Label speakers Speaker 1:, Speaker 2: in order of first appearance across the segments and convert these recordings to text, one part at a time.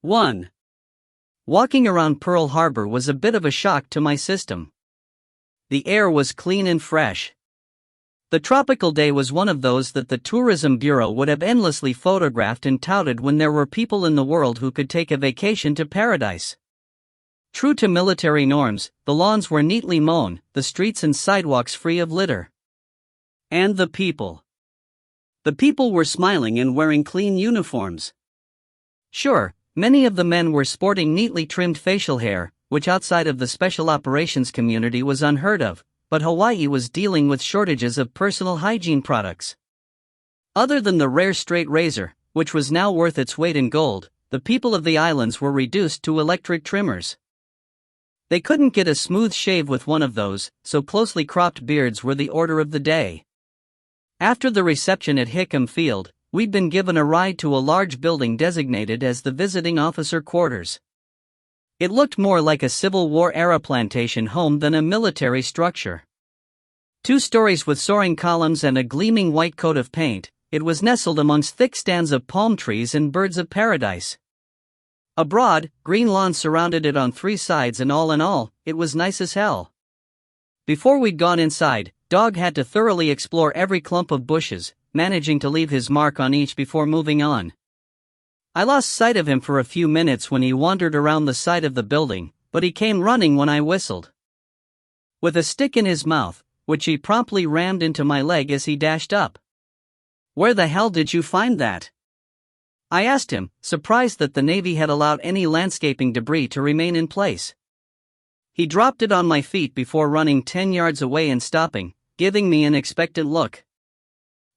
Speaker 1: 1. Walking around Pearl Harbor was a bit of a shock to my system. The air was clean and fresh. The tropical day was one of those that the Tourism Bureau would have endlessly photographed and touted when there were people in the world who could take a vacation to paradise. True to military norms, the lawns were neatly mown, the streets and sidewalks free of litter. And the people. The people were smiling and wearing clean uniforms. Sure, many of the men were sporting neatly trimmed facial hair, which outside of the special operations community was unheard of, but Hawaii was dealing with shortages of personal hygiene products. Other than the rare straight razor, which was now worth its weight in gold, the people of the islands were reduced to electric trimmers. They couldn't get a smooth shave with one of those, so closely cropped beards were the order of the day. After the reception at Hickam Field, we'd been given a ride to a large building designated as the visiting officer quarters. It looked more like a Civil War-era plantation home than a military structure. 2 stories with soaring columns and a gleaming white coat of paint, it was nestled amongst thick stands of palm trees and birds of paradise. A broad, green lawn surrounded it on 3 sides, and all in all, it was nice as hell. Before we'd gone inside, Dog had to thoroughly explore every clump of bushes, managing to leave his mark on each before moving on. I lost sight of him for a few minutes when he wandered around the side of the building, but he came running when I whistled. With a stick in his mouth, which he promptly rammed into my leg as he dashed up. "Where the hell did you find that?" I asked him, surprised that the Navy had allowed any landscaping debris to remain in place. He dropped it on my feet before running 10 yards away and stopping, giving me an expectant look.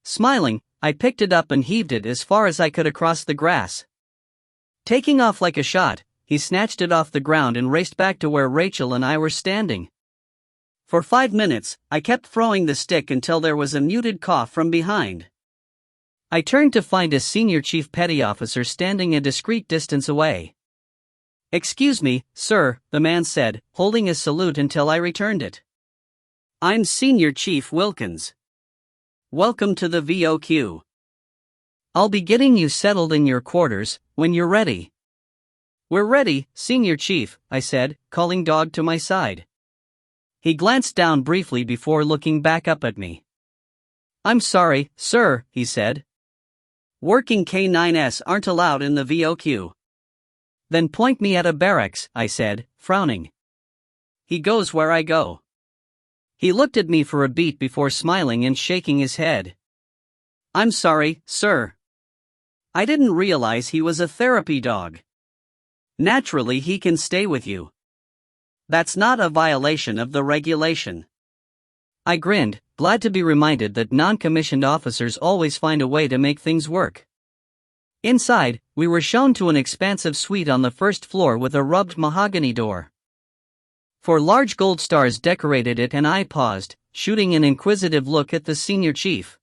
Speaker 1: Smiling, I picked it up and heaved it as far as I could across the grass. Taking off like a shot, he snatched it off the ground and raced back to where Rachel and I were standing. For 5 minutes, I kept throwing the stick until there was a muted cough from behind. I turned to find a senior chief petty officer standing a discreet distance away. "Excuse me, sir," the man said, holding his salute until I returned it. "I'm Senior Chief Wilkins. Welcome to the VOQ. I'll be getting you settled in your quarters when you're ready." "We're ready, Senior Chief," I said, calling Dog to my side. He glanced down briefly before looking back up at me. "I'm sorry, sir," he said. "Working K9s aren't allowed in the VOQ." "Then point me at a barracks," I said, frowning. "He goes where I go." He looked at me for a beat before smiling and shaking his head. "I'm sorry, sir. I didn't realize he was a therapy dog. Naturally, he can stay with you. That's not a violation of the regulation." I grinned, glad to be reminded that non-commissioned officers always find a way to make things work. Inside, we were shown to an expansive suite on the first floor with a rubbed mahogany door. 4 large gold stars decorated it, and I paused, shooting an inquisitive look at the senior chief.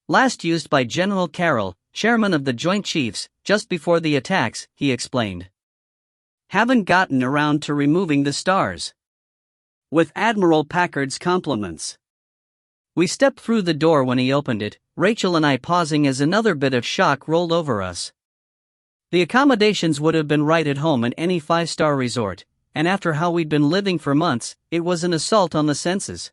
Speaker 1: "Last used by General Carroll, chairman of the Joint Chiefs, just before the attacks," he explained. "Haven't gotten around to removing the stars. With Admiral Packard's compliments." We stepped through the door when he opened it, Rachel and I pausing as another bit of shock rolled over us. The accommodations would have been right at home in any 5-star resort, and after how we'd been living for months, it was an assault on the senses.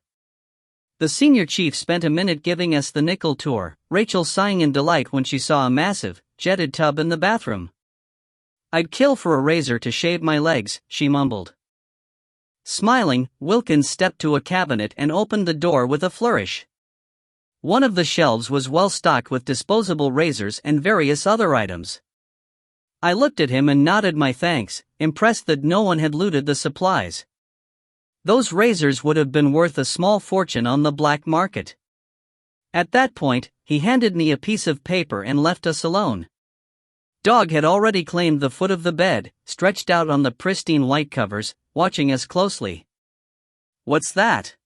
Speaker 1: The senior chief spent a minute giving us the nickel tour, Rachel sighing in delight when she saw a massive, jetted tub in the bathroom. "I'd kill for a razor to shave my legs," she mumbled. Smiling, Wilkins stepped to a cabinet and opened the door with a flourish. One of the shelves was well stocked with disposable razors and various other items. I looked at him and nodded my thanks, impressed that no one had looted the supplies. Those razors would have been worth a small fortune on the black market. At that point, he handed me a piece of paper and left us alone. Dog had already claimed the foot of the bed, stretched out on the pristine white covers, watching us closely. "What's that?"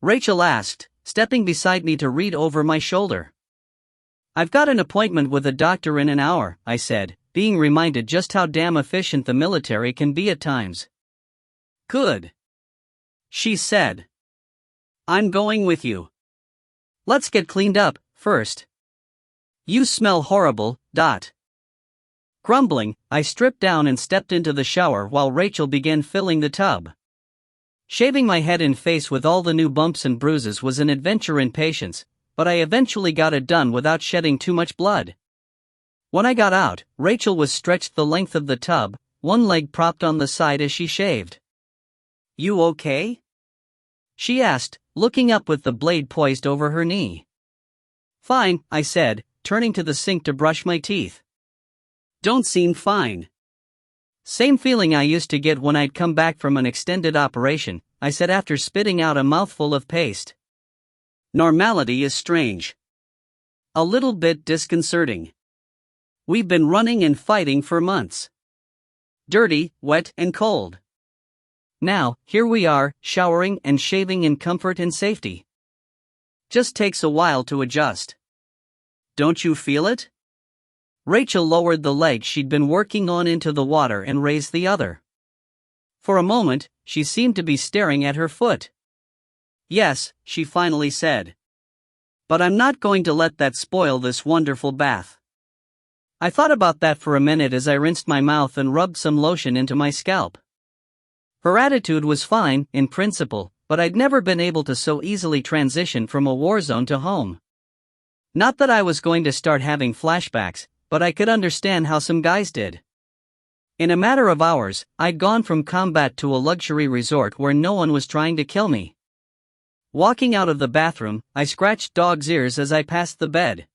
Speaker 1: Rachel asked, stepping beside me to read over my shoulder. "I've got an appointment with a doctor in an hour," I said, being reminded just how damn efficient the military can be at times. "Good," she said. "I'm going with you. Let's get cleaned up, first. You smell horrible, Dot." Grumbling, I stripped down and stepped into the shower while Rachel began filling the tub. Shaving my head and face with all the new bumps and bruises was an adventure in patience, but I eventually got it done without shedding too much blood. When I got out, Rachel was stretched the length of the tub, one leg propped on the side as she shaved. "You okay?" she asked, looking up with the blade poised over her knee. "Fine," I said, turning to the sink to brush my teeth. "Don't seem fine." "Same feeling I used to get when I'd come back from an extended operation," I said after spitting out a mouthful of paste. "Normality is strange. A little bit disconcerting. We've been running and fighting for months. Dirty, wet, and cold. Now, here we are, showering and shaving in comfort and safety. Just takes a while to adjust. Don't you feel it?" Rachel lowered the leg she'd been working on into the water and raised the other. For a moment, she seemed to be staring at her foot. "Yes," she finally said. "But I'm not going to let that spoil this wonderful bath." I thought about that for a minute as I rinsed my mouth and rubbed some lotion into my scalp. Her attitude was fine, in principle, but I'd never been able to so easily transition from a war zone to home. Not that I was going to start having flashbacks, but I could understand how some guys did. In a matter of hours, I'd gone from combat to a luxury resort where no one was trying to kill me. Walking out of the bathroom, I scratched Dog's ears as I passed the bed.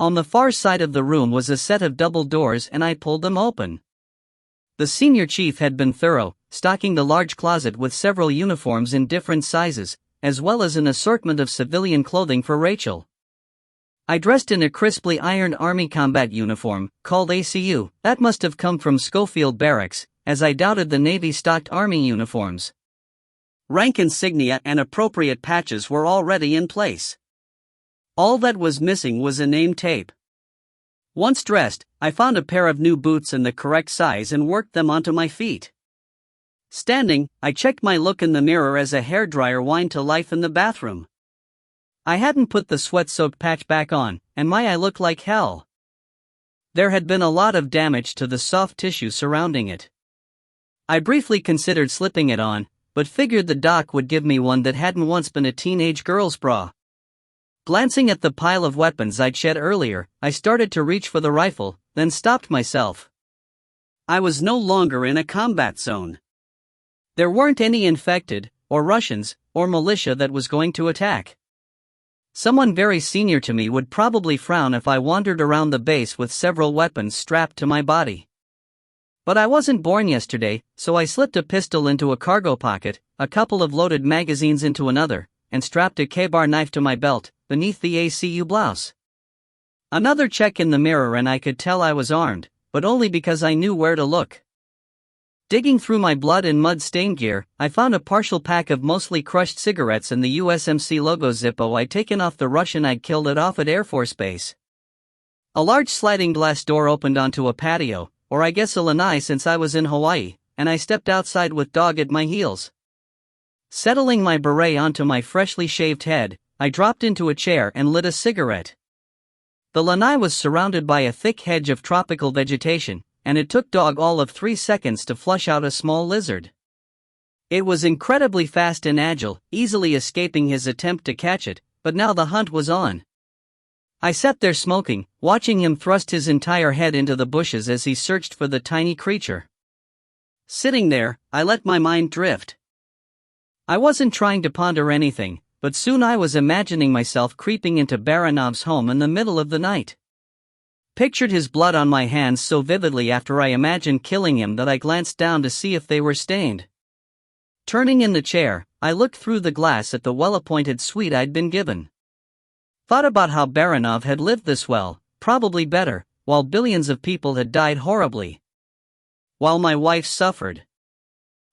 Speaker 1: On the far side of the room was a set of double doors and I pulled them open. The senior chief had been thorough, stocking the large closet with several uniforms in different sizes, as well as an assortment of civilian clothing for Rachel. I dressed in a crisply ironed Army combat uniform, called ACU, that must have come from Schofield Barracks, as I doubted the Navy stocked Army uniforms. Rank insignia and appropriate patches were already in place. All that was missing was a name tape. Once dressed, I found a pair of new boots in the correct size and worked them onto my feet. Standing, I checked my look in the mirror as a hairdryer whined to life in the bathroom. I hadn't put the sweat-soaked patch back on, and I looked like hell. There had been a lot of damage to the soft tissue surrounding it. I briefly considered slipping it on, but figured the doc would give me one that hadn't once been a teenage girl's bra. Glancing at the pile of weapons I'd shed earlier, I started to reach for the rifle, then stopped myself. I was no longer in a combat zone. There weren't any infected, or Russians, or militia that was going to attack. Someone very senior to me would probably frown if I wandered around the base with several weapons strapped to my body. But I wasn't born yesterday, so I slipped a pistol into a cargo pocket, a couple of loaded magazines into another, and strapped a K-bar knife to my belt, beneath the ACU blouse. Another check in the mirror and I could tell I was armed, but only because I knew where to look. Digging through my blood and mud-stained gear, I found a partial pack of mostly crushed cigarettes and the USMC logo Zippo I'd taken off the Russian I'd killed at Offutt Air Force Base. A large sliding glass door opened onto a patio, or I guess a lanai since I was in Hawaii, and I stepped outside with Dog at my heels. Settling my beret onto my freshly shaved head, I dropped into a chair and lit a cigarette. The lanai was surrounded by a thick hedge of tropical vegetation, and it took Dog all of 3 seconds to flush out a small lizard. It was incredibly fast and agile, easily escaping his attempt to catch it, but now the hunt was on. I sat there smoking, watching him thrust his entire head into the bushes as he searched for the tiny creature. Sitting there, I let my mind drift. I wasn't trying to ponder anything, but soon I was imagining myself creeping into Baranov's home in the middle of the night. Pictured his blood on my hands so vividly after I imagined killing him that I glanced down to see if they were stained. Turning in the chair, I looked through the glass at the well-appointed suite I'd been given. Thought about how Baranov had lived this well, probably better, while billions of people had died horribly. While my wife suffered.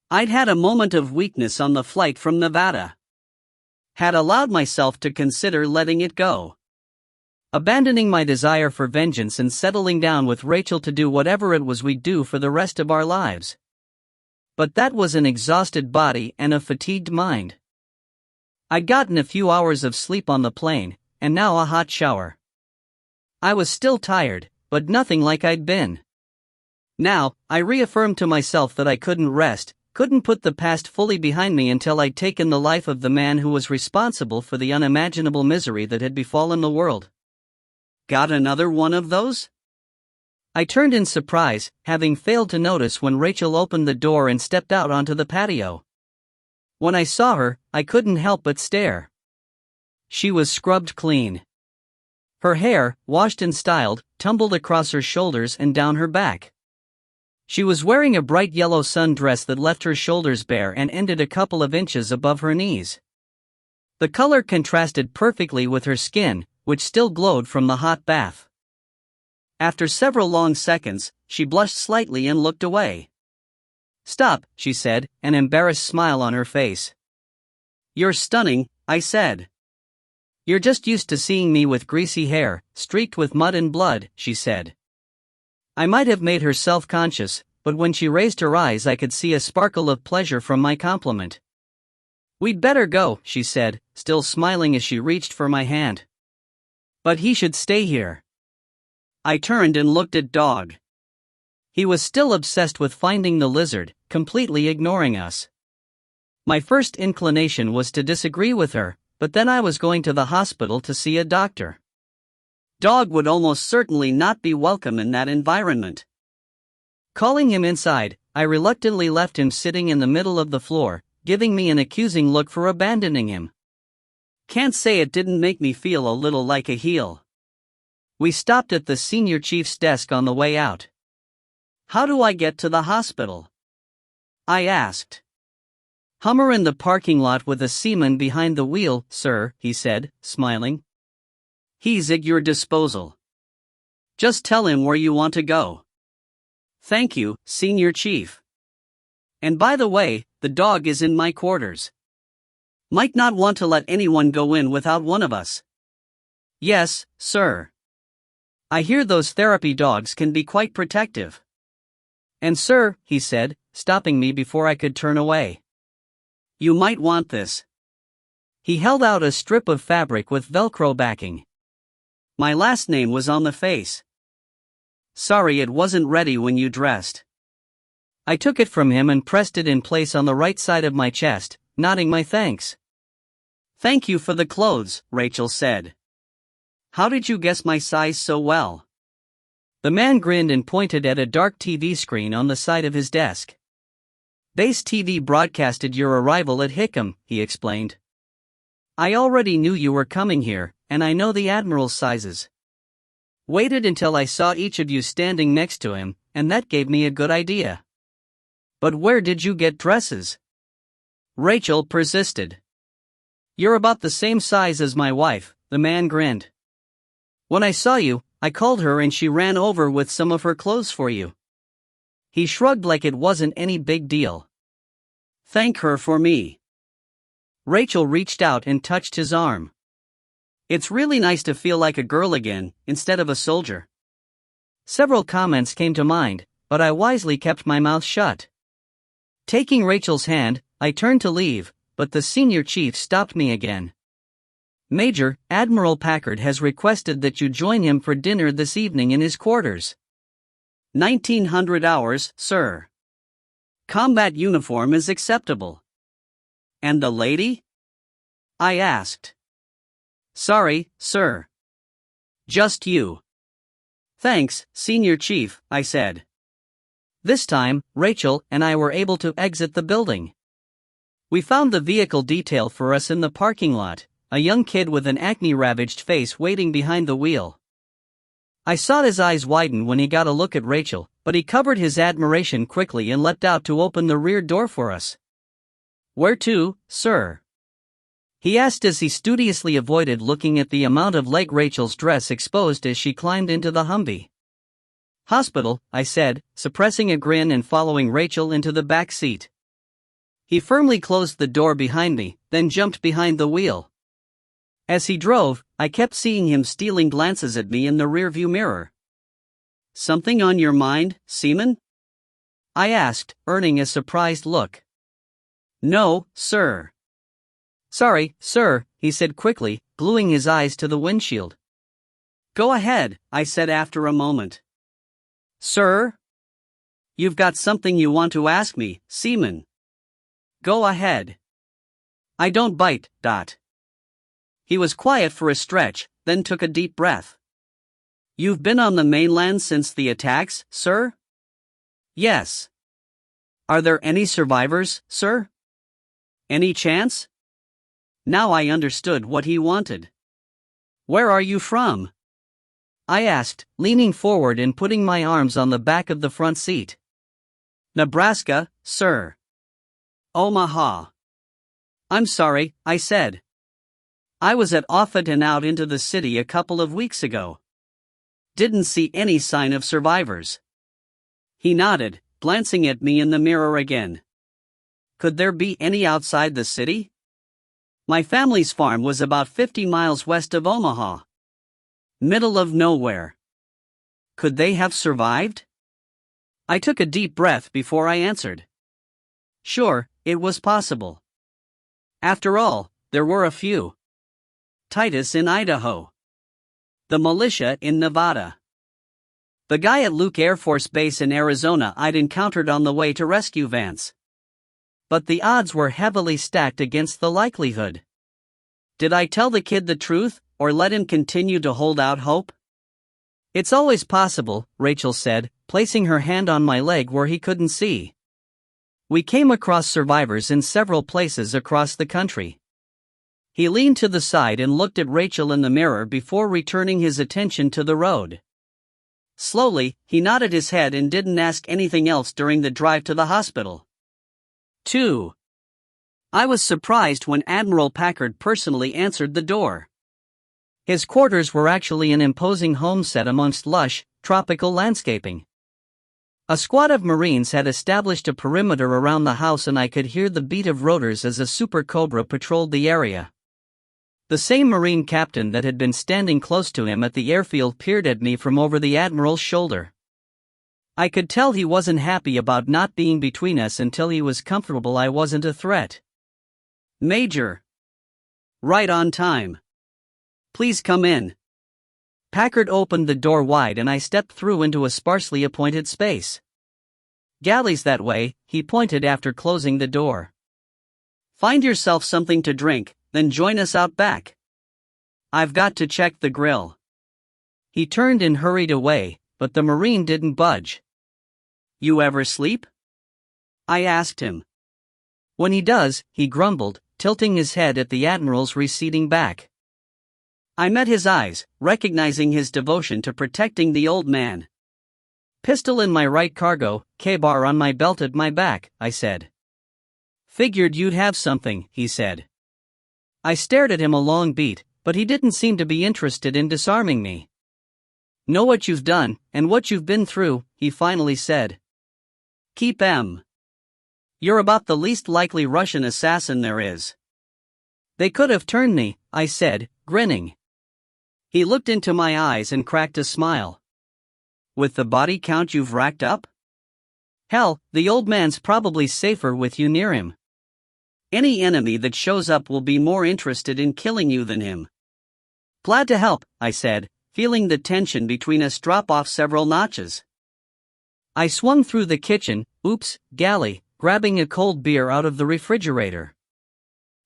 Speaker 1: I'd had a moment of weakness on the flight from Nevada. Had allowed myself to consider letting it go. Abandoning my desire for vengeance and settling down with Rachel to do whatever it was we'd do for the rest of our lives. But that was an exhausted body and a fatigued mind. I'd gotten a few hours of sleep on the plane, and now a hot shower. I was still tired, but nothing like I'd been. Now, I reaffirmed to myself that I couldn't rest, couldn't put the past fully behind me until I'd taken the life of the man who was responsible for the unimaginable misery that had befallen the world. Got another one of those? I turned in surprise, having failed to notice when Rachel opened the door and stepped out onto the patio. When I saw her, I couldn't help but stare. She was scrubbed clean. Her hair, washed and styled, tumbled across her shoulders and down her back. She was wearing a bright yellow sundress that left her shoulders bare and ended a couple of inches above her knees. The color contrasted perfectly with her skin, which still glowed from the hot bath. After several long seconds, she blushed slightly and looked away. "Stop," she said, an embarrassed smile on her face. "You're stunning," I said. "You're just used to seeing me with greasy hair, streaked with mud and blood," she said. I might have made her self-conscious, but when she raised her eyes I could see a sparkle of pleasure from my compliment. "We'd better go," she said, still smiling as she reached for my hand. "But he should stay here." I turned and looked at Dog. He was still obsessed with finding the lizard, completely ignoring us. My first inclination was to disagree with her, but then I was going to the hospital to see a doctor. Dog would almost certainly not be welcome in that environment. Calling him inside, I reluctantly left him sitting in the middle of the floor, giving me an accusing look for abandoning him. Can't say it didn't make me feel a little like a heel. We stopped at the senior chief's desk on the way out. "How do I get to the hospital?" I asked. "Hummer in the parking lot with a seaman behind the wheel, sir," he said, smiling. "He's at your disposal. Just tell him where you want to go." "Thank you, Senior Chief. And by the way, the dog is in my quarters. Might not want to let anyone go in without one of us." "Yes, sir. I hear those therapy dogs can be quite protective." "And sir," he said, stopping me before I could turn away, "you might want this." He held out a strip of fabric with Velcro backing. My last name was on the face. "Sorry it wasn't ready when you dressed." I took it from him and pressed it in place on the right side of my chest, nodding my thanks. "Thank you for the clothes," Rachel said. "How did you guess my size so well?" The man grinned and pointed at a dark TV screen on the side of his desk. "Base TV broadcasted your arrival at Hickam," he explained. "I already knew you were coming here, and I know the Admiral's sizes. Waited until I saw each of you standing next to him, and that gave me a good idea." "But where did you get dresses?" Rachel persisted. "You're about the same size as my wife," the man grinned. "When I saw you, I called her and she ran over with some of her clothes for you." He shrugged like it wasn't any big deal. "Thank her for me." Rachel reached out and touched his arm. "It's really nice to feel like a girl again, instead of a soldier." Several comments came to mind, but I wisely kept my mouth shut. Taking Rachel's hand, I turned to leave, but the senior chief stopped me again. "Major, Admiral Packard has requested that you join him for dinner this evening in his quarters." 1900 hours, sir. Combat uniform is acceptable." "And the lady?" I asked. "Sorry, sir. Just you." "Thanks, Senior Chief," I said. This time, Rachel and I were able to exit the building. We found the vehicle detail for us in the parking lot, a young kid with an acne-ravaged face waiting behind the wheel. I saw his eyes widen when he got a look at Rachel, but he covered his admiration quickly and leapt out to open the rear door for us. "Where to, sir?" he asked as he studiously avoided looking at the amount of leg Rachel's dress exposed as she climbed into the Humvee. "Hospital," I said, suppressing a grin and following Rachel into the back seat. He firmly closed the door behind me, then jumped behind the wheel. As he drove, I kept seeing him stealing glances at me in the rearview mirror. "Something on your mind, Seaman?" I asked, earning a surprised look. "No, sir." "Sorry, sir," he said quickly, gluing his eyes to the windshield. "Go ahead," I said after a moment. "Sir?" You've got something you want to ask me, Seaman. Go ahead. I don't bite. He was quiet for a stretch, then took a deep breath. You've been on the mainland since the attacks, sir? Yes. Are there any survivors, sir? Any chance? Now I understood what he wanted. Where are you from? I asked, leaning forward and putting my arms on the back of the front seat. Nebraska, sir. Omaha. I'm sorry, I said. I was at Offutt and out into the city a couple of weeks ago. Didn't see any sign of survivors. He nodded, glancing at me in the mirror again. Could there be any outside the city? My family's farm was about 50 miles west of Omaha. Middle of nowhere. Could they have survived? I took a deep breath before I answered. Sure, it was possible. After all, there were a few. Titus in Idaho. The militia in Nevada. The guy at Luke Air Force Base in Arizona I'd encountered on the way to rescue Vance. But the odds were heavily stacked against the likelihood. Did I tell the kid the truth, or let him continue to hold out hope? It's always possible, Rachel said, placing her hand on my leg where he couldn't see. We came across survivors in several places across the country. He leaned to the side and looked at Rachel in the mirror before returning his attention to the road. Slowly, he nodded his head and didn't ask anything else during the drive to the hospital. 2. I was surprised when Admiral Packard personally answered the door. His quarters were actually an imposing homestead amongst lush, tropical landscaping. A squad of Marines had established a perimeter around the house and I could hear the beat of rotors as a Super Cobra patrolled the area. The same Marine captain that had been standing close to him at the airfield peered at me from over the Admiral's shoulder. I could tell he wasn't happy about not being between us until he was comfortable I wasn't a threat. Major. Right on time. Please come in. Packard opened the door wide and I stepped through into a sparsely appointed space. Galleys that way, he pointed after closing the door. Find yourself something to drink, then join us out back. I've got to check the grill. He turned and hurried away, but the Marine didn't budge. You ever sleep? I asked him. When he does, he grumbled, tilting his head at the Admiral's receding back. I met his eyes, recognizing his devotion to protecting the old man. Pistol in my right cargo, K-bar on my belt at my back, I said. Figured you'd have something, he said. I stared at him a long beat, but he didn't seem to be interested in disarming me. Know what you've done, and what you've been through, he finally said. Keep em. You're about the least likely Russian assassin there is. They could have turned me, I said, grinning. He looked into my eyes and cracked a smile. With the body count you've racked up? Hell, the old man's probably safer with you near him. Any enemy that shows up will be more interested in killing you than him. Glad to help, I said, feeling the tension between us drop off several notches. I swung through the kitchen, galley, grabbing a cold beer out of the refrigerator.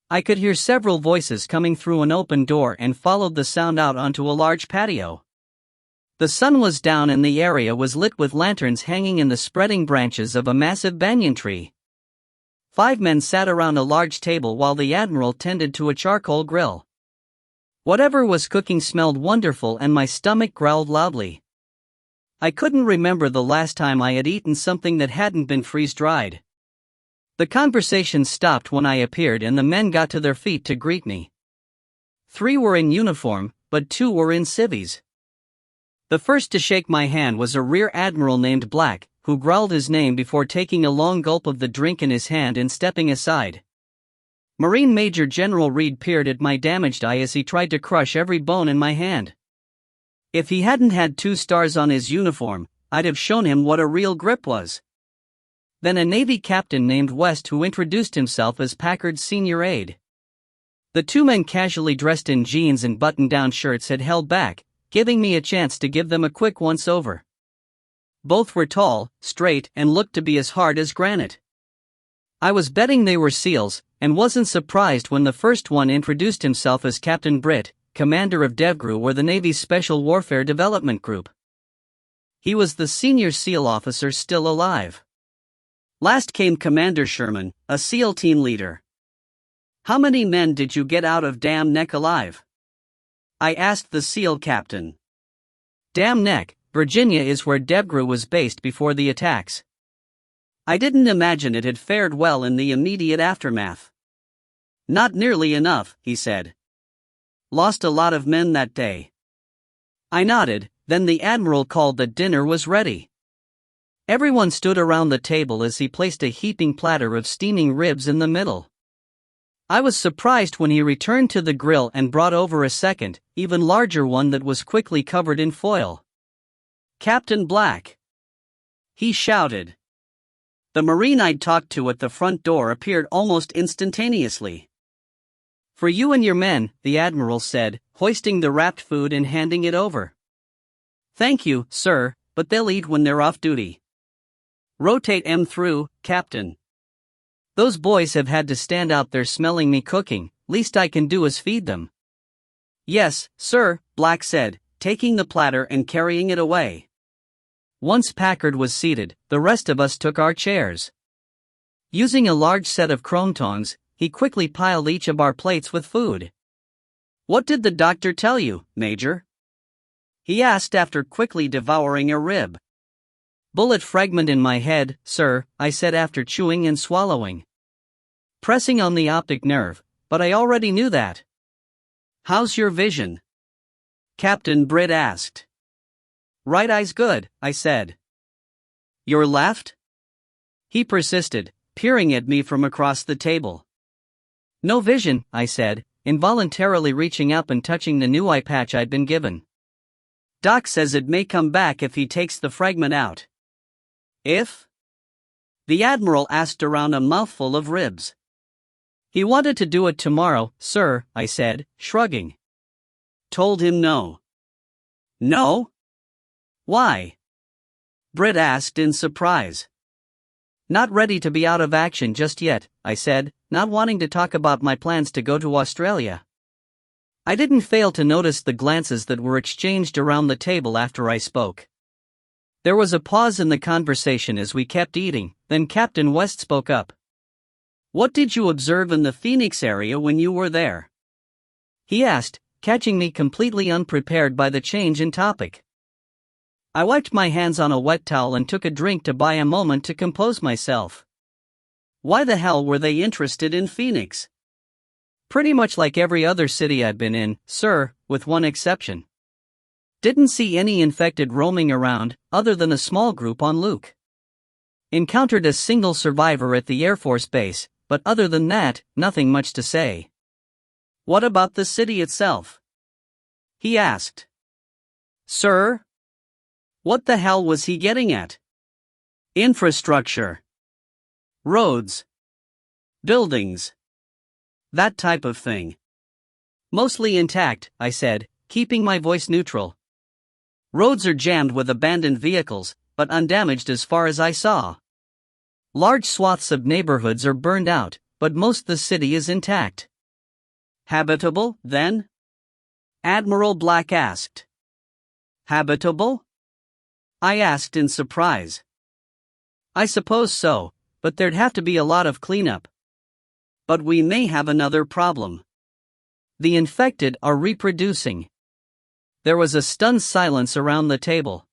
Speaker 1: I could hear several voices coming through an open door and followed the sound out onto a large patio. The sun was down and the area was lit with lanterns hanging in the spreading branches of a massive banyan tree. 5 men sat around a large table while the Admiral tended to a charcoal grill. Whatever was cooking smelled wonderful and my stomach growled loudly. I couldn't remember the last time I had eaten something that hadn't been freeze-dried. The conversation stopped when I appeared and the men got to their feet to greet me. 3 were in uniform, but 2 were in civvies. The first to shake my hand was a rear admiral named Black, who growled his name before taking a long gulp of the drink in his hand and stepping aside. Marine Major General Reed peered at my damaged eye as he tried to crush every bone in my hand. If he hadn't had 2 stars on his uniform, I'd have shown him what a real grip was. Then a Navy captain named West who introduced himself as Packard's senior aide. The 2 men casually dressed in jeans and button-down shirts had held back, giving me a chance to give them a quick once-over. Both were tall, straight, and looked to be as hard as granite. I was betting they were SEALs, and wasn't surprised when the first one introduced himself as Captain Britt, commander of DevGru, or the Navy's Special Warfare Development Group. He was the senior SEAL officer still alive. Last came Commander Sherman, a SEAL team leader. "How many men did you get out of Dam Neck alive?" I asked the SEAL captain. Dam Neck, Virginia is where DevGru was based before the attacks. I didn't imagine it had fared well in the immediate aftermath. "Not nearly enough," he said. "Lost a lot of men that day." I nodded, then the admiral called that dinner was ready. Everyone stood around the table as he placed a heaping platter of steaming ribs in the middle. I was surprised when he returned to the grill and brought over a second, even larger one that was quickly covered in foil. "Captain Black!" he shouted. The Marine I'd talked to at the front door appeared almost instantaneously. "For you and your men," the admiral said, hoisting the wrapped food and handing it over. "Thank you, sir, but they'll eat when they're off duty." "Rotate 'em through, Captain. Those boys have had to stand out there smelling me cooking, least I can do is feed them." "Yes, sir," Black said, taking the platter and carrying it away. Once Packard was seated, the rest of us took our chairs. Using a large set of chrome tongs, he quickly piled each of our plates with food. "What did the doctor tell you, Major?" he asked after quickly devouring a rib. "Bullet fragment in my head, sir," I said after chewing and swallowing. "Pressing on the optic nerve, but I already knew that." "How's your vision?" Captain Britt asked. "Right eye's good," I said. "Your left?" he persisted, peering at me from across the table. "No vision," I said, involuntarily reaching up and touching the new eye patch I'd been given. "Doc says it may come back if he takes the fragment out." "If?" the admiral asked around a mouthful of ribs. "He wanted to do it tomorrow, sir," I said, shrugging. "Told him no." "No? Why?" Britt asked in surprise. "Not ready to be out of action just yet," I said, not wanting to talk about my plans to go to Australia. I didn't fail to notice the glances that were exchanged around the table after I spoke. There was a pause in the conversation as we kept eating, then Captain West spoke up. "What did you observe in the Phoenix area when you were there?" he asked, catching me completely unprepared by the change in topic. I wiped my hands on a wet towel and took a drink to buy a moment to compose myself. Why the hell were they interested in Phoenix? Pretty much like every other city I'd been in, sir, with one exception. Didn't see any infected roaming around, other than a small group on Luke. Encountered a single survivor at the Air Force Base, but other than that, nothing much to say. "What about the city itself?" he asked. "Sir?" What the hell was he getting at? Infrastructure. Roads. Buildings. That type of thing. Mostly intact, I said, keeping my voice neutral. Roads are jammed with abandoned vehicles, but undamaged as far as I saw. Large swaths of neighborhoods are burned out, but most the city is intact. Habitable, then? Admiral Black asked. Habitable? I asked in surprise. I suppose so, but there'd have to be a lot of cleanup. But we may have another problem. The infected are reproducing. There was a stunned silence around the table.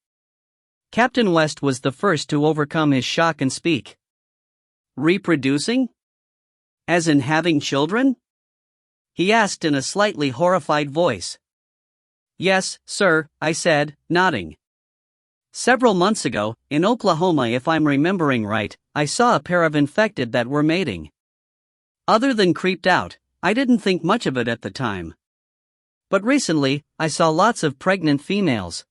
Speaker 1: Captain West was the first to overcome his shock and speak. Reproducing? As in having children? He asked in a slightly horrified voice. Yes, sir, I said, nodding. Several months ago, in Oklahoma, if I'm remembering right, I saw a pair of infected that were mating. Other than creeped out, I didn't think much of it at the time. But recently, I saw lots of pregnant females.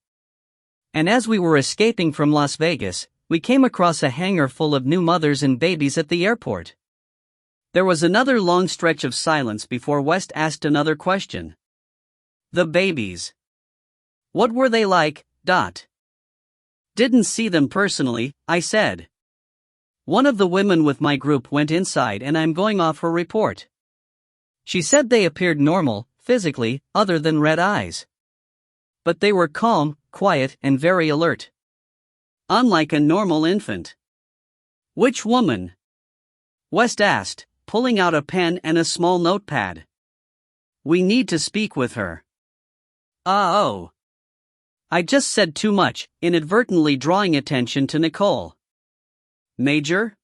Speaker 1: And as we were escaping from Las Vegas, we came across a hangar full of new mothers and babies at the airport. There was another long stretch of silence before West asked another question. The babies. What were they like, Dot? Didn't see them personally, I said. One of the women with my group went inside and I'm going off her report. She said they appeared normal, physically, other than red eyes. But they were calm, quiet, and very alert. Unlike a normal infant. Which woman? West asked, pulling out a pen and a small notepad. We need to speak with her. Oh. I just said too much, inadvertently drawing attention to Nicole. Major?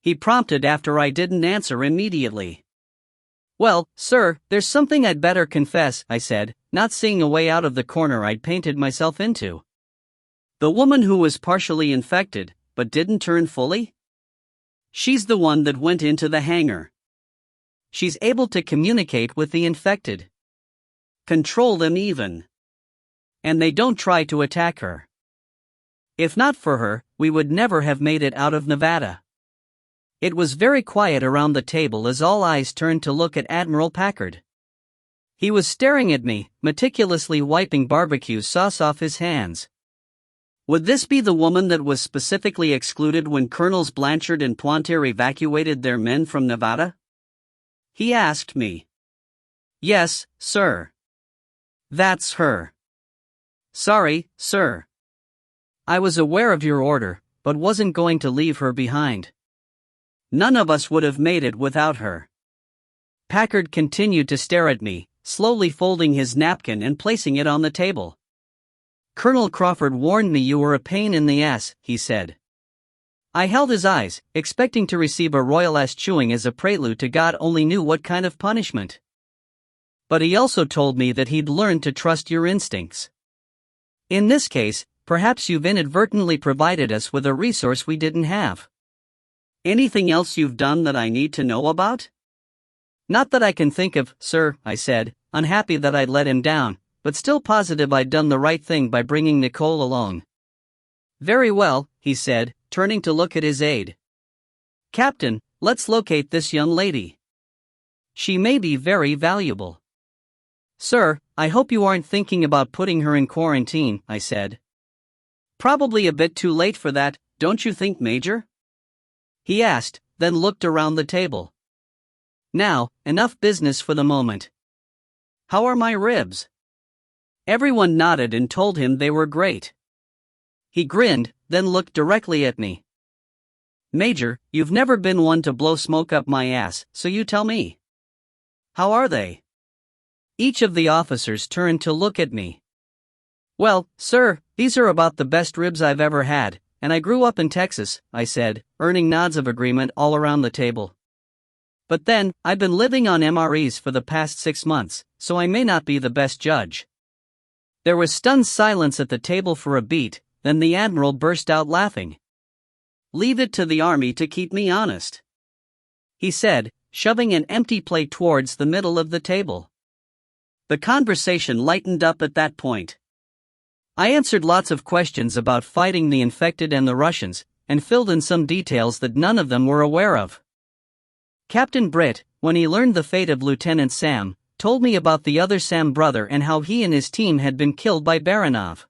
Speaker 1: He prompted after I didn't answer immediately. Well, sir, there's something I'd better confess, I said, not seeing a way out of the corner I'd painted myself into. The woman who was partially infected, but didn't turn fully? She's the one that went into the hangar. She's able to communicate with the infected. Control them even. And they don't try to attack her. If not for her, we would never have made it out of Nevada. It was very quiet around the table as all eyes turned to look at Admiral Packard. He was staring at me, meticulously wiping barbecue sauce off his hands. Would this be the woman that was specifically excluded when Colonels Blanchard and Pointer evacuated their men from Nevada? He asked me. Yes, sir. That's her. Sorry, sir. I was aware of your order, but wasn't going to leave her behind. None of us would have made it without her. Packard continued to stare at me, slowly folding his napkin and placing it on the table. Colonel Crawford warned me you were a pain in the ass, he said. I held his eyes, expecting to receive a royal ass chewing as a prelude to God only knew what kind of punishment. But he also told me that he'd learned to trust your instincts. In this case, perhaps you've inadvertently provided us with a resource we didn't have. Anything else you've done that I need to know about? Not that I can think of, sir, I said, unhappy that I'd let him down, but still positive I'd done the right thing by bringing Nicole along. Very well, he said, turning to look at his aide. Captain, let's locate this young lady. She may be very valuable. Sir, I hope you aren't thinking about putting her in quarantine, I said. Probably a bit too late for that, don't you think, Major? He asked, then looked around the table. Now, enough business for the moment. How are my ribs? Everyone nodded and told him they were great. He grinned, then looked directly at me. Major, you've never been one to blow smoke up my ass, so you tell me. How are they? Each of the officers turned to look at me. Well, sir, these are about the best ribs I've ever had, and I grew up in Texas, I said, earning nods of agreement all around the table. But then, I've been living on MREs for the past 6 months, so I may not be the best judge. There was stunned silence at the table for a beat, then the Admiral burst out laughing. Leave it to the Army to keep me honest, he said, shoving an empty plate towards the middle of the table. The conversation lightened up at that point. I answered lots of questions about fighting the infected and the Russians, and filled in some details that none of them were aware of. Captain Britt, when he learned the fate of Lieutenant Sam, told me about the other Sam brother and how he and his team had been killed by Baranov.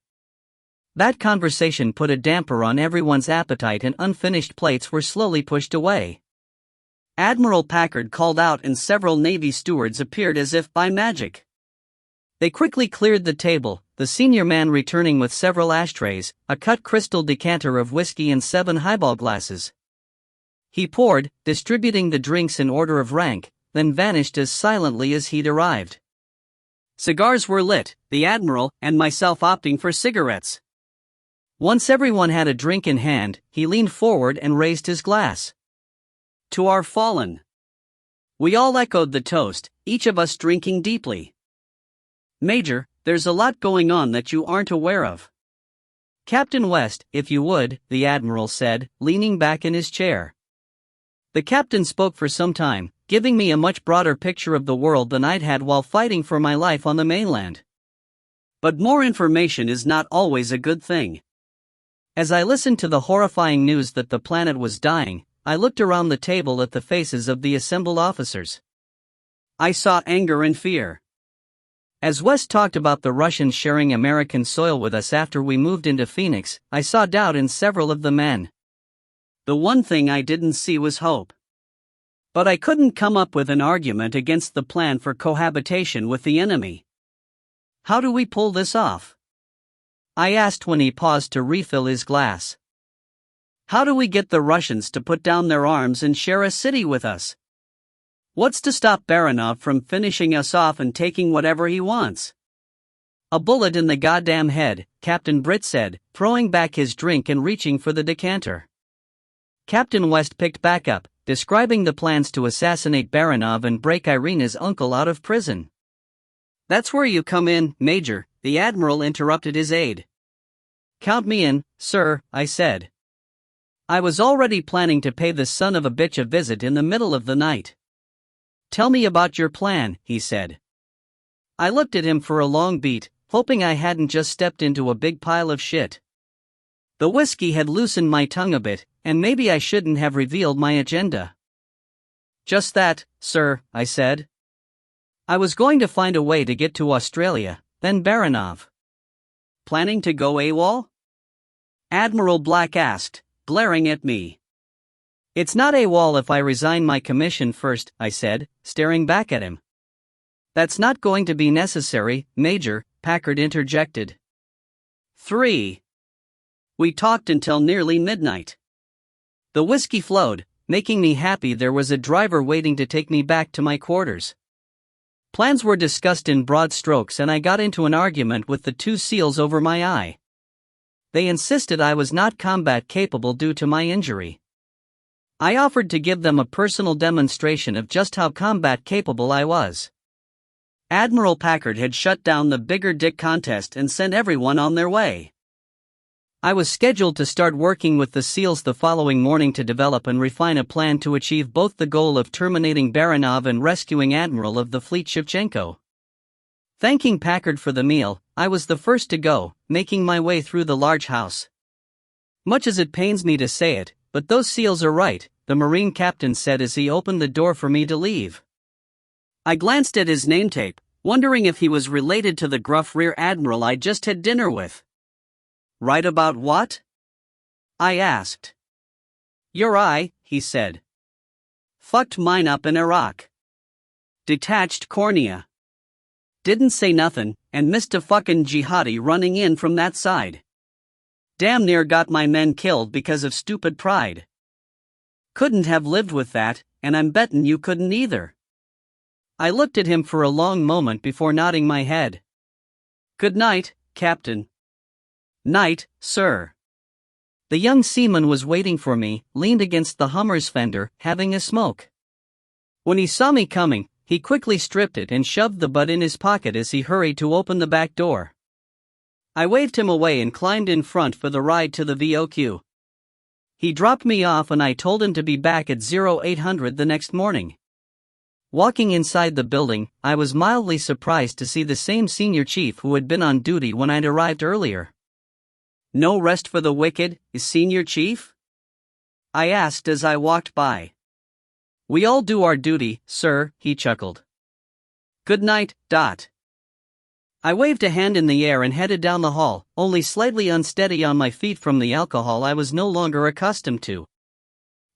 Speaker 1: That conversation put a damper on everyone's appetite and unfinished plates were slowly pushed away. Admiral Packard called out and several Navy stewards appeared as if by magic. They quickly cleared the table, the senior man returning with several ashtrays, a cut crystal decanter of whiskey and 7 highball glasses. He poured, distributing the drinks in order of rank, then vanished as silently as he'd arrived. Cigars were lit, the Admiral and myself opting for cigarettes. Once everyone had a drink in hand, he leaned forward and raised his glass. To our fallen. We all echoed the toast, each of us drinking deeply. Major, there's a lot going on that you aren't aware of. Captain West, if you would, the Admiral said, leaning back in his chair. The captain spoke for some time, giving me a much broader picture of the world than I'd had while fighting for my life on the mainland. But more information is not always a good thing. As I listened to the horrifying news that the planet was dying, I looked around the table at the faces of the assembled officers. I saw anger and fear. As West talked about the Russians sharing American soil with us after we moved into Phoenix, I saw doubt in several of the men. The one thing I didn't see was hope. But I couldn't come up with an argument against the plan for cohabitation with the enemy. How do we pull this off? I asked when he paused to refill his glass. How do we get the Russians to put down their arms and share a city with us? What's to stop Baranov from finishing us off and taking whatever he wants? A bullet in the goddamn head, Captain Britt said, throwing back his drink and reaching for the decanter. Captain West picked back up, describing the plans to assassinate Baranov and break Irina's uncle out of prison. That's where you come in, Major, the Admiral interrupted his aide. Count me in, sir, I said. I was already planning to pay the son of a bitch a visit in the middle of the night. Tell me about your plan, he said. I looked at him for a long beat, hoping I hadn't just stepped into a big pile of shit. The whiskey had loosened my tongue a bit, and maybe I shouldn't have revealed my agenda. Just that, sir, I said. I was going to find a way to get to Australia, then Baranov. Planning to go AWOL? Admiral Black asked, glaring at me. It's not AWOL if I resign my commission first, I said, staring back at him. That's not going to be necessary, Major, Packard interjected. 3. We talked until nearly midnight. The whiskey flowed, making me happy there was a driver waiting to take me back to my quarters. Plans were discussed in broad strokes and I got into an argument with the two SEALs over my eye. They insisted I was not combat capable due to my injury. I offered to give them a personal demonstration of just how combat capable I was. Admiral Packard had shut down the bigger dick contest and sent everyone on their way. I was scheduled to start working with the SEALs the following morning to develop and refine a plan to achieve both the goal of terminating Baranov and rescuing Admiral of the fleet Shevchenko. Thanking Packard for the meal, I was the first to go, making my way through the large house. Much as it pains me to say it, but those SEALs are right, the Marine captain said as he opened the door for me to leave. I glanced at his name tape, wondering if he was related to the gruff rear admiral I just had dinner with. Right about what? I asked. Your eye, he said. Fucked mine up in Iraq. Detached cornea. Didn't say nothing, and missed a fucking jihadi running in from that side. Damn near got my men killed because of stupid pride. Couldn't have lived with that, and I'm bettin' you couldn't either. I looked at him for a long moment before nodding my head. Good night, Captain. Night, sir. The young seaman was waiting for me, leaned against the Hummer's fender, having a smoke. When he saw me coming, he quickly stripped it and shoved the butt in his pocket as he hurried to open the back door. I waved him away and climbed in front for the ride to the VOQ. He dropped me off and I told him to be back at 0800 the next morning. Walking inside the building, I was mildly surprised to see the same senior chief who had been on duty when I'd arrived earlier. No rest for the wicked, Senior Chief? I asked as I walked by. We all do our duty, sir, he chuckled. Good night, Dot. I waved a hand in the air and headed down the hall, only slightly unsteady on my feet from the alcohol I was no longer accustomed to.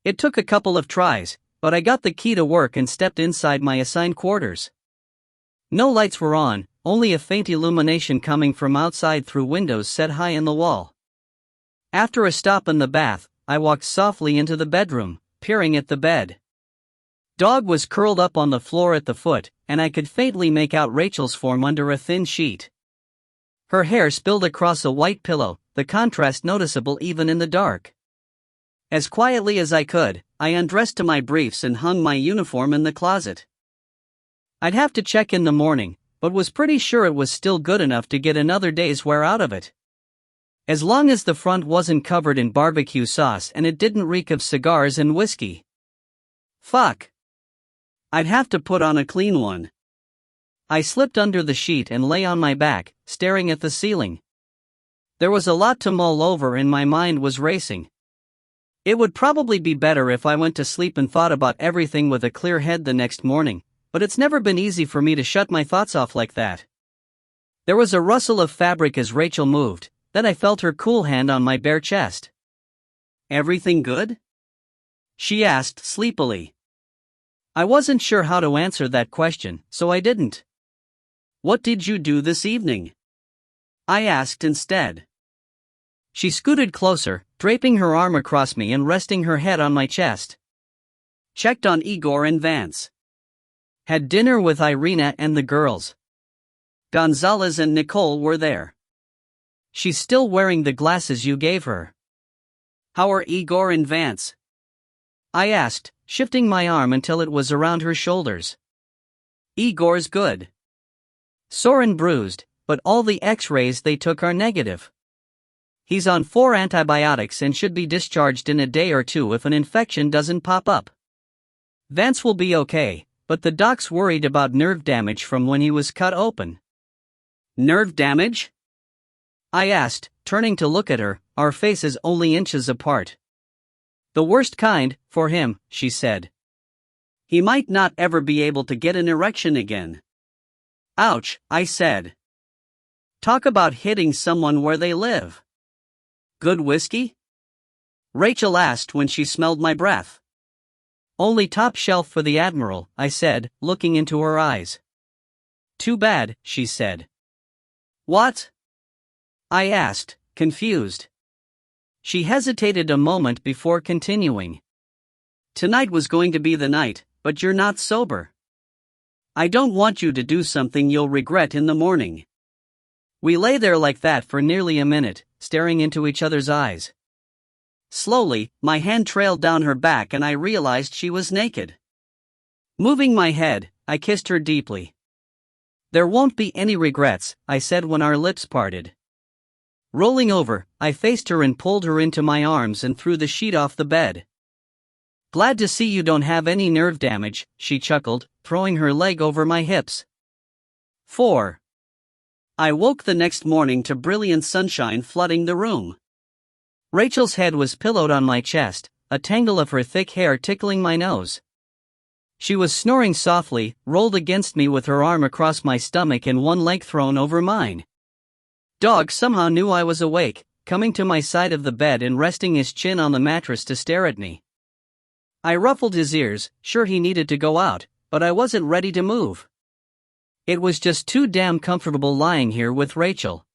Speaker 1: It took a couple of tries, but I got the key to work and stepped inside my assigned quarters. No lights were on, only a faint illumination coming from outside through windows set high in the wall. After a stop in the bath, I walked softly into the bedroom, peering at the bed. Dog was curled up on the floor at the foot, and I could faintly make out Rachel's form under a thin sheet. Her hair spilled across a white pillow, the contrast noticeable even in the dark. As quietly as I could, I undressed to my briefs and hung my uniform in the closet. I'd have to check in the morning, but was pretty sure it was still good enough to get another day's wear out of it. As long as the front wasn't covered in barbecue sauce and it didn't reek of cigars and whiskey. Fuck. I'd have to put on a clean one. I slipped under the sheet and lay on my back, staring at the ceiling. There was a lot to mull over and my mind was racing. It would probably be better if I went to sleep and thought about everything with a clear head the next morning, but it's never been easy for me to shut my thoughts off like that. There was a rustle of fabric as Rachel moved, then I felt her cool hand on my bare chest. "Everything good?" she asked sleepily. I wasn't sure how to answer that question, so I didn't. "What did you do this evening?" I asked instead. She scooted closer, draping her arm across me and resting her head on my chest. "Checked on Igor and Vance. Had dinner with Irina and the girls. Gonzalez and Nicole were there. She's still wearing the glasses you gave her." "How are Igor and Vance?" I asked, shifting my arm until it was around her shoulders. "Igor's good. Sore and bruised, but all the x-rays they took are negative. He's on 4 antibiotics and should be discharged in a day or two if an infection doesn't pop up. Vance will be okay, but the doc's worried about nerve damage from when he was cut open." "Nerve damage?" I asked, turning to look at her, our faces only inches apart. "The worst kind, for him," she said. "He might not ever be able to get an erection again." "Ouch," I said. "Talk about hitting someone where they live. Good whiskey?" Rachel asked when she smelled my breath. "Only top shelf for the Admiral," I said, looking into her eyes. "Too bad," she said. "What?" I asked, confused. She hesitated a moment before continuing. "Tonight was going to be the night, but you're not sober. I don't want you to do something you'll regret in the morning." We lay there like that for nearly a minute, staring into each other's eyes. Slowly, my hand trailed down her back and I realized she was naked. Moving my head, I kissed her deeply. "There won't be any regrets," I said when our lips parted. Rolling over, I faced her and pulled her into my arms and threw the sheet off the bed. "Glad to see you don't have any nerve damage," she chuckled, throwing her leg over my hips. 4. I woke the next morning to brilliant sunshine flooding the room. Rachel's head was pillowed on my chest, a tangle of her thick hair tickling my nose. She was snoring softly, rolled against me with her arm across my stomach and one leg thrown over mine. Dog somehow knew I was awake, coming to my side of the bed and resting his chin on the mattress to stare at me. I ruffled his ears, sure he needed to go out, but I wasn't ready to move. It was just too damn comfortable lying here with Rachel.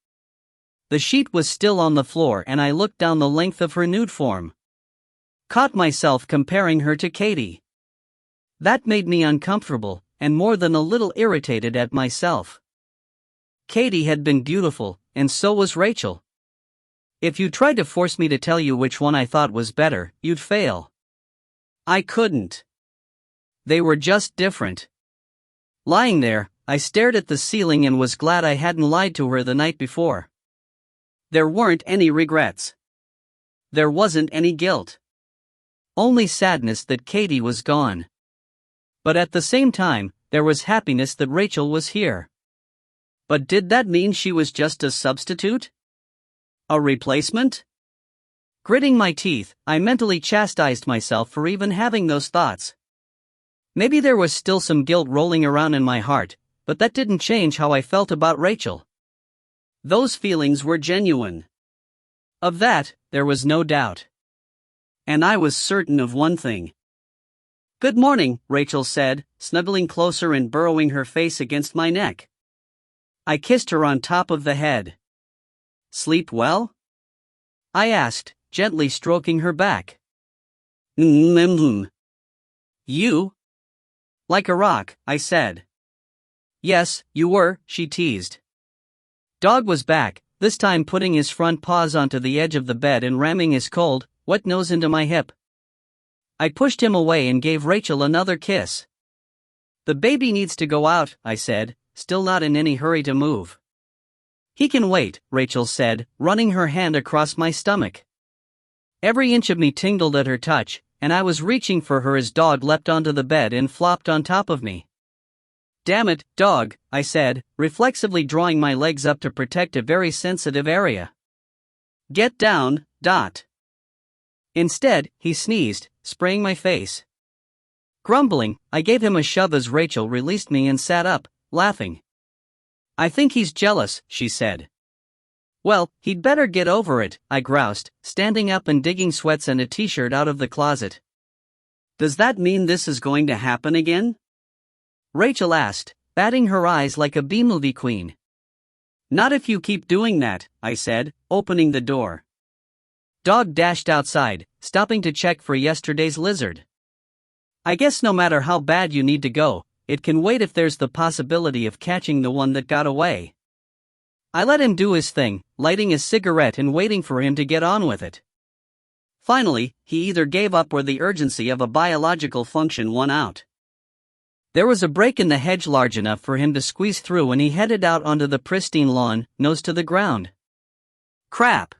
Speaker 1: The sheet was still on the floor and I looked down the length of her nude form. Caught myself comparing her to Katie. That made me uncomfortable, and more than a little irritated at myself. Katie had been beautiful, and so was Rachel. If you tried to force me to tell you which one I thought was better, you'd fail. I couldn't. They were just different. Lying there, I stared at the ceiling and was glad I hadn't lied to her the night before. There weren't any regrets. There wasn't any guilt. Only sadness that Katie was gone. But at the same time, there was happiness that Rachel was here. But did that mean she was just a substitute? A replacement? Gritting my teeth, I mentally chastised myself for even having those thoughts. Maybe there was still some guilt rolling around in my heart, but that didn't change how I felt about Rachel. Those feelings were genuine. Of that, there was no doubt. And I was certain of one thing. "Good morning," Rachel said, snuggling closer and burrowing her face against my neck. I kissed her on top of the head. "Sleep well?" I asked, gently stroking her back. "Mm-hmm. You?" "Like a rock," I said. "Yes, you were," she teased. Dog was back, this time putting his front paws onto the edge of the bed and ramming his cold, wet nose into my hip. I pushed him away and gave Rachel another kiss. "The baby needs to go out," I said, still not in any hurry to move. "He can wait," Rachel said, running her hand across my stomach. Every inch of me tingled at her touch, and I was reaching for her as Dog leapt onto the bed and flopped on top of me. "Damn it, Dog," I said, reflexively drawing my legs up to protect a very sensitive area. "Get down, Dot." Instead, he sneezed, spraying my face. Grumbling, I gave him a shove as Rachel released me and sat up, laughing. I think he's jealous, she said. Well, he'd better get over it, I groused, standing up and digging sweats and a t-shirt out of the closet. Does that mean this is going to happen again? Rachel asked, batting her eyes like a B-movie queen. Not if you keep doing that, I said, opening the door. Dog dashed outside, stopping to check for yesterday's lizard. I guess no matter how bad you need to go, it can wait if there's the possibility of catching the one that got away. I let him do his thing, lighting a cigarette and waiting for him to get on with it. Finally, he either gave up or the urgency of a biological function won out. There was a break in the hedge large enough for him to squeeze through and he headed out onto the pristine lawn, nose to the ground. Crap!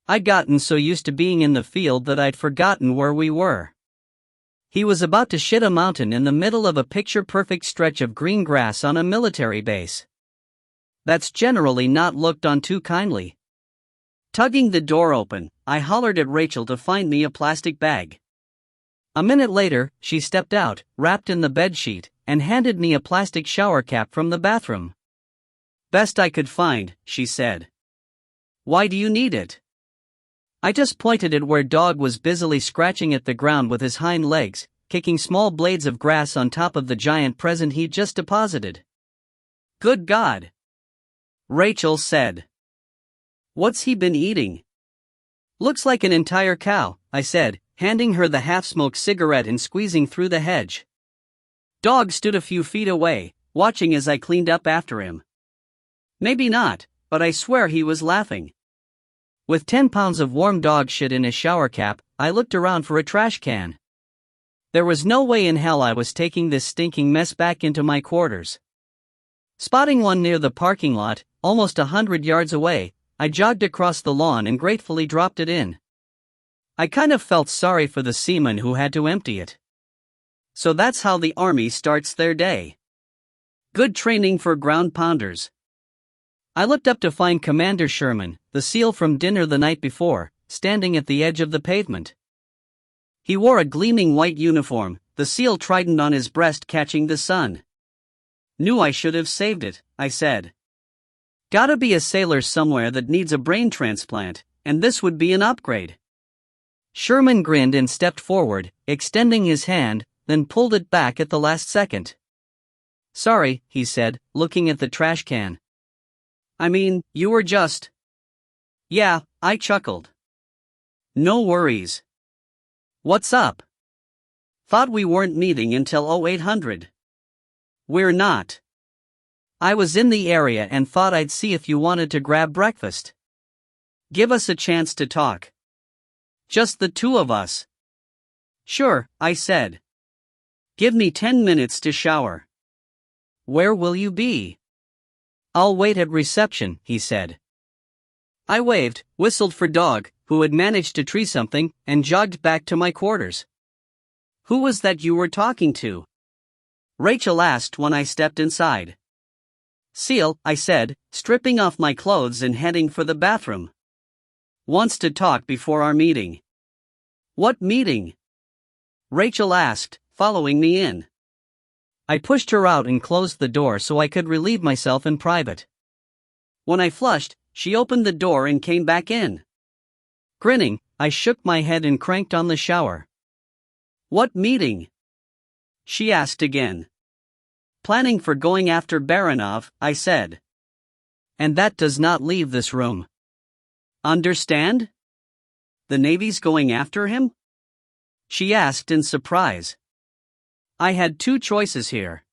Speaker 1: I'd gotten so used to being in the field that I'd forgotten where we were. He was about to shit a mountain in the middle of a picture-perfect stretch of green grass on a military base. That's generally not looked on too kindly. Tugging the door open, I hollered at Rachel to find me a plastic bag. A minute later, she stepped out, wrapped in the bedsheet, and handed me a plastic shower cap from the bathroom. Best I could find, she said. Why do you need it? I just pointed at where Dog was busily scratching at the ground with his hind legs, kicking small blades of grass on top of the giant present he'd just deposited. Good God! Rachel said. What's he been eating? Looks like an entire cow, I said, handing her the half-smoked cigarette and squeezing through the hedge. Dog stood a few feet away, watching as I cleaned up after him. Maybe not, but I swear he was laughing. With 10 pounds of warm dog shit in his shower cap, I looked around for a trash can. There was no way in hell I was taking this stinking mess back into my quarters. Spotting one near the parking lot, almost 100 yards away, I jogged across the lawn and gratefully dropped it in. I kind of felt sorry for the seaman who had to empty it. So that's how the army starts their day. Good training for ground pounders. I looked up to find Commander Sherman, the SEAL from dinner the night before, standing at the edge of the pavement. He wore a gleaming white uniform, the SEAL trident on his breast catching the sun. Knew I should have saved it, I said. Gotta be a sailor somewhere that needs a brain transplant, and this would be an upgrade. Sherman grinned and stepped forward, extending his hand, then pulled it back at the last second. Sorry, he said, looking at the trash can. I mean, you were just... Yeah, I chuckled. No worries. What's up? Thought we weren't meeting until 0800. We're not. I was in the area and thought I'd see if you wanted to grab breakfast. Give us a chance to talk. Just the two of us. Sure, I said. Give me 10 minutes to shower. Where will you be? I'll wait at reception, he said. I waved, whistled for Dog, who had managed to tree something, and jogged back to my quarters. Who was that you were talking to? Rachel asked when I stepped inside. SEAL, I said, stripping off my clothes and heading for the bathroom. Wants to talk before our meeting. What meeting? Rachel asked, following me in. I pushed her out and closed the door so I could relieve myself in private. When I flushed, she opened the door and came back in. Grinning, I shook my head and cranked on the shower. What meeting? She asked again. Planning for going after Baranov, I said. And that does not leave this room. Understand? The Navy's going after him? She asked in surprise. I had two choices here.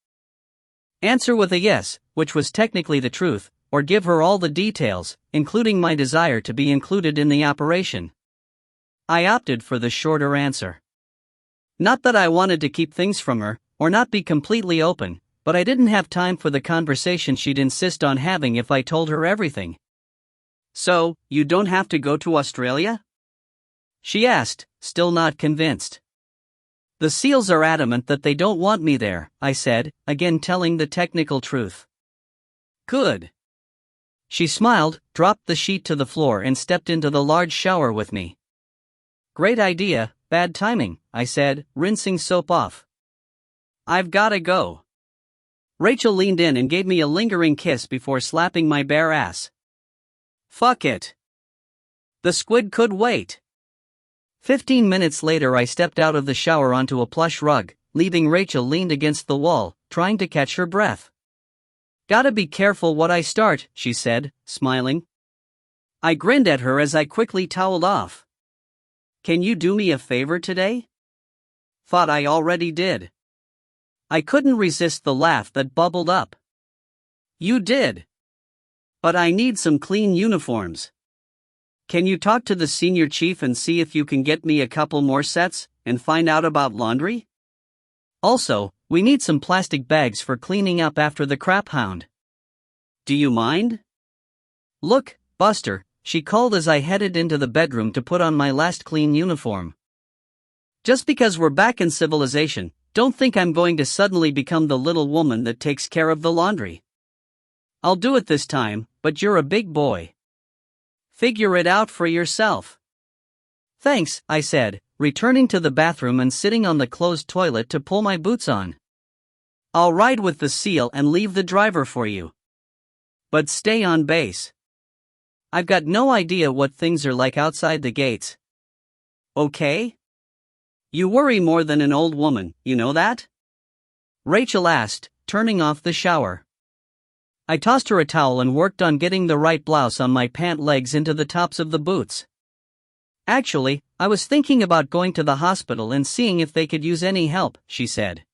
Speaker 1: Answer with a yes, which was technically the truth, or give her all the details, including my desire to be included in the operation. I opted for the shorter answer. Not that I wanted to keep things from her, or not be completely open, but I didn't have time for the conversation she'd insist on having if I told her everything. So, you don't have to go to Australia? She asked, still not convinced. The SEALs are adamant that they don't want me there, I said, again telling the technical truth. Good. She smiled, dropped the sheet to the floor and stepped into the large shower with me. Great idea, bad timing, I said, rinsing soap off. I've gotta go. Rachel leaned in and gave me a lingering kiss before slapping my bare ass. Fuck it. The squid could wait. 15 minutes later I stepped out of the shower onto a plush rug, leaving Rachel leaned against the wall, trying to catch her breath. Gotta be careful what I start, she said, smiling. I grinned at her as I quickly toweled off. Can you do me a favor today? Thought I already did. I couldn't resist the laugh that bubbled up. You did. But I need some clean uniforms. Can you talk to the senior chief and see if you can get me a couple more sets, and find out about laundry? Also, we need some plastic bags for cleaning up after the crap hound. Do you mind? Look, Buster, she called as I headed into the bedroom to put on my last clean uniform. Just because we're back in civilization, don't think I'm going to suddenly become the little woman that takes care of the laundry. I'll do it this time, but you're a big boy. Figure it out for yourself. Thanks, I said, returning to the bathroom and sitting on the closed toilet to pull my boots on. I'll ride with the seal and leave the driver for you. But stay on base. I've got no idea what things are like outside the gates. Okay? You worry more than an old woman, you know that? Rachel asked, turning off the shower. I tossed her a towel and worked on getting the right blouse on my pant legs into the tops of the boots. Actually, I was thinking about going to the hospital and seeing if they could use any help, she said.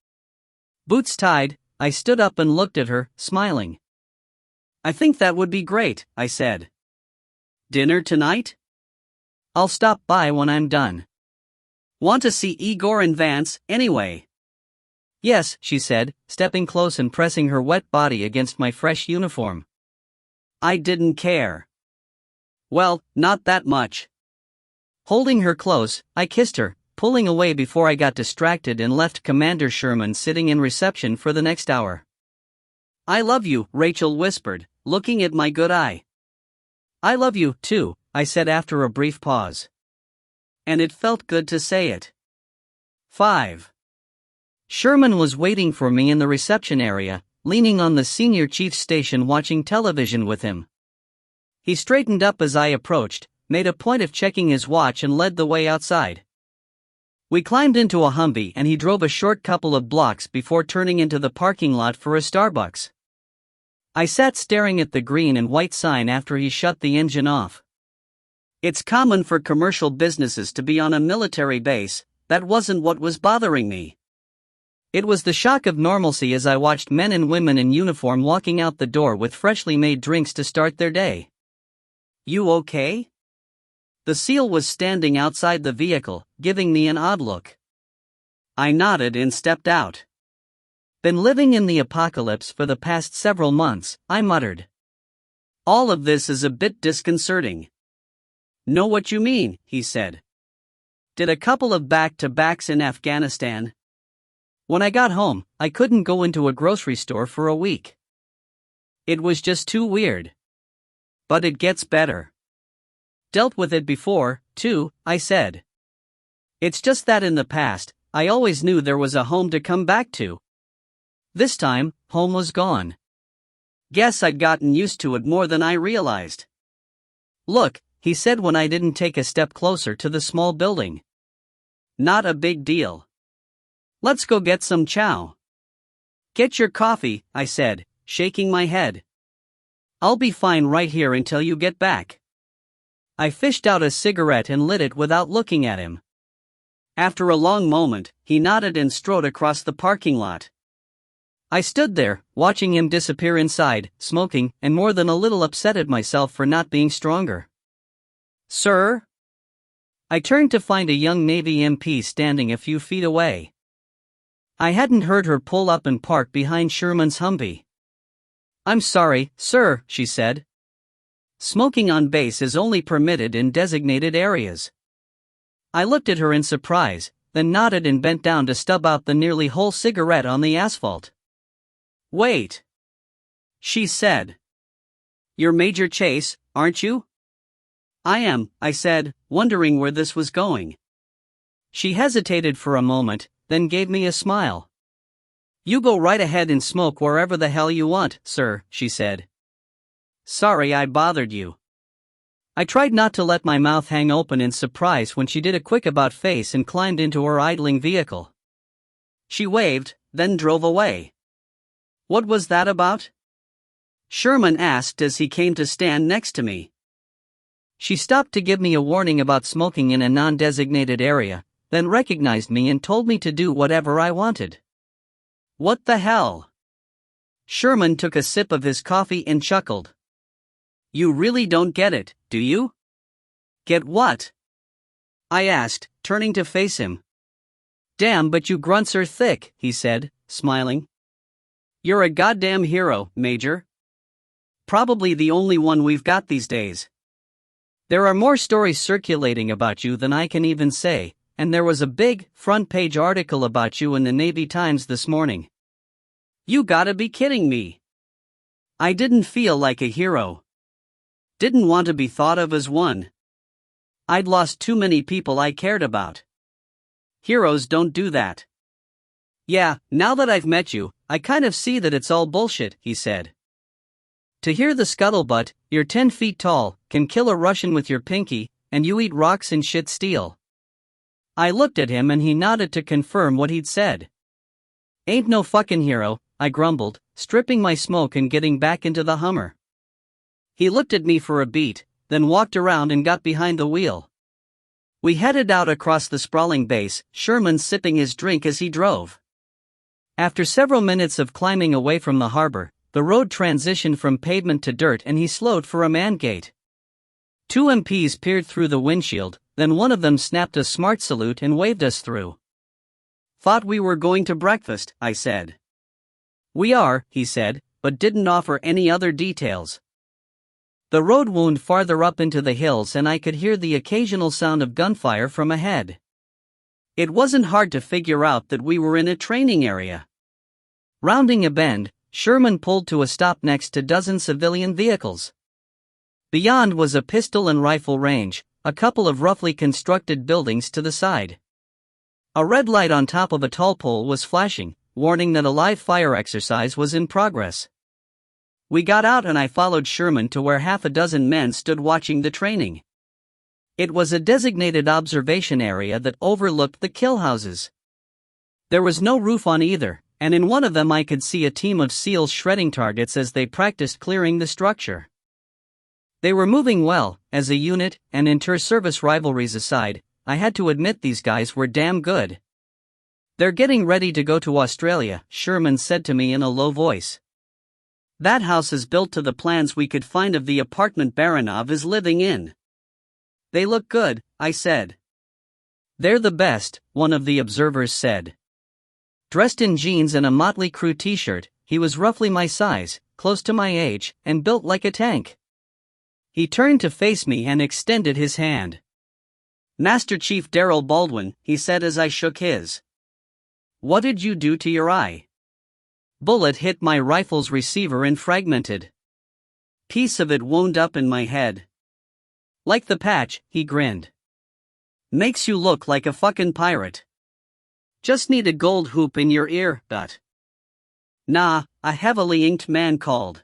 Speaker 1: Boots tied, I stood up and looked at her, smiling. I think that would be great, I said. Dinner tonight? I'll stop by when I'm done. Want to see Igor and Vance, anyway? Yes, she said, stepping close and pressing her wet body against my fresh uniform. I didn't care. Well, not that much. Holding her close, I kissed her, pulling away before I got distracted and left Commander Sherman sitting in reception for the next hour. I love you, Rachel whispered, looking at my good eye. I love you, too, I said after a brief pause. And it felt good to say it. 5. Sherman was waiting for me in the reception area, leaning on the senior chief's station watching television with him. He straightened up as I approached, made a point of checking his watch and led the way outside. We climbed into a Humvee and he drove a short couple of blocks before turning into the parking lot for a Starbucks. I sat staring at the green and white sign after he shut the engine off. It's common for commercial businesses to be on a military base. That wasn't what was bothering me. It was the shock of normalcy as I watched men and women in uniform walking out the door with freshly made drinks to start their day. You okay? The SEAL was standing outside the vehicle, giving me an odd look. I nodded and stepped out. Been living in the apocalypse for the past several months, I muttered. All of this is a bit disconcerting. Know what you mean, he said. Did a couple of back-to-backs in Afghanistan. When I got home, I couldn't go into a grocery store for a week. It was just too weird. But it gets better. Dealt with it before, too, I said. It's just that in the past, I always knew there was a home to come back to. This time, home was gone. Guess I'd gotten used to it more than I realized. Look, he said when I didn't take a step closer to the small building. Not a big deal. Let's go get some chow. Get your coffee, I said, shaking my head. I'll be fine right here until you get back. I fished out a cigarette and lit it without looking at him. After a long moment, he nodded and strode across the parking lot. I stood there, watching him disappear inside, smoking, and more than a little upset at myself for not being stronger. Sir? I turned to find a young Navy MP standing a few feet away. I hadn't heard her pull up and park behind Sherman's Humvee. I'm sorry, sir, she said. Smoking on base is only permitted in designated areas. I looked at her in surprise, then nodded and bent down to stub out the nearly whole cigarette on the asphalt. Wait. She said. You're Major Chase, aren't you? I am, I said, wondering where this was going. She hesitated for a moment, then gave me a smile. You go right ahead and smoke wherever the hell you want, sir, she said. Sorry I bothered you. I tried not to let my mouth hang open in surprise when she did a quick about-face and climbed into her idling vehicle. She waved, then drove away. What was that about? Sherman asked as he came to stand next to me. She stopped to give me a warning about smoking in a non-designated area, then recognized me and told me to do whatever I wanted. What the hell? Sherman took a sip of his coffee and chuckled. You really don't get it, do you? Get what? I asked, turning to face him. Damn, but you grunts are thick, he said, smiling. You're a goddamn hero, Major. Probably the only one we've got these days. There are more stories circulating about you than I can even say, and there was a big, front-page article about you in the Navy Times this morning. You gotta be kidding me. I didn't feel like a hero. Didn't want to be thought of as one. I'd lost too many people I cared about. Heroes don't do that. Yeah, now that I've met you, I kind of see that it's all bullshit, he said. To hear the scuttlebutt, you're 10 feet tall, can kill a Russian with your pinky, and you eat rocks and shit steel. I looked at him and he nodded to confirm what he'd said. Ain't no fucking hero, I grumbled, stripping my smoke and getting back into the Hummer. He looked at me for a beat, then walked around and got behind the wheel. We headed out across the sprawling base, Sherman sipping his drink as he drove. After several minutes of climbing away from the harbor, the road transitioned from pavement to dirt and he slowed for a man gate. 2 MPs peered through the windshield, then one of them snapped a smart salute and waved us through. Thought we were going to breakfast, I said. We are, he said, but didn't offer any other details. The road wound farther up into the hills and I could hear the occasional sound of gunfire from ahead. It wasn't hard to figure out that we were in a training area. Rounding a bend, Sherman pulled to a stop next to dozen civilian vehicles. Beyond was a pistol and rifle range, a couple of roughly constructed buildings to the side. A red light on top of a tall pole was flashing, warning that a live fire exercise was in progress. We got out and I followed Sherman to where half a dozen men stood watching the training. It was a designated observation area that overlooked the kill houses. There was no roof on either, and in one of them I could see a team of SEALs shredding targets as they practiced clearing the structure. They were moving well, as a unit, and inter-service rivalries aside, I had to admit these guys were damn good. They're getting ready to go to Australia, Sherman said to me in a low voice. That house is built to the plans we could find of the apartment Baranov is living in. They look good, I said. They're the best, one of the observers said. Dressed in jeans and a Motley Crue t-shirt, he was roughly my size, close to my age, and built like a tank. He turned to face me and extended his hand. Master Chief Darrell Baldwin, he said as I shook his. What did you do to your eye? Bullet hit my rifle's receiver and fragmented. Piece of it wound up in my head. Like the patch, he grinned. Makes you look like a fucking pirate. Just need a gold hoop in your ear, but. Nah, a heavily inked man called.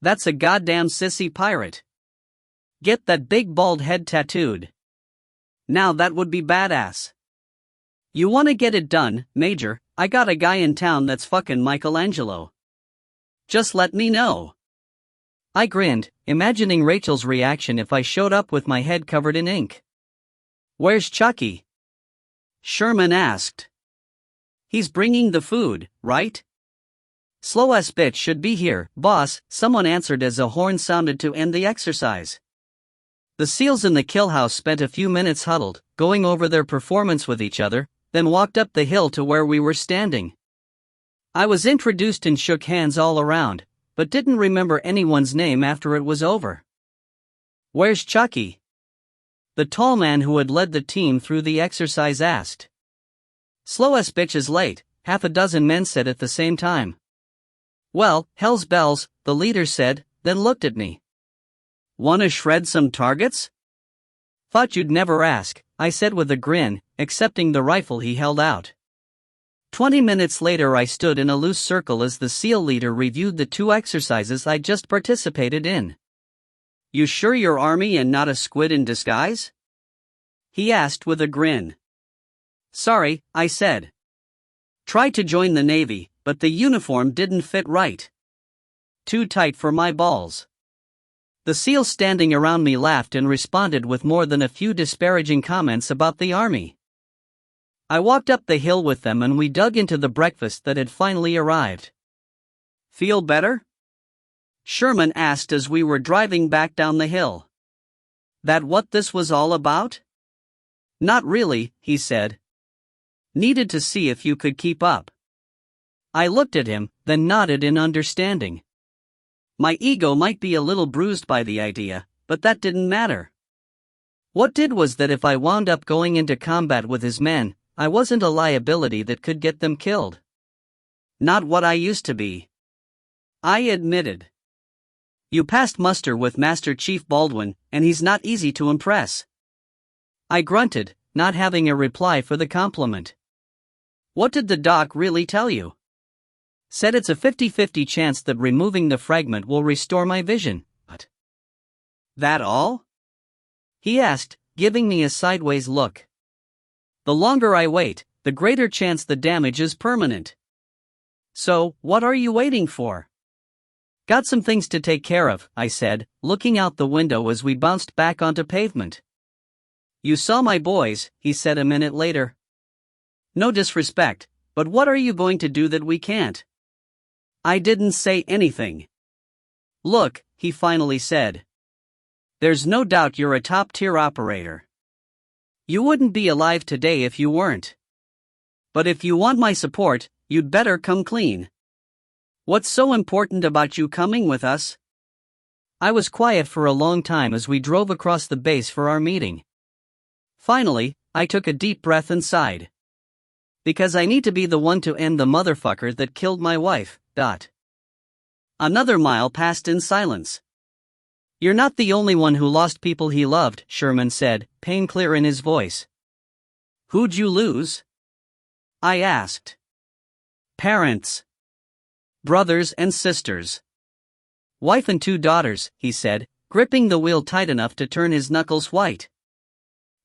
Speaker 1: That's a goddamn sissy pirate. Get that big bald head tattooed. Now that would be badass. You wanna get it done, Major? I got a guy in town that's fucking Michelangelo. Just let me know. I grinned, imagining Rachel's reaction if I showed up with my head covered in ink. Where's Chucky? Sherman asked. He's bringing the food, right? Slow-ass bitch should be here, boss, someone answered as a horn sounded to end the exercise. The SEALs in the kill house spent a few minutes huddled, going over their performance with each other, then walked up the hill to where we were standing. I was introduced and shook hands all around, but didn't remember anyone's name after it was over. Where's Chucky? The tall man who had led the team through the exercise asked. Slow-ass bitch is late, half a dozen men said at the same time. Well, hell's bells, the leader said, then looked at me. Wanna shred some targets? Thought you'd never ask, I said with a grin, accepting the rifle he held out. 20 minutes later, I stood in a loose circle as the SEAL leader reviewed the 2 exercises I'd just participated in. "You sure you're Army and not a squid in disguise?" he asked with a grin. "Sorry," I said. "Tried to join the Navy, but the uniform didn't fit right. Too tight for my balls." The SEALs standing around me laughed and responded with more than a few disparaging comments about the Army. I walked up the hill with them and we dug into the breakfast that had finally arrived. "Feel better?" Sherman asked as we were driving back down the hill. "That what this was all about?" "Not really," he said. "Needed to see if you could keep up." I looked at him, then nodded in understanding. My ego might be a little bruised by the idea, but that didn't matter. What did was that if I wound up going into combat with his men, I wasn't a liability that could get them killed. Not what I used to be. I admitted. "You passed muster with Master Chief Baldwin, and he's not easy to impress." I grunted, not having a reply for the compliment. "What did the doc really tell you?" "Said it's a 50-50 chance that removing the fragment will restore my vision." "But that all?" he asked, giving me a sideways look. "The longer I wait, the greater chance the damage is permanent. So, what are you waiting for?" "Got some things to take care of," I said, looking out the window as we bounced back onto pavement. "You saw my boys," he said a minute later. "No disrespect, but what are you going to do that we can't?" I didn't say anything. "Look," he finally said. "There's no doubt you're a top-tier operator. You wouldn't be alive today if you weren't. But if you want my support, you'd better come clean. What's so important about you coming with us?" I was quiet for a long time as we drove across the base for our meeting. Finally, I took a deep breath and sighed. "Because I need to be the one to end the motherfucker that killed my wife." Another mile passed in silence. "You're not the only one who lost people he loved," Sherman said, pain clear in his voice. "Who'd you lose?" I asked. "Parents. Brothers and sisters. Wife and 2 daughters," he said, gripping the wheel tight enough to turn his knuckles white.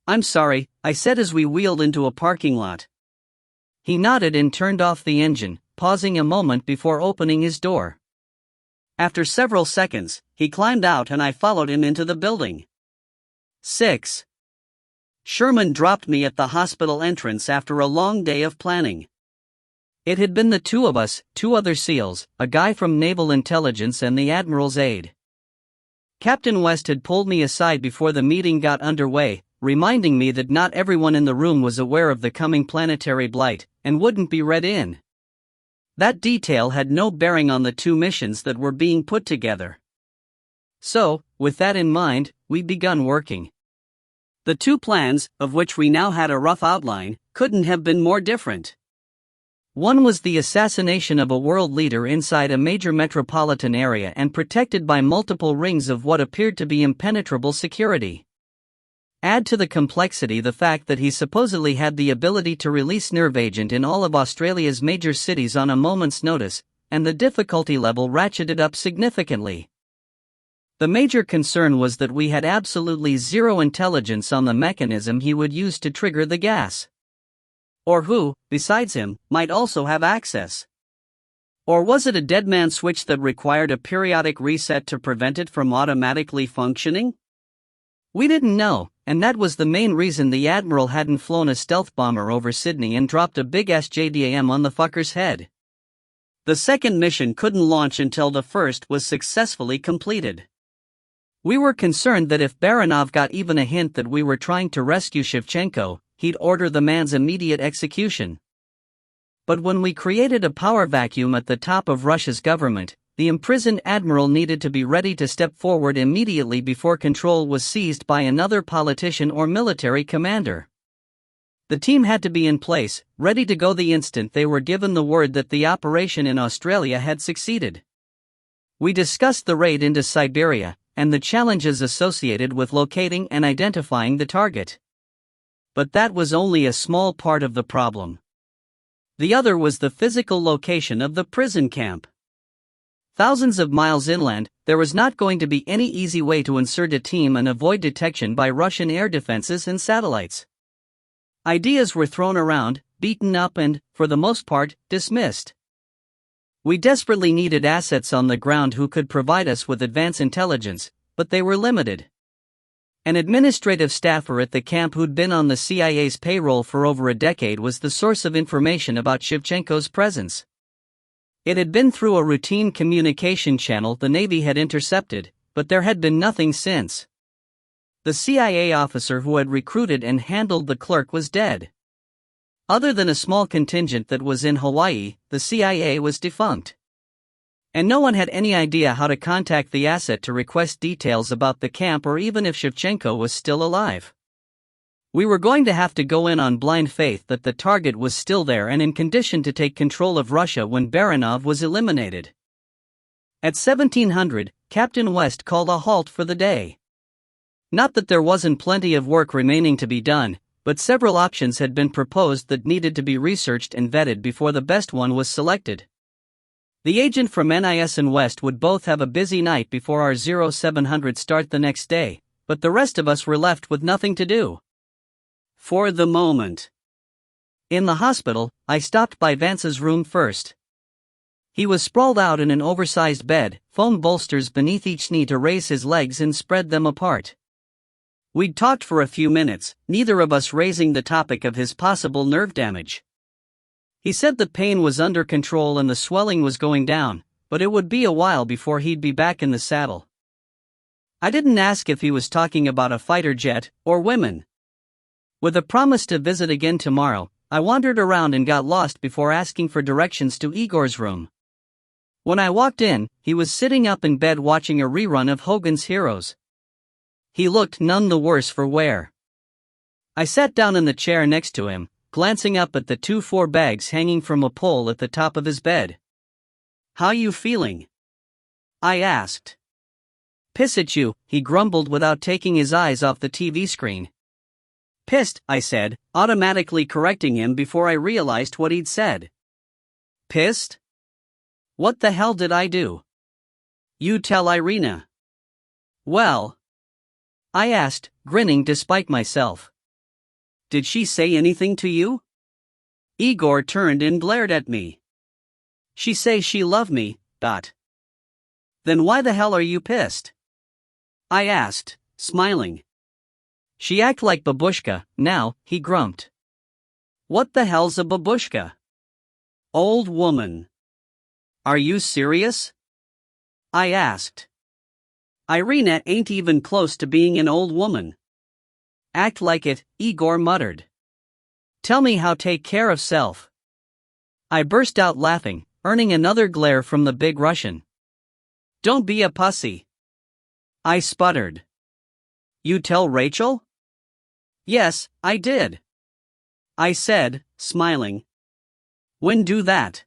Speaker 1: "I'm sorry," I said as we wheeled into a parking lot. He nodded and turned off the engine, pausing a moment before opening his door. After several seconds, he climbed out and I followed him into the building. 6. Sherman dropped me at the hospital entrance after a long day of planning. It had been the 2 of us, 2 other SEALs, a guy from Naval Intelligence and the Admiral's aide. Captain West had pulled me aside before the meeting got underway, reminding me that not everyone in the room was aware of the coming planetary blight, and wouldn't be read in. That detail had no bearing on the 2 missions that were being put together. So, with that in mind, we begun working. The 2 plans, of which we now had a rough outline, couldn't have been more different. One was the assassination of a world leader inside a major metropolitan area and protected by multiple rings of what appeared to be impenetrable security. Add to the complexity the fact that he supposedly had the ability to release nerve agent in all of Australia's major cities on a moment's notice, and the difficulty level ratcheted up significantly. The major concern was that we had absolutely zero intelligence on the mechanism he would use to trigger the gas. Or who, besides him, might also have access. Or was it a dead man switch that required a periodic reset to prevent it from automatically functioning? We didn't know, and that was the main reason the Admiral hadn't flown a stealth bomber over Sydney and dropped a big SJDAM on the fucker's head. The second mission couldn't launch until the first was successfully completed. We were concerned that if Baranov got even a hint that we were trying to rescue Shevchenko, he'd order the man's immediate execution. But when we created a power vacuum at the top of Russia's government, the imprisoned admiral needed to be ready to step forward immediately before control was seized by another politician or military commander. The team had to be in place, ready to go the instant they were given the word that the operation in Australia had succeeded. We discussed the raid into Siberia, and the challenges associated with locating and identifying the target. But that was only a small part of the problem. The other was the physical location of the prison camp. Thousands of miles inland, there was not going to be any easy way to insert a team and avoid detection by Russian air defenses and satellites. Ideas were thrown around, beaten up and, for the most part, dismissed. We desperately needed assets on the ground who could provide us with advance intelligence, but they were limited. An administrative staffer at the camp who'd been on the CIA's payroll for over a decade was the source of information about Shevchenko's presence. It had been through a routine communication channel the Navy had intercepted, but there had been nothing since. The CIA officer who had recruited and handled the clerk was dead. Other than a small contingent that was in Hawaii, the CIA was defunct. And no one had any idea how to contact the asset to request details about the camp or even if Shevchenko was still alive. We were going to have to go in on blind faith that the target was still there and in condition to take control of Russia when Baranov was eliminated. At 1700, Captain West called a halt for the day. Not that there wasn't plenty of work remaining to be done, but several options had been proposed that needed to be researched and vetted before the best one was selected. The agent from NIS and West would both have a busy night before our 0700 start the next day, but the rest of us were left with nothing to do. For the moment. In the hospital, I stopped by Vance's room first. He was sprawled out in an oversized bed, foam bolsters beneath each knee to raise his legs and spread them apart. We'd talked for a few minutes, neither of us raising the topic of his possible nerve damage. He said the pain was under control and the swelling was going down, but it would be a while before he'd be back in the saddle. I didn't ask if he was talking about a fighter jet or women. With a promise to visit again tomorrow, I wandered around and got lost before asking for directions to Igor's room. When I walked in, he was sitting up in bed watching a rerun of Hogan's Heroes. He looked none the worse for wear. I sat down in the chair next to him, glancing up at the 2 bags hanging from a pole at the top of his bed. "How you feeling?" I asked. "Piss at you," he grumbled without taking his eyes off the TV screen. "Pissed," I said, automatically correcting him before I realized what he'd said. "Pissed? What the hell did I do?" "You tell Irina." "Well?" I asked, grinning despite myself. "Did she say anything to you?" Igor turned and glared at me. "She say she love me, dot." "Then why the hell are you pissed?" I asked, smiling. "She act like babushka, now," he grumped. "What the hell's a babushka?" "Old woman." "Are you serious?" I asked. "Irina ain't even close to being an old woman." "Act like it," Igor muttered. "Tell me how take care of self." I burst out laughing, earning another glare from the big Russian. "Don't be a pussy." I sputtered. "You tell Rachel?" "Yes, I did," I said, smiling. "When do that?"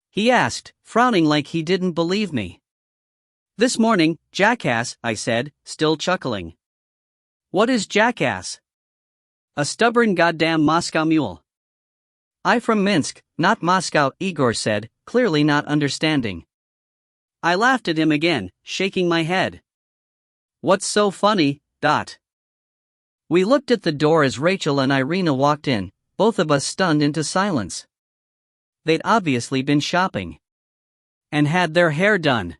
Speaker 1: he asked, frowning like he didn't believe me. "This morning, jackass," I said, still chuckling. "What is jackass?" "A stubborn goddamn Moscow mule." "I from Minsk, not Moscow," Igor said, clearly not understanding. I laughed at him again, shaking my head. "What's so funny, dot?" We looked at the door as Rachel and Irina walked in, both of us stunned into silence. They'd obviously been shopping. And had their hair done.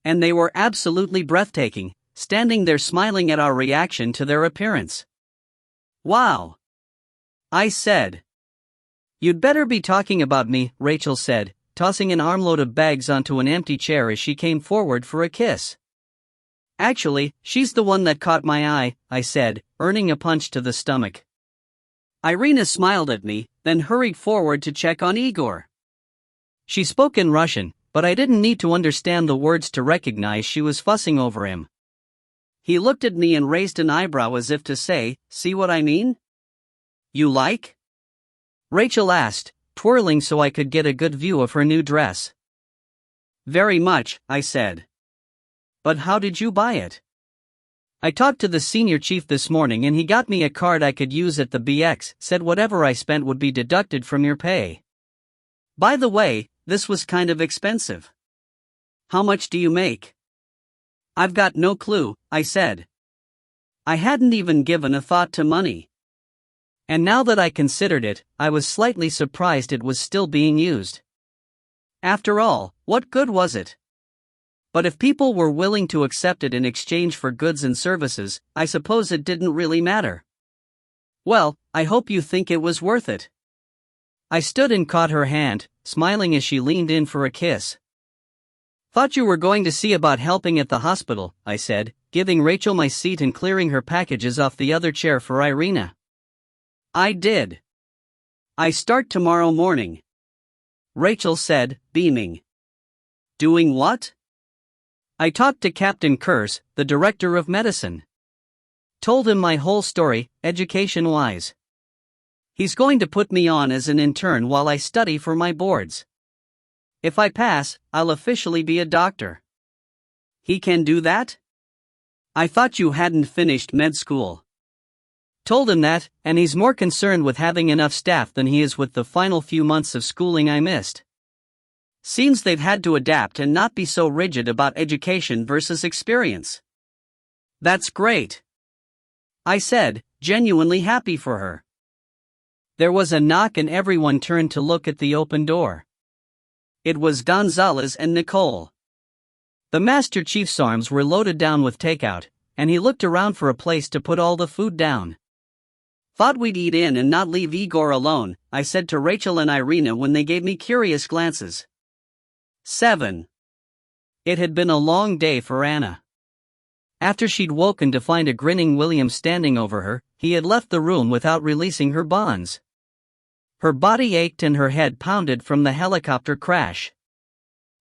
Speaker 1: And they were absolutely breathtaking, standing there smiling at our reaction to their appearance. "Wow," I said. "You'd better be talking about me," Rachel said, tossing an armload of bags onto an empty chair as she came forward for a kiss. "Actually, she's the one that caught my eye," I said, earning a punch to the stomach. Irina smiled at me, then hurried forward to check on Igor. She spoke in Russian, but I didn't need to understand the words to recognize she was fussing over him. He looked at me and raised an eyebrow as if to say, "See what I mean?" "You like?" Rachel asked, twirling so I could get a good view of her new dress. "Very much," I said. "But how did you buy it?" I talked to the senior chief this morning and he got me a card I could use at the BX, said whatever I spent would be deducted from your pay. By the way, this was kind of expensive. How much do you make? I've got no clue, I said. I hadn't even given a thought to money. And now that I considered it, I was slightly surprised it was still being used. After all, what good was it? But if people were willing to accept it in exchange for goods and services, I suppose it didn't really matter. Well, I hope you think it was worth it. I stood and caught her hand, smiling as she leaned in for a kiss. Thought you were going to see about helping at the hospital, I said, giving Rachel my seat and clearing her packages off the other chair for Irina. I did. I start tomorrow morning. Rachel said, beaming. Doing what? I talked to Captain Curse, the director of medicine. Told him my whole story, education-wise. He's going to put me on as an intern while I study for my boards. If I pass, I'll officially be a doctor. He can do that? I thought you hadn't finished med school. Told him that, and he's more concerned with having enough staff than he is with the final few months of schooling I missed. Seems they've had to adapt and not be so rigid about education versus experience. That's great, I said, genuinely happy for her. There was a knock and everyone turned to look at the open door. It was Gonzalez and Nicole. The Master Chief's arms were loaded down with takeout, and he looked around for a place to put all the food down. Thought we'd eat in and not leave Igor alone, I said to Rachel and Irina when they gave me curious glances. 7. It had been a long day for Anna. After she'd woken to find a grinning William standing over her, he had left the room without releasing her bonds. Her body ached and her head pounded from the helicopter crash.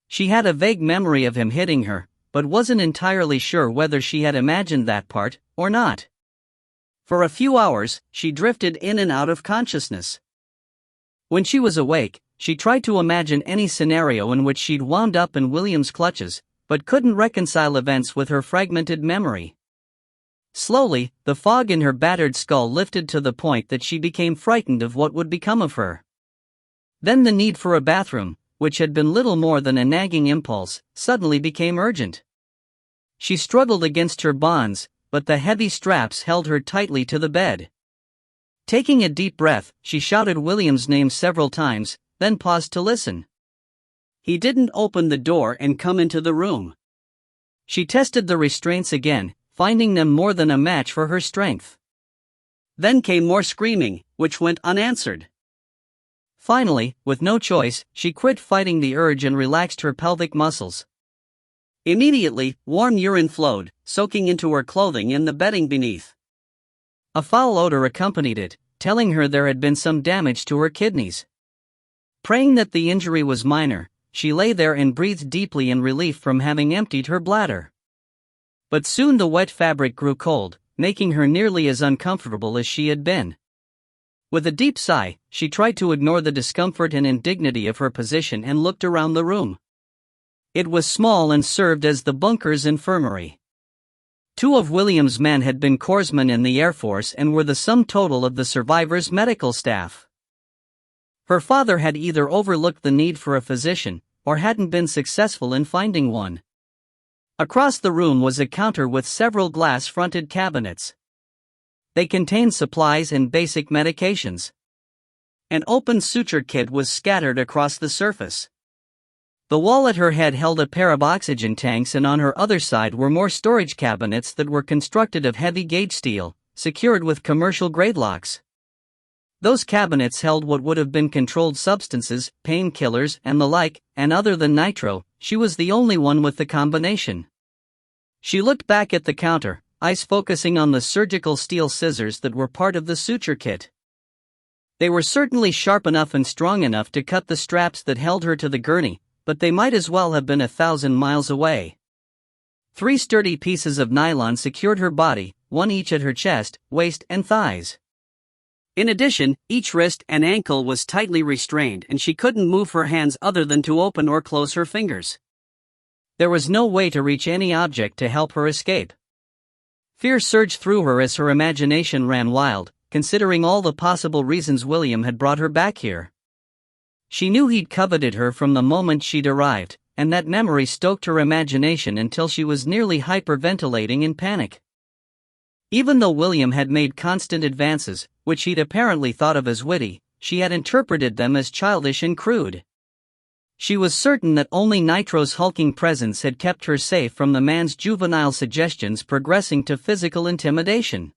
Speaker 1: She had a vague memory of him hitting her, but wasn't entirely sure whether she had imagined that part or not. For a few hours, she drifted in and out of consciousness. When she was awake, she tried to imagine any scenario in which she'd wound up in William's clutches, but couldn't reconcile events with her fragmented memory. Slowly, the fog in her battered skull lifted to the point that she became frightened of what would become of her. Then the need for a bathroom, which had been little more than a nagging impulse, suddenly became urgent. She struggled against her bonds, but the heavy straps held her tightly to the bed. Taking a deep breath, she shouted William's name several times, then paused to listen. He didn't open the door and come into the room. She tested the restraints again, finding them more than a match for her strength. Then came more screaming, which went unanswered. Finally, with no choice, she quit fighting the urge and relaxed her pelvic muscles. Immediately, warm urine flowed, soaking into her clothing and the bedding beneath. A foul odor accompanied it, telling her there had been some damage to her kidneys. Praying that the injury was minor, she lay there and breathed deeply in relief from having emptied her bladder. But soon the wet fabric grew cold, making her nearly as uncomfortable as she had been. With a deep sigh, she tried to ignore the discomfort and indignity of her position and looked around the room. It was small and served as the bunker's infirmary. 2 of William's men had been corpsmen in the Air Force and were the sum total of the survivors' medical staff. Her father had either overlooked the need for a physician, or hadn't been successful in finding one. Across the room was a counter with several glass-fronted cabinets. They contained supplies and basic medications. An open suture kit was scattered across the surface. The wall at her head held a pair of oxygen tanks, and on her other side were more storage cabinets that were constructed of heavy-gauge steel, secured with commercial-grade locks. Those cabinets held what would have been controlled substances, painkillers, and the like, and other than nitro, she was the only one with the combination. She looked back at the counter, eyes focusing on the surgical steel scissors that were part of the suture kit. They were certainly sharp enough and strong enough to cut the straps that held her to the gurney, but they might as well have been 1,000 miles away. 3 sturdy pieces of nylon secured her body, one each at her chest, waist, and thighs. In addition, each wrist and ankle was tightly restrained and she couldn't move her hands other than to open or close her fingers. There was no way to reach any object to help her escape. Fear surged through her as her imagination ran wild, considering all the possible reasons William had brought her back here. She knew he'd coveted her from the moment she'd arrived, and that memory stoked her imagination until she was nearly hyperventilating in panic. Even though William had made constant advances, which he'd apparently thought of as witty, she had interpreted them as childish and crude. She was certain that only Nitro's hulking presence had kept her safe from the man's juvenile suggestions progressing to physical intimidation.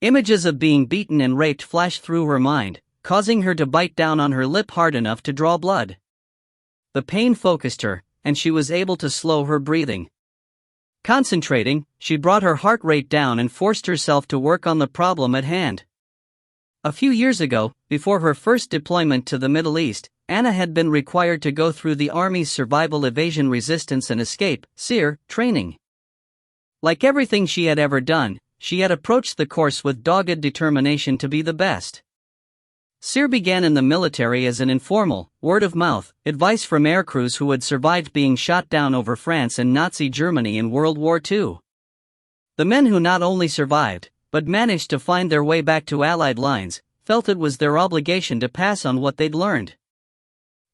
Speaker 1: Images of being beaten and raped flashed through her mind, causing her to bite down on her lip hard enough to draw blood. The pain focused her, and she was able to slow her breathing. Concentrating, she brought her heart rate down and forced herself to work on the problem at hand. A few years ago, before her first deployment to the Middle East, Anna had been required to go through the Army's Survival Evasion Resistance and Escape (SERE) training. Like everything she had ever done, she had approached the course with dogged determination to be the best. SERE began in the military as an informal, word-of-mouth, advice from aircrews who had survived being shot down over France and Nazi Germany in World War II. The men who not only survived, but managed to find their way back to Allied lines, felt it was their obligation to pass on what they'd learned.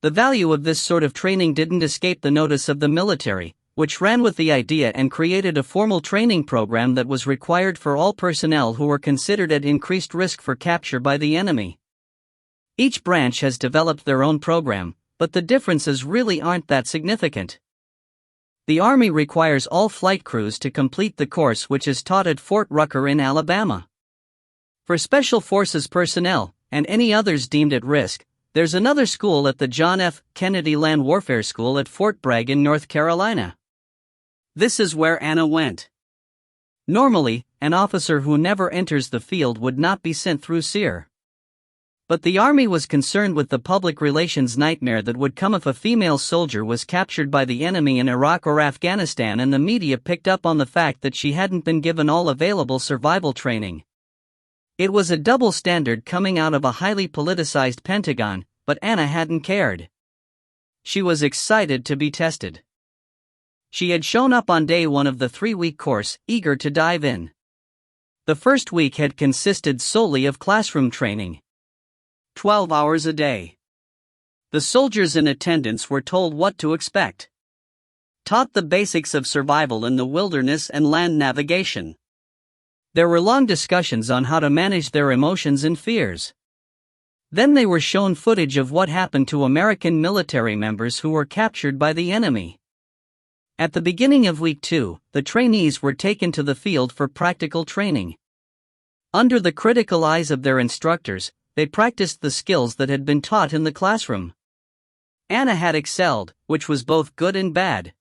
Speaker 1: The value of this sort of training didn't escape the notice of the military, which ran with the idea and created a formal training program that was required for all personnel who were considered at increased risk for capture by the enemy. Each branch has developed their own program, but the differences really aren't that significant. The Army requires all flight crews to complete the course, which is taught at Fort Rucker in Alabama. For Special Forces personnel, and any others deemed at risk, there's another school at the John F. Kennedy Land Warfare School at Fort Bragg in North Carolina. This is where Anna went. Normally, an officer who never enters the field would not be sent through SERE. But the Army was concerned with the public relations nightmare that would come if a female soldier was captured by the enemy in Iraq or Afghanistan, and the media picked up on the fact that she hadn't been given all available survival training. It was a double standard coming out of a highly politicized Pentagon, but Anna hadn't cared. She was excited to be tested. She had shown up on day one of the 3-week course, eager to dive in. The first week had consisted solely of classroom training. 12 hours a day. The soldiers in attendance were told what to expect. Taught the basics of survival in the wilderness and land navigation. There were long discussions on how to manage their emotions and fears. Then they were shown footage of what happened to American military members who were captured by the enemy. At the beginning of week 2, the trainees were taken to the field for practical training. Under the critical eyes of their instructors, they practiced the skills that had been taught in the classroom. Anna had excelled, which was both good and bad.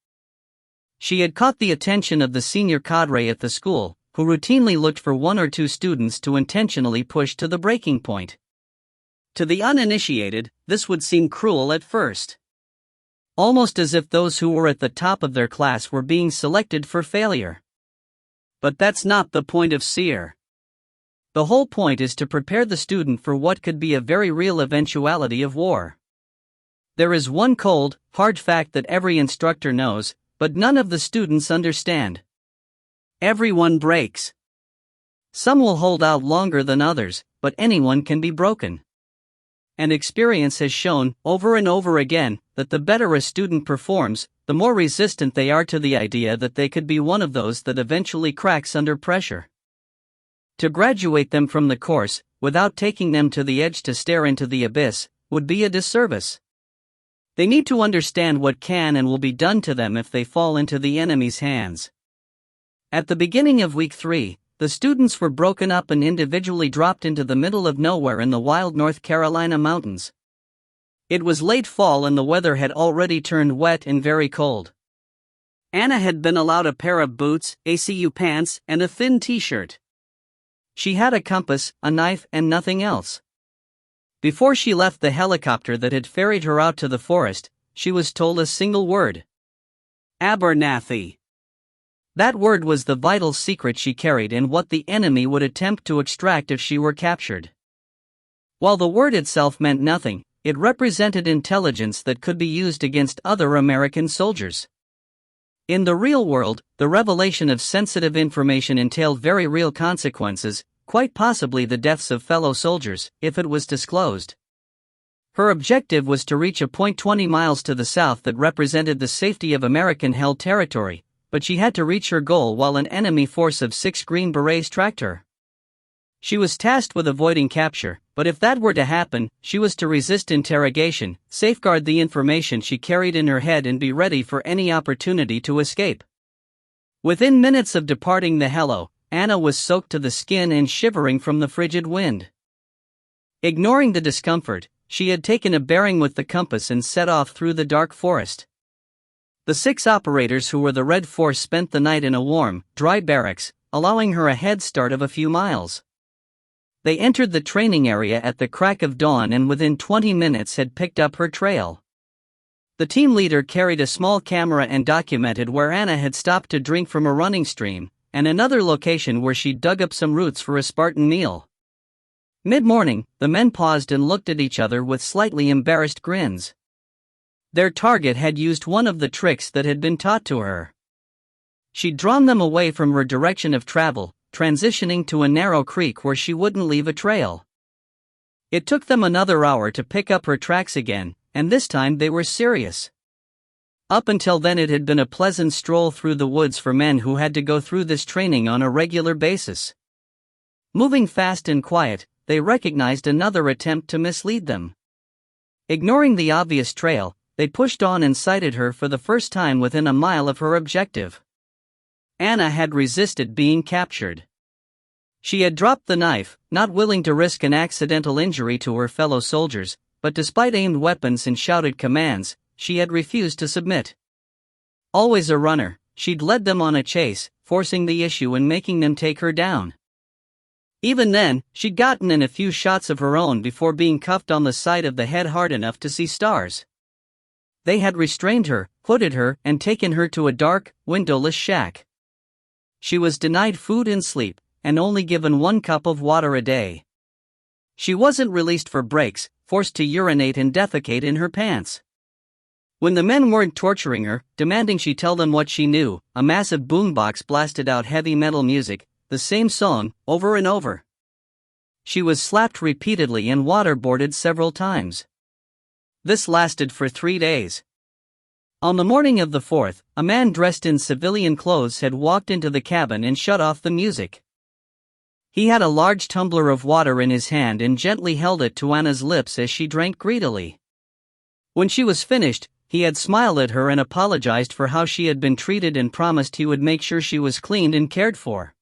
Speaker 1: She had caught the attention of the senior cadre at the school, who routinely looked for 1 or 2 students to intentionally push to the breaking point. To the uninitiated, this would seem cruel at first. Almost as if those who were at the top of their class were being selected for failure. But that's not the point of SERE. The whole point is to prepare the student for what could be a very real eventuality of war. There is one cold, hard fact that every instructor knows, but none of the students understand. Everyone breaks. Some will hold out longer than others, but anyone can be broken. And experience has shown, over and over again, that the better a student performs, the more resistant they are to the idea that they could be one of those that eventually cracks under pressure. To graduate them from the course, without taking them to the edge to stare into the abyss, would be a disservice. They need to understand what can and will be done to them if they fall into the enemy's hands. At the beginning of week 3, the students were broken up and individually dropped into the middle of nowhere in the wild North Carolina mountains. It was late fall and the weather had already turned wet and very cold. Anna had been allowed a pair of boots, ACU pants, and a thin t-shirt. She had a compass, a knife, and nothing else. Before she left the helicopter that had ferried her out to the forest, she was told a single word. Abernathy. That word was the vital secret she carried and what the enemy would attempt to extract if she were captured. While the word itself meant nothing, it represented intelligence that could be used against other American soldiers. In the real world, the revelation of sensitive information entailed very real consequences, quite possibly the deaths of fellow soldiers, if it was disclosed. Her objective was to reach a point 20 miles to the south that represented the safety of American-held territory, but she had to reach her goal while an enemy force of 6 Green Berets tracked her. She was tasked with avoiding capture, but if that were to happen, she was to resist interrogation, safeguard the information she carried in her head and be ready for any opportunity to escape. Within minutes of departing the Hello, Anna was soaked to the skin and shivering from the frigid wind. Ignoring the discomfort, she had taken a bearing with the compass and set off through the dark forest. The 6 operators who were the Red Force spent the night in a warm, dry barracks, allowing her a head start of a few miles. They entered the training area at the crack of dawn and within 20 minutes had picked up her trail. The team leader carried a small camera and documented where Anna had stopped to drink from a running stream, and another location where she dug up some roots for a Spartan meal. Mid-morning, the men paused and looked at each other with slightly embarrassed grins. Their target had used one of the tricks that had been taught to her. She'd drawn them away from her direction of travel, transitioning to a narrow creek where she wouldn't leave a trail. It took them another hour to pick up her tracks again, and this time they were serious. Up until then it had been a pleasant stroll through the woods for men who had to go through this training on a regular basis. Moving fast and quiet, they recognized another attempt to mislead them. Ignoring the obvious trail, they pushed on and sighted her for the first time within a mile of her objective. Anna had resisted being captured. She had dropped the knife, not willing to risk an accidental injury to her fellow soldiers, but despite aimed weapons and shouted commands, she had refused to submit. Always a runner, she'd led them on a chase, forcing the issue and making them take her down. Even then, she'd gotten in a few shots of her own before being cuffed on the side of the head hard enough to see stars. They had restrained her, hooded her, and taken her to a dark, windowless shack. She was denied food and sleep, and only given 1 cup of water a day. She wasn't released for breaks, forced to urinate and defecate in her pants. When the men weren't torturing her, demanding she tell them what she knew, a massive boombox blasted out heavy metal music, the same song, over and over. She was slapped repeatedly and waterboarded several times. This lasted for 3 days. On the morning of the 4th, a man dressed in civilian clothes had walked into the cabin and shut off the music. He had a large tumbler of water in his hand and gently held it to Anna's lips as she drank greedily. When she was finished, he had smiled at her and apologized for how she had been treated and promised he would make sure she was cleaned and cared for.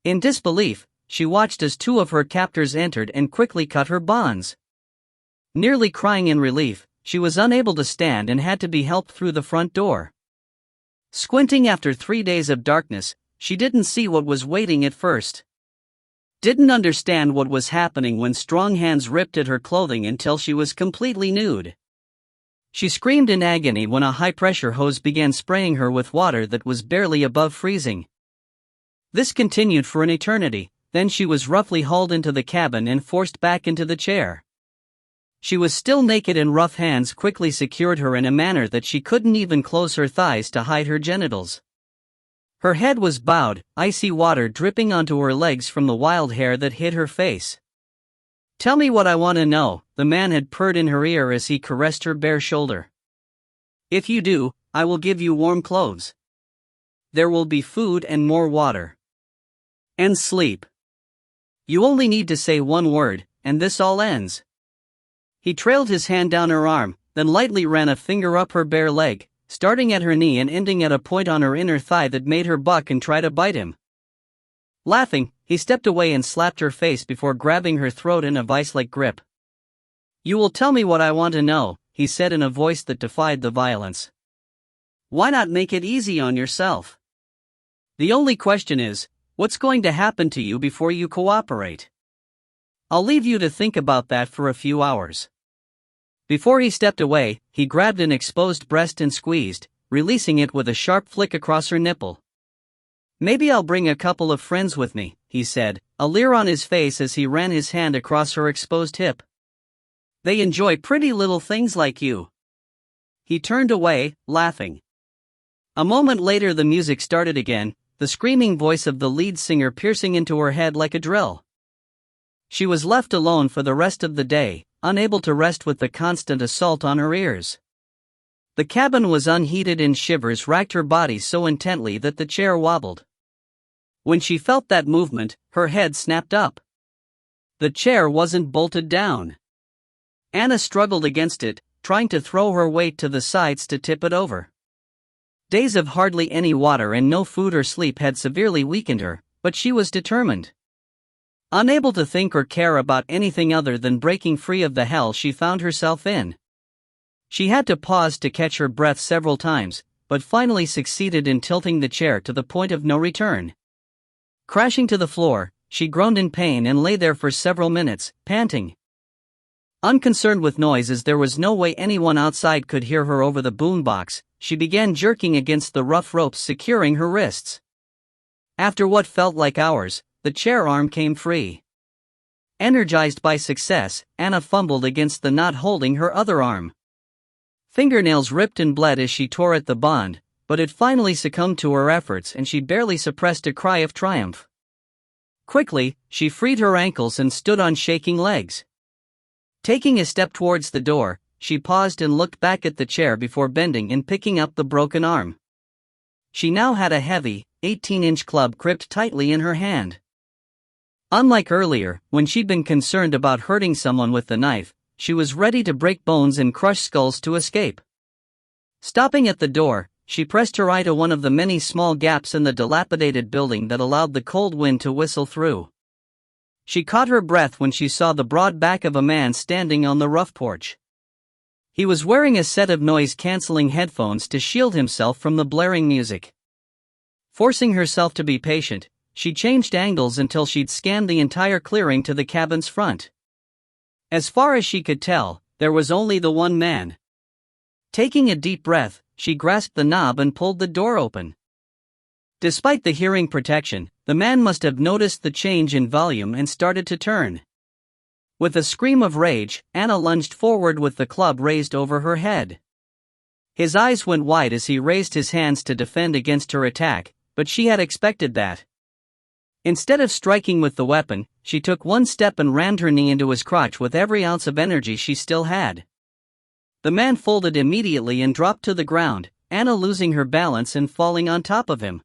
Speaker 1: In disbelief, she watched as 2 of her captors entered and quickly cut her bonds. Nearly crying in relief, she was unable to stand and had to be helped through the front door. Squinting after 3 days of darkness, she didn't see what was waiting at first. Didn't understand what was happening when strong hands ripped at her clothing until she was completely nude. She screamed in agony when a high-pressure hose began spraying her with water that was barely above freezing. This continued for an eternity, then she was roughly hauled into the cabin and forced back into the chair. She was still naked and rough hands quickly secured her in a manner that she couldn't even close her thighs to hide her genitals. Her head was bowed, icy water dripping onto her legs from the wild hair that hid her face. "Tell me what I want to know," the man had purred in her ear as he caressed her bare shoulder. "If you do, I will give you warm clothes. There will be food and more water. And sleep. You only need to say 1 word, and this all ends." He trailed his hand down her arm, then lightly ran a finger up her bare leg, starting at her knee and ending at a point on her inner thigh that made her buck and try to bite him. Laughing, he stepped away and slapped her face before grabbing her throat in a vice-like grip. "You will tell me what I want to know," he said in a voice that defied the violence. "Why not make it easy on yourself? The only question is, what's going to happen to you before you cooperate? I'll leave you to think about that for a few hours." Before he stepped away, he grabbed an exposed breast and squeezed, releasing it with a sharp flick across her nipple. "Maybe I'll bring a couple of friends with me," he said, a leer on his face as he ran his hand across her exposed hip. "They enjoy pretty little things like you." He turned away, laughing. A moment later the music started again, the screaming voice of the lead singer piercing into her head like a drill. She was left alone for the rest of the day, unable to rest with the constant assault on her ears. The cabin was unheated and shivers racked her body so intently that the chair wobbled. When she felt that movement, her head snapped up. The chair wasn't bolted down. Anna struggled against it, trying to throw her weight to the sides to tip it over. Days of hardly any water and no food or sleep had severely weakened her, but she was determined. Unable to think or care about anything other than breaking free of the hell she found herself in. She had to pause to catch her breath several times, but finally succeeded in tilting the chair to the point of no return. Crashing to the floor, she groaned in pain and lay there for several minutes, panting. Unconcerned with noise as there was no way anyone outside could hear her over the boombox, she began jerking against the rough ropes securing her wrists. After what felt like hours, the chair arm came free. Energized by success, Anna fumbled against the knot holding her other arm. Fingernails ripped and bled as she tore at the bond, but it finally succumbed to her efforts and she barely suppressed a cry of triumph. Quickly, she freed her ankles and stood on shaking legs. Taking a step towards the door, she paused and looked back at the chair before bending and picking up the broken arm. She now had a heavy, 18-inch club gripped tightly in her hand. Unlike earlier, when she'd been concerned about hurting someone with the knife, she was ready to break bones and crush skulls to escape. Stopping at the door, she pressed her eye to one of the many small gaps in the dilapidated building that allowed the cold wind to whistle through. She caught her breath when she saw the broad back of a man standing on the rough porch. He was wearing a set of noise-canceling headphones to shield himself from the blaring music. Forcing herself to be patient, she changed angles until she'd scanned the entire clearing to the cabin's front. As far as she could tell, there was only the one man. Taking a deep breath, she grasped the knob and pulled the door open. Despite the hearing protection, the man must have noticed the change in volume and started to turn. With a scream of rage, Anna lunged forward with the club raised over her head. His eyes went wide as he raised his hands to defend against her attack, but she had expected that. Instead of striking with the weapon, she took one step and rammed her knee into his crotch with every ounce of energy she still had. The man folded immediately and dropped to the ground, Anna losing her balance and falling on top of him.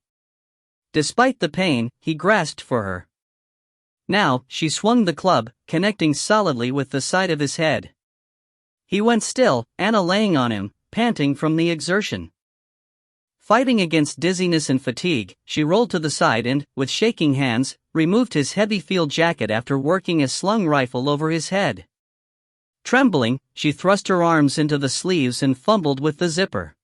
Speaker 1: Despite the pain, he grasped for her. Now, she swung the club, connecting solidly with the side of his head. He went still, Anna laying on him, panting from the exertion. Fighting against dizziness and fatigue, she rolled to the side and, with shaking hands, removed his heavy field jacket after working a slung rifle over his head. Trembling, she thrust her arms into the sleeves and fumbled with the zipper.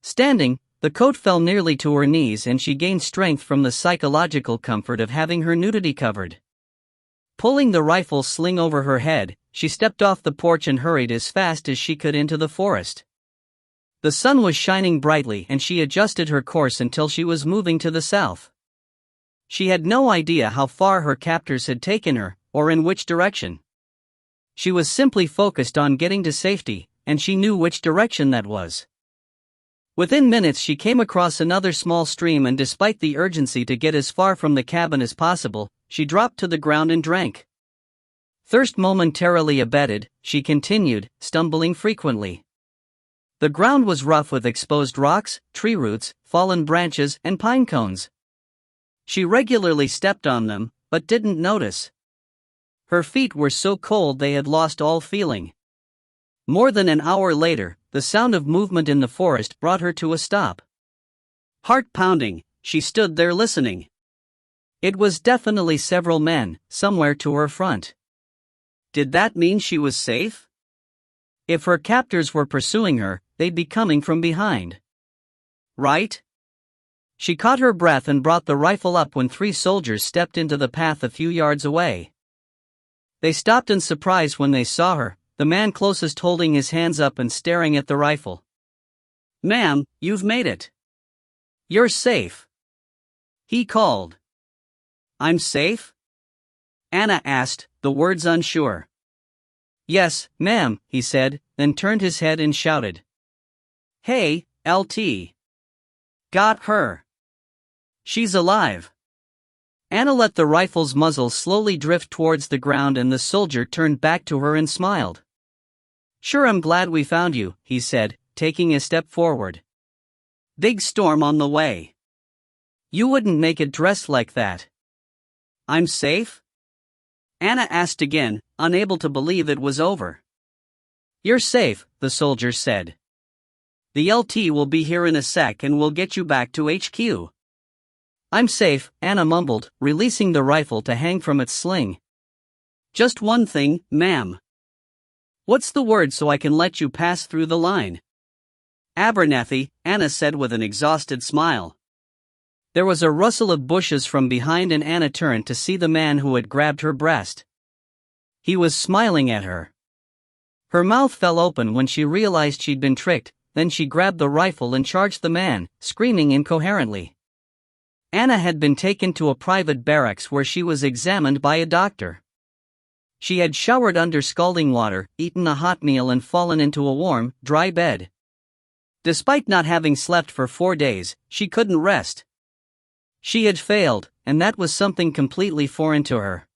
Speaker 1: Standing, the coat fell nearly to her knees and she gained strength from the psychological comfort of having her nudity covered. Pulling the rifle sling over her head, she stepped off the porch and hurried as fast as she could into the forest. The sun was shining brightly and she adjusted her course until she was moving to the south. She had no idea how far her captors had taken her, or in which direction. She was simply focused on getting to safety, and she knew which direction that was. Within minutes she came across another small stream and despite the urgency to get as far from the cabin as possible, she dropped to the ground and drank. Thirst momentarily abated, she continued, stumbling frequently. The ground was rough with exposed rocks, tree roots, fallen branches, and pine cones. She regularly stepped on them, but didn't notice. Her feet were so cold they had lost all feeling. More than an hour later, the sound of movement in the forest brought her to a stop. Heart pounding, she stood there listening. It was definitely several men, somewhere to her front. Did that mean she was safe? If her captors were pursuing her, they'd be coming from behind. Right? She caught her breath and brought the rifle up when 3 soldiers stepped into the path a few yards away. They stopped in surprise when they saw her, the man closest holding his hands up and staring at the rifle. "Ma'am, you've made it. You're safe," he called. "I'm safe?" Anna asked, the words unsure. "Yes, ma'am," he said, then turned his head and shouted. "Hey, LT. Got her. She's alive. Anna let the rifle's muzzle slowly drift towards the ground and the soldier turned back to her and smiled. Sure, I'm glad we found you, he said, taking a step forward. Big storm on the way. You wouldn't make it dressed like that. I'm safe? Anna asked again, unable to believe it was over. You're safe, the soldier said. The LT will be here in a sec and we'll get you back to HQ. I'm safe, Anna mumbled, releasing the rifle to hang from its sling. Just one thing, ma'am. What's the word so I can let you pass through the line? Abernathy, Anna said with an exhausted smile. There was a rustle of bushes from behind and Anna turned to see the man who had grabbed her breast. He was smiling at her. Her mouth fell open when she realized she'd been tricked, then she grabbed the rifle and charged the man, screaming incoherently. Anna had been taken to a private barracks where she was examined by a doctor. She had showered under scalding water, eaten a hot meal and fallen into a warm, dry bed. Despite not having slept for 4 days, she couldn't rest. She had failed, and that was something completely foreign to her.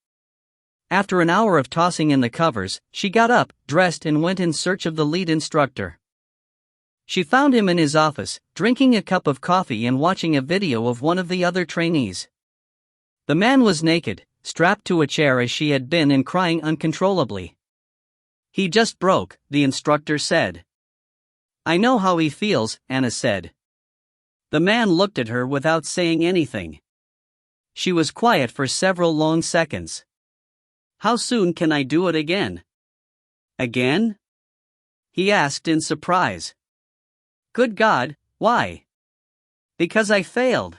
Speaker 1: After an hour of tossing in the covers, she got up, dressed and went in search of the lead instructor. She found him in his office, drinking a cup of coffee and watching a video of one of the other trainees. The man was naked, strapped to a chair as she had been and crying uncontrollably. He just broke, the instructor said. I know how he feels, Anna said. The man looked at her without saying anything. She was quiet for several long seconds. How soon can I do it again? Again? He asked in surprise. Good God, why? Because I failed.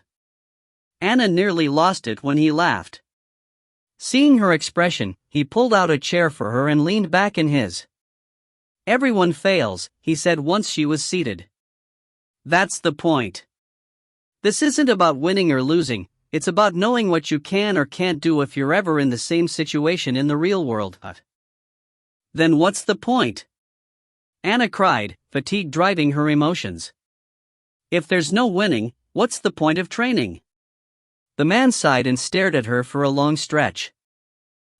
Speaker 1: Anna nearly lost it when he laughed. Seeing her expression, he pulled out a chair for her and leaned back in his. Everyone fails, he said once she was seated. That's the point. This isn't about winning or losing, it's about knowing what you can or can't do if you're ever in the same situation in the real world. Then what's the point? Anna cried, fatigue driving her emotions. If there's no winning, what's the point of training? The man sighed and stared at her for a long stretch.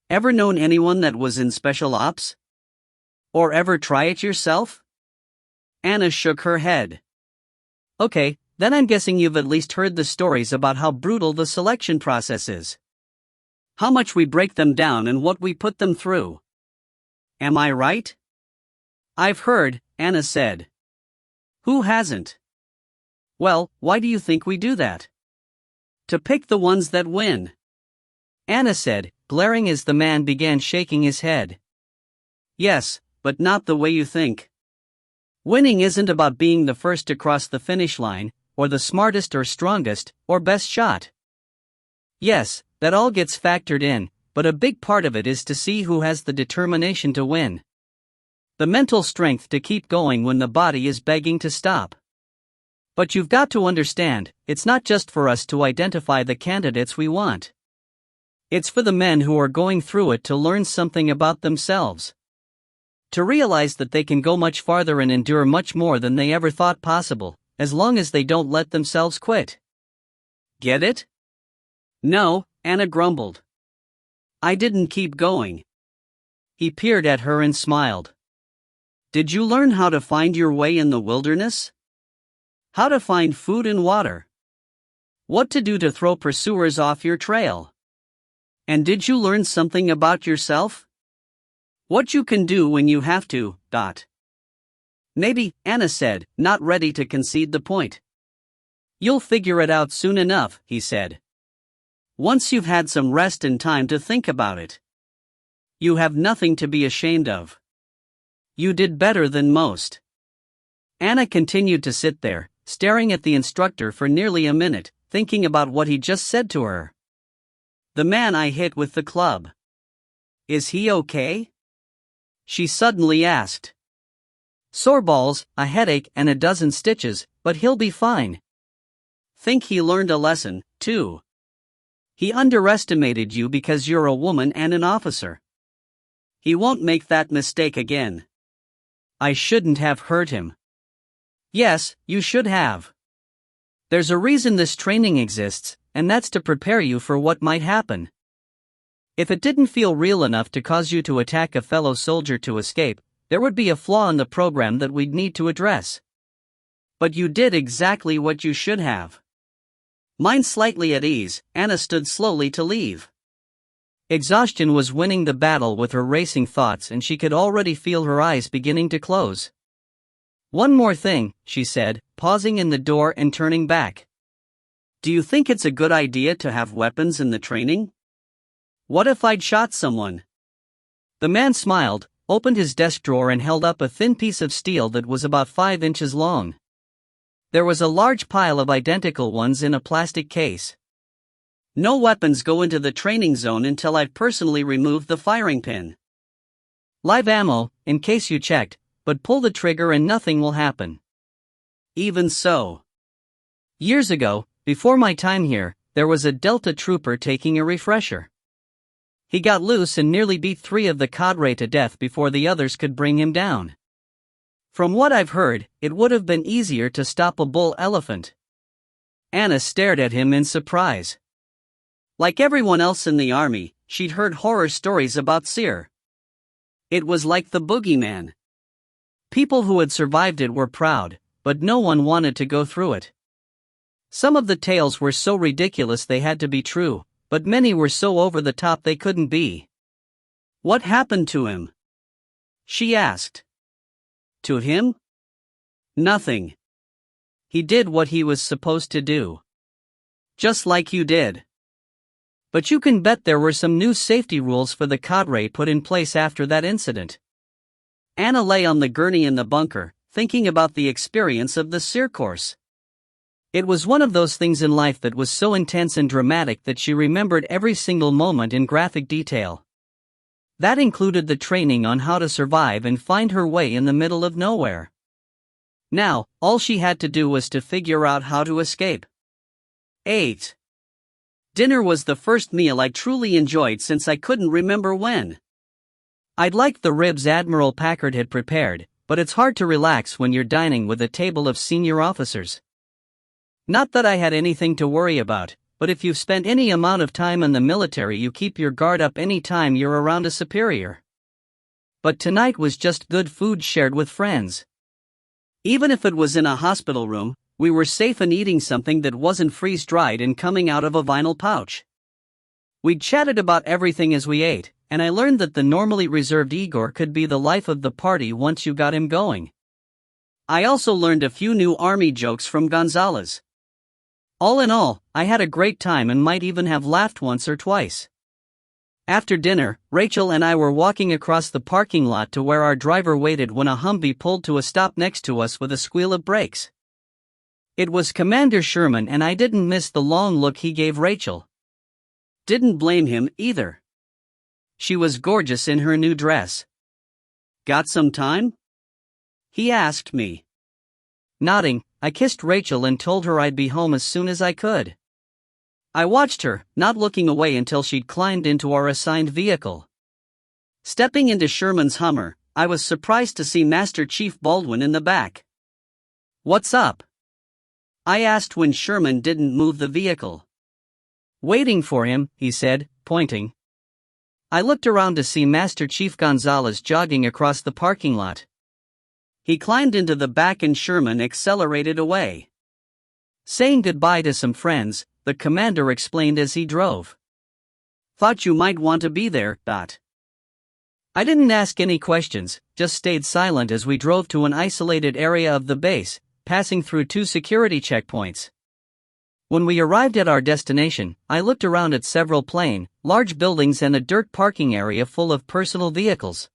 Speaker 1: Ever known anyone that was in special ops? Or ever try it yourself? Anna shook her head. Okay, then I'm guessing you've at least heard the stories about how brutal the selection process is. How much we break them down and what we put them through. Am I right? I've heard, Anna said. Who hasn't? Well, why do you think we do that? To pick the ones that win. Anna said, glaring as the man began shaking his head. Yes, but not the way you think. Winning isn't about being the first to cross the finish line, or the smartest or strongest, or best shot. Yes, that all gets factored in, but a big part of it is to see who has the determination to win. The mental strength to keep going when the body is begging to stop. But you've got to understand, it's not just for us to identify the candidates we want. It's for the men who are going through it to learn something about themselves. To realize that they can go much farther and endure much more than they ever thought possible, as long as they don't let themselves quit. Get it? No, Anna grumbled. I didn't keep going. He peered at her and smiled. Did you learn how to find your way in the wilderness? How to find food and water? What to do to throw pursuers off your trail? And did you learn something about yourself? What you can do when you have to, ... Maybe, Anna said, not ready to concede the point. You'll figure it out soon enough, he said. Once you've had some rest and time to think about it. You have nothing to be ashamed of. You did better than most. Anna continued to sit there, staring at the instructor for nearly a minute, thinking about what he just said to her. The man I hit with the club. Is he okay? She suddenly asked. Sore balls, a headache and a dozen stitches, but he'll be fine. Think he learned a lesson, too. He underestimated you because you're a woman and an officer. He won't make that mistake again. I shouldn't have hurt him. Yes, you should have. There's a reason this training exists, and that's to prepare you for what might happen. If it didn't feel real enough to cause you to attack a fellow soldier to escape, there would be a flaw in the program that we'd need to address. But you did exactly what you should have. Mind slightly at ease, Anna stood slowly to leave. Exhaustion was winning the battle with her racing thoughts, and she could already feel her eyes beginning to close. One more thing, she said, pausing in the door and turning back. Do you think it's a good idea to have weapons in the training? What if I'd shot someone? The man smiled, opened his desk drawer and held up a thin piece of steel that was about 5 inches long. There was a large pile of identical ones in a plastic case. No weapons go into the training zone until I've personally removed the firing pin. Live ammo, in case you checked, but pull the trigger and nothing will happen. Even so. Years ago, before my time here, there was a Delta trooper taking a refresher. He got loose and nearly beat 3 of the cadre to death before the others could bring him down. From what I've heard, it would have been easier to stop a bull elephant. Anna stared at him in surprise. Like everyone else in the army, she'd heard horror stories about Seer. It was like the boogeyman. People who had survived it were proud, but no one wanted to go through it. Some of the tales were so ridiculous they had to be true, but many were so over the top they couldn't be. What happened to him? She asked. To him? Nothing. He did what he was supposed to do. Just like you did. But you can bet there were some new safety rules for the cadre put in place after that incident. Anna lay on the gurney in the bunker, thinking about the experience of the Seer course. It was one of those things in life that was so intense and dramatic that she remembered every single moment in graphic detail. That included the training on how to survive and find her way in the middle of nowhere. Now, all she had to do was to figure out how to escape. 8. Dinner was the first meal I truly enjoyed since I couldn't remember when. I'd liked the ribs Admiral Packard had prepared, but it's hard to relax when you're dining with a table of senior officers. Not that I had anything to worry about, but if you've spent any amount of time in the military, you keep your guard up any time you're around a superior. But tonight was just good food shared with friends. Even if it was in a hospital room, we were safe in eating something that wasn't freeze-dried and coming out of a vinyl pouch. We'd chatted about everything as we ate, and I learned that the normally reserved Igor could be the life of the party once you got him going. I also learned a few new army jokes from Gonzalez. All in all, I had a great time and might even have laughed once or twice. After dinner, Rachel and I were walking across the parking lot to where our driver waited when a Humvee pulled to a stop next to us with a squeal of brakes. It was Commander Sherman, and I didn't miss the long look he gave Rachel. Didn't blame him either. She was gorgeous in her new dress. Got some time? He asked me. Nodding, I kissed Rachel and told her I'd be home as soon as I could. I watched her, not looking away until she'd climbed into our assigned vehicle. Stepping into Sherman's Hummer, I was surprised to see Master Chief Baldwin in the back. What's up? I asked when Sherman didn't move the vehicle. Waiting for him, he said, pointing. I looked around to see Master Chief Gonzalez jogging across the parking lot. He climbed into the back and Sherman accelerated away. Saying goodbye to some friends, the commander explained as he drove. Thought you might want to be there, Dot. I didn't ask any questions, just stayed silent as we drove to an isolated area of the base, passing through 2 security checkpoints. When we arrived at our destination, I looked around at several plain, large buildings and a dirt parking area full of personal vehicles.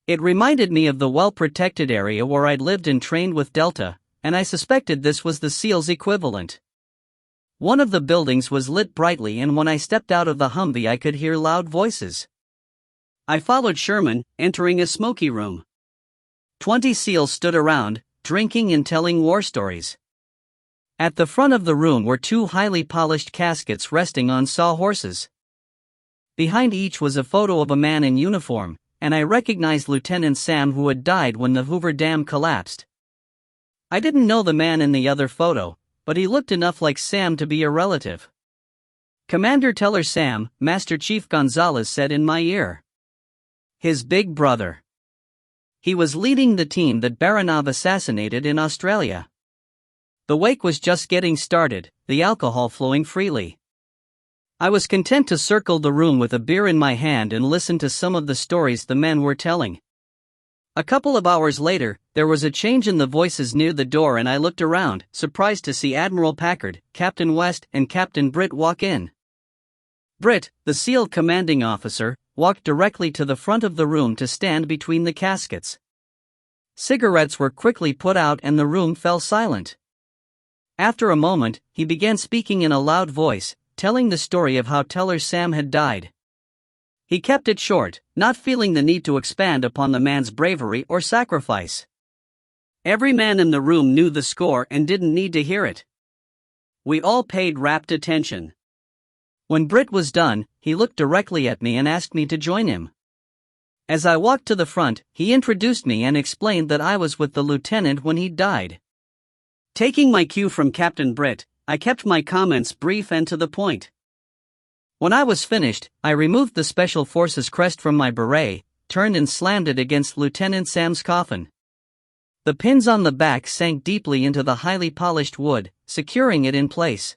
Speaker 1: It reminded me of the well-protected area where I'd lived and trained with Delta, and I suspected this was the SEAL's equivalent. One of the buildings was lit brightly, and when I stepped out of the Humvee I could hear loud voices. I followed Sherman, entering a smoky room. 20 SEALs stood around, drinking and telling war stories. At the front of the room were 2 highly polished caskets resting on sawhorses. Behind each was a photo of a man in uniform, and I recognized Lieutenant Sam, who had died when the Hoover Dam collapsed. I didn't know the man in the other photo, but he looked enough like Sam to be a relative. "Commander Teller Sam," Master Chief Gonzalez said in my ear. His big brother. He was leading the team that Baranov assassinated in Australia. The wake was just getting started, the alcohol flowing freely. I was content to circle the room with a beer in my hand and listen to some of the stories the men were telling. A couple of hours later, there was a change in the voices near the door and I looked around, surprised to see Admiral Packard, Captain West, and Captain Britt walk in. Britt, the SEAL commanding officer, walked directly to the front of the room to stand between the caskets. Cigarettes were quickly put out and the room fell silent. After a moment, he began speaking in a loud voice, telling the story of how Teller Sam had died. He kept it short, not feeling the need to expand upon the man's bravery or sacrifice. Every man in the room knew the score and didn't need to hear it. We all paid rapt attention. When Britt was done, he looked directly at me and asked me to join him. As I walked to the front, he introduced me and explained that I was with the lieutenant when he died. Taking my cue from Captain Britt, I kept my comments brief and to the point. When I was finished, I removed the Special Forces crest from my beret, turned and slammed it against Lieutenant Sam's coffin. The pins on the back sank deeply into the highly polished wood, securing it in place.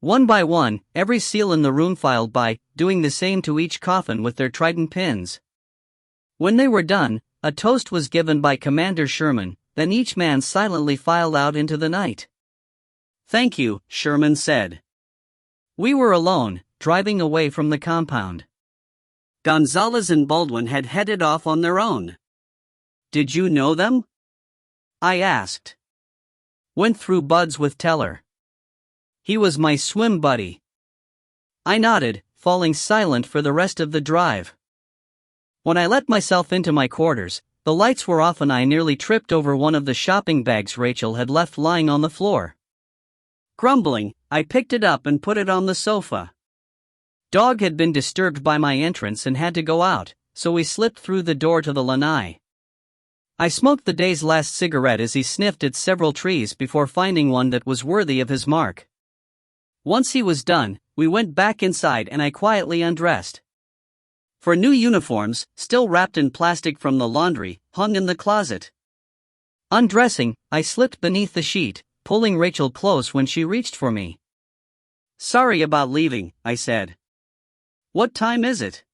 Speaker 1: One by one, every SEAL in the room filed by, doing the same to each coffin with their trident pins. When they were done, a toast was given by Commander Sherman, then each man silently filed out into the night. "Thank you," Sherman said. We were alone, driving away from the compound. Gonzalez and Baldwin had headed off on their own. "Did you know them?" I asked. "Went through buds with Teller. He was my swim buddy." I nodded, falling silent for the rest of the drive. When I let myself into my quarters, the lights were off and I nearly tripped over one of the shopping bags Rachel had left lying on the floor. Grumbling, I picked it up and put it on the sofa. Dog had been disturbed by my entrance and had to go out, so we slipped through the door to the lanai. I smoked the day's last cigarette as he sniffed at several trees before finding one that was worthy of his mark. Once he was done, we went back inside and I quietly undressed. For new uniforms, still wrapped in plastic from the laundry, hung in the closet. Undressing, I slipped beneath the sheet, pulling Rachel close when she reached for me. "Sorry about leaving," I said. "What time is it?"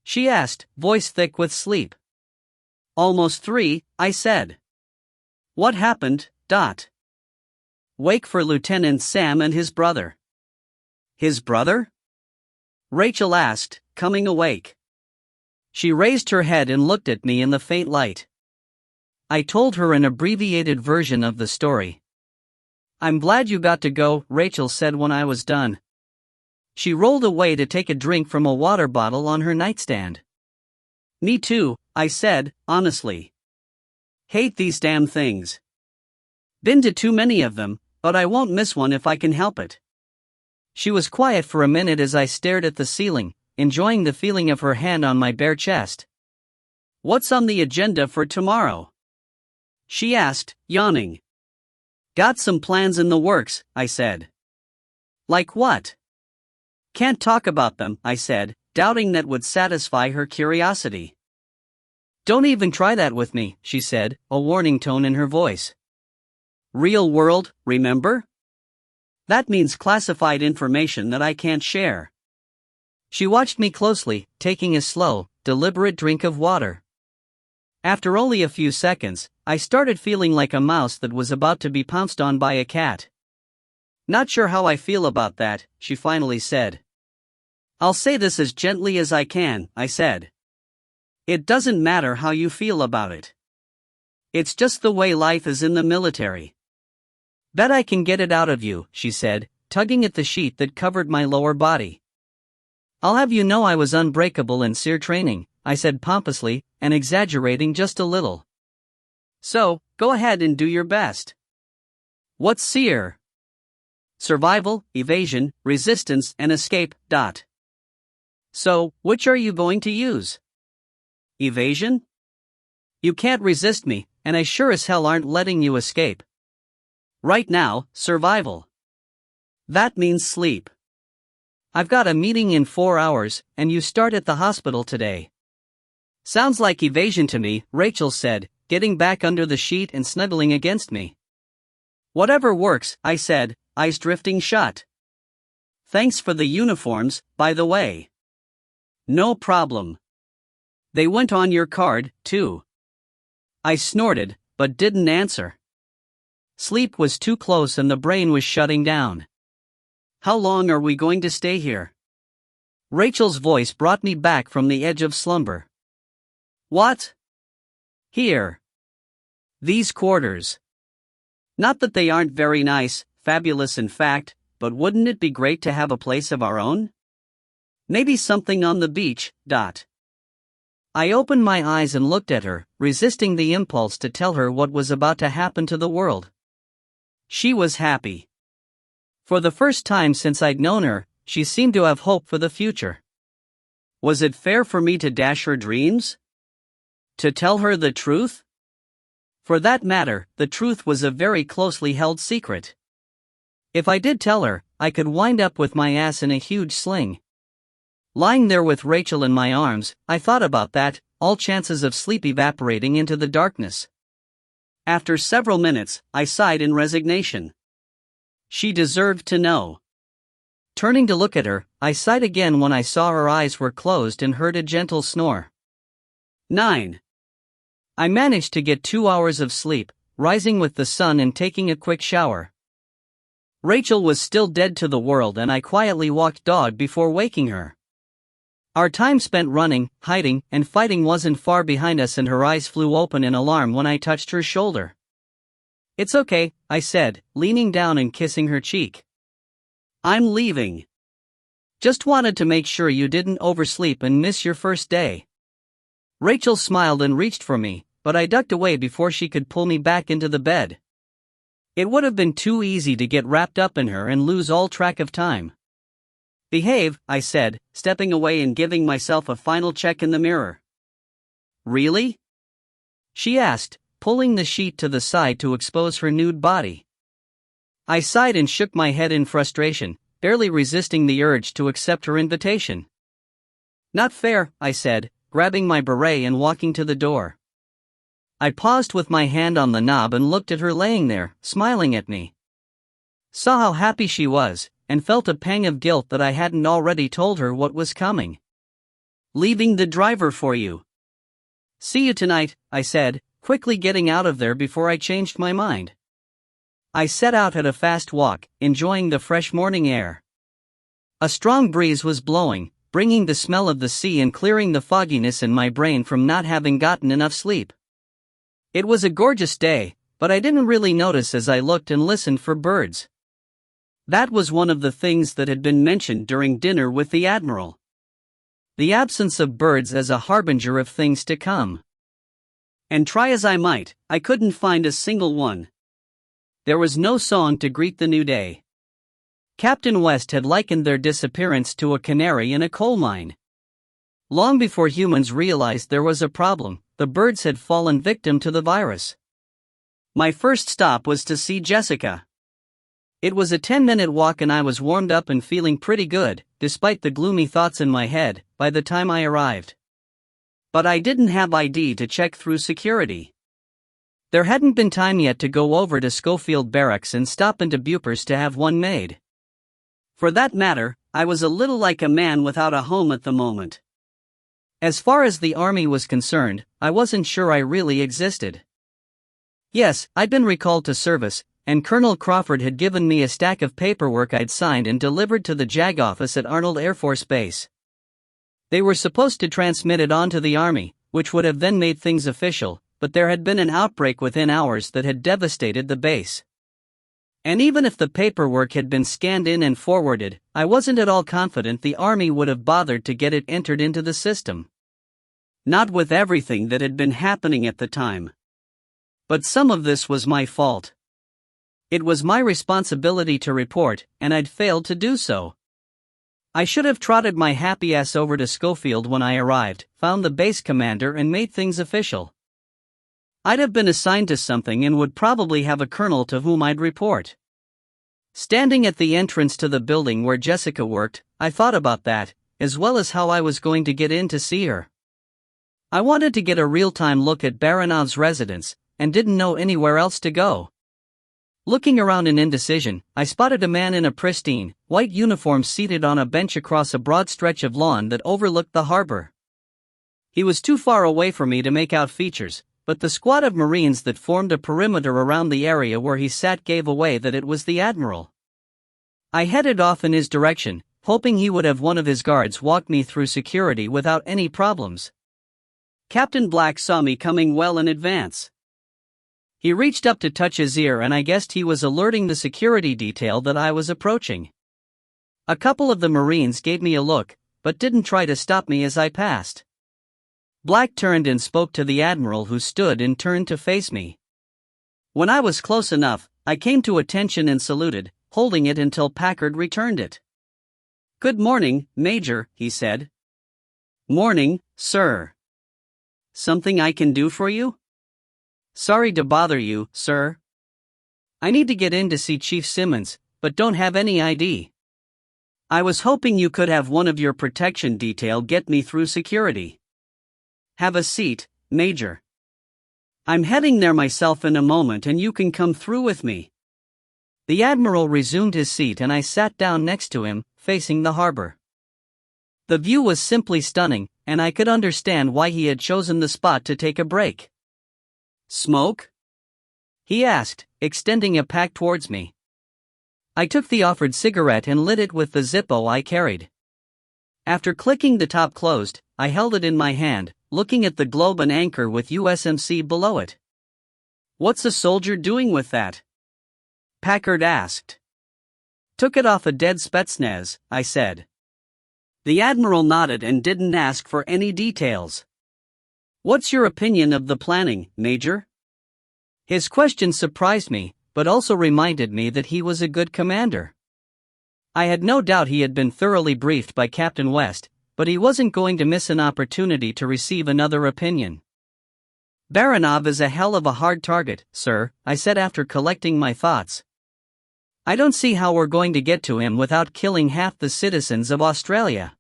Speaker 1: she asked, voice thick with sleep. "Almost 3, I said. "What happened, Dot?" "Wake for Lieutenant Sam and his brother." "His brother?" Rachel asked, coming awake. She raised her head and looked at me in the faint light. I told her an abbreviated version of the story. "I'm glad you got to go," Rachel said when I was done. She rolled away to take a drink from a water bottle on her nightstand. "Me too," I said, honestly. "Hate these damn things. Been to too many of them, but I won't miss one if I can help it." She was quiet for a minute as I stared at the ceiling, enjoying the feeling of her hand on my bare chest. "What's on the agenda for tomorrow?" she asked, yawning. "Got some plans in the works," I said. "Like what?" "Can't talk about them," I said, doubting that would satisfy her curiosity. "Don't even try that with me," she said, a warning tone in her voice. "Real world, remember? That means classified information that I can't share." She watched me closely, taking a slow, deliberate drink of water. After only a few seconds, I started feeling like a mouse that was about to be pounced on by a cat. "Not sure how I feel about that," she finally said. "I'll say this as gently as I can," I said. "It doesn't matter how you feel about it. It's just the way life is in the military." "Bet I can get it out of you," she said, tugging at the sheet that covered my lower body. "I'll have you know I was unbreakable in SEER training," I said pompously, and exaggerating just a little. "So, go ahead and do your best." "What's SEER?" "Survival, evasion, resistance, and escape. So, which are you going to use?" "Evasion? You can't resist me, and I sure as hell aren't letting you escape." Right now, survival. That means sleep. I've got a meeting in 4 hours, and you start at the hospital today. Sounds like evasion to me, Rachel said, getting back under the sheet and snuggling against me. Whatever works, I said, eyes drifting shut. Thanks for the uniforms, by the way. No problem. They went on your card, too. I snorted, but didn't answer. Sleep was too close and the brain was shutting down. How long are we going to stay here? Rachel's voice brought me back from the edge of slumber. What? Here. These quarters. Not that they aren't very nice, fabulous in fact, but wouldn't it be great to have a place of our own? Maybe something on the beach. I opened my eyes and looked at her, resisting the impulse to tell her what was about to happen to the world. She was happy. For the first time since I'd known her, she seemed to have hope for the future. Was it fair for me to dash her dreams? To tell her the truth? For that matter, the truth was a very closely held secret. If I did tell her, I could wind up with my ass in a huge sling. Lying there with Rachel in my arms, I thought about that, all chances of sleep evaporating into the darkness. After several minutes, I sighed in resignation. She deserved to know. Turning to look at her, I sighed again when I saw her eyes were closed and heard a gentle snore. 9. I managed to get 2 hours of sleep, rising with the sun and taking a quick shower. Rachel was still dead to the world and I quietly walked dog before waking her. Our time spent running, hiding, and fighting wasn't far behind us and her eyes flew open in alarm when I touched her shoulder. It's okay, I said, leaning down and kissing her cheek. I'm leaving. Just wanted to make sure you didn't oversleep and miss your first day. Rachel smiled and reached for me, but I ducked away before she could pull me back into the bed. It would have been too easy to get wrapped up in her and lose all track of time. Behave, I said, stepping away and giving myself a final check in the mirror. Really? She asked, pulling the sheet to the side to expose her nude body. I sighed and shook my head in frustration, barely resisting the urge to accept her invitation. Not fair, I said, grabbing my beret and walking to the door. I paused with my hand on the knob and looked at her laying there, smiling at me. Saw how happy she was, and felt a pang of guilt that I hadn't already told her what was coming. Leaving the driver for you. See you tonight, I said, quickly getting out of there before I changed my mind. I set out at a fast walk, enjoying the fresh morning air. A strong breeze was blowing, bringing the smell of the sea and clearing the fogginess in my brain from not having gotten enough sleep. It was a gorgeous day, but I didn't really notice as I looked and listened for birds. That was one of the things that had been mentioned during dinner with the Admiral. The absence of birds as a harbinger of things to come. And try as I might, I couldn't find a single one. There was no song to greet the new day. Captain West had likened their disappearance to a canary in a coal mine. Long before humans realized there was a problem, the birds had fallen victim to the virus. My first stop was to see Jessica. It was a 10-minute walk and I was warmed up and feeling pretty good, despite the gloomy thoughts in my head, by the time I arrived. But I didn't have ID to check through security. There hadn't been time yet to go over to Schofield Barracks and stop into Bupers to have one made. For that matter, I was a little like a man without a home at the moment. As far as the army was concerned, I wasn't sure I really existed. Yes, I'd been recalled to service, and Colonel Crawford had given me a stack of paperwork I'd signed and delivered to the JAG office at Arnold Air Force Base. They were supposed to transmit it on to the Army, which would have then made things official, but there had been an outbreak within hours that had devastated the base. And even if the paperwork had been scanned in and forwarded, I wasn't at all confident the Army would have bothered to get it entered into the system. Not with everything that had been happening at the time. But some of this was my fault. It was my responsibility to report, and I'd failed to do so. I should have trotted my happy ass over to Schofield when I arrived, found the base commander and made things official. I'd have been assigned to something and would probably have a colonel to whom I'd report. Standing at the entrance to the building where Jessica worked, I thought about that, as well as how I was going to get in to see her. I wanted to get a real-time look at Baranov's residence, and didn't know anywhere else to go. Looking around in indecision, I spotted a man in a pristine, white uniform seated on a bench across a broad stretch of lawn that overlooked the harbor. He was too far away for me to make out features, but the squad of Marines that formed a perimeter around the area where he sat gave away that it was the Admiral. I headed off in his direction, hoping he would have one of his guards walk me through security without any problems. Captain Black saw me coming well in advance. He reached up to touch his ear and I guessed he was alerting the security detail that I was approaching. A couple of the Marines gave me a look, but didn't try to stop me as I passed. Black turned and spoke to the Admiral, who stood and turned to face me. When I was close enough, I came to attention and saluted, holding it until Packard returned it. "Good morning, Major," he said. "Morning, sir. Something I can do for you?" "Sorry to bother you, sir. I need to get in to see Chief Simmons, but don't have any ID. I was hoping you could have one of your protection detail get me through security." "Have a seat, Major. I'm heading there myself in a moment and you can come through with me." The Admiral resumed his seat and I sat down next to him, facing the harbor. The view was simply stunning, and I could understand why he had chosen the spot to take a break. "Smoke?" he asked, extending a pack towards me. I took the offered cigarette and lit it with the Zippo I carried. After clicking the top closed, I held it in my hand, looking at the globe and anchor with USMC below it. "What's a soldier doing with that?" Packard asked. "Took it off a dead Spetsnaz," I said. The Admiral nodded and didn't ask for any details. "What's your opinion of the planning, Major?" His question surprised me, but also reminded me that he was a good commander. I had no doubt he had been thoroughly briefed by Captain West, but he wasn't going to miss an opportunity to receive another opinion. "Baranov is a hell of a hard target, sir," I said after collecting my thoughts. "I don't see how we're going to get to him without killing half the citizens of Australia.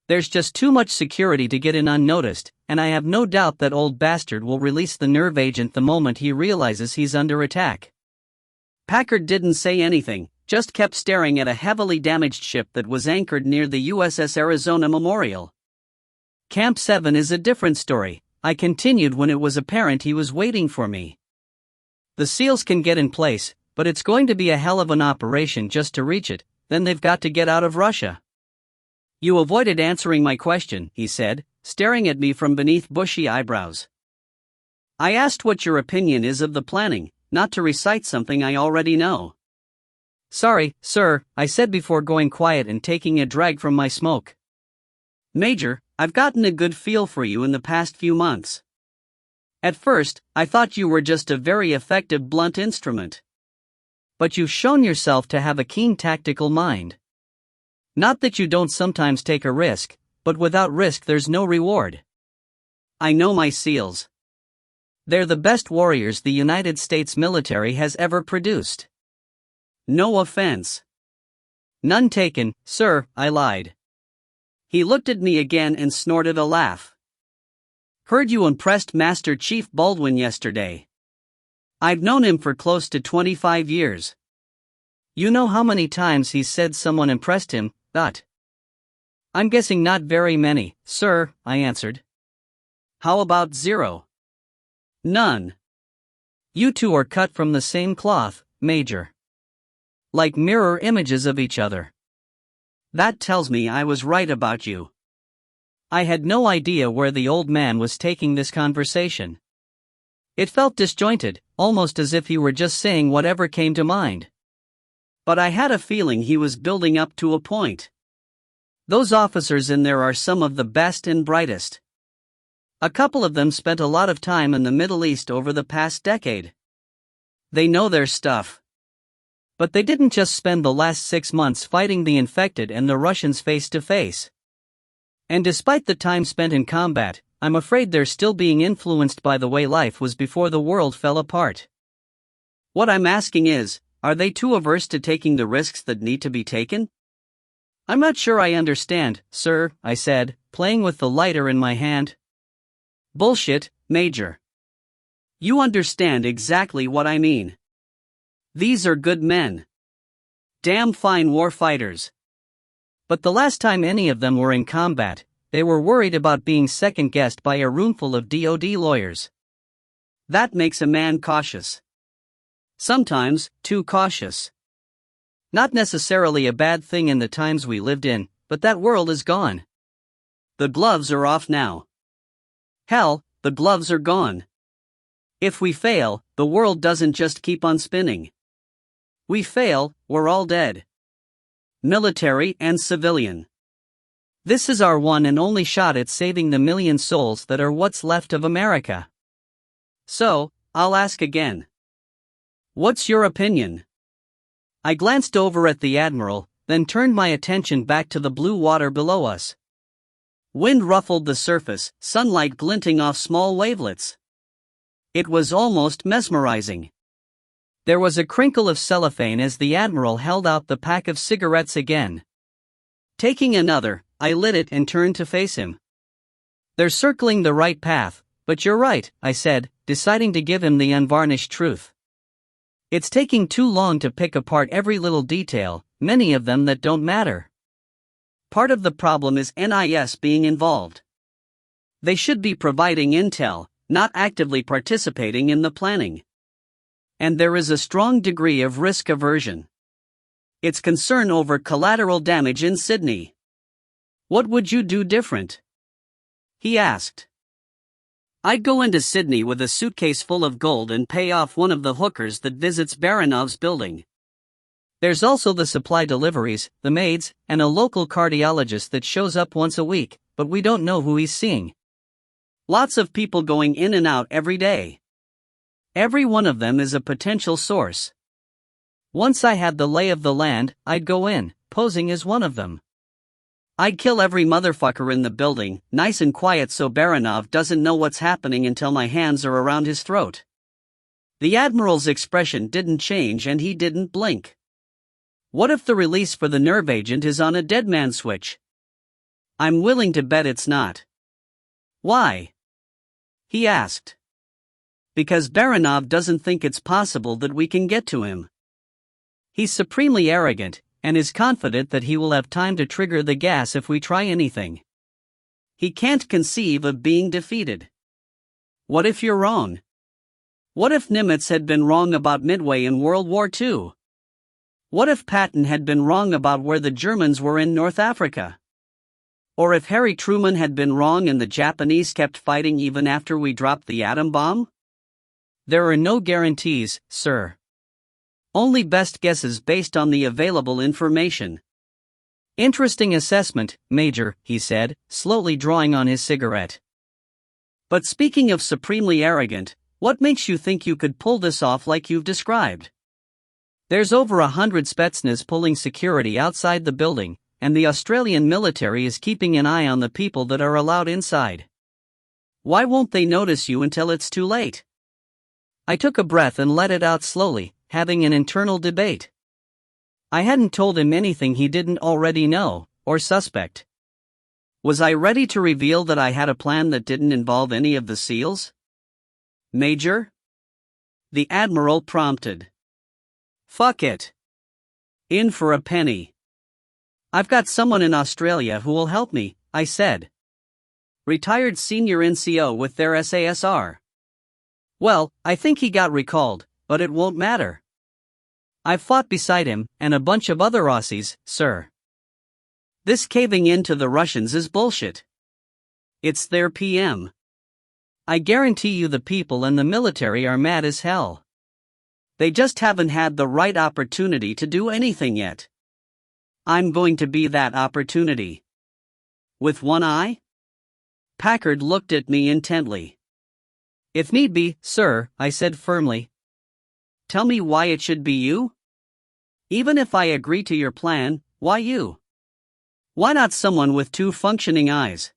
Speaker 1: There's just too much security to get in unnoticed, and I have no doubt that old bastard will release the nerve agent the moment he realizes he's under attack." Packard didn't say anything, just kept staring at a heavily damaged ship that was anchored near the USS Arizona Memorial. "Camp 7 is a different story," I continued when it was apparent he was waiting for me. "The SEALs can get in place, but it's going to be a hell of an operation just to reach it, then they've got to get out of Russia." "You avoided answering my question," he said, staring at me from beneath bushy eyebrows. "I asked what your opinion is of the planning, not to recite something I already know." "Sorry, sir," I said before going quiet and taking a drag from my smoke. "Major, I've gotten a good feel for you in the past few months. At first, I thought you were just a very effective blunt instrument. But you've shown yourself to have a keen tactical mind. Not that you don't sometimes take a risk, but without risk there's no reward. I know my SEALs. They're the best warriors the United States military has ever produced. No offense." "None taken, sir," I lied. He looked at me again and snorted a laugh. "Heard you impressed Master Chief Baldwin yesterday. I've known him for close to 25 years. You know how many times he's said someone impressed him, but?" "I'm guessing not very many, sir," I answered. "How about 0? None. You two are cut from the same cloth, Major. Like mirror images of each other. That tells me I was right about you." I had no idea where the old man was taking this conversation. It felt disjointed, almost as if he were just saying whatever came to mind. But I had a feeling he was building up to a point. Those officers in there are some of the best and brightest. A couple of them spent a lot of time in the Middle East over the past decade. They know their stuff. But they didn't just spend the last 6 months fighting the infected and the Russians face to face. And despite the time spent in combat, I'm afraid they're still being influenced by the way life was before the world fell apart. What I'm asking is, are they too averse to taking the risks that need to be taken? I'm not sure I understand, sir, I said, playing with the lighter in my hand. Bullshit, Major. You understand exactly what I mean. These are good men. Damn fine war fighters. But the last time any of them were in combat, they were worried about being second-guessed by a roomful of DoD lawyers. That makes a man cautious. Sometimes, too cautious. Not necessarily a bad thing in the times we lived in, but that world is gone. The gloves are off now. Hell, the gloves are gone. If we fail, the world doesn't just keep on spinning. We fail, we're all dead. Military and civilian. This is our one and only shot at saving the million souls that are what's left of America. So, I'll ask again. What's your opinion? I glanced over at the Admiral, then turned my attention back to the blue water below us. Wind ruffled the surface, sunlight glinting off small wavelets. It was almost mesmerizing. There was a crinkle of cellophane as the Admiral held out the pack of cigarettes again. Taking another, I lit it and turned to face him. They're circling the right path, but you're right, I said, deciding to give him the unvarnished truth. It's taking too long to pick apart every little detail, many of them that don't matter. Part of the problem is NIS being involved. They should be providing intel, not actively participating in the planning. And there is a strong degree of risk aversion. It's concern over collateral damage in Sydney. What would you do different? He asked. I'd go into Sydney with a suitcase full of gold and pay off one of the hookers that visits Baranov's building. There's also the supply deliveries, the maids, and a local cardiologist that shows up once a week, but we don't know who he's seeing. Lots of people going in and out every day. Every one of them is a potential source. Once I had the lay of the land, I'd go in, posing as one of them. I'd kill every motherfucker in the building, nice and quiet so Baranov doesn't know what's happening until my hands are around his throat. The Admiral's expression didn't change and he didn't blink. What if the release for the nerve agent is on a dead man switch? I'm willing to bet it's not. Why? He asked. Because Baranov doesn't think it's possible that we can get to him. He's supremely arrogant, and is confident that he will have time to trigger the gas if we try anything. He can't conceive of being defeated. What if you're wrong? What if Nimitz had been wrong about Midway in World War II? What if Patton had been wrong about where the Germans were in North Africa? Or if Harry Truman had been wrong and the Japanese kept fighting even after we dropped the atom bomb? There are no guarantees, sir. Only best guesses based on the available information. Interesting assessment, Major, he said, slowly drawing on his cigarette. But speaking of supremely arrogant, what makes you think you could pull this off like you've described? There's over 100 Spetsnaz pulling security outside the building, and the Australian military is keeping an eye on the people that are allowed inside. Why won't they notice you until it's too late? I took a breath and let it out slowly, having an internal debate. I hadn't told him anything he didn't already know, or suspect. Was I ready to reveal that I had a plan that didn't involve any of the SEALs? Major? The Admiral prompted. Fuck it. In for a penny. I've got someone in Australia who will help me, I said. Retired senior NCO with their SASR. Well, I think he got recalled, but it won't matter. I've fought beside him, and a bunch of other Aussies, sir. This caving in to the Russians is bullshit. It's their PM. I guarantee you the people and the military are mad as hell. They just haven't had the right opportunity to do anything yet. I'm going to be that opportunity. With one eye? Packard looked at me intently. If need be, sir, I said firmly. Tell me why it should be you? Even if I agree to your plan, why you? Why not someone with two functioning eyes?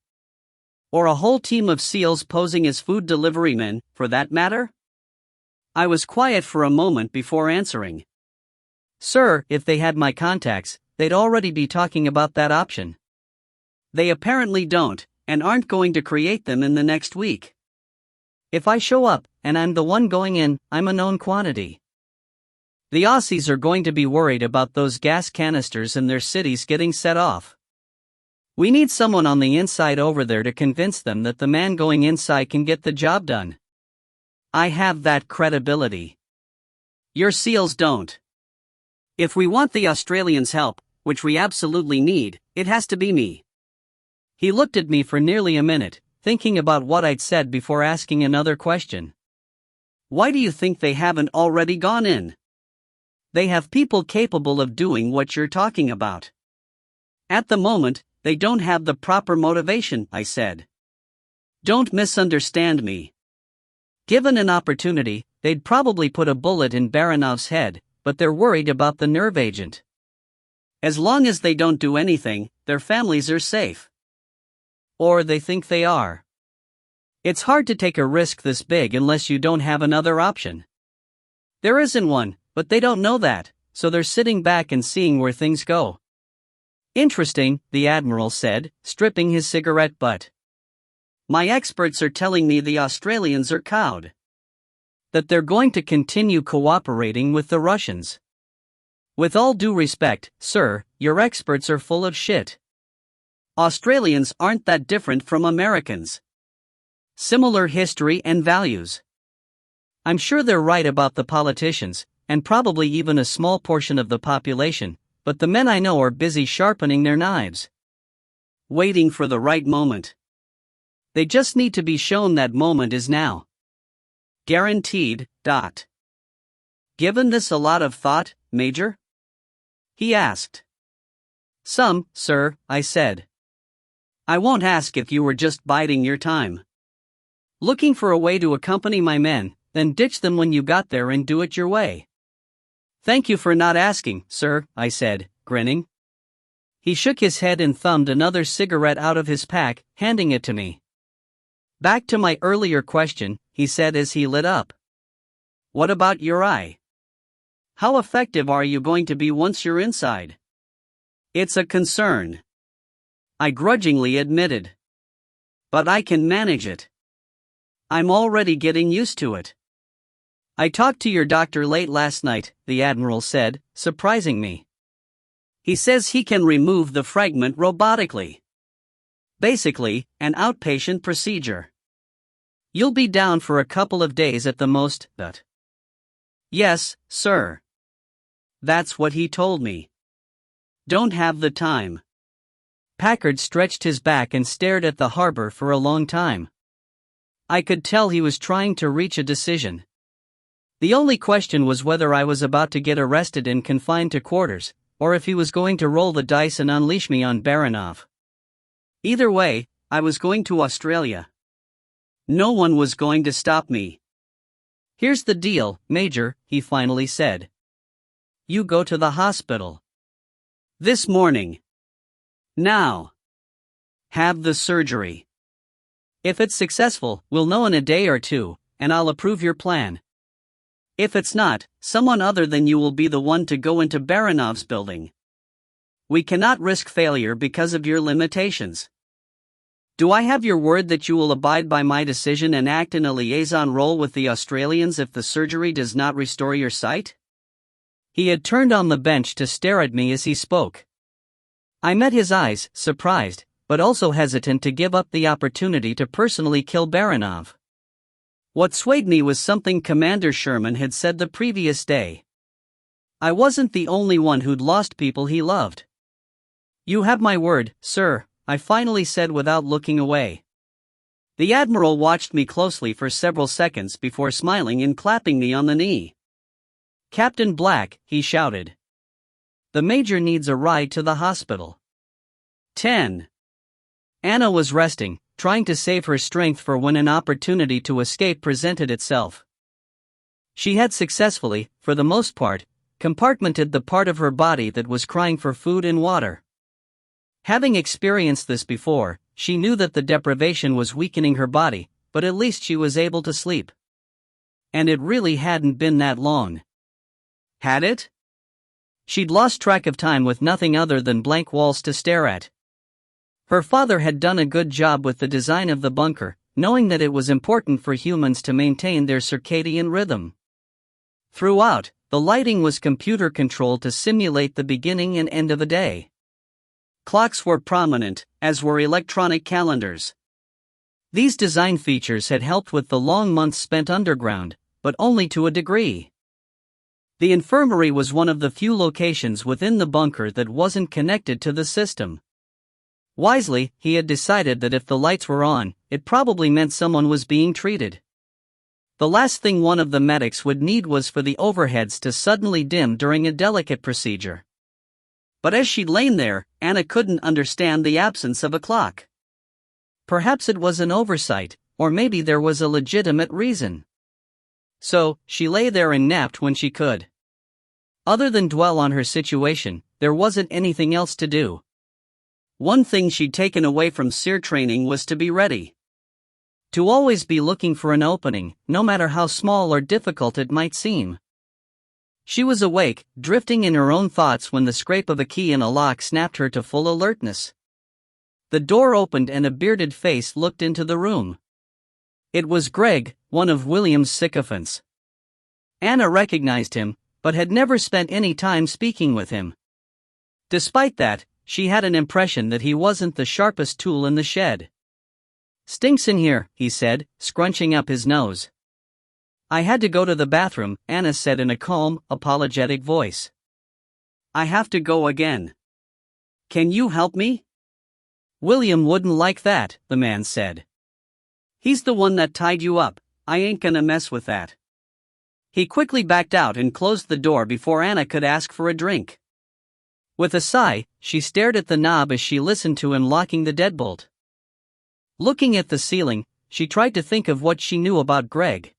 Speaker 1: Or a whole team of SEALs posing as food delivery men, for that matter? I was quiet for a moment before answering. Sir, if they had my contacts, they'd already be talking about that option. They apparently don't, and aren't going to create them in the next week. If I show up, and I'm the one going in, I'm a known quantity. The Aussies are going to be worried about those gas canisters in their cities getting set off. We need someone on the inside over there to convince them that the man going inside can get the job done. I have that credibility. Your SEALs don't. If we want the Australians' help, which we absolutely need, it has to be me. He looked at me for nearly a minute, thinking about what I'd said before asking another question. Why do you think they haven't already gone in? They have people capable of doing what you're talking about. At the moment, they don't have the proper motivation, I said. Don't misunderstand me. Given an opportunity, they'd probably put a bullet in Baranov's head, but they're worried about the nerve agent. As long as they don't do anything, their families are safe. Or they think they are. It's hard to take a risk this big unless you don't have another option. There isn't one, but they don't know that, so they're sitting back and seeing where things go. Interesting, the Admiral said, stripping his cigarette butt. My experts are telling me the Australians are cowed. That they're going to continue cooperating with the Russians. With all due respect, sir, your experts are full of shit. Australians aren't that different from Americans. Similar history and values. I'm sure they're right about the politicians, and probably even a small portion of the population, but the men I know are busy sharpening their knives. Waiting for the right moment. They just need to be shown that moment is now. Guaranteed. Given this a lot of thought, Major? He asked. Some, sir, I said. I won't ask if you were just biding your time. Looking for a way to accompany my men, then ditch them when you got there and do it your way. Thank you for not asking, sir, I said, grinning. He shook his head and thumbed another cigarette out of his pack, handing it to me. Back to my earlier question, he said as he lit up. What about your eye? How effective are you going to be once you're inside? It's a concern. I grudgingly admitted. But I can manage it. I'm already getting used to it. I talked to your doctor late last night, the Admiral said, surprising me. He says he can remove the fragment robotically. Basically, an outpatient procedure. You'll be down for a couple of days at the most, but. Yes, sir. That's what he told me. Don't have the time. Packard stretched his back and stared at the harbor for a long time. I could tell he was trying to reach a decision. The only question was whether I was about to get arrested and confined to quarters, or if he was going to roll the dice and unleash me on Baranov. Either way, I was going to Australia. No one was going to stop me. Here's the deal, Major, he finally said. You go to the hospital. This morning. Now. Have the surgery. If it's successful, we'll know in a day or two, and I'll approve your plan. If it's not, someone other than you will be the one to go into Baranov's building. We cannot risk failure because of your limitations. Do I have your word that you will abide by my decision and act in a liaison role with the Australians if the surgery does not restore your sight? He had turned on the bench to stare at me as he spoke. I met his eyes, surprised, but also hesitant to give up the opportunity to personally kill Baranov. What swayed me was something Commander Sherman had said the previous day. I wasn't the only one who'd lost people he loved. You have my word, sir, I finally said without looking away. The Admiral watched me closely for several seconds before smiling and clapping me on the knee. Captain Black, he shouted. The Major needs a ride to the hospital. 10. Anna was resting, trying to save her strength for when an opportunity to escape presented itself. She had successfully, for the most part, compartmented the part of her body that was crying for food and water. Having experienced this before, she knew that the deprivation was weakening her body, but at least she was able to sleep. And it really hadn't been that long. Had it? She'd lost track of time with nothing other than blank walls to stare at. Her father had done a good job with the design of the bunker, knowing that it was important for humans to maintain their circadian rhythm. Throughout, the lighting was computer-controlled to simulate the beginning and end of a day. Clocks were prominent, as were electronic calendars. These design features had helped with the long months spent underground, but only to a degree. The infirmary was one of the few locations within the bunker that wasn't connected to the system. Wisely, he had decided that if the lights were on, it probably meant someone was being treated. The last thing one of the medics would need was for the overheads to suddenly dim during a delicate procedure. But as she'd lain there, Anna couldn't understand the absence of a clock. Perhaps it was an oversight, or maybe there was a legitimate reason. So, she lay there and napped when she could. Other than dwell on her situation, there wasn't anything else to do. One thing she'd taken away from SEER training was to be ready. To always be looking for an opening, no matter how small or difficult it might seem. She was awake, drifting in her own thoughts when the scrape of a key in a lock snapped her to full alertness. The door opened and a bearded face looked into the room. It was Greg, one of William's sycophants. Anna recognized him, but had never spent any time speaking with him. Despite that, she had an impression that he wasn't the sharpest tool in the shed. "Stinks in here," he said, scrunching up his nose. "I had to go to the bathroom," Anna said in a calm, apologetic voice. "I have to go again. Can you help me?" "William wouldn't like that," the man said. "He's the one that tied you up. I ain't gonna mess with that." He quickly backed out and closed the door before Anna could ask for a drink. With a sigh, she stared at the knob as she listened to him locking the deadbolt. Looking at the ceiling, she tried to think of what she knew about Greg.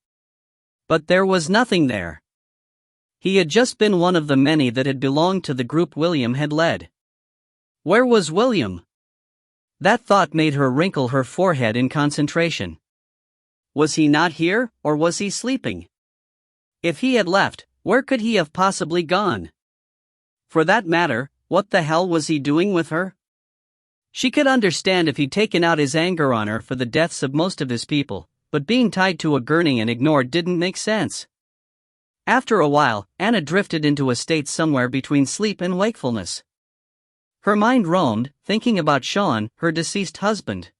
Speaker 1: But there was nothing there. He had just been one of the many that had belonged to the group William had led. Where was William? That thought made her wrinkle her forehead in concentration. Was he not here, or was he sleeping? If he had left, where could he have possibly gone? For that matter, what the hell was he doing with her? She could understand if he'd taken out his anger on her for the deaths of most of his people, but being tied to a gurney and ignored didn't make sense. After a while, Anna drifted into a state somewhere between sleep and wakefulness. Her mind roamed, thinking about Sean, her deceased husband.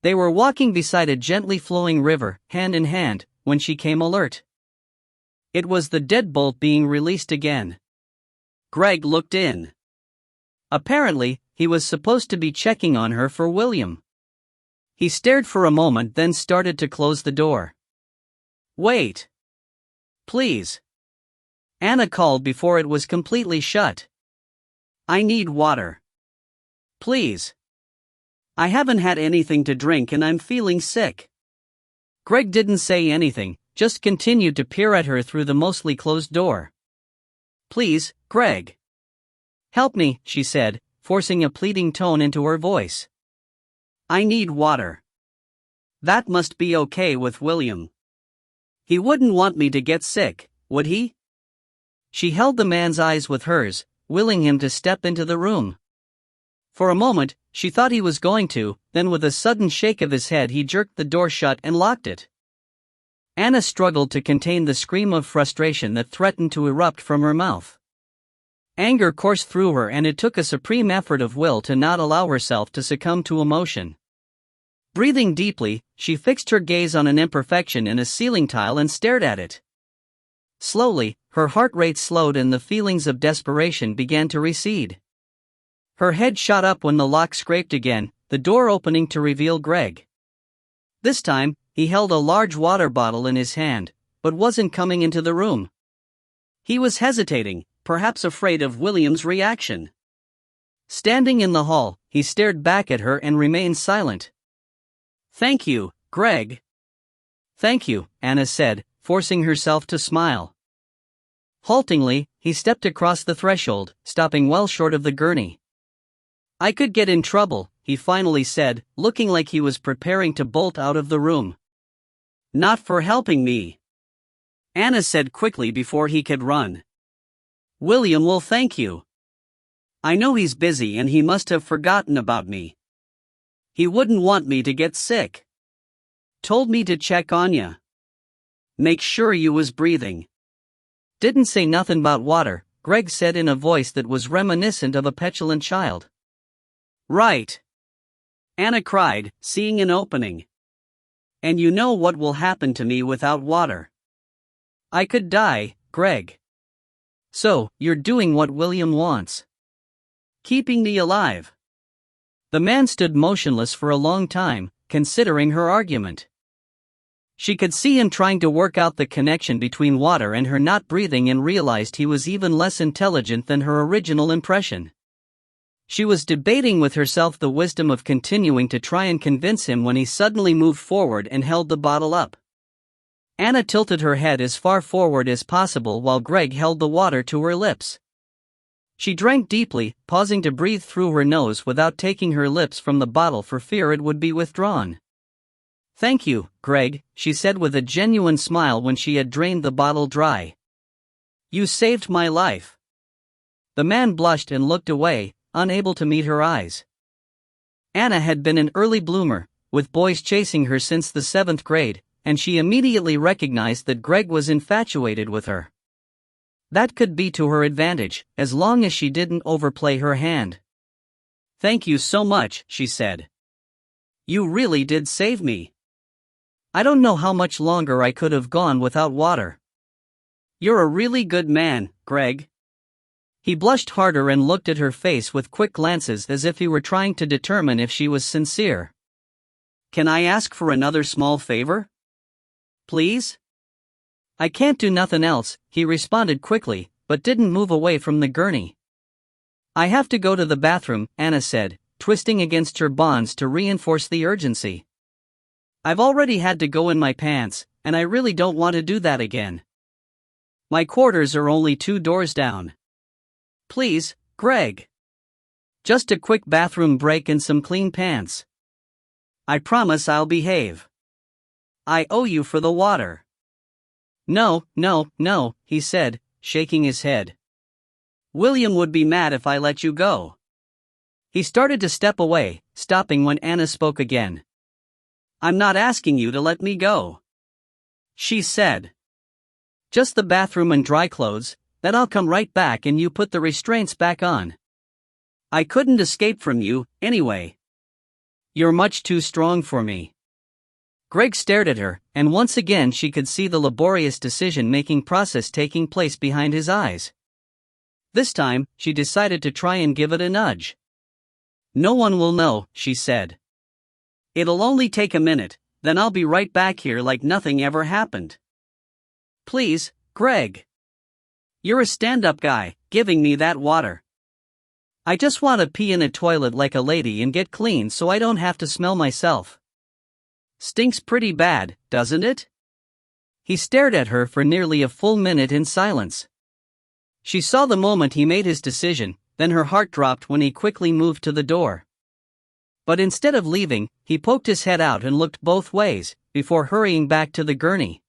Speaker 1: They were walking beside a gently flowing river, hand in hand, when she came alert. It was the deadbolt being released again. Greg looked in. Apparently, he was supposed to be checking on her for William. He stared for a moment, then started to close the door. "Wait. Please." Anna called before it was completely shut. "I need water. Please. I haven't had anything to drink and I'm feeling sick." Greg didn't say anything, just continued to peer at her through the mostly closed door. "Please, Greg. Help me," she said, forcing a pleading tone into her voice. "I need water. That must be okay with William. He wouldn't want me to get sick, would he?" She held the man's eyes with hers, willing him to step into the room. For a moment, she thought he was going to, then with a sudden shake of his head he jerked the door shut and locked it. Anna struggled to contain the scream of frustration that threatened to erupt from her mouth. Anger coursed through her and it took a supreme effort of will to not allow herself to succumb to emotion. Breathing deeply, she fixed her gaze on an imperfection in a ceiling tile and stared at it. Slowly, her heart rate slowed and the feelings of desperation began to recede. Her head shot up when the lock scraped again, the door opening to reveal Greg. This time, he held a large water bottle in his hand, but wasn't coming into the room. He was hesitating, perhaps afraid of William's reaction. Standing in the hall, he stared back at her and remained silent. "Thank you, Greg." "Thank you," Anna said, forcing herself to smile. Haltingly, he stepped across the threshold, stopping well short of the gurney. "I could get in trouble," he finally said, looking like he was preparing to bolt out of the room. Not for helping me, Anna said quickly before he could run. William will thank you. I know he's busy and he must have forgotten about me. He wouldn't want me to get sick. Told me to check on ya. Make sure you was breathing. Didn't say nothing about water, Greg said in a voice that was reminiscent of a petulant child. Right. Anna cried, seeing an opening. And you know what will happen to me without water. I could die, Greg. So, you're doing what William wants. Keeping me alive. The man stood motionless for a long time, considering her argument. She could see him trying to work out the connection between water and her not breathing and realized he was even less intelligent than her original impression. She was debating with herself the wisdom of continuing to try and convince him when he suddenly moved forward and held the bottle up. Anna tilted her head as far forward as possible while Greg held the water to her lips. She drank deeply, pausing to breathe through her nose without taking her lips from the bottle for fear it would be withdrawn. Thank you, Greg, she said with a genuine smile when she had drained the bottle dry. You saved my life. The man blushed and looked away, unable to meet her eyes. Anna had been an early bloomer, with boys chasing her since the 7th grade, and she immediately recognized that Greg was infatuated with her. That could be to her advantage, as long as she didn't overplay her hand. Thank you so much, she said. You really did save me. I don't know how much longer I could have gone without water. You're a really good man, Greg. He blushed harder and looked at her face with quick glances as if he were trying to determine if she was sincere. Can I ask for another small favor? Please? I can't do nothing else, he responded quickly, but didn't move away from the gurney. I have to go to the bathroom, Anna said, twisting against her bonds to reinforce the urgency. I've already had to go in my pants, and I really don't want to do that again. My quarters are only 2 doors down. Please, Greg. Just a quick bathroom break and some clean pants. I promise I'll behave. I owe you for the water. No, he said, shaking his head. William would be mad if I let you go. He started to step away, stopping when Anna spoke again. I'm not asking you to let me go. She said. Just the bathroom and dry clothes, then I'll come right back and you put the restraints back on. I couldn't escape from you, anyway. You're much too strong for me. Greg stared at her, and once again she could see the laborious decision-making process taking place behind his eyes. This time, she decided to try and give it a nudge. No one will know, she said. It'll only take a minute, then I'll be right back here like nothing ever happened. Please, Greg. You're a stand-up guy, giving me that water. I just want to pee in a toilet like a lady and get clean so I don't have to smell myself. Stinks pretty bad, doesn't it? He stared at her for nearly a full minute in silence. She saw the moment he made his decision, then her heart dropped when he quickly moved to the door. But instead of leaving, he poked his head out and looked both ways, before hurrying back to the gurney.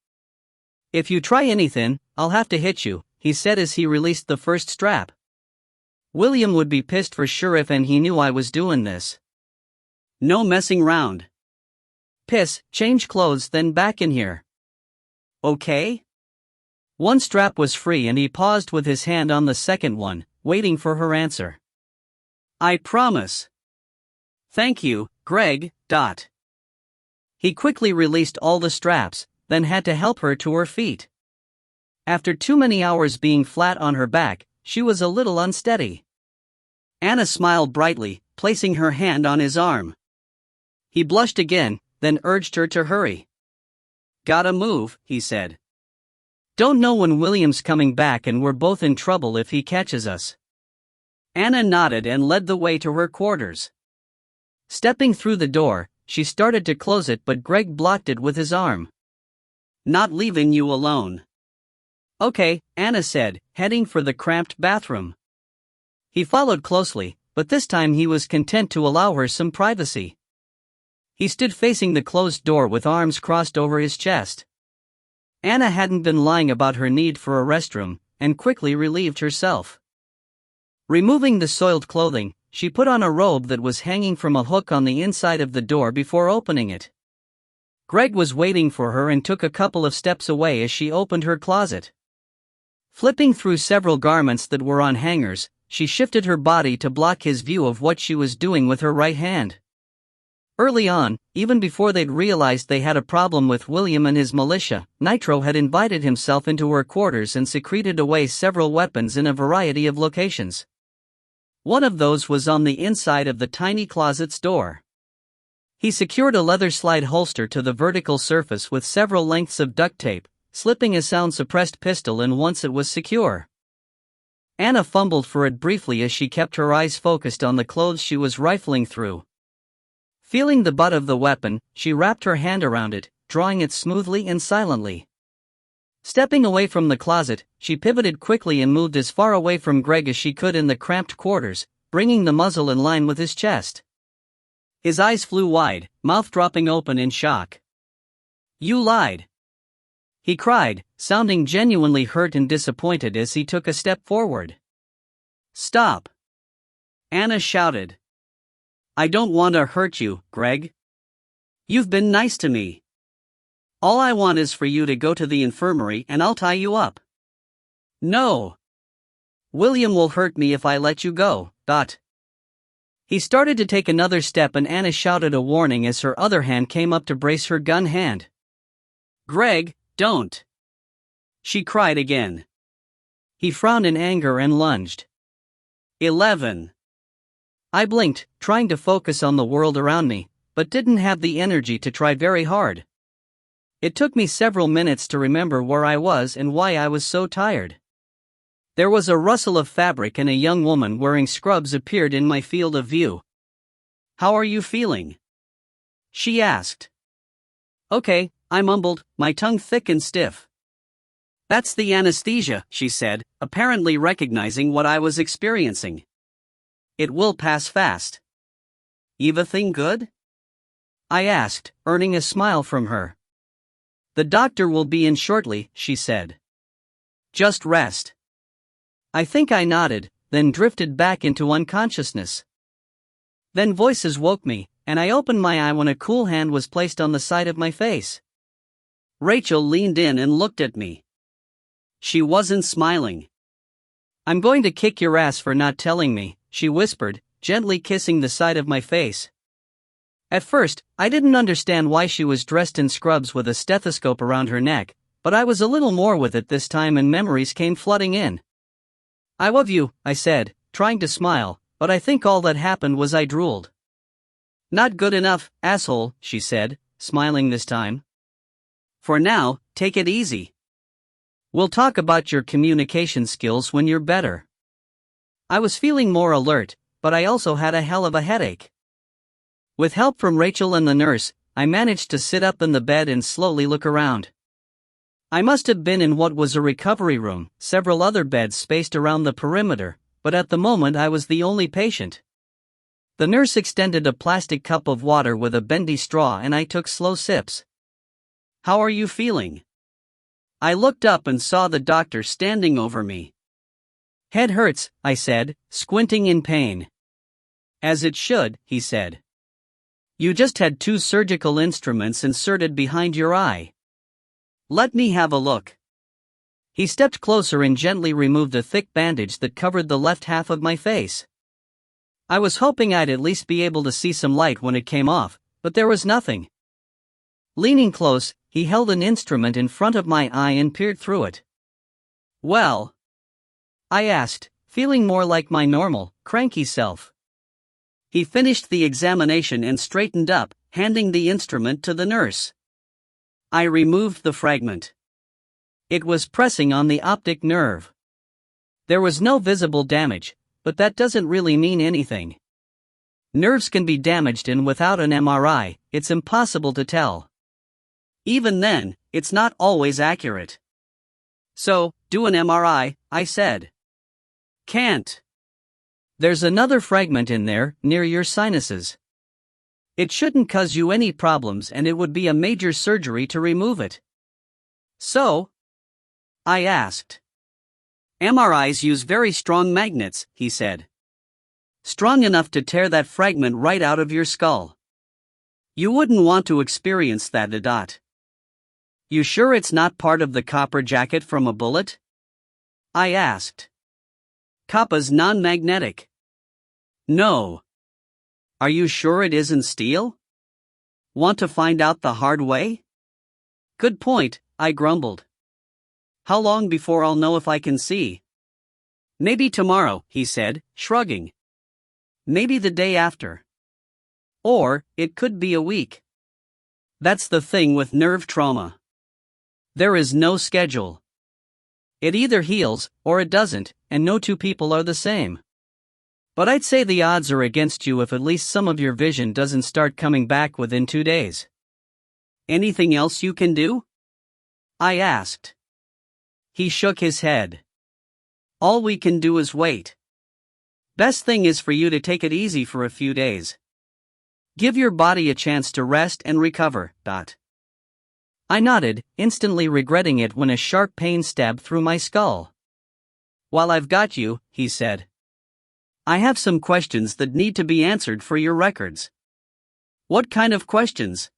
Speaker 1: If you try anything, I'll have to hit you, he said as he released the first strap. William would be pissed for sure if he knew I was doing this. No messing round. Piss, change clothes, then back in here. Okay? One strap was free and he paused with his hand on the second one, waiting for her answer. I promise. Thank you, Greg. He quickly released all the straps, then had to help her to her feet. After too many hours being flat on her back, she was a little unsteady. Anna smiled brightly, placing her hand on his arm. He blushed again, then urged her to hurry. Gotta move, he said. Don't know when William's coming back and we're both in trouble if he catches us. Anna nodded and led the way to her quarters. Stepping through the door, she started to close it but Greg blocked it with his arm. Not leaving you alone. Okay, Anna said, heading for the cramped bathroom. He followed closely, but this time he was content to allow her some privacy. He stood facing the closed door with arms crossed over his chest. Anna hadn't been lying about her need for a restroom, and quickly relieved herself. Removing the soiled clothing, she put on a robe that was hanging from a hook on the inside of the door before opening it. Greg was waiting for her and took a couple of steps away as she opened her closet. Flipping through several garments that were on hangers, she shifted her body to block his view of what she was doing with her right hand. Early on, even before they'd realized they had a problem with William and his militia, Nitro had invited himself into her quarters and secreted away several weapons in a variety of locations. One of those was on the inside of the tiny closet's door. He secured a leather slide holster to the vertical surface with several lengths of duct tape, slipping a sound-suppressed pistol in once it was secure. Anna fumbled for it briefly as she kept her eyes focused on the clothes she was rifling through. Feeling the butt of the weapon, she wrapped her hand around it, drawing it smoothly and silently. Stepping away from the closet, she pivoted quickly and moved as far away from Greg as she could in the cramped quarters, bringing the muzzle in line with his chest. His eyes flew wide, mouth dropping open in shock. "You lied!" he cried, sounding genuinely hurt and disappointed as he took a step forward. "Stop!" Anna shouted. "I don't want to hurt you, Greg. You've been nice to me. All I want is for you to go to the infirmary and I'll tie you up." "No. William will hurt me if I let you go, Dot." He started to take another step and Anna shouted a warning as her other hand came up to brace her gun hand. "Greg, don't!" she cried again. He frowned in anger and lunged. 11. I blinked, trying to focus on the world around me, but didn't have the energy to try very hard. It took me several minutes to remember where I was and why I was so tired. There was a rustle of fabric and a young woman wearing scrubs appeared in my field of view. "How are you feeling?" she asked. "Okay," I mumbled, my tongue thick and stiff. "That's the anesthesia," she said, apparently recognizing what I was experiencing. "It will pass fast." "Everything good?" I asked, earning a smile from her. "The doctor will be in shortly," she said. "Just rest." I think I nodded, then drifted back into unconsciousness. Then voices woke me, and I opened my eye when a cool hand was placed on the side of my face. Rachel leaned in and looked at me. She wasn't smiling. "I'm going to kick your ass for not telling me," she whispered, gently kissing the side of my face. At first, I didn't understand why she was dressed in scrubs with a stethoscope around her neck, but I was a little more with it this time and memories came flooding in. "I love you," I said, trying to smile, but I think all that happened was I drooled. "Not good enough, asshole," she said, smiling this time. "For now, take it easy. We'll talk about your communication skills when you're better." I was feeling more alert, but I also had a hell of a headache. With help from Rachel and the nurse, I managed to sit up in the bed and slowly look around. I must have been in what was a recovery room, several other beds spaced around the perimeter, but at the moment I was the only patient. The nurse extended a plastic cup of water with a bendy straw and I took slow sips. "How are you feeling?" I looked up and saw the doctor standing over me. "Head hurts," I said, squinting in pain. "As it should," he said. "You just had 2 surgical instruments inserted behind your eye. Let me have a look." He stepped closer and gently removed a thick bandage that covered the left half of my face. I was hoping I'd at least be able to see some light when it came off, but there was nothing. Leaning close, he held an instrument in front of my eye and peered through it. "Well?" I asked, feeling more like my normal, cranky self. He finished the examination and straightened up, handing the instrument to the nurse. I removed the fragment. It was pressing on the optic nerve. There was no visible damage, but that doesn't really mean anything. Nerves can be damaged and without an MRI, it's impossible to tell. Even then, it's not always accurate. "So, do an MRI," I said. "Can't. There's another fragment in there, near your sinuses. It shouldn't cause you any problems and it would be a major surgery to remove it. So? I asked. MRIs use very strong magnets, he said. Strong enough to tear that fragment right out of your skull. You wouldn't want to experience that. You sure it's not part of the copper jacket from a bullet? I asked. Copper's non-magnetic. No. Are you sure it isn't steel? Want to find out the hard way? Good point, I grumbled. How long before I'll know if I can see? Maybe tomorrow, he said, shrugging. Maybe the day after. Or, it could be a week. That's the thing with nerve trauma. There is no schedule. It either heals, or it doesn't, and no two people are the same. But I'd say the odds are against you if at least some of your vision doesn't start coming back within 2 days. Anything else you can do? I asked. He shook his head. All we can do is wait. Best thing is for you to take it easy for a few days. Give your body a chance to rest and recover. I nodded, instantly regretting it when a sharp pain stabbed through my skull. While I've got you, he said. I have some questions that need to be answered for your records. What kind of questions?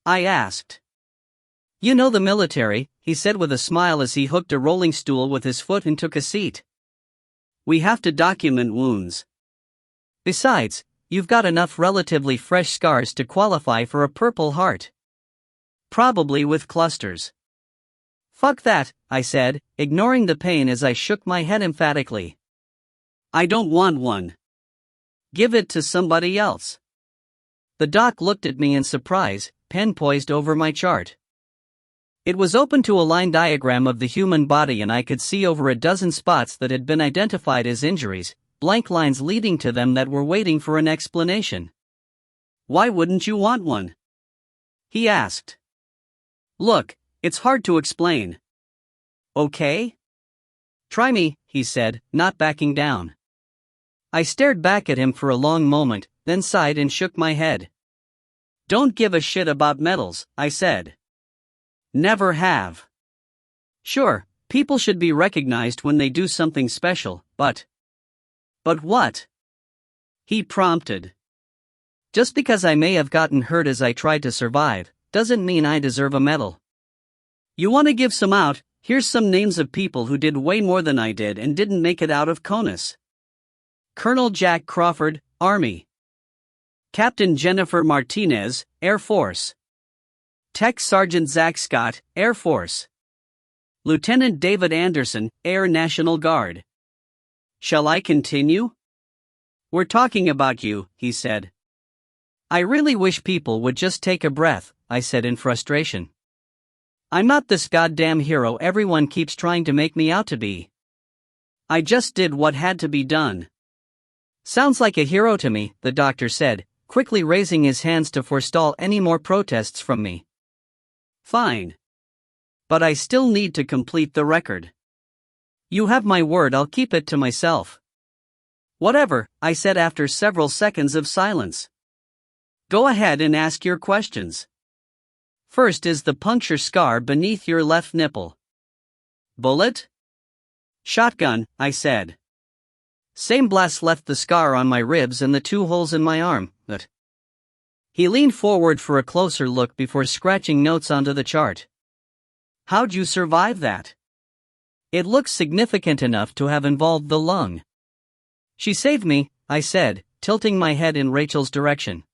Speaker 1: I asked. You know the military, he said with a smile as he hooked a rolling stool with his foot and took a seat. We have to document wounds. Besides, you've got enough relatively fresh scars to qualify for a Purple Heart. Probably with clusters. Fuck that, I said, ignoring the pain as I shook my head emphatically. I don't want one. Give it to somebody else. The doc looked at me in surprise, pen poised over my chart. It was open to a line diagram of the human body and I could see over a dozen spots that had been identified as injuries, blank lines leading to them that were waiting for an explanation. Why wouldn't you want one? He asked. Look, it's hard to explain. Okay? Try me, he said, not backing down. I stared back at him for a long moment, then sighed and shook my head. Don't give a shit about medals, I said. Never have. Sure, people should be recognized when they do something special, but what? He prompted. Just because I may have gotten hurt as I tried to survive, doesn't mean I deserve a medal. You want to give some out? Here's some names of people who did way more than I did and didn't make it out of CONUS. Colonel Jack Crawford, Army. Captain Jennifer Martinez, Air Force. Tech Sergeant Zach Scott, Air Force. Lieutenant David Anderson, Air National Guard. Shall I continue? We're talking about you, he said. I really wish people would just take a breath, I said in frustration. I'm not this goddamn hero everyone keeps trying to make me out to be. I just did what had to be done. Sounds like a hero to me, the doctor said, quickly raising his hands to forestall any more protests from me. Fine. But I still need to complete the record. You have my word, I'll keep it to myself. Whatever, I said after several seconds of silence. Go ahead and ask your questions. First is the puncture scar beneath your left nipple. Bullet? Shotgun, I said. Same blast left the scar on my ribs and the 2 holes in my arm, but... He leaned forward for a closer look before scratching notes onto the chart. How'd you survive that? It looks significant enough to have involved the lung. She saved me, I said, tilting my head in Rachel's direction.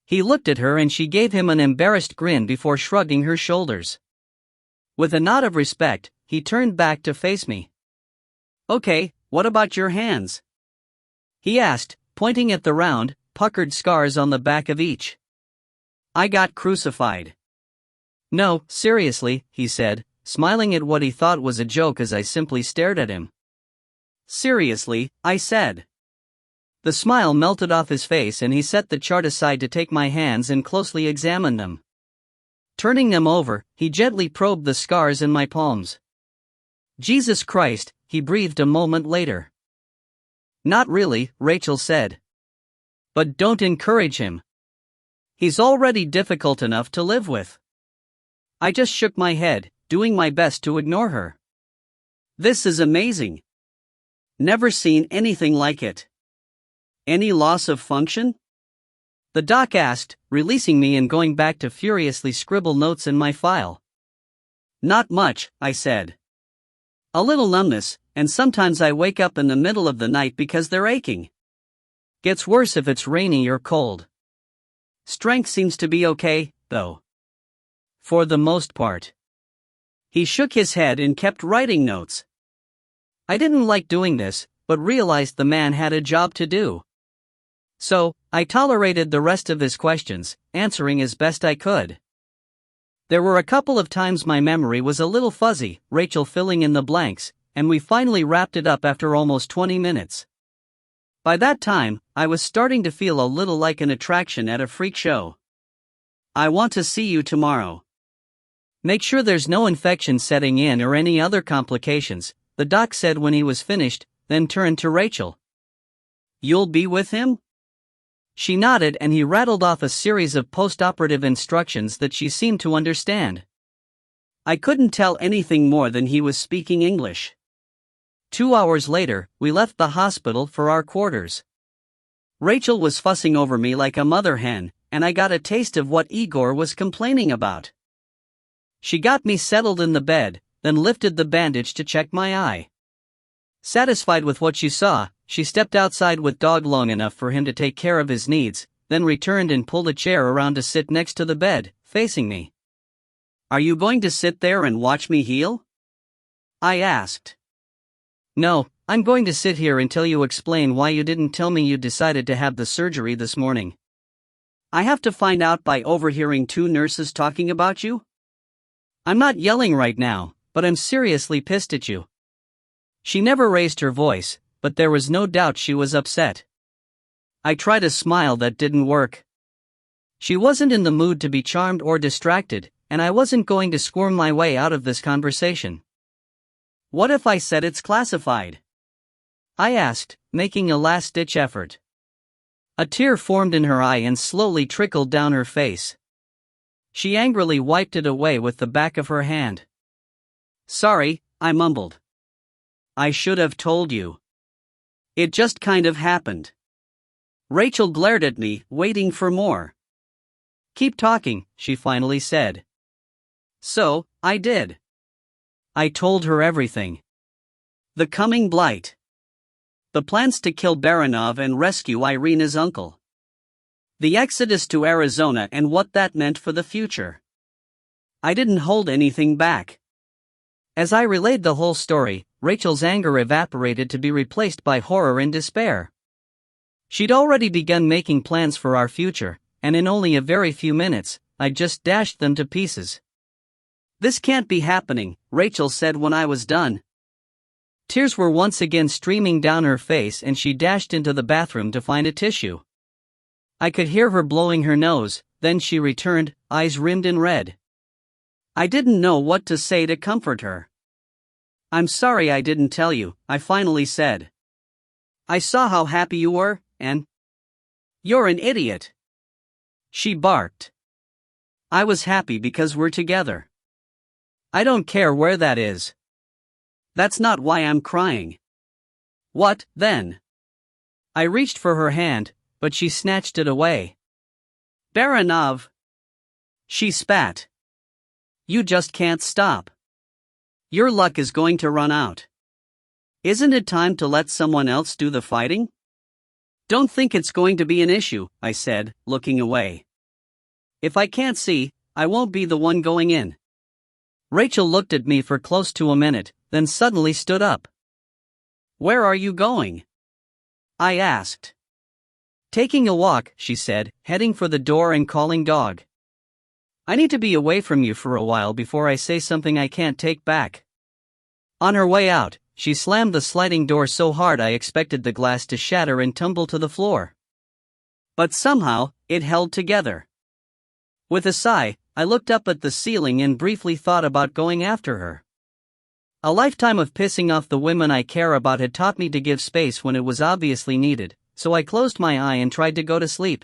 Speaker 1: He looked at her and she gave him an embarrassed grin before shrugging her shoulders. With a nod of respect, he turned back to face me. Okay, what about your hands? He asked, pointing at the round, puckered scars on the back of each. I got crucified. No, seriously, he said, smiling at what he thought was a joke as I simply stared at him. Seriously, I said. The smile melted off his face and he set the chart aside to take my hands and closely examine them. Turning them over, he gently probed the scars in my palms. Jesus Christ, he breathed a moment later. Not really, Rachel said. But don't encourage him. He's already difficult enough to live with. I just shook my head, doing my best to ignore her. This is amazing. Never seen anything like it. Any loss of function? The doc asked, releasing me and going back to furiously scribble notes in my file. Not much, I said. A little numbness, and sometimes I wake up in the middle of the night because they're aching. Gets worse if it's rainy or cold. Strength seems to be okay, though. For the most part. He shook his head and kept writing notes. I didn't like doing this, but realized the man had a job to do. So, I tolerated the rest of his questions, answering as best I could. There were a couple of times my memory was a little fuzzy, Rachel filling in the blanks, and we finally wrapped it up after almost 20 minutes. By that time, I was starting to feel a little like an attraction at a freak show. I want to see you tomorrow. Make sure there's no infection setting in or any other complications, the doc said when he was finished, then turned to Rachel. You'll be with him? She nodded and he rattled off a series of post-operative instructions that she seemed to understand. I couldn't tell anything more than he was speaking English. 2 hours later, we left the hospital for our quarters. Rachel was fussing over me like a mother hen, and I got a taste of what Igor was complaining about. She got me settled in the bed, then lifted the bandage to check my eye. Satisfied with what she saw, she stepped outside with Dog long enough for him to take care of his needs, then returned and pulled a chair around to sit next to the bed, facing me. Are you going to sit there and watch me heal? I asked. No, I'm going to sit here until you explain why you didn't tell me you decided to have the surgery this morning. I have to find out by overhearing 2 nurses talking about you? I'm not yelling right now, but I'm seriously pissed at you. She never raised her voice, but there was no doubt she was upset. I tried a smile that didn't work. She wasn't in the mood to be charmed or distracted, and I wasn't going to squirm my way out of this conversation. What if I said it's classified? I asked, making a last-ditch effort. A tear formed in her eye and slowly trickled down her face. She angrily wiped it away with the back of her hand. Sorry, I mumbled. I should have told you. It just kind of happened. Rachel glared at me, waiting for more. Keep talking, she finally said. So, I did. I told her everything. The coming blight. The plans to kill Baranov and rescue Irina's uncle. The exodus to Arizona and what that meant for the future. I didn't hold anything back. As I relayed the whole story, Rachel's anger evaporated to be replaced by horror and despair. She'd already begun making plans for our future, and in only a very few minutes, I just dashed them to pieces. This can't be happening, Rachel said when I was done. Tears were once again streaming down her face and she dashed into the bathroom to find a tissue. I could hear her blowing her nose, then she returned, eyes rimmed in red. I didn't know what to say to comfort her. I'm sorry I didn't tell you, I finally said. I saw how happy you were, and... You're an idiot. She barked. I was happy because we're together. I don't care where that is. That's not why I'm crying. What, then? I reached for her hand, but she snatched it away. Baranov. She spat. You just can't stop. Your luck is going to run out. Isn't it time to let someone else do the fighting? Don't think it's going to be an issue, I said, looking away. If I can't see, I won't be the one going in. Rachel looked at me for close to a minute, then suddenly stood up. Where are you going? I asked. Taking a walk, she said, heading for the door and calling Dog. I need to be away from you for a while before I say something I can't take back. On her way out, she slammed the sliding door so hard I expected the glass to shatter and tumble to the floor. But somehow, it held together. With a sigh, I looked up at the ceiling and briefly thought about going after her. A lifetime of pissing off the women I care about had taught me to give space when it was obviously needed, so I closed my eye and tried to go to sleep.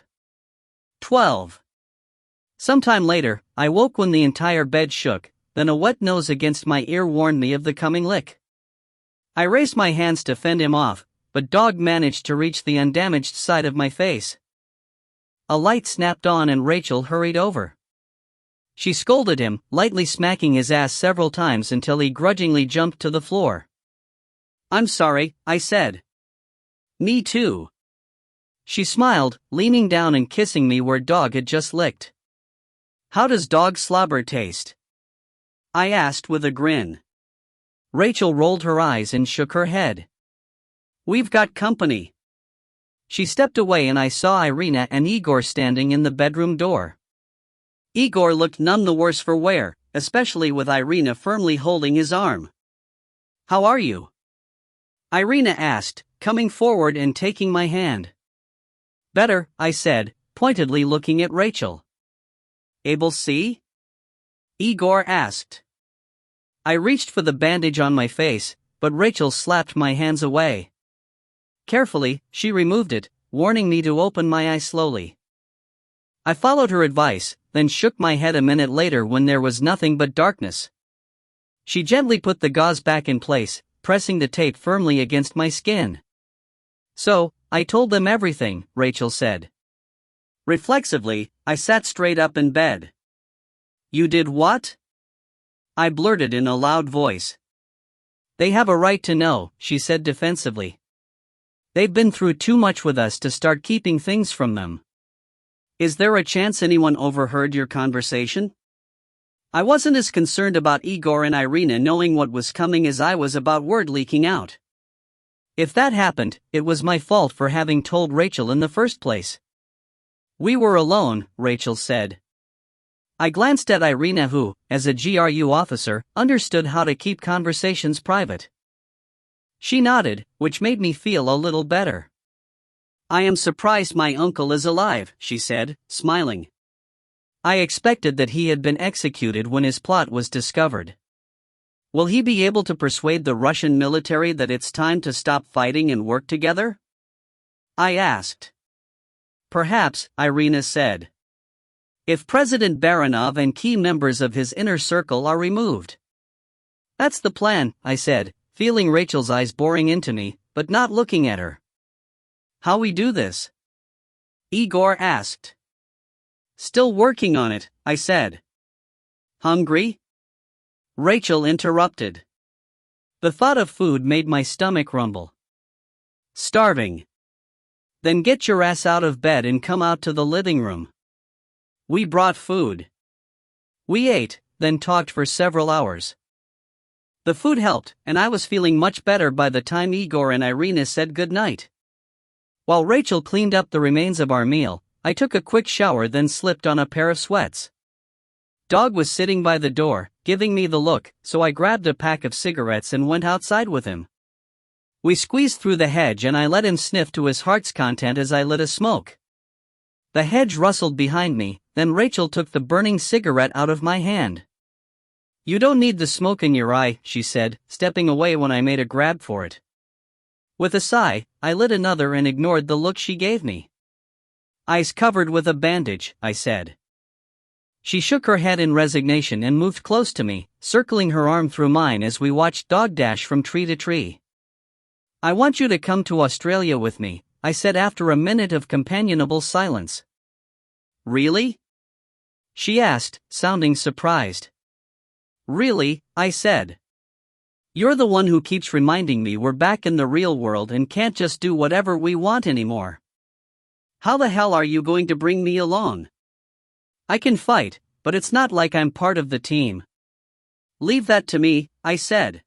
Speaker 1: 12. Sometime later, I woke when the entire bed shook, then a wet nose against my ear warned me of the coming lick. I raised my hands to fend him off, but Dog managed to reach the undamaged side of my face. A light snapped on and Rachel hurried over. She scolded him, lightly smacking his ass several times until he grudgingly jumped to the floor. "I'm sorry," I said. "Me too." She smiled, leaning down and kissing me where Dog had just licked. "How does dog slobber taste?" I asked with a grin. Rachel rolled her eyes and shook her head. "We've got company." She stepped away and I saw Irina and Igor standing in the bedroom door. Igor looked none the worse for wear, especially with Irina firmly holding his arm. "How are you?" Irina asked, coming forward and taking my hand. "Better," I said, pointedly looking at Rachel. "Able see?" Igor asked. I reached for the bandage on my face, but Rachel slapped my hands away. Carefully, she removed it, warning me to open my eyes slowly. I followed her advice, then shook my head a minute later when there was nothing but darkness. She gently put the gauze back in place, pressing the tape firmly against my skin. "So, I told them everything," Rachel said. Reflexively, I sat straight up in bed. "You did what?" I blurted in a loud voice. "They have a right to know," she said defensively. "They've been through too much with us to start keeping things from them." "Is there a chance anyone overheard your conversation?" I wasn't as concerned about Igor and Irina knowing what was coming as I was about word leaking out. If that happened, it was my fault for having told Rachel in the first place. "We were alone," Rachel said. I glanced at Irina who, as a GRU officer, understood how to keep conversations private. She nodded, which made me feel a little better. "I am surprised my uncle is alive," she said, smiling. I expected that he had been executed when his plot was discovered. Will he be able to persuade the Russian military that it's time to stop fighting and work together? I asked. Perhaps, Irina said. If President Baranov and key members of his inner circle are removed. That's the plan, I said, feeling Rachel's eyes boring into me, but not looking at her. How we do this? Igor asked. Still working on it, I said. Hungry? Rachel interrupted. The thought of food made my stomach rumble. Starving. Then get your ass out of bed and come out to the living room. We brought food. We ate, then talked for several hours. The food helped, and I was feeling much better by the time Igor and Irina said goodnight. While Rachel cleaned up the remains of our meal, I took a quick shower then slipped on a pair of sweats. Dog was sitting by the door, giving me the look, so I grabbed a pack of cigarettes and went outside with him. We squeezed through the hedge and I let him sniff to his heart's content as I lit a smoke. The hedge rustled behind me, then Rachel took the burning cigarette out of my hand. You don't need the smoke in your eye, she said, stepping away when I made a grab for it. With a sigh, I lit another and ignored the look she gave me. Eyes covered with a bandage, I said. She shook her head in resignation and moved close to me, circling her arm through mine as we watched Dog dash from tree to tree. I want you to come to Australia with me, I said after a minute of companionable silence. Really? She asked, sounding surprised. Really, I said. You're the one who keeps reminding me we're back in the real world and can't just do whatever we want anymore. How the hell are you going to bring me along? I can fight, but it's not like I'm part of the team. Leave that to me, I said.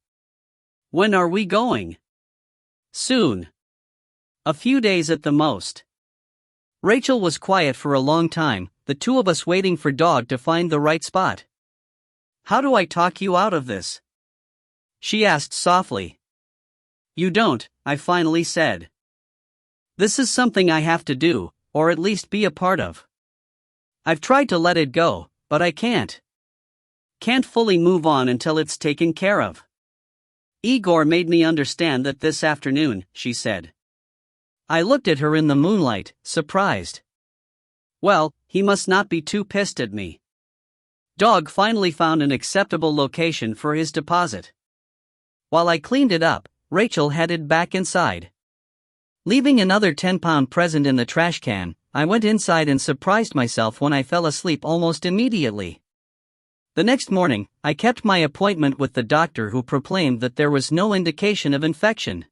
Speaker 1: When are we going? Soon. A few days at the most. Rachel was quiet for a long time, the two of us waiting for Dog to find the right spot. How do I talk you out of this? She asked softly. You don't, I finally said. This is something I have to do, or at least be a part of. I've tried to let it go, but I can't. Can't fully move on until it's taken care of. Igor made me understand that this afternoon, she said. I looked at her in the moonlight, surprised. Well, he must not be too pissed at me. Dog finally found an acceptable location for his deposit. While I cleaned it up, Rachel headed back inside. Leaving another 10-pound present in the trash can, I went inside and surprised myself when I fell asleep almost immediately. The next morning, I kept my appointment with the doctor, who proclaimed that there was no indication of infection.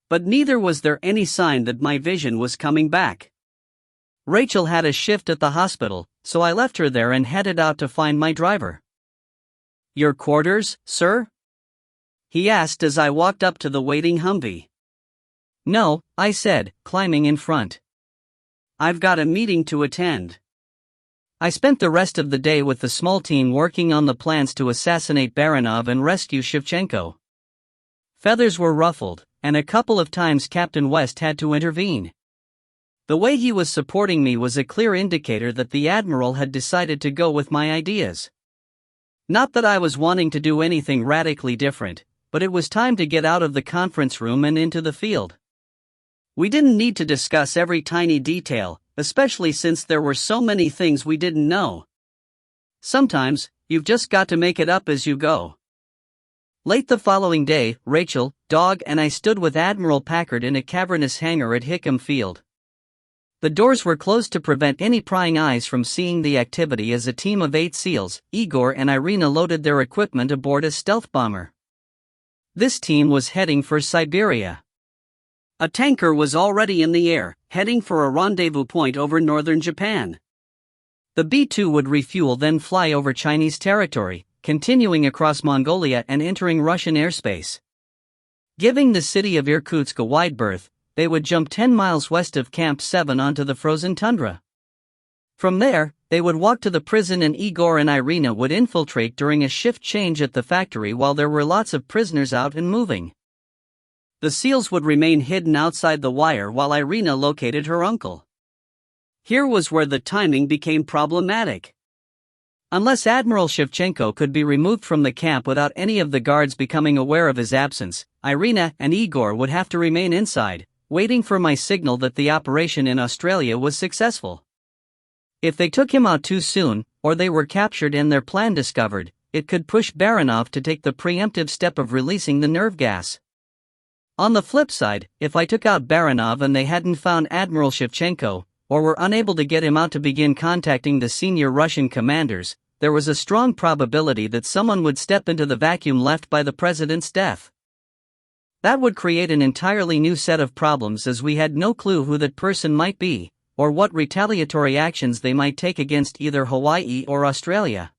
Speaker 1: But neither was there any sign that my vision was coming back. Rachel had a shift at the hospital, so I left her there and headed out to find my driver. Your quarters, sir? He asked as I walked up to the waiting Humvee. No, I said, climbing in front. I've got a meeting to attend. I spent the rest of the day with the small team working on the plans to assassinate Baranov and rescue Shevchenko. Feathers were ruffled, and a couple of times Captain West had to intervene. The way he was supporting me was a clear indicator that the Admiral had decided to go with my ideas. Not that I was wanting to do anything radically different, but it was time to get out of the conference room and into the field. We didn't need to discuss every tiny detail, especially since there were so many things we didn't know. Sometimes, you've just got to make it up as you go. Late the following day, Rachel, Dog and I stood with Admiral Packard in a cavernous hangar at Hickam Field. The doors were closed to prevent any prying eyes from seeing the activity as a team of 8 SEALs, Igor and Irina, loaded their equipment aboard a stealth bomber. This team was heading for Siberia. A tanker was already in the air, heading for a rendezvous point over northern Japan. The B-2 would refuel, then fly over Chinese territory, continuing across Mongolia and entering Russian airspace. Giving the city of Irkutsk a wide berth, they would jump 10 miles west of Camp 7 onto the frozen tundra. From there, they would walk to the prison and Igor and Irina would infiltrate during a shift change at the factory while there were lots of prisoners out and moving. The SEALs would remain hidden outside the wire while Irina located her uncle. Here was where the timing became problematic. Unless Admiral Shevchenko could be removed from the camp without any of the guards becoming aware of his absence, Irina and Igor would have to remain inside, waiting for my signal that the operation in Australia was successful. If they took him out too soon, or they were captured and their plan discovered, it could push Baranov to take the preemptive step of releasing the nerve gas. On the flip side, if I took out Baranov and they hadn't found Admiral Shevchenko, or were unable to get him out to begin contacting the senior Russian commanders, there was a strong probability that someone would step into the vacuum left by the president's death. That would create an entirely new set of problems, as we had no clue who that person might be, or what retaliatory actions they might take against either Hawaii or Australia.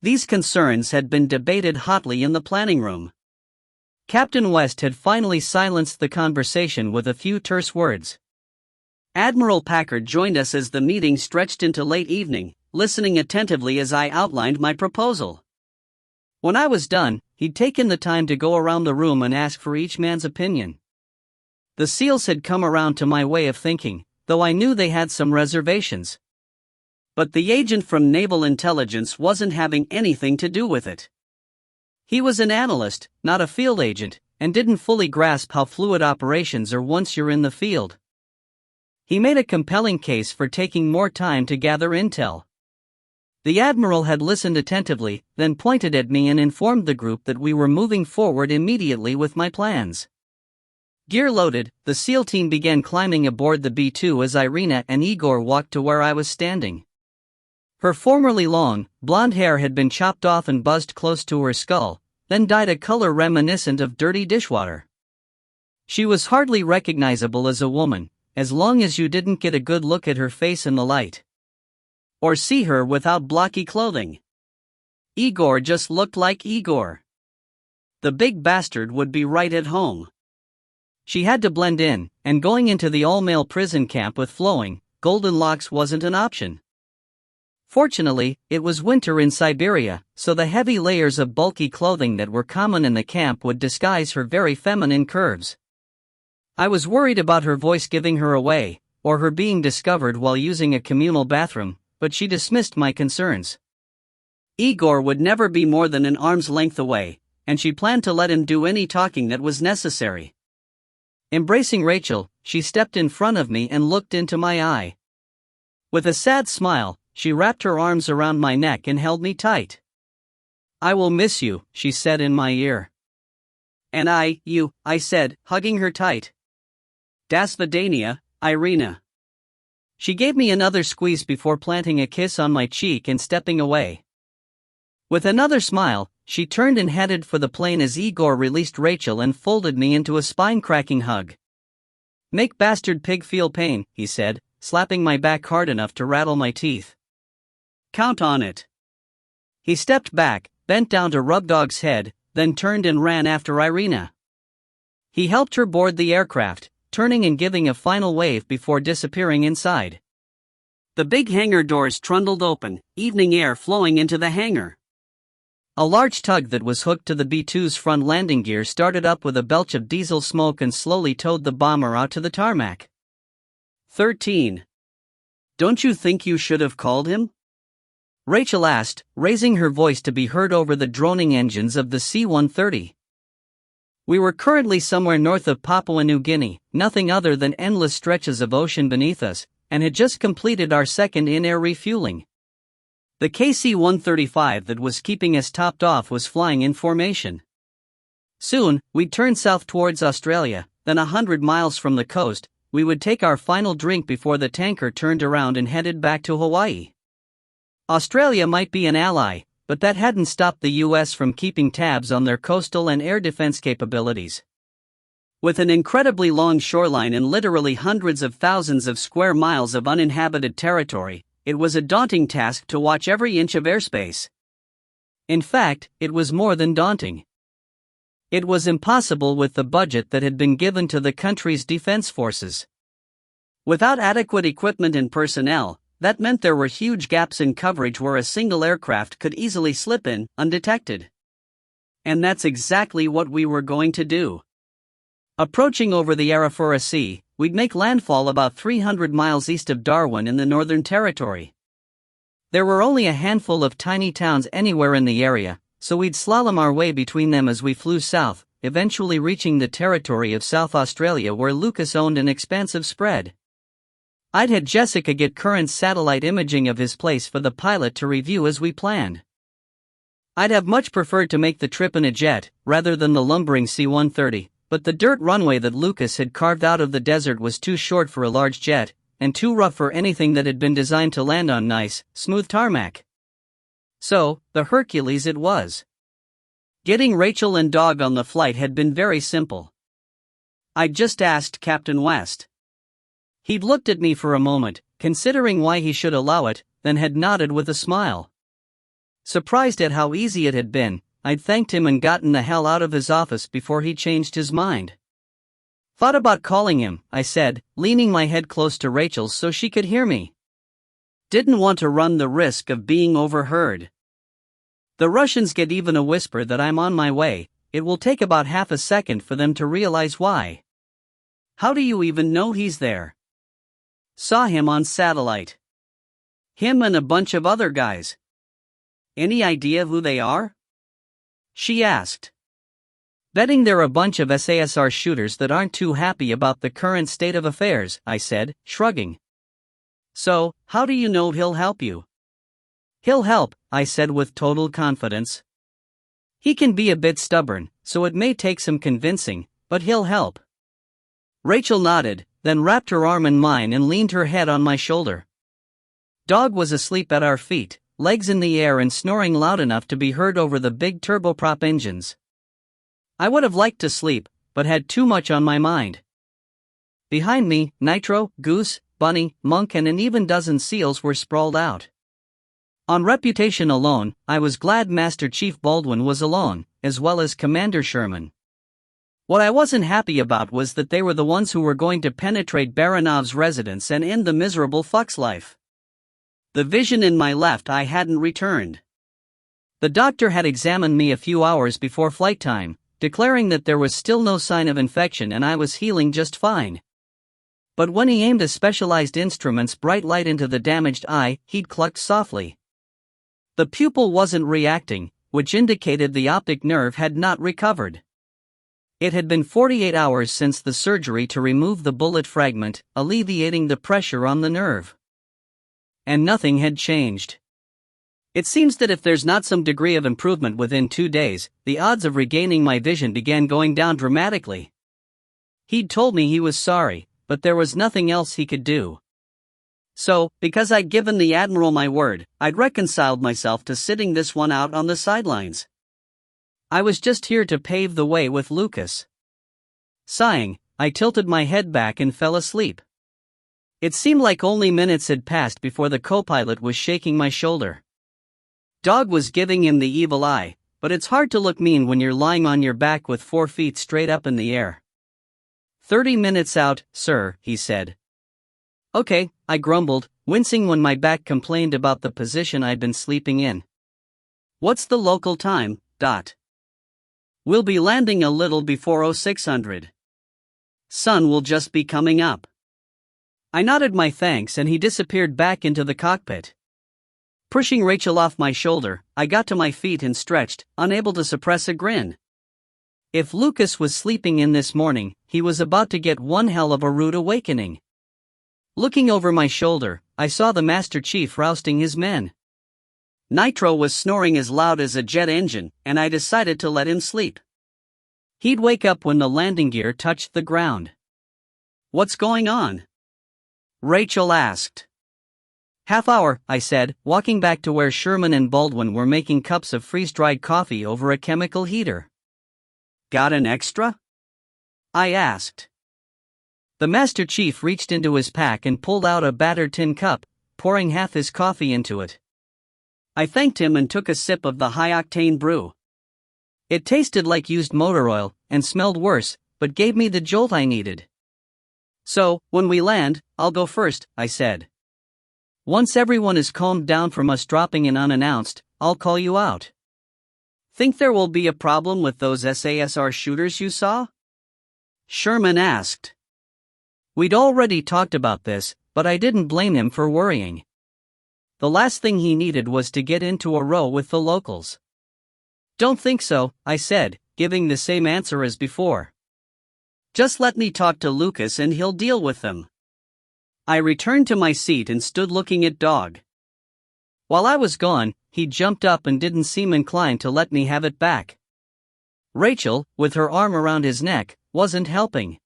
Speaker 1: These concerns had been debated hotly in the planning room. Captain West had finally silenced the conversation with a few terse words. Admiral Packard joined us as the meeting stretched into late evening, listening attentively as I outlined my proposal. When I was done, he'd taken the time to go around the room and ask for each man's opinion. The SEALs had come around to my way of thinking, though I knew they had some reservations. But the agent from Naval Intelligence wasn't having anything to do with it. He was an analyst, not a field agent, and didn't fully grasp how fluid operations are once you're in the field. He made a compelling case for taking more time to gather intel. The Admiral had listened attentively, then pointed at me and informed the group that we were moving forward immediately with my plans. Gear loaded, the SEAL team began climbing aboard the B-2 as Irina and Igor walked to where I was standing. Her formerly long, blonde hair had been chopped off and buzzed close to her skull, then dyed a color reminiscent of dirty dishwater. She was hardly recognizable as a woman, as long as you didn't get a good look at her face in the light. Or see her without blocky clothing. Igor just looked like Igor. The big bastard would be right at home. She had to blend in, and going into the all-male prison camp with flowing, golden locks wasn't an option. Fortunately, it was winter in Siberia, so the heavy layers of bulky clothing that were common in the camp would disguise her very feminine curves. I was worried about her voice giving her away, or her being discovered while using a communal bathroom, but she dismissed my concerns. Igor would never be more than an arm's length away, and she planned to let him do any talking that was necessary. Embracing Rachel, she stepped in front of me and looked into my eye. With a sad smile, she wrapped her arms around my neck and held me tight. "I will miss you," she said in my ear. "And you," I said, hugging her tight. "Das Vidania, Irina." She gave me another squeeze before planting a kiss on my cheek and stepping away. With another smile, she turned and headed for the plane as Igor released Rachel and folded me into a spine-cracking hug. "Make bastard pig feel pain," he said, slapping my back hard enough to rattle my teeth. "Count on it." He stepped back, bent down to rub Dog's head, then turned and ran after Irina. He helped her board the aircraft, turning and giving a final wave before disappearing inside. The big hangar doors trundled open, evening air flowing into the hangar. A large tug that was hooked to the B-2's front landing gear started up with a belch of diesel smoke and slowly towed the bomber out to the tarmac. 13. "Don't you think you should have called him?" Rachel asked, raising her voice to be heard over the droning engines of the C-130. We were currently somewhere north of Papua New Guinea, nothing other than endless stretches of ocean beneath us, and had just completed our second in-air refueling. The KC-135 that was keeping us topped off was flying in formation. Soon, we'd turn south towards Australia, then 100 miles from the coast, we would take our final drink before the tanker turned around and headed back to Hawaii. Australia might be an ally, but that hadn't stopped the US from keeping tabs on their coastal and air defense capabilities. With an incredibly long shoreline and literally hundreds of thousands of square miles of uninhabited territory, it was a daunting task to watch every inch of airspace. In fact, it was more than daunting. It was impossible with the budget that had been given to the country's defense forces. Without adequate equipment and personnel, that meant there were huge gaps in coverage where a single aircraft could easily slip in, undetected. And that's exactly what we were going to do. Approaching over the Arafura Sea, we'd make landfall about 300 miles east of Darwin in the Northern Territory. There were only a handful of tiny towns anywhere in the area, so we'd slalom our way between them as we flew south, eventually reaching the territory of South Australia where Lucas owned an expansive spread. I'd had Jessica get current satellite imaging of his place for the pilot to review as we planned. I'd have much preferred to make the trip in a jet, rather than the lumbering C-130, but the dirt runway that Lucas had carved out of the desert was too short for a large jet, and too rough for anything that had been designed to land on nice, smooth tarmac. So, the Hercules it was. Getting Rachel and Dog on the flight had been very simple. I'd just asked Captain West. He'd looked at me for a moment, considering why he should allow it, then had nodded with a smile. Surprised at how easy it had been, I'd thanked him and gotten the hell out of his office before he changed his mind. "Thought about calling him," I said, leaning my head close to Rachel's so she could hear me. Didn't want to run the risk of being overheard. The Russians get even a whisper that I'm on my way, it will take about half a second for them to realize why. "How do you even know he's there?" "Saw him on satellite. Him and a bunch of other guys." "Any idea who they are?" she asked. "Betting they're a bunch of SASR shooters that aren't too happy about the current state of affairs," I said, shrugging. "So, how do you know he'll help you?" "He'll help," I said with total confidence. "He can be a bit stubborn, so it may take some convincing, but he'll help." Rachel nodded, then wrapped her arm in mine and leaned her head on my shoulder. Dog was asleep at our feet, legs in the air and snoring loud enough to be heard over the big turboprop engines. I would have liked to sleep, but had too much on my mind. Behind me, Nitro, Goose, Bunny, Monk and an even dozen SEALs were sprawled out. On reputation alone, I was glad Master Chief Baldwin was alone, as well as Commander Sherman. What I wasn't happy about was that they were the ones who were going to penetrate Baranov's residence and end the miserable fuck's life. The vision in my left eye hadn't returned. The doctor had examined me a few hours before flight time, declaring that there was still no sign of infection and I was healing just fine. But when he aimed a specialized instrument's bright light into the damaged eye, he'd clucked softly. The pupil wasn't reacting, which indicated the optic nerve had not recovered. It had been 48 hours since the surgery to remove the bullet fragment, alleviating the pressure on the nerve. And nothing had changed. It seems that if there's not some degree of improvement within 2 days, the odds of regaining my vision began going down dramatically. He'd told me he was sorry, but there was nothing else he could do. So, because I'd given the Admiral my word, I'd reconciled myself to sitting this one out on the sidelines. I was just here to pave the way with Lucas. Sighing, I tilted my head back and fell asleep. It seemed like only minutes had passed before the co-pilot was shaking my shoulder. Dog was giving him the evil eye, but it's hard to look mean when you're lying on your back with 4 feet straight up in the air. 30 minutes out, sir, he said. Okay, I grumbled, wincing when my back complained about the position I'd been sleeping in. What's the local time, Dot? We'll be landing a little before 0600. Sun will just be coming up. I nodded my thanks and he disappeared back into the cockpit. Pushing Rachel off my shoulder, I got to my feet and stretched, unable to suppress a grin. If Lucas was sleeping in this morning, he was about to get one hell of a rude awakening. Looking over my shoulder, I saw the Master Chief rousting his men. Nitro was snoring as loud as a jet engine, and I decided to let him sleep. He'd wake up when the landing gear touched the ground. What's going on? Rachel asked. Half hour, I said, walking back to where Sherman and Baldwin were making cups of freeze-dried coffee over a chemical heater. Got an extra? I asked. The Master Chief reached into his pack and pulled out a battered tin cup, pouring half his coffee into it. I thanked him and took a sip of the high-octane brew. It tasted like used motor oil, and smelled worse, but gave me the jolt I needed. So, when we land, I'll go first, I said. Once everyone is calmed down from us dropping in unannounced, I'll call you out. Think there will be a problem with those SASR shooters you saw? Sherman asked. We'd already talked about this, but I didn't blame him for worrying. The last thing he needed was to get into a row with the locals. Don't think so, I said, giving the same answer as before. Just let me talk to Lucas and he'll deal with them. I returned to my seat and stood looking at Dog. While I was gone, he jumped up and didn't seem inclined to let me have it back. Rachel, with her arm around his neck, wasn't helping.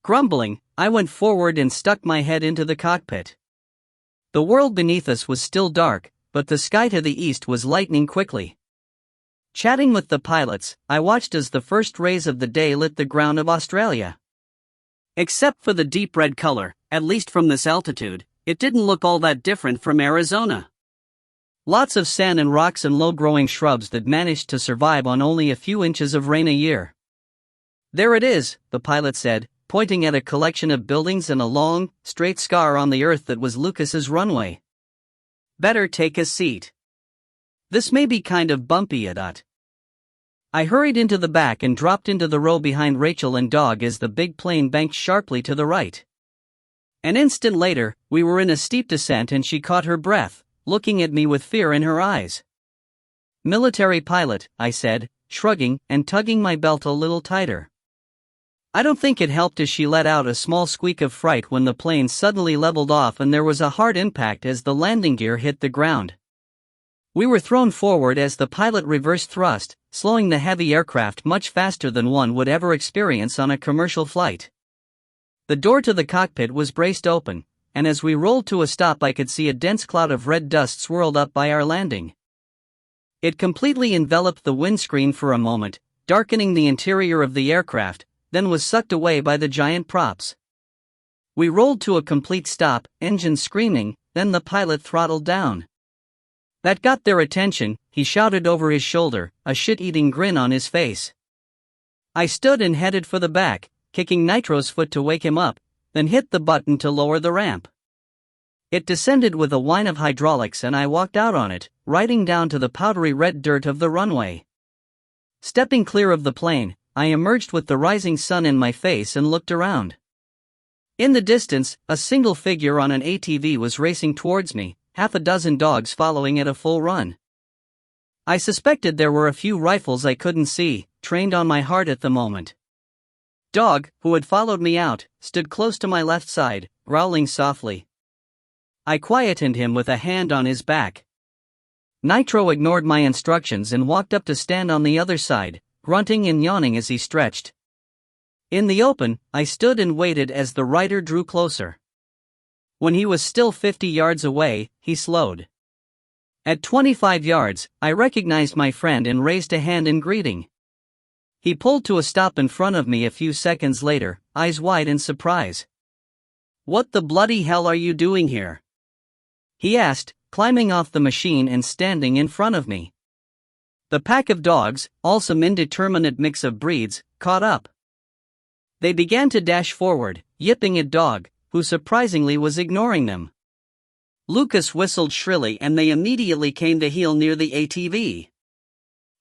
Speaker 1: Grumbling, I went forward and stuck my head into the cockpit. The world beneath us was still dark, but the sky to the east was lightening quickly. Chatting with the pilots, I watched as the first rays of the day lit the ground of Australia. Except for the deep red color, at least from this altitude, it didn't look all that different from Arizona. Lots of sand and rocks and low-growing shrubs that managed to survive on only a few inches of rain a year. There it is, the pilot said, pointing at a collection of buildings and a long, straight scar on the earth that was Lucas's runway. Better take a seat. This may be kind of bumpy, Adot. I hurried into the back and dropped into the row behind Rachel and Dog as the big plane banked sharply to the right. An instant later, we were in a steep descent and she caught her breath, looking at me with fear in her eyes. Military pilot, I said, shrugging and tugging my belt a little tighter. I don't think it helped as she let out a small squeak of fright when the plane suddenly leveled off and there was a hard impact as the landing gear hit the ground. We were thrown forward as the pilot reversed thrust, slowing the heavy aircraft much faster than one would ever experience on a commercial flight. The door to the cockpit was braced open, and as we rolled to a stop I could see a dense cloud of red dust swirled up by our landing. It completely enveloped the windscreen for a moment, darkening the interior of the aircraft, then was sucked away by the giant props. We rolled to a complete stop, engine screaming, then the pilot throttled down. That got their attention, he shouted over his shoulder, a shit-eating grin on his face. I stood and headed for the back, kicking Nitro's foot to wake him up, then hit the button to lower the ramp. It descended with a whine of hydraulics and I walked out on it, riding down to the powdery red dirt of the runway. Stepping clear of the plane, I emerged with the rising sun in my face and looked around. In the distance, a single figure on an ATV was racing towards me, half a dozen dogs following at a full run. I suspected there were a few rifles I couldn't see, trained on my heart at the moment. Dog, who had followed me out, stood close to my left side, growling softly. I quietened him with a hand on his back. Nitro ignored my instructions and walked up to stand on the other side, grunting and yawning as he stretched. In the open, I stood and waited as the rider drew closer. When he was still 50 yards away, he slowed. At 25 yards, I recognized my friend and raised a hand in greeting. He pulled to a stop in front of me a few seconds later, eyes wide in surprise. "What the bloody hell are you doing here?" he asked, climbing off the machine and standing in front of me. The pack of dogs, all some indeterminate mix of breeds, caught up. They began to dash forward, yipping at Dog, who surprisingly was ignoring them. Lucas whistled shrilly and they immediately came to heel near the ATV.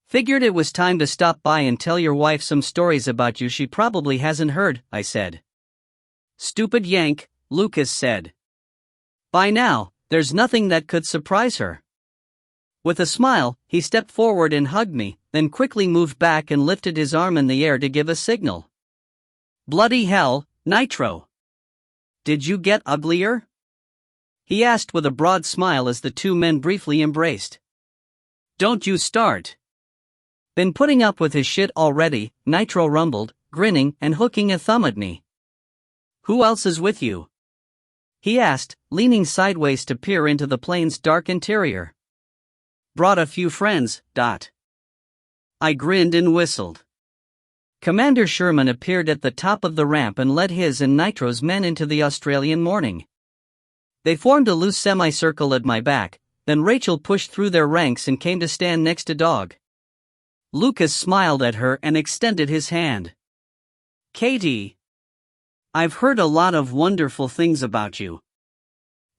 Speaker 1: "Figured it was time to stop by and tell your wife some stories about you she probably hasn't heard," I said. "Stupid yank," Lucas said. "By now, there's nothing that could surprise her." With a smile, he stepped forward and hugged me, then quickly moved back and lifted his arm in the air to give a signal. "Bloody hell, Nitro! Did you get uglier?" he asked with a broad smile as the two men briefly embraced. "Don't you start." "Been putting up with his shit already," Nitro rumbled, grinning and hooking a thumb at me. "Who else is with you?" he asked, leaning sideways to peer into the plane's dark interior. "Brought a few friends, Dot." I grinned and whistled. Commander Sherman appeared at the top of the ramp and led his and Nitro's men into the Australian morning. They formed a loose semicircle at my back, then Rachel pushed through their ranks and came to stand next to Dog. Lucas smiled at her and extended his hand. "Katie, I've heard a lot of wonderful things about you."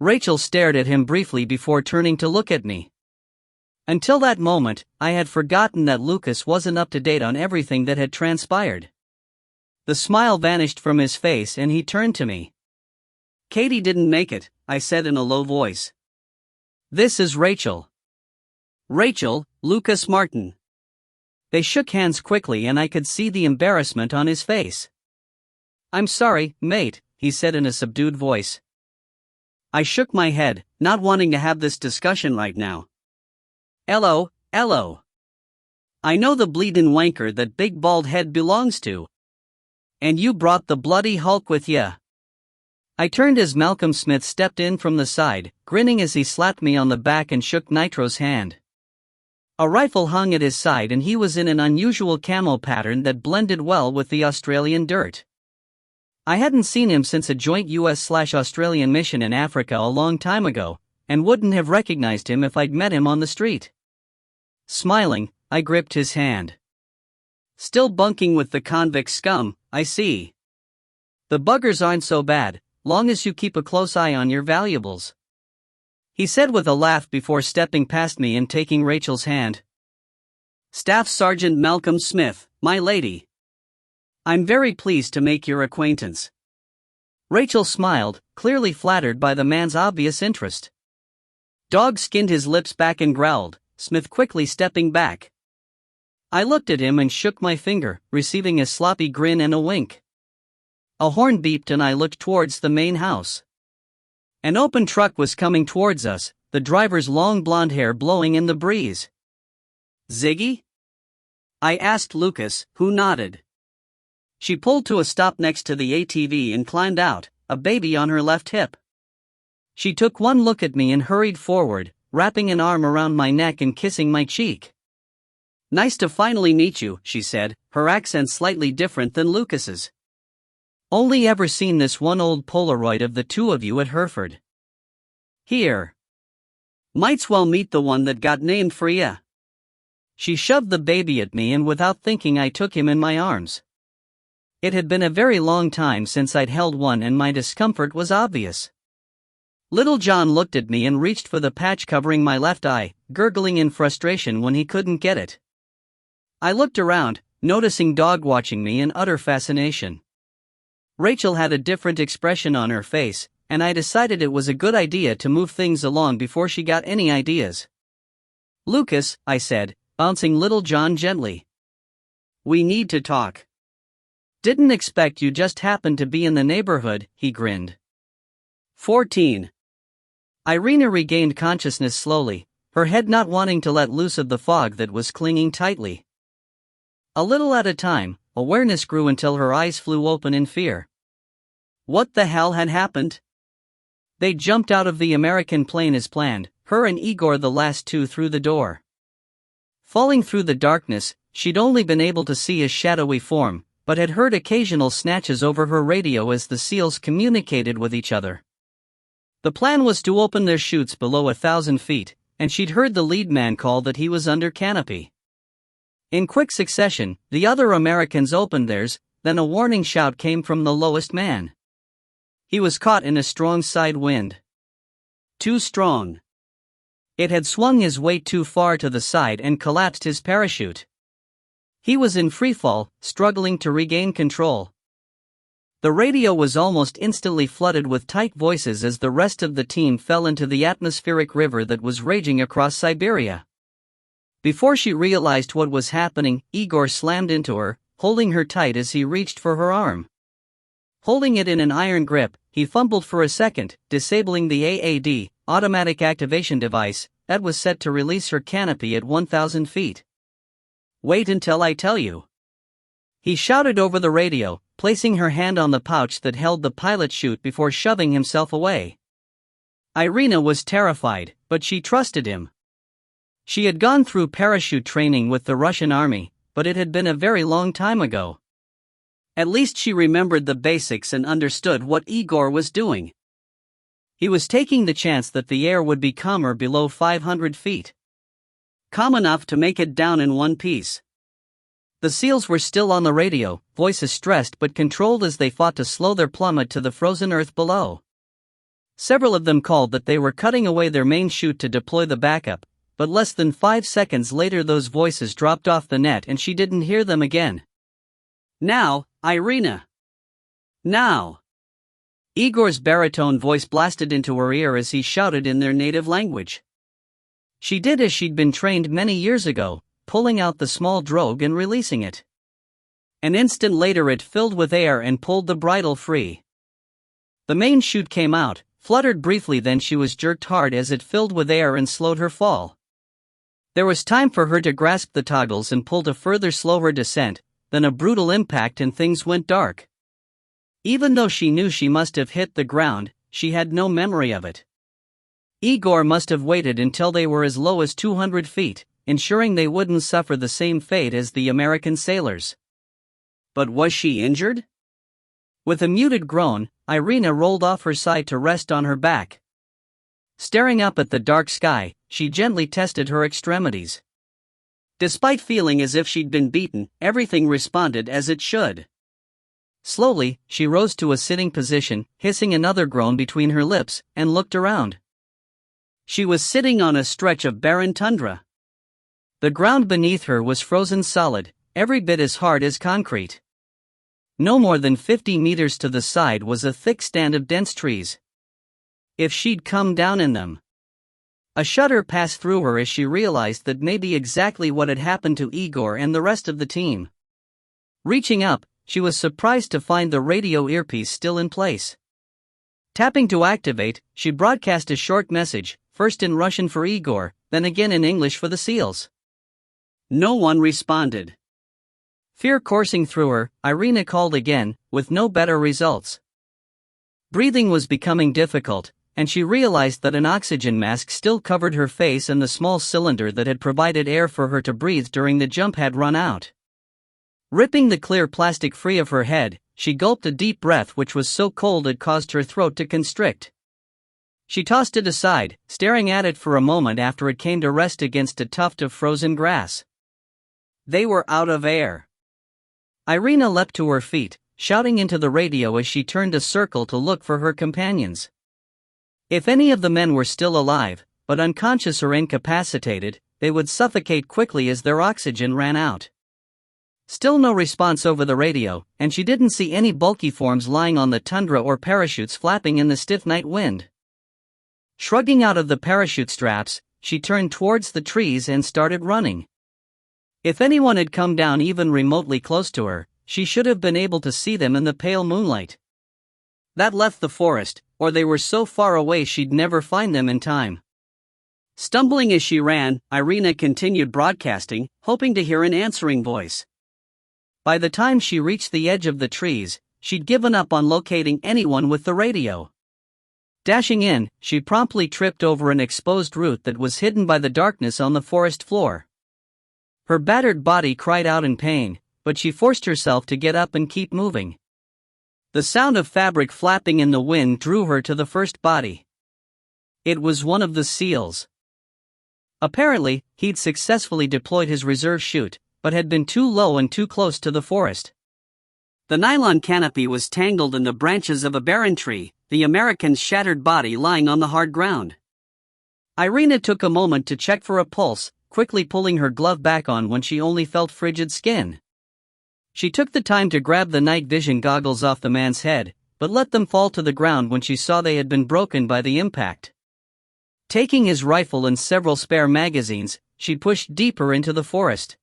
Speaker 1: Rachel stared at him briefly before turning to look at me. Until that moment, I had forgotten that Lucas wasn't up to date on everything that had transpired. The smile vanished from his face and he turned to me. "Katie didn't make it," I said in a low voice. "This is Rachel." "Rachel, Lucas Martin." They shook hands quickly and I could see the embarrassment on his face. "I'm sorry, mate," he said in a subdued voice. I shook my head, not wanting to have this discussion right now. "Hello, hello. I know the bleedin' wanker that big bald head belongs to. And you brought the bloody Hulk with ya." I turned as Malcolm Smith stepped in from the side, grinning as he slapped me on the back and shook Nitro's hand. A rifle hung at his side and he was in an unusual camo pattern that blended well with the Australian dirt. I hadn't seen him since a joint US/Australian mission in Africa a long time ago, and wouldn't have recognized him if I'd met him on the street. Smiling, I gripped his hand. "Still bunking with the convict scum, I see. The buggers aren't so bad, long as you keep a close eye on your valuables," he said with a laugh before stepping past me and taking Rachel's hand. "Staff Sergeant Malcolm Smith, my lady. I'm very pleased to make your acquaintance." Rachel smiled, clearly flattered by the man's obvious interest. Dog skinned his lips back and growled, Smith quickly stepping back. I looked at him and shook my finger, receiving a sloppy grin and a wink. A horn beeped and I looked towards the main house. An open truck was coming towards us, the driver's long blonde hair blowing in the breeze. "Ziggy?" I asked Lucas, who nodded. She pulled to a stop next to the ATV and climbed out, a baby on her left hip. She took one look at me and hurried forward, wrapping an arm around my neck and kissing my cheek. "Nice to finally meet you," she said, her accent slightly different than Lucas's. "Only ever seen this one old Polaroid of the two of you at Hereford. Here. Might's well meet the one that got named for ya." She shoved the baby at me and without thinking I took him in my arms. It had been a very long time since I'd held one and my discomfort was obvious. Little John looked at me and reached for the patch covering my left eye, gurgling in frustration when he couldn't get it. I looked around, noticing Dog watching me in utter fascination. Rachel had a different expression on her face, and I decided it was a good idea to move things along before she got any ideas. "Lucas," I said, bouncing Little John gently. "We need to talk." "Didn't expect you just happened to be in the neighborhood," he grinned. 14. Irina regained consciousness slowly, her head not wanting to let loose of the fog that was clinging tightly. A little at a time, awareness grew until her eyes flew open in fear. What the hell had happened? They jumped out of the American plane as planned, her and Igor the last two through the door. Falling through the darkness, she'd only been able to see his shadowy form, but had heard occasional snatches over her radio as the SEALs communicated with each other. The plan was to open their chutes below 1,000 feet, and she'd heard the lead man call that he was under canopy. In quick succession, the other Americans opened theirs, then a warning shout came from the lowest man. He was caught in a strong side wind. Too strong. It had swung his weight too far to the side and collapsed his parachute. He was in freefall, struggling to regain control. The radio was almost instantly flooded with tight voices as the rest of the team fell into the atmospheric river that was raging across Siberia. Before she realized what was happening, Igor slammed into her, holding her tight as he reached for her arm. Holding it in an iron grip, he fumbled for a second, disabling the AAD, automatic activation device, that was set to release her canopy at 1,000 feet. "Wait until I tell you," he shouted over the radio, placing her hand on the pouch that held the pilot chute before shoving himself away. Irina was terrified, but she trusted him. She had gone through parachute training with the Russian army, but it had been a very long time ago. At least she remembered the basics and understood what Igor was doing. He was taking the chance that the air would be calmer below 500 feet. Calm enough to make it down in one piece. The SEALs were still on the radio, voices stressed but controlled as they fought to slow their plummet to the frozen earth below. Several of them called that they were cutting away their main chute to deploy the backup, but less than 5 seconds later those voices dropped off the net and she didn't hear them again. "Now, Irina! Now!" Igor's baritone voice blasted into her ear as he shouted in their native language. She did as she'd been trained many years ago, pulling out the small drogue and releasing it. An instant later it filled with air and pulled the bridle free. The main chute came out, fluttered briefly, then she was jerked hard as it filled with air and slowed her fall. There was time for her to grasp the toggles and pull to further slow her descent, then a brutal impact and things went dark. Even though she knew she must have hit the ground, she had no memory of it. Igor must have waited until they were as low as 200 feet, ensuring they wouldn't suffer the same fate as the American sailors. But was she injured? With a muted groan, Irina rolled off her side to rest on her back. Staring up at the dark sky, she gently tested her extremities. Despite feeling as if she'd been beaten, everything responded as it should. Slowly, she rose to a sitting position, hissing another groan between her lips, and looked around. She was sitting on a stretch of barren tundra. The ground beneath her was frozen solid, every bit as hard as concrete. No more than 50 meters to the side was a thick stand of dense trees. If she'd come down in them. A shudder passed through her as she realized that may be exactly what had happened to Igor and the rest of the team. Reaching up, she was surprised to find the radio earpiece still in place. Tapping to activate, she broadcast a short message, first in Russian for Igor, then again in English for the SEALs. No one responded. Fear coursing through her, Irina called again, with no better results. Breathing was becoming difficult, and she realized that an oxygen mask still covered her face and the small cylinder that had provided air for her to breathe during the jump had run out. Ripping the clear plastic free of her head, she gulped a deep breath which was so cold it caused her throat to constrict. She tossed it aside, staring at it for a moment after it came to rest against a tuft of frozen grass. They were out of air. Irina leapt to her feet, shouting into the radio as she turned a circle to look for her companions. If any of the men were still alive, but unconscious or incapacitated, they would suffocate quickly as their oxygen ran out. Still no response over the radio, and she didn't see any bulky forms lying on the tundra or parachutes flapping in the stiff night wind. Shrugging out of the parachute straps, she turned towards the trees and started running. If anyone had come down even remotely close to her, she should have been able to see them in the pale moonlight. That left the forest, or they were so far away she'd never find them in time. Stumbling as she ran, Irina continued broadcasting, hoping to hear an answering voice. By the time she reached the edge of the trees, she'd given up on locating anyone with the radio. Dashing in, she promptly tripped over an exposed root that was hidden by the darkness on the forest floor. Her battered body cried out in pain, but she forced herself to get up and keep moving. The sound of fabric flapping in the wind drew her to the first body. It was one of the seals. Apparently, he'd successfully deployed his reserve chute, but had been too low and too close to the forest. The nylon canopy was tangled in the branches of a barren tree, the American's shattered body lying on the hard ground. Irina took a moment to check for a pulse, quickly pulling her glove back on when she only felt frigid skin. She took the time to grab the night vision goggles off the man's head, but let them fall to the ground when she saw they had been broken by the impact. Taking his rifle and several spare magazines, she pushed deeper into the forest.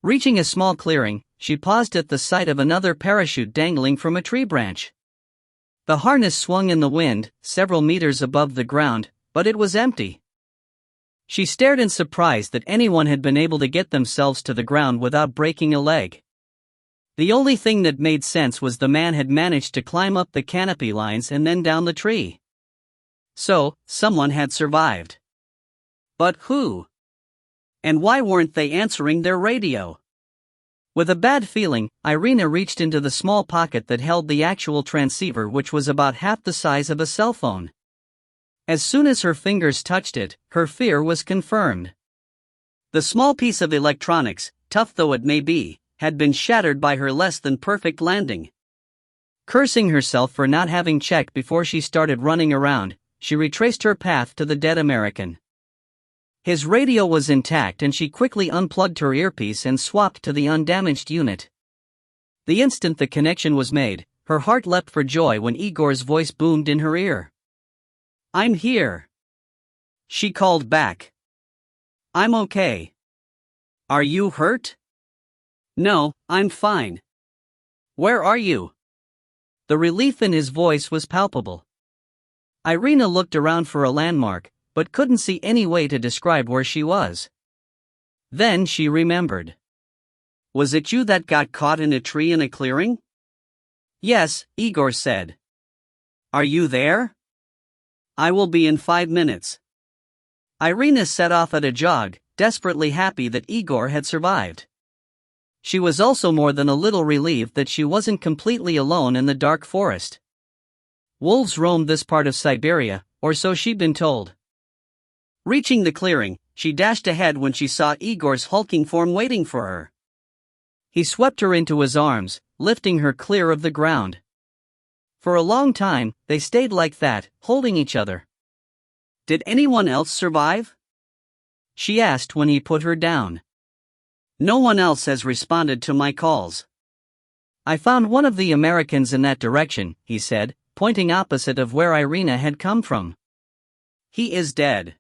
Speaker 1: Reaching a small clearing, she paused at the sight of another parachute dangling from a tree branch. The harness swung in the wind, several meters above the ground, but it was empty. She stared in surprise that anyone had been able to get themselves to the ground without breaking a leg. The only thing that made sense was the man had managed to climb up the canopy lines and then down the tree. So, someone had survived. But who? And why weren't they answering their radio? With a bad feeling, Irina reached into the small pocket that held the actual transceiver, which was about half the size of a cell phone. As soon as her fingers touched it, her fear was confirmed. The small piece of electronics, tough though it may be, had been shattered by her less than perfect landing. Cursing herself for not having checked before she started running around, she retraced her path to the dead American. His radio was intact and she quickly unplugged her earpiece and swapped to the undamaged unit. The instant the connection was made, her heart leapt for joy when Igor's voice boomed in her ear. "I'm here," she called back. "I'm okay." "Are you hurt?" "No, I'm fine." "Where are you?" The relief in his voice was palpable. Irina looked around for a landmark, but couldn't see any way to describe where she was. Then she remembered. "Was it you that got caught in a tree in a clearing?" "Yes," Igor said. "Are you there?" "I will be in 5 minutes." Irina set off at a jog, desperately happy that Igor had survived. She was also more than a little relieved that she wasn't completely alone in the dark forest. Wolves roamed this part of Siberia, or so she'd been told. Reaching the clearing, she dashed ahead when she saw Igor's hulking form waiting for her. He swept her into his arms, lifting her clear of the ground. For a long time, they stayed like that, holding each other. "Did anyone else survive?" she asked when he put her down. "No one else has responded to my calls." "I found one of the Americans in that direction," he said, pointing opposite of where Irina had come from. "He is dead."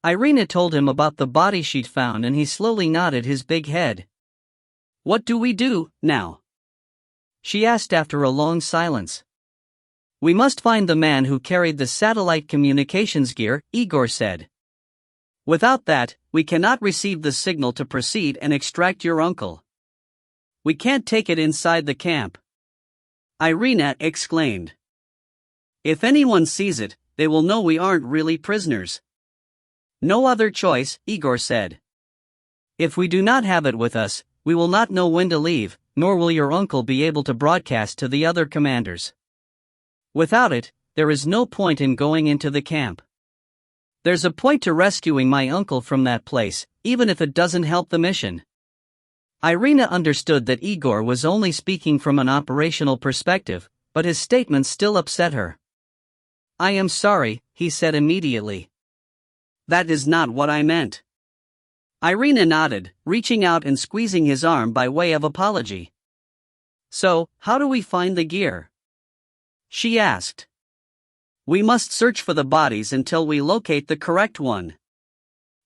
Speaker 1: Irina told him about the body she'd found and he slowly nodded his big head. "What do we do, now?" she asked after a long silence. "We must find the man who carried the satellite communications gear," Igor said. "Without that, we cannot receive the signal to proceed and extract your uncle. We can't take it inside the camp," Irina exclaimed. "If anyone sees it, they will know we aren't really prisoners." "No other choice," Igor said. "If we do not have it with us, we will not know when to leave, nor will your uncle be able to broadcast to the other commanders. Without it, there is no point in going into the camp. There's a point to rescuing my uncle from that place, even if it doesn't help the mission." Irina understood that Igor was only speaking from an operational perspective, but his statement still upset her. "I am sorry," he said immediately. "That is not what I meant." Irina nodded, reaching out and squeezing his arm by way of apology. "So, how do we find the gear?" she asked. "We must search for the bodies until we locate the correct one.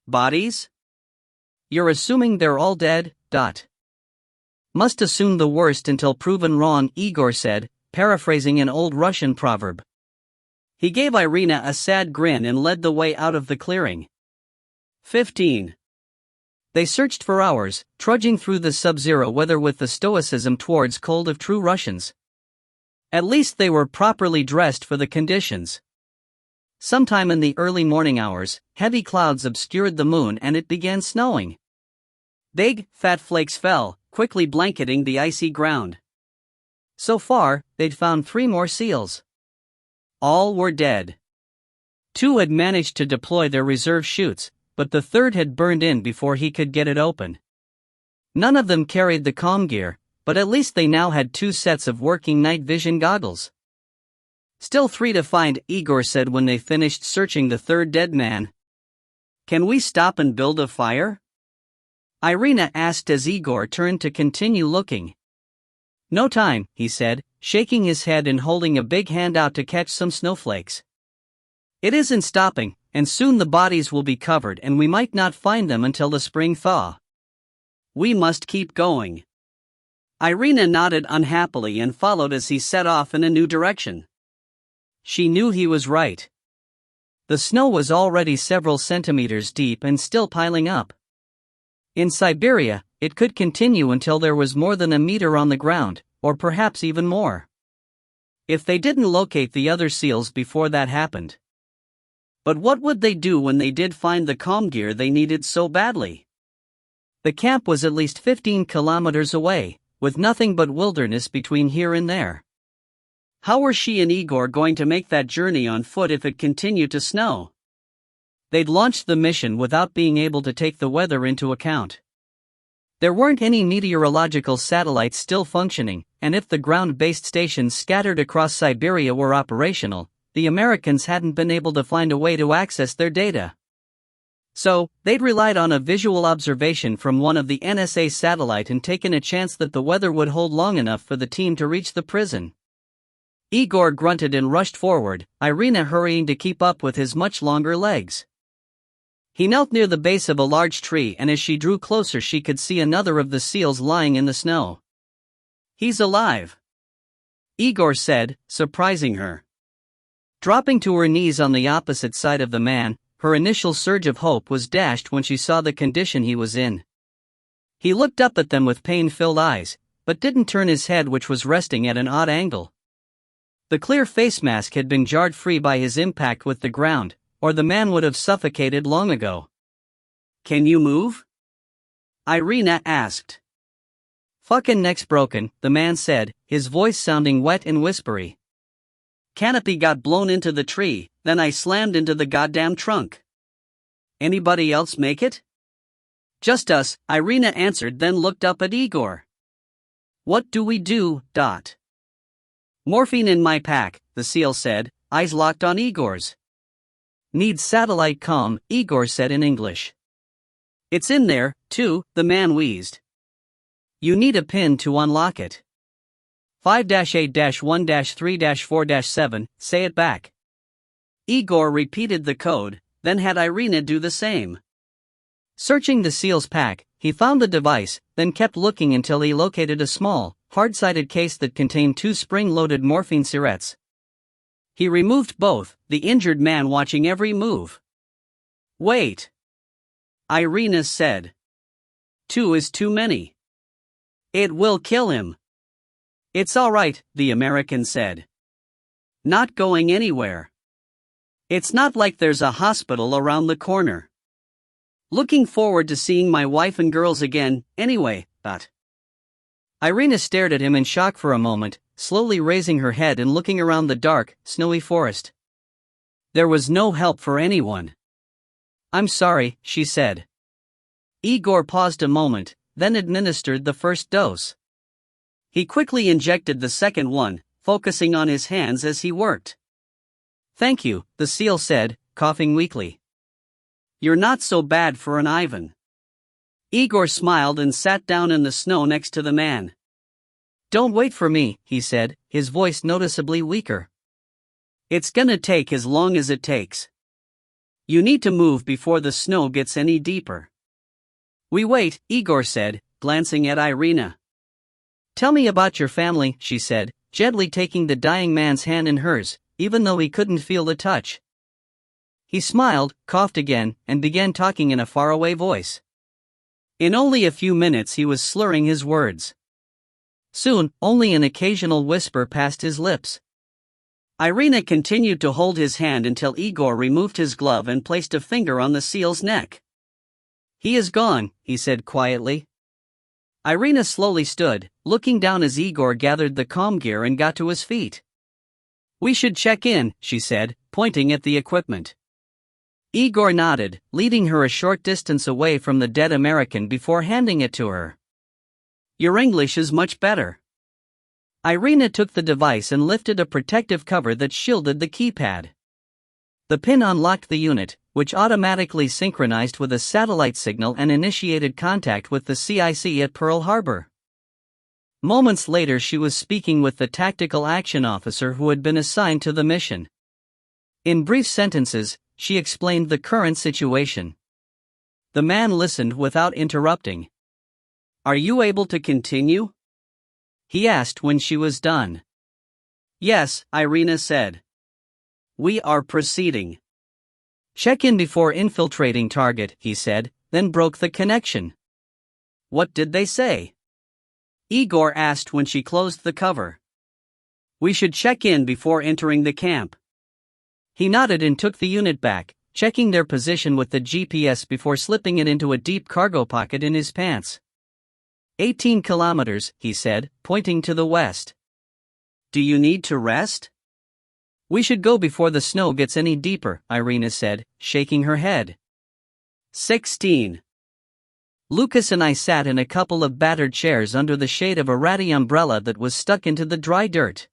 Speaker 1: Bodies? You're assuming they're all dead? Must assume the worst until proven wrong, Igor said, paraphrasing an old Russian proverb. He gave Irina a sad grin and led the way out of the clearing. 15. They searched for hours, trudging through the sub-zero weather with the stoicism towards cold of true Russians. At least they were properly dressed for the conditions. Sometime in the early morning hours, heavy clouds obscured the moon and it began snowing. Big, fat flakes fell, quickly blanketing the icy ground. So far, they'd found 3 more seals. All were dead. 2 had managed to deploy their reserve chutes, but the 3rd had burned in before he could get it open. None of them carried the comm gear, but at least they now had 2 sets of working night vision goggles. Still 3 to find, Igor said when they finished searching the 3rd dead man. Can we stop and build a fire? Irina asked as Igor turned to continue looking. No time, he said, shaking his head and holding a big hand out to catch some snowflakes. It isn't stopping, and soon the bodies will be covered and we might not find them until the spring thaw. We must keep going. Irina nodded unhappily and followed as he set off in a new direction. She knew he was right. The snow was already several centimeters deep and still piling up. In Siberia, it could continue until there was more than a meter on the ground, or perhaps even more. If they didn't locate the other seals before that happened. But what would they do when they did find the comm gear they needed so badly? The camp was at least 15 kilometers away, with nothing but wilderness between here and there. How were she and Igor going to make that journey on foot if it continued to snow? They'd launched the mission without being able to take the weather into account. There weren't any meteorological satellites still functioning, and if the ground-based stations scattered across Siberia were operational, the Americans hadn't been able to find a way to access their data. So, they'd relied on a visual observation from one of the NSA satellite and taken a chance that the weather would hold long enough for the team to reach the prison. Igor grunted and rushed forward, Irina hurrying to keep up with his much longer legs. He knelt near the base of a large tree and as she drew closer she could see another of the seals lying in the snow. He's alive, Igor said, surprising her. Dropping to her knees on the opposite side of the man, her initial surge of hope was dashed when she saw the condition he was in. He looked up at them with pain-filled eyes, but didn't turn his head, which was resting at an odd angle. The clear face mask had been jarred free by his impact with the ground, or the man would have suffocated long ago. Can you move? Irina asked. Fucking neck's broken, the man said, his voice sounding wet and whispery. Canopy got blown into the tree, then I slammed into the goddamn trunk. Anybody else make it? Just us, Irina answered, then looked up at Igor. What do we do? Morphine in my pack, the seal said, eyes locked on Igor's. Need satellite comm, Igor said in English. It's in there, too, the man wheezed. You need a pin to unlock it. 5-8-1-3-4-7, say it back. Igor repeated the code, then had Irina do the same. Searching the seal's pack, he found the device, then kept looking until he located a small, hard-sided case that contained 2 spring-loaded morphine syrettes. He removed both, the injured man watching every move. Wait, Irina said. 2 is too many. It will kill him. It's all right, the American said. Not going anywhere. It's not like there's a hospital around the corner. Looking forward to seeing my wife and girls again, anyway, Irina stared at him in shock for a moment, slowly raising her head and looking around the dark, snowy forest. There was no help for anyone. I'm sorry, she said. Igor paused a moment, then administered the first dose. He quickly injected the second one, focusing on his hands as he worked. Thank you, the seal said, coughing weakly. You're not so bad for an Ivan. Igor smiled and sat down in the snow next to the man. Don't wait for me, he said, his voice noticeably weaker. It's gonna take as long as it takes. You need to move before the snow gets any deeper. We wait, Igor said, glancing at Irina. Tell me about your family, she said, gently taking the dying man's hand in hers, even though he couldn't feel the touch. He smiled, coughed again, and began talking in a faraway voice. In only a few minutes he was slurring his words. Soon, only an occasional whisper passed his lips. Irina continued to hold his hand until Igor removed his glove and placed a finger on the seal's neck. He is gone, he said quietly. Irina slowly stood, looking down as Igor gathered the comm gear and got to his feet. We should check in, she said, pointing at the equipment. Igor nodded, leading her a short distance away from the dead American before handing it to her. Your English is much better. Irina took the device and lifted a protective cover that shielded the keypad. The pin unlocked the unit, which automatically synchronized with a satellite signal and initiated contact with the CIC at Pearl Harbor. Moments later she was speaking with the tactical action officer who had been assigned to the mission. In brief sentences, she explained the current situation. The man listened without interrupting. Are you able to continue? He asked when she was done. Yes, Irina said. We are proceeding. Check in before infiltrating target, he said, then broke the connection. What did they say? Igor asked when she closed the cover. We should check in before entering the camp. He nodded and took the unit back, checking their position with the GPS before slipping it into a deep cargo pocket in his pants. 18 kilometers, he said, pointing to the west. Do you need to rest? We should go before the snow gets any deeper, Irina said, shaking her head. 16. Lucas and I sat in a couple of battered chairs under the shade of a ratty umbrella that was stuck into the dry dirt.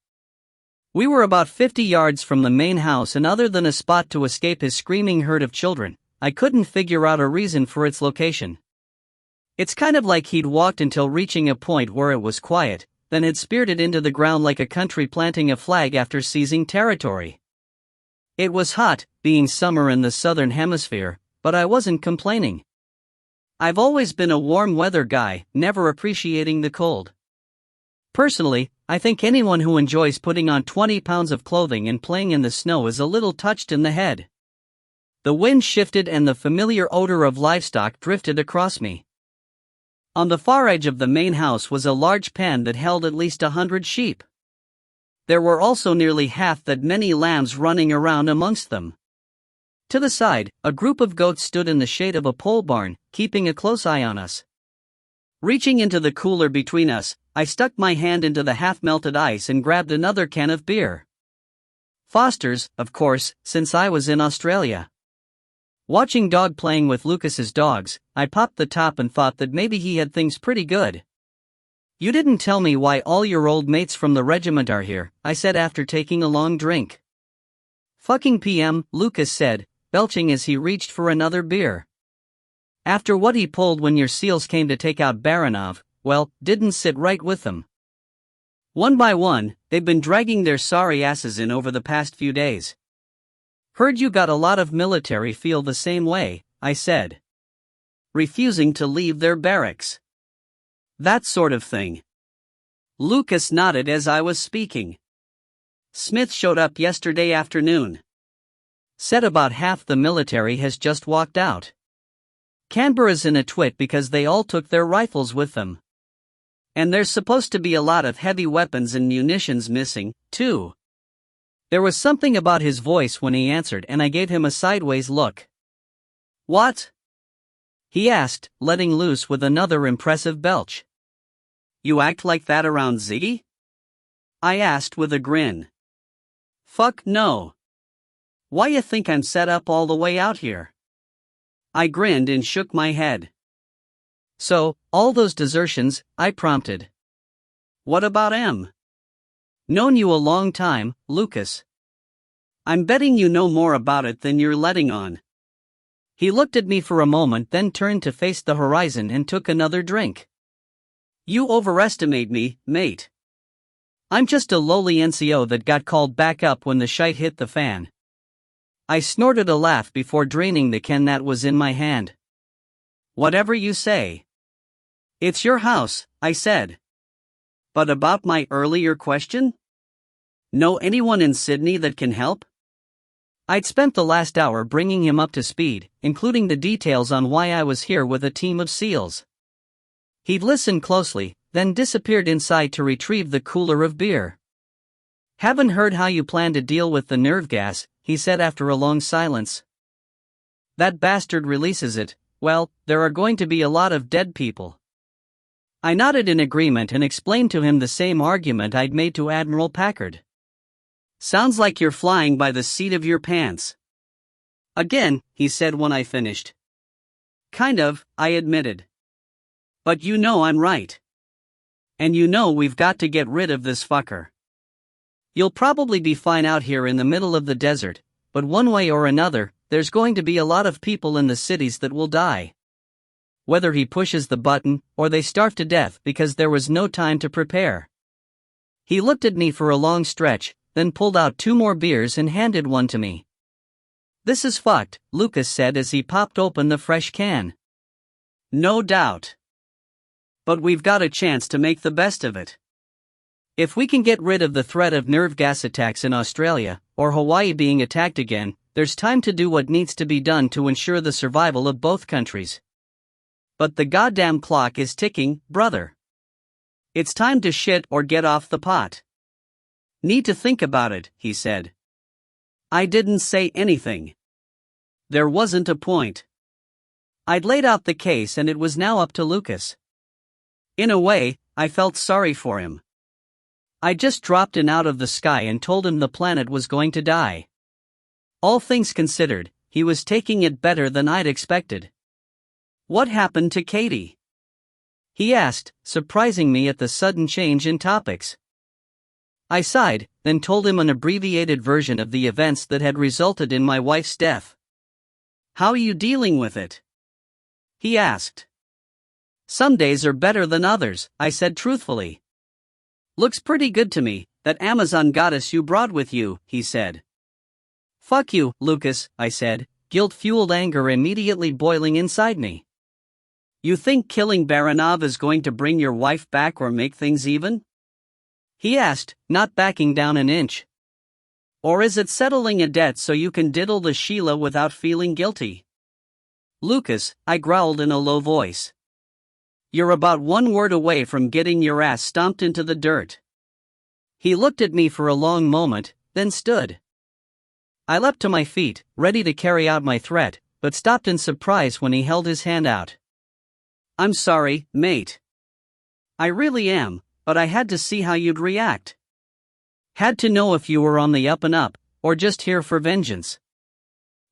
Speaker 1: We were about 50 yards from the main house, and other than a spot to escape his screaming herd of children, I couldn't figure out a reason for its location. It's kind of like he'd walked until reaching a point where it was quiet, then had speared it into the ground like a country planting a flag after seizing territory. It was hot, being summer in the southern hemisphere, but I wasn't complaining. I've always been a warm weather guy, never appreciating the cold. Personally, I think anyone who enjoys putting on 20 pounds of clothing and playing in the snow is a little touched in the head. The wind shifted and the familiar odor of livestock drifted across me. On the far edge of the main house was a large pen that held at least 100 sheep. There were also nearly half that many lambs running around amongst them. To the side, a group of goats stood in the shade of a pole barn, keeping a close eye on us. Reaching into the cooler between us, I stuck my hand into the half-melted ice and grabbed another can of beer. Foster's, of course, since I was in Australia. Watching Dog playing with Lucas's dogs, I popped the top and thought that maybe he had things pretty good. You didn't tell me why all your old mates from the regiment are here, I said after taking a long drink. Fucking PM, Lucas said, belching as he reached for another beer. After what he pulled when your SEALs came to take out Baranov, well, didn't sit right with them. One by one, they've been dragging their sorry asses in over the past few days. Heard you got a lot of military feel the same way, I said. Refusing to leave their barracks. That sort of thing. Lucas nodded as I was speaking. Smith showed up yesterday afternoon. Said about half the military has just walked out. Canberra's in a twit because they all took their rifles with them. And there's supposed to be a lot of heavy weapons and munitions missing, too. There was something about his voice when he answered and I gave him a sideways look. What? He asked, letting loose with another impressive belch. You act like that around Ziggy? I asked with a grin. Fuck no. Why you think I'm set up all the way out here? I grinned and shook my head. So, all those desertions, I prompted. What about M? Known you a long time, Lucas. I'm betting you know more about it than you're letting on. He looked at me for a moment, then turned to face the horizon and took another drink. You overestimate me, mate. I'm just a lowly NCO that got called back up when the shite hit the fan. I snorted a laugh before draining the can that was in my hand. Whatever you say. It's your house, I said. But about my earlier question? Know anyone in Sydney that can help? I'd spent the last hour bringing him up to speed, including the details on why I was here with a team of SEALs. He'd listened closely, then disappeared inside to retrieve the cooler of beer. Haven't heard how you plan to deal with the nerve gas, he said after a long silence. That bastard releases it, well, there are going to be a lot of dead people. I nodded in agreement and explained to him the same argument I'd made to Admiral Packard. Sounds like you're flying by the seat of your pants. Again, he said when I finished. Kind of, I admitted. But you know I'm right. And you know we've got to get rid of this fucker. You'll probably be fine out here in the middle of the desert, but one way or another, there's going to be a lot of people in the cities that will die. Whether he pushes the button, or they starve to death because there was no time to prepare. He looked at me for a long stretch, then pulled out 2 more beers and handed one to me. This is fucked, Lucas said as he popped open the fresh can. No doubt. But we've got a chance to make the best of it. If we can get rid of the threat of nerve gas attacks in Australia, or Hawaii being attacked again, there's time to do what needs to be done to ensure the survival of both countries. But the goddamn clock is ticking, brother. It's time to shit or get off the pot. Need to think about it, he said. I didn't say anything. There wasn't a point. I'd laid out the case and it was now up to Lucas. In a way, I felt sorry for him. I just dropped in out of the sky and told him the planet was going to die. All things considered, he was taking it better than I'd expected. What happened to Katie? He asked, surprising me at the sudden change in topics. I sighed, then told him an abbreviated version of the events that had resulted in my wife's death. How are you dealing with it? He asked. Some days are better than others, I said truthfully. Looks pretty good to me, that Amazon goddess you brought with you, he said. Fuck you, Lucas, I said, guilt-fueled anger immediately boiling inside me. You think killing Baranov is going to bring your wife back or make things even? He asked, not backing down an inch. Or is it settling a debt so you can diddle the Sheila without feeling guilty? Lucas, I growled in a low voice. You're about 1 word away from getting your ass stomped into the dirt. He looked at me for a long moment, then stood. I leapt to my feet, ready to carry out my threat, but stopped in surprise when he held his hand out. I'm sorry, mate. I really am, but I had to see how you'd react. Had to know if you were on the up and up, or just here for vengeance.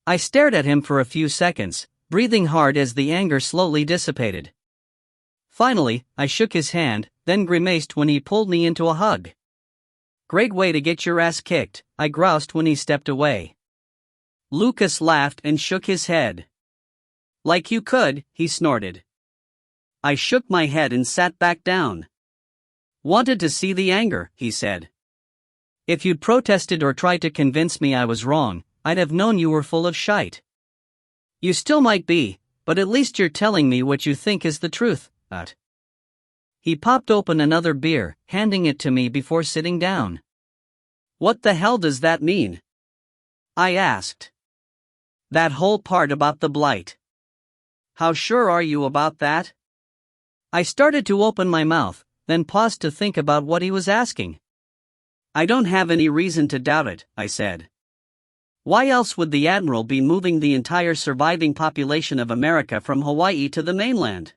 Speaker 1: I stared at him for a few seconds, breathing hard as the anger slowly dissipated. Finally, I shook his hand, then grimaced when he pulled me into a hug. Great way to get your ass kicked, I groused when he stepped away. Lucas laughed and shook his head. Like you could, he snorted. I shook my head and sat back down. Wanted to see the anger, he said. If you'd protested or tried to convince me I was wrong, I'd have known you were full of shite. You still might be, but at least you're telling me what you think is the truth, He popped open another beer, handing it to me before sitting down. What the hell does that mean? I asked. That whole part about the blight. How sure are you about that? I started to open my mouth, then paused to think about what he was asking. I don't have any reason to doubt it, I said. Why else would the Admiral be moving the entire surviving population of America from Hawaii to the mainland?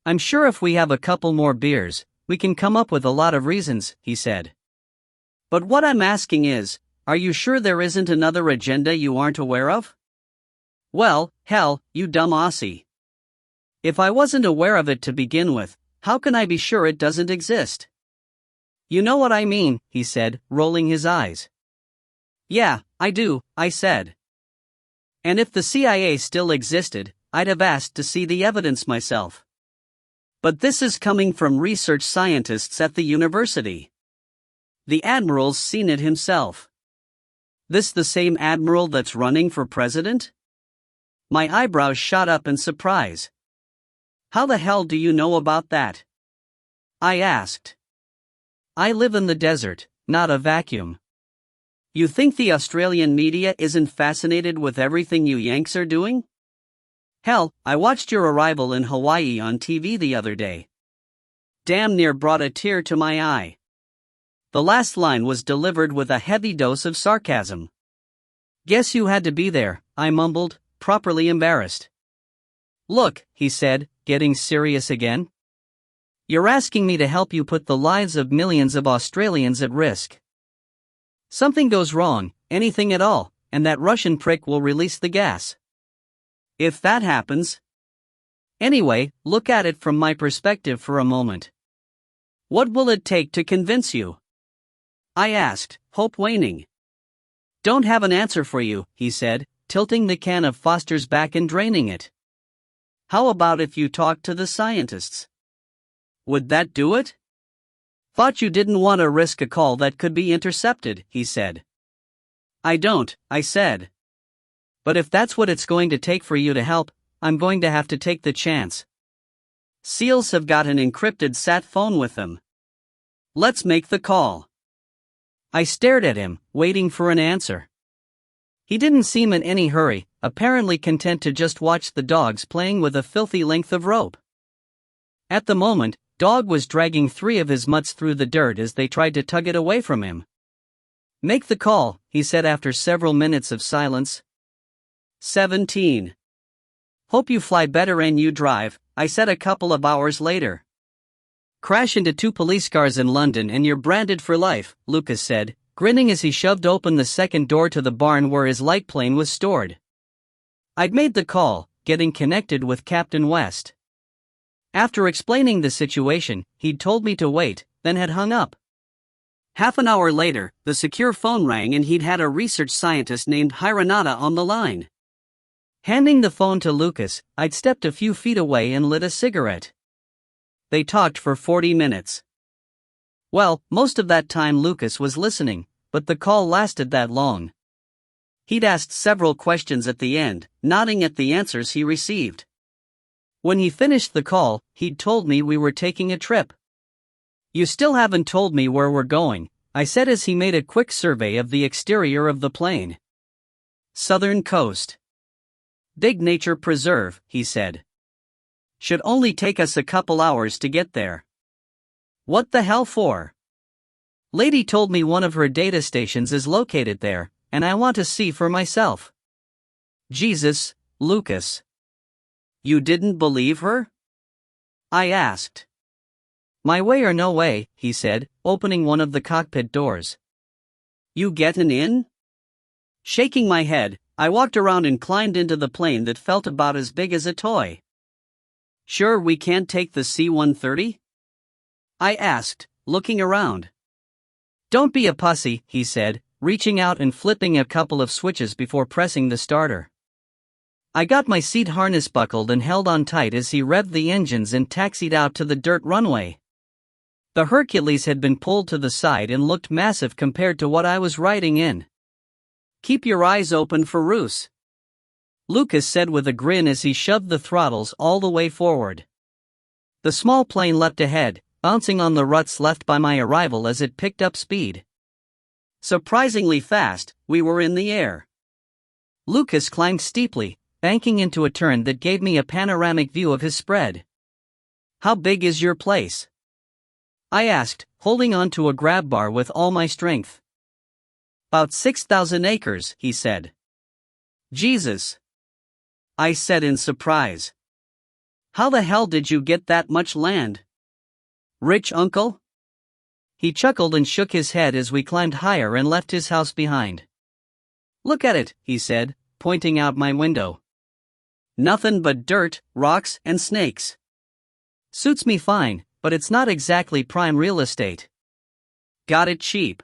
Speaker 1: I'm sure if we have a couple more beers, we can come up with a lot of reasons, he said. But what I'm asking is, are you sure there isn't another agenda you aren't aware of? Well, hell, you dumb Aussie. If I wasn't aware of it to begin with, how can I be sure it doesn't exist? You know what I mean, he said, rolling his eyes. Yeah, I do, I said. And if the CIA still existed, I'd have asked to see the evidence myself. But this is coming from research scientists at the university. The Admiral's seen it himself. This the same admiral that's running for president? My eyebrows shot up in surprise. How the hell do you know about that? I asked. I live in the desert, not a vacuum. You think the Australian media isn't fascinated with everything you Yanks are doing? Hell, I watched your arrival in Hawaii on TV the other day. Damn near brought a tear to my eye. The last line was delivered with a heavy dose of sarcasm. Guess you had to be there, I mumbled, properly embarrassed. Look, he said, getting serious again. You're asking me to help you put the lives of millions of Australians at risk. Something goes wrong, anything at all, and that Russian prick will release the gas. If that happens. Anyway, look at it from my perspective for a moment. What will it take to convince you? I asked, hope waning. Don't have an answer for you, he said, tilting the can of Foster's back and draining it. How about if you talk to the scientists? Would that do it? Thought you didn't want to risk a call that could be intercepted, he said. I don't, I said. But if that's what it's going to take for you to help, I'm going to have to take the chance. SEALs have got an encrypted sat phone with them. Let's make the call. I stared at him, waiting for an answer. He didn't seem in any hurry, apparently content to just watch the dogs playing with a filthy length of rope. At the moment, Dog was dragging 3 of his mutts through the dirt as they tried to tug it away from him. Make the call, he said after several minutes of silence. 17. Hope you fly better and you drive, I said a couple of hours later. Crash into 2 police cars in London and you're branded for life, Lucas said, grinning as he shoved open the second door to the barn where his light plane was stored. I'd made the call, getting connected with Captain West. After explaining the situation, he'd told me to wait, then had hung up. Half an hour later, the secure phone rang and he'd had a research scientist named Hiranata on the line. Handing the phone to Lucas, I'd stepped a few feet away and lit a cigarette. They talked for 40 minutes. Well, most of that time Lucas was listening, but the call lasted that long. He'd asked several questions at the end, nodding at the answers he received. When he finished the call, he'd told me we were taking a trip. You still haven't told me where we're going, I said as he made a quick survey of the exterior of the plane. Southern coast. Big nature preserve, he said. Should only take us a couple hours to get there. What the hell for? Lady told me one of her data stations is located there, and I want to see for myself. Jesus, Lucas. You didn't believe her? I asked. My way or no way, he said, opening one of the cockpit doors. You gettin' in? Shaking my head, I walked around and climbed into the plane that felt about as big as a toy. Sure we can't take the C-130? I asked, looking around. Don't be a pussy, he said, reaching out and flipping a couple of switches before pressing the starter. I got my seat harness buckled and held on tight as he revved the engines and taxied out to the dirt runway. The Hercules had been pulled to the side and looked massive compared to what I was riding in. Keep your eyes open for Roos, Lucas said with a grin as he shoved the throttles all the way forward. The small plane leapt ahead, bouncing on the ruts left by my arrival as it picked up speed. Surprisingly fast, we were in the air. Lucas climbed steeply, banking into a turn that gave me a panoramic view of his spread. How big is your place? I asked, holding on to a grab bar with all my strength. About 6,000 acres, he said. Jesus! I said in surprise. How the hell did you get that much land? Rich uncle? He chuckled and shook his head as we climbed higher and left his house behind. Look at it, he said, pointing out my window. Nothing but dirt, rocks, and snakes. Suits me fine, but it's not exactly prime real estate. Got it cheap.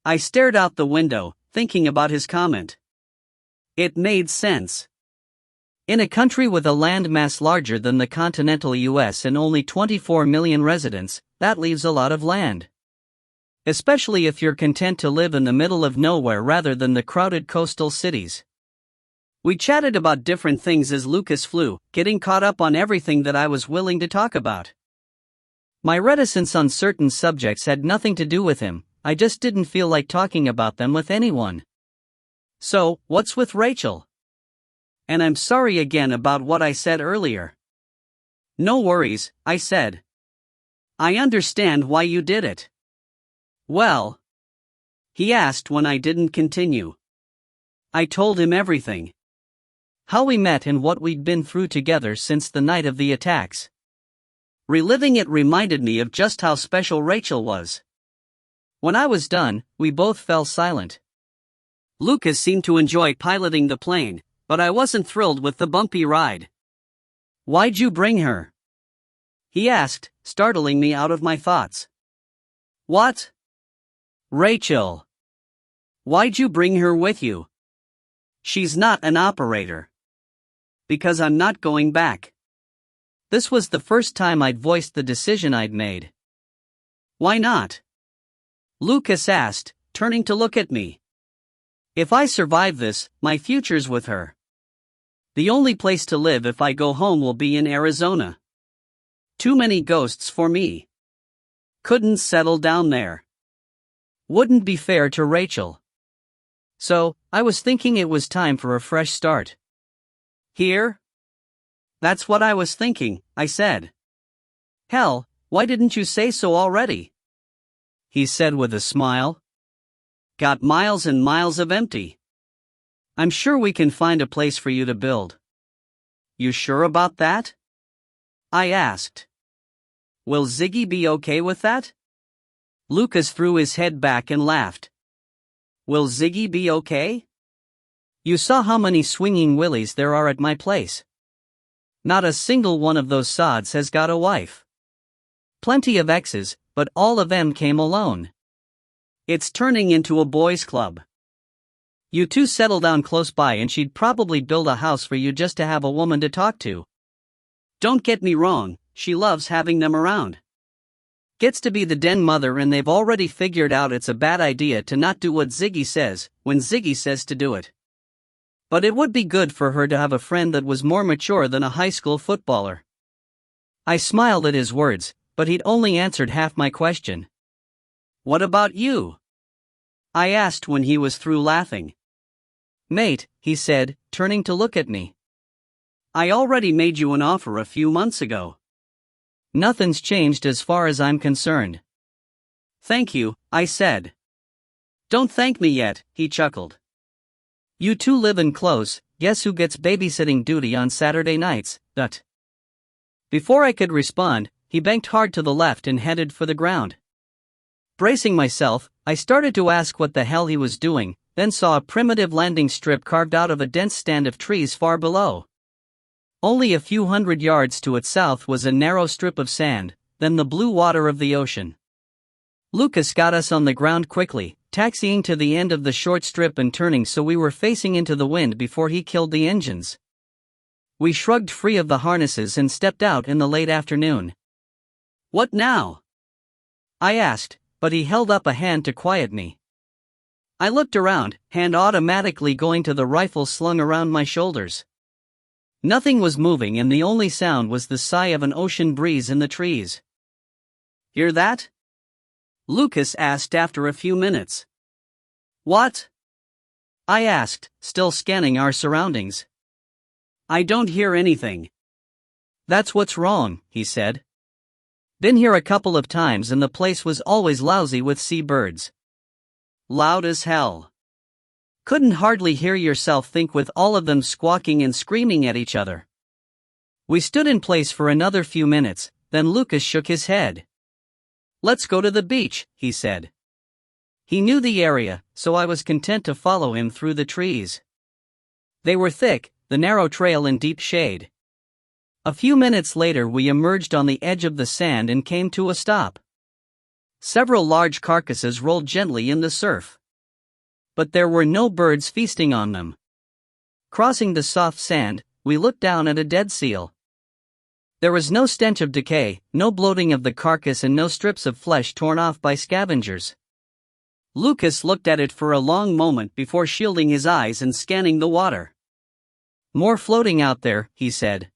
Speaker 1: I stared out the window, thinking about his comment. It made sense. In a country with a land mass larger than the continental US and only 24 million residents, that leaves a lot of land. Especially if you're content to live in the middle of nowhere rather than the crowded coastal cities. We chatted about different things as Lucas flew, getting caught up on everything that I was willing to talk about. My reticence on certain subjects had nothing to do with him, I just didn't feel like talking about them with anyone. So, what's with Rachel? And I'm sorry again about what I said earlier. No worries, I said. I understand why you did it. Well? He asked when I didn't continue. I told him everything. How we met and what we'd been through together since the night of the attacks. Reliving it reminded me of just how special Rachel was. When I was done, we both fell silent. Lucas seemed to enjoy piloting the plane, but I wasn't thrilled with the bumpy ride. Why'd you bring her? He asked, startling me out of my thoughts. What? Rachel. Why'd you bring her with you? She's not an operator. Because I'm not going back. This was the first time I'd voiced the decision I'd made. Why not? Lucas asked, turning to look at me. If I survive this, my future's with her. The only place to live if I go home will be in Arizona. Too many ghosts for me. Couldn't settle down there. Wouldn't be fair to Rachel. So, I was thinking it was time for a fresh start. Here? That's what I was thinking, I said. Hell, why didn't you say so already? He said with a smile. Got miles and miles of empty. I'm sure we can find a place for you to build. You sure about that? I asked. Will Ziggy be okay with that? Lucas threw his head back and laughed. Will Ziggy be okay? You saw how many swinging willies there are at my place. Not a single one of those sods has got a wife. Plenty of exes, but all of them came alone. It's turning into a boys' club. You two settle down close by and she'd probably build a house for you just to have a woman to talk to. Don't get me wrong, she loves having them around. Gets to be the den mother and they've already figured out it's a bad idea to not do what Ziggy says, when Ziggy says to do it. But it would be good for her to have a friend that was more mature than a high school footballer. I smiled at his words, but he'd only answered half my question. What about you? I asked when he was through laughing. Mate, he said, turning to look at me. I already made you an offer a few months ago. Nothing's changed as far as I'm concerned. Thank you, I said. Don't thank me yet, he chuckled. You two live in close, guess who gets babysitting duty on Saturday nights, Dut? Before I could respond, he banked hard to the left and headed for the ground. Bracing myself, I started to ask what the hell he was doing, then saw a primitive landing strip carved out of a dense stand of trees far below. Only a few hundred yards to its south was a narrow strip of sand, then the blue water of the ocean. Lucas got us on the ground quickly, taxiing to the end of the short strip and turning so we were facing into the wind before he killed the engines. We shrugged free of the harnesses and stepped out in the late afternoon. What now? I asked, but he held up a hand to quiet me. I looked around, hand automatically going to the rifle slung around my shoulders. Nothing was moving and the only sound was the sigh of an ocean breeze in the trees. Hear that? Lucas asked after a few minutes. What? I asked, still scanning our surroundings. I don't hear anything. That's what's wrong, he said. Been here a couple of times and the place was always lousy with seabirds. Loud as hell. Couldn't hardly hear yourself think with all of them squawking and screaming at each other. We stood in place for another few minutes, then Lucas shook his head. Let's go to the beach, he said. He knew the area, so I was content to follow him through the trees. They were thick, the narrow trail in deep shade. A few minutes later we emerged on the edge of the sand and came to a stop. Several large carcasses rolled gently in the surf. But there were no birds feasting on them. Crossing the soft sand, we looked down at a dead seal. There was no stench of decay, no bloating of the carcass and no strips of flesh torn off by scavengers. Lucas looked at it for a long moment before shielding his eyes and scanning the water. "More floating out there," he said.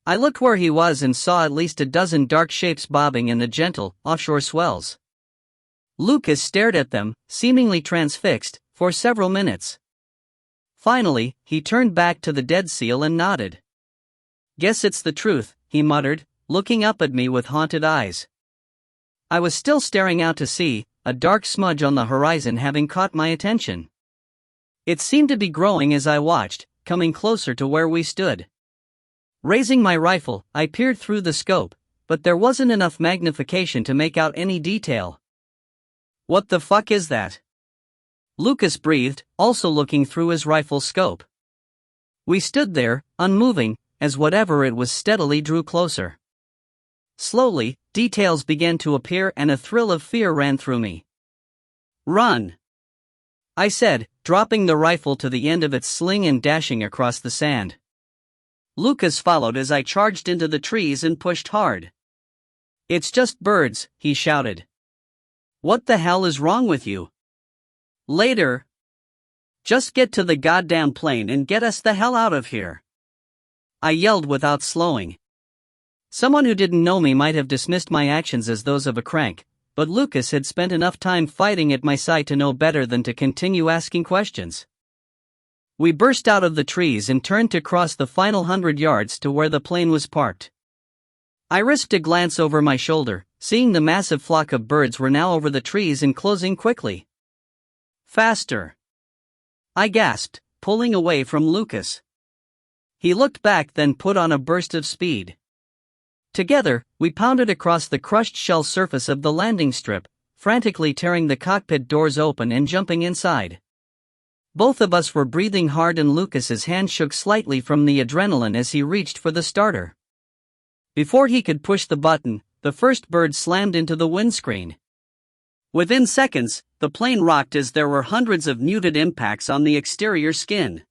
Speaker 1: I looked where he was and saw at least a dozen dark shapes bobbing in the gentle, offshore swells. Lucas stared at them, seemingly transfixed, for several minutes. Finally, he turned back to the dead seal and nodded. "Guess it's the truth," he muttered, looking up at me with haunted eyes. I was still staring out to sea, a dark smudge on the horizon having caught my attention. It seemed to be growing as I watched, coming closer to where we stood. Raising my rifle, I peered through the scope, but there wasn't enough magnification to make out any detail. "What the fuck is that?" Lucas breathed, also looking through his rifle scope. We stood there, unmoving, as whatever it was steadily drew closer. Slowly, details began to appear and a thrill of fear ran through me. "Run!" I said, dropping the rifle to the end of its sling and dashing across the sand. Lucas followed as I charged into the trees and pushed hard. "It's just birds," he shouted. "What the hell is wrong with you?" "Later. Just get to the goddamn plane and get us the hell out of here," I yelled without slowing. Someone who didn't know me might have dismissed my actions as those of a crank, but Lucas had spent enough time fighting at my side to know better than to continue asking questions. We burst out of the trees and turned to cross the final 100 yards to where the plane was parked. I risked a glance over my shoulder, seeing the massive flock of birds were now over the trees and closing quickly. "Faster!" I gasped, pulling away from Lucas. He looked back, then put on a burst of speed. Together, we pounded across the crushed shell surface of the landing strip, frantically tearing the cockpit doors open and jumping inside. Both of us were breathing hard and Lucas's hand shook slightly from the adrenaline as he reached for the starter. Before he could push the button, the first bird slammed into the windscreen. Within seconds, the plane rocked as there were hundreds of muted impacts on the exterior skin.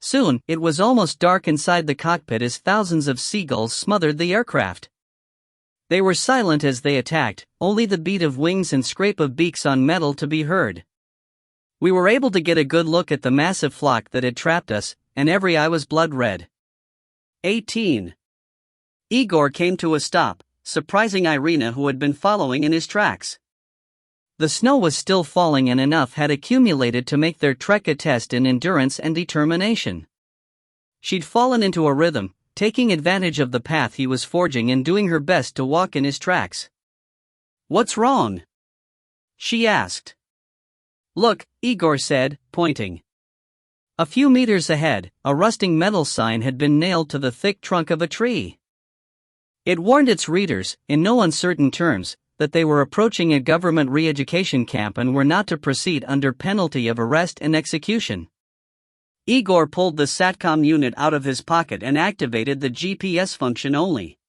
Speaker 1: Soon, it was almost dark inside the cockpit as thousands of seagulls smothered the aircraft. They were silent as they attacked, only the beat of wings and scrape of beaks on metal to be heard. We were able to get a good look at the massive flock that had trapped us, and every eye was blood red. 18. Igor came to a stop, surprising Irina, who had been following in his tracks. The snow was still falling and enough had accumulated to make their trek a test in endurance and determination. She'd fallen into a rhythm, taking advantage of the path he was forging and doing her best to walk in his tracks. "What's wrong?" she asked. "Look," Igor said, pointing. A few meters ahead, a rusting metal sign had been nailed to the thick trunk of a tree. It warned its readers, in no uncertain terms, that they were approaching a government re-education camp and were not to proceed under penalty of arrest and execution. Igor pulled the SATCOM unit out of his pocket and activated the GPS function only.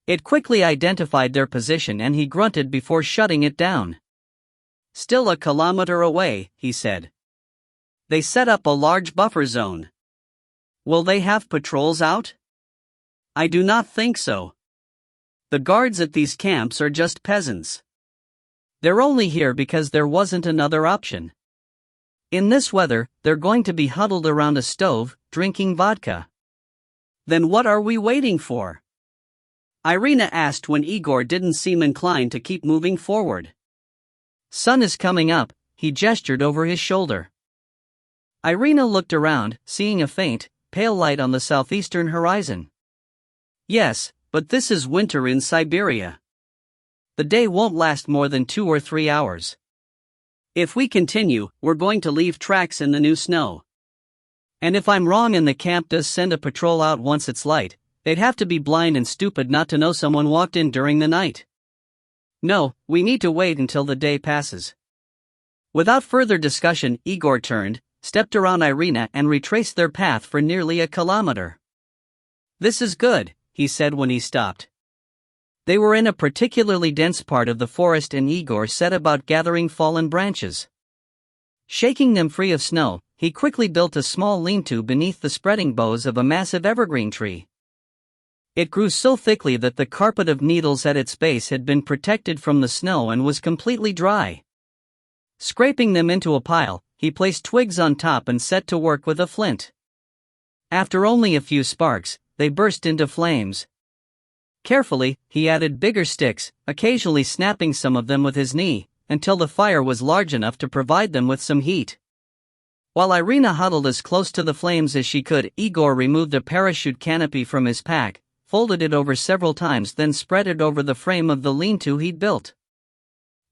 Speaker 1: It quickly identified their position and he grunted before shutting it down. "Still a kilometer away," he said. "They set up a large buffer zone. Will they have patrols out?" "I do not think so. The guards at these camps are just peasants. They're only here because there wasn't another option. In this weather, they're going to be huddled around a stove, drinking vodka." "Then what are we waiting for?" Irina asked when Igor didn't seem inclined to keep moving forward. "Sun is coming up," he gestured over his shoulder. Irina looked around, seeing a faint, pale light on the southeastern horizon. "Yes, but this is winter in Siberia. The day won't last more than 2 or 3 hours. If we continue, we're going to leave tracks in the new snow. And if I'm wrong and the camp does send a patrol out once it's light, they'd have to be blind and stupid not to know someone walked in during the night. No, we need to wait until the day passes." Without further discussion, Igor turned, stepped around Irina and retraced their path for nearly a kilometer. "This is good," he said when he stopped. They were in a particularly dense part of the forest and Igor set about gathering fallen branches. Shaking them free of snow, he quickly built a small lean-to beneath the spreading boughs of a massive evergreen tree. It grew so thickly that the carpet of needles at its base had been protected from the snow and was completely dry. Scraping them into a pile, he placed twigs on top and set to work with a flint. After only a few sparks, they burst into flames. Carefully, he added bigger sticks, occasionally snapping some of them with his knee, until the fire was large enough to provide them with some heat. While Irina huddled as close to the flames as she could, Igor removed a parachute canopy from his pack, folded it over several times, then spread it over the frame of the lean-to he'd built.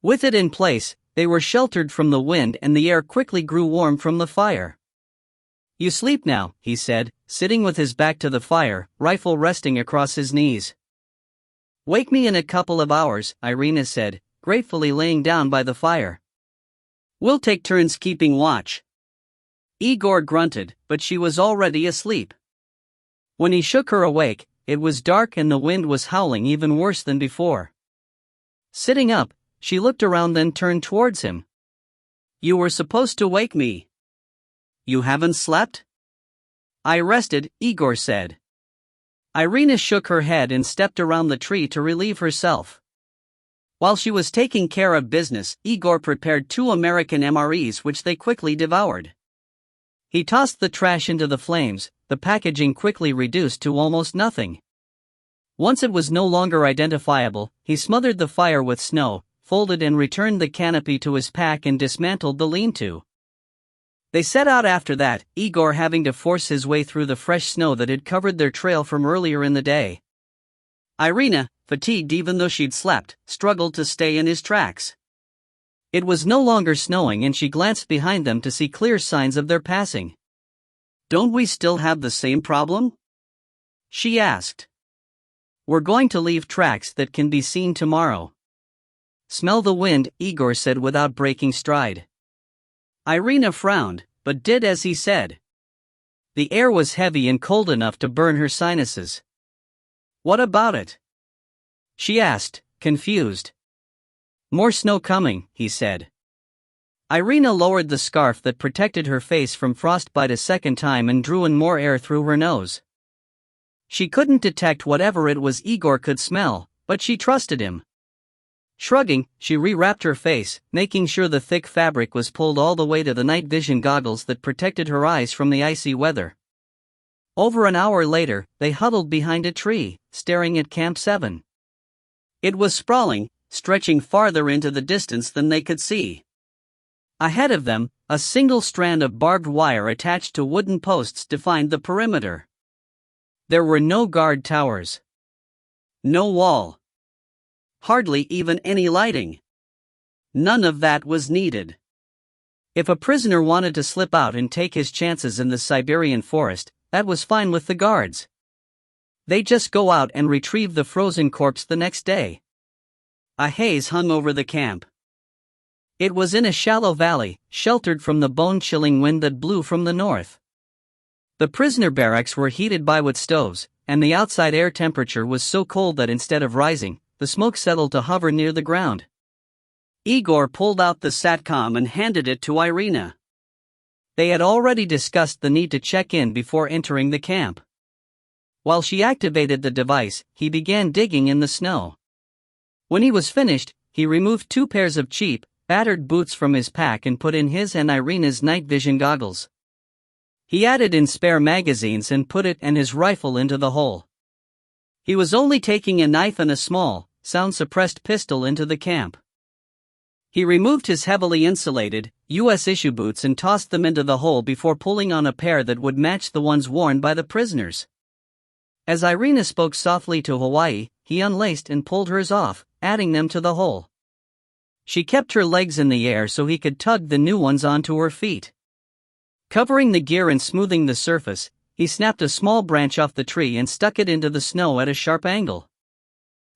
Speaker 1: With it in place, they were sheltered from the wind and the air quickly grew warm from the fire. "You sleep now," he said, sitting with his back to the fire, rifle resting across his knees. "Wake me in a couple of hours," Irina said, gratefully laying down by the fire. "We'll take turns keeping watch." Igor grunted, but she was already asleep. When he shook her awake, it was dark and the wind was howling even worse than before. Sitting up, she looked around, then turned towards him. "You were supposed to wake me. You haven't slept?" "I rested," Igor said. Irina shook her head and stepped around the tree to relieve herself. While she was taking care of business, Igor prepared 2 American MREs which they quickly devoured. He tossed the trash into the flames, the packaging quickly reduced to almost nothing. Once it was no longer identifiable, he smothered the fire with snow, folded and returned the canopy to his pack and dismantled the lean-to. They set out after that, Igor having to force his way through the fresh snow that had covered their trail from earlier in the day. Irina, fatigued even though she'd slept, struggled to stay in his tracks. It was no longer snowing and she glanced behind them to see clear signs of their passing. "Don't we still have the same problem?" she asked. "We're going to leave tracks that can be seen tomorrow." "Smell the wind," Igor said without breaking stride. Irina frowned, but did as he said. The air was heavy and cold enough to burn her sinuses. "What about it?" she asked, confused. "More snow coming," he said. Irina lowered the scarf that protected her face from frostbite a second time and drew in more air through her nose. She couldn't detect whatever it was Igor could smell, but she trusted him. Shrugging, she rewrapped her face, making sure the thick fabric was pulled all the way to the night vision goggles that protected her eyes from the icy weather. Over an hour later, they huddled behind a tree, staring at Camp 7. It was sprawling, stretching farther into the distance than they could see. Ahead of them, a single strand of barbed wire attached to wooden posts defined the perimeter. There were no guard towers. No wall. Hardly even any lighting. None of that was needed. If a prisoner wanted to slip out and take his chances in the Siberian forest, that was fine with the guards. They'd just go out and retrieve the frozen corpse the next day. A haze hung over the camp. It was in a shallow valley, sheltered from the bone-chilling wind that blew from the north. The prisoner barracks were heated by wood stoves, and the outside air temperature was so cold that instead of rising, the smoke settled to hover near the ground. Igor pulled out the SATCOM and handed it to Irina. They had already discussed the need to check in before entering the camp. While she activated the device, he began digging in the snow. When he was finished, he removed 2 pairs of cheap, battered boots from his pack and put in his and Irina's night vision goggles. He added in spare magazines and put it and his rifle into the hole. He was only taking a knife and a small, sound-suppressed pistol into the camp. He removed his heavily insulated, U.S.-issue boots and tossed them into the hole before pulling on a pair that would match the ones worn by the prisoners. As Irina spoke softly to Hawaii, he unlaced and pulled hers off, adding them to the hole. She kept her legs in the air so he could tug the new ones onto her feet. Covering the gear and smoothing the surface, he snapped a small branch off the tree and stuck it into the snow at a sharp angle.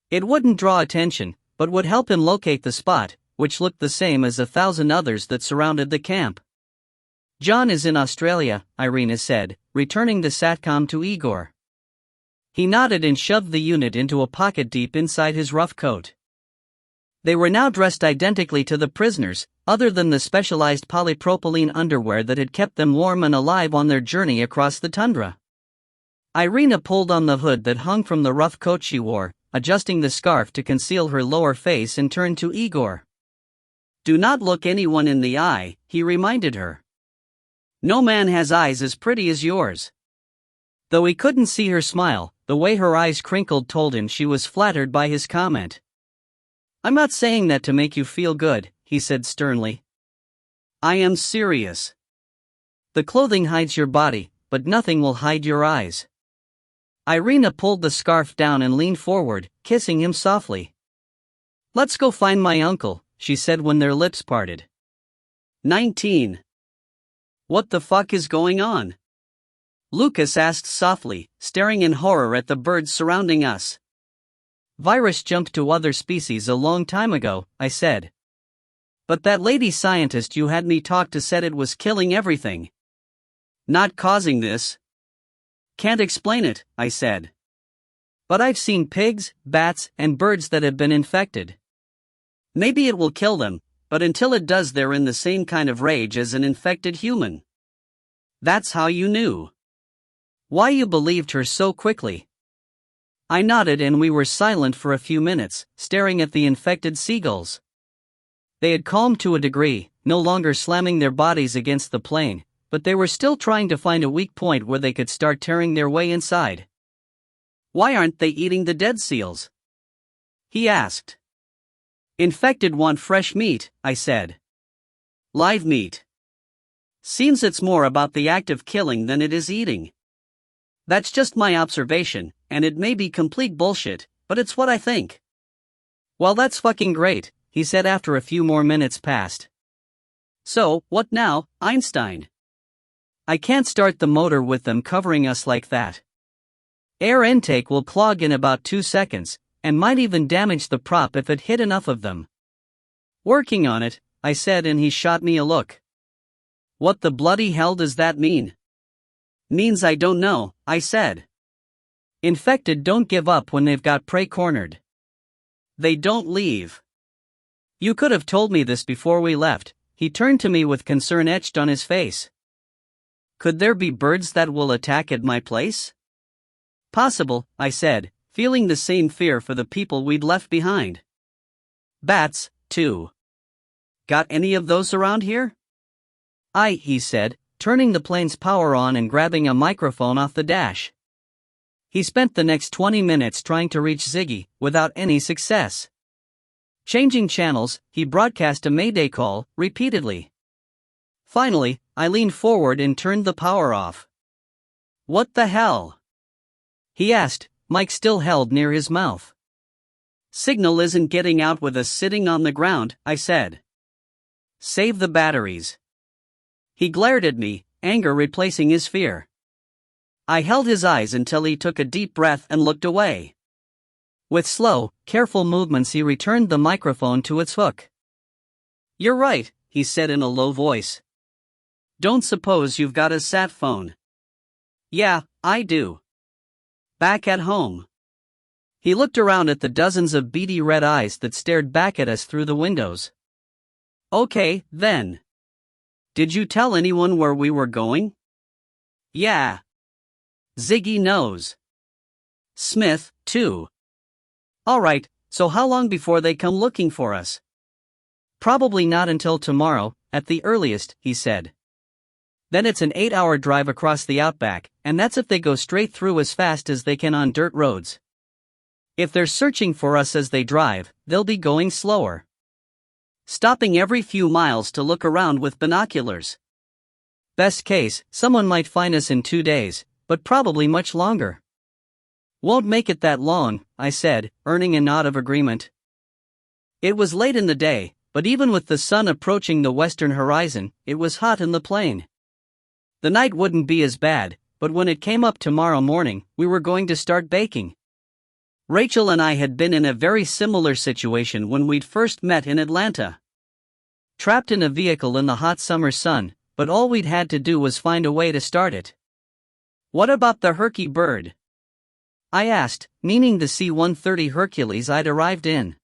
Speaker 1: It wouldn't draw attention, but would help him locate the spot, which looked the same as 1,000 others that surrounded the camp. "John is in Australia," Irina said, returning the SATCOM to Igor. He nodded and shoved the unit into a pocket deep inside his rough coat. They were now dressed identically to the prisoners, other than the specialized polypropylene underwear that had kept them warm and alive on their journey across the tundra. Irina pulled on the hood that hung from the rough coat she wore, adjusting the scarf to conceal her lower face and turned to Igor. Do not look anyone in the eye, he reminded her. No man has eyes as pretty as yours. Though he couldn't see her smile, the way her eyes crinkled told him she was flattered by his comment. I'm not saying that to make you feel good, he said sternly. I am serious. The clothing hides your body, but nothing will hide your eyes. Irina pulled the scarf down and leaned forward, kissing him softly. Let's go find my uncle, she said when their lips parted. 19. What the fuck is going on? Lucas asked softly, staring in horror at the birds surrounding us. Virus jumped to other species a long time ago, I said. But that lady scientist you had me talk to said it was killing everything. Not causing this. Can't explain it, I said. But I've seen pigs, bats, and birds that have been infected. Maybe it will kill them, but until it does they're in the same kind of rage as an infected human. That's how you knew. Why you believed her so quickly? I nodded and we were silent for a few minutes, staring at the infected seagulls. They had calmed to a degree, no longer slamming their bodies against the plane, but they were still trying to find a weak point where they could start tearing their way inside. Why aren't they eating the dead seals? He asked. Infected want fresh meat, I said. Live meat. Seems it's more about the act of killing than it is eating. That's just my observation, and it may be complete bullshit, but it's what I think. Well, that's fucking great, he said after a few more minutes passed. So, what now, Einstein? I can't start the motor with them covering us like that. Air intake will clog in about 2 seconds, and might even damage the prop if it hit enough of them. Working on it, I said, and he shot me a look. What the bloody hell does that mean? Means I don't know, I said. Infected don't give up when they've got prey cornered. They don't leave. You could have told me this before we left, he turned to me with concern etched on his face. Could there be birds that will attack at my place? Possible, I said, feeling the same fear for the people we'd left behind. Bats, too. Got any of those around here? He said, turning the plane's power on and grabbing a microphone off the dash. He spent the next 20 minutes trying to reach Ziggy, without any success. Changing channels, he broadcast a mayday call, repeatedly. Finally, I leaned forward and turned the power off. What the hell? He asked, mic still held near his mouth. Signal isn't getting out with us sitting on the ground, I said. Save the batteries. He glared at me, anger replacing his fear. I held his eyes until he took a deep breath and looked away. With slow, careful movements he returned the microphone to its hook. You're right, he said in a low voice. Don't suppose you've got a sat phone? Yeah, I do. Back at home. He looked around at the dozens of beady red eyes that stared back at us through the windows. Okay, then. Did you tell anyone where we were going? Yeah. Ziggy knows. Smith, too. Alright, so how long before they come looking for us? Probably not until tomorrow, at the earliest, he said. Then it's an 8-hour drive across the outback, and that's if they go straight through as fast as they can on dirt roads. If they're searching for us as they drive, they'll be going slower. Stopping every few miles to look around with binoculars. Best case, someone might find us in 2 days, but probably much longer. Won't make it that long, I said, earning a nod of agreement. It was late in the day, but even with the sun approaching the western horizon, it was hot in the plain. The night wouldn't be as bad, but when it came up tomorrow morning, we were going to start baking. Rachel and I had been in a very similar situation when we'd first met in Atlanta. Trapped in a vehicle in the hot summer sun, but all we'd had to do was find a way to start it. What about the Herky bird? I asked, meaning the C-130 Hercules I'd arrived in.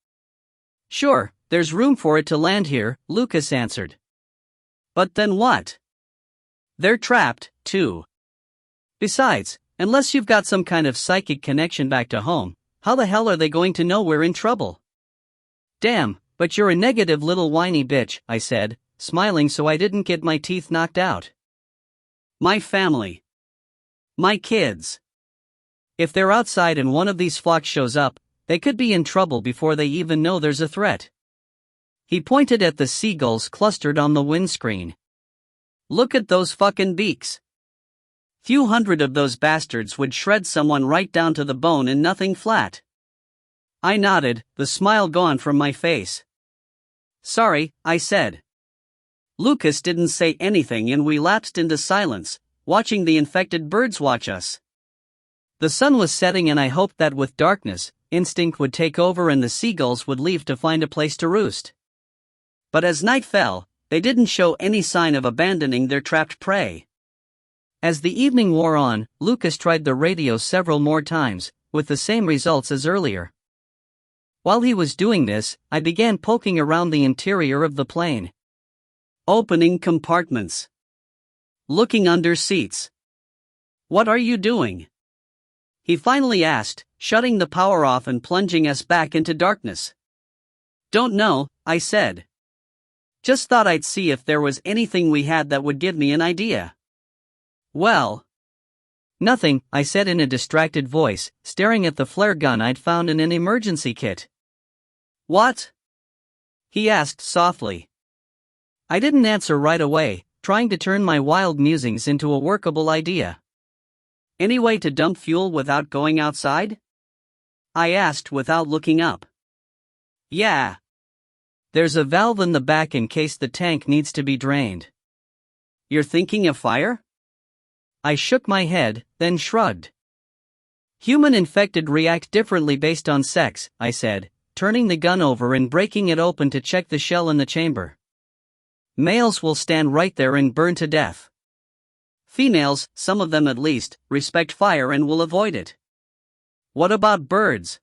Speaker 1: Sure, there's room for it to land here, Lucas answered. But then what? They're trapped, too. Besides, unless you've got some kind of psychic connection back to home, how the hell are they going to know we're in trouble? Damn, But you're a negative little whiny bitch, I said, smiling so I didn't get my teeth knocked out. My family. My kids. If they're outside and one of these flocks shows up, they could be in trouble before they even know there's a threat. He pointed at the seagulls clustered on the windscreen. Look at those fucking beaks. Few hundred of those bastards would shred someone right down to the bone in nothing flat. I nodded, the smile gone from my face. Sorry, I said. Lucas didn't say anything and we lapsed into silence, watching the infected birds watch us. The sun was setting and I hoped that with darkness, instinct would take over and the seagulls would leave to find a place to roost. But as night fell, they didn't show any sign of abandoning their trapped prey. As the evening wore on, Lucas tried the radio several more times, with the same results as earlier. While he was doing this, I began poking around the interior of the plane. Opening compartments. Looking under seats. What are you doing? He finally asked, shutting the power off and plunging us back into darkness. Don't know, I said. Just thought I'd see if there was anything we had that would give me an idea. Well. Nothing, I said in a distracted voice, staring at the flare gun I'd found in an emergency kit. What? He asked softly. I didn't answer right away, trying to turn my wild musings into a workable idea. Any way to dump fuel without going outside? I asked without looking up. Yeah. There's a valve in the back in case the tank needs to be drained. You're thinking of fire? I shook my head, then shrugged. Human infected react differently based on sex, I said, turning the gun over and breaking it open to check the shell in the chamber. Males will stand right there and burn to death. Females, some of them at least, respect fire and will avoid it. What about birds?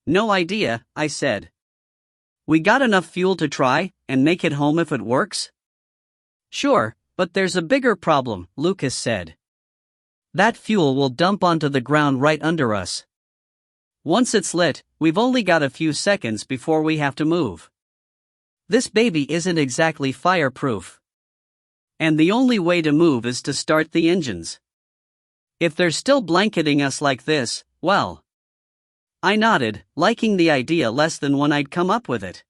Speaker 1: No idea, I said. We got enough fuel to try, and make it home if it works? Sure, but there's a bigger problem, Lucas said. That fuel will dump onto the ground right under us. Once it's lit, we've only got a few seconds before we have to move. This baby isn't exactly fireproof. And the only way to move is to start the engines. If they're still blanketing us like this, well. I nodded, liking the idea less than when I'd come up with it.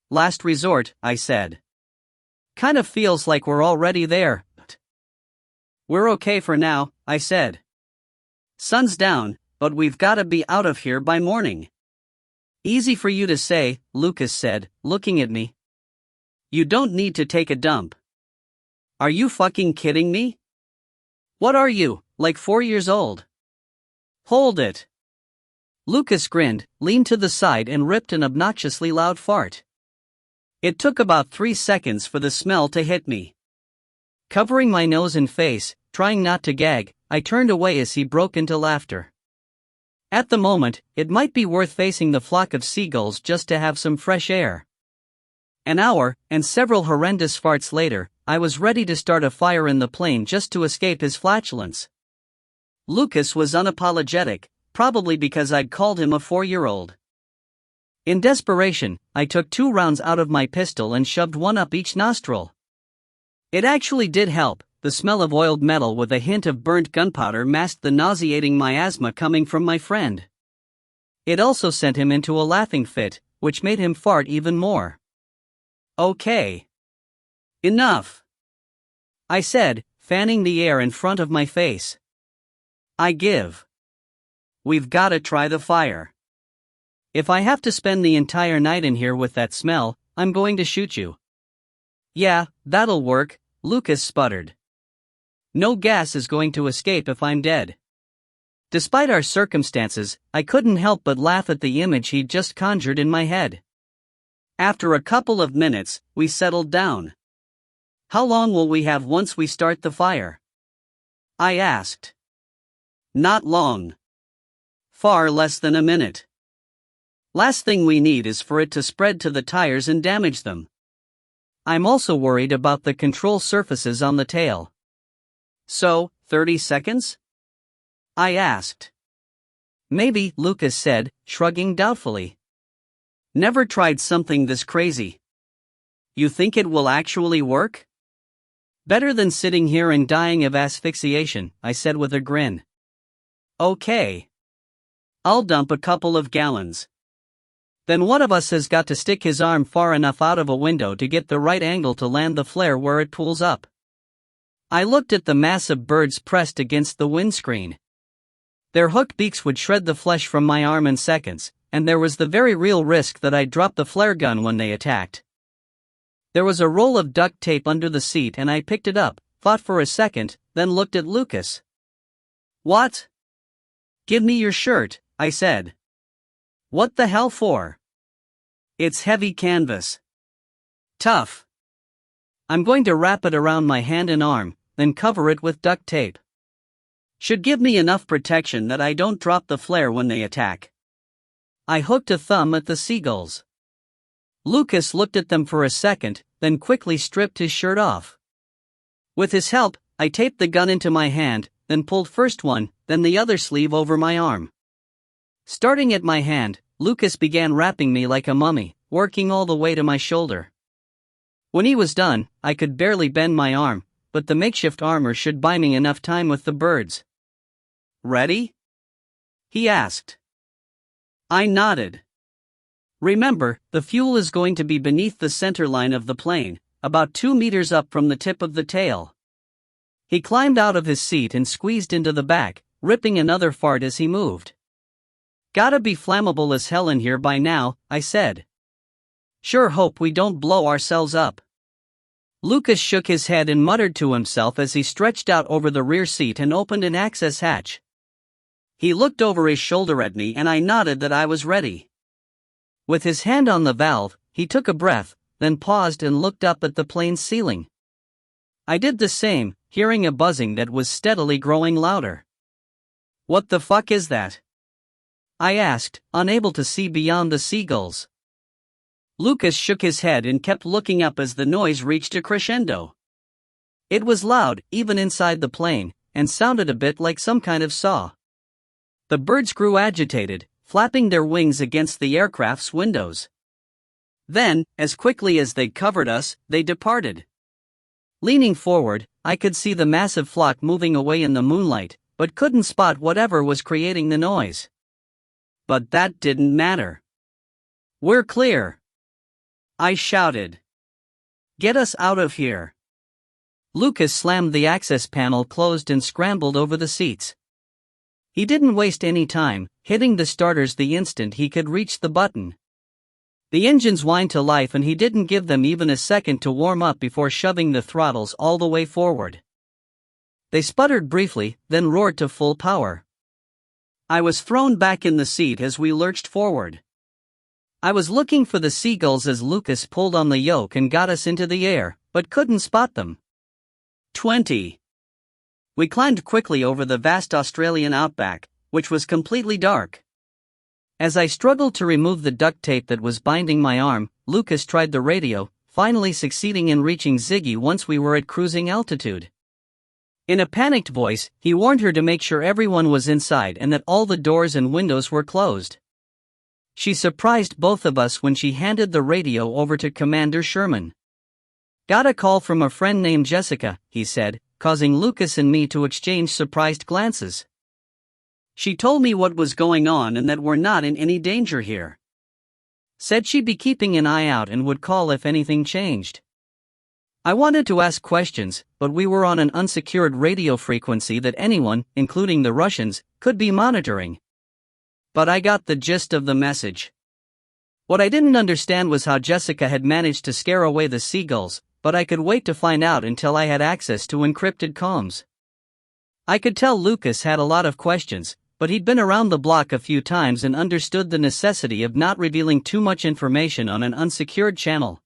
Speaker 1: Last resort, I said. Kind of feels like we're already there. We're okay for now, I said. Sun's down, but we've gotta be out of here by morning. Easy for you to say, Lucas said, looking at me. You don't need to take a dump. Are you fucking kidding me? What are you, like 4 years old? Hold it. Lucas grinned, leaned to the side and ripped an obnoxiously loud fart. It took about 3 seconds for the smell to hit me. Covering my nose and face, trying not to gag, I turned away as he broke into laughter. At the moment, it might be worth facing the flock of seagulls just to have some fresh air. An hour, and several horrendous farts later, I was ready to start a fire in the plane just to escape his flatulence. Lucas was unapologetic, probably because I'd called him a 4-year-old. In desperation, I took 2 rounds out of my pistol and shoved one up each nostril. It actually did help. The smell of oiled metal with a hint of burnt gunpowder masked the nauseating miasma coming from my friend. It also sent him into a laughing fit, which made him fart even more. Okay. Enough. I said, fanning the air in front of my face. I give. We've gotta try the fire. If I have to spend the entire night in here with that smell, I'm going to shoot you. Yeah, that'll work, Lucas sputtered. No gas is going to escape if I'm dead. Despite our circumstances, I couldn't help but laugh at the image he'd just conjured in my head. After a couple of minutes, we settled down. How long will we have once we start the fire? I asked. Not long. Far less than a minute. Last thing we need is for it to spread to the tires and damage them. I'm also worried about the control surfaces on the tail. So, 30 seconds? I asked. Maybe, Lucas said, shrugging doubtfully. Never tried something this crazy. You think it will actually work? Better than sitting here and dying of asphyxiation, I said with a grin. Okay. I'll dump a couple of gallons. Then one of us has got to stick his arm far enough out of a window to get the right angle to land the flare where it pulls up. I looked at the massive birds pressed against the windscreen. Their hooked beaks would shred the flesh from my arm in seconds, and there was the very real risk that I'd drop the flare gun when they attacked. There was a roll of duct tape under the seat and I picked it up, thought for a second, then looked at Lucas. What? Give me your shirt, I said. What the hell for? It's heavy canvas. Tough. I'm going to wrap it around my hand and arm, then cover it with duct tape. Should give me enough protection that I don't drop the flare when they attack. I hooked a thumb at the seagulls. Lucas looked at them for a second, then quickly stripped his shirt off. With his help, I taped the gun into my hand, then pulled first one, then the other sleeve over my arm. Starting at my hand, Lucas began wrapping me like a mummy, working all the way to my shoulder. When he was done, I could barely bend my arm, but the makeshift armor should buy me enough time with the birds. Ready? He asked. I nodded. Remember, the fuel is going to be beneath the center line of the plane, about 2 meters up from the tip of the tail. He climbed out of his seat and squeezed into the back, ripping another fart as he moved. Gotta be flammable as hell in here by now, I said. Sure hope we don't blow ourselves up. Lucas shook his head and muttered to himself as he stretched out over the rear seat and opened an access hatch. He looked over his shoulder at me and I nodded that I was ready. With his hand on the valve, he took a breath, then paused and looked up at the plane's ceiling. I did the same, hearing a buzzing that was steadily growing louder. What the fuck is that? I asked, unable to see beyond the seagulls. Lucas shook his head and kept looking up as the noise reached a crescendo. It was loud, even inside the plane, and sounded a bit like some kind of saw. The birds grew agitated, flapping their wings against the aircraft's windows. Then, as quickly as they covered us, they departed. Leaning forward, I could see the massive flock moving away in the moonlight, but couldn't spot whatever was creating the noise. But that didn't matter. We're clear! I shouted. Get us out of here! Lucas slammed the access panel closed and scrambled over the seats. He didn't waste any time, hitting the starters the instant he could reach the button. The engines whined to life and he didn't give them even a second to warm up before shoving the throttles all the way forward. They sputtered briefly, then roared to full power. I was thrown back in the seat as we lurched forward. I was looking for the seagulls as Lucas pulled on the yoke and got us into the air, but couldn't spot them. 20. We climbed quickly over the vast Australian outback, which was completely dark. As I struggled to remove the duct tape that was binding my arm, Lucas tried the radio, finally succeeding in reaching Ziggy once we were at cruising altitude. In a panicked voice, he warned her to make sure everyone was inside and that all the doors and windows were closed. She surprised both of us when she handed the radio over to Commander Sherman. Got a call from a friend named Jessica, he said, causing Lucas and me to exchange surprised glances. She told me what was going on and that we're not in any danger here. Said she'd be keeping an eye out and would call if anything changed. I wanted to ask questions, but we were on an unsecured radio frequency that anyone, including the Russians, could be monitoring. But I got the gist of the message. What I didn't understand was how Jessica had managed to scare away the seagulls, but I could wait to find out until I had access to encrypted comms. I could tell Lucas had a lot of questions, but he'd been around the block a few times and understood the necessity of not revealing too much information on an unsecured channel.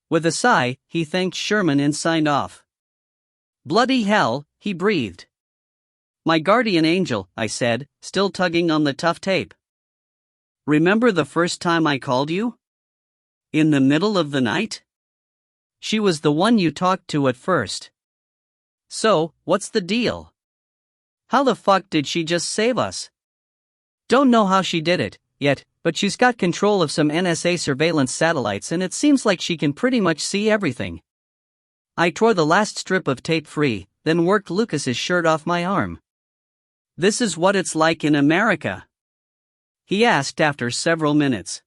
Speaker 1: With a sigh, he thanked Sherman and signed off. Bloody hell, he breathed. My guardian angel, I said, still tugging on the tough tape. Remember the first time I called you? In the middle of the night? She was the one you talked to at first. So, what's the deal? How the fuck did she just save us? Don't know how she did it, yet, but she's got control of some NSA surveillance satellites and it seems like she can pretty much see everything. I tore the last strip of tape free, then worked Lucas's shirt off my arm. "This is what it's like in America?" he asked after several minutes.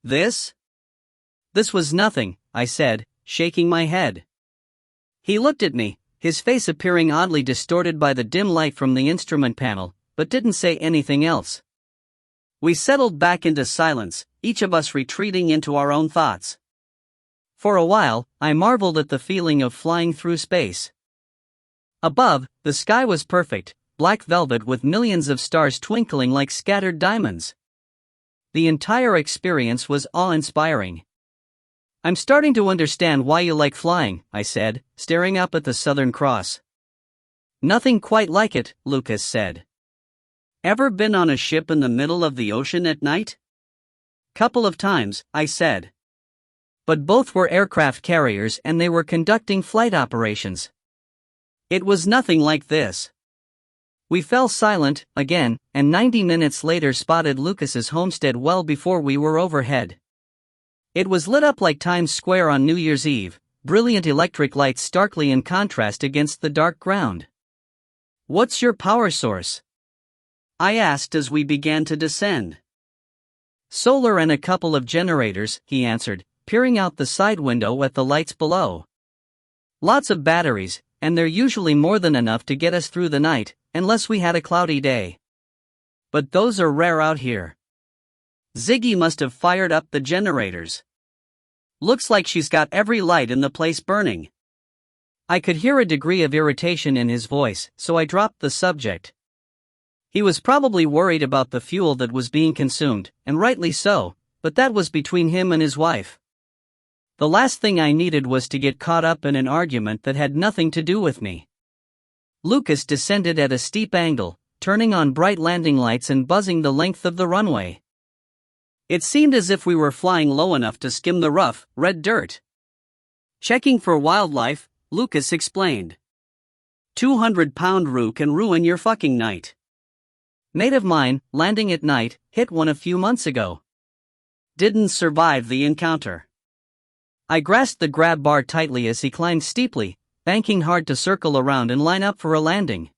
Speaker 1: This was nothing," I said, shaking my head. He looked at me, his face appearing oddly distorted by the dim light from the instrument panel, but didn't say anything else. We settled back into silence, each of us retreating into our own thoughts. For a while, I marveled at the feeling of flying through space. Above, the sky was perfect, black velvet with millions of stars twinkling like scattered diamonds. The entire experience was awe-inspiring. "I'm starting to understand why you like flying," I said, staring up at the Southern Cross. "Nothing quite like it," Lucas said. "Ever been on a ship in the middle of the ocean at night?" "Couple of times," I said. But both were aircraft carriers and they were conducting flight operations. It was nothing like this. We fell silent, again, and 90 minutes later spotted Lucas's homestead well before we were overhead. It was lit up like Times Square on New Year's Eve, brilliant electric lights starkly in contrast against the dark ground. "What's your power source?" I asked as we began to descend. "Solar and a couple of generators," he answered, peering out the side window at the lights below. "Lots of batteries, and they're usually more than enough to get us through the night, unless we had a cloudy day. But those are rare out here. Ziggy must have fired up the generators. Looks like she's got every light in the place burning." I could hear a degree of irritation in his voice, so I dropped the subject. He was probably worried about the fuel that was being consumed, and rightly so, but that was between him and his wife. The last thing I needed was to get caught up in an argument that had nothing to do with me. Lucas descended at a steep angle, turning on bright landing lights and buzzing the length of the runway. It seemed as if we were flying low enough to skim the rough, red dirt. "Checking for wildlife," Lucas explained. 200-pound roo can ruin your fucking night. Mate of mine, landing at night, hit one a few months ago. Didn't survive the encounter. I grasped the grab bar tightly as he climbed steeply, banking hard to circle around and line up for a landing.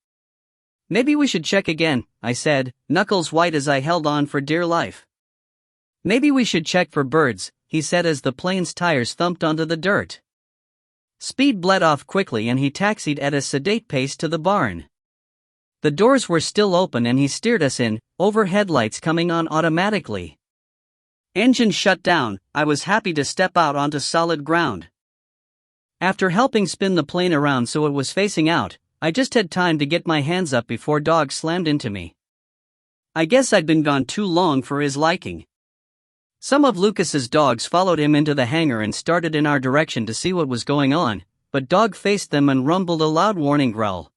Speaker 1: "Maybe we should check again," I said, knuckles white as I held on for dear life. "Maybe we should check for birds," he said as the plane's tires thumped onto the dirt. Speed bled off quickly and he taxied at a sedate pace to the barn. The doors were still open and he steered us in, overhead lights coming on automatically. Engine shut down, I was happy to step out onto solid ground. After helping spin the plane around so it was facing out, I just had time to get my hands up before Dog slammed into me. I guess I'd been gone too long for his liking. Some of Lucas's dogs followed him into the hangar and started in our direction to see what was going on, but Dog faced them and rumbled a loud warning growl.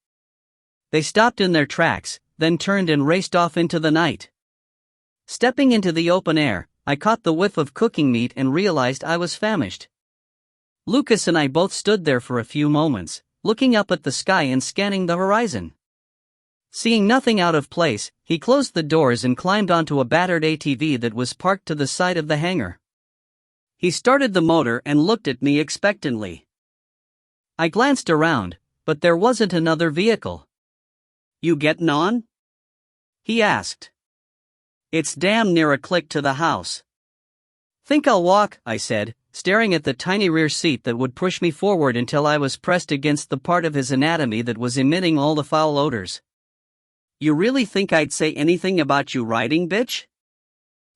Speaker 1: They stopped in their tracks, then turned and raced off into the night. Stepping into the open air, I caught the whiff of cooking meat and realized I was famished. Lucas and I both stood there for a few moments, looking up at the sky and scanning the horizon. Seeing nothing out of place, he closed the doors and climbed onto a battered ATV that was parked to the side of the hangar. He started the motor and looked at me expectantly. I glanced around, but there wasn't another vehicle. "You getting on?" he asked. "It's damn near a click to the house." "Think I'll walk," I said, staring at the tiny rear seat that would push me forward until I was pressed against the part of his anatomy that was emitting all the foul odors. "You really think I'd say anything about you riding, bitch?"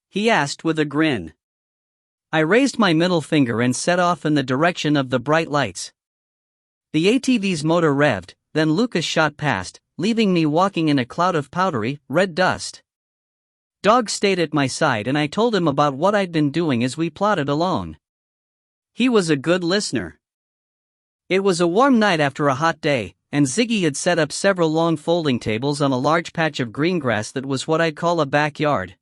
Speaker 1: he asked with a grin. I raised my middle finger and set off in the direction of the bright lights. The ATV's motor revved, then Lucas shot past, leaving me walking in a cloud of powdery, red dust. Dog stayed at my side and I told him about what I'd been doing as we plodded along. He was a good listener. It was a warm night after a hot day, and Ziggy had set up several long folding tables on a large patch of green grass that was what I'd call a backyard.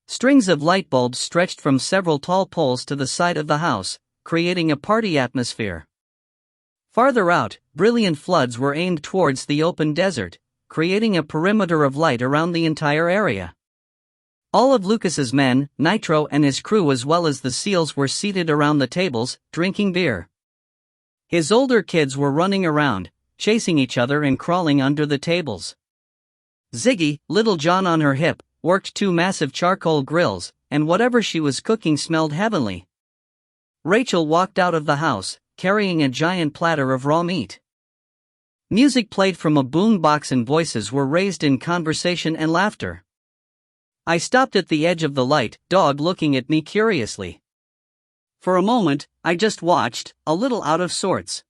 Speaker 1: Strings of light bulbs stretched from several tall poles to the side of the house, creating a party atmosphere. Farther out, brilliant floods were aimed towards the open desert, creating a perimeter of light around the entire area. All of Lucas's men, Nitro and his crew as well as the SEALs were seated around the tables, drinking beer. His older kids were running around, chasing each other and crawling under the tables. Ziggy, little John on her hip, worked 2 massive charcoal grills, and whatever she was cooking smelled heavenly. Rachel walked out of the house, carrying a giant platter of raw meat. Music played from a boombox and voices were raised in conversation and laughter. I stopped at the edge of the light, dog looking at me curiously. For a moment, I just watched, a little out of sorts.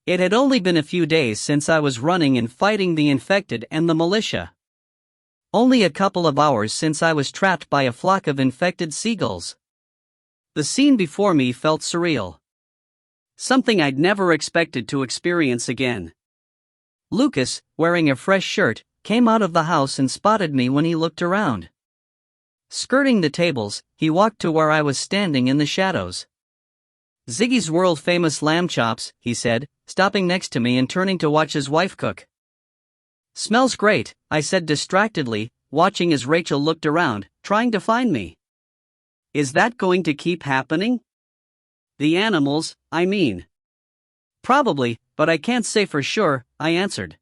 Speaker 1: It had only been a few days since I was running and fighting the infected and the militia. Only a couple of hours since I was trapped by a flock of infected seagulls. The scene before me felt surreal. Something I'd never expected to experience again. Lucas, wearing a fresh shirt, came out of the house and spotted me when he looked around. Skirting the tables, he walked to where I was standing in the shadows. "Ziggy's world-famous lamb chops," he said, stopping next to me and turning to watch his wife cook. "Smells great," I said distractedly, watching as Rachel looked around, trying to find me. "Is that going to keep happening?" "The animals, I mean." "Probably, but I can't say for sure," I answered.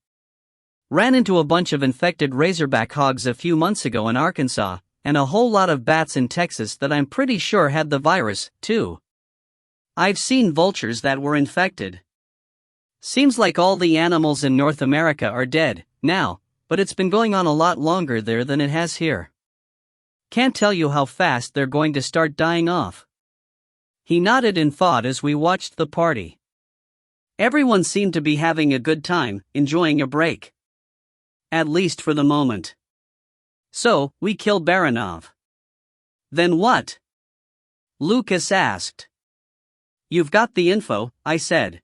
Speaker 1: "Ran into a bunch of infected razorback hogs a few months ago in Arkansas, and a whole lot of bats in Texas that I'm pretty sure had the virus, too. I've seen vultures that were infected. Seems like all the animals in North America are dead now, but it's been going on a lot longer there than it has here. Can't tell you how fast they're going to start dying off." He nodded in thought as we watched the party. Everyone seemed to be having a good time, enjoying a break. At least for the moment. "So, we kill Baranov." "Then what?" Lucas asked. "You've got the info," I said.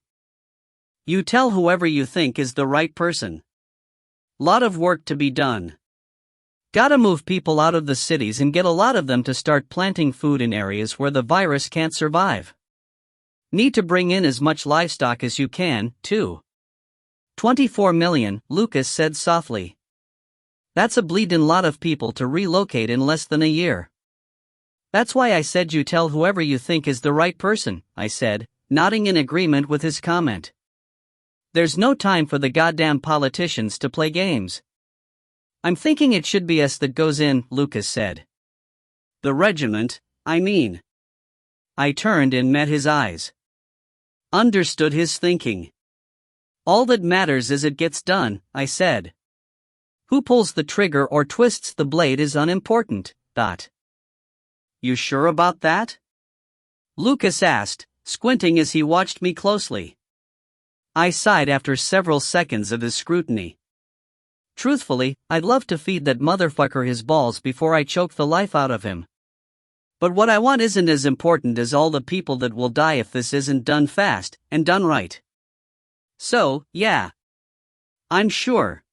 Speaker 1: "You tell whoever you think is the right person. Lot of work to be done. Gotta move people out of the cities and get a lot of them to start planting food in areas where the virus can't survive. Need to bring in as much livestock as you can, too." 24 million, Lucas said softly. "That's a bleedin' lot of people to relocate in less than a year." "That's why I said you tell whoever you think is the right person," I said, nodding in agreement with his comment. "There's no time for the goddamn politicians to play games." "I'm thinking it should be us that goes in," Lucas said. "The regiment, I mean." I turned and met his eyes. Understood his thinking. "All that matters is it gets done," I said. "Who pulls the trigger or twists the blade is unimportant." "You sure about that?" Lucas asked, squinting as he watched me closely. I sighed after several seconds of his scrutiny. Truthfully, I'd love to feed that motherfucker his balls before I choke the life out of him. But what I want isn't as important as all the people that will die if this isn't done fast and done right. So, yeah. I'm sure.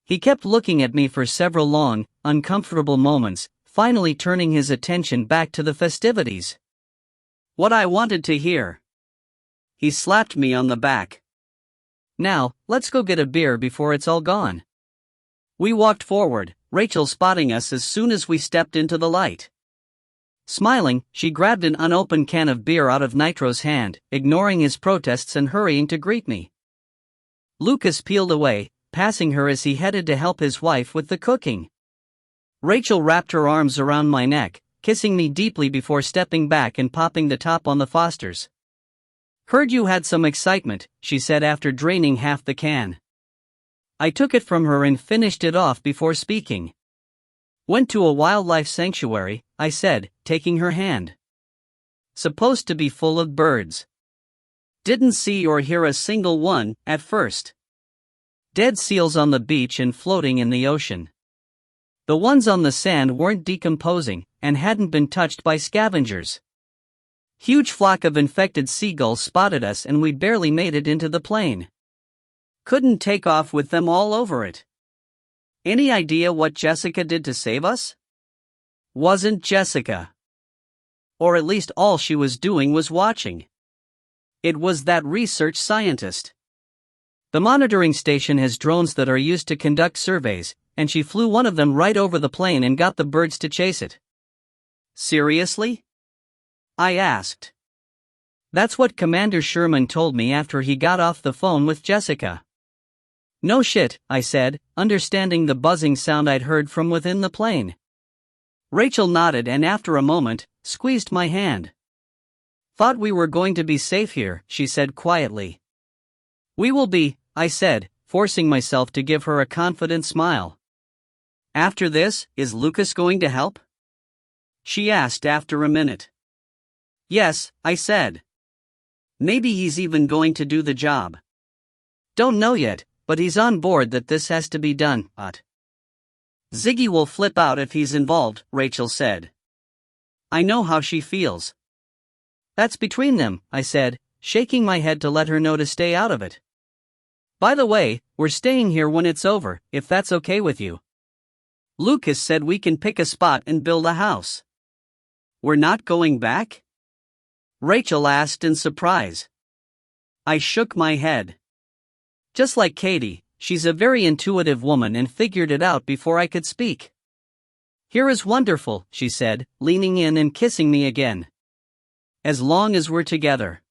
Speaker 1: He kept looking at me for several long, uncomfortable moments, finally turning his attention back to the festivities. What I wanted to hear. He slapped me on the back. "Now, let's go get a beer before it's all gone." We walked forward, Rachel spotting us as soon as we stepped into the light. Smiling, she grabbed an unopened can of beer out of Nitro's hand, ignoring his protests and hurrying to greet me. Lucas peeled away, passing her as he headed to help his wife with the cooking. Rachel wrapped her arms around my neck, kissing me deeply before stepping back and popping the top on the Fosters. "Heard you had some excitement," she said after draining half the can. I took it from her and finished it off before speaking. "Went to a wildlife sanctuary," I said, taking her hand. "Supposed to be full of birds. Didn't see or hear a single one, at first. Dead seals on the beach and floating in the ocean. The ones on the sand weren't decomposing, and hadn't been touched by scavengers. Huge flock of infected seagulls spotted us and we barely made it into the plane. Couldn't take off with them all over it. Any idea what Jessica did to save us?" Wasn't Jessica. Or at least all she was doing was watching. It was that research scientist. The monitoring station has drones that are used to conduct surveys, and she flew one of them right over the plane and got the birds to chase it. Seriously? I asked. That's what Commander Sherman told me after he got off the phone with Jessica. No shit, I said, understanding the buzzing sound I'd heard from within the plane. Rachel nodded and after a moment, squeezed my hand. Thought we were going to be safe here, she said quietly. We will be, I said, forcing myself to give her a confident smile. After this, is Lucas going to help? She asked after a minute. Yes, I said. Maybe he's even going to do the job. Don't know yet, but he's on board that this has to be done, but Ziggy will flip out if he's involved, Rachel said. I know how she feels. That's between them, I said, shaking my head to let her know to stay out of it. By the way, we're staying here when it's over, if that's okay with you. Lucas said we can pick a spot and build a house. We're not going back? Rachel asked in surprise. I shook my head. Just like Katie, she's a very intuitive woman and figured it out before I could speak. Here is wonderful, she said, leaning in and kissing me again. As long as we're together.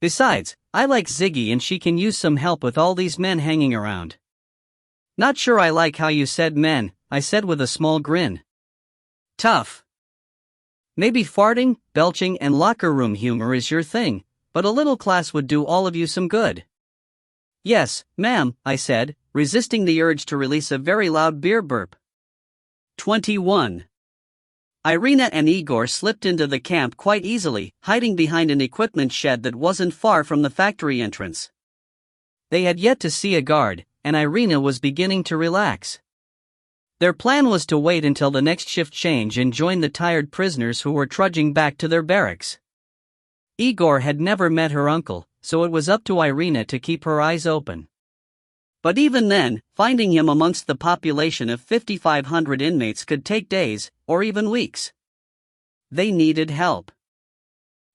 Speaker 1: Besides, I like Ziggy and she can use some help with all these men hanging around. Not sure I like how you said men, I said with a small grin. Tough. Maybe farting, belching and locker room humor is your thing, but a little class would do all of you some good. Yes, ma'am, I said, resisting the urge to release a very loud beer burp. 21. Irina and Igor slipped into the camp quite easily, hiding behind an equipment shed that wasn't far from the factory entrance. They had yet to see a guard, and Irina was beginning to relax. Their plan was to wait until the next shift change and join the tired prisoners who were trudging back to their barracks. Igor had never met her uncle, so it was up to Irina to keep her eyes open. But even then, finding him amongst the population of 5,500 inmates could take days, or even weeks. They needed help.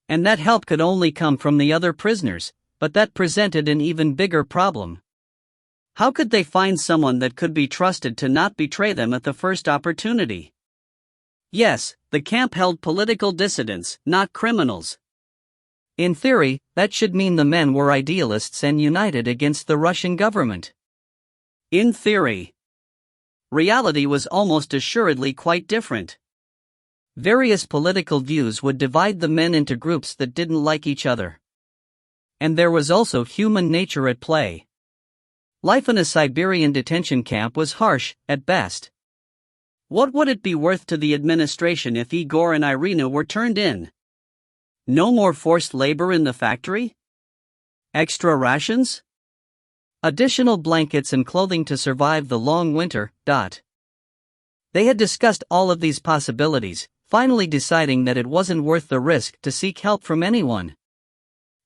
Speaker 1: And that help could only come from the other prisoners, but that presented an even bigger problem. How could they find someone that could be trusted to not betray them at the first opportunity? Yes, the camp held political dissidents, not criminals. In theory, that should mean the men were idealists and united against the Russian government. In theory. Reality was almost assuredly quite different. Various political views would divide the men into groups that didn't like each other. And there was also human nature at play. Life in a Siberian detention camp was harsh, at best. What would it be worth to the administration if Igor and Irina were turned in? No more forced labor in the factory? Extra rations? Additional blankets and clothing to survive the long winter. They had discussed all of these possibilities, finally deciding that it wasn't worth the risk to seek help from anyone.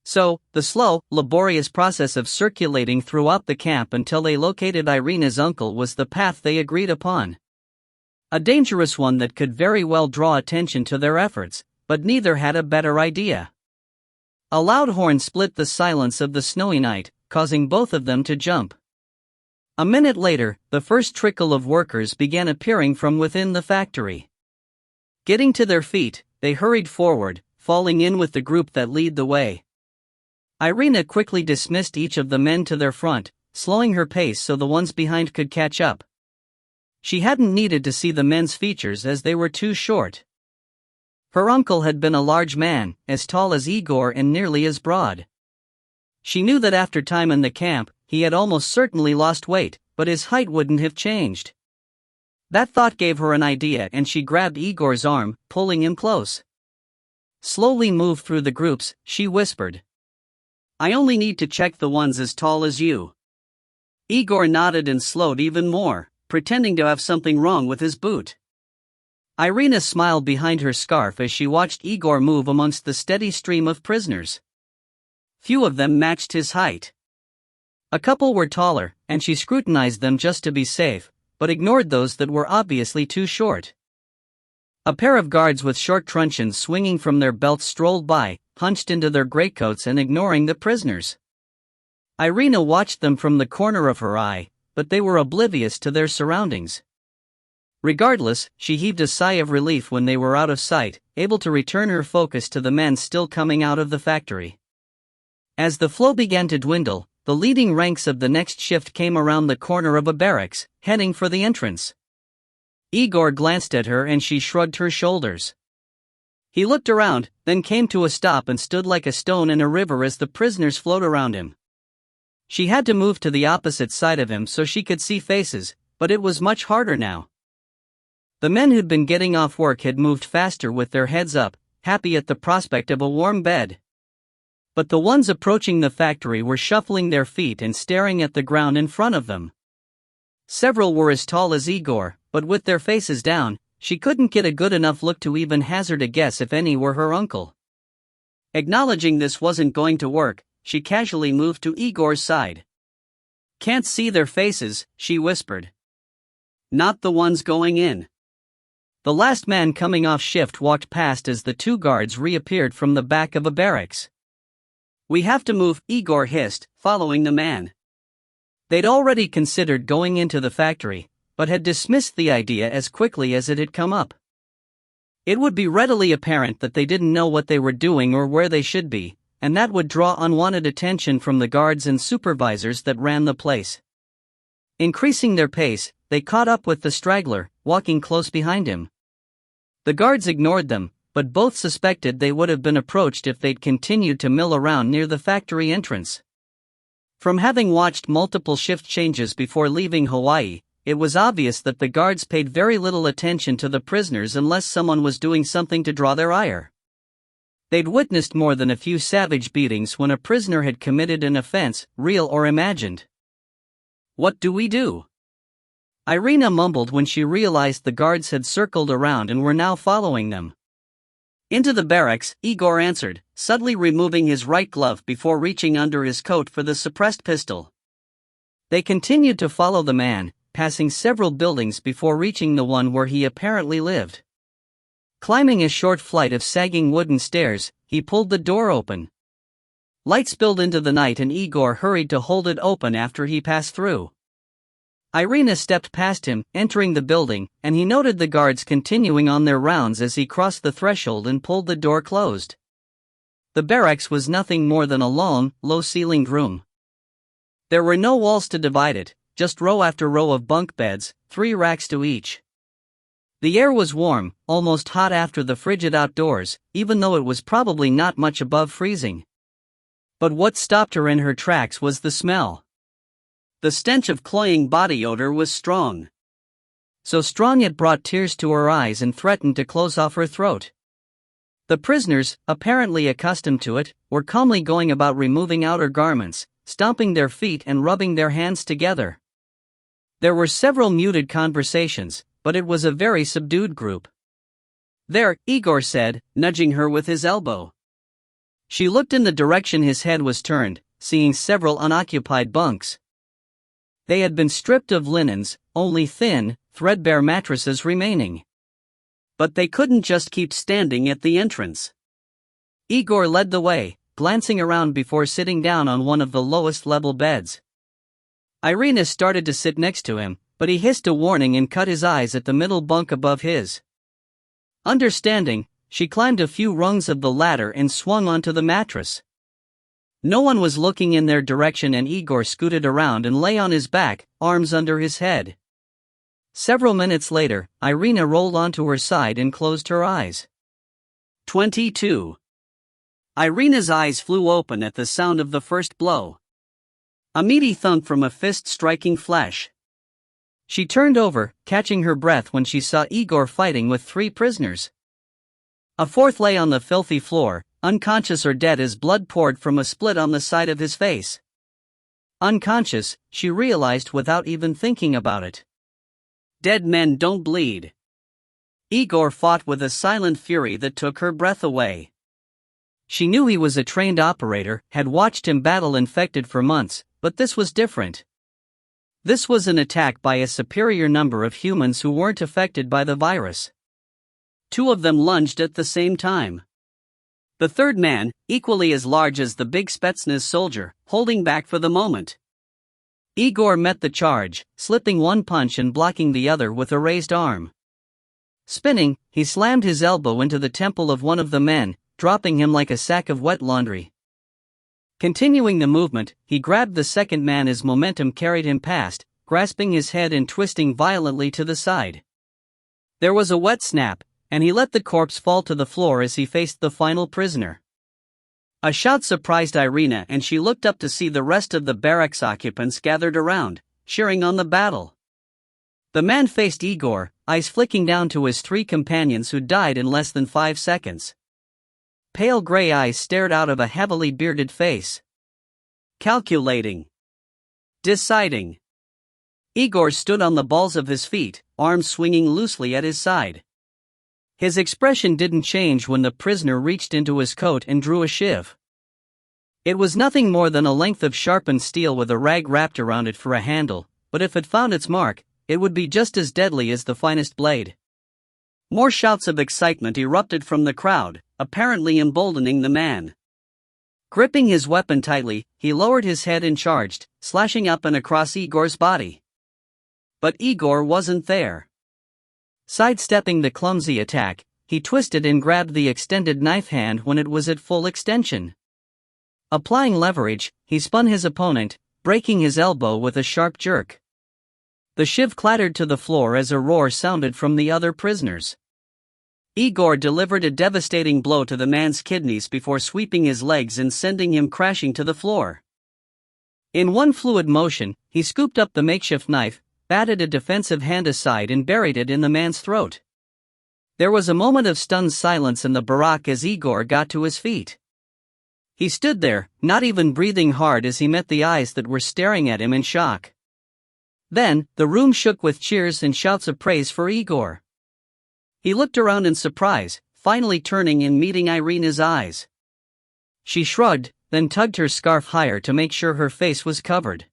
Speaker 1: So, the slow, laborious process of circulating throughout the camp until they located Irina's uncle was the path they agreed upon. A dangerous one that could very well draw attention to their efforts, but neither had a better idea. A loud horn split the silence of the snowy night, causing both of them to jump. A minute later, the first trickle of workers began appearing from within the factory. Getting to their feet, they hurried forward, falling in with the group that led the way. Irina quickly dismissed each of the men to their front, slowing her pace so the ones behind could catch up. She hadn't needed to see the men's features as they were too short. Her uncle had been a large man, as tall as Igor and nearly as broad. She knew that after time in the camp, he had almost certainly lost weight, but his height wouldn't have changed. That thought gave her an idea and she grabbed Igor's arm, pulling him close. Slowly move through the groups, she whispered. I only need to check the ones as tall as you. Igor nodded and slowed even more, pretending to have something wrong with his boot. Irina smiled behind her scarf as she watched Igor move amongst the steady stream of prisoners. Few of them matched his height. A couple were taller, and she scrutinized them just to be safe, but ignored those that were obviously too short. A pair of guards with short truncheons swinging from their belts strolled by, hunched into their greatcoats and ignoring the prisoners. Irina watched them from the corner of her eye, but they were oblivious to their surroundings. Regardless, she heaved a sigh of relief when they were out of sight, able to return her focus to the men still coming out of the factory. As the flow began to dwindle, the leading ranks of the next shift came around the corner of a barracks, heading for the entrance. Igor glanced at her and she shrugged her shoulders. He looked around, then came to a stop and stood like a stone in a river as the prisoners flowed around him. She had to move to the opposite side of him so she could see faces, but it was much harder now. The men who'd been getting off work had moved faster with their heads up, happy at the prospect of a warm bed. But the ones approaching the factory were shuffling their feet and staring at the ground in front of them. Several were as tall as Igor, but with their faces down, she couldn't get a good enough look to even hazard a guess if any were her uncle. Acknowledging this wasn't going to work, she casually moved to Igor's side. "Can't see their faces," she whispered. "Not the ones going in." The last man coming off shift walked past as the two guards reappeared from the back of a barracks. "We have to move," Igor hissed, following the man. They'd already considered going into the factory, but had dismissed the idea as quickly as it had come up. It would be readily apparent that they didn't know what they were doing or where they should be, and that would draw unwanted attention from the guards and supervisors that ran the place. Increasing their pace, they caught up with the straggler, walking close behind him. The guards ignored them, but both suspected they would have been approached if they'd continued to mill around near the factory entrance. From having watched multiple shift changes before leaving Hawaii, it was obvious that the guards paid very little attention to the prisoners unless someone was doing something to draw their ire. They'd witnessed more than a few savage beatings when a prisoner had committed an offense, real or imagined. "What do we do?" Irina mumbled when she realized the guards had circled around and were now following them. "Into the barracks," Igor answered, subtly removing his right glove before reaching under his coat for the suppressed pistol. They continued to follow the man, passing several buildings before reaching the one where he apparently lived. Climbing a short flight of sagging wooden stairs, he pulled the door open. Light spilled into the night and Igor hurried to hold it open after he passed through. Irina stepped past him, entering the building, and he noted the guards continuing on their rounds as he crossed the threshold and pulled the door closed. The barracks was nothing more than a long, low-ceilinged room. There were no walls to divide it, just row after row of bunk beds, 3 racks to each. The air was warm, almost hot after the frigid outdoors, even though it was probably not much above freezing. But what stopped her in her tracks was the smell. The stench of cloying body odor was strong. So strong it brought tears to her eyes and threatened to close off her throat. The prisoners, apparently accustomed to it, were calmly going about removing outer garments, stomping their feet and rubbing their hands together. There were several muted conversations, but it was a very subdued group. "There," Igor said, nudging her with his elbow. She looked in the direction his head was turned, seeing several unoccupied bunks. They had been stripped of linens, only thin, threadbare mattresses remaining. But they couldn't just keep standing at the entrance. Igor led the way, glancing around before sitting down on one of the lowest level beds. Irina started to sit next to him, but he hissed a warning and cut his eyes at the middle bunk above his. Understanding, she climbed a few rungs of the ladder and swung onto the mattress. No one was looking in their direction and Igor scooted around and lay on his back, arms under his head. Several minutes later, Irina rolled onto her side and closed her eyes. 22. Irina's eyes flew open at the sound of the first blow. A meaty thunk from a fist striking flesh. She turned over, catching her breath when she saw Igor fighting with 3 prisoners. A 4th lay on the filthy floor, unconscious or dead as blood poured from a split on the side of his face. Unconscious, she realized without even thinking about it. Dead men don't bleed. Igor fought with a silent fury that took her breath away. She knew he was a trained operator, had watched him battle infected for months, but this was different. This was an attack by a superior number of humans who weren't affected by the virus. 2 of them lunged at the same time. The 3rd man, equally as large as the big Spetsnaz soldier, holding back for the moment. Igor met the charge, slipping one punch and blocking the other with a raised arm. Spinning, he slammed his elbow into the temple of one of the men, dropping him like a sack of wet laundry. Continuing the movement, he grabbed the second man as momentum carried him past, grasping his head and twisting violently to the side. There was a wet snap, and he let the corpse fall to the floor as he faced the final prisoner. A shout surprised Irina, and she looked up to see the rest of the barracks occupants gathered around, cheering on the battle. The man faced Igor, eyes flicking down to his three companions who died in less than 5 seconds. Pale gray eyes stared out of a heavily bearded face. Calculating. Deciding. Igor stood on the balls of his feet, arms swinging loosely at his side. His expression didn't change when the prisoner reached into his coat and drew a shiv. It was nothing more than a length of sharpened steel with a rag wrapped around it for a handle, but if it found its mark, it would be just as deadly as the finest blade. More shouts of excitement erupted from the crowd, apparently emboldening the man. Gripping his weapon tightly, he lowered his head and charged, slashing up and across Igor's body. But Igor wasn't there. Sidestepping the clumsy attack, he twisted and grabbed the extended knife hand when it was at full extension. Applying leverage, he spun his opponent, breaking his elbow with a sharp jerk. The shiv clattered to the floor as a roar sounded from the other prisoners. Igor delivered a devastating blow to the man's kidneys before sweeping his legs and sending him crashing to the floor. In one fluid motion, he scooped up the makeshift knife, batted a defensive hand aside and buried it in the man's throat. There was a moment of stunned silence in the barack as Igor got to his feet. He stood there, not even breathing hard as he met the eyes that were staring at him in shock. Then, the room shook with cheers and shouts of praise for Igor. He looked around in surprise, finally turning and meeting Irina's eyes. She shrugged, then tugged her scarf higher to make sure her face was covered.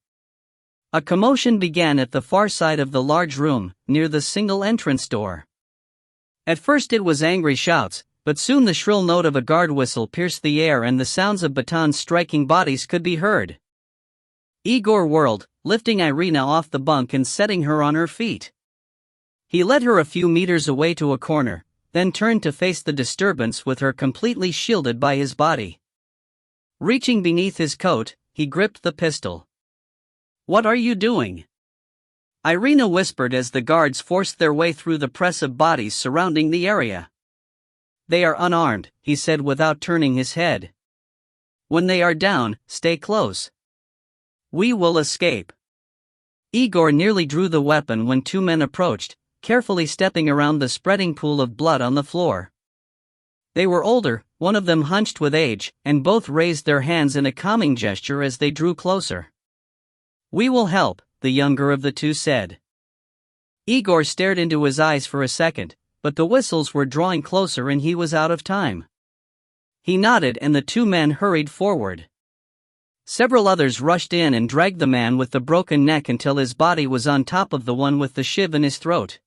Speaker 1: A commotion began at the far side of the large room, near the single entrance door. At first it was angry shouts, but soon the shrill note of a guard whistle pierced the air and the sounds of batons striking bodies could be heard. Igor whirled, lifting Irina off the bunk and setting her on her feet. He led her a few meters away to a corner, then turned to face the disturbance with her completely shielded by his body. Reaching beneath his coat, he gripped the pistol. "What are you doing?" Irina whispered as the guards forced their way through the press of bodies surrounding the area. "They are unarmed," he said without turning his head. "When they are down, stay close. We will escape." Igor nearly drew the weapon when two men approached, carefully stepping around the spreading pool of blood on the floor. They were older, one of them hunched with age, and both raised their hands in a calming gesture as they drew closer. "We will help," the younger of the two said. Igor stared into his eyes for a second, but the whistles were drawing closer and he was out of time. He nodded and the two men hurried forward. Several others rushed in and dragged the man with the broken neck until his body was on top of the one with the shiv in his throat.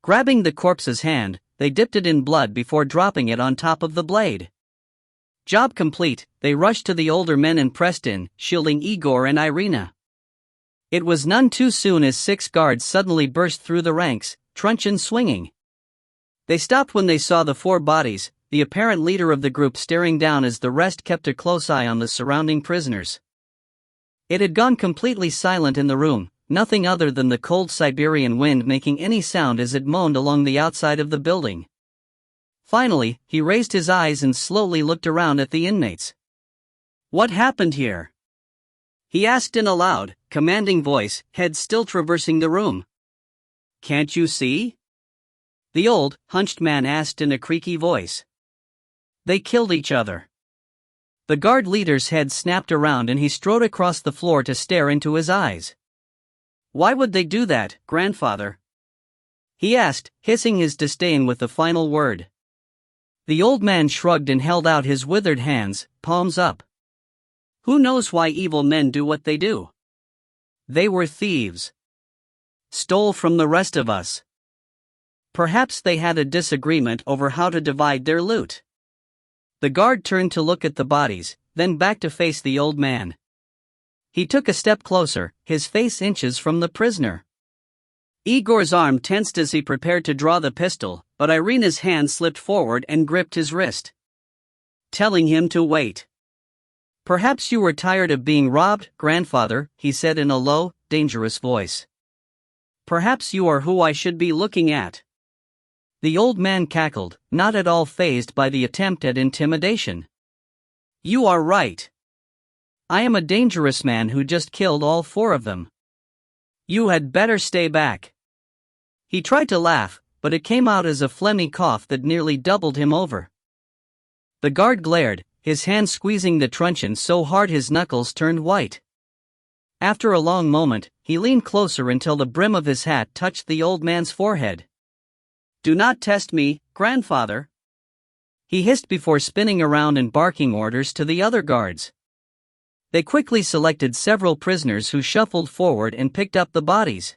Speaker 1: Grabbing the corpse's hand, they dipped it in blood before dropping it on top of the blade. Job complete, they rushed to the older men and pressed in, shielding Igor and Irina. It was none too soon as 6 guards suddenly burst through the ranks, truncheon swinging. They stopped when they saw the 4 bodies, the apparent leader of the group staring down as the rest kept a close eye on the surrounding prisoners. It had gone completely silent in the room, nothing other than the cold Siberian wind making any sound as it moaned along the outside of the building. Finally, he raised his eyes and slowly looked around at the inmates. "What happened here?" he asked in a loud, commanding voice, head still traversing the room. "Can't you see?" the old, hunched man asked in a creaky voice. "They killed each other." The guard leader's head snapped around and he strode across the floor to stare into his eyes. "Why would they do that, grandfather?" he asked, hissing his disdain with the final word. The old man shrugged and held out his withered hands, palms up. "Who knows why evil men do what they do? They were thieves. Stole from the rest of us. Perhaps they had a disagreement over how to divide their loot." The guard turned to look at the bodies, then back to face the old man. He took a step closer, his face inches from the prisoner. Igor's arm tensed as he prepared to draw the pistol, but Irina's hand slipped forward and gripped his wrist, telling him to wait. "Perhaps you were tired of being robbed, grandfather," he said in a low, dangerous voice. "Perhaps you are who I should be looking at." The old man cackled, not at all fazed by the attempt at intimidation. "You are right. I am a dangerous man who just killed all four of them. You had better stay back." He tried to laugh, but it came out as a phlegmy cough that nearly doubled him over. The guard glared, his hand squeezing the truncheon so hard his knuckles turned white. After a long moment, he leaned closer until the brim of his hat touched the old man's forehead. "Do not test me, grandfather," he hissed before spinning around and barking orders to the other guards. They quickly selected several prisoners who shuffled forward and picked up the bodies.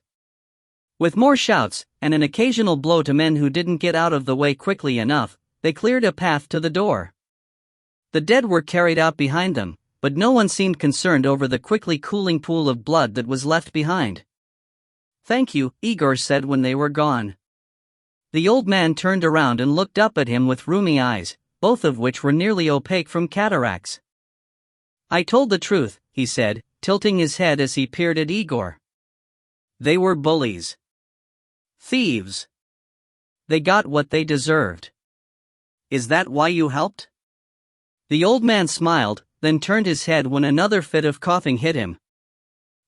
Speaker 1: With more shouts, and an occasional blow to men who didn't get out of the way quickly enough, they cleared a path to the door. The dead were carried out behind them, but no one seemed concerned over the quickly cooling pool of blood that was left behind. "Thank you," Igor said when they were gone. The old man turned around and looked up at him with rheumy eyes, both of which were nearly opaque from cataracts. "I told the truth," he said, tilting his head as he peered at Igor. "They were bullies. Thieves. They got what they deserved. Is that why you helped?" The old man smiled, then turned his head when another fit of coughing hit him.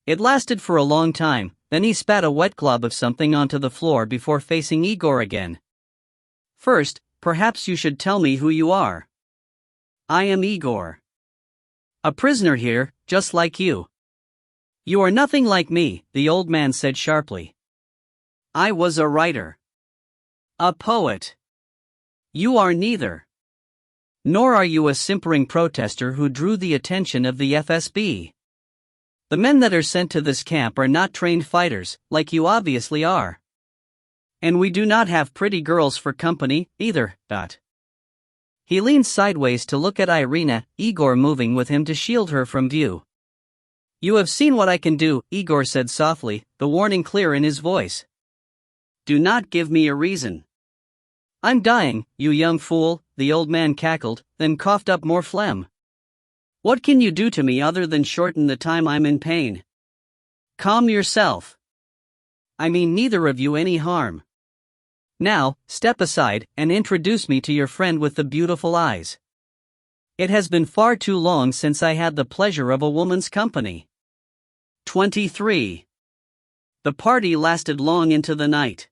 Speaker 1: It lasted for a long time, then he spat a wet glob of something onto the floor before facing Igor again. "First, perhaps you should tell me who you are." "I am Igor. A prisoner here, just like you." "You are nothing like me," the old man said sharply. "I was a writer. A poet. You are neither. Nor are you a simpering protester who drew the attention of the FSB. The men that are sent to this camp are not trained fighters, like you obviously are. And we do not have pretty girls for company, either." He leaned sideways to look at Irina, Igor moving with him to shield her from view. "You have seen what I can do," Igor said softly, the warning clear in his voice. "Do not give me a reason." "I'm dying, you young fool," the old man cackled, then coughed up more phlegm. "What can you do to me other than shorten the time I'm in pain? Calm yourself. I mean neither of you any harm. Now, step aside and introduce me to your friend with the beautiful eyes. It has been far too long since I had the pleasure of a woman's company." 23. The party lasted long into the night.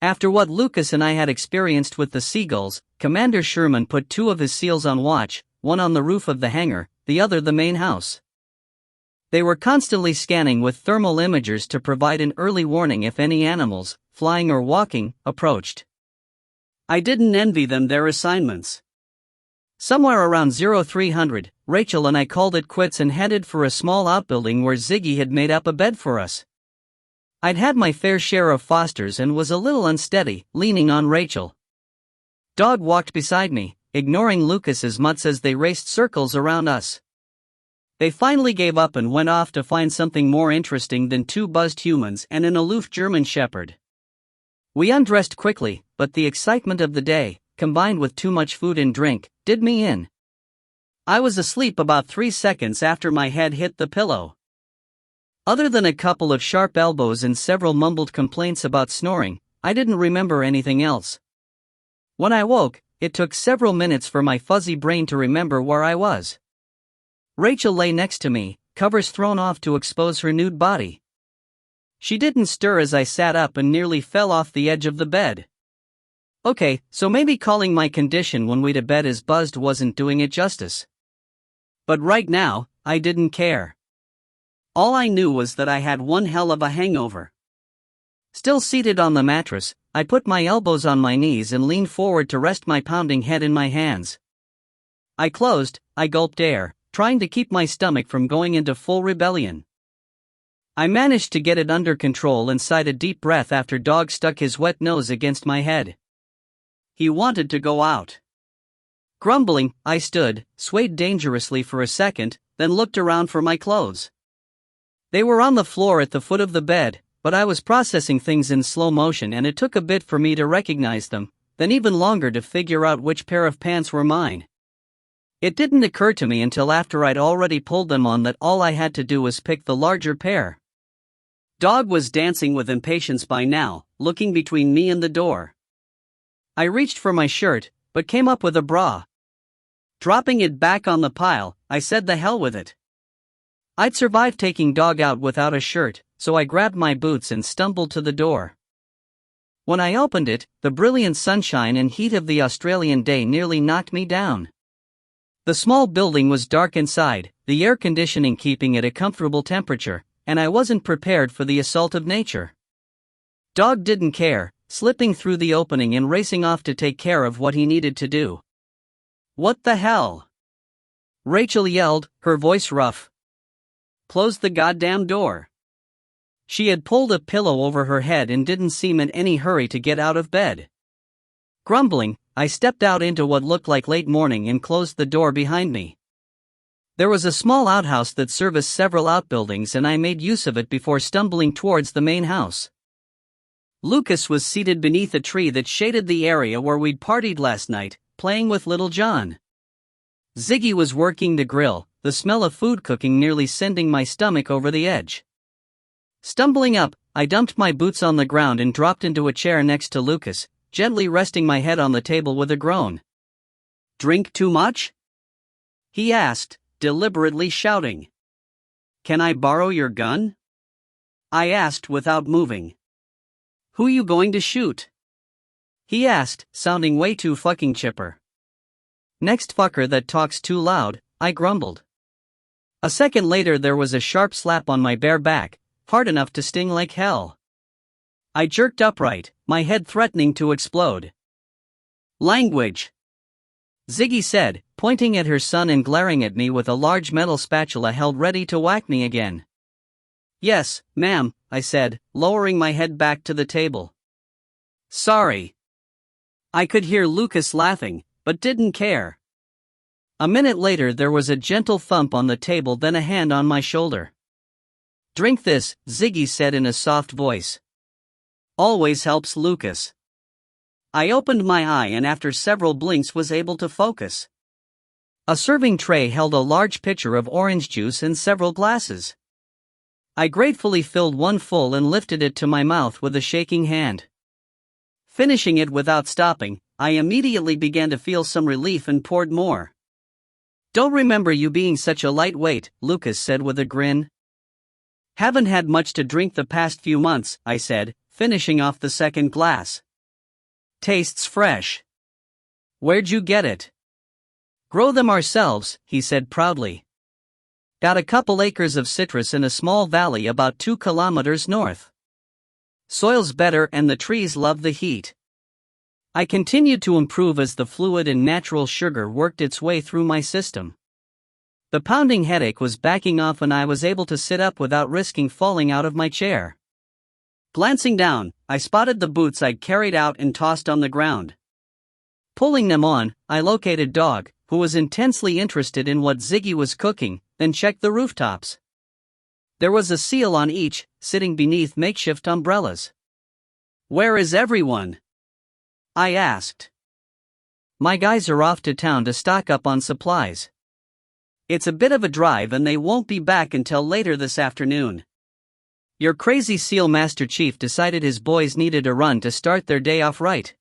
Speaker 1: After what Lucas and I had experienced with the seagulls, Commander Sherman put two of his SEALs on watch, one on the roof of the hangar, the other the main house. They were constantly scanning with thermal imagers to provide an early warning if any animals, flying or walking, approached. I didn't envy them their assignments. Somewhere around 0300, Rachel and I called it quits and headed for a small outbuilding where Ziggy had made up a bed for us. I'd had my fair share of Fosters and was a little unsteady, leaning on Rachel. Dog walked beside me, ignoring Lucas's mutts as they raced circles around us. They finally gave up and went off to find something more interesting than two buzzed humans and an aloof German shepherd. We undressed quickly, but the excitement of the day, combined with too much food and drink, did me in. I was asleep about 3 seconds after my head hit the pillow. Other than a couple of sharp elbows and several mumbled complaints about snoring, I didn't remember anything else. When I woke, it took several minutes for my fuzzy brain to remember where I was. Rachel lay next to me, covers thrown off to expose her nude body. She didn't stir as I sat up and nearly fell off the edge of the bed. Okay, so maybe calling my condition when we to bed as buzzed wasn't doing it justice. But right now, I didn't care. All I knew was that I had one hell of a hangover. Still seated on the mattress, I put my elbows on my knees and leaned forward to rest my pounding head in my hands. I gulped air, trying to keep my stomach from going into full rebellion. I managed to get it under control and sighed a deep breath after Dog stuck his wet nose against my head. He wanted to go out. Grumbling, I stood, swayed dangerously for a second, then looked around for my clothes. They were on the floor at the foot of the bed, but I was processing things in slow motion and it took a bit for me to recognize them, then even longer to figure out which pair of pants were mine. It didn't occur to me until after I'd already pulled them on that all I had to do was pick the larger pair. Dog was dancing with impatience by now, looking between me and the door. I reached for my shirt, but came up with a bra. Dropping it back on the pile, I said the hell with it. I'd survived taking Dog out without a shirt, so I grabbed my boots and stumbled to the door. When I opened it, the brilliant sunshine and heat of the Australian day nearly knocked me down. The small building was dark inside, the air conditioning keeping at a comfortable temperature, and I wasn't prepared for the assault of nature. Dog didn't care, slipping through the opening and racing off to take care of what he needed to do. "What the hell?" Rachel yelled, her voice rough. "Close the goddamn door." She had pulled a pillow over her head and didn't seem in any hurry to get out of bed. Grumbling, I stepped out into what looked like late morning and closed the door behind me. There was a small outhouse that serviced several outbuildings and I made use of it before stumbling towards the main house. Lucas was seated beneath a tree that shaded the area where we'd partied last night, playing with little John. Ziggy was working the grill, the smell of food cooking nearly sending my stomach over the edge. Stumbling up, I dumped my boots on the ground and dropped into a chair next to Lucas, gently resting my head on the table with a groan. "Drink too much?" he asked, deliberately shouting. "Can I borrow your gun?" I asked without moving. "Who you going to shoot?" he asked, sounding way too fucking chipper. "Next fucker that talks too loud," I grumbled. A second later there was a sharp slap on my bare back, hard enough to sting like hell. I jerked upright, my head threatening to explode. "Language," Ziggy said, pointing at her son and glaring at me with a large metal spatula held ready to whack me again. "Yes, ma'am," I said, lowering my head back to the table. "Sorry." I could hear Lucas laughing, but didn't care. A minute later there was a gentle thump on the table, then a hand on my shoulder. "Drink this," Ziggy said in a soft voice. "Always helps, Lucas." I opened my eye and after several blinks was able to focus. A serving tray held a large pitcher of orange juice and several glasses. I gratefully filled one full and lifted it to my mouth with a shaking hand. Finishing it without stopping, I immediately began to feel some relief and poured more. "Don't remember you being such a lightweight," Lucas said with a grin. "Haven't had much to drink the past few months," I said, finishing off the second glass. "Tastes fresh." "Where'd you get it?" "Grow them ourselves," he said proudly. "Got a couple acres of citrus in a small valley about 2 kilometers north. Soil's better and the trees love the heat." I continued to improve as the fluid and natural sugar worked its way through my system. The pounding headache was backing off and I was able to sit up without risking falling out of my chair. Glancing down, I spotted the boots I'd carried out and tossed on the ground. Pulling them on, I located Dog, who was intensely interested in what Ziggy was cooking, then checked the rooftops. There was a seal on each, sitting beneath makeshift umbrellas. "Where is everyone?" I asked. "My guys are off to town to stock up on supplies. It's a bit of a drive and they won't be back until later this afternoon. Your crazy SEAL Master Chief decided his boys needed a run to start their day off right.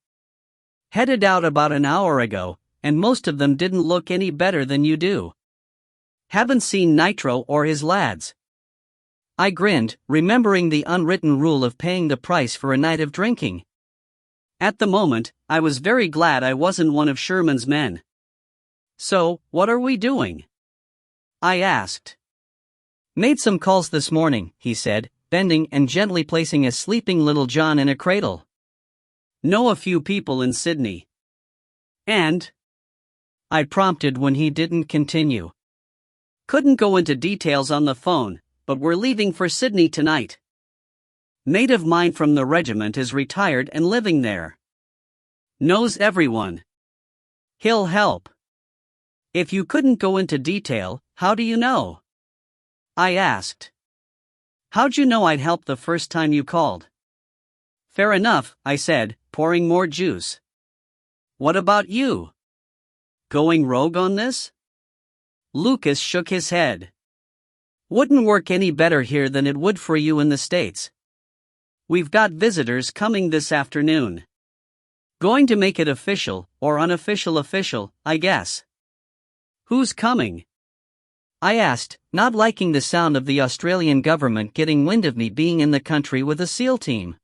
Speaker 1: Headed out about an hour ago, and most of them didn't look any better than you do. Haven't seen Nitro or his lads." I grinned, remembering the unwritten rule of paying the price for a night of drinking. At the moment, I was very glad I wasn't one of Sherman's men. "So, what are we doing?" I asked. "Made some calls this morning," he said, bending and gently placing a sleeping little John in a cradle. "Know a few people in Sydney." "And?" I prompted when he didn't continue. "Couldn't go into details on the phone, but we're leaving for Sydney tonight. Mate of mine from the regiment is retired and living there. Knows everyone. He'll help." If you couldn't go into detail, how do you know? I asked. How'd you know I'd help the first time you called? Fair enough, I said, pouring more juice. What about you? Going rogue on this? Lucas shook his head. Wouldn't work any better here than it would for you in the States. We've got visitors coming this afternoon. Going to make it official, or unofficial, I guess. Who's coming? I asked, not liking the sound of the Australian government getting wind of me being in the country with a SEAL team.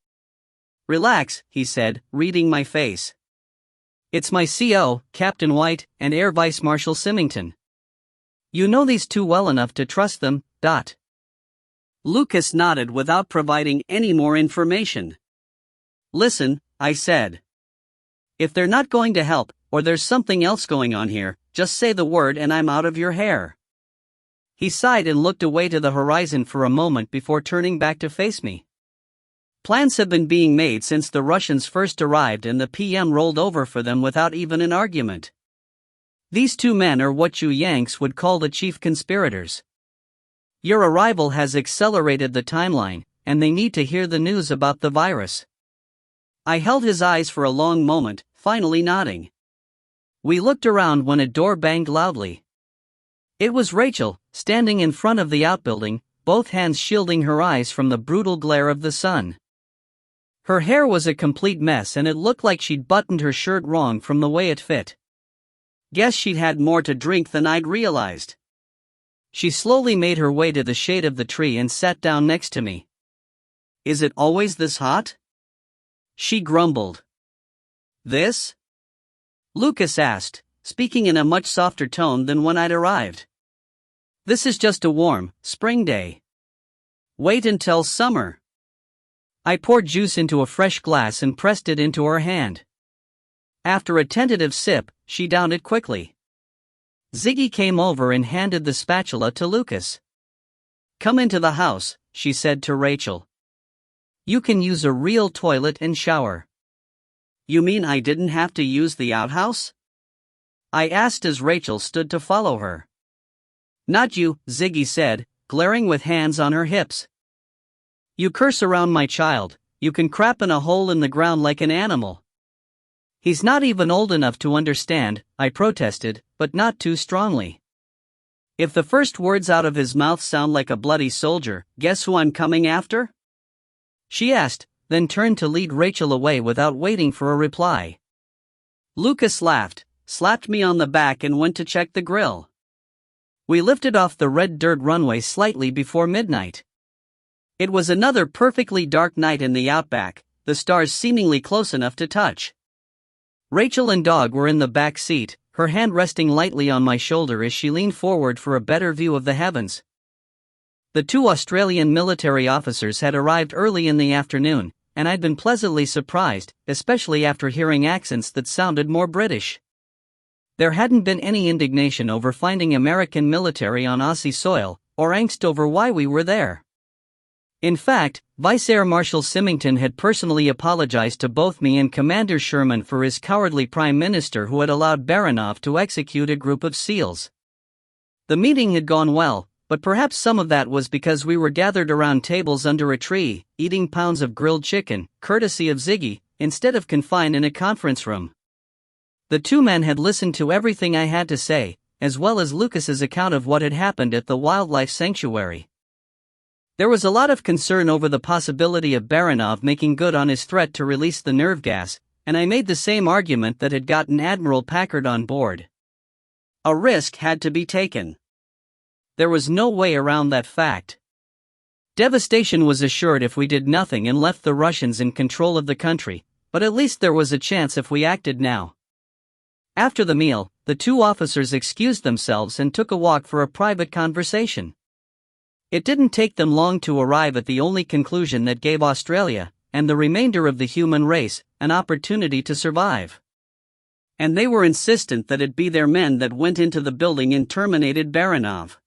Speaker 1: Relax, he said, reading my face. It's my CO, Captain White, and Air Vice Marshal Symington. You know these two well enough to trust them. Lucas nodded without providing any more information. Listen, I said. If they're not going to help, or there's something else going on here, just say the word and I'm out of your hair. He sighed and looked away to the horizon for a moment before turning back to face me. Plans have been being made since the Russians first arrived and the PM rolled over for them without even an argument. These two men are what you Yanks would call the chief conspirators. Your arrival has accelerated the timeline, and they need to hear the news about the virus. I held his eyes for a long moment, finally nodding. We looked around when a door banged loudly. It was Rachel, standing in front of the outbuilding, both hands shielding her eyes from the brutal glare of the sun. Her hair was a complete mess and it looked like she'd buttoned her shirt wrong from the way it fit. Guess she'd had more to drink than I'd realized. She slowly made her way to the shade of the tree and sat down next to me. Is it always this hot? She grumbled. This? Lucas asked, speaking in a much softer tone than when I'd arrived. This is just a warm, spring day. Wait until summer. I poured juice into a fresh glass and pressed it into her hand. After a tentative sip, she downed it quickly. Ziggy came over and handed the spatula to Lucas. Come into the house, she said to Rachel. You can use a real toilet and shower. You mean I didn't have to use the outhouse? I asked as Rachel stood to follow her. Not you, Ziggy said, glaring with hands on her hips. You curse around my child, you can crap in a hole in the ground like an animal. He's not even old enough to understand, I protested, but not too strongly. If the first words out of his mouth sound like a bloody soldier, guess who I'm coming after? She asked, then turned to lead Rachel away without waiting for a reply. Lucas laughed, slapped me on the back and went to check the grill. We lifted off the red dirt runway slightly before midnight. It was another perfectly dark night in the outback, the stars seemingly close enough to touch. Rachel and Dog were in the back seat, her hand resting lightly on my shoulder as she leaned forward for a better view of the heavens. The two Australian military officers had arrived early in the afternoon, and I'd been pleasantly surprised, especially after hearing accents that sounded more British. There hadn't been any indignation over finding American military on Aussie soil, or angst over why we were there. In fact, Vice Air Marshal Symington had personally apologized to both me and Commander Sherman for his cowardly Prime Minister who had allowed Baranov to execute a group of SEALs. The meeting had gone well, but perhaps some of that was because we were gathered around tables under a tree, eating pounds of grilled chicken, courtesy of Ziggy, instead of confined in a conference room. The two men had listened to everything I had to say, as well as Lucas's account of what had happened at the wildlife sanctuary. There was a lot of concern over the possibility of Baranov making good on his threat to release the nerve gas, and I made the same argument that had gotten Admiral Packard on board. A risk had to be taken. There was no way around that fact. Devastation was assured if we did nothing and left the Russians in control of the country, but at least there was a chance if we acted now. After the meal, the two officers excused themselves and took a walk for a private conversation. It didn't take them long to arrive at the only conclusion that gave Australia, and the remainder of the human race, an opportunity to survive. And they were insistent that it be their men that went into the building and terminated Baranov.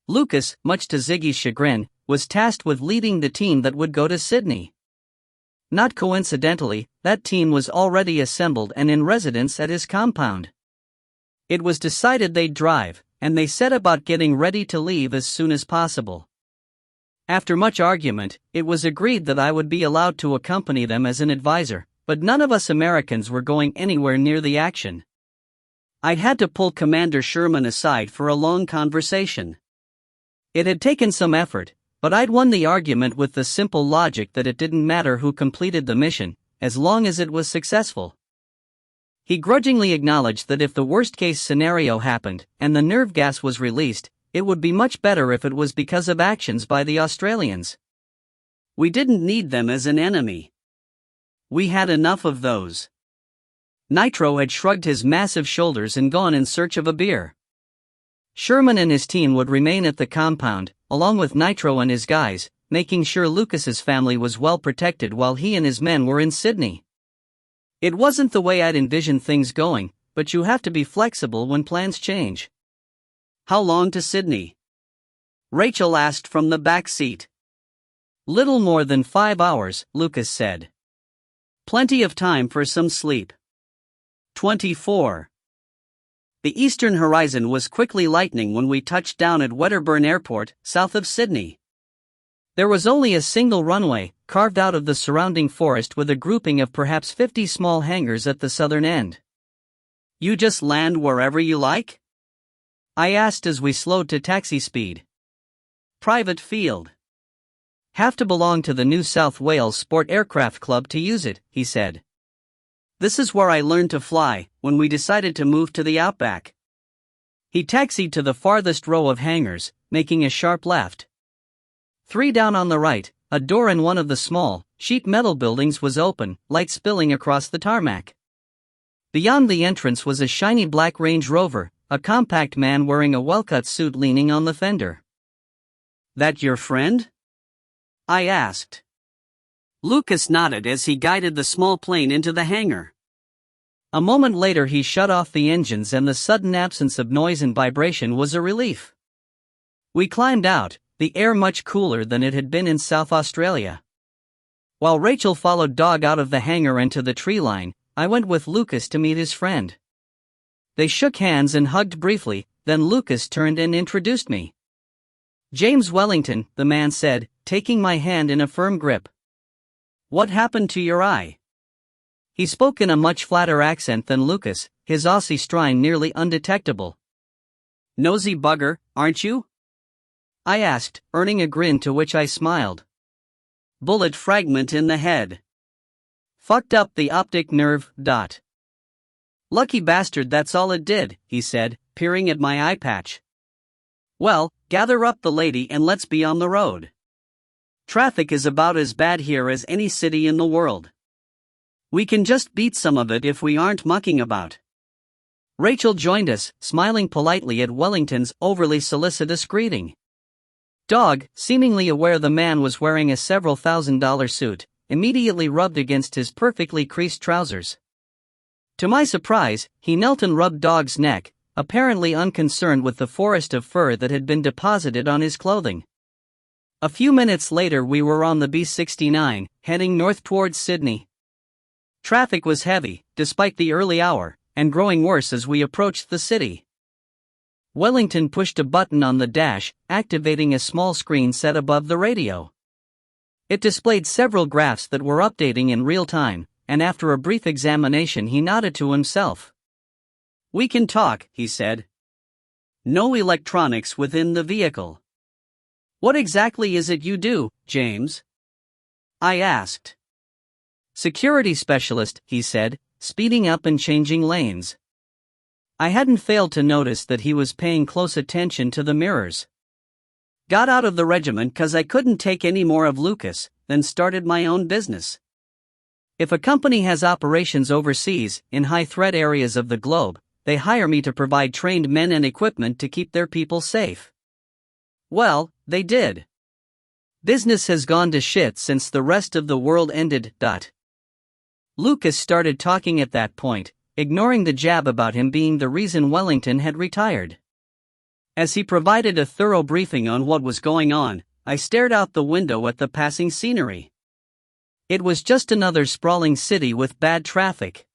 Speaker 1: Lucas, much to Ziggy's chagrin, was tasked with leading the team that would go to Sydney. Not coincidentally, that team was already assembled and in residence at his compound. It was decided they'd drive, and they set about getting ready to leave as soon as possible. After much argument, it was agreed that I would be allowed to accompany them as an advisor, but none of us Americans were going anywhere near the action. I'd had to pull Commander Sherman aside for a long conversation. It had taken some effort, but I'd won the argument with the simple logic that it didn't matter who completed the mission, as long as it was successful. He grudgingly acknowledged that if the worst-case scenario happened, and the nerve gas was released, it would be much better if it was because of actions by the Australians. We didn't need them as an enemy. We had enough of those. Nitro had shrugged his massive shoulders and gone in search of a beer. Sherman and his team would remain at the compound, along with Nitro and his guys, making sure Lucas's family was well protected while he and his men were in Sydney. It wasn't the way I'd envisioned things going, but you have to be flexible when plans change. How long to Sydney? Rachel asked from the back seat. Little more than 5 hours, Lucas said. Plenty of time for some sleep. 24. The eastern horizon was quickly lightening when we touched down at Wedderburn Airport, south of Sydney. There was only a single runway, carved out of the surrounding forest with a grouping of perhaps 50 small hangars at the southern end. You just land wherever you like? I asked as we slowed to taxi speed. Private field. Have to belong to the New South Wales Sport Aircraft Club to use it, he said. This is where I learned to fly, when we decided to move to the outback. He taxied to the farthest row of hangars, making a sharp left. 3 down on the right, a door in one of the small, sheet metal buildings was open, light spilling across the tarmac. Beyond the entrance was a shiny black Range Rover, a compact man wearing a well-cut suit leaning on the fender. That your friend? I asked. Lucas nodded as he guided the small plane into the hangar. A moment later he shut off the engines and the sudden absence of noise and vibration was a relief. We climbed out, the air much cooler than it had been in South Australia. While Rachel followed Dog out of the hangar and to the tree line, I went with Lucas to meet his friend. They shook hands and hugged briefly, then Lucas turned and introduced me. James Wellington, the man said, taking my hand in a firm grip. What happened to your eye? He spoke in a much flatter accent than Lucas, his Aussie strine nearly undetectable. Nosy bugger, aren't you? I asked, earning a grin to which I smiled. Bullet fragment in the head. Fucked up the optic nerve. Lucky bastard, that's all it did, he said, peering at my eye patch. Well, gather up the lady and let's be on the road. Traffic is about as bad here as any city in the world. We can just beat some of it if we aren't mucking about. Rachel joined us, smiling politely at Wellington's overly solicitous greeting. Dog, seemingly aware the man was wearing a several $1,000 suit, immediately rubbed against his perfectly creased trousers. To my surprise, he knelt and rubbed Dog's neck, apparently unconcerned with the forest of fur that had been deposited on his clothing. A few minutes later we were on the B69, heading north towards Sydney. Traffic was heavy, despite the early hour, and growing worse as we approached the city. Wellington pushed a button on the dash, activating a small screen set above the radio. It displayed several graphs that were updating in real time, and after a brief examination he nodded to himself. We can talk, he said. No electronics within the vehicle. What exactly is it you do, James? I asked. Security specialist, he said, speeding up and changing lanes. I hadn't failed to notice that he was paying close attention to the mirrors. Got out of the regiment 'cause I couldn't take any more of Lucas, then started my own business. If a company has operations overseas, in high-threat areas of the globe, they hire me to provide trained men and equipment to keep their people safe. Well, they did. Business has gone to shit since the rest of the world ended. Lucas started talking at that point, ignoring the jab about him being the reason Wellington had retired. As he provided a thorough briefing on what was going on, I stared out the window at the passing scenery. It was just another sprawling city with bad traffic.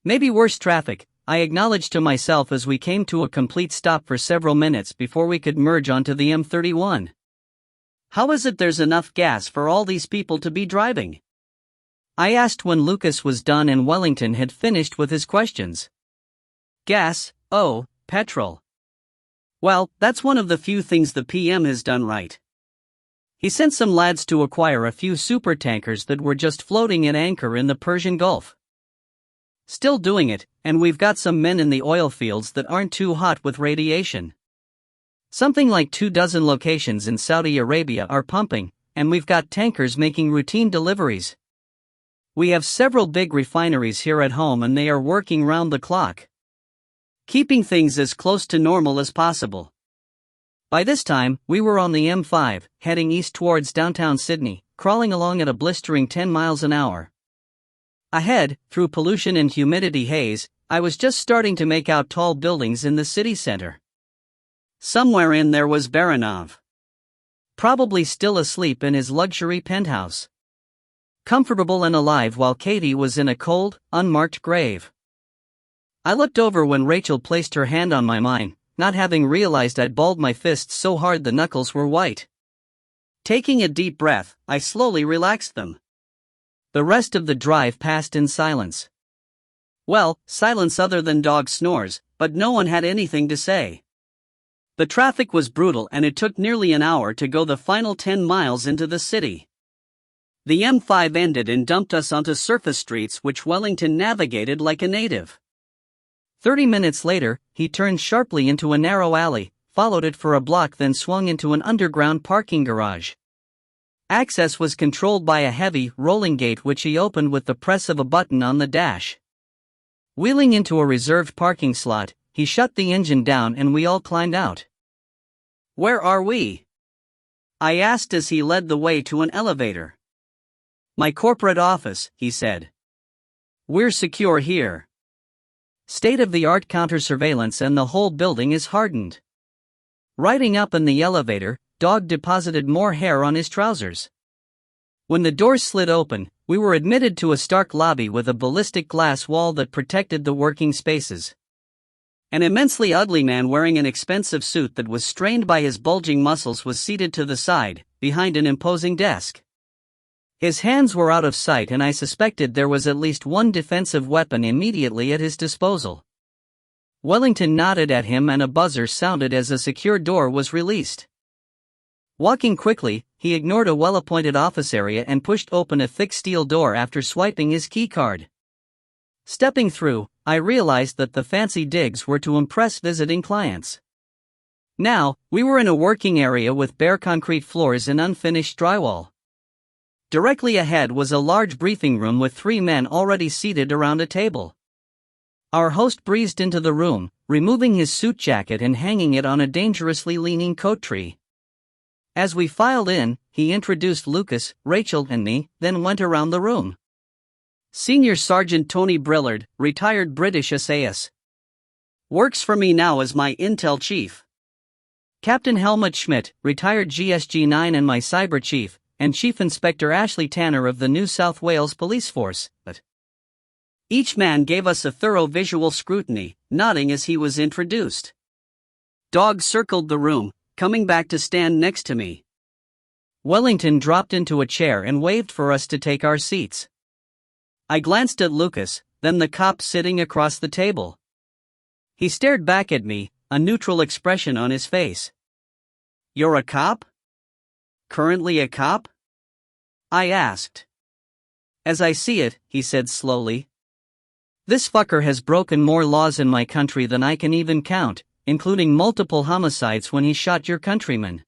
Speaker 1: Maybe worse traffic, I acknowledged to myself as we came to a complete stop for several minutes before we could merge onto the M31. How is it there's enough gas for all these people to be driving? I asked when Lucas was done and Wellington had finished with his questions. Gas, oh, petrol. Well, that's one of the few things the PM has done right. He sent some lads to acquire a few supertankers that were just floating at anchor in the Persian Gulf. Still doing it, and we've got some men in the oil fields that aren't too hot with radiation. Something like 24 locations in Saudi Arabia are pumping, and we've got tankers making routine deliveries. We have several big refineries here at home and they are working round the clock, keeping things as close to normal as possible. By this time, we were on the M5, heading east towards downtown Sydney, crawling along at a blistering 10 miles an hour. Ahead, through pollution and humidity haze, I was just starting to make out tall buildings in the city center. Somewhere in there was Baranov, probably still asleep in his luxury penthouse, comfortable and alive while Katie was in a cold, unmarked grave. I looked over when Rachel placed her hand on my mine, not having realized I'd balled my fists so hard the knuckles were white. Taking a deep breath, I slowly relaxed them. The rest of the drive passed in silence. Well, silence other than dog snores, but no one had anything to say. The traffic was brutal and it took nearly an hour to go the final 10 miles into the city. The M5 ended and dumped us onto surface streets which Wellington navigated like a native. 30 minutes later, he turned sharply into a narrow alley, followed it for a block then swung into an underground parking garage. Access was controlled by a heavy, rolling gate which he opened with the press of a button on the dash. Wheeling into a reserved parking slot, he shut the engine down and we all climbed out. "Where are we?" I asked as he led the way to an elevator. "My corporate office," he said. "We're secure here. State-of-the-art counter-surveillance and the whole building is hardened." Riding up in the elevator, Dog deposited more hair on his trousers. When the doors slid open, we were admitted to a stark lobby with a ballistic glass wall that protected the working spaces. An immensely ugly man wearing an expensive suit that was strained by his bulging muscles was seated to the side, behind an imposing desk. His hands were out of sight and I suspected there was at least one defensive weapon immediately at his disposal. Wellington nodded at him and a buzzer sounded as a secure door was released. Walking quickly, he ignored a well-appointed office area and pushed open a thick steel door after swiping his keycard. Stepping through, I realized that the fancy digs were to impress visiting clients. Now, we were in a working area with bare concrete floors and unfinished drywall. Directly ahead was a large briefing room with 3 men already seated around a table. Our host breezed into the room, removing his suit jacket and hanging it on a dangerously leaning coat tree. As we filed in, he introduced Lucas, Rachel and me, then went around the room. Senior Sergeant Tony Brillard, retired British SAS. Works for me now as my intel chief. Captain Helmut Schmidt, retired GSG-9 and my cyber chief, and Chief Inspector Ashley Tanner of the New South Wales Police Force. Each man gave us a thorough visual scrutiny, nodding as he was introduced. Dog circled the room, coming back to stand next to me. Wellington dropped into a chair and waved for us to take our seats. I glanced at Lucas, then the cop sitting across the table. He stared back at me, a neutral expression on his face. "You're a cop? Currently a cop?" I asked. "As I see it," he said slowly, "this fucker has broken more laws in my country than I can even count, including multiple homicides when he shot your countrymen.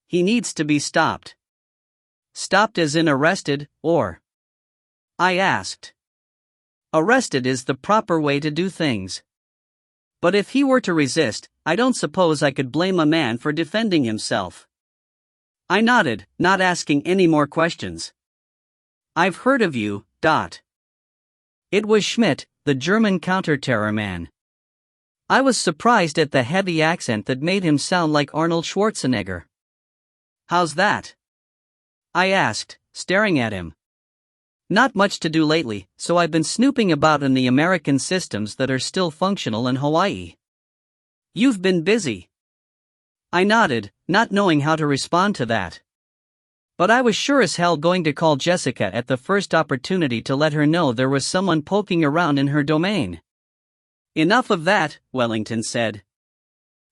Speaker 1: He needs to be stopped." "Stopped as in arrested, or?" I asked. "Arrested is the proper way to do things. But if he were to resist, I don't suppose I could blame a man for defending himself." I nodded, not asking any more questions. "I've heard of you, Dot." It was Schmidt, the German counter-terror man. I was surprised at the heavy accent that made him sound like Arnold Schwarzenegger. "How's that?" I asked, staring at him. Not much to do lately, so I've been snooping about in the American systems that are still functional in Hawaii. You've been busy. I nodded, not knowing how to respond to that. But I was sure as hell going to call Jessica at the first opportunity to let her know there was someone poking around in her domain. Enough of that, Wellington said.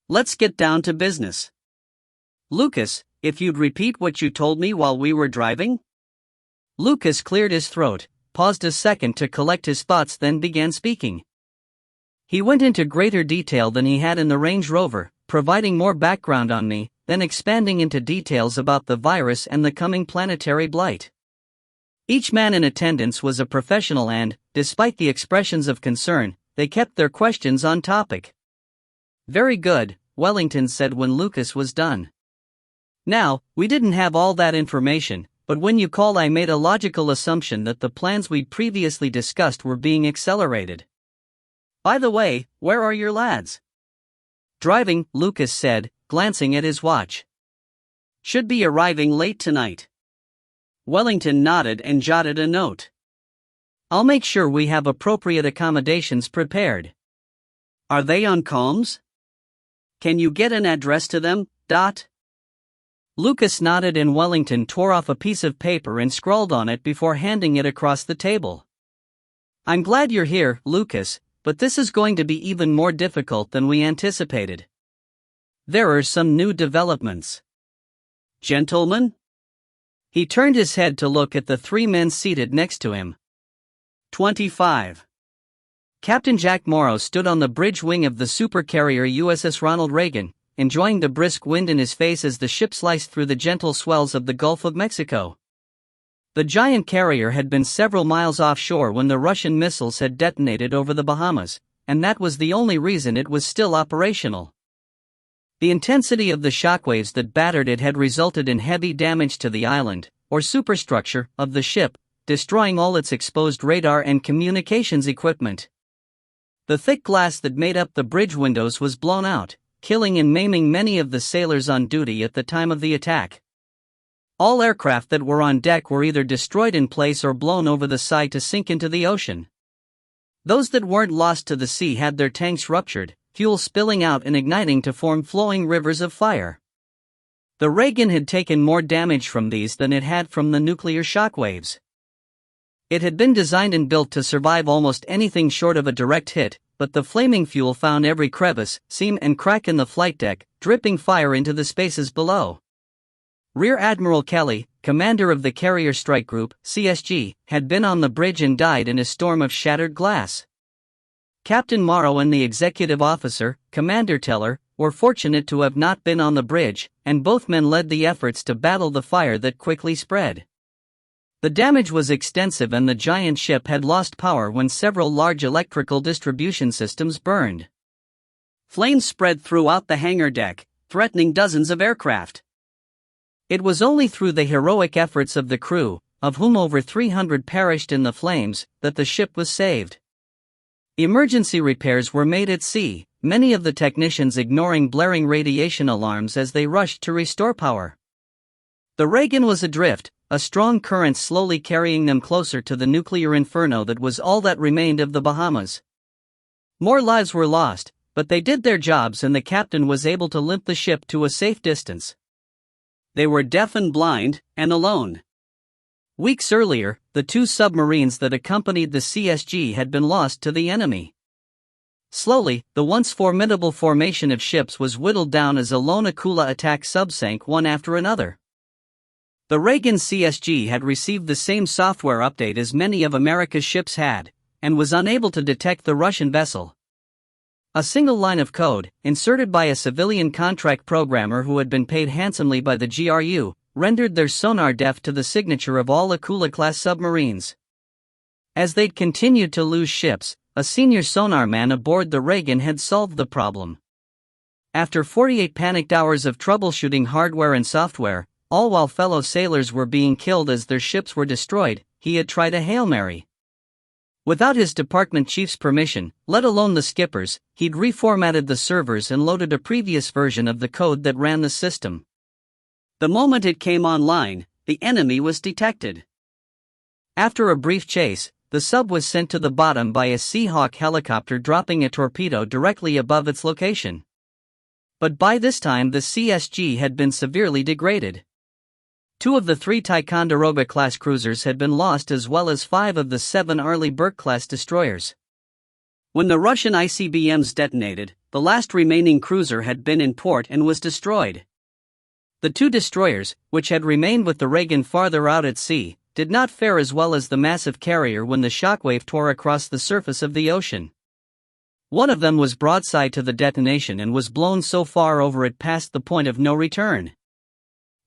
Speaker 1: Let's get down to business. Lucas, if you'd repeat what you told me while we were driving? Lucas cleared his throat, paused a second to collect his thoughts, then began speaking. He went into greater detail than he had in the Range Rover, providing more background on me, then expanding into details about the virus and the coming planetary blight. Each man in attendance was a professional and, despite the expressions of concern, they kept their questions on topic. Very good, Wellington said when Lucas was done. Now, we didn't have all that information, but when you called I made a logical assumption that the plans we'd previously discussed were being accelerated. By the way, where are your lads? Driving, Lucas said, glancing at his watch. Should be arriving late tonight. Wellington nodded and jotted a note. I'll make sure we have appropriate accommodations prepared. Are they on comms? Can you get an address to them, Dot? Lucas nodded and Wellington tore off a piece of paper and scrawled on it before handing it across the table. I'm glad you're here, Lucas, but this is going to be even more difficult than we anticipated. There are some new developments. Gentlemen? He turned his head to look at the three men seated next to him. 25. Captain Jack Morrow stood on the bridge wing of the supercarrier USS Ronald Reagan, enjoying the brisk wind in his face as the ship sliced through the gentle swells of the Gulf of Mexico. The giant carrier had been several miles offshore when the Russian missiles had detonated over the Bahamas, and that was the only reason it was still operational. The intensity of the shockwaves that battered it had resulted in heavy damage to the island, or superstructure, of the ship, destroying all its exposed radar and communications equipment. The thick glass that made up the bridge windows was blown out, killing and maiming many of the sailors on duty at the time of the attack. All aircraft that were on deck were either destroyed in place or blown over the side to sink into the ocean. Those that weren't lost to the sea had their tanks ruptured, fuel spilling out and igniting to form flowing rivers of fire. The Reagan had taken more damage from these than it had from the nuclear shockwaves. It had been designed and built to survive almost anything short of a direct hit, but the flaming fuel found every crevice, seam and crack in the flight deck, dripping fire into the spaces below. Rear Admiral Kelly, commander of the Carrier Strike Group, CSG, had been on the bridge and died in a storm of shattered glass. Captain Morrow and the executive officer, Commander Teller, were fortunate to have not been on the bridge, and both men led the efforts to battle the fire that quickly spread. The damage was extensive and the giant ship had lost power when several large electrical distribution systems burned. Flames spread throughout the hangar deck, threatening dozens of aircraft. It was only through the heroic efforts of the crew, of whom over 300 perished in the flames, that the ship was saved. Emergency repairs were made at sea, many of the technicians ignoring blaring radiation alarms as they rushed to restore power. The Reagan was adrift, a strong current slowly carrying them closer to the nuclear inferno that was all that remained of the Bahamas. More lives were lost, but they did their jobs and the captain was able to limp the ship to a safe distance. They were deaf and blind, and alone. Weeks earlier, the two submarines that accompanied the CSG had been lost to the enemy. Slowly, the once formidable formation of ships was whittled down as a lone Akula attack subsank one after another. The Reagan CSG had received the same software update as many of America's ships had, and was unable to detect the Russian vessel. A single line of code, inserted by a civilian contract programmer who had been paid handsomely by the GRU, rendered their sonar deaf to the signature of all Akula-class submarines. As they'd continued to lose ships, a senior sonar man aboard the Reagan had solved the problem. After 48 panicked hours of troubleshooting hardware and software, all while fellow sailors were being killed as their ships were destroyed, he had tried a Hail Mary. Without his department chief's permission, let alone the skipper's, he'd reformatted the servers and loaded a previous version of the code that ran the system. The moment it came online, the enemy was detected. After a brief chase, the sub was sent to the bottom by a Seahawk helicopter dropping a torpedo directly above its location. But by this time the CSG had been severely degraded. 2 of the 3 Ticonderoga-class cruisers had been lost as well as 5 of the 7 Arleigh Burke-class destroyers. When the Russian ICBMs detonated, the last remaining cruiser had been in port and was destroyed. The 2 destroyers, which had remained with the Reagan farther out at sea, did not fare as well as the massive carrier when the shockwave tore across the surface of the ocean. One of them was broadside to the detonation and was blown so far over it past the point of no return.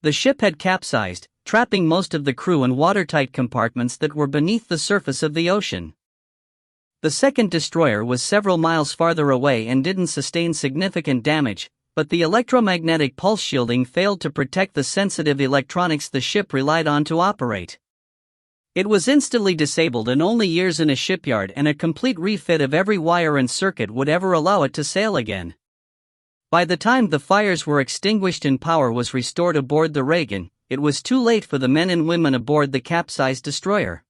Speaker 1: The ship had capsized, trapping most of the crew in watertight compartments that were beneath the surface of the ocean. The second destroyer was several miles farther away and didn't sustain significant damage, but the electromagnetic pulse shielding failed to protect the sensitive electronics the ship relied on to operate. It was instantly disabled, and only years in a shipyard and a complete refit of every wire and circuit would ever allow it to sail again. By the time the fires were extinguished and power was restored aboard the Reagan, it was too late for the men and women aboard the capsized destroyer.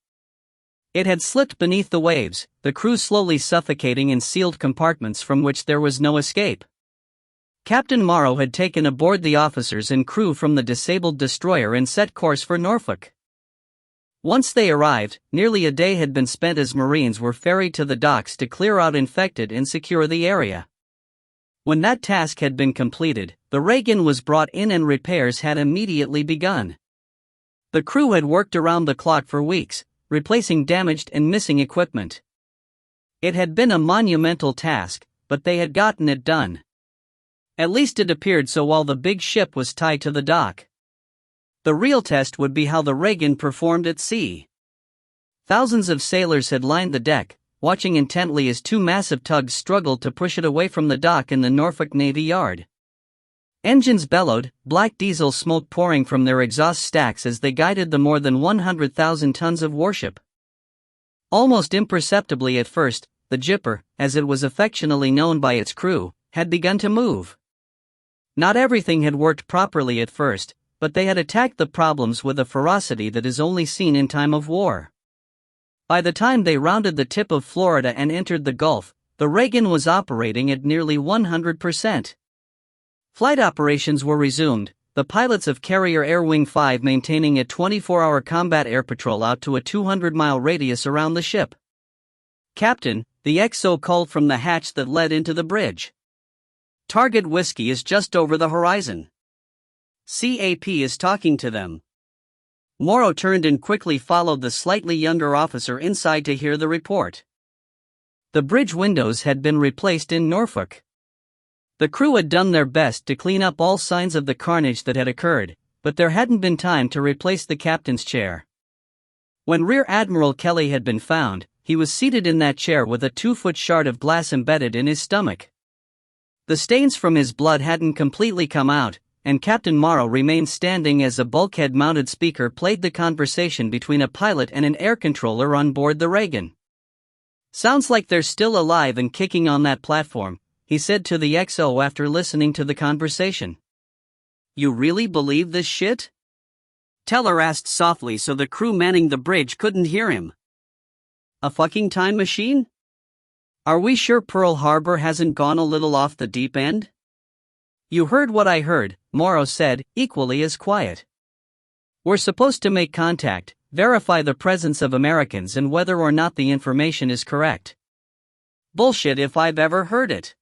Speaker 1: It had slipped beneath the waves, the crew slowly suffocating in sealed compartments from which there was no escape. Captain Morrow had taken aboard the officers and crew from the disabled destroyer and set course for Norfolk. Once they arrived, nearly a day had been spent as Marines were ferried to the docks to clear out infected and secure the area. When that task had been completed, the Reagan was brought in and repairs had immediately begun. The crew had worked around the clock for weeks, replacing damaged and missing equipment. It had been a monumental task, but they had gotten it done. At least it appeared so while the big ship was tied to the dock. The real test would be how the Reagan performed at sea. Thousands of sailors had lined the deck, watching intently as 2 massive tugs struggled to push it away from the dock in the Norfolk Navy Yard. Engines bellowed, black diesel smoke pouring from their exhaust stacks as they guided the more than 100,000 tons of warship. Almost imperceptibly at first, the Jipper, as it was affectionately known by its crew, had begun to move. Not everything had worked properly at first, but they had attacked the problems with a ferocity that is only seen in time of war. By the time they rounded the tip of Florida and entered the Gulf, the Reagan was operating at nearly 100%. Flight operations were resumed, the pilots of Carrier Air Wing 5 maintaining a 24-hour combat air patrol out to a 200-mile radius around the ship. "Captain," the XO called from the hatch that led into the bridge. "Target Whiskey is just over the horizon. CAP is talking to them." Morrow turned and quickly followed the slightly younger officer inside to hear the report. The bridge windows had been replaced in Norfolk. The crew had done their best to clean up all signs of the carnage that had occurred, but there hadn't been time to replace the captain's chair. When Rear Admiral Kelly had been found, he was seated in that chair with a 2-foot shard of glass embedded in his stomach. The stains from his blood hadn't completely come out, and Captain Morrow remained standing as a bulkhead-mounted speaker played the conversation between a pilot and an air controller on board the Reagan. "Sounds like they're still alive and kicking on that platform," he said to the XO after listening to the conversation. "You really believe this shit?" Teller asked softly so the crew manning the bridge couldn't hear him. "A fucking time machine? Are we sure Pearl Harbor hasn't gone a little off the deep end?" "You heard what I heard," Morrow said, equally as quiet. "We're supposed to make contact, verify the presence of Americans and whether or not the information is correct." "Bullshit if I've ever heard it.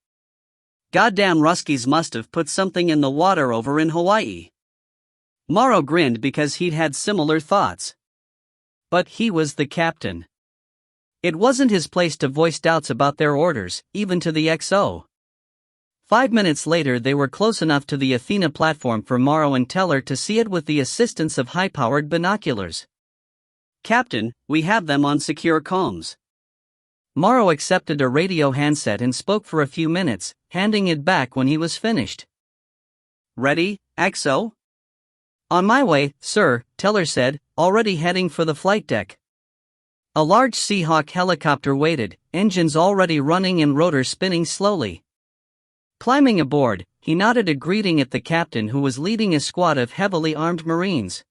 Speaker 1: Goddamn Ruskies must have put something in the water over in Hawaii." Morrow grinned because he'd had similar thoughts. But he was the captain. It wasn't his place to voice doubts about their orders, even to the XO. 5 minutes later they were close enough to the Athena platform for Morrow and Teller to see it with the assistance of high-powered binoculars. "Captain, we have them on secure comms." Morrow accepted a radio handset and spoke for a few minutes, handing it back when he was finished. "Ready, XO?" "On my way, sir," Teller said, already heading for the flight deck. A large Seahawk helicopter waited, engines already running and rotor spinning slowly. Climbing aboard, he nodded a greeting at the captain who was leading a squad of heavily armed Marines.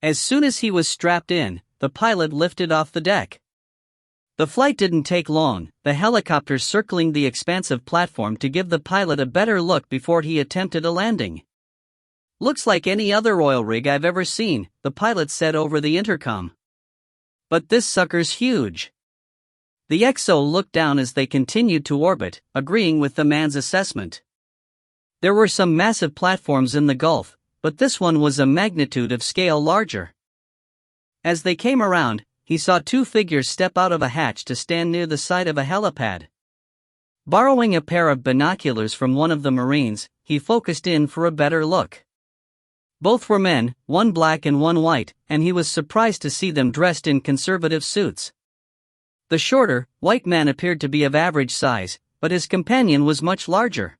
Speaker 1: As soon as he was strapped in, the pilot lifted off the deck. The flight didn't take long, the helicopter circling the expansive platform to give the pilot a better look before he attempted a landing. "Looks like any other oil rig I've ever seen," the pilot said over the intercom. "But this sucker's huge." The XO looked down as they continued to orbit, agreeing with the man's assessment. There were some massive platforms in the Gulf, but this one was a magnitude of scale larger. As they came around, he saw two figures step out of a hatch to stand near the side of a helipad. Borrowing a pair of binoculars from one of the Marines, he focused in for a better look. Both were men, one black and one white, and he was surprised to see them dressed in conservative suits. The shorter, white man appeared to be of average size, but his companion was much larger.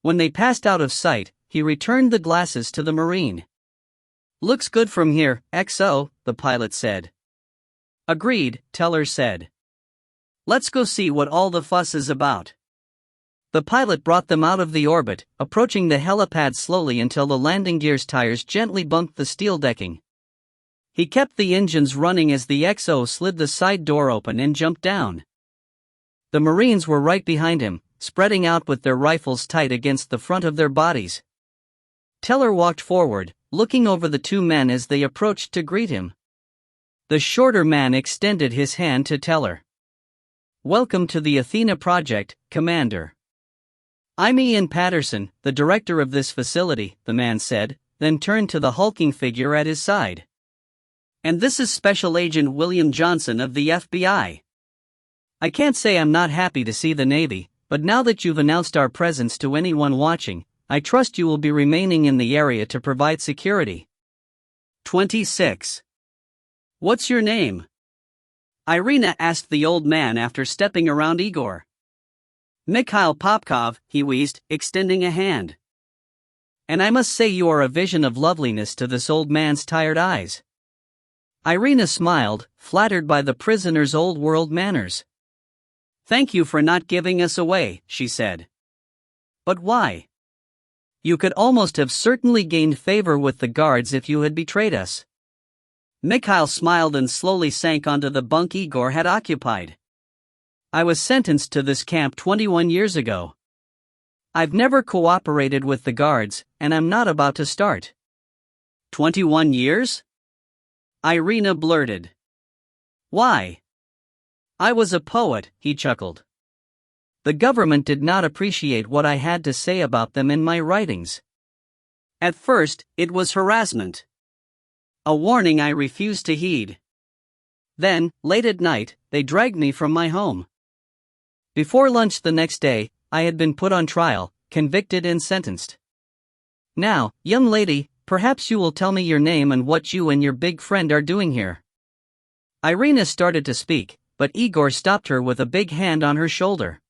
Speaker 1: When they passed out of sight, he returned the glasses to the Marine. "Looks good from here, XO," the pilot said. "Agreed," Teller said. "Let's go see what all the fuss is about." The pilot brought them out of the orbit, approaching the helipad slowly until the landing gear's tires gently bumped the steel decking. He kept the engines running as the XO slid the side door open and jumped down. The Marines were right behind him, spreading out with their rifles tight against the front of their bodies. Teller walked forward, looking over the two men as they approached to greet him. The shorter man extended his hand to Teller. "Welcome to the Athena Project, Commander. I'm Ian Patterson, the director of this facility," the man said, then turned to the hulking figure at his side. "And this is Special Agent William Johnson of the FBI. I can't say I'm not happy to see the Navy, but now that you've announced our presence to anyone watching, I trust you will be remaining in the area to provide security." 26. "What's your name?" Irina asked the old man after stepping around Igor. "Mikhail Popkov," he wheezed, extending a hand. "And I must say you are a vision of loveliness to this old man's tired eyes." Irina smiled, flattered by the prisoner's old-world manners. "Thank you for not giving us away," she said. "But why? You could almost have certainly gained favor with the guards if you had betrayed us." Mikhail smiled and slowly sank onto the bunk Igor had occupied. "I was sentenced to this camp 21 years ago. I've never cooperated with the guards, and I'm not about to start." 21 years? Irina blurted. "Why?" "I was a poet," he chuckled. "The government did not appreciate what I had to say about them in my writings. At first, it was harassment. A warning I refused to heed. Then, late at night, they dragged me from my home. Before lunch the next day, I had been put on trial, convicted and sentenced. Now, young lady, perhaps you will tell me your name and what you and your big friend are doing here." Irina started to speak, but Igor stopped her with a big hand on her shoulder.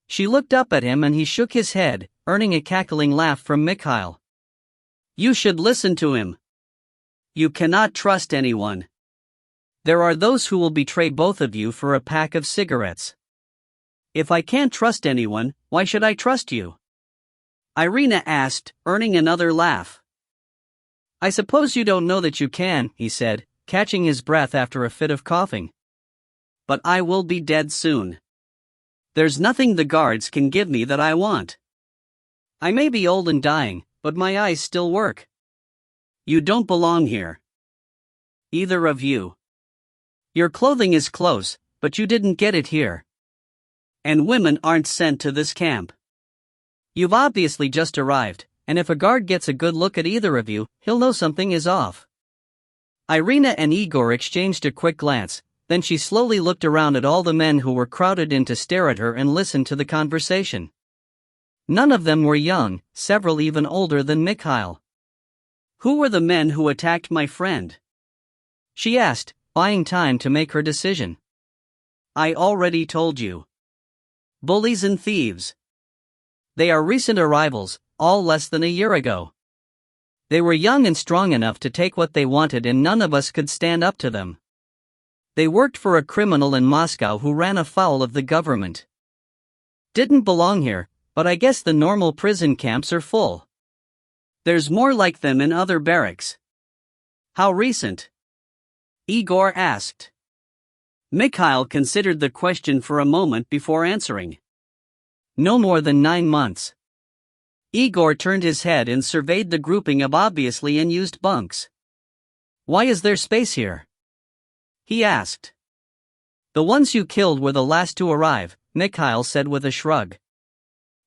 Speaker 1: She looked up at him and he shook his head, earning a cackling laugh from Mikhail. "You should listen to him. You cannot trust anyone. There are those who will betray both of you for a pack of cigarettes. If I can't trust anyone, why should I trust you?" Irina asked, earning another laugh. "I suppose you don't know that you can," he said, catching his breath after a fit of coughing. "But I will be dead soon. There's nothing the guards can give me that I want. I may be old and dying, but my eyes still work. You don't belong here. Either of you. Your clothing is close, but you didn't get it here. And women aren't sent to this camp. You've obviously just arrived, and if a guard gets a good look at either of you, he'll know something is off." Irina and Igor exchanged a quick glance, then she slowly looked around at all the men who were crowded in to stare at her and listen to the conversation. None of them were young, several even older than Mikhail. "Who were the men who attacked my friend?" she asked, buying time to make her decision. "I already told you. Bullies and thieves. They are recent arrivals, all less than a year ago. They were young and strong enough to take what they wanted and none of us could stand up to them. They worked for a criminal in Moscow who ran afoul of the government. Didn't belong here, but I guess the normal prison camps are full. There's more like them in other barracks." "How recent?"
Speaker 2: Igor asked. Mikhail considered the question for a moment before answering.
Speaker 1: No more than 9 months. Igor turned his head and surveyed the grouping of obviously unused bunks. Why is there space here? He asked. The ones you killed were the last to arrive, Mikhail said with a shrug.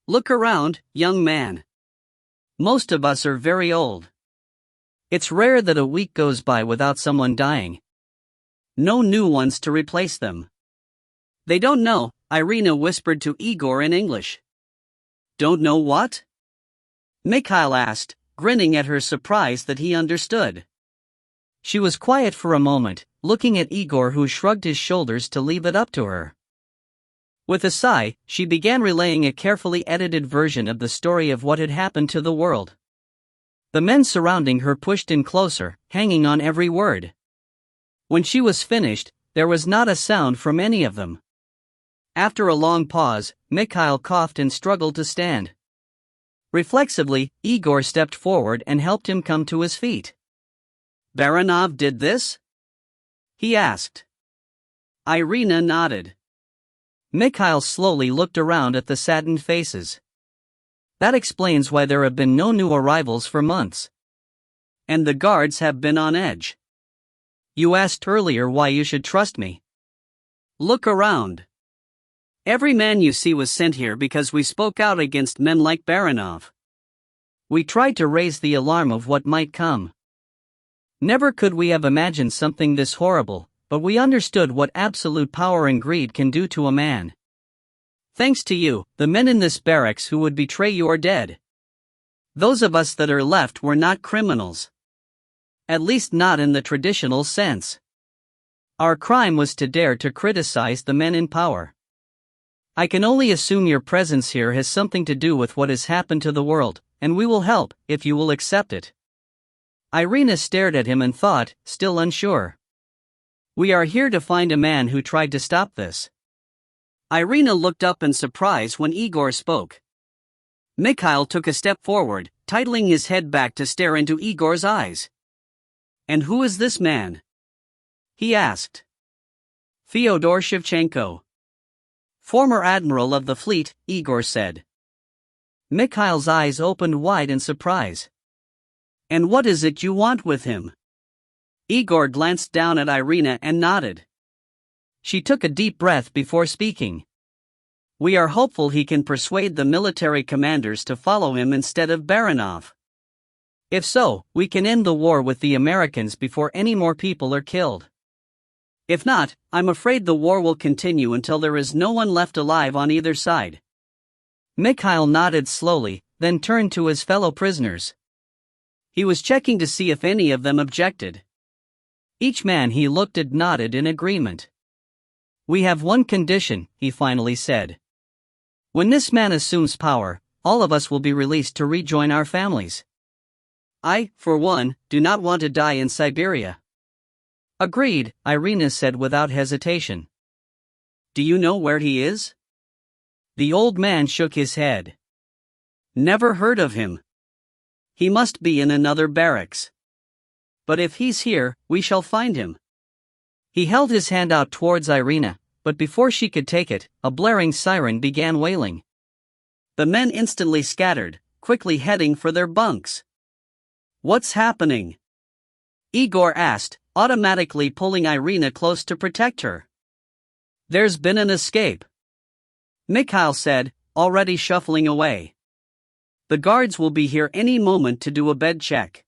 Speaker 2: Look around, young man. Most of us are very old.
Speaker 1: It's rare that a week goes by without someone dying.
Speaker 2: No new ones to replace them. They don't know, Irina whispered to Igor in English. Don't know what? Mikhail asked, grinning at her surprise that he understood.
Speaker 1: She was quiet for a moment, looking at Igor, who shrugged his shoulders to leave it up to her. With a sigh, she began relaying a carefully edited version of the story of what had happened to the world. The men surrounding her pushed in closer, hanging on every word. When she was finished, there was not a sound from any of them. After a long pause, Mikhail coughed and struggled to stand. Reflexively, Igor stepped forward and helped him come to his feet.
Speaker 2: Baranov did this? He asked. Irina nodded.
Speaker 1: Mikhail slowly looked around at the saddened faces. That explains why there have been no new arrivals for months.
Speaker 2: And the guards have been on edge.
Speaker 1: You asked earlier why you should trust me.
Speaker 2: Look around. Every man you see was sent here because we spoke out against men like Baranov.
Speaker 1: We tried to raise the alarm of what might come. Never could we have imagined something this horrible, but we understood what absolute power and greed can do to a man. Thanks to you, the men in this barracks who would betray you are dead. Those of us that are left were not criminals. At least not in the traditional sense. Our crime was to dare to criticize the men in power. I can only assume your presence here has something to do with what has happened to the world, and we will help, if you will accept it. Irina stared at him and thought, still unsure. We are here to find a man who tried to stop this.
Speaker 2: Irina looked up in surprise when Igor spoke. Mikhail took a step forward, titling his head back to stare into Igor's eyes. And who is this man? He asked.
Speaker 1: Fyodor Shevchenko.
Speaker 2: Former admiral of the fleet, Igor said.
Speaker 1: Mikhail's eyes opened wide in surprise.
Speaker 2: And what is it you want with him? Igor glanced down at Irina and nodded.
Speaker 1: She took a deep breath before speaking.
Speaker 2: We are hopeful he can persuade the military commanders to follow him instead of Baranov.
Speaker 1: If so, we can end the war with the Americans before any more people are killed.
Speaker 2: If not, I'm afraid the war will continue until there is no one left alive on either side.
Speaker 1: Mikhail nodded slowly, then turned to his fellow prisoners. He was checking to see if any of them objected. Each man he looked at nodded in agreement. We have one condition, he finally said. When this man assumes power, all of us will be released to rejoin our families.
Speaker 2: I, for one, do not want to die in Siberia.
Speaker 1: Agreed, Irina said without hesitation.
Speaker 2: Do you know where he is?
Speaker 1: The old man shook his head.
Speaker 2: Never heard of him. He must be in another barracks. But if he's here, we shall find him.
Speaker 1: He held his hand out towards Irina, but before she could take it, a blaring siren began wailing.
Speaker 2: The men instantly scattered, quickly heading for their bunks. What's happening? Igor asked, automatically pulling Irina close to protect her.
Speaker 1: There's been an escape,
Speaker 2: Mikhail said, already shuffling away. The guards will be here any moment to do a bed check.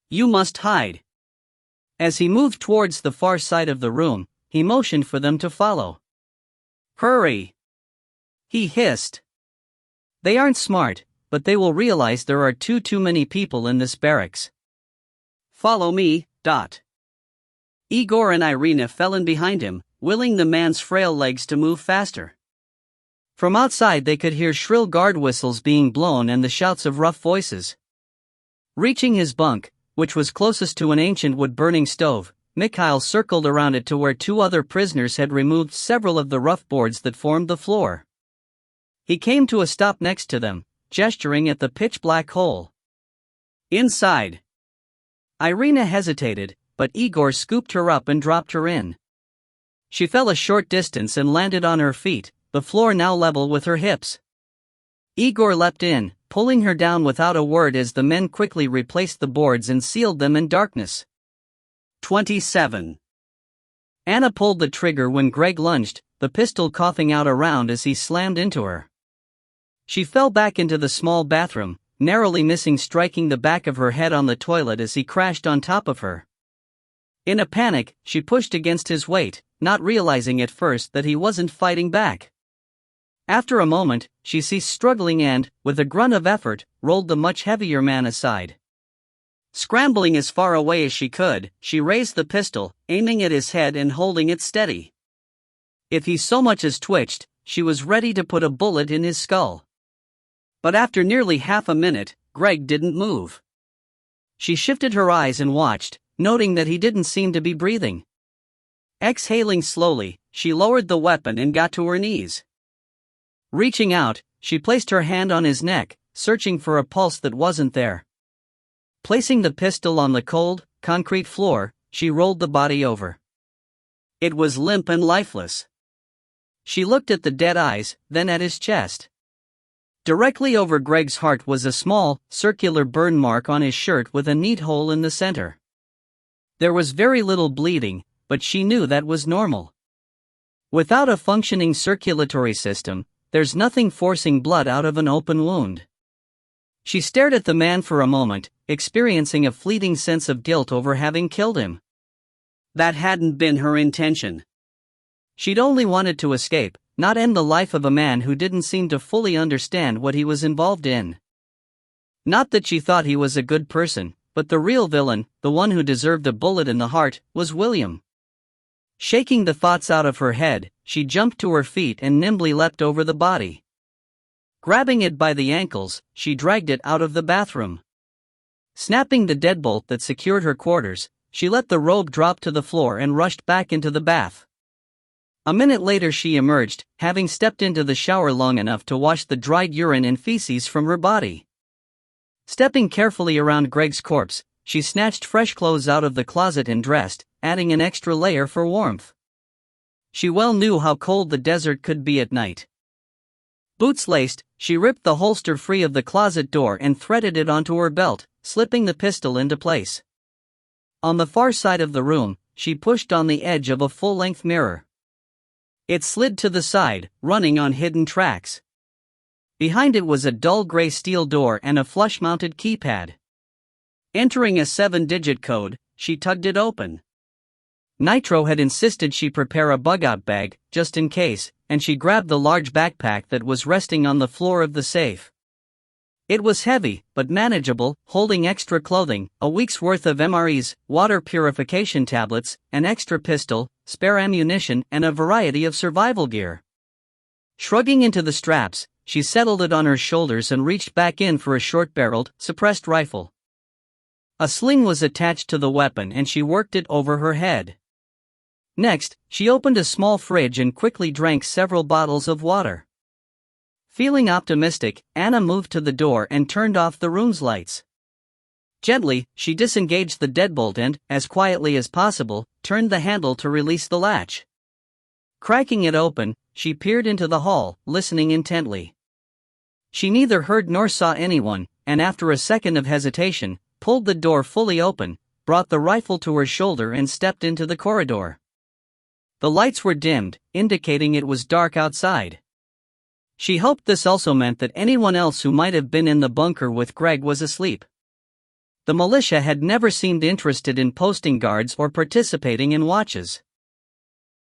Speaker 2: You must hide.
Speaker 1: As he moved towards the far side of the room, he motioned for them to follow.
Speaker 2: Hurry!
Speaker 1: He hissed. They aren't smart, but they will realize there are too many people in this barracks.
Speaker 2: Follow me, Dot. Igor and Irina fell in behind him, willing the man's frail legs to move faster.
Speaker 1: From outside they could hear shrill guard whistles being blown and the shouts of rough voices. Reaching his bunk, which was closest to an ancient wood-burning stove, Mikhail circled around it to where 2 other prisoners had removed several of the rough boards that formed the floor. He came to a stop next to them, gesturing at the pitch-black hole.
Speaker 2: Inside.
Speaker 1: Irina hesitated, but Igor scooped her up and dropped her in. She fell a short distance and landed on her feet, the floor now level with her hips. Igor leapt in, pulling her down without a word as the men quickly replaced the boards and sealed them in darkness.
Speaker 2: 27.
Speaker 1: Anna pulled the trigger when Greg lunged, the pistol coughing out a round as he slammed into her. She fell back into the small bathroom, narrowly missing striking the back of her head on the toilet as he crashed on top of her. In a panic, she pushed against his weight, not realizing at first that he wasn't fighting back. After a moment, she ceased struggling and, with a grunt of effort, rolled the much heavier man aside. Scrambling as far away as she could, she raised the pistol, aiming at his head and holding it steady. If he so much as twitched, she was ready to put a bullet in his skull. But after nearly half a minute, Greg didn't move. She shifted her eyes and watched, noting that he didn't seem to be breathing. Exhaling slowly, she lowered the weapon and got to her knees. Reaching out, she placed her hand on his neck, searching for a pulse that wasn't there. Placing the pistol on the cold, concrete floor, she rolled the body over. It was limp and lifeless. She looked at the dead eyes, then at his chest. Directly over Greg's heart was a small, circular burn mark on his shirt with a neat hole in the center. There was very little bleeding, but she knew that was normal. Without a functioning circulatory system, there's nothing forcing blood out of an open wound. She stared at the man for a moment, experiencing a fleeting sense of guilt over having killed him. That hadn't been her intention. She'd only wanted to escape, not end the life of a man who didn't seem to fully understand what he was involved in. Not that she thought he was a good person, but the real villain, the one who deserved a bullet in the heart, was William. Shaking the thoughts out of her head, she jumped to her feet and nimbly leapt over the body. Grabbing it by the ankles, she dragged it out of the bathroom. Snapping the deadbolt that secured her quarters, she let the robe drop to the floor and rushed back into the bath. A minute later she emerged, having stepped into the shower long enough to wash the dried urine and feces from her body. Stepping carefully around Greg's corpse, she snatched fresh clothes out of the closet and dressed, adding an extra layer for warmth. She well knew how cold the desert could be at night. Boots laced, she ripped the holster free of the closet door and threaded it onto her belt, slipping the pistol into place. On the far side of the room, she pushed on the edge of a full-length mirror. It slid to the side, running on hidden tracks. Behind it was a dull gray steel door and a flush-mounted keypad. Entering a 7-digit code, she tugged it open. Nitro had insisted she prepare a bug-out bag, just in case, and she grabbed the large backpack that was resting on the floor of the safe. It was heavy, but manageable, holding extra clothing, a week's worth of MREs, water purification tablets, an extra pistol, spare ammunition, and a variety of survival gear. Shrugging into the straps, she settled it on her shoulders and reached back in for a short-barreled, suppressed rifle. A sling was attached to the weapon and she worked it over her head. Next, she opened a small fridge and quickly drank several bottles of water. Feeling optimistic, Anna moved to the door and turned off the room's lights. Gently, she disengaged the deadbolt and, as quietly as possible, turned the handle to release the latch. Cracking it open, she peered into the hall, listening intently. She neither heard nor saw anyone, and after a second of hesitation, pulled the door fully open, brought the rifle to her shoulder and stepped into the corridor. The lights were dimmed, indicating it was dark outside. She hoped this also meant that anyone else who might have been in the bunker with Greg was asleep. The militia had never seemed interested in posting guards or participating in watches.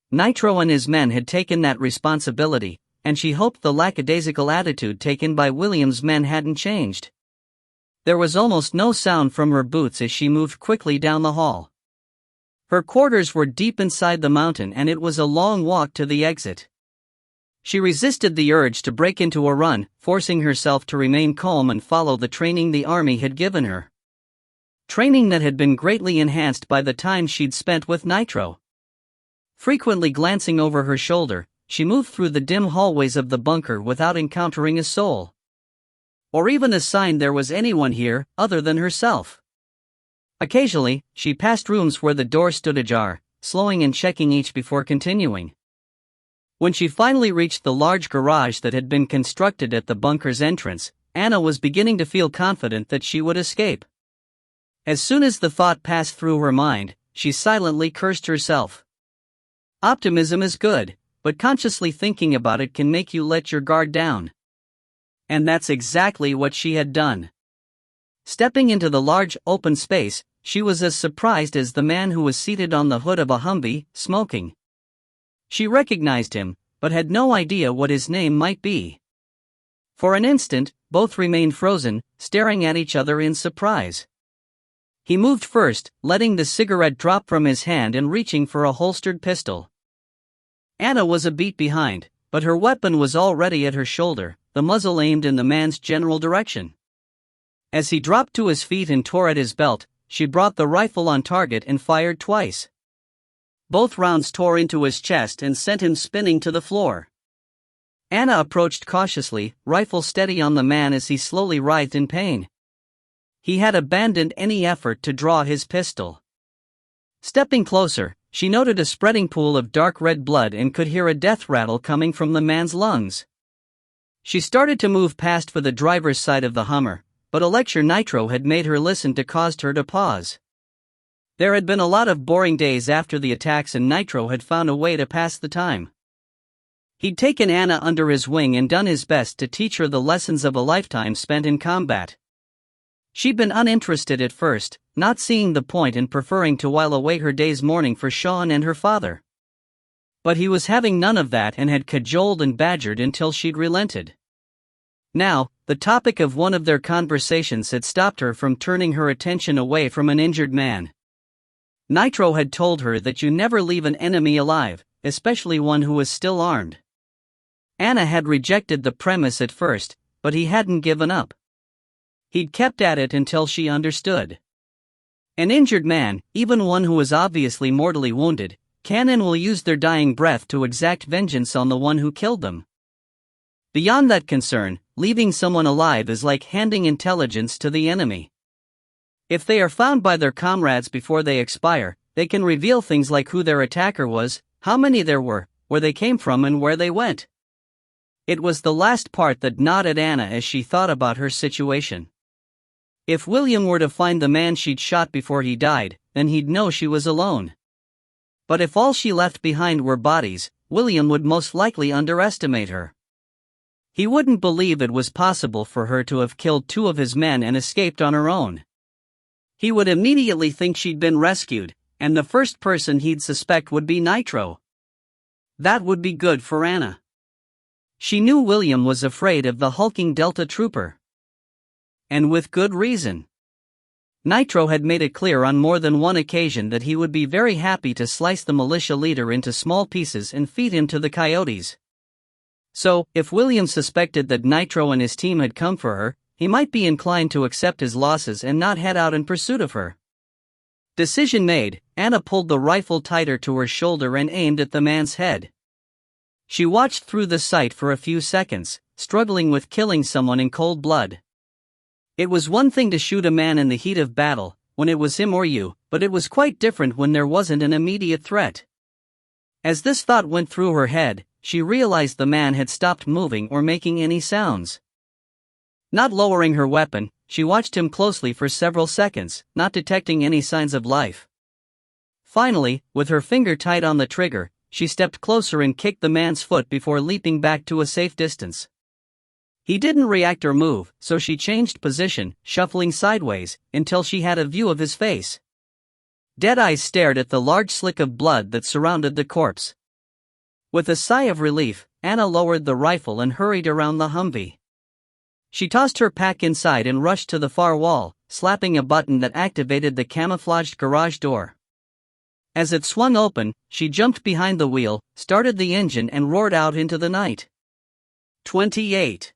Speaker 1: Nitro and his men had taken that responsibility, and she hoped the lackadaisical attitude taken by William's men hadn't changed. There was almost no sound from her boots as she moved quickly down the hall. Her quarters were deep inside the mountain and it was a long walk to the exit. She resisted the urge to break into a run, forcing herself to remain calm and follow the training the army had given her. Training that had been greatly enhanced by the time she'd spent with Nitro. Frequently glancing over her shoulder, she moved through the dim hallways of the bunker without encountering a soul. Or even a sign there was anyone here, other than herself. Occasionally, she passed rooms where the door stood ajar, slowing and checking each before continuing. When she finally reached the large garage that had been constructed at the bunker's entrance, Anna was beginning to feel confident that she would escape. As soon as the thought passed through her mind, she silently cursed herself. Optimism is good, but consciously thinking about it can make you let your guard down. And that's exactly what she had done. Stepping into the large, open space, she was as surprised as the man who was seated on the hood of a Humvee, smoking. She recognized him, but had no idea what his name might be. For an instant, both remained frozen, staring at each other in surprise. He moved first, letting the cigarette drop from his hand and reaching for a holstered pistol. Anna was a beat behind, but her weapon was already at her shoulder, the muzzle aimed in the man's general direction. As he dropped to his feet and tore at his belt, she brought the rifle on target and fired twice. Both rounds tore into his chest and sent him spinning to the floor. Anna approached cautiously, rifle steady on the man as he slowly writhed in pain. He had abandoned any effort to draw his pistol. Stepping closer, she noted a spreading pool of dark red blood and could hear a death rattle coming from the man's lungs. She started to move past for the driver's side of the Hummer, but a lecture Nitro had made her listen to caused her to pause. There had been a lot of boring days after the attacks and Nitro had found a way to pass the time. He'd taken Anna under his wing and done his best to teach her the lessons of a lifetime spent in combat. She'd been uninterested at first, not seeing the point and preferring to while away her days mourning for Sean and her father. But he was having none of that and had cajoled and badgered until she'd relented. Now, the topic of one of their conversations had stopped her from turning her attention away from an injured man. Nitro had told her that you never leave an enemy alive, especially one who was still armed. Anna had rejected the premise at first, but he hadn't given up. He'd kept at it until she understood. An injured man, even one who was obviously mortally wounded, can and will use their dying breath to exact vengeance on the one who killed them. Beyond that concern, leaving someone alive is like handing intelligence to the enemy. If they are found by their comrades before they expire, they can reveal things like who their attacker was, how many there were, where they came from and where they went. It was the last part that gnawed at Anna as she thought about her situation. If William were to find the man she'd shot before he died, then he'd know she was alone. But if all she left behind were bodies, William would most likely underestimate her. He wouldn't believe it was possible for her to have killed two of his men and escaped on her own. He would immediately think she'd been rescued, and the first person he'd suspect would be Nitro. That would be good for Anna. She knew William was afraid of the hulking Delta trooper. And with good reason. Nitro had made it clear on more than one occasion that he would be very happy to slice the militia leader into small pieces and feed him to the coyotes. So, if William suspected that Nitro and his team had come for her, he might be inclined to accept his losses and not head out in pursuit of her. Decision made, Anna pulled the rifle tighter to her shoulder and aimed at the man's head. She watched through the sight for a few seconds, struggling with killing someone in cold blood. It was one thing to shoot a man in the heat of battle, when it was him or you, but it was quite different when there wasn't an immediate threat. As this thought went through her head, she realized the man had stopped moving or making any sounds. Not lowering her weapon, she watched him closely for several seconds, not detecting any signs of life. Finally, with her finger tight on the trigger, she stepped closer and kicked the man's foot before leaping back to a safe distance. He didn't react or move, so she changed position, shuffling sideways, until she had a view of his face. Dead eyes stared at the large slick of blood that surrounded the corpse. With a sigh of relief, Anna lowered the rifle and hurried around the Humvee. She tossed her pack inside and rushed to the far wall, slapping a button that activated the camouflaged garage door. As it swung open, she jumped behind the wheel, started the engine and roared out into the night. 28.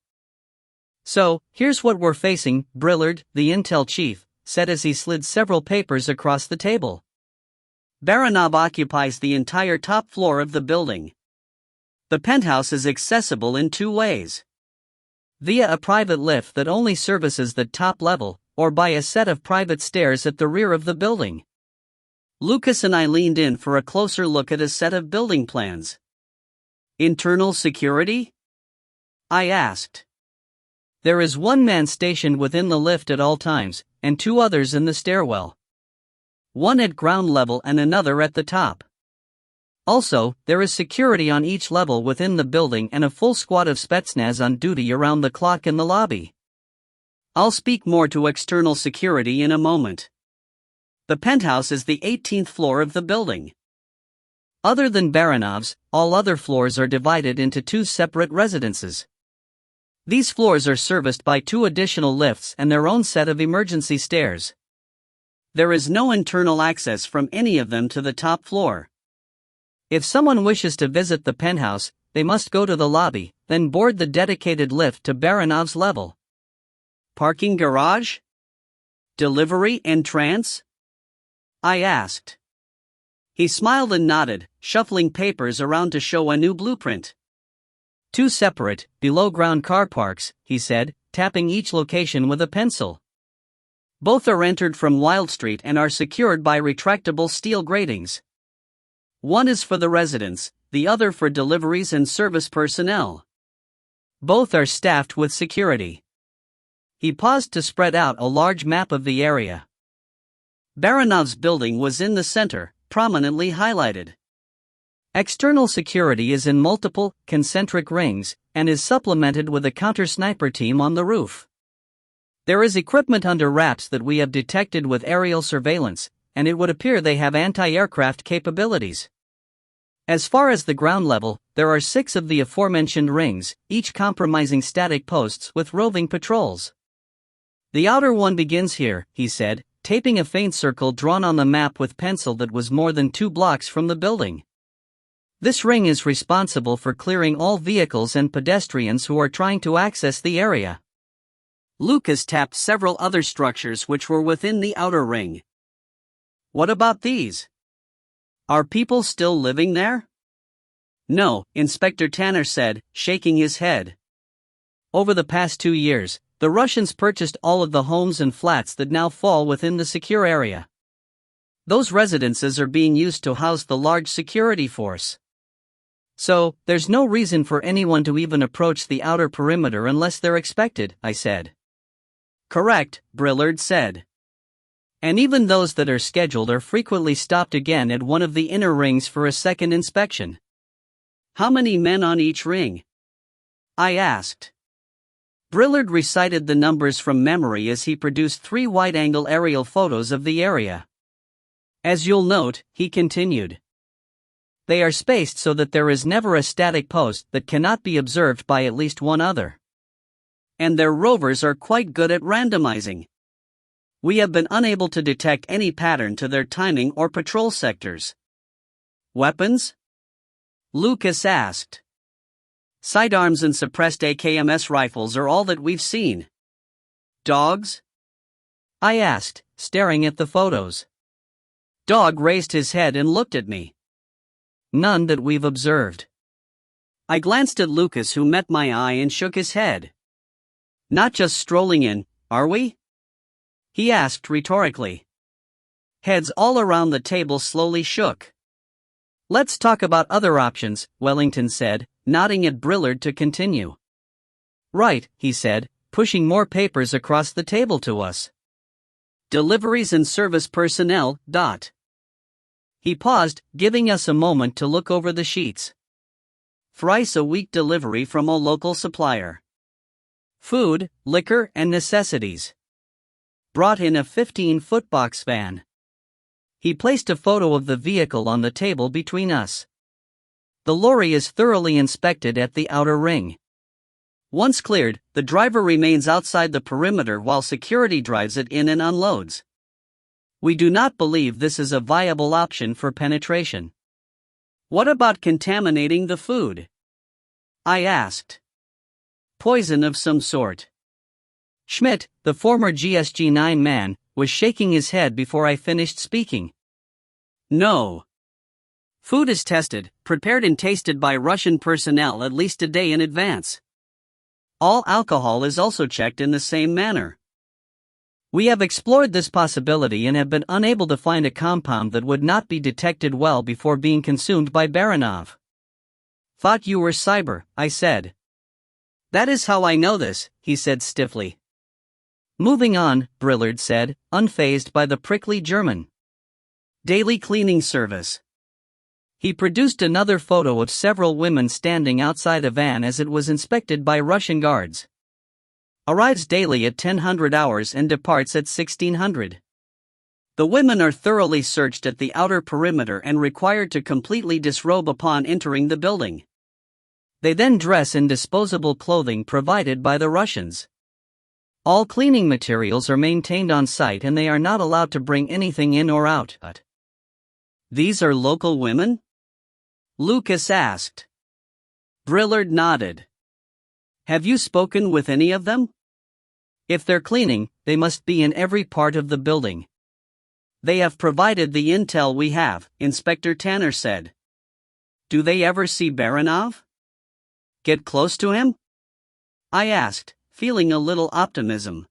Speaker 1: So, here's what we're facing, Brillard, the intel chief, said as he slid several papers across the table. Baranov occupies the entire top floor of the building. The penthouse is accessible in two ways. Via a private lift that only services the top level, or by a set of private stairs at the rear of the building.
Speaker 2: Lucas and I leaned in for a closer look at a set of building plans. Internal security? I asked.
Speaker 1: There is one man stationed within the lift at all times, and two others in the stairwell. One at ground level and another at the top. Also, there is security on each level within the building and a full squad of Spetsnaz on duty around the clock in the lobby.
Speaker 2: I'll speak more to external security in a moment. The penthouse is the 18th floor of the building.
Speaker 1: Other than Baranov's, all other floors are divided into two separate residences. These floors are serviced by two additional lifts and their own set of emergency stairs.
Speaker 2: There is no internal access from any of them to the top floor.
Speaker 1: If someone wishes to visit the penthouse, they must go to the lobby, then board the dedicated lift to Baranov's level.
Speaker 2: Parking garage? Delivery entrance? I asked. He smiled and nodded, shuffling papers around to show a new blueprint.
Speaker 1: Two separate, below-ground car parks, he said, tapping each location with a pencil.
Speaker 2: Both are entered from Wild Street and are secured by retractable steel gratings. One is for the residents, the other for deliveries and service personnel.
Speaker 1: Both are staffed with security. He paused to spread out a large map of the area.
Speaker 2: Baranov's building was in the center, prominently highlighted.
Speaker 1: External security is in multiple, concentric rings, and is supplemented with a counter-sniper team on the roof. There is equipment under wraps that we have detected with aerial surveillance, and it would appear they have anti-aircraft capabilities. As far as the ground level, there are 6 of the aforementioned rings, each comprising static posts with roving patrols. The outer one begins here, he said, taping a faint circle drawn on the map with pencil that was more than 2 blocks from the building. This ring is responsible for clearing all vehicles and pedestrians who are trying to access the area.
Speaker 2: Lucas tapped several other structures which were within the outer ring. What about these? Are people still living there? No, Inspector Tanner said, shaking his head.
Speaker 1: Over the past 2 years, the Russians purchased all of the homes and flats that now fall within the secure area. Those residences are being used to house the large security force. So, there's no reason for anyone to even approach the outer perimeter unless they're expected, I said.
Speaker 2: Correct, Brillard said.
Speaker 1: And even those that are scheduled are frequently stopped again at one of the inner rings for a second inspection.
Speaker 2: How many men on each ring? I asked. Brillard recited the numbers from memory as he produced 3 wide-angle aerial photos of the area.
Speaker 1: As you'll note, he continued. They are spaced so that there is never a static post that cannot be observed by at least one other.
Speaker 2: And their rovers are quite good at randomizing. We have been unable to detect any pattern to their timing or patrol sectors. Weapons? Lucas asked. Sidearms and suppressed AKMS rifles are all that we've seen. Dogs?
Speaker 1: I asked, staring at the photos.
Speaker 2: Dog raised his head and looked at me.
Speaker 1: None that we've observed.
Speaker 2: I glanced at Lucas, who met my eye and shook his head. Not just strolling in, are we? He asked rhetorically. Heads all around the table slowly shook.
Speaker 1: Let's talk about other options, Wellington said, nodding at Brillard to continue. Right, he said, pushing more papers across the table to us.
Speaker 2: Deliveries and service personnel, . He paused, giving us a moment to look over the sheets. Thrice a week delivery from a local supplier.
Speaker 1: Food, liquor, and necessities.
Speaker 2: Brought in a 15-foot box van.
Speaker 1: He placed a photo of the vehicle on the table between us. The lorry is thoroughly inspected at the outer ring.
Speaker 2: Once cleared, the driver remains outside the perimeter while security drives it in and unloads. We do not believe this is a viable option for penetration. What about contaminating the food? I asked. Poison of some sort.
Speaker 1: Schmidt, the former GSG-9 man, was shaking his head before I finished speaking.
Speaker 2: No. Food is tested, prepared and tasted by Russian personnel at least a day in advance. All alcohol is also checked in the same manner.
Speaker 1: We have explored this possibility and have been unable to find a compound that would not be detected well before being consumed by Baranov.
Speaker 2: Thought you were cyber, I said.
Speaker 1: That is how I know this, he said stiffly. Moving on, Brillard said, unfazed by the prickly German.
Speaker 2: Daily cleaning service.
Speaker 1: He produced another photo of several women standing outside a van as it was inspected by Russian guards. Arrives daily at 1000 hours and departs at 1600.
Speaker 2: The women are thoroughly searched at the outer perimeter and required to completely disrobe upon entering the building.
Speaker 1: They then dress in disposable clothing provided by the Russians. All cleaning materials are maintained on site and they are not allowed to bring anything in or out.
Speaker 2: These are local women? Lucas asked.
Speaker 1: Brillard nodded.
Speaker 2: Have you spoken with any of them?
Speaker 1: If they're cleaning, they must be in every part of the building.
Speaker 2: They have provided the intel we have, Inspector Tanner said. Do they ever see Baranov? Get close to him? I asked, feeling a little optimism.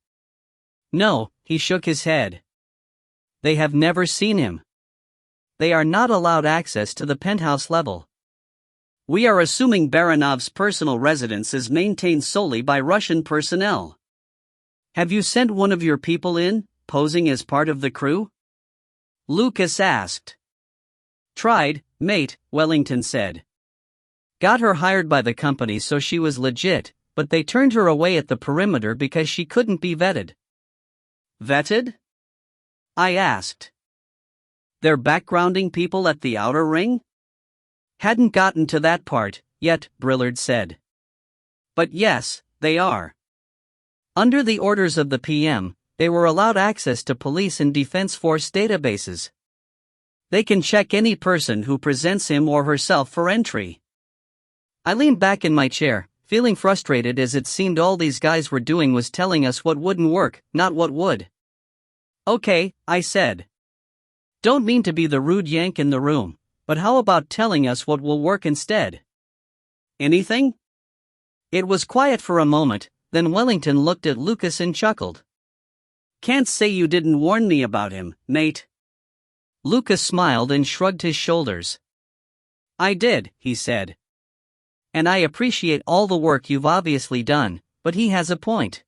Speaker 1: No, he shook his head. They have never seen him. They are not allowed access to the penthouse level.
Speaker 2: We are assuming Baranov's personal residence is maintained solely by Russian personnel. Have you sent one of your people in, posing as part of the crew? Lucas asked.
Speaker 1: Tried, mate, Wellington said. Got her hired by the company so she was legit, but they turned her away at the perimeter because she couldn't be vetted.
Speaker 2: Vetted? I asked. They're backgrounding people at the outer ring?
Speaker 1: Hadn't gotten to that part yet, Brillard said.
Speaker 2: But yes, they are.
Speaker 1: Under the orders of the PM, they were allowed access to police and defense force databases. They can check any person who presents him or herself for entry. I leaned back in my chair, feeling frustrated as it seemed all these guys were doing was telling us what wouldn't work, not what would.
Speaker 2: Okay, I said.
Speaker 1: Don't mean to be the rude yank in the room, but how about telling us what will work instead?
Speaker 2: Anything?
Speaker 1: It was quiet for a moment, then Wellington looked at Lucas and chuckled.
Speaker 2: Can't say you didn't warn me about him, mate.
Speaker 1: Lucas smiled and shrugged his shoulders.
Speaker 2: I did, he said.
Speaker 1: And I appreciate all the work you've obviously done, but he has a point.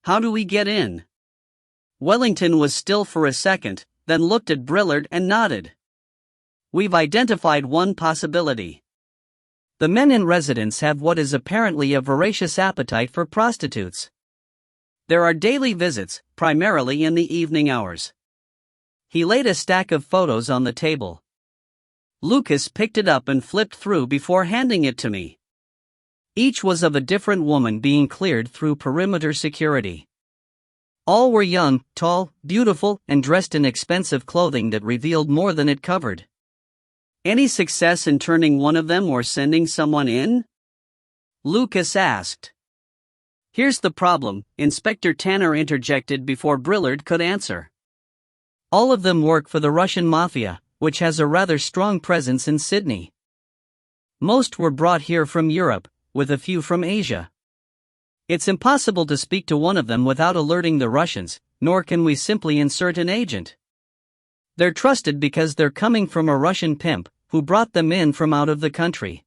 Speaker 2: How do we get in? Wellington was still for a second, then looked at Brillard and nodded. We've identified one possibility.
Speaker 1: The men in residence have what is apparently a voracious appetite for prostitutes.
Speaker 2: There are daily visits, primarily in the evening hours.
Speaker 1: He laid a stack of photos on the table.
Speaker 2: Lucas picked it up and flipped through before handing it to me.
Speaker 1: Each was of a different woman being cleared through perimeter security. All were young, tall, beautiful, and dressed in expensive clothing that revealed more than it covered.
Speaker 2: Any success in turning one of them or sending someone in? Lucas asked. Here's the problem, Inspector Tanner interjected before Brillard could answer.
Speaker 1: All of them work for the Russian mafia, which has a rather strong presence in Sydney. Most were brought here from Europe, with a few from Asia. It's impossible to speak to one of them without alerting the Russians, nor can we simply insert an agent. They're trusted because they're coming from a Russian pimp, who brought them in from out of the country.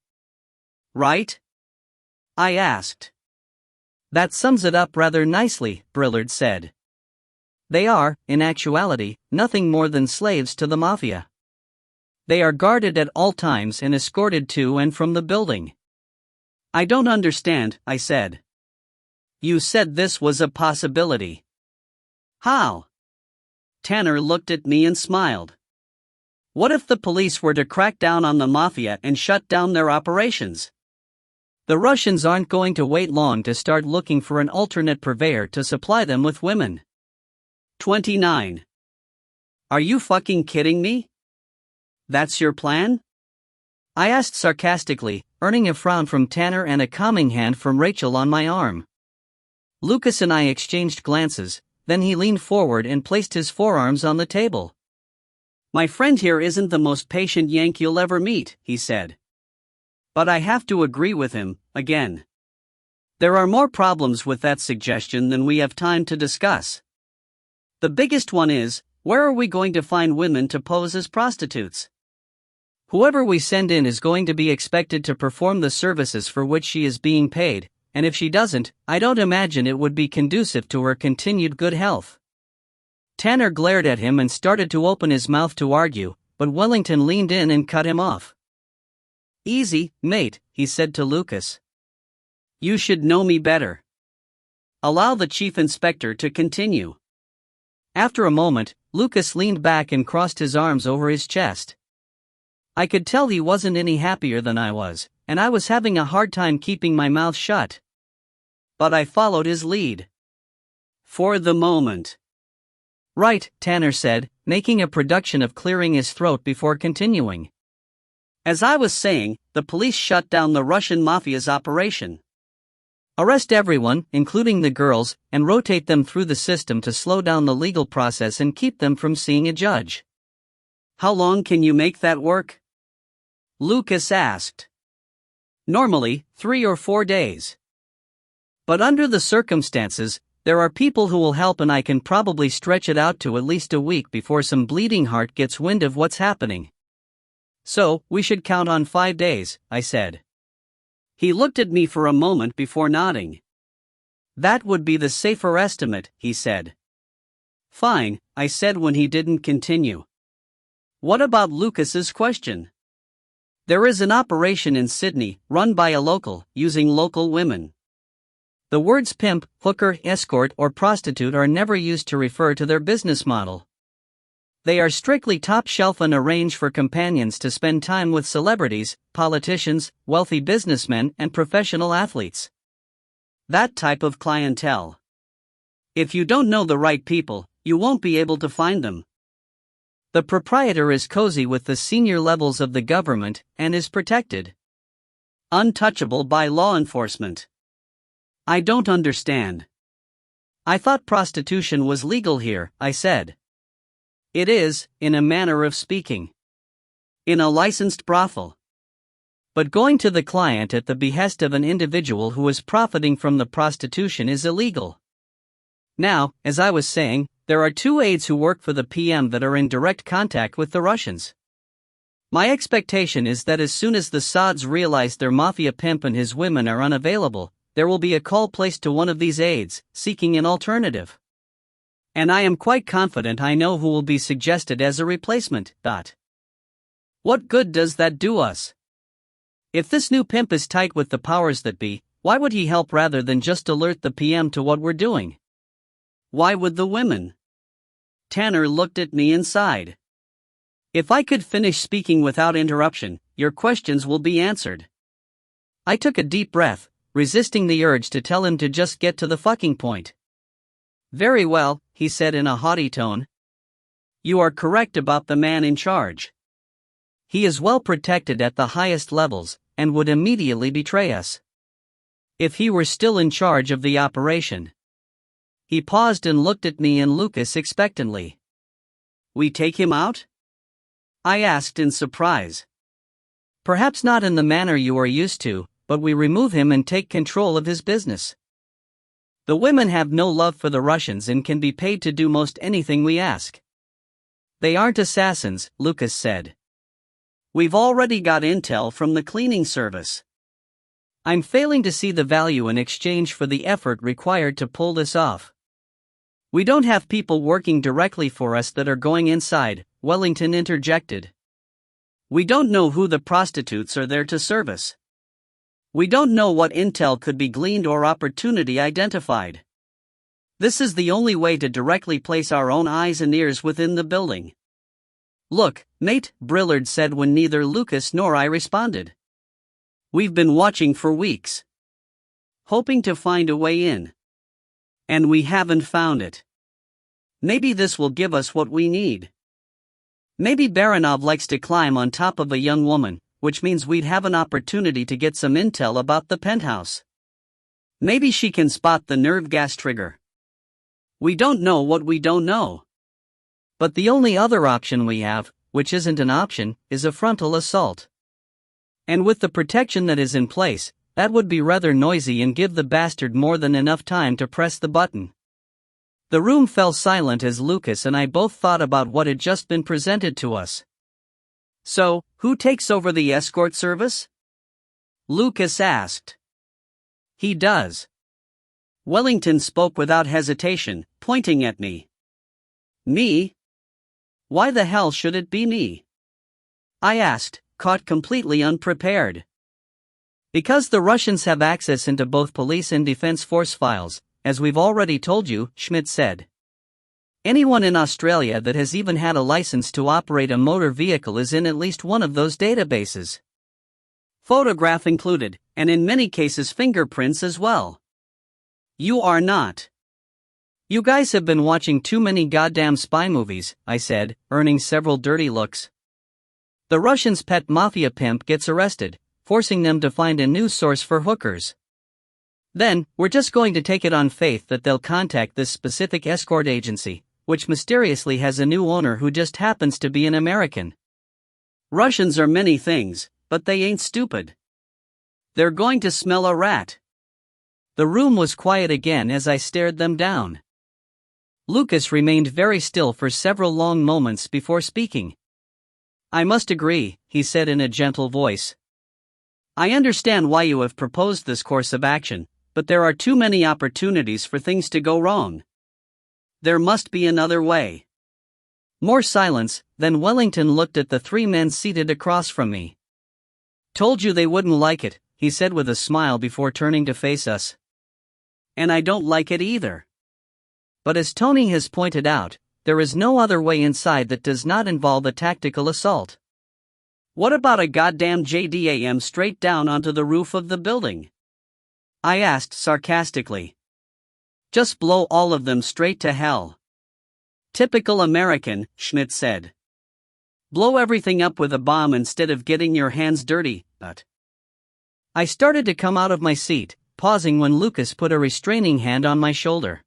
Speaker 2: Right? I asked.
Speaker 1: That sums it up rather nicely, Brillard said. They are, in actuality, nothing more than slaves to the mafia. They are guarded at all times and escorted to and from the building.
Speaker 2: I don't understand, I said. You said this was a possibility. How? Tanner looked at me and smiled. What if the police were to crack down on the mafia and shut down their operations?
Speaker 1: The Russians aren't going to wait long to start looking for an alternate purveyor to supply them with women.
Speaker 2: 29. Are you fucking kidding me? That's your plan?
Speaker 1: I asked sarcastically, earning a frown from Tanner and a calming hand from Rachel on my arm. Lucas and I exchanged glances, then he leaned forward and placed his forearms on the table.
Speaker 2: My friend here isn't the most patient Yank you'll ever meet, he said. But I have to agree with him, again. There are more problems with that suggestion than we have time to discuss. The biggest one is, where are we going to find women to pose as prostitutes?
Speaker 1: Whoever we send in is going to be expected to perform the services for which she is being paid, and if she doesn't, I don't imagine it would be conducive to her continued good health. Tanner glared at him and started to open his mouth to argue, but Wellington leaned in and cut him off.
Speaker 2: "Easy, mate," he said to Lucas. "You should know me better. Allow the chief inspector to continue."
Speaker 1: After a moment, Lucas leaned back and crossed his arms over his chest. I could tell he wasn't any happier than I was, and I was having a hard time keeping my mouth shut.
Speaker 2: But I followed his lead. For the moment.
Speaker 1: "Right," Tanner said, making a production of clearing his throat before continuing.
Speaker 2: "As I was saying, the police shut down the Russian mafia's operation.
Speaker 1: Arrest everyone, including the girls, and rotate them through the system to slow down the legal process and keep them from seeing a judge."
Speaker 2: "How long can you make that work?" Lucas asked.
Speaker 1: "Normally, 3 or 4 days. But under the circumstances, there are people who will help, and I can probably stretch it out to at least a week before some bleeding heart gets wind of what's happening." "So, we should count on 5 days," I said.
Speaker 2: He looked at me for a moment before nodding.
Speaker 1: "That would be the safer estimate," he said.
Speaker 2: "Fine," I said when he didn't continue. "What about Lucas's question?"
Speaker 1: "There is an operation in Sydney, run by a local, using local women. The words pimp, hooker, escort, or prostitute are never used to refer to their business model. They are strictly top shelf and arrange for companions to spend time with celebrities, politicians, wealthy businessmen, and professional athletes.
Speaker 2: That type of clientele. If you don't know the right people, you won't be able to find them.
Speaker 1: The proprietor is cozy with the senior levels of the government and is protected.
Speaker 2: Untouchable by law enforcement."
Speaker 1: "I don't understand." "I thought prostitution was legal here," I said.
Speaker 2: "It is, in a manner of speaking. In a licensed brothel.
Speaker 1: But going to the client at the behest of an individual who is profiting from the prostitution is illegal. Now, as I was saying, there are 2 aides who work for the PM that are in direct contact with the Russians. My expectation is that as soon as the Sods realize their mafia pimp and his women are unavailable, there will be a call placed to one of these aides, seeking an alternative. And I am quite confident I know who will be suggested as a replacement.
Speaker 2: What good does that do us?
Speaker 1: If this new pimp is tight with the powers that be, why would he help rather than just alert the PM to what we're doing?"
Speaker 2: "Why would the women?" Tanner looked at me and sighed. "If I could finish speaking without interruption, your questions will be answered."
Speaker 1: I took a deep breath, resisting the urge to tell him to just get to the fucking point.
Speaker 2: "Very well," he said in a haughty tone. "You are correct about the man in charge.
Speaker 1: He is well protected at the highest levels, and would immediately betray us. If he were still in charge of the operation." He paused and looked at me and Lucas expectantly.
Speaker 2: "We take him out?" I asked in surprise.
Speaker 1: "Perhaps not in the manner you are used to, but we remove him and take control of his business. The women have no love for the Russians and can be paid to do most anything we ask." "They aren't assassins," Lucas said.
Speaker 2: "We've already got intel from the cleaning service."
Speaker 1: "I'm failing to see the value in exchange for the effort required to pull this off. We don't have people working directly for us that are going inside," Wellington interjected.
Speaker 2: "We don't know who the prostitutes are there to service. We don't know what intel could be gleaned or opportunity identified. This is the only way to directly place our own eyes and ears within the building."
Speaker 1: "Look, mate," Brillard said when neither Lucas nor I responded.
Speaker 2: "We've been watching for weeks, hoping to find a way in. And we haven't found it. Maybe this will give us what we need.
Speaker 1: Maybe Baranov likes to climb on top of a young woman, which means we'd have an opportunity to get some intel about the penthouse.
Speaker 2: Maybe she can spot the nerve gas trigger. We don't know what we don't know."
Speaker 1: "But the only other option we have, which isn't an option, is a frontal assault. And with the protection that is in place, that would be rather noisy and give the bastard more than enough time to press the button." The room fell silent as Lucas and I both thought about what had just been presented to us.
Speaker 2: So, who takes over the escort service? Lucas asked.
Speaker 1: He does.
Speaker 2: Wellington spoke without hesitation, pointing at me. Me? Why the hell should it be me? I asked, caught completely unprepared.
Speaker 1: Because the Russians have access into both police and defense force files, as we've already told you, Schmidt said. Anyone in Australia that has even had a license to operate a motor vehicle is in at least one of those databases.
Speaker 2: Photograph included, and in many cases fingerprints as well. You are not.
Speaker 1: You guys have been watching too many goddamn spy movies, I said, earning several dirty looks. The Russians' pet mafia pimp gets arrested, forcing them to find a news source for hookers. Then, we're just going to take it on faith that they'll contact this specific escort agency, which mysteriously has a new owner who just happens to be an American.
Speaker 2: Russians are many things, but they ain't stupid. They're going to smell a rat.
Speaker 1: The room was quiet again as I stared them down. Lucas remained very still for several long moments before speaking. I must agree, he said in a gentle voice. I understand why you have proposed this course of action, but there are too many opportunities for things to go wrong. There must be another way. More silence, then Wellington looked at the three men seated across from me. Told you they wouldn't like it, he said with a smile before turning to face us.
Speaker 2: And I don't like it either.
Speaker 1: But as Tony has pointed out, there is no other way inside that does not involve a tactical assault.
Speaker 2: What about a goddamn JDAM straight down onto the roof of the building? I asked sarcastically. Just blow all of them straight to hell. Typical American, Schmidt said. Blow everything up with a bomb instead of getting your hands dirty, but...
Speaker 1: I started to come out of my seat, pausing when Lucas put a restraining hand on my shoulder.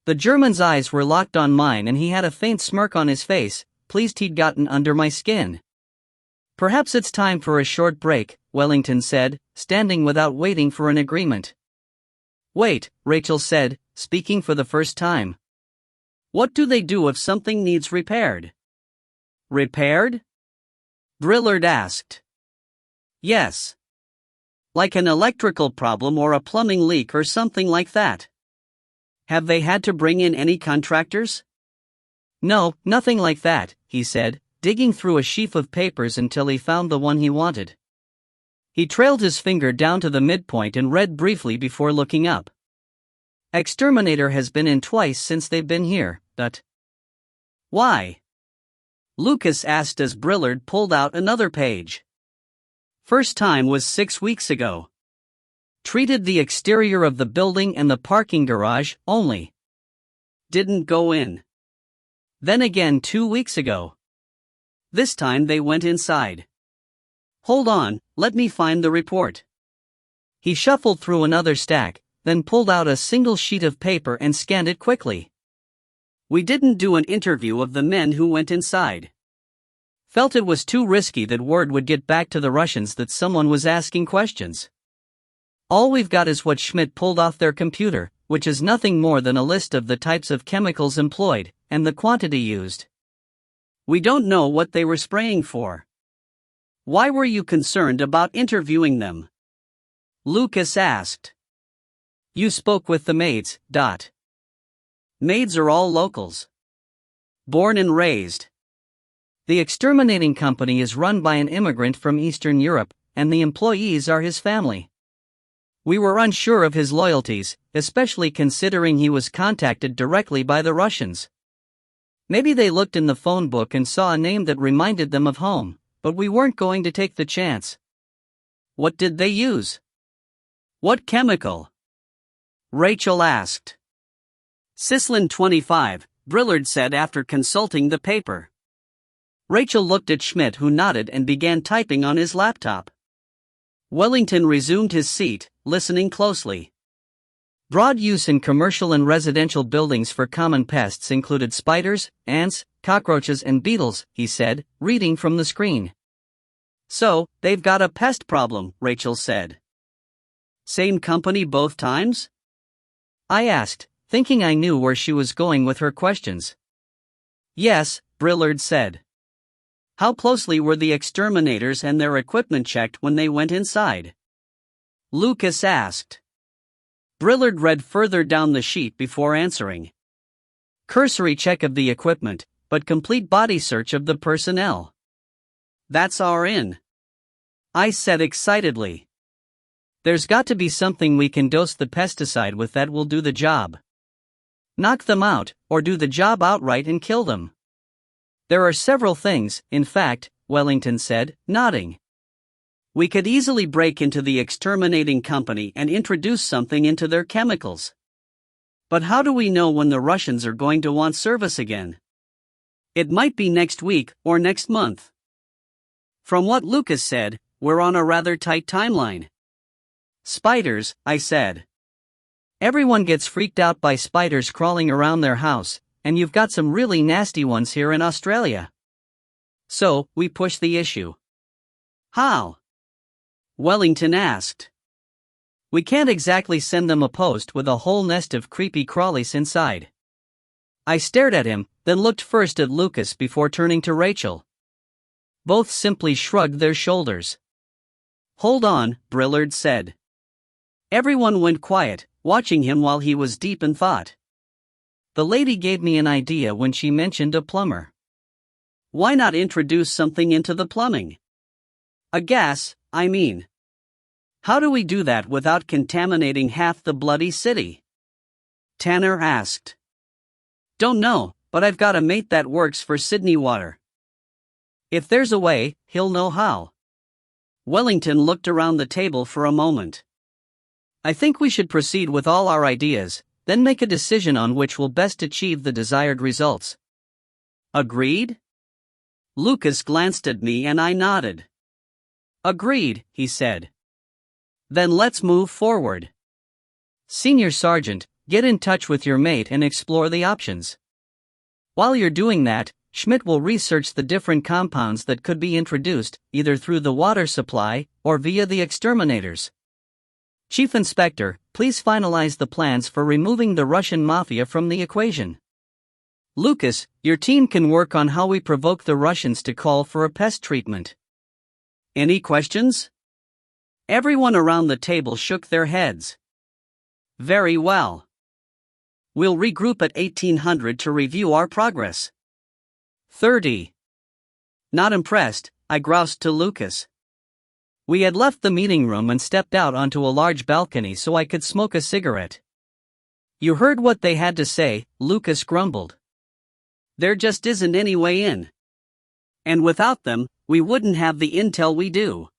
Speaker 1: The German's eyes were locked on mine and he had a faint smirk on his face, pleased he'd gotten under my skin. Perhaps it's time for a short break, Wellington said, standing without waiting for an agreement.
Speaker 2: Wait, Rachel said, speaking for the first time. What do they do if something needs repaired? Repaired? Brillard asked. Yes. Like an electrical problem or a plumbing leak or something like that. Have they had to bring in any contractors?
Speaker 1: No, nothing like that, he said, digging through a sheaf of papers until he found the one he wanted. He trailed his finger down to the midpoint and read briefly before looking up. Exterminator has been in twice since they've been here, but...
Speaker 2: Why? Lucas asked as Brillard pulled out another page. First time was 6 weeks ago. Treated the exterior of the building and the parking garage only. Didn't go in. Then again 2 weeks ago. This time they went inside. Hold on, let me find the report.
Speaker 1: He shuffled through another stack, then pulled out a single sheet of paper and scanned it quickly.
Speaker 2: We didn't do an interview of the men who went inside.
Speaker 1: Felt it was too risky that word would get back to the Russians that someone was asking questions. All we've got is what Schmidt pulled off their computer, which is nothing more than a list of the types of chemicals employed, and the quantity used.
Speaker 2: We don't know what they were spraying for. Why were you concerned about interviewing them? Lucas asked.
Speaker 1: You spoke with the maids, Dot.
Speaker 2: Maids are all locals. Born and raised.
Speaker 1: The exterminating company is run by an immigrant from Eastern Europe, and the employees are his family. We were unsure of his loyalties, especially considering he was contacted directly by the Russians. Maybe they looked in the phone book and saw a name that reminded them of home, but we weren't going to take the chance.
Speaker 2: What did they use? What chemical? Rachel asked. Syslin 25, Brillard said after consulting the paper. Rachel looked at Schmidt, who nodded and began typing on his laptop. Wellington resumed his seat, listening closely.
Speaker 1: Broad use in commercial and residential buildings for common pests included spiders, ants, cockroaches and beetles, he said, reading from the screen.
Speaker 2: So, they've got a pest problem, Rachel said. Same company both times?
Speaker 1: I asked, thinking I knew where she was going with her questions.
Speaker 2: Yes, Brillard said. How closely were the exterminators and their equipment checked when they went inside? Lucas asked. Brillard read further down the sheet before answering. Cursory check of the equipment, but complete body search of the personnel. That's our in. I said excitedly. There's got to be something we can dose the pesticide with that will do the job. Knock them out, or do the job outright and kill them. There are several things, in fact, Wellington said, nodding. We could easily break into the exterminating company and introduce something into their chemicals. But how do we know when the Russians are going to want service again? It might be next week or next month. From what Lucas said, we're on a rather tight timeline. Spiders, I said. Everyone gets freaked out by spiders crawling around their house, and you've got some really nasty ones here in Australia. So, we push the issue. How? Wellington asked. We can't exactly send them a post with a whole nest of creepy crawlies inside. I stared at him, then looked first at Lucas before turning to Rachel. Both simply shrugged their shoulders. Hold on, Brillard said. Everyone went quiet, watching him while he was deep in thought. The lady gave me an idea when she mentioned a plumber. Why not introduce something into the plumbing? A gas, I mean. How do we do that without contaminating half the bloody city? Tanner asked. Don't know, but I've got a mate that works for Sydney Water. If there's a way, he'll know how. Wellington looked around the table for a moment. I think we should proceed with all our ideas, then make a decision on which will best achieve the desired results. Agreed? Lucas glanced at me and I nodded. Agreed, he said. Then let's move forward. Senior Sergeant, get in touch with your mate and explore the options. While you're doing that, Schmidt will research the different compounds that could be introduced, either through the water supply or via the exterminators. Chief Inspector, please finalize the plans for removing the Russian mafia from the equation. Lucas, your team can work on how we provoke the Russians to call for a pest treatment. Any questions? Everyone around the table shook their heads. Very well. We'll regroup at 1800 to review our progress. 30. Not impressed, I groused to Lucas. We had left the meeting room and stepped out onto a large balcony so I could smoke a cigarette. You heard what they had to say, Lucas grumbled. There just isn't any way in. And without them, we wouldn't have the intel we do.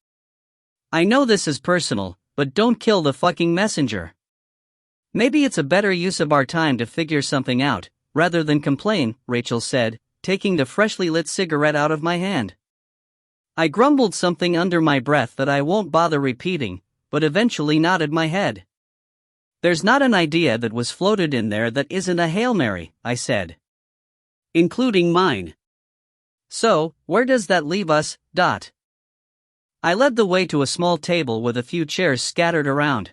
Speaker 2: I know this is personal, but don't kill the fucking messenger. Maybe it's a better use of our time to figure something out, rather than complain, Rachel said, taking the freshly lit cigarette out of my hand. I grumbled something under my breath that I won't bother repeating, but eventually nodded my head. There's not an idea that was floated in there that isn't a Hail Mary, I said. Including mine. So, where does that leave us, Dot? I led the way to a small table with a few chairs scattered around.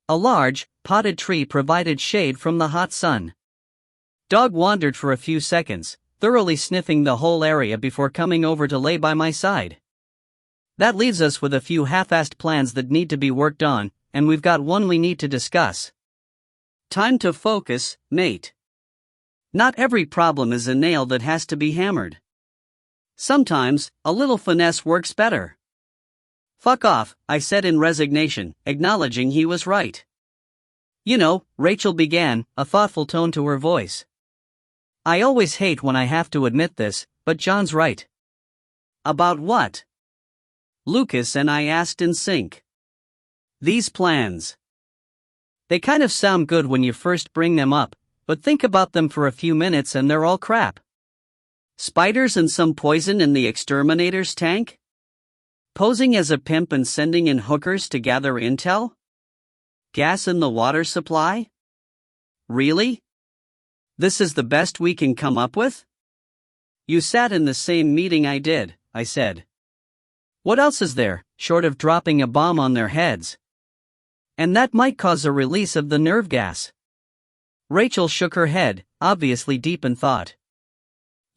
Speaker 2: A large, potted tree provided shade from the hot sun. Dog wandered for a few seconds, thoroughly sniffing the whole area before coming over to lay by my side. That leaves us with a few half-assed plans that need to be worked on, and we've got one we need to discuss. Time to focus, mate. Not every problem is a nail that has to be hammered. Sometimes, a little finesse works better. Fuck off, I said in resignation, acknowledging he was right. You know, Rachel began, a thoughtful tone to her voice. I always hate when I have to admit this, but John's right. About what? Lucas and I asked in sync. These plans. They kind of sound good when you first bring them up, but think about them for a few minutes and they're all crap. Spiders and some poison in the exterminator's tank? Posing as a pimp and sending in hookers to gather intel? Gas in the water supply? Really? This is the best we can come up with? You sat in the same meeting I did, I said. What else is there, short of dropping a bomb on their heads? And that might cause a release of the nerve gas.
Speaker 1: Rachel shook her head, obviously deep in thought.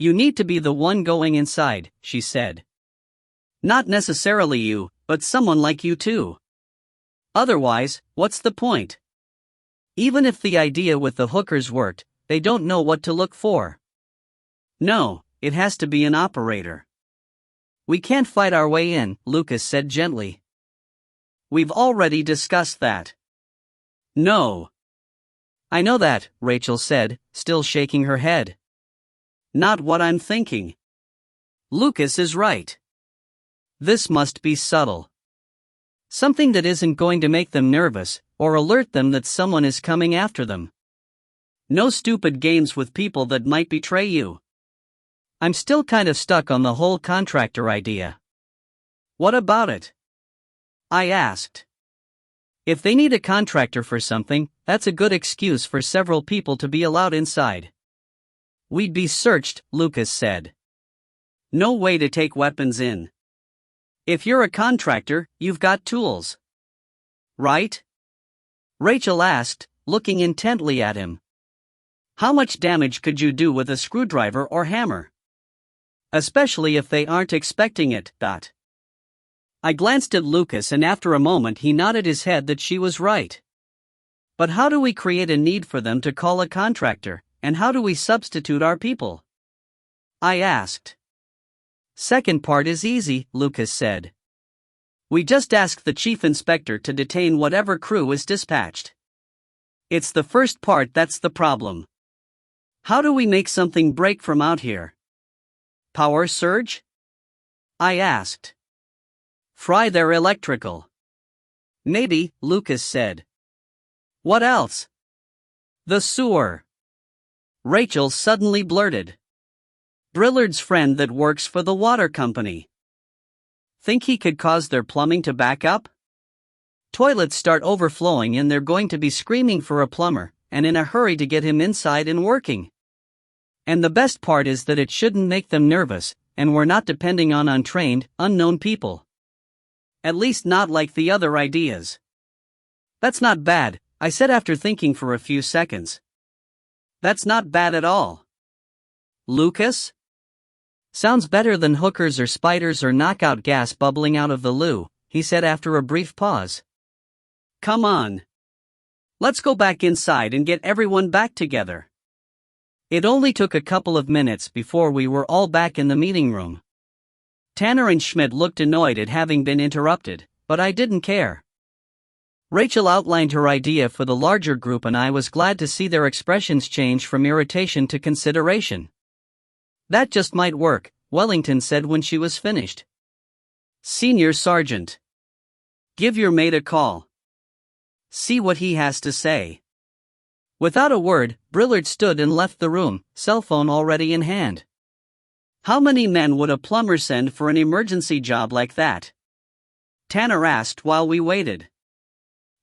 Speaker 1: You need to be the one going inside, she said.
Speaker 2: Not necessarily you, but someone like you too. Otherwise, what's the point?
Speaker 1: Even if the idea with the hookers worked, they don't know what to look for.
Speaker 2: No, it has to be an operator.
Speaker 1: We can't fight our way in, Lucas said gently.
Speaker 2: We've already discussed that. No.
Speaker 1: I know that, Rachel said, still shaking her head.
Speaker 2: Not what I'm thinking. Lucas is right.
Speaker 1: This must be subtle. Something that isn't going to make them nervous, or alert them that someone is coming after them.
Speaker 2: No stupid games with people that might betray you.
Speaker 1: I'm still kind of stuck on the whole contractor idea.
Speaker 2: What about it? I asked.
Speaker 1: If they need a contractor for something, that's a good excuse for several people to be allowed inside.
Speaker 2: We'd be searched, Lucas said. No way to take weapons in. If you're a contractor, you've got tools. Right?
Speaker 1: Rachel asked, looking intently at him.
Speaker 2: How much damage could you do with a screwdriver or hammer?
Speaker 1: Especially if they aren't expecting it, I glanced at Lucas and after a moment he nodded his head that she was right. But how do we create a need for them to call a contractor, and how do we substitute our people?
Speaker 2: I asked.
Speaker 1: Second part is easy, Lucas said.
Speaker 2: We just ask the chief inspector to detain whatever crew is dispatched. It's the first part that's the problem. How do we make something break from out here? Power surge? I asked. Fry their electrical.
Speaker 1: Maybe, Lucas said.
Speaker 2: What else?
Speaker 1: The sewer.
Speaker 2: Rachel suddenly blurted. Brillard's friend that works for the water company. Think he could cause their plumbing to back up?
Speaker 1: Toilets start overflowing and they're going to be screaming for a plumber, and in a hurry to get him inside and working. And the best part is that it shouldn't make them nervous, and we're not depending on untrained, unknown people.
Speaker 2: At least not like the other ideas.
Speaker 1: That's not bad, I said after thinking for a few seconds.
Speaker 2: That's not bad at all. Lucas?
Speaker 1: Sounds better than hookers or spiders or knockout gas bubbling out of the loo, he said after a brief pause.
Speaker 2: Come on. Let's go back inside and get everyone back together.
Speaker 1: It only took a couple of minutes before we were all back in the meeting room. Tanner and Schmidt looked annoyed at having been interrupted, but I didn't care. Rachel outlined her idea for the larger group and I was glad to see their expressions change from irritation to consideration. That just might work, Wellington said when she was finished.
Speaker 2: Senior Sergeant. Give your mate a call. See what he has to say.
Speaker 1: Without a word, Brillard stood and left the room, cell phone already in hand.
Speaker 2: How many men would a plumber send for an emergency job like that? Tanner asked while we waited.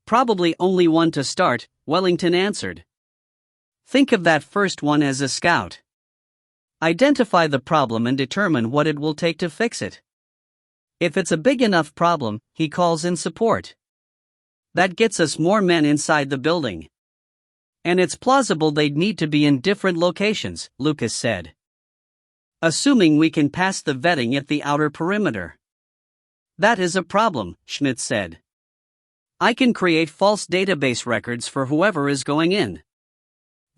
Speaker 2: Probably only one to start, Wellington answered. Think of that first one as a scout.
Speaker 1: Identify the problem and determine what it will take to fix it. If it's a big enough problem, he calls in support.
Speaker 2: That gets us more men inside the building.
Speaker 1: And it's plausible they'd need to be in different locations, Lucas said.
Speaker 2: Assuming we can pass the vetting at the outer perimeter. That is a problem, Schmidt said. I can create false database records for whoever is going in.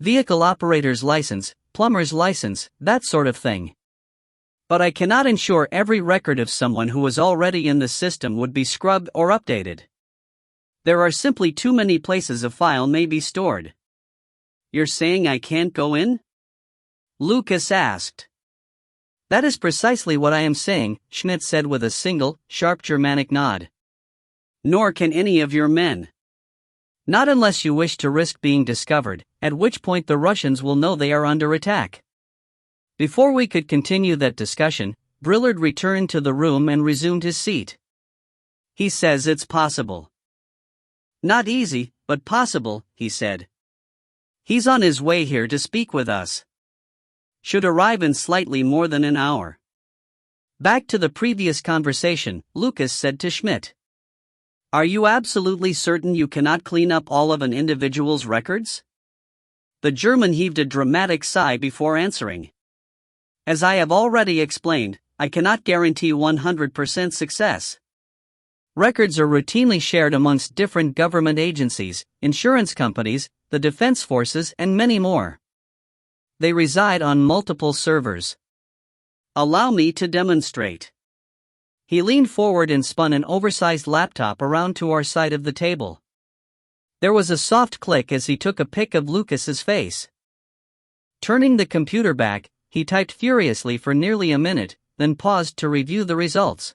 Speaker 1: Vehicle operator's license, plumber's license, that sort of thing. But I cannot ensure every record of someone who was already in the system would be scrubbed or updated.
Speaker 2: There are simply too many places a file may be stored. You're saying I can't go in? Lucas asked.
Speaker 1: That is precisely what I am saying, Schmidt said with a single, sharp Germanic nod.
Speaker 2: Nor can any of your men.
Speaker 1: Not unless you wish to risk being discovered, at which point the Russians will know they are under attack. Before we could continue that discussion, Brillard returned to the room and resumed his seat.
Speaker 2: He says it's possible. Not easy, but possible, he said. He's on his way here to speak with us. Should arrive in slightly more than an hour.
Speaker 1: Back to the previous conversation, Lucas said to Schmidt.
Speaker 2: Are you absolutely certain you cannot clean up all of an individual's records? The German heaved a dramatic sigh before answering. As I have already explained, I cannot guarantee 100% success.
Speaker 1: Records are routinely shared amongst different government agencies, insurance companies, the defense forces, and many more. They reside on multiple servers.
Speaker 2: Allow me to demonstrate.
Speaker 1: He leaned forward and spun an oversized laptop around to our side of the table. There was a soft click as he took a pic of Lucas's face. Turning the computer back, he typed furiously for nearly a minute, then paused to review the results.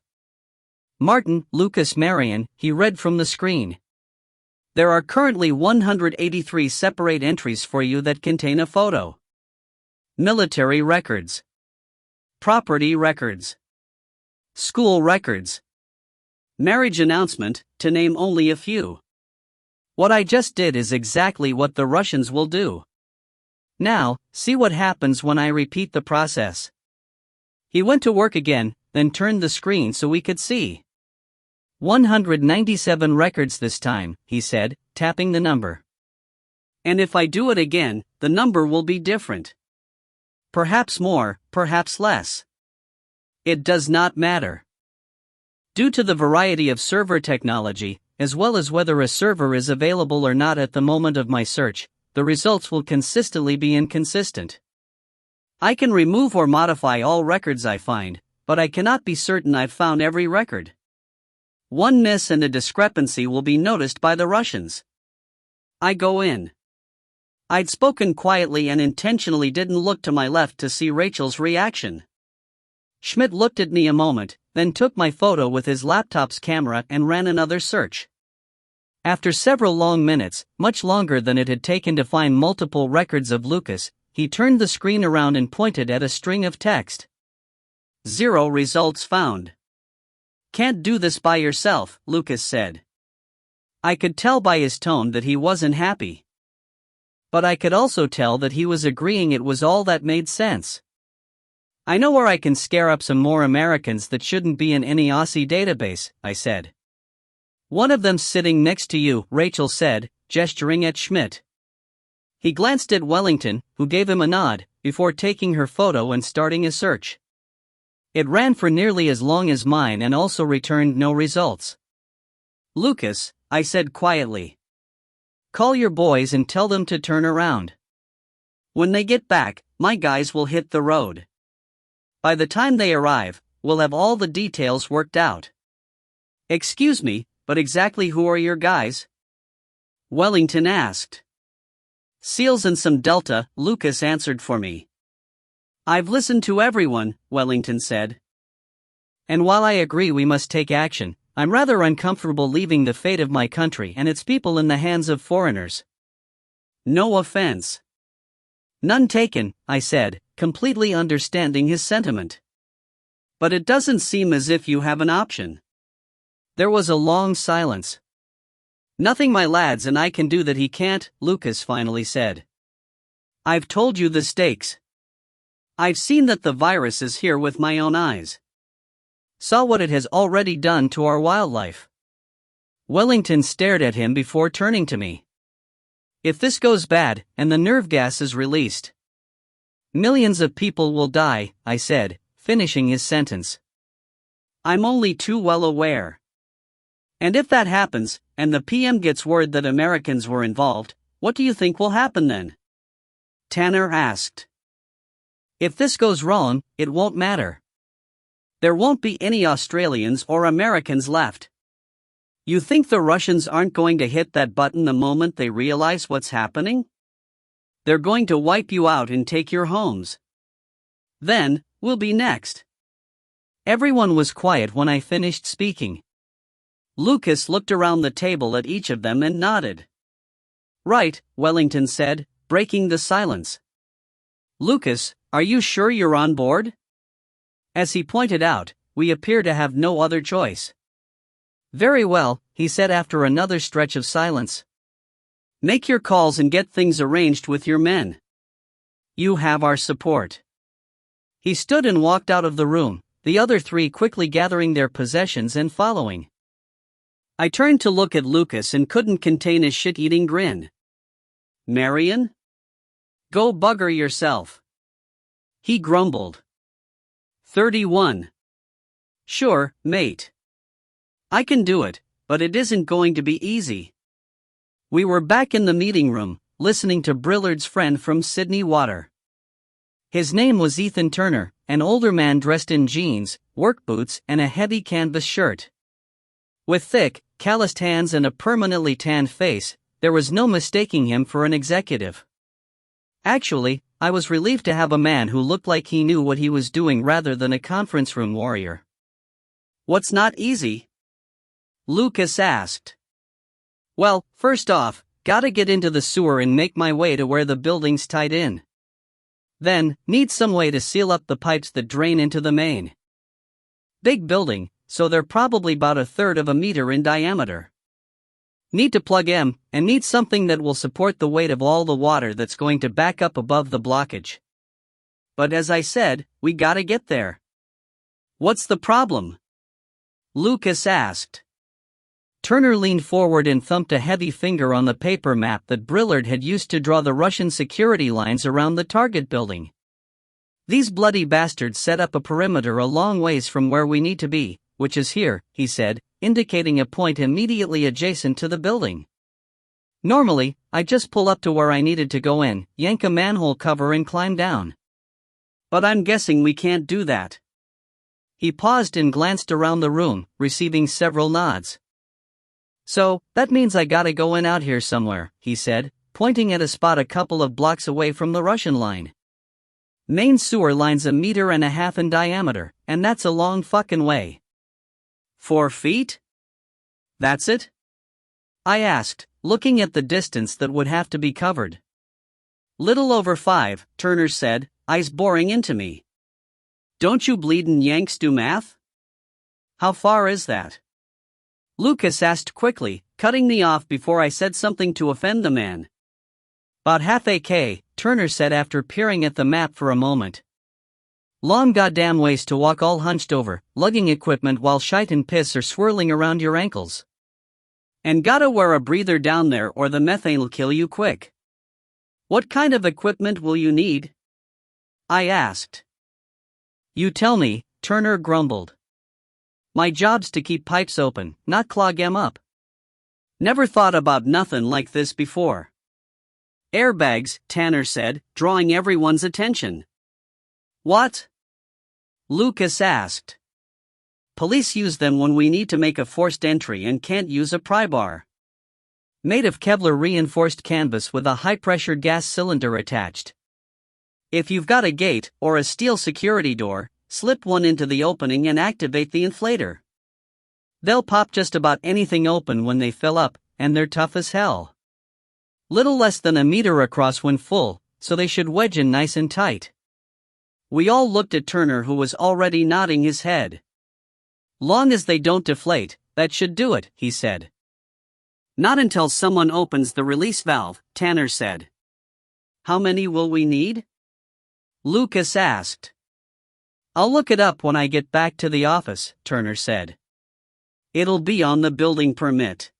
Speaker 1: Martin, Lucas Marion, he read from the screen. There are currently 183 separate entries for you that contain a photo. Military records. Property records. School records. Marriage announcement, to name only a few. What I just did is exactly what the Russians will do. Now, see what happens when I repeat the process. He went to work again, then turned the screen so we could see. 197 records this time, he said, tapping the number.
Speaker 2: And if I do it again, the number will be different. Perhaps more, perhaps less. It does not matter. Due to the variety of server technology, as well as whether a server is available or not at the moment of my search, the results will consistently be inconsistent. I can remove or modify all records I find, but I cannot be certain I've found every record. One miss and a discrepancy will be noticed by the Russians. I go in. I'd spoken quietly and intentionally didn't look to my left to see Rachel's reaction. Schmidt looked at me a moment, then took my photo with his laptop's camera and ran another search. After several long minutes, much longer than it had taken to find multiple records of Lucas, he turned the screen around and pointed at a string of text. 0 results found. Can't do this by yourself, Lucas said. I could tell by his tone that he wasn't happy. But I could also tell that he was agreeing it was all that made sense. I know where I can scare up some more Americans that shouldn't be in any Aussie database, I said. One of them's sitting next to you, Rachel said, gesturing at Schmidt. He glanced at Wellington, who gave him a nod, before taking her photo and starting a search. It ran for nearly as long as mine and also returned no results. Lucas, I said quietly. Call your boys and tell them to turn around. When they get back, my guys will hit the road. By the time they arrive, we'll have all the details worked out. Excuse me, but exactly who are your guys? Wellington asked. SEALs and some Delta, Lucas answered for me. I've listened to everyone, Wellington said. And while I agree we must take action, I'm rather uncomfortable leaving the fate of my country and its people in the hands of foreigners. No offense. None taken, I said, completely understanding his sentiment. But it doesn't seem as if you have an option. There was a long silence. Nothing my lads and I can do that he can't, Lucas finally said. I've told you the stakes. I've seen that the virus is here with my own eyes. Saw what it has already done to our wildlife. Wellington stared at him before turning to me. If this goes bad, and the nerve gas is released, millions of people will die, I said, finishing his sentence. I'm only too well aware. And if that happens, and the PM gets word that Americans were involved, what do you think will happen then? Tanner asked. If this goes wrong, it won't matter. There won't be any Australians or Americans left. You think the Russians aren't going to hit that button the moment they realize what's happening? They're going to wipe you out and take your homes. Then, we'll be next. Everyone was quiet when I finished speaking. Lucas looked around the table at each of them and nodded. Right, Wellington said, breaking the silence. Lucas, are you sure you're on board? As he pointed out, we appear to have no other choice. Very well, he said after another stretch of silence. Make your calls and get things arranged with your men. You have our support. He stood and walked out of the room, the other three quickly gathering their possessions and following. I turned to look at Lucas and couldn't contain a shit-eating grin. Marion? Go bugger yourself. He grumbled. 31. Sure, mate. I can do it, but it isn't going to be easy. We were back in the meeting room, listening to Brillard's friend from Sydney Water. His name was Ethan Turner, an older man dressed in jeans, work boots, and a heavy canvas shirt. With thick, calloused hands and a permanently tanned face, there was no mistaking him for an executive. Actually, I was relieved to have a man who looked like he knew what he was doing rather than a conference room warrior. What's not easy? Lucas asked. Well, first off, gotta get into the sewer and make my way to where the building's tied in. Then, need some way to seal up the pipes that drain into the main. Big building, so they're probably about 1/3 of a meter in diameter. Need to plug in, and need something that will support the weight of all the water that's going to back up above the blockage. But as I said, we gotta get there. What's the problem? Lucas asked. Turner leaned forward and thumped a heavy finger on the paper map that Brillard had used to draw the Russian security lines around the target building. These bloody bastards set up a perimeter a long ways from where we need to be, which is here, he said, indicating a point immediately adjacent to the building. Normally, I'd just pull up to where I needed to go in, yank a manhole cover and climb down. But I'm guessing we can't do that. He paused and glanced around the room, receiving several nods. So, that means I gotta go in out here somewhere, he said, pointing at a spot a couple of blocks away from the Russian line. Main sewer line's 1.5 meters in diameter, and that's a long fucking way. 4 feet? That's it? I asked, looking at the distance that would have to be covered. Little over 5, Turner said, eyes boring into me. Don't you bleedin' Yanks do math? How far is that? Lucas asked quickly, cutting me off before I said something to offend the man. About half a k, Turner said after peering at the map for a moment. Long goddamn ways to walk all hunched over, lugging equipment while shite and piss are swirling around your ankles. And gotta wear a breather down there or the methane'll kill you quick. What kind of equipment will you need? I asked. You tell me, Turner grumbled. My job's to keep pipes open, not clog 'em up. Never thought about nothing like this before. Airbags, Tanner said, drawing everyone's attention. What? Lucas asked. Police use them when we need to make a forced entry and can't use a pry bar. Made of Kevlar reinforced canvas with a high-pressure gas cylinder attached. If you've got a gate or a steel security door, slip one into the opening and activate the inflator. They'll pop just about anything open when they fill up, and they're tough as hell. Little less than 1 meter across when full, so they should wedge in nice and tight. We all looked at Turner, who was already nodding his head. Long as they don't deflate, that should do it, he said. Not until someone opens the release valve, Tanner said. How many will we need? Lucas asked. I'll look it up when I get back to the office, Turner said. It'll be on the building permit.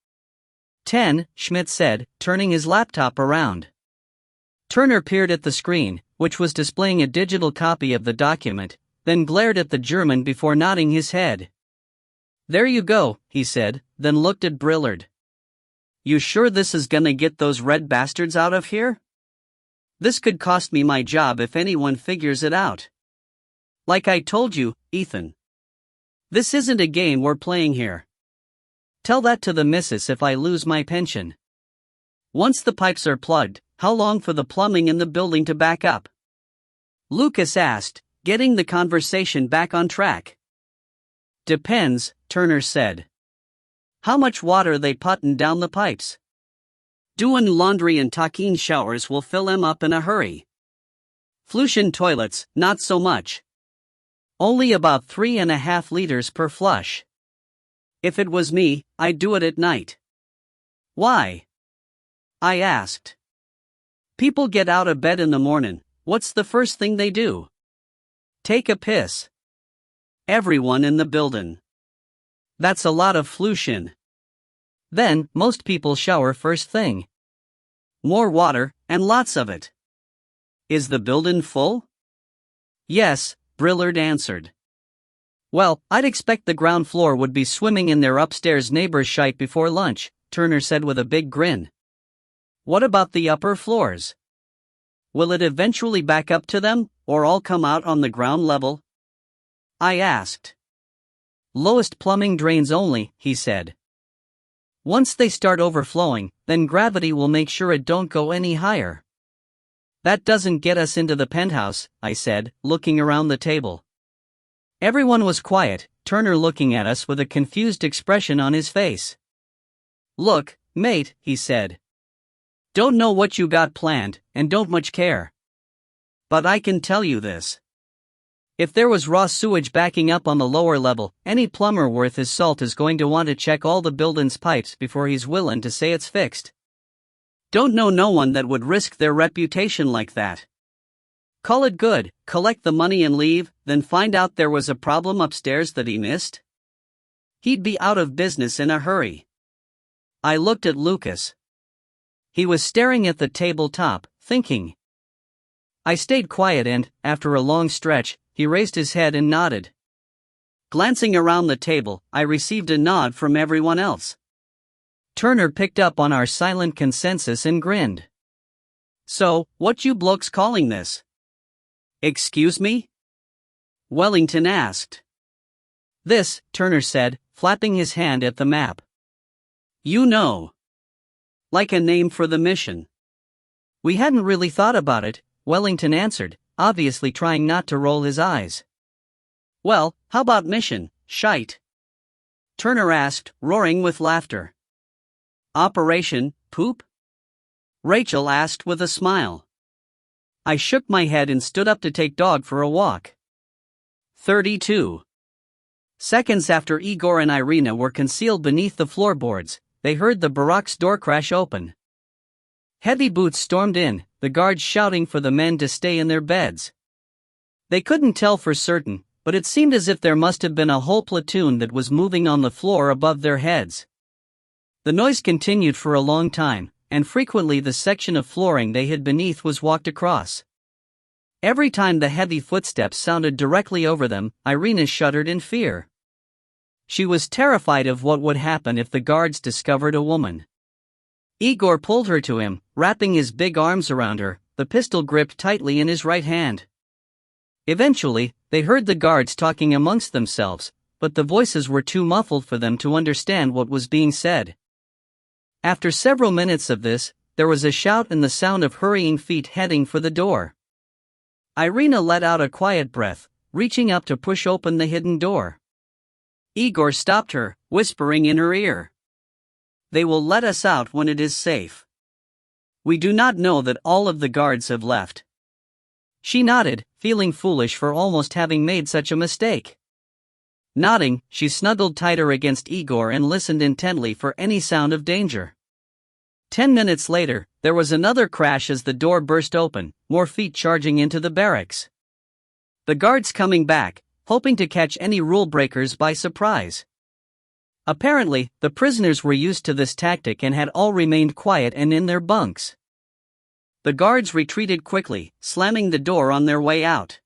Speaker 2: 10, Schmidt said, turning his laptop around. Turner peered at the screen, which was displaying a digital copy of the document, then glared at the German before nodding his head. There you go, he said, then looked at Brillard. You sure this is gonna get those red bastards out of here? This could cost me my job if anyone figures it out. Like I told you, Ethan. This isn't a game we're playing here. Tell that to the missus if I lose my pension. Once the pipes are plugged, how long for the plumbing in the building to back up? Lucas asked, getting the conversation back on track. Depends, Turner said. How much water they puttin' down the pipes? Doin' laundry and takin' showers will fill 'em up in a hurry. Flushin' toilets, not so much. Only about 3.5 liters per flush. If it was me, I'd do it at night. Why? I asked. People get out of bed in the morning, what's the first thing they do? Take a piss. Everyone in the building. That's a lot of flushin'. Then, most people shower first thing. More water, and lots of it. Is the building full?
Speaker 1: Yes, Brillard answered. Well, I'd expect the ground floor would be swimming in their upstairs neighbor's shite before lunch, Turner said with a big grin. What about the upper floors? Will it eventually back up to them, or all come out on the ground level? I asked. Lowest plumbing drains only, he said. Once they start overflowing, then gravity will make sure it don't go any higher. That doesn't get us into the penthouse, I said, looking around the table. Everyone was quiet, Turner looking at us with a confused expression on his face. Look, mate, he said. Don't know what you got planned, and don't much care. But I can tell you this. If there was raw sewage backing up on the lower level, any plumber worth his salt is going to want to check all the building's pipes before he's willing to say it's fixed. Don't know no one that would risk their reputation like that. Call it good, collect the money and leave, then find out there was a problem upstairs that he missed? He'd be out of business in a hurry. I looked at Lucas. He was staring at the tabletop, thinking. I stayed quiet and, after a long stretch, he raised his head and nodded. Glancing around the table, I received a nod from everyone else. Turner picked up on our silent consensus and grinned. So, what you blokes calling this? Excuse me? Wellington asked. This, Turner said, flapping his hand at the map. You know. Like a name for the mission. We hadn't really thought about it, Wellington answered, obviously trying not to roll his eyes. Well, how about mission, shite? Turner asked, roaring with laughter. Operation Poop? Rachel asked with a smile. I shook my head and stood up to take dog for a walk. 32 seconds after Igor and Irina were concealed beneath the floorboards, they heard the barack's door crash open. Heavy boots stormed in, the guards shouting for the men to stay in their beds. They couldn't tell for certain, but it seemed as if there must have been a whole platoon that was moving on the floor above their heads. The noise continued for a long time, and frequently the section of flooring they hid beneath was walked across. Every time the heavy footsteps sounded directly over them, Irina shuddered in fear. She was terrified of what would happen if the guards discovered a woman. Igor pulled her to him, wrapping his big arms around her, the pistol gripped tightly in his right hand. Eventually, they heard the guards talking amongst themselves, but the voices were too muffled for them to understand what was being said. After several minutes of this, there was a shout and the sound of hurrying feet heading for the door. Irina let out a quiet breath, reaching up to push open the hidden door. Igor stopped her, whispering in her ear. They will let us out when it is safe. We do not know that all of the guards have left. She nodded, feeling foolish for almost having made such a mistake. Nodding, she snuggled tighter against Igor and listened intently for any sound of danger. 10 minutes later, there was another crash as the door burst open, more feet charging into the barracks. The guards coming back, hoping to catch any rule breakers by surprise. Apparently, the prisoners were used to this tactic and had all remained quiet and in their bunks. The guards retreated quickly, slamming the door on their way out.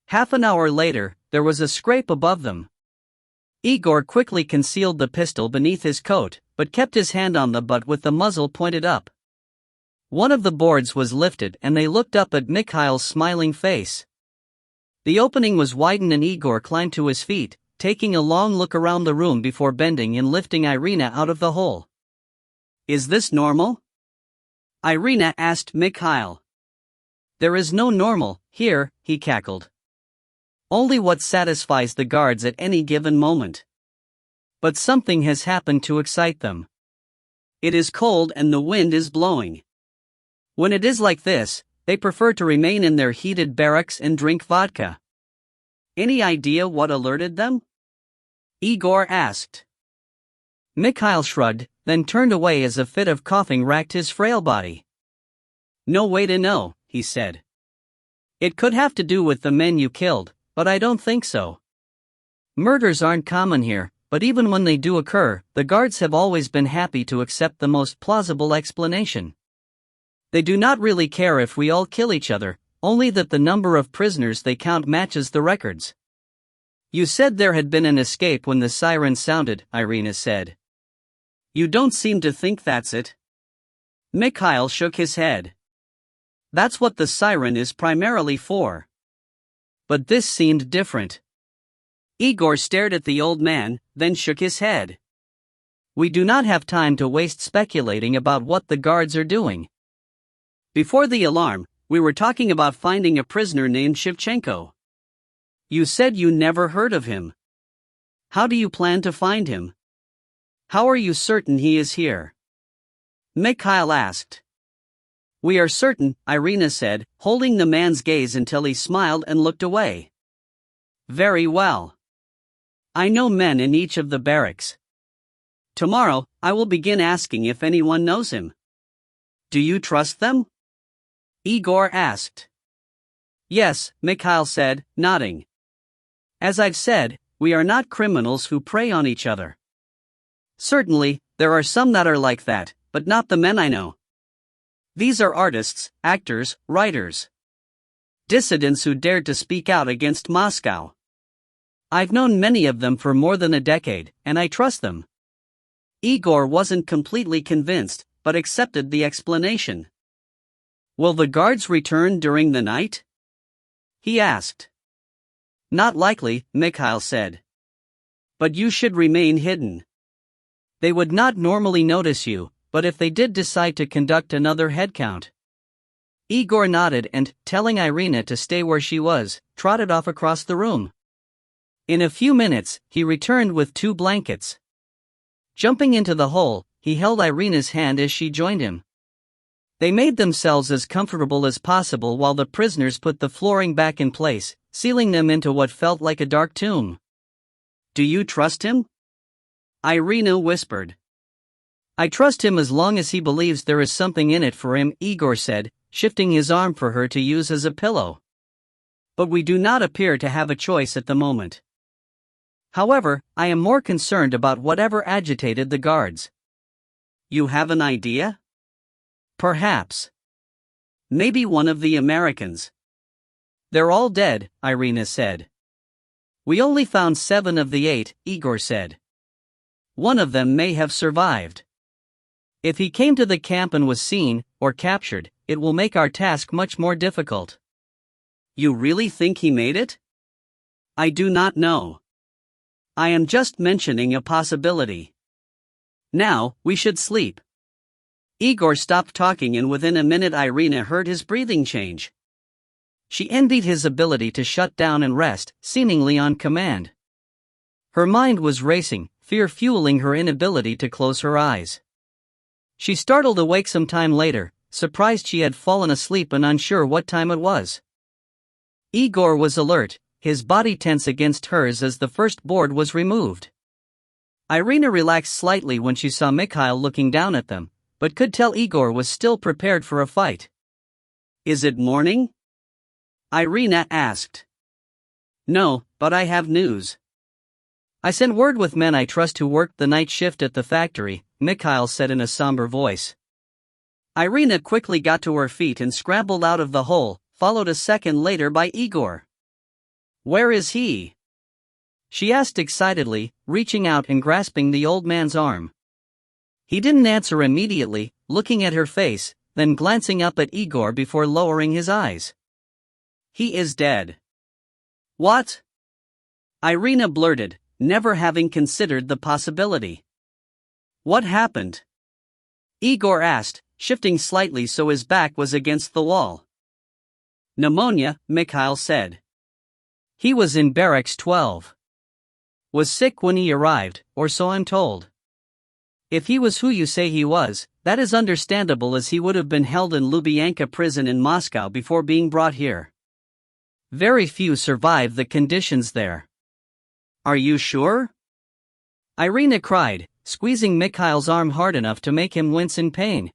Speaker 1: Half an hour later, there was a scrape above them. Igor quickly concealed the pistol beneath his coat, but kept his hand on the butt with the muzzle pointed up. One of the boards was lifted and they looked up at Mikhail's smiling face. The opening was widened and Igor climbed to his feet, taking a long look around the room before bending and lifting Irina out of the hole. Is this normal? Irina asked Mikhail. There is no normal, here, he cackled. Only what satisfies the guards at any given moment. But something has happened to excite them. It is cold and the wind is blowing. When it is like this, they prefer to remain in their heated barracks and drink vodka. Any idea what alerted them? Igor asked. Mikhail shrugged, then turned away as a fit of coughing racked his frail body. No way to know, he said. It could have to do with the men you killed, but I don't think so. Murders aren't common here, but even when they do occur, the guards have always been happy to accept the most plausible explanation. They do not really care if we all kill each other, only that the number of prisoners they count matches the records. You said there had been an escape when the siren sounded, Irina said.
Speaker 2: You don't seem to think that's it. Mikhail shook his head. That's what the siren is primarily for.
Speaker 1: But this seemed different.
Speaker 2: Igor stared at the old man, then shook his head.
Speaker 1: We do not have time to waste speculating about what the guards are doing.
Speaker 2: Before the alarm, we were talking about finding a prisoner named Shevchenko. You said you never heard of him. How do you plan to find him? How are you certain he is here? Mikhail asked. We are certain, Irina said, holding the man's gaze until he smiled and looked away. Very well. I know men in each of the barracks. Tomorrow, I will begin asking if anyone knows him. Do you trust them? Igor asked. Yes, Mikhail said, nodding. As I've said, we are not criminals who prey on each other. Certainly, there are some that are like that, but not the men I know. These are artists, actors, writers. Dissidents who dared to speak out against Moscow. I've known many of them for more than a decade, and I trust them. Igor wasn't completely convinced, but accepted the explanation. Will the guards return during the night? He asked. Not likely, Mikhail said. But you should remain hidden. They would not normally notice you, but if they did decide to conduct another headcount. Igor nodded and, telling Irina to stay where she was, trotted off across the room. In a few minutes, he returned with 2 blankets. Jumping into the hole, he held Irina's hand as she joined him. They made themselves as comfortable as possible while the prisoners put the flooring back in place, sealing them into what felt like a dark tomb. Do you trust him? Irina whispered. I trust him as long as he believes there is something in it for him, Igor said, shifting his arm for her to use as a pillow. But we do not appear to have a choice at the moment. However, I am more concerned about whatever agitated the guards. You have an idea? Perhaps. Maybe one of the Americans. They're all dead, Irina said. We only found 7 of the 8, Igor said. One of them may have survived. If he came to the camp and was seen, or captured, it will make our task much more difficult. You really think he made it? I do not know. I am just mentioning a possibility. Now, we should sleep. Igor stopped talking and within a minute Irina heard his breathing change. She envied his ability to shut down and rest, seemingly on command. Her mind was racing, fear fueling her inability to close her eyes. She startled awake some time later, surprised she had fallen asleep and unsure what time it was. Igor was alert, his body tense against hers as the first board was removed. Irina relaxed slightly when she saw Mikhail looking down at them, but could tell Igor was still prepared for a fight. Is it morning? Irina asked. No, but I have news. I sent word with men I trust who worked the night shift at the factory, Mikhail said in a somber voice. Irina quickly got to her feet and scrambled out of the hole, followed a second later by Igor. Where is he? She asked excitedly, reaching out and grasping the old man's arm. He didn't answer immediately, looking at her face, then glancing up at Igor before lowering his eyes. He is dead. What? Irina blurted, never having considered the possibility. What happened? Igor asked, shifting slightly so his back was against the wall. Pneumonia, Mikhail said. He was in barracks 12. Was sick when he arrived, or so I'm told. If he was who you say he was, that is understandable as he would have been held in Lubyanka prison in Moscow before being brought here. Very few survive the conditions there. Are you sure? Irina cried, squeezing Mikhail's arm hard enough to make him wince in pain.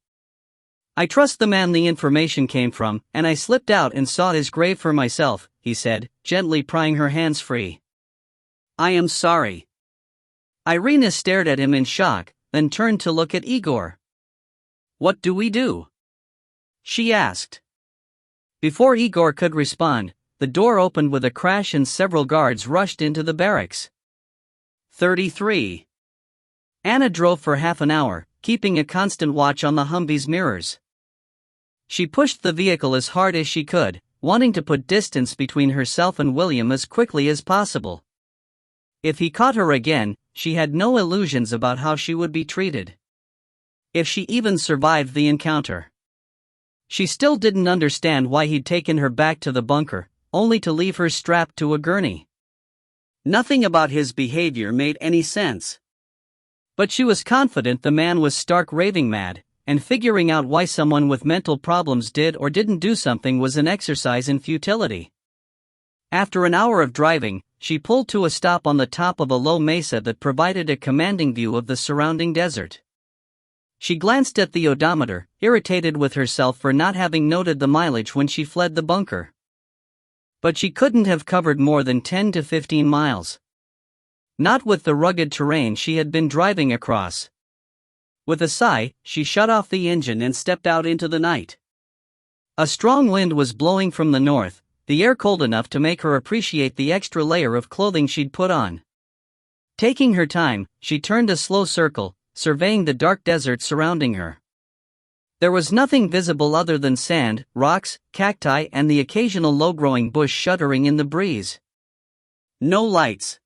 Speaker 2: I trust the man the information came from, and I slipped out and saw his grave for myself, he said, gently prying her hands free. I am sorry. Irina stared at him in shock, then turned to look at Igor. What do we do? she asked.
Speaker 1: Before Igor could respond, the door opened with a crash and several guards rushed into the barracks.
Speaker 2: 33.
Speaker 1: Anna drove for half an hour, keeping a constant watch on the Humvee's mirrors. She pushed the vehicle as hard as she could, wanting to put distance between herself and William as quickly as possible. If he caught her again, she had no illusions about how she would be treated. If she even survived the encounter. She still didn't understand why he'd taken her back to the bunker, only to leave her strapped to a gurney.
Speaker 2: Nothing about his behavior made any sense.
Speaker 1: But she was confident the man was stark raving mad, and figuring out why someone with mental problems did or didn't do something was an exercise in futility. After an hour of driving, she pulled to a stop on the top of a low mesa that provided a commanding view of the surrounding desert. She glanced at the odometer, irritated with herself for not having noted the mileage when she fled the bunker. But she couldn't have covered more than 10 to 15 miles. Not with the rugged terrain she had been driving across. With a sigh, she shut off the engine and stepped out into the night. A strong wind was blowing from the north, the air cold enough to make her appreciate the extra layer of clothing she'd put on. Taking her time, she turned a slow circle, surveying the dark desert surrounding her. There was nothing visible other than sand, rocks, cacti, and the occasional low-growing bush shuddering in the breeze.
Speaker 2: No lights.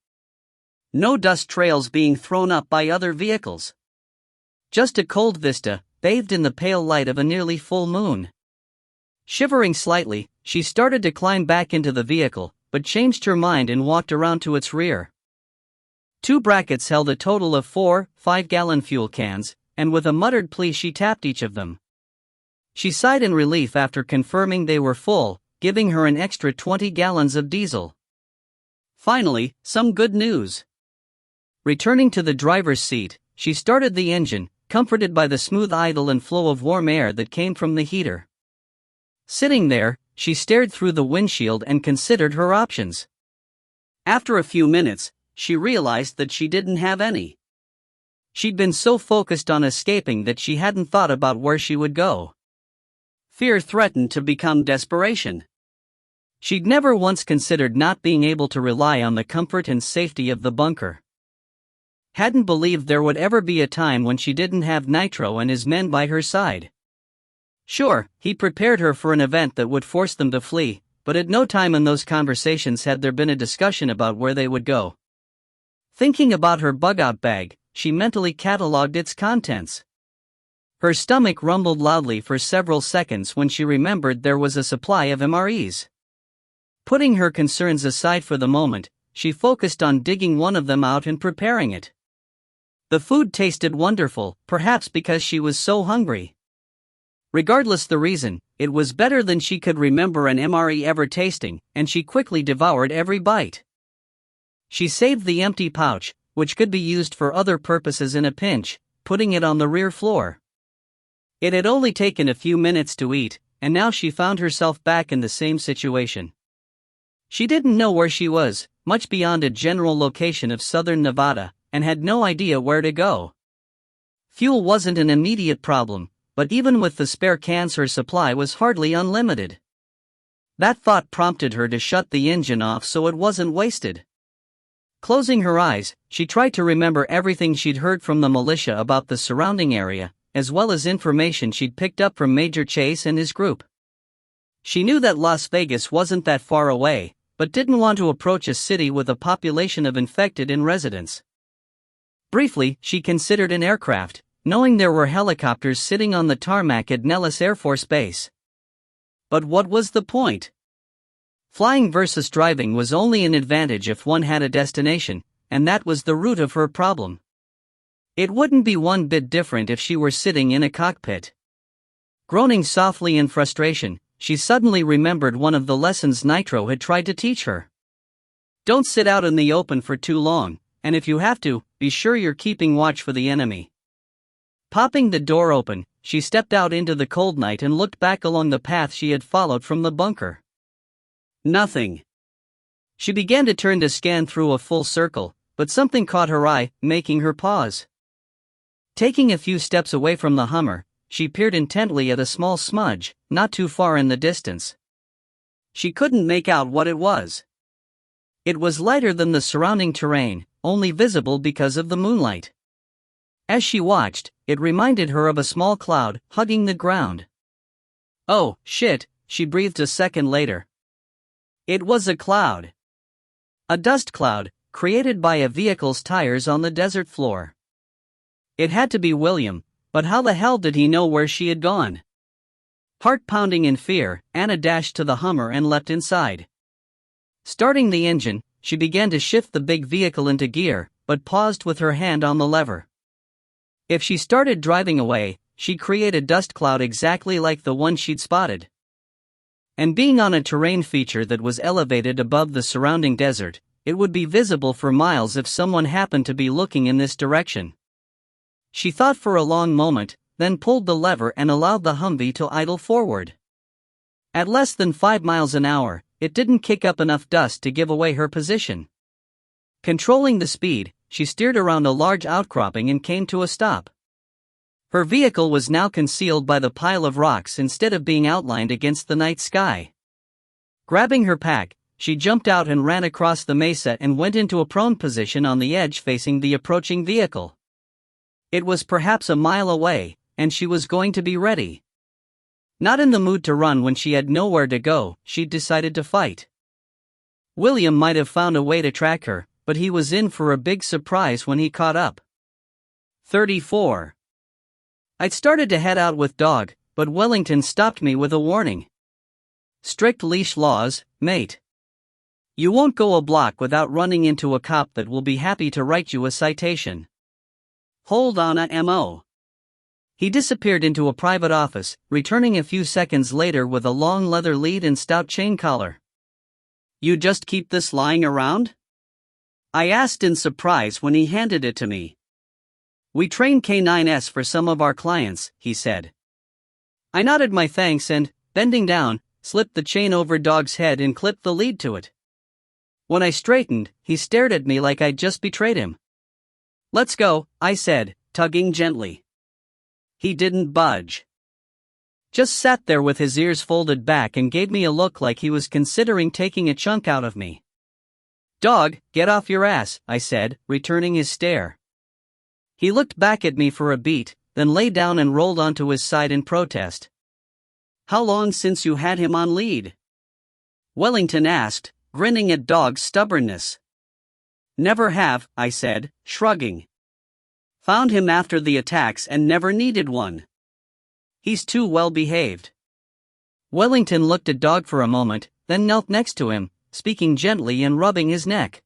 Speaker 2: No dust trails being thrown up by other vehicles.
Speaker 1: Just a cold vista, bathed in the pale light of a nearly full moon. Shivering slightly, she started to climb back into the vehicle, but changed her mind and walked around to its rear. 2 brackets held a total of 4 5-gallon fuel cans, and with a muttered plea she tapped each of them. She sighed in relief after confirming they were full, giving her an extra 20 gallons of diesel.
Speaker 2: Finally, some good news.
Speaker 1: Returning to the driver's seat, she started the engine, comforted by the smooth idle and flow of warm air that came from the heater. Sitting there, she stared through the windshield and considered her options.
Speaker 2: After a few minutes, she realized that she didn't have any.
Speaker 1: She'd been so focused on escaping that she hadn't thought about where she would go.
Speaker 2: Fear threatened to become desperation.
Speaker 1: She'd never once considered not being able to rely on the comfort and safety of the bunker. Hadn't believed there would ever be a time when she didn't have Nitro and his men by her side. Sure, he prepared her for an event that would force them to flee, but at no time in those conversations had there been a discussion about where they would go. Thinking about her bug-out bag, she mentally catalogued its contents. Her stomach rumbled loudly for several seconds when she remembered there was a supply of MREs. Putting her concerns aside for the moment, she focused on digging one of them out and preparing it. The food tasted wonderful, perhaps because she was so hungry. Regardless the reason, it was better than she could remember an MRE ever tasting, and she quickly devoured every bite. She saved the empty pouch, which could be used for other purposes in a pinch, putting it on the rear floor. It had only taken a few minutes to eat, and now she found herself back in the same situation. She didn't know where she was, much beyond a general location of southern Nevada, and had no idea where to go. Fuel wasn't an immediate problem, but even with the spare cans her supply was hardly unlimited. That thought prompted her to shut the engine off so it wasn't wasted. Closing her eyes, she tried to remember everything she'd heard from the militia about the surrounding area, as well as information she'd picked up from Major Chase and his group. She knew that Las Vegas wasn't that far away, but didn't want to approach a city with a population of infected residents. Briefly, she considered an aircraft, knowing there were helicopters sitting on the tarmac at Nellis Air Force Base. But what was the point? Flying versus driving was only an advantage if one had a destination, and that was the root of her problem. It wouldn't be one bit different if she were sitting in a cockpit. Groaning softly in frustration, she suddenly remembered one of the lessons Nitro had tried to teach her. Don't sit out in the open for too long, and if you have to, be sure you're keeping watch for the enemy. Popping the door open, she stepped out into the cold night and looked back along the path she had followed from the bunker. Nothing. She began to turn to scan through a full circle, but something caught her eye, making her pause. Taking a few steps away from the Hummer, she peered intently at a small smudge, not too far in the distance.
Speaker 2: She couldn't make out what it was.
Speaker 1: It was lighter than the surrounding terrain, only visible because of the moonlight. As she watched, it reminded her of a small cloud hugging the ground.
Speaker 2: "Oh, shit," she breathed a second later. It was a cloud.
Speaker 1: A dust cloud, created by a vehicle's tires on the desert floor. It had to be William, but how the hell did he know where she had gone? Heart pounding in fear, Anna dashed to the Hummer and leapt inside. Starting the engine, she began to shift the big vehicle into gear, but paused with her hand on the lever. If she started driving away, she'd create a dust cloud exactly like the one she'd spotted. And being on a terrain feature that was elevated above the surrounding desert, it would be visible for miles if someone happened to be looking in this direction. She thought for a long moment, then pulled the lever and allowed the Humvee to idle forward. At less than 5 miles an hour, it didn't kick up enough dust to give away her position. Controlling the speed, she steered around a large outcropping and came to a stop. Her vehicle was now concealed by the pile of rocks instead of being outlined against the night sky. Grabbing her pack, she jumped out and ran across the mesa and went into a prone position on the edge facing the approaching vehicle. It was perhaps a mile away, and she was going to be ready. Not in the mood to run when she had nowhere to go, she'd decided to fight. William might have found a way to track her, but he was in for a big surprise when he caught up. 34. I'd started to head out with Dog, but Wellington stopped me with a warning. Strict leash laws, mate. You won't go a block without running into a cop that will be happy to write you a citation.
Speaker 2: Hold on a mo.
Speaker 1: He disappeared into a private office, returning a few seconds later with a long leather lead and stout chain collar.
Speaker 2: You just keep this lying around? I asked in surprise when he handed it to me.
Speaker 1: We train K9s for some of our clients, he said. I nodded my thanks and, bending down, slipped the chain over Dog's head and clipped the lead to it. When I straightened, he stared at me like I'd just betrayed him. Let's go, I said, tugging gently. He didn't budge. Just sat there with his ears folded back and gave me a look like he was considering taking a chunk out of me. Dog, get off your ass, I said, returning his stare. He looked back at me for a beat, then lay down and rolled onto his side in protest.
Speaker 2: How long since you had him on lead? Wellington asked, grinning at Dog's stubbornness. Never have, I said, shrugging. Found him after the attacks and never needed one. He's too well behaved.
Speaker 1: Wellington looked at Dog for a moment, then knelt next to him, speaking gently and rubbing his neck.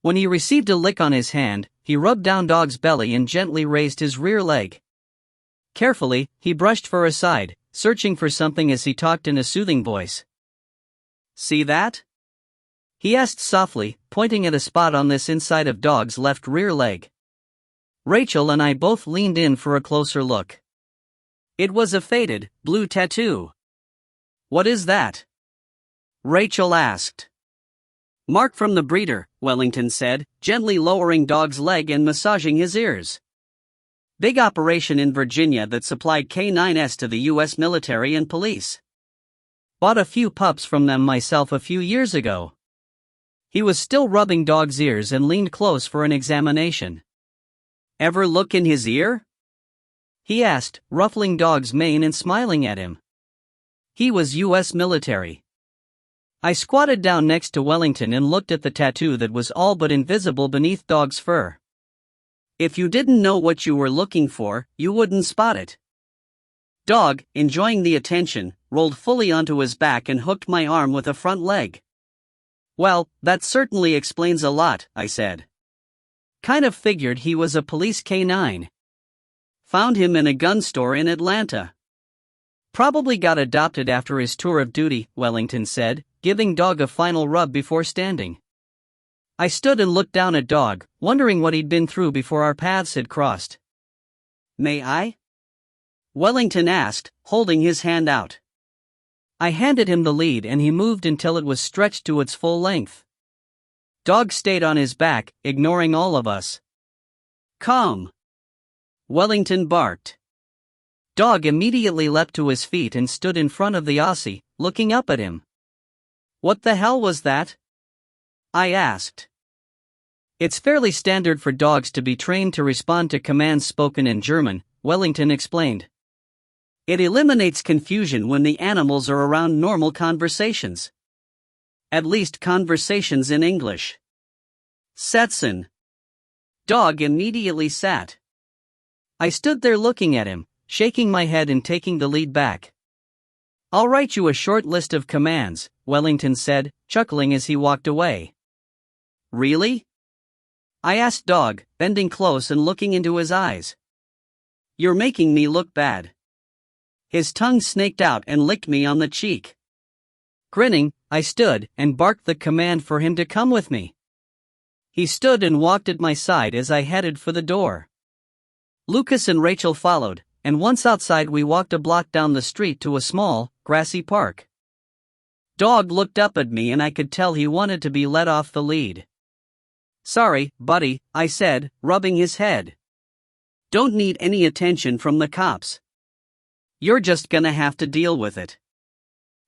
Speaker 1: When he received a lick on his hand, he rubbed down Dog's belly and gently raised his rear leg. Carefully, he brushed fur aside, searching for something as he talked in a soothing voice.
Speaker 2: See that?
Speaker 1: He asked softly, pointing at a spot on this inside of Dog's left rear leg. Rachel and I both leaned in for a closer look.
Speaker 2: It was a faded, blue tattoo.
Speaker 1: What is that?
Speaker 2: Rachel asked. Mark from the breeder, Wellington said, gently lowering Dog's leg and massaging his ears. Big operation in Virginia that supplied K9s to the U.S. military and police.
Speaker 1: Bought a few pups from them myself a few years ago. He was still rubbing Dog's ears and leaned close for an examination.
Speaker 2: Ever look in his ear?
Speaker 1: He asked, ruffling Dog's mane and smiling at him. He was U.S. military. I squatted down next to Wellington and looked at the tattoo that was all but invisible beneath Dog's fur.
Speaker 2: If you didn't know what you were looking for, you wouldn't spot it. Dog, enjoying the attention, rolled fully onto his back and hooked my arm with a front leg.
Speaker 1: Well, that certainly explains a lot, I said. Kind of figured he was a police K9.
Speaker 2: Found him in a gun store in Atlanta.
Speaker 1: Probably got adopted after his tour of duty, Wellington said, giving Dog a final rub before standing. I stood and looked down at Dog, wondering what he'd been through before our paths had crossed.
Speaker 2: May I? Wellington asked, holding his hand out.
Speaker 1: I handed him the lead and he moved until it was stretched to its full length. Dog stayed on his back, ignoring all of us.
Speaker 2: Come! Wellington barked.
Speaker 1: Dog immediately leapt to his feet and stood in front of the Aussie, looking up at him.
Speaker 2: "What the hell was that?" I asked.
Speaker 1: It's fairly standard for dogs to be trained to respond to commands spoken in German, Wellington explained.
Speaker 2: It eliminates confusion when the animals are around normal conversations. At least conversations in English. Setzen. Dog immediately sat.
Speaker 1: I stood there looking at him, shaking my head and taking the lead back. I'll write you a short list of commands, Wellington said, chuckling as he walked away.
Speaker 2: Really? I asked Dog, bending close and looking into his eyes. You're making me look bad. His tongue snaked out and licked me on the cheek.
Speaker 1: Grinning, I stood and barked the command for him to come with me. He stood and walked at my side as I headed for the door. Lucas and Rachel followed, and once outside we walked a block down the street to a small, grassy park. Dog looked up at me and I could tell he wanted to be let off the lead.
Speaker 2: Sorry, buddy, I said, rubbing his head. Don't need any attention from the cops. You're just gonna have to deal with it.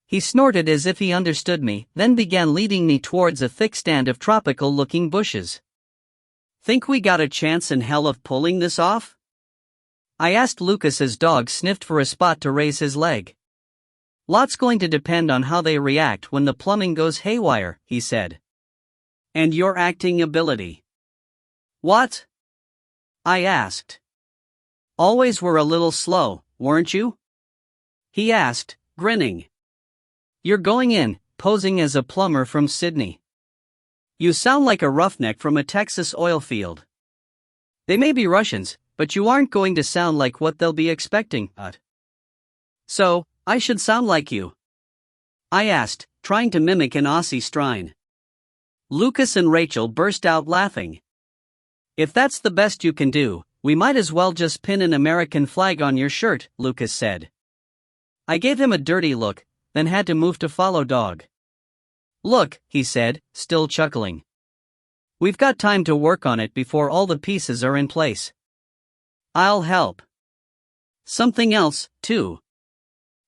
Speaker 1: He snorted as if he understood me, then began leading me towards a thick stand of tropical-looking bushes.
Speaker 2: Think we got a chance in hell of pulling this off?
Speaker 1: I asked Lucas as Dog sniffed for a spot to raise his leg. Lots going to depend on how they react when the plumbing goes haywire, he said.
Speaker 2: And your acting ability. What? I asked. Always were a little slow, weren't you? He asked, grinning.
Speaker 1: You're going in, posing as a plumber from Sydney.
Speaker 2: You sound like a roughneck from a Texas oil field.
Speaker 1: They may be Russians, but you aren't going to sound like what they'll be expecting,
Speaker 2: So, I should sound like you? I asked, trying to mimic an Aussie strine. Lucas and Rachel burst out laughing.
Speaker 1: If that's the best you can do, we might as well just pin an American flag on your shirt, Lucas said. I gave him a dirty look, then had to move to follow Dog. Look, he said, still chuckling. We've got time to work on it before all the pieces are in place.
Speaker 2: I'll help. Something else, too.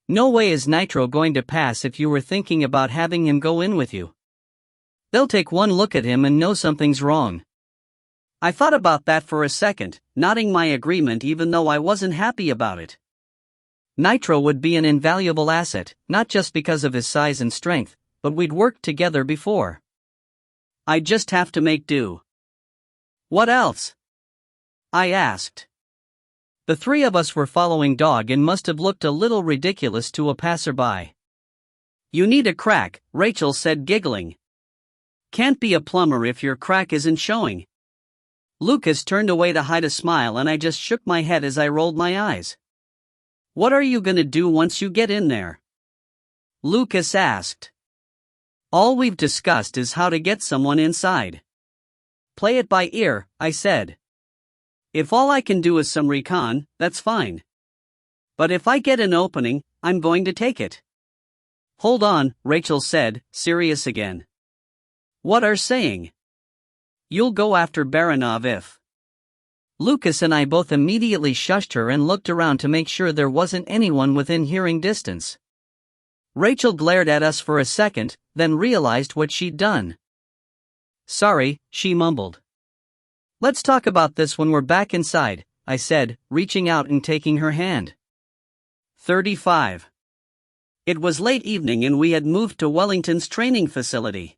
Speaker 1: No way is Nitro going to pass if you were thinking about having him go in with you. They'll take one look at him and know something's wrong.
Speaker 2: I thought about that for a second, nodding my agreement even though I wasn't happy about it.
Speaker 1: Nitro would be an invaluable asset, not just because of his size and strength, but we'd worked together before.
Speaker 2: I'd just have to make do. What else? I asked.
Speaker 1: The three of us were following Dog and must have looked a little ridiculous to a passerby.
Speaker 2: You need a crack, Rachel said, giggling. Can't be a plumber if your crack isn't showing. Lucas turned away to hide a smile and I just shook my head as I rolled my eyes. What are you gonna do once you get in there? Lucas asked. All we've discussed is how to get someone inside. Play it by ear, I said. If all I can do is some recon, that's fine. But if I get an opening, I'm going to take it. Hold on, Rachel said, serious again. What are saying? You'll go after Baranov if.
Speaker 1: Lucas and I both immediately shushed her and looked around to make sure there wasn't anyone within hearing distance. Rachel glared at us for a second, then realized what she'd done. Sorry, she mumbled. Let's talk about this when we're back inside, I said, reaching out and taking her hand.
Speaker 2: 35. It was late evening and we had moved to Wellington's training facility.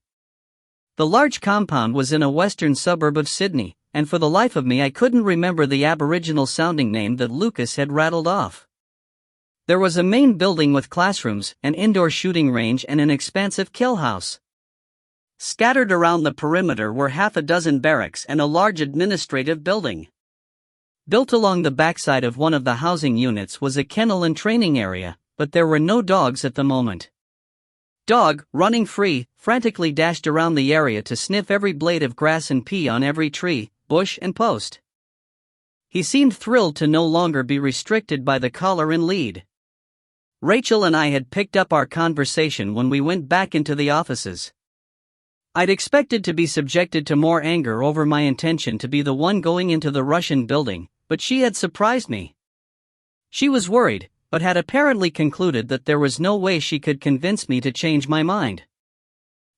Speaker 1: The large compound was in a western suburb of Sydney, and for the life of me I couldn't remember the Aboriginal-sounding name that Lucas had rattled off. There was a main building with classrooms, an indoor shooting range and an expansive kill house. Scattered around the perimeter were half a dozen barracks and a large administrative building. Built along the backside of one of the housing units was a kennel and training area, but there were no dogs at the moment. Dog, running free, frantically dashed around the area to sniff every blade of grass and pee on every tree, bush and post. He seemed thrilled to no longer be restricted by the collar and lead. Rachel and I had picked up our conversation when we went back into the offices. I'd expected to be subjected to more anger over my intention to be the one going into the Russian building, but she had surprised me. She was worried, but had apparently concluded that there was no way she could convince me to change my mind.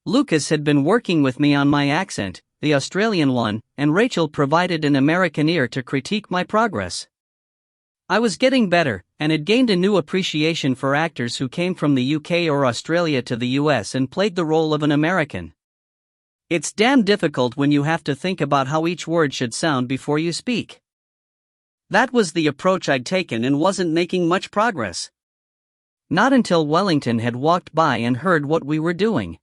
Speaker 1: Lucas had been working with me on my accent, the Australian one, and Rachel provided an American ear to critique my progress. I was getting better, and had gained a new appreciation for actors who came from the UK or Australia to the US and played the role of an American. It's damn difficult when you have to think about how each word should sound before you speak. That was the approach I'd taken and wasn't making much progress. Not until Wellington had walked by and heard what we were doing.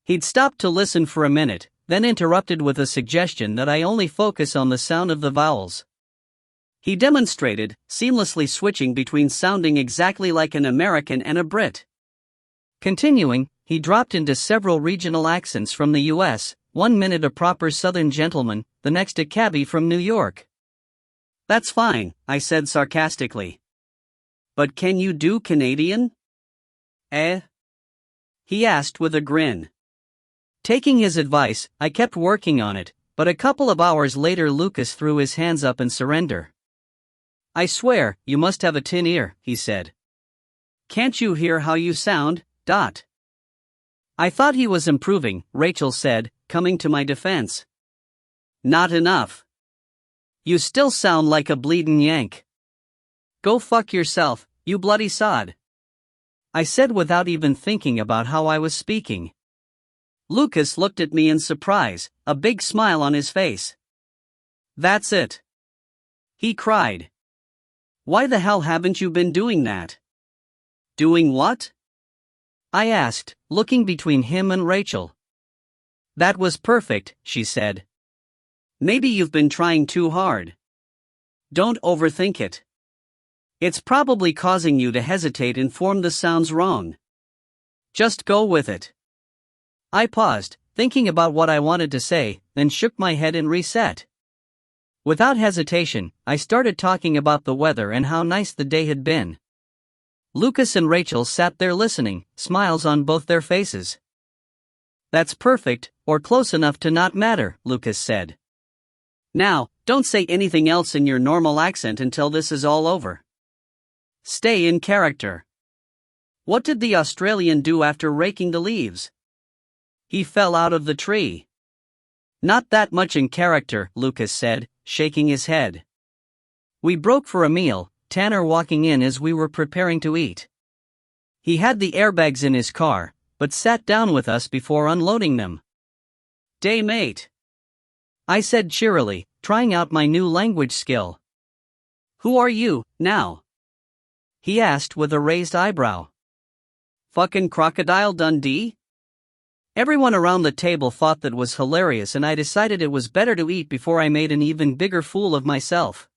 Speaker 1: He'd stopped to listen for a minute, then interrupted with a suggestion that I only focus on the sound of the vowels. He demonstrated, seamlessly switching between sounding exactly like an American and a Brit. Continuing, he dropped into several regional accents from the US, 1 minute a proper Southern gentleman, the next a cabbie from New York. That's fine, I said sarcastically. But can you do Canadian? Eh? He asked with a grin. Taking his advice, I kept working on it, but a couple of hours later Lucas threw his hands up in surrender. I swear, you must have a tin ear, he said. Can't you hear how you sound? I thought he was improving, Rachel said, coming to my defense. Not enough. You still sound like a bleedin' Yank. Go fuck yourself, you bloody sod. I said without even thinking about how I was speaking. Lucas looked at me in surprise, a big smile on his face. That's it. He cried. Why the hell haven't you been doing that? Doing what? I asked, looking between him and Rachel. That was perfect, she said. Maybe you've been trying too hard. Don't overthink it. It's probably causing you to hesitate and form the sounds wrong. Just go with it. I paused, thinking about what I wanted to say, then shook my head and reset. Without hesitation, I started talking about the weather and how nice the day had been. Lucas and Rachel sat there listening, smiles on both their faces. That's perfect, or close enough to not matter, Lucas said. Now, don't say anything else in your normal accent until this is all over. Stay in character. What did the Australian do after raking the leaves? He fell out of the tree. Not that much in character, Lucas said, shaking his head. We broke for a meal, Tanner walking in as we were preparing to eat. He had the airbags in his car, but sat down with us before unloading them. Day mate. I said cheerily, trying out my new language skill. Who are you, now? He asked with a raised eyebrow. Fucking Crocodile Dundee? Everyone around the table thought that was hilarious and I decided it was better to eat before I made an even bigger fool of myself.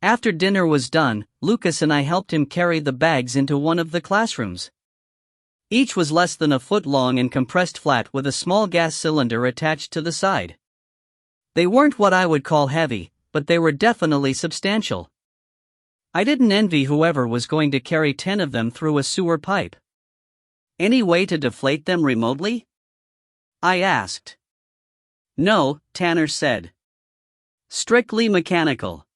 Speaker 1: After dinner was done, Lucas and I helped him carry the bags into one of the classrooms. Each was less than a foot long and compressed flat with a small gas cylinder attached to the side. They weren't what I would call heavy, but they were definitely substantial. I didn't envy whoever was going to carry 10 of them through a sewer pipe. Any way to deflate them remotely? I asked. No, Tanner said. Strictly mechanical.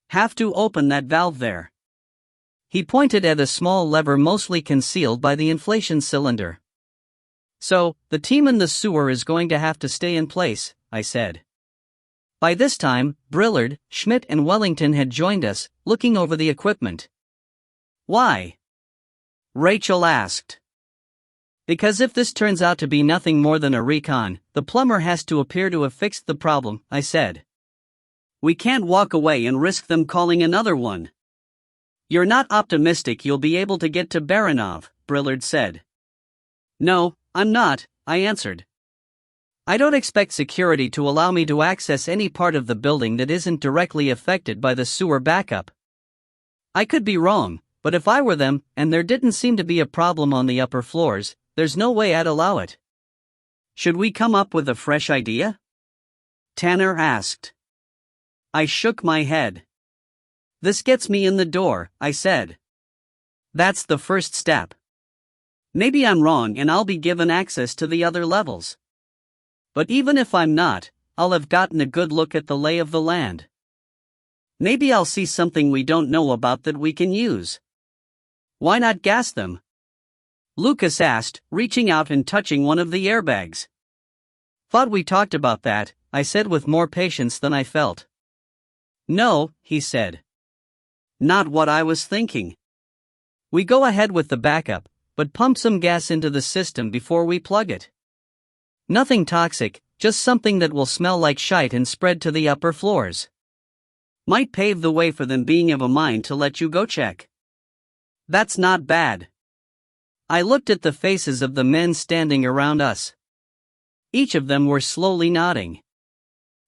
Speaker 1: Have to open that valve there. He pointed at a small lever mostly concealed by the inflation cylinder. So, the team in the sewer is going to have to stay in place, I said. By this time, Brillard, Schmidt and Wellington had joined us, looking over the equipment. Why? Rachel asked. Because if this turns out to be nothing more than a recon, the plumber has to appear to have fixed the problem, I said. We can't walk away and risk them calling another one. You're not optimistic you'll be able to get to Baranov, Brillard said. No, I'm not, I answered. I don't expect security to allow me to access any part of the building that isn't directly affected by the sewer backup. I could be wrong, but if I were them, and there didn't seem to be a problem on the upper floors, there's no way I'd allow it. Should we come up with a fresh idea? Tanner asked. I shook my head. This gets me in the door, I said. That's the first step. Maybe I'm wrong and I'll be given access to the other levels. But even if I'm not, I'll have gotten a good look at the lay of the land.
Speaker 2: Maybe I'll see something we don't know about that we can use. Why not gas them? Lucas asked, reaching out and touching one of the airbags.
Speaker 1: Thought we talked about that, I said with more patience than I felt.
Speaker 2: No, he said. Not what I was thinking.
Speaker 1: We go ahead with the backup, but pump some gas into the system before we plug it. Nothing toxic, just something that will smell like shite and spread to the upper floors.
Speaker 2: Might pave the way for them being of a mind to let you go check. That's not bad.
Speaker 1: I looked at the faces of the men standing around us. Each of them were slowly nodding.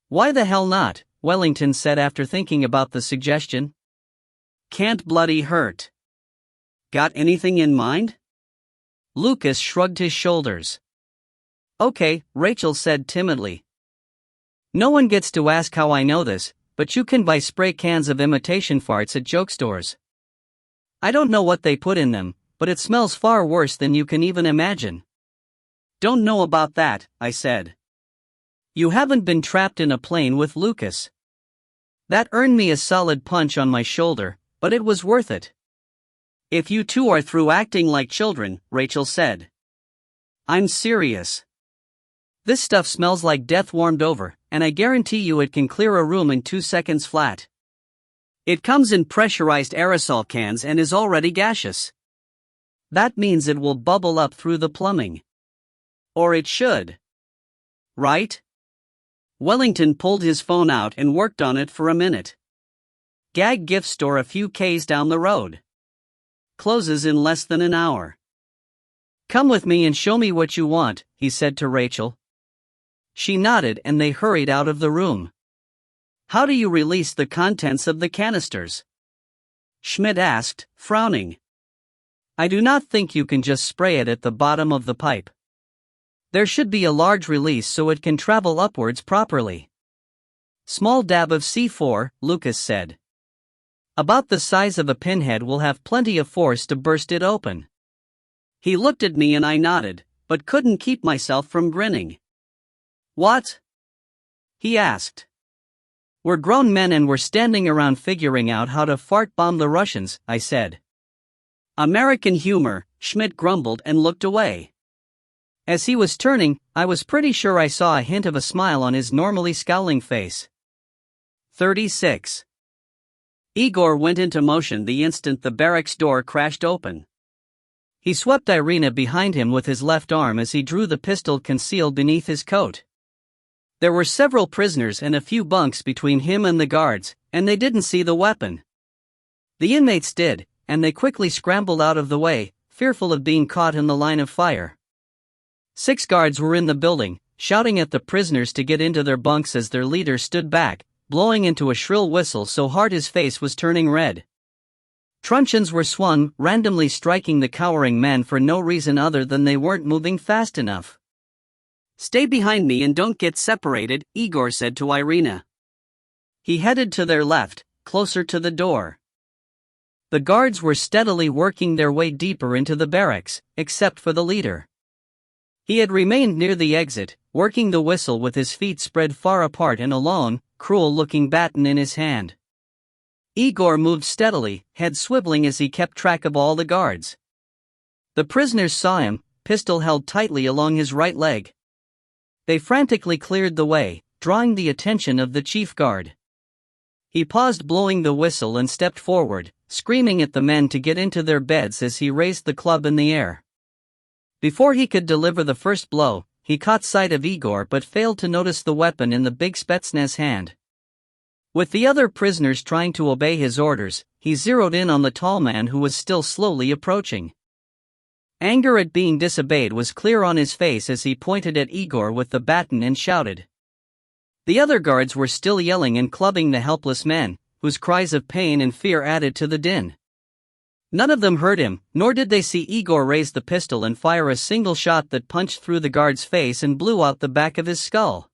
Speaker 1: Why the hell not? Wellington said after thinking about the suggestion.
Speaker 2: Can't bloody hurt. Got anything in mind?
Speaker 1: Lucas shrugged his shoulders. Okay, Rachel said timidly. No one gets to ask how I know this, but you can buy spray cans of imitation farts at joke stores. I don't know what they put in them, but it smells far worse than you can even imagine.
Speaker 2: Don't know about that, I said.
Speaker 1: You haven't been trapped in a plane with Lucas. That earned me a solid punch on my shoulder, but it was worth it.
Speaker 2: If you two are through acting like children, Rachel said. I'm serious.
Speaker 1: This stuff smells like death warmed over, and I guarantee you it can clear a room in 2 seconds flat.
Speaker 2: It comes in pressurized aerosol cans and is already gaseous.
Speaker 1: That means it will bubble up through the plumbing.
Speaker 2: Or it should. Right? Wellington pulled his phone out and worked on it for a minute. Gag gift store a few Ks down the road. Closes in less than an hour.
Speaker 1: Come with me and show me what you want, he said to Rachel. She nodded and they hurried out of the room.
Speaker 2: How do you release the contents of the canisters? Schmidt asked, frowning.
Speaker 1: I do not think you can just spray it at the bottom of the pipe. There should be a large release so it can travel upwards properly. Small dab of C4, Lucas said. About the size of a pinhead will have plenty of force to burst it open.
Speaker 2: He looked at me and I nodded, but couldn't keep myself from grinning. What? He asked.
Speaker 1: We're grown men and we're standing around figuring out how to fart bomb the Russians, I said.
Speaker 2: American humor, Schmidt grumbled and looked away.
Speaker 1: As he was turning, I was pretty sure I saw a hint of a smile on his normally scowling face.
Speaker 2: 36. Igor went into motion the instant the barracks door crashed open.
Speaker 1: He swept Irina behind him with his left arm as he drew the pistol concealed beneath his coat. There were several prisoners and a few bunks between him and the guards, and they didn't see the weapon. The inmates did, and they quickly scrambled out of the way, fearful of being caught in the line of fire. 6 guards were in the building, shouting at the prisoners to get into their bunks as their leader stood back, blowing into a shrill whistle so hard his face was turning red. Truncheons were swung, randomly striking the cowering men for no reason other than they weren't moving fast enough.
Speaker 2: Stay behind me and don't get separated, Igor said to Irina. He headed to their left, closer to the door.
Speaker 1: The guards were steadily working their way deeper into the barracks, except for the leader. He had remained near the exit, working the whistle with his feet spread far apart and a long, cruel-looking baton in his hand. Igor moved steadily, head swiveling as he kept track of all the guards. The prisoners saw him, pistol held tightly along his right leg. They frantically cleared the way, drawing the attention of the chief guard. He paused blowing the whistle and stepped forward, screaming at the men to get into their beds as he raised the club in the air. Before he could deliver the first blow, he caught sight of Igor but failed to notice the weapon in the big Spetsnaz hand. With the other prisoners trying to obey his orders, he zeroed in on the tall man who was still slowly approaching. Anger at being disobeyed was clear on his face as he pointed at Igor with the baton and shouted. The other guards were still yelling and clubbing the helpless men, whose cries of pain and fear added to the din. None of them heard him, nor did they see Igor raise the pistol and fire a single shot that punched through the guard's face and blew out the back of his skull.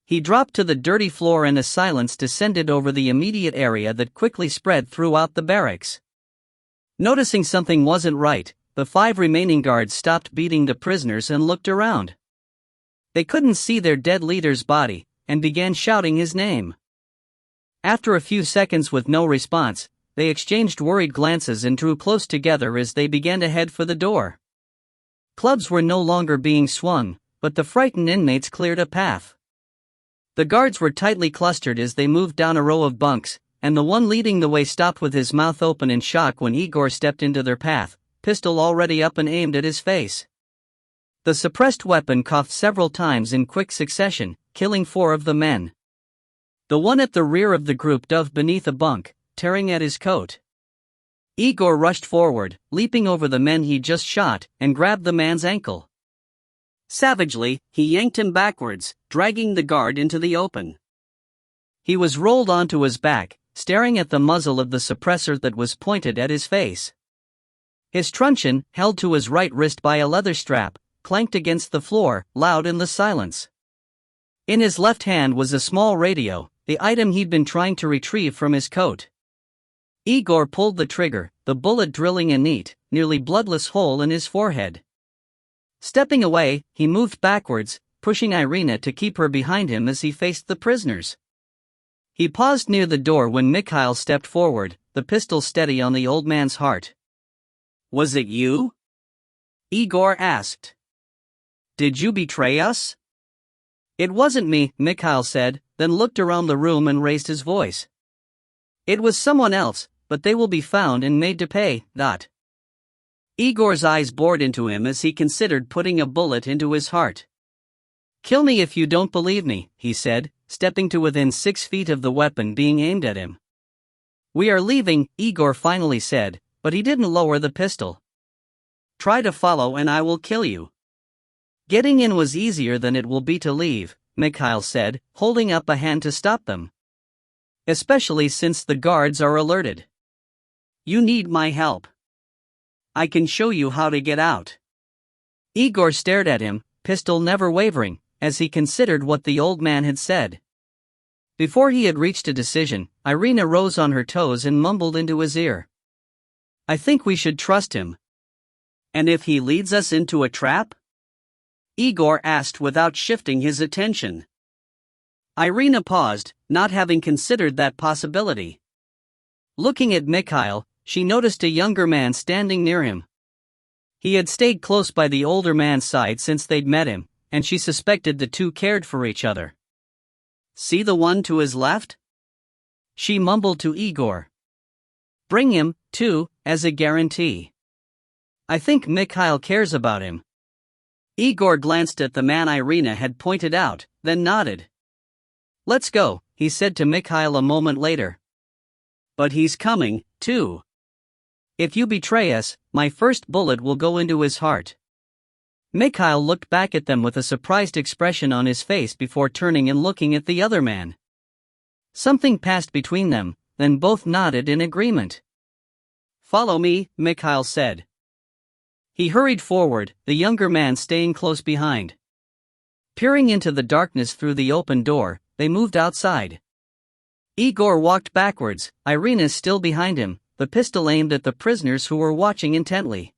Speaker 1: He dropped to the dirty floor and a silence descended over the immediate area that quickly spread throughout the barracks. Noticing something wasn't right, the 5 remaining guards stopped beating the prisoners and looked around. They couldn't see their dead leader's body, and began shouting his name. After a few seconds with no response, they exchanged worried glances and drew close together as they began to head for the door. Clubs were no longer being swung, but the frightened inmates cleared a path. The guards were tightly clustered as they moved down a row of bunks, and the one leading the way stopped with his mouth open in shock when Igor stepped into their path, pistol already up and aimed at his face. The suppressed weapon coughed several times in quick succession, killing 4 of the men. The one at the rear of the group dove beneath a bunk, tearing at his coat. Igor rushed forward, leaping over the men he just shot, and grabbed the man's ankle.
Speaker 2: Savagely, he yanked him backwards, dragging the guard into the open.
Speaker 1: He was rolled onto his back, staring at the muzzle of the suppressor that was pointed at his face. His truncheon, held to his right wrist by a leather strap, clanked against the floor, loud in the silence. In his left hand was a small radio, the item he'd been trying to retrieve from his coat. Igor pulled the trigger, the bullet drilling a neat, nearly bloodless hole in his forehead. Stepping away, he moved backwards, pushing Irina to keep her behind him as he faced the prisoners. He paused near the door when Mikhail stepped forward, the pistol steady on the old man's heart.
Speaker 2: "Was it you?" Igor asked.
Speaker 1: "Did you betray us?"
Speaker 2: "It wasn't me," Mikhail said, then looked around the room and raised his voice.
Speaker 1: "It was someone else, but they will be found and made to pay."
Speaker 2: Igor's eyes bored into him as he considered putting a bullet into his heart.
Speaker 1: "Kill me if you don't believe me," he said, stepping to within 6 feet of the weapon being aimed at him. "We are leaving," Igor finally said, but he didn't lower the pistol.
Speaker 2: "Try to follow and I will kill you."
Speaker 1: "Getting in was easier than it will be to leave," Mikhail said, holding up a hand to stop them. "Especially since the guards are alerted."
Speaker 2: "You need my help. I can show you how to get out."
Speaker 1: Igor stared at him, pistol never wavering, as he considered what the old man had said. Before he had reached a decision, Irina rose on her toes and mumbled into his ear. "I think we should trust him."
Speaker 2: "And if he leads us into a trap?" Igor asked without shifting his attention. Irina paused, not having considered that possibility.
Speaker 1: Looking at Mikhail, she noticed a younger man standing near him. He had stayed close by the older man's side since they'd met him, and she suspected the two cared for each other.
Speaker 2: "See the one to his left?"
Speaker 1: she mumbled to Igor. "Bring him, too, as a guarantee. I think Mikhail cares about him."
Speaker 2: Igor glanced at the man Irina had pointed out, then nodded.
Speaker 1: "Let's go," he said to Mikhail a moment later.
Speaker 2: "But he's coming, too.
Speaker 1: If you betray us, my first bullet will go into his heart." Mikhail looked back at them with a surprised expression on his face before turning and looking at the other man. Something passed between them, then both nodded in agreement.
Speaker 2: "Follow me," Mikhail said.
Speaker 1: He hurried forward, the younger man staying close behind. Peering into the darkness through the open door, they moved outside. Igor walked backwards, Irina still behind him, the pistol aimed at the prisoners who were watching intently.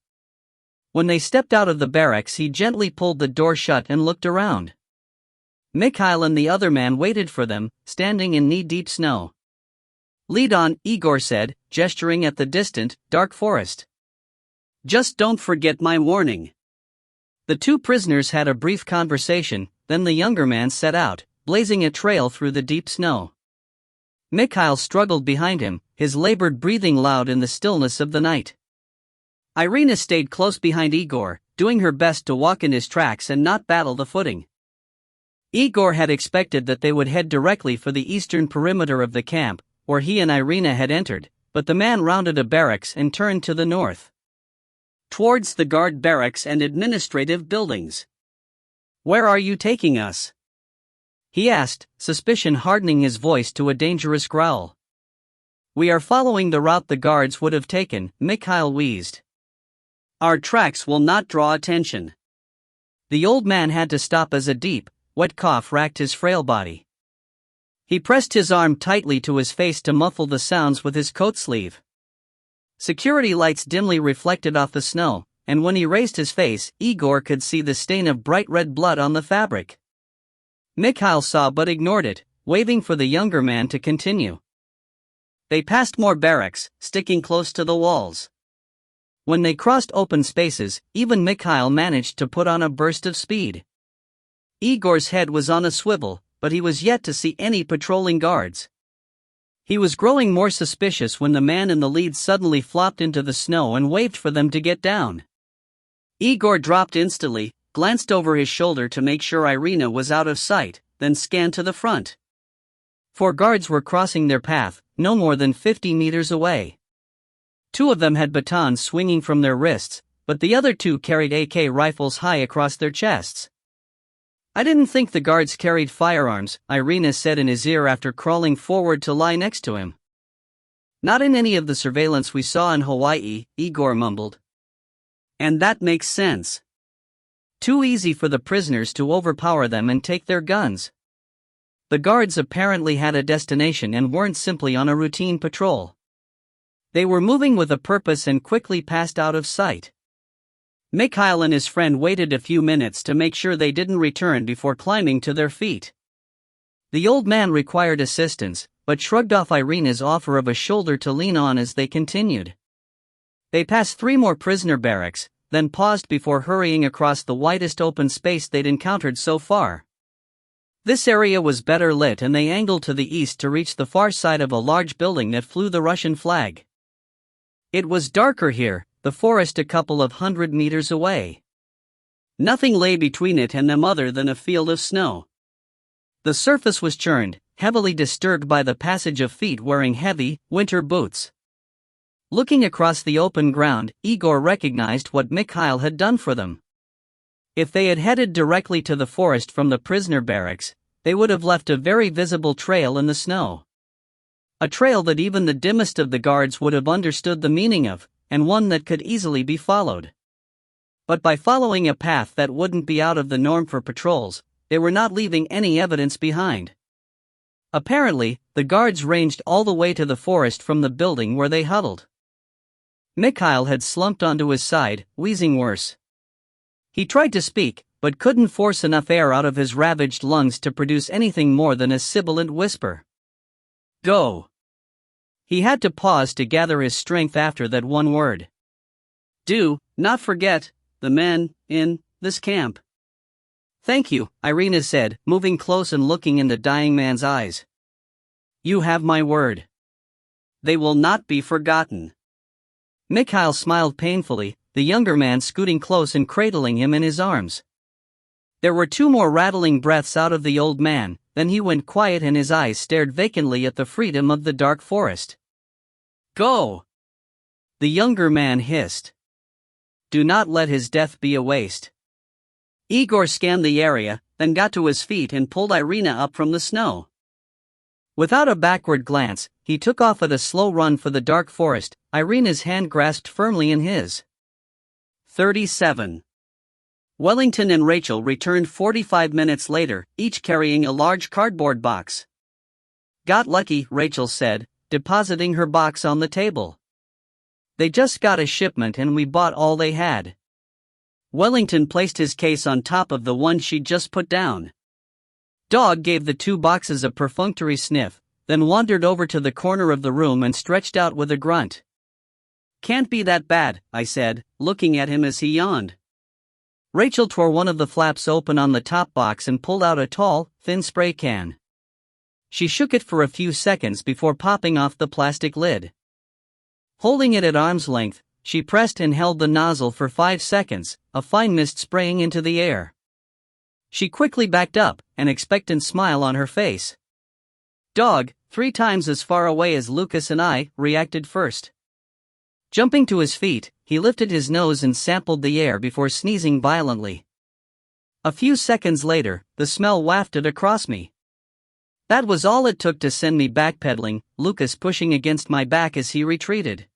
Speaker 1: When they stepped out of the barracks, he gently pulled the door shut and looked around. Mikhail and the other man waited for them, standing in knee-deep snow. "Lead on," Igor said, gesturing at the distant, dark forest.
Speaker 2: "Just don't forget my warning."
Speaker 1: The two prisoners had a brief conversation, then the younger man set out, blazing a trail through the deep snow. Mikhail struggled behind him, his labored breathing loud in the stillness of the night. Irina stayed close behind Igor, doing her best to walk in his tracks and not battle the footing. Igor had expected that they would head directly for the eastern perimeter of the camp, where he and Irina had entered, but the man rounded a barracks and turned to the north.
Speaker 2: "Towards the guard barracks and administrative buildings."
Speaker 1: "Where are you taking us?" he asked, suspicion hardening his voice to a dangerous growl. "We are following the route the guards would have taken," Mikhail wheezed.
Speaker 2: "Our tracks will not draw attention."
Speaker 1: The old man had to stop as a deep, wet cough racked his frail body. He pressed his arm tightly to his face to muffle the sounds with his coat sleeve. Security lights dimly reflected off the snow, and when he raised his face, Igor could see the stain of bright red blood on the fabric. Mikhail saw but ignored it, waving for the younger man to continue.
Speaker 2: They passed more barracks, sticking close to the walls. When they crossed open spaces, even Mikhail managed to put on a burst of speed. Igor's head was on a swivel, but he was yet to see any patrolling guards. He was growing more suspicious when the man in the lead suddenly flopped into the snow and waved for them to get down. Igor dropped instantly, glanced over his shoulder to make sure Irina was out of sight, then scanned to the front. 4 guards were crossing their path, no more than 50 meters away. 2 of them had batons swinging from their wrists, but the other 2 carried AK rifles high across their chests. "I didn't think the guards carried firearms," Irina said in his ear after crawling forward to lie next to him. "Not in any of the surveillance we saw in Hawaii," Igor mumbled. "And that makes sense. Too easy for the prisoners to overpower them and take their guns." The guards apparently had a destination and weren't simply on a routine patrol. They were moving with a purpose and quickly passed out of sight. Mikhail and his friend waited a few minutes to make sure they didn't return before climbing to their feet. The old man required assistance, but shrugged off Irina's offer of a shoulder to lean on as they continued. They passed 3 more prisoner barracks, then paused before hurrying across the widest open space they'd encountered so far. This area was better lit and they angled to the east to reach the far side of a large building that flew the Russian flag. It was darker here, the forest a couple of 100 meters away. Nothing lay between it and them other than a field of snow. The surface was churned, heavily disturbed by the passage of feet wearing heavy, winter boots. Looking across the open ground, Igor recognized what Mikhail had done for them. If they had headed directly to the forest from the prisoner barracks, they would have left a very visible trail in the snow. A trail that even the dimmest of the guards would have understood the meaning of, and one that could easily be followed. But by following a path that wouldn't be out of the norm for patrols, they were not leaving any evidence behind. Apparently, the guards ranged all the way to the forest from the building where they huddled. Mikhail had slumped onto his side, wheezing worse. He tried to speak, but couldn't force enough air out of his ravaged lungs to produce anything more than a sibilant whisper. "Go." He had to pause to gather his strength after that one word. "Do not forget the men in this camp." "Thank you," Irina said, moving close and looking in the dying man's eyes. "You have my word. They will not be forgotten." Mikhail smiled painfully, the younger man scooting close and cradling him in his arms. There were 2 more rattling breaths out of the old man, then he went quiet and his eyes stared vacantly at the freedom of the dark forest. "Go!" the younger man hissed. Do not let his death be a waste. Igor scanned the area, then got to his feet and pulled Irina up from the snow. Without a backward glance, he took off at a slow run for the dark forest, Irina's hand grasped firmly in his. 37. Wellington and Rachel returned 45 minutes later, each carrying a large cardboard box. "Got lucky," Rachel said, depositing her box on the table. "They just got a shipment and we bought all they had." Wellington placed his case on top of the one she'd just put down. Dog gave the 2 boxes a perfunctory sniff, then wandered over to the corner of the room and stretched out with a grunt. "Can't be that bad," I said, looking at him as he yawned. Rachel tore one of the flaps open on the top box and pulled out a tall, thin spray can. She shook it for a few seconds before popping off the plastic lid. Holding it at arm's length, she pressed and held the nozzle for 5 seconds, a fine mist spraying into the air. She quickly backed up, an expectant smile on her face. Dog, 3 times as far away as Lucas and I, reacted first. Jumping to his feet, he lifted his nose and sampled the air before sneezing violently. A few seconds later, the smell wafted across me. That was all it took to send me backpedaling, Lucas pushing against my back as he retreated.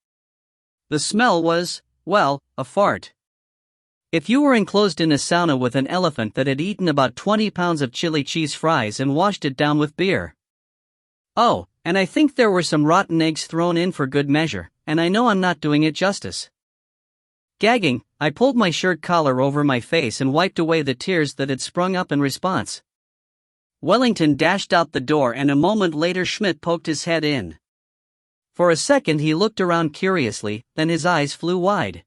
Speaker 2: The smell was, well, a fart. If you were enclosed in a sauna with an elephant that had eaten about 20 pounds of chili cheese fries and washed it down with beer. Oh, and I think there were some rotten eggs thrown in for good measure, and I know I'm not doing it justice. Gagging, I pulled my shirt collar over my face and wiped away the tears that had sprung up in response. Wellington dashed out the door and a moment later Schmidt poked his head in.
Speaker 1: For a second he looked around curiously, then his eyes flew wide.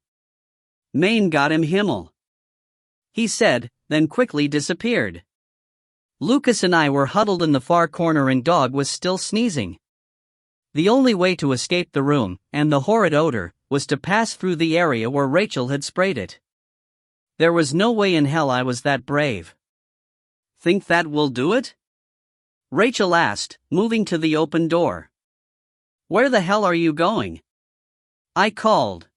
Speaker 2: Maine got him Himmel, he said, then quickly disappeared.
Speaker 1: Lucas and I were huddled in the far corner and Dog was still sneezing. The only way to escape the room, and the horrid odor, was to pass through the area where Rachel had sprayed it. There was no way in hell I was that brave.
Speaker 2: Think that will do it? Rachel asked, moving to the open door. Where the hell are you going? I called.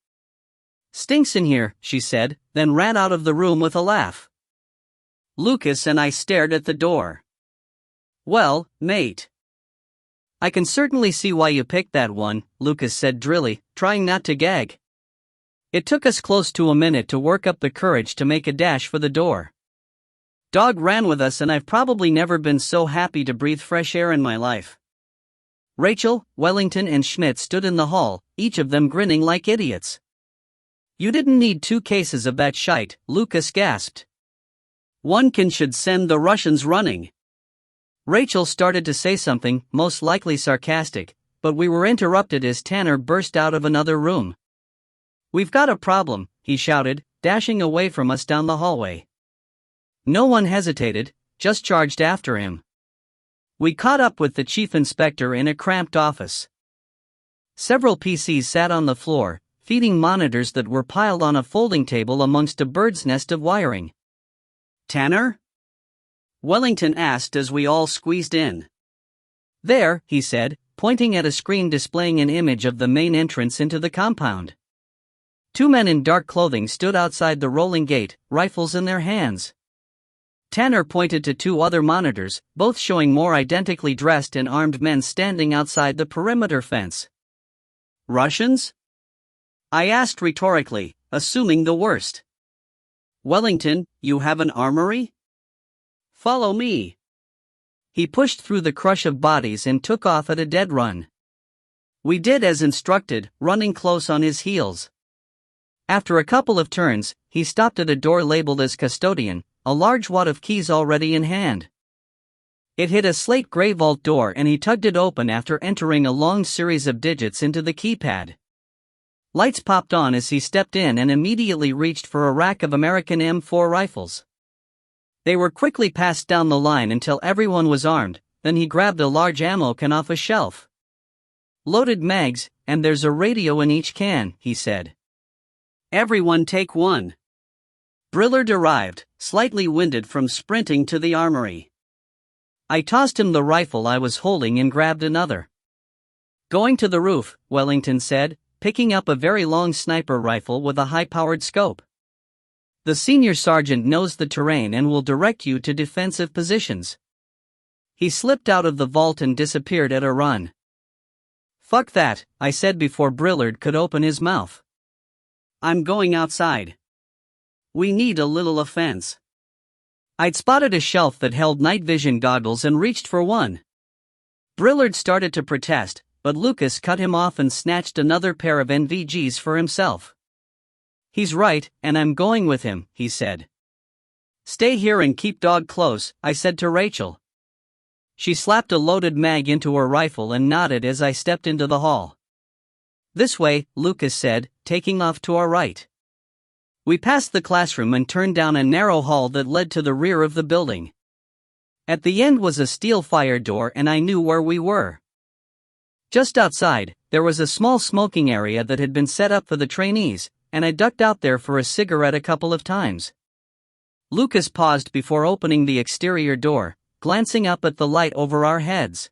Speaker 1: Stinks in here, she said, then ran out of the room with a laugh.
Speaker 2: Lucas and I stared at the door.
Speaker 1: Well, mate. I can certainly see why you picked that one, Lucas said drily, trying not to gag. It took us close to a minute to work up the courage to make a dash for the door. Dog ran with us and I've probably never been so happy to breathe fresh air in my life. Rachel, Wellington and Schmidt stood in the hall, each of them grinning like idiots. You didn't need 2 cases of that shite, Lucas gasped.
Speaker 2: One can should send the Russians running.
Speaker 1: Rachel started to say something, most likely sarcastic, but we were interrupted as Tanner burst out of another room. We've got a problem, he shouted, dashing away from us down the hallway. No one hesitated, just charged after him. We caught up with the chief inspector in a cramped office. Several PCs sat on the floor, feeding monitors that were piled on a folding table amongst a bird's nest of wiring.
Speaker 2: Tanner? Wellington asked as we all squeezed in.
Speaker 1: There, he said, pointing at a screen displaying an image of the main entrance into the compound. 2 men in dark clothing stood outside the rolling gate, rifles in their hands. Tanner pointed to 2 other monitors, both showing more identically dressed and armed men standing outside the perimeter fence.
Speaker 2: Russians? I asked rhetorically, assuming the worst. Wellington, you have an armory? Follow me.
Speaker 1: He pushed through the crush of bodies and took off at a dead run.
Speaker 2: We did as instructed, running close on his heels.
Speaker 1: After a couple of turns, he stopped at a door labeled as custodian, a large wad of keys already in hand. It hit a slate gray vault door and he tugged it open after entering a long series of digits into the keypad. Lights popped on as he stepped in and immediately reached for a rack of American M4 rifles. They were quickly passed down the line until everyone was armed, then he grabbed a large ammo can off a shelf. Loaded mags, and there's a radio in each can, he said.
Speaker 2: Everyone take one. Brillard arrived, slightly winded from sprinting to the armory.
Speaker 1: I tossed him the rifle I was holding and grabbed another. Going to the roof, Wellington said, picking up a very long sniper rifle with a high-powered scope. The senior sergeant knows the terrain and will direct you to defensive positions. He slipped out of the vault and disappeared at a run. Fuck that, I said before Brillard could open his mouth.
Speaker 2: I'm going outside. We need a little offense.
Speaker 1: I'd spotted a shelf that held night vision goggles and reached for one. Brillard started to protest, but Lucas cut him off and snatched another pair of NVGs for himself. He's right, and I'm going with him, he said. Stay here and keep Dog close, I said to Rachel. She slapped a loaded mag into her rifle and nodded as I stepped into the hall. This way, Lucas said, taking off to our right. We passed the classroom and turned down a narrow hall that led to the rear of the building. At the end was a steel fire door and I knew where we were. Just outside, there was a small smoking area that had been set up for the trainees, and I ducked out there for a cigarette a couple of times. Lucas paused before opening the exterior door, glancing up at the light over our heads.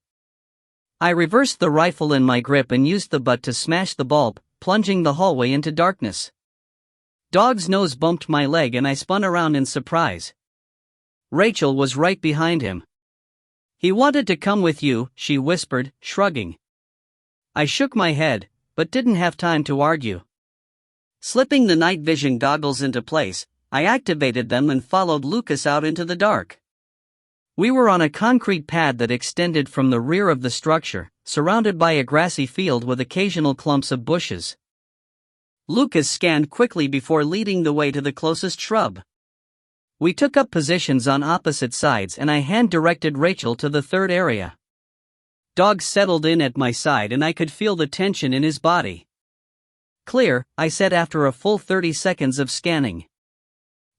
Speaker 1: I reversed the rifle in my grip and used the butt to smash the bulb, plunging the hallway into darkness. Dog's nose bumped my leg and I spun around in surprise. Rachel was right behind him. He wanted to come with you, she whispered, shrugging. I shook my head, but didn't have time to argue. Slipping the night vision goggles into place, I activated them and followed Lucas out into the dark. We were on a concrete pad that extended from the rear of the structure, surrounded by a grassy field with occasional clumps of bushes. Lucas scanned quickly before leading the way to the closest shrub. We took up positions on opposite sides and I hand-directed Rachel to the third area.
Speaker 2: Dog settled in at my side and I could feel the tension in his body. "Clear," I said after a full 30 seconds of scanning.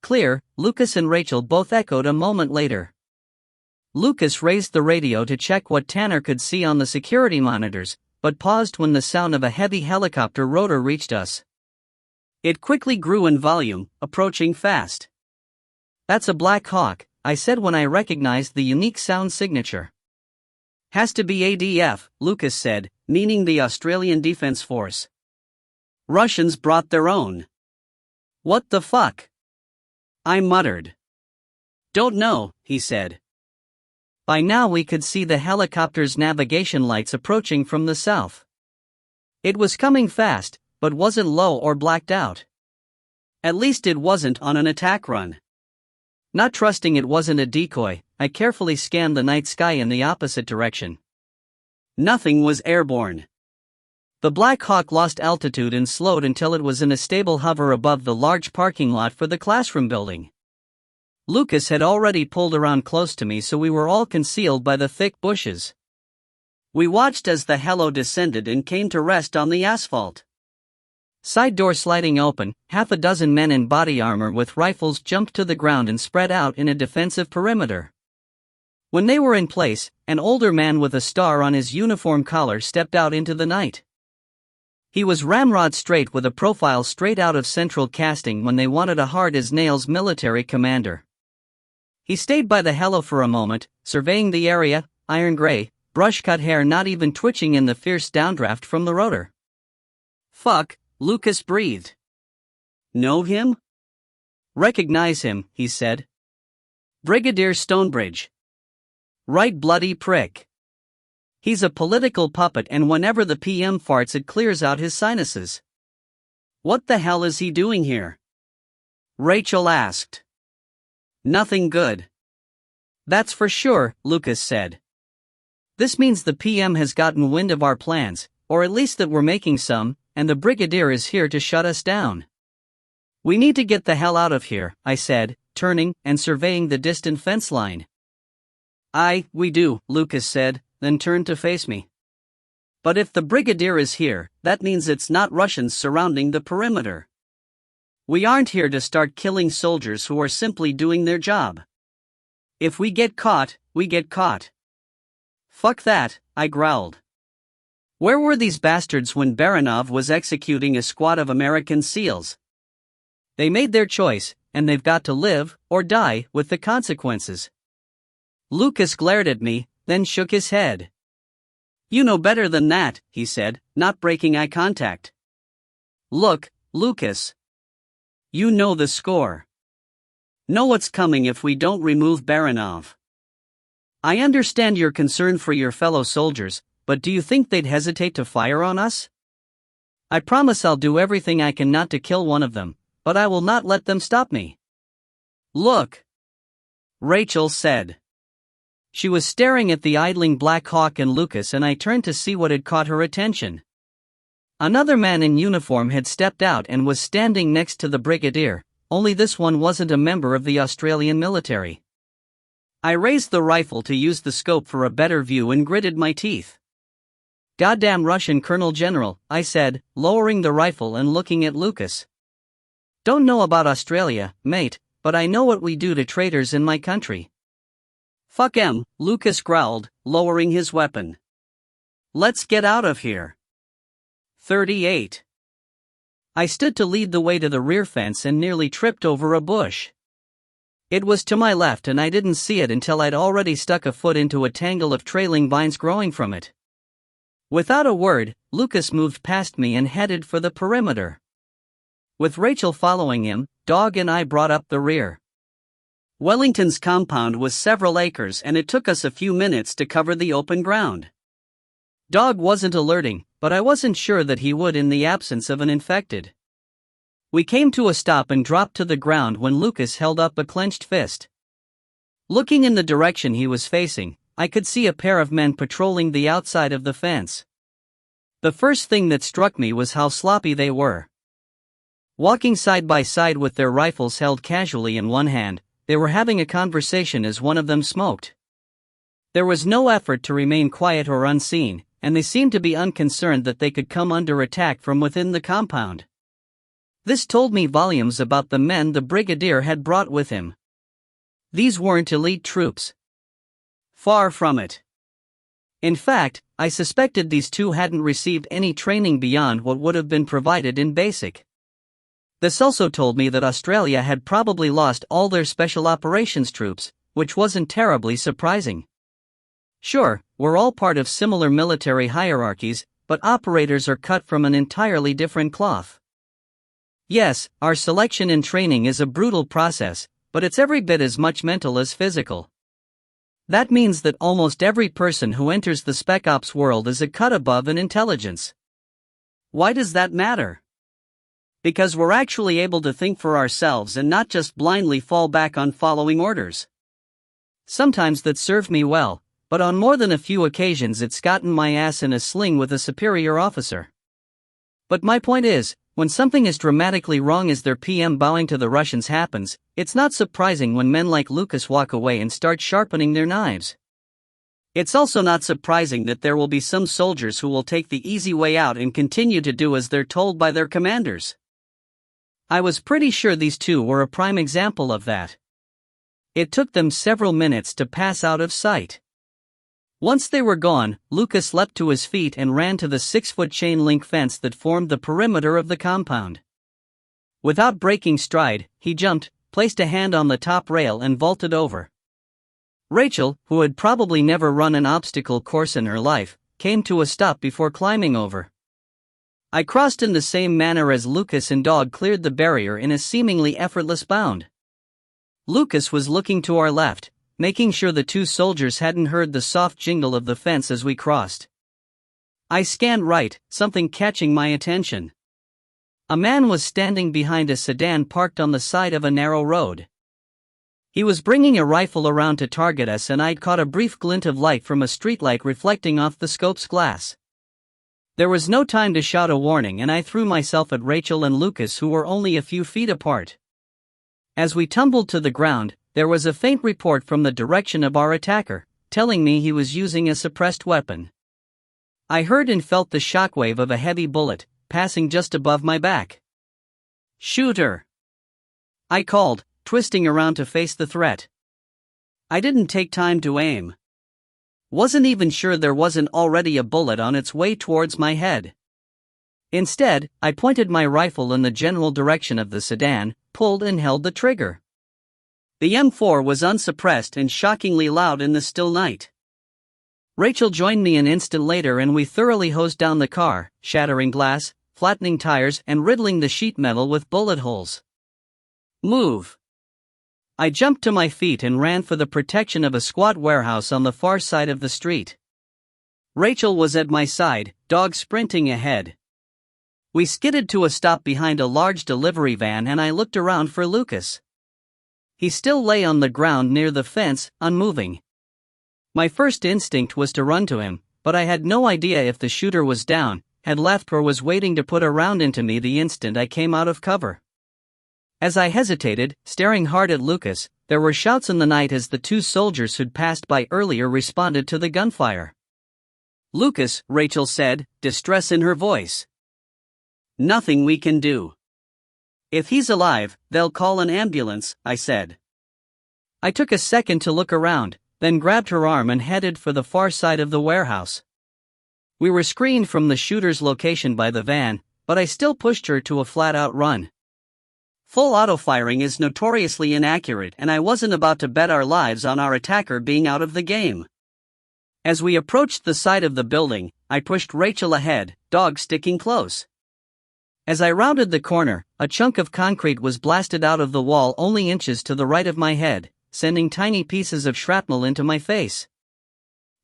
Speaker 2: "Clear," Lucas and Rachel both echoed a moment later. Lucas raised the radio to check what Tanner could see on the security monitors, but paused when the sound of a heavy helicopter rotor reached us. It quickly grew in volume, approaching fast. "That's a Black Hawk," I said when I recognized the unique sound signature. "Has to be ADF," Lucas said, meaning the Australian Defence Force. "Russians brought their own." "What the fuck?" I muttered. "Don't know," he said. By now we could see the helicopter's navigation lights approaching from the south. It was coming fast, but wasn't low or blacked out. At least it wasn't on an attack run. Not trusting it wasn't a decoy, I carefully scanned the night sky in the opposite direction. Nothing was airborne. The Black Hawk lost altitude and slowed until it was in a stable hover above the large parking lot for the classroom building. Lucas had already pulled around close to me, so we were all concealed by the thick bushes. We watched as the helo descended and came to rest on the asphalt. Side door sliding open, half a dozen men in body armor with rifles jumped to the ground and spread out in a defensive perimeter. When they were in place, an older man with a star on his uniform collar stepped out into the night. He was ramrod straight with a profile straight out of Central Casting when they wanted a hard-as-nails military commander. He stayed by the helo for a moment, surveying the area, iron gray, brush-cut hair not even twitching in the fierce downdraft from the rotor. "Fuck," Lucas breathed. "Know him?" "Recognize him," he said. "Brigadier Stonebridge. Right bloody prick. He's a political puppet, and whenever the PM farts it clears out his sinuses." "What the hell is he doing here?" Rachel asked. "Nothing good. That's for sure," Lucas said. "This means the PM has gotten wind of our plans, or at least that we're making some, and the Brigadier is here to shut us down. We need to get the hell out of here," I said, turning and surveying the distant fence line. We do," Lucas said, then turned to face me. "But if the Brigadier is here, that means it's not Russians surrounding the perimeter. We aren't here to start killing soldiers who are simply doing their job. If we get caught, we get caught." "Fuck that," I growled. Where were these bastards when Baranov was executing a squad of American SEALs? They made their choice, and they've got to live, or die, with the consequences. Lucas glared at me, then shook his head. "You know better than that," he said, not breaking eye contact. "Look, Lucas. You know the score. Know what's coming if we don't remove Baranov. I understand your concern for your fellow soldiers, but do you think they'd hesitate to fire on us? I promise I'll do everything I can not to kill one of them, but I will not let them stop me." "Look," Rachel said. She was staring at the idling Black Hawk and Lucas, and I turned to see what had caught her attention. Another man in uniform had stepped out and was standing next to the Brigadier, only this one wasn't a member of the Australian military. I raised the rifle to use the scope for a better view and gritted my teeth. "Goddamn Russian Colonel General," I said, lowering the rifle and looking at Lucas. "Don't know about Australia, mate, but I know what we do to traitors in my country." "Fuck 'em," Lucas growled, lowering his weapon. "Let's get out of here." 38. I stood to lead the way to the rear fence and nearly tripped over a bush. It was to my left and I didn't see it until I'd already stuck a foot into a tangle of trailing vines growing from it. Without a word, Lucas moved past me and headed for the perimeter. With Rachel following him, Dog and I brought up the rear. Wellington's compound was several acres and it took us a few minutes to cover the open ground. Dog wasn't alerting, but I wasn't sure that he would in the absence of an infected. We came to a stop and dropped to the ground when Lucas held up a clenched fist. Looking in the direction he was facing, I could see a pair of men patrolling the outside of the fence. The first thing that struck me was how sloppy they were. Walking side by side with their rifles held casually in one hand, they were having a conversation as one of them smoked.
Speaker 1: There was no effort to remain quiet or unseen, and they seemed to be unconcerned that they could come under attack from within the compound. This told me volumes about the men the brigadier had brought with him. These weren't elite troops. Far from it. In fact, I suspected these two hadn't received any training beyond what would have been provided in basic. This also told me that Australia had probably lost all their special operations troops, which wasn't terribly surprising. Sure, we're all part of similar military hierarchies, but operators are cut from an entirely different cloth. Yes, our selection and training is a brutal process, but it's every bit as much mental as physical. That means that almost every person who enters the Spec Ops world is a cut above in intelligence. Why does that matter? Because we're actually able to think for ourselves and not just blindly fall back on following orders. Sometimes that served me well, but on more than a few occasions it's gotten my ass in a sling with a superior officer. But my point is, when something as dramatically wrong as their PM bowing to the Russians happens, it's not surprising when men like Lucas walk away and start sharpening their knives. It's also not surprising that there will be some soldiers who will take the easy way out and continue to do as they're told by their commanders. I was pretty sure these two were a prime example of that. It took them several minutes to pass out of sight. Once they were gone, Lucas leapt to his feet and ran to the 6-foot chain-link fence that formed the perimeter of the compound. Without breaking stride, he jumped, placed a hand on the top rail and vaulted over. Rachel, who had probably never run an obstacle course in her life, came to a stop before climbing over. I crossed in the same manner as Lucas and Dog cleared the barrier in a seemingly effortless bound. Lucas was looking to our left, making sure the two soldiers hadn't heard the soft jingle of the fence as we crossed. I scanned right, something catching my attention. A man was standing behind a sedan parked on the side of a narrow road. He was bringing a rifle around to target us, and I'd caught a brief glint of light from a streetlight reflecting off the scope's glass. There was no time to shout a warning, and I threw myself at Rachel and Lucas, who were only a few feet apart. As we tumbled to the ground, there was a faint report from the direction of our attacker, telling me he was using a suppressed weapon. I heard and felt the shockwave of a heavy bullet, passing just above my back. "Shoot her!" I called, twisting around to face the threat. I didn't take time to aim. Wasn't even sure there wasn't already a bullet on its way towards my head. Instead, I pointed my rifle in the general direction of the sedan, pulled and held the trigger. The M4 was unsuppressed and shockingly loud in the still night. Rachel joined me an instant later, and we thoroughly hosed down the car, shattering glass, flattening tires, and riddling the sheet metal with bullet holes. "Move!" I jumped to my feet and ran for the protection of a squat warehouse on the far side of the street. Rachel was at my side, Dog sprinting ahead. We skidded to a stop behind a large delivery van, and I looked around for Lucas. He still lay on the ground near the fence, unmoving. My first instinct was to run to him, but I had no idea if the shooter was down, had left, or was waiting to put a round into me the instant I came out of cover. As I hesitated, staring hard at Lucas, there were shouts in the night as the two soldiers who'd passed by earlier responded to the gunfire. "Lucas," Rachel said, distress in her voice. "Nothing we can do." "If he's alive, they'll call an ambulance," I said. I took a second to look around, then grabbed her arm and headed for the far side of the warehouse. We were screened from the shooter's location by the van, but I still pushed her to a flat-out run. Full auto-firing is notoriously inaccurate, and I wasn't about to bet our lives on our attacker being out of the game. As we approached the side of the building, I pushed Rachel ahead, Dog sticking close. As I rounded the corner, a chunk of concrete was blasted out of the wall only inches to the right of my head, sending tiny pieces of shrapnel into my face.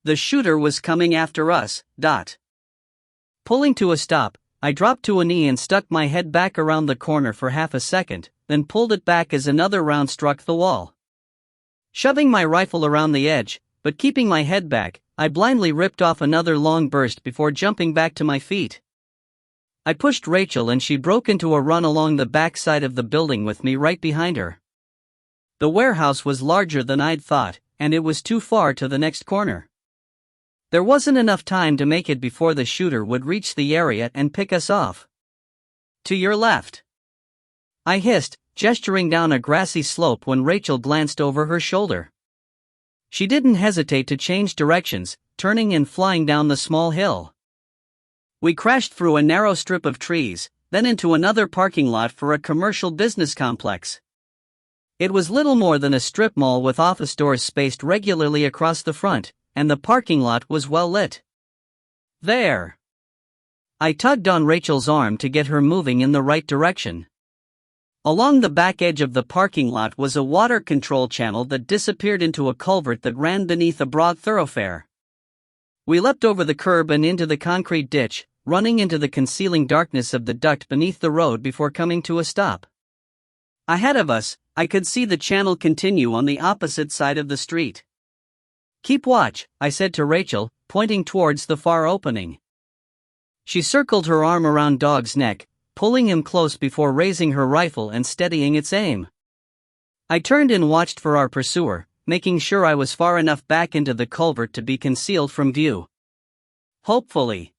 Speaker 1: The shooter was coming after us. Pulling to a stop, I dropped to a knee and stuck my head back around the corner for half a second, then pulled it back as another round struck the wall. Shoving my rifle around the edge, but keeping my head back, I blindly ripped off another long burst before jumping back to my feet. I pushed Rachel and she broke into a run along the back side of the building with me right behind her. The warehouse was larger than I'd thought, and it was too far to the next corner. There wasn't enough time to make it before the shooter would reach the area and pick us off. "To your left," I hissed, gesturing down a grassy slope when Rachel glanced over her shoulder. She didn't hesitate to change directions, turning and flying down the small hill. We crashed through a narrow strip of trees, then into another parking lot for a commercial business complex. It was little more than a strip mall with office doors spaced regularly across the front, and the parking lot was well lit. "There!" I tugged on Rachel's arm to get her moving in the right direction. Along the back edge of the parking lot was a water control channel that disappeared into a culvert that ran beneath a broad thoroughfare. We leapt over the curb and into the concrete ditch, running into the concealing darkness of the duct beneath the road before coming to a stop. Ahead of us, I could see the channel continue on the opposite side of the street. "Keep watch," I said to Rachel, pointing towards the far opening. She circled her arm around Dog's neck, pulling him close before raising her rifle and steadying its aim. I turned and watched for our pursuer, making sure I was far enough back into the culvert to be concealed from view. Hopefully.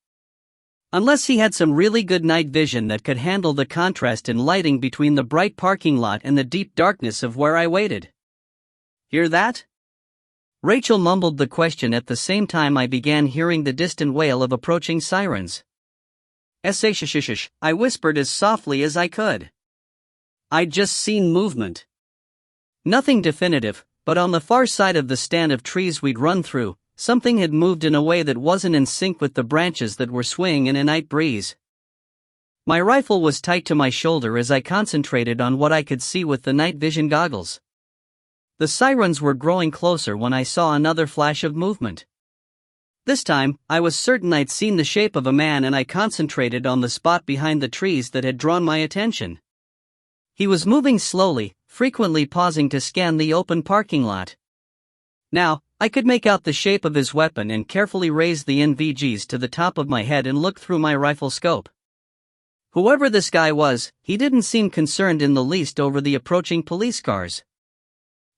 Speaker 1: Unless he had some really good night vision that could handle the contrast in lighting between the bright parking lot and the deep darkness of where I waited. "Hear that?" Rachel mumbled the question at the same time I began hearing the distant wail of approaching sirens. "Shh," I whispered as softly as I could. I'd just seen movement. Nothing definitive, but on the far side of the stand of trees we'd run through, something had moved in a way that wasn't in sync with the branches that were swaying in a night breeze. My rifle was tight to my shoulder as I concentrated on what I could see with the night vision goggles. The sirens were growing closer when I saw another flash of movement. This time, I was certain I'd seen the shape of a man, and I concentrated on the spot behind the trees that had drawn my attention. He was moving slowly, frequently pausing to scan the open parking lot. Now, I could make out the shape of his weapon and carefully raise the NVGs to the top of my head and look through my rifle scope. Whoever this guy was, he didn't seem concerned in the least over the approaching police cars.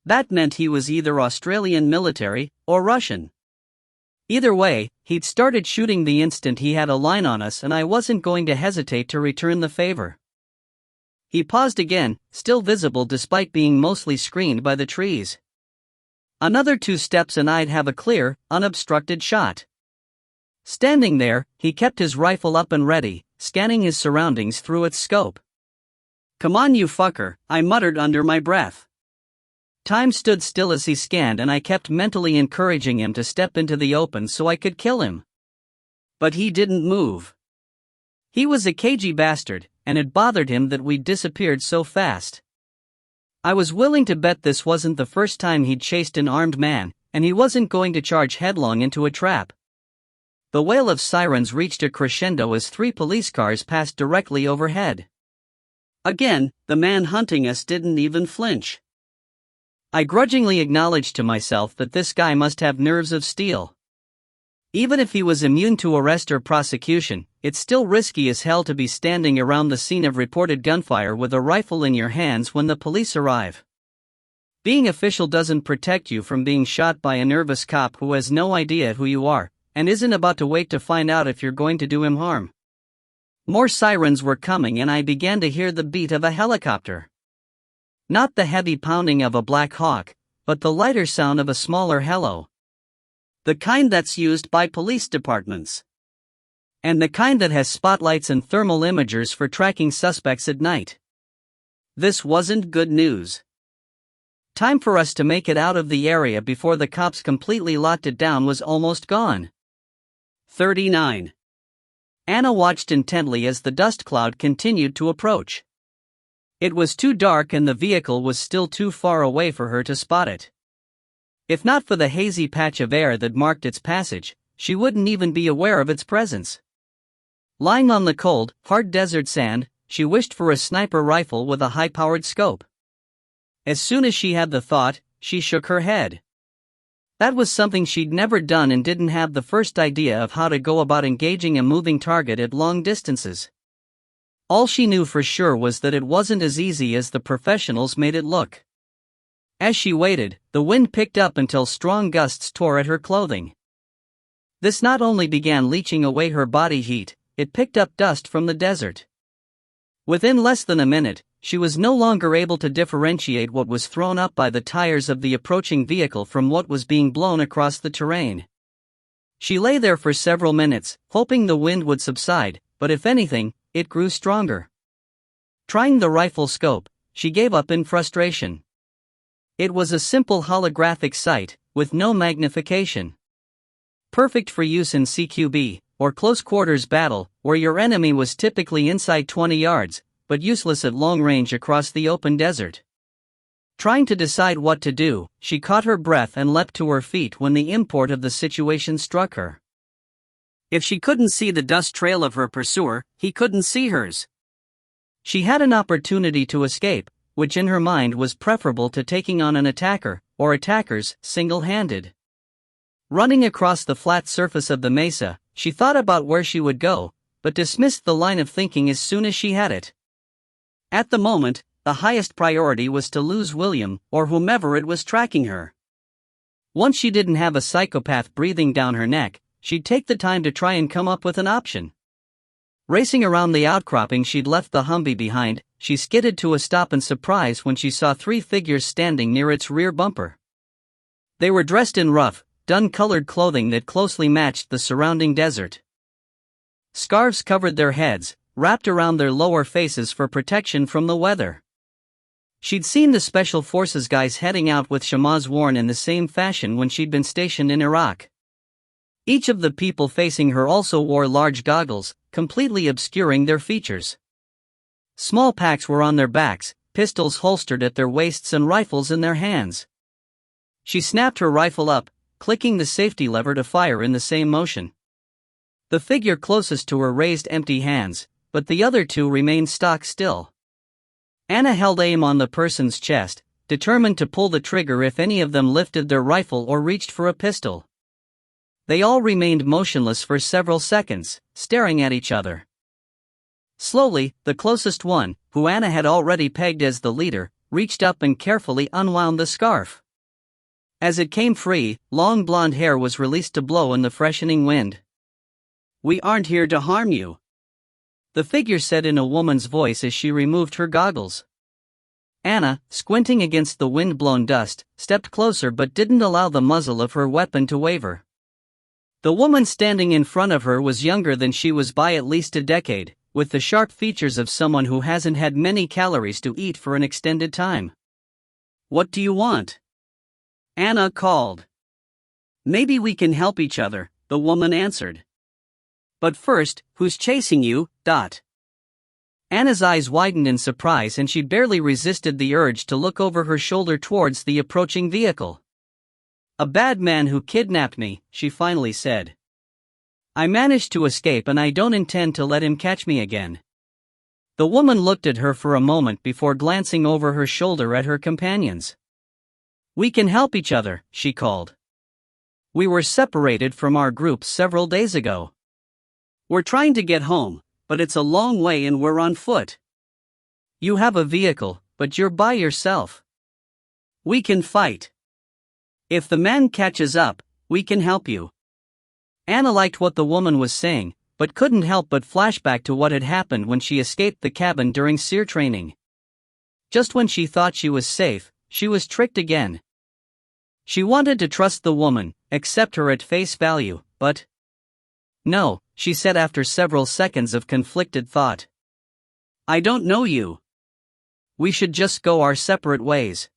Speaker 1: That meant he was either Australian military or Russian. Either way, he'd started shooting the instant he had a line on us, and I wasn't going to hesitate to return the favor. He paused again, still visible despite being mostly screened by the trees. Another 2 steps and I'd have a clear, unobstructed shot. Standing there, he kept his rifle up and ready, scanning his surroundings through its scope. "Come on, you fucker," I muttered under my breath. Time stood still as he scanned, and I kept mentally encouraging him to step into the open so I could kill him. But he didn't move. He was a cagey bastard, and it bothered him that we'd disappeared so fast. I was willing to bet this wasn't the first time he'd chased an armed man, and he wasn't going to charge headlong into a trap. The wail of sirens reached a crescendo as 3 police cars passed directly overhead. Again, the man hunting us didn't even flinch. I grudgingly acknowledged to myself that this guy must have nerves of steel. Even if he was immune to arrest or prosecution, it's still risky as hell to be standing around the scene of reported gunfire with a rifle in your hands when the police arrive. Being official doesn't protect you from being shot by a nervous cop who has no idea who you are, and isn't about to wait to find out if you're going to do him harm. More sirens were coming, and I began to hear the beat of a helicopter. Not the heavy pounding of a Black Hawk, but the lighter sound of a smaller hello. The kind that's used by police departments. And the kind that has spotlights and thermal imagers for tracking suspects at night. This wasn't good news. Time for us to make it out of the area before the cops completely locked it down was almost gone. 39. Anna watched intently as the dust cloud continued to approach. It was too dark and the vehicle was still too far away for her to spot it. If not for the hazy patch of air that marked its passage, she wouldn't even be aware of its presence. Lying on the cold, hard desert sand, she wished for a sniper rifle with a high-powered scope. As soon as she had the thought, she shook her head. That was something she'd never done and didn't have the first idea of how to go about engaging a moving target at long distances. All she knew for sure was that it wasn't as easy as the professionals made it look. As she waited, the wind picked up until strong gusts tore at her clothing. This not only began leaching away her body heat, it picked up dust from the desert. Within less than a minute, she was no longer able to differentiate what was thrown up by the tires of the approaching vehicle from what was being blown across the terrain. She lay there for several minutes, hoping the wind would subside, but if anything, it grew stronger. Trying the rifle scope, she gave up in frustration. It was a simple holographic sight, with no magnification. Perfect for use in CQB, or close-quarters battle, where your enemy was typically inside 20 yards, but useless at long range across the open desert. Trying to decide what to do, she caught her breath and leapt to her feet when the import of the situation struck her. If she couldn't see the dust trail of her pursuer, he couldn't see hers. She had an opportunity to escape, which in her mind was preferable to taking on an attacker, or attackers, single-handed. Running across the flat surface of the mesa, she thought about where she would go, but dismissed the line of thinking as soon as she had it. At the moment, the highest priority was to lose William, or whomever it was tracking her. Once she didn't have a psychopath breathing down her neck, she'd take the time to try and come up with an option. Racing around the outcropping she'd left the Humvee behind, she skidded to a stop in surprise when she saw 3 figures standing near its rear bumper. They were dressed in rough, dun-colored clothing that closely matched the surrounding desert. Scarves covered their heads, wrapped around their lower faces for protection from the weather. She'd seen the Special Forces guys heading out with chamois worn in the same fashion when she'd been stationed in Iraq. Each of the people facing her also wore large goggles, completely obscuring their features. Small packs were on their backs, pistols holstered at their waists and rifles in their hands. She snapped her rifle up, clicking the safety lever to fire in the same motion. The figure closest to her raised empty hands, but the other 2 remained stock still. Anna held aim on the person's chest, determined to pull the trigger if any of them lifted their rifle or reached for a pistol. They all remained motionless for several seconds, staring at each other. Slowly, the closest one, who Anna had already pegged as the leader, reached up and carefully unwound the scarf. As it came free, long blonde hair was released to blow in the freshening wind. "We aren't here to harm you," the figure said in a woman's voice as she removed her goggles. Anna, squinting against the wind-blown dust, stepped closer but didn't allow the muzzle of her weapon to waver. The woman standing in front of her was younger than she was by at least a decade, with the sharp features of someone who hasn't had many calories to eat for an extended time. "What do you want?" Anna called. "Maybe we can help each other," the woman answered. "But first, who's chasing you?" Anna's eyes widened in surprise and she barely resisted the urge to look over her shoulder towards the approaching vehicle. "A bad man who kidnapped me," she finally said. "I managed to escape and I don't intend to let him catch me again." The woman looked at her for a moment before glancing over her shoulder at her companions. "We can help each other," she called. "We were separated from our group several days ago. We're trying to get home, but it's a long way and we're on foot. You have a vehicle, but you're by yourself. We can fight. If the man catches up, we can help you." Anna liked what the woman was saying, but couldn't help but flash back to what had happened when she escaped the cabin during SEER training. Just when she thought she was safe, she was tricked again. She wanted to trust the woman, accept her at face value, but "No," she said after several seconds of conflicted thought. "I don't know you. We should just go our separate ways."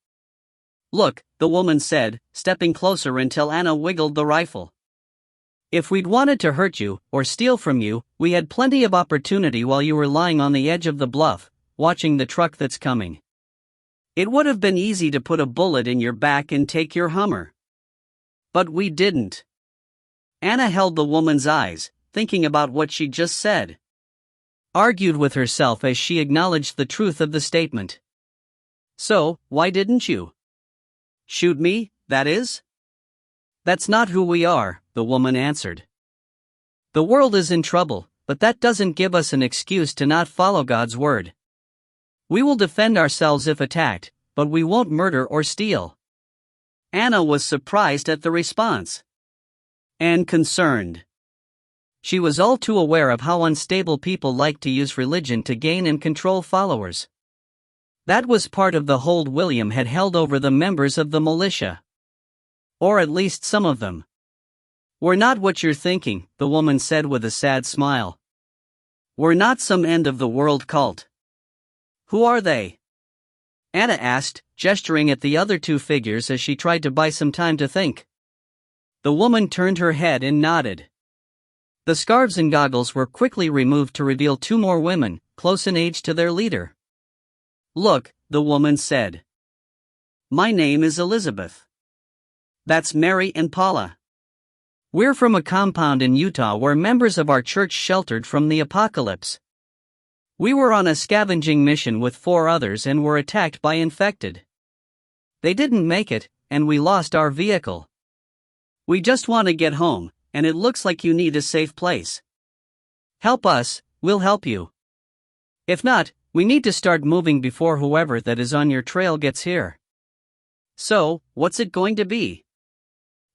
Speaker 1: "Look," the woman said, stepping closer until Anna wiggled the rifle. "If we'd wanted to hurt you, or steal from you, we had plenty of opportunity while you were lying on the edge of the bluff, watching the truck that's coming. It would have been easy to put a bullet in your back and take your Hummer. But we didn't." Anna held the woman's eyes, thinking about what she'd just said. Argued with herself as she acknowledged the truth of the statement. "So, why didn't you?" "Shoot me, that is?" "That's not who we are," the woman answered. "The world is in trouble, but that doesn't give us an excuse to not follow God's word. We will defend ourselves if attacked, but we won't murder or steal."
Speaker 2: Anna was surprised at the response. And concerned. She was all too aware of how unstable people like to use religion to gain and control followers. That was part of the hold William had held over the members of the militia. Or at least some of them. "We're not what you're thinking," the woman said with a sad smile. "We're not some end-of-the-world cult." "Who are they?" Anna asked, gesturing at the other two figures as she tried to buy some time to think. The woman turned her head and nodded. The scarves and goggles were quickly removed to reveal two more women, close in age to their leader. "Look," the woman said. "My name is Elizabeth. That's Mary and Paula. We're from a compound in Utah where members of our church sheltered from the apocalypse. We were on a scavenging mission with 4 others and were attacked by infected. They didn't make it, and we lost our vehicle. We just want to get home, and it looks like you need a safe place. Help us, we'll help you. If not, we need to start moving before whoever that is on your trail gets here. So, what's it going to be?"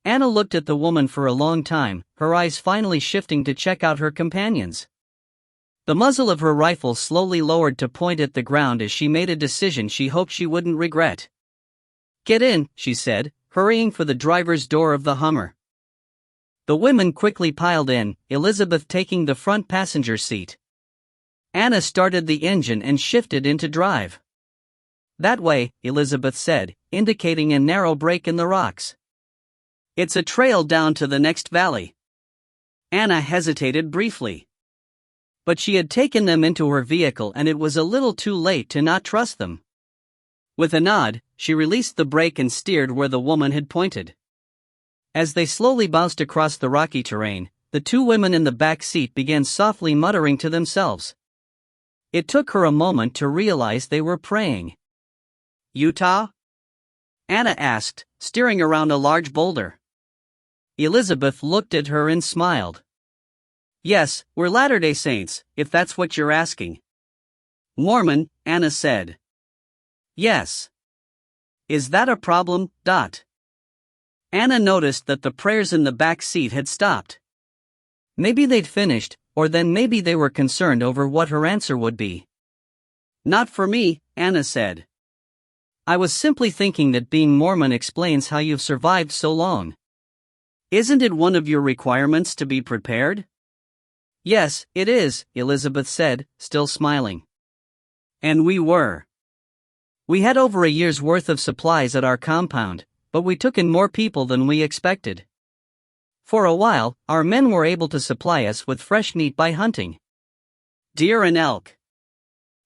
Speaker 2: Anna looked at the woman for a long time, her eyes finally shifting to check out her companions. The muzzle of her rifle slowly lowered to point at the ground as she made a decision she hoped she wouldn't regret. "Get in," she said, hurrying for the driver's door of the Hummer. The women quickly piled in, Elizabeth taking the front passenger seat. Anna started the engine and shifted into drive. "That way," Elizabeth said, indicating a narrow break in the rocks. "It's a trail down to the next valley." Anna hesitated briefly. But she had taken them into her vehicle and it was a little too late to not trust them. With a nod, she released the brake and steered where the woman had pointed. As they slowly bounced across the rocky terrain, the two women in the back seat began softly muttering to themselves. It took her a moment to realize they were praying. "Utah?" Anna asked, steering around a large boulder. Elizabeth looked at her and smiled. "Yes, we're Latter-day Saints, if that's what you're asking." "Mormon," Anna said. "Yes. Is that a problem, Dot?" Anna noticed that the prayers in the back seat had stopped. Maybe they'd finished, or then maybe they were concerned over what her answer would be. "Not for me," Anna said. "I was simply thinking that being Mormon explains how you've survived so long. Isn't it one of your requirements to be prepared?" "Yes, it is," Elizabeth said, still smiling. And we were. We had over a year's worth of supplies at our compound, but we took in more people than we expected. For a while, our men were able to supply us with fresh meat by hunting deer and elk.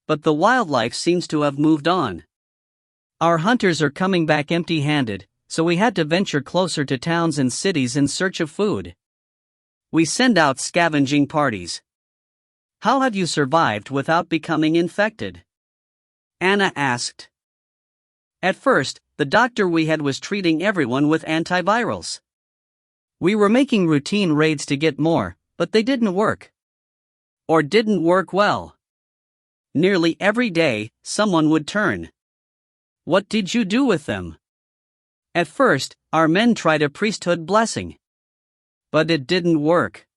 Speaker 2: But the wildlife seems to have moved on. Our hunters are coming back empty-handed, so we had to venture closer to towns and cities in search of food. We send out scavenging parties. How have you survived without becoming infected?" Anna asked. At first, the doctor we had was treating everyone with antivirals. We were making routine raids to get more, but they didn't work. Or didn't work well. Nearly every day, someone would turn. What did you do with them? At first, our men tried a priesthood blessing. But it didn't work.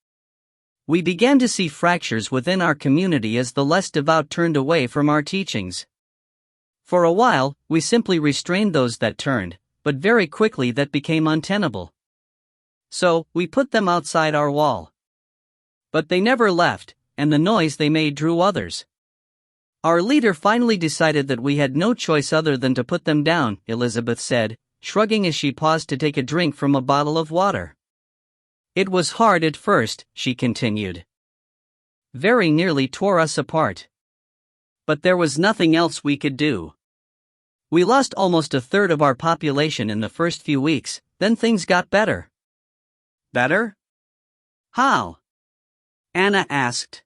Speaker 2: We began to see fractures within our community as the less devout turned away from our teachings. For a while, we simply restrained those that turned, but very quickly that became untenable. So, we put them outside our wall. But they never left, and the noise they made drew others. Our leader finally decided that we had no choice other than to put them down, Elizabeth said, shrugging as she paused to take a drink from a bottle of water. It was hard at first, she continued. Very nearly tore us apart. But there was nothing else we could do. We lost almost a third of our population in the first few weeks, then things got better. Better? How? Anna asked.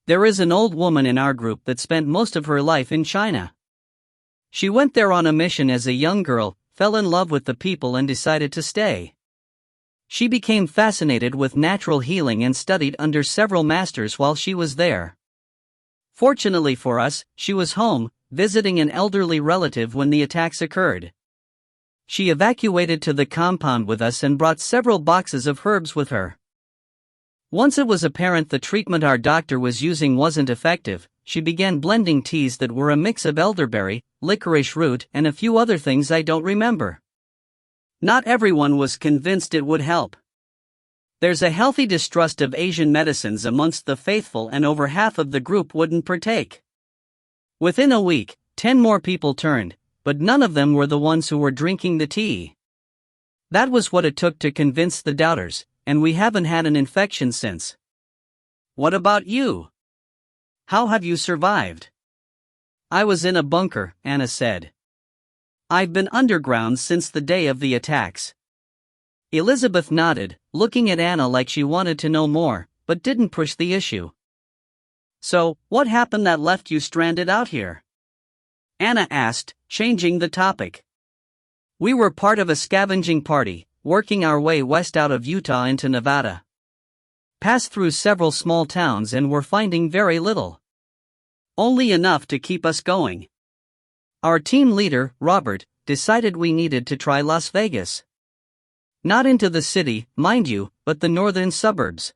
Speaker 2: There is an old woman in our group that spent most of her life in China. She went there on a mission as a young girl, fell in love with the people and decided to stay. She became fascinated with natural healing and studied under several masters while she was there. Fortunately for us, she was home, visiting an elderly relative when the attacks occurred.
Speaker 1: She evacuated to the compound with us and brought several boxes of herbs with her. Once it was apparent the treatment our doctor was using wasn't effective, she began blending teas that were a mix of elderberry, licorice root, and a few other things I don't remember.
Speaker 2: Not everyone was convinced it would help. There's a healthy distrust of Asian medicines amongst the faithful, and over half of the group wouldn't partake. Within a week, 10 more people turned, but none of them were the ones who were drinking the tea. That was what it took to convince the doubters, and we haven't had an infection since.
Speaker 1: What about you? How have you survived?
Speaker 2: I was in a bunker, Anna said. I've been underground since the day of the attacks.
Speaker 1: Elizabeth nodded, looking at Anna like she wanted to know more, but didn't push the issue.
Speaker 2: So, what happened that left you stranded out here? Anna asked, changing the topic.
Speaker 1: We were part of a scavenging party, working our way west out of Utah into Nevada. Passed through several small towns and were finding very little.
Speaker 2: Only enough to keep us going.
Speaker 1: Our team leader, Robert, decided we needed to try Las Vegas. Not into the city, mind you, but the northern suburbs.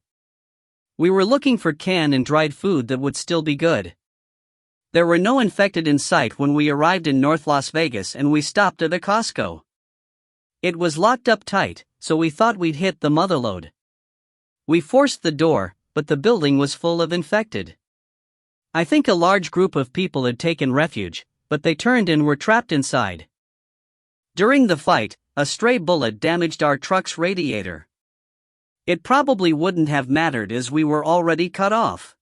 Speaker 1: We were looking for canned and dried food that would still be good. There were no infected in sight when we arrived in North Las Vegas, and we stopped at a Costco. It was locked up tight, so we thought we'd hit the motherlode. We forced the door, but the building was full of infected. I think a large group of people had taken refuge, but they turned and were trapped inside. During the fight, a stray bullet damaged our truck's radiator. It probably wouldn't have mattered as we were already cut off.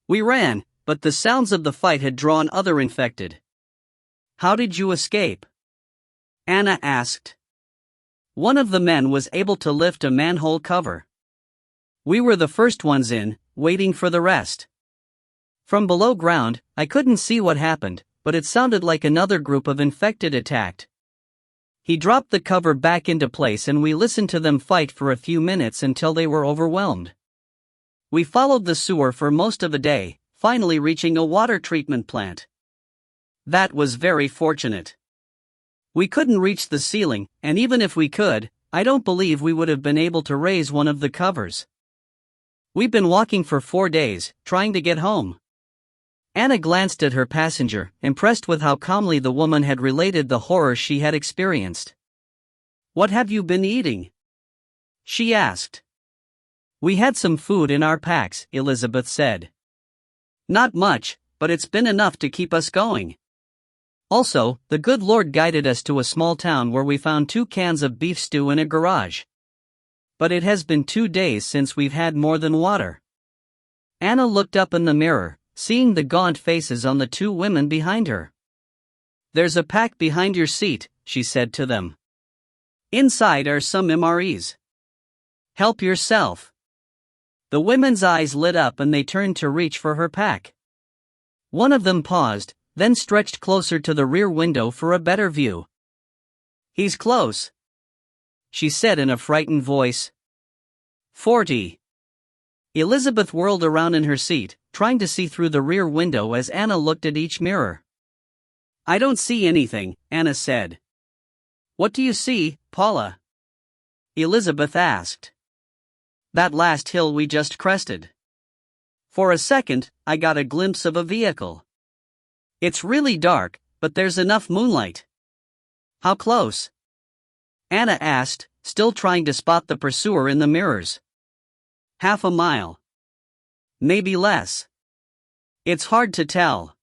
Speaker 1: We ran, but the sounds of the fight had drawn other infected.
Speaker 2: How did you escape?
Speaker 1: Anna asked.
Speaker 2: One of the men was able to lift a manhole cover.
Speaker 1: We were the first ones in, waiting for the rest. From below ground, I couldn't see what happened, but it sounded like another group of infected attacked. He dropped the cover back into place and we listened to them fight for a few minutes until they were overwhelmed. We followed the sewer for most of the day, finally reaching a water treatment plant.
Speaker 2: That was very fortunate.
Speaker 1: We couldn't reach the ceiling, and even if we could, I don't believe we would have been able to raise one of the covers. We've been walking for 4 days, trying to get home. Anna glanced at her passenger, impressed with how calmly the woman had related the horrors she had experienced.
Speaker 2: What have you been eating?
Speaker 1: She asked. We had some food in our packs, Elizabeth said.
Speaker 2: Not much, but it's been enough to keep us going.
Speaker 1: Also, the good Lord guided us to a small town where we found 2 cans of beef stew in a garage. But it has been 2 days since we've had more than water. Anna looked up in the mirror, seeing the gaunt faces on the 2 women behind her.
Speaker 2: There's a pack behind your seat, she said to them. Inside are some MREs. Help yourself.
Speaker 1: The women's eyes lit up and they turned to reach for her pack. One of them paused, then stretched closer to the rear window for a better view.
Speaker 2: He's close,
Speaker 1: she said in a frightened voice.
Speaker 2: 40.
Speaker 1: Elizabeth whirled around in her seat, trying to see through the rear window as Anna looked at each mirror.
Speaker 2: I don't see anything, Anna said.
Speaker 1: What do you see, Paula?
Speaker 2: Elizabeth asked.
Speaker 1: That last hill we just crested.
Speaker 2: For a second, I got a glimpse of a vehicle. It's really dark, but there's enough moonlight.
Speaker 1: How close?
Speaker 2: Anna asked, still trying to spot the pursuer in the mirrors.
Speaker 1: Half a mile.
Speaker 2: Maybe less.
Speaker 1: It's hard to tell.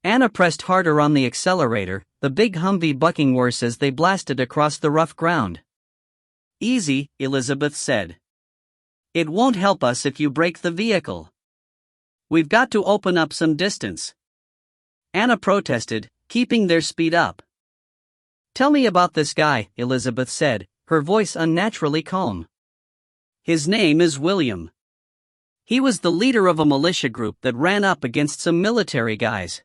Speaker 1: Anna pressed harder on the accelerator, the big Humvee bucking worse as they blasted across the rough ground.
Speaker 2: Easy, Elizabeth said. It won't help us if you break the vehicle. We've got to open up some distance.
Speaker 1: Anna protested, keeping their speed up. Tell me about this guy, Elizabeth said, her voice unnaturally calm.
Speaker 2: His name is William.
Speaker 1: He was the leader of a militia group that ran up against some military guys.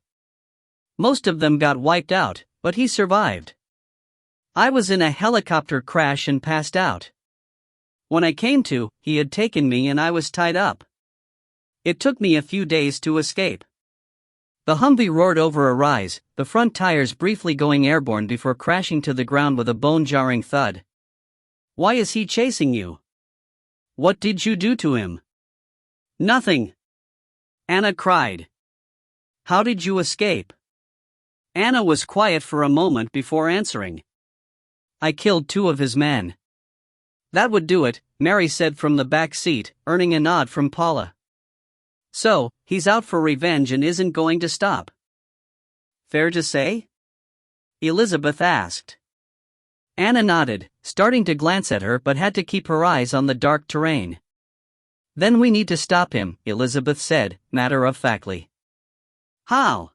Speaker 1: Most of them got wiped out, but he survived. I was in a helicopter crash and passed out. When I came to, he had taken me and I was tied up. It took me a few days to escape. The Humvee roared over a rise, the front tires briefly going airborne before crashing to the ground with a bone-jarring thud.
Speaker 2: Why is he chasing you?
Speaker 1: What did you do to him?
Speaker 2: Nothing.
Speaker 1: Anna cried.
Speaker 2: How did you escape?
Speaker 1: Anna was quiet for a moment before answering. I killed 2 of his men.
Speaker 2: That would do it, Mary said from the back seat, earning a nod from Paula. So, he's out for revenge and isn't going to stop.
Speaker 1: Fair to say?
Speaker 2: Elizabeth asked.
Speaker 1: Anna nodded, starting to glance at her but had to keep her eyes on the dark terrain. Then we need to stop him, Elizabeth said, matter-of-factly.
Speaker 2: How?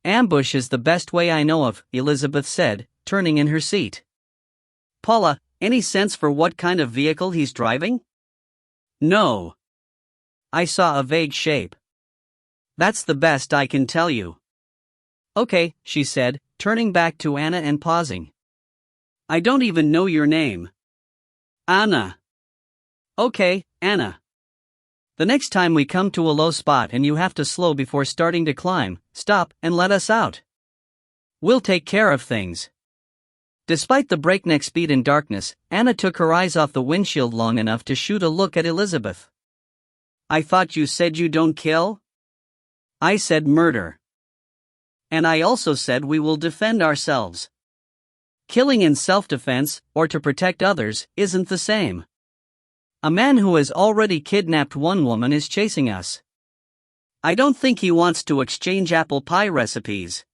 Speaker 1: Ambush is the best way I know of, Elizabeth said, turning in her seat.
Speaker 2: Paula, any sense for what kind of vehicle he's driving?
Speaker 1: No. I saw a vague shape.
Speaker 2: That's the best I can tell you.
Speaker 1: Okay, she said, turning back to Anna and pausing.
Speaker 2: I don't even know your name.
Speaker 1: Anna.
Speaker 2: Okay, Anna.
Speaker 1: The next time we come to a low spot and you have to slow before starting to climb, stop and let us out. We'll take care of things. Despite the breakneck speed and darkness, Anna took her eyes off the windshield long enough to shoot a look at Elizabeth.
Speaker 2: I thought you said you don't kill?
Speaker 1: I said murder.
Speaker 2: And I also said we will defend ourselves.
Speaker 1: Killing in self-defense, or to protect others, isn't the same. A man who has already kidnapped 1 woman is chasing us.
Speaker 2: I don't think he wants to exchange apple pie recipes.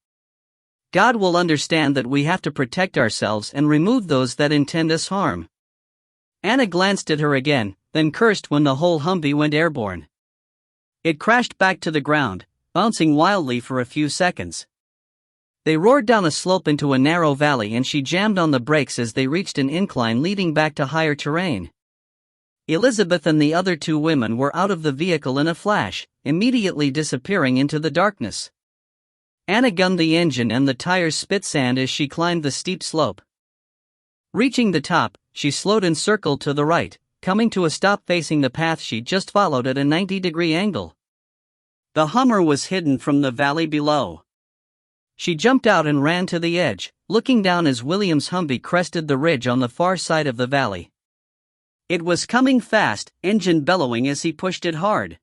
Speaker 1: God will understand that we have to protect ourselves and remove those that intend us harm. Anna glanced at her again, then cursed when the whole Humvee went airborne. It crashed back to the ground, bouncing wildly for a few seconds. They roared down a slope into a narrow valley and she jammed on the brakes as they reached an incline leading back to higher terrain. Elizabeth and the other 2 women were out of the vehicle in a flash, immediately disappearing into the darkness. Anna gunned the engine and the tires spit sand as she climbed the steep slope. Reaching the top, she slowed and circled to the right, coming to a stop facing the path she'd just followed at a 90-degree angle.
Speaker 2: The Hummer was hidden from the valley below.
Speaker 1: She jumped out and ran to the edge, looking down as William's Humvee crested the ridge on the far side of the valley.
Speaker 2: It was coming fast, engine bellowing as he pushed it hard.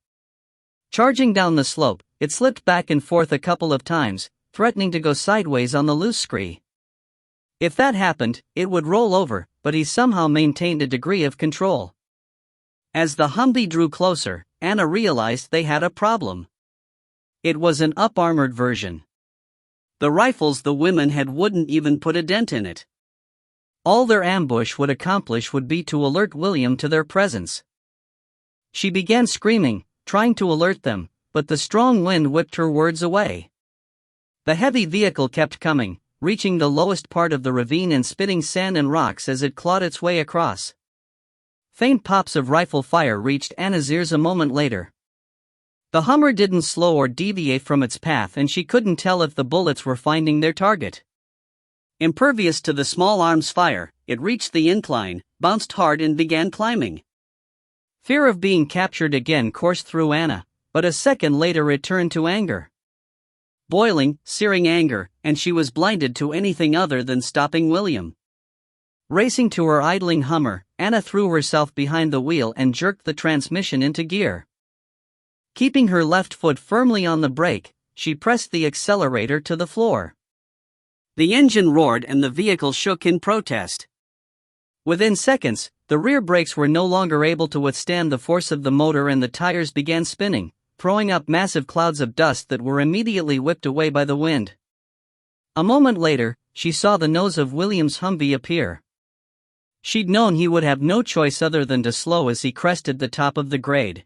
Speaker 1: Charging down the slope, it slipped back and forth a couple of times, threatening to go sideways on the loose scree. If that happened, it would roll over, but he somehow maintained a degree of control. As the Humvee drew closer, Anna realized they had a problem. It was an up-armored version.
Speaker 2: The rifles the women had wouldn't even put a dent in it.
Speaker 1: All their ambush would accomplish would be to alert William to their presence. She began screaming, trying to alert them, but the strong wind whipped her words away. The heavy vehicle kept coming, reaching the lowest part of the ravine and spitting sand and rocks as it clawed its way across. Faint pops of rifle fire reached Anna's ears a moment later. The Hummer didn't slow or deviate from its path and she couldn't tell if the bullets were finding their target.
Speaker 2: Impervious to the small arms fire, it reached the incline, bounced hard and began climbing.
Speaker 1: Fear of being captured again coursed through Anna, but a second later it turned to anger. Boiling, searing anger, and she was blinded to anything other than stopping William. Racing to her idling Hummer, Anna threw herself behind the wheel and jerked the transmission into gear. Keeping her left foot firmly on the brake, she pressed the accelerator to the floor.
Speaker 2: The engine roared and the vehicle shook in protest.
Speaker 1: Within seconds, the rear brakes were no longer able to withstand the force of the motor and the tires began spinning, throwing up massive clouds of dust that were immediately whipped away by the wind. A moment later, she saw the nose of William's Humvee appear. She'd known he would have no choice other than to slow as he crested the top of the grade.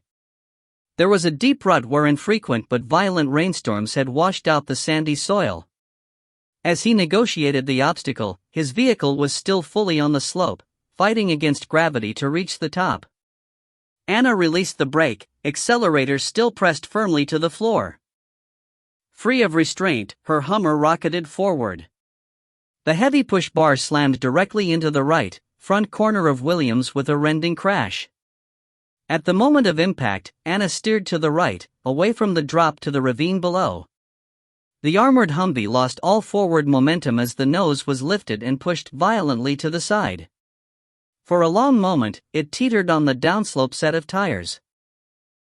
Speaker 1: There was a deep rut where infrequent but violent rainstorms had washed out the sandy soil. As he negotiated the obstacle, his vehicle was still fully on the slope, fighting against gravity to reach the top. Anna released the brake, accelerator still pressed firmly to the floor. Free of restraint, her Hummer rocketed forward. The heavy push bar slammed directly into the right, front corner of Williams with a rending crash. At the moment of impact, Anna steered to the right, away from the drop to the ravine below. The armored Humvee lost all forward momentum as the nose was lifted and pushed violently to the side. For a long moment, it teetered on the downslope set of tires.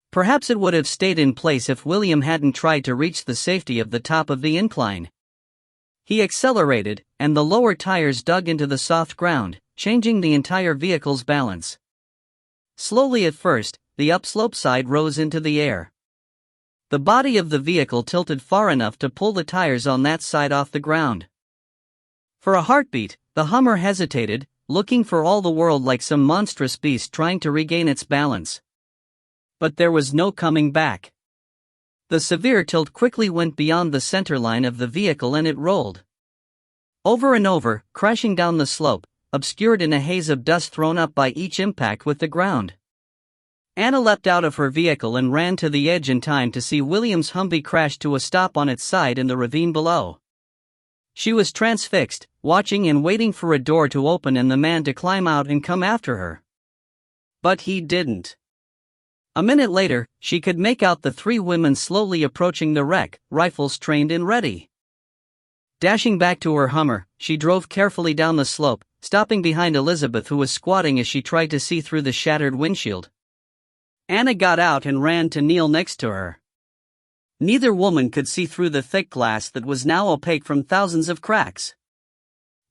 Speaker 1: Perhaps it would have stayed in place if William hadn't tried to reach the safety of the top of the incline. He accelerated, and the lower tires dug into the soft ground, changing the entire vehicle's balance. Slowly at first, the upslope side rose into the air. The body of the vehicle tilted far enough to pull the tires on that side off the ground. For a heartbeat, the Hummer hesitated, looking for all the world like some monstrous beast trying to regain its balance. But there was no coming back. The severe tilt quickly went beyond the center line of the vehicle and it rolled over and over, crashing down the slope, obscured in a haze of dust thrown up by each impact with the ground. Anna leapt out of her vehicle and ran to the edge in time to see William's Humvee crash to a stop on its side in the ravine below. She was transfixed, watching and waiting for a door to open and the man to climb out and come after her. But he didn't. A minute later, she could make out the three women slowly approaching the wreck, rifles trained and ready. Dashing back to her Hummer, she drove carefully down the slope, stopping behind Elizabeth who was squatting as she tried to see through the shattered windshield. Anna got out and ran to kneel next to her. Neither woman could see through the thick glass that was now opaque from thousands of cracks.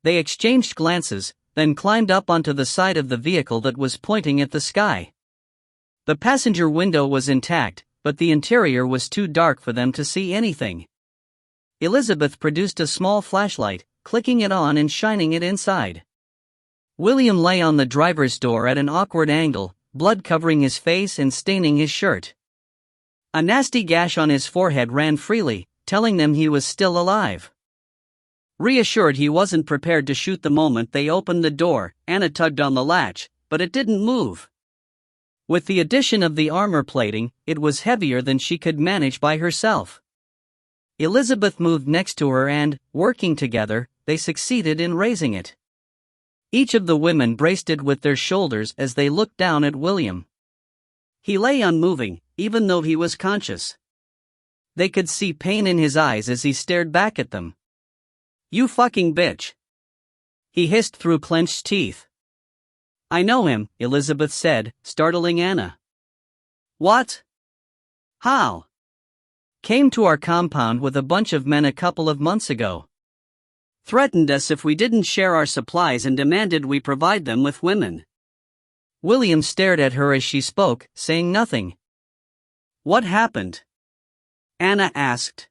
Speaker 1: They exchanged glances, then climbed up onto the side of the vehicle that was pointing at the sky. The passenger window was intact, but the interior was too dark for them to see anything. Elizabeth produced a small flashlight, clicking it on and shining it inside. William lay on the driver's door at an awkward angle, blood covering his face and staining his shirt. A nasty gash on his forehead ran freely, telling them he was still alive. Reassured he wasn't prepared to shoot the moment they opened the door, Anna tugged on the latch, but it didn't move. With the addition of the armor plating, it was heavier than she could manage by herself. Elizabeth moved next to her and, working together, they succeeded in raising it. Each of the women braced it with their shoulders as they looked down at William. He lay unmoving, even though he was conscious. They could see pain in his eyes as he stared back at them. "You fucking bitch," he hissed through clenched teeth. "I know him," Elizabeth said, startling Anna. "What? How?" "Came to our compound with a bunch of men a couple of months ago. Threatened us if we didn't share our supplies and demanded we provide them with women." William stared at her as she spoke, saying nothing. "What happened?" Anna asked.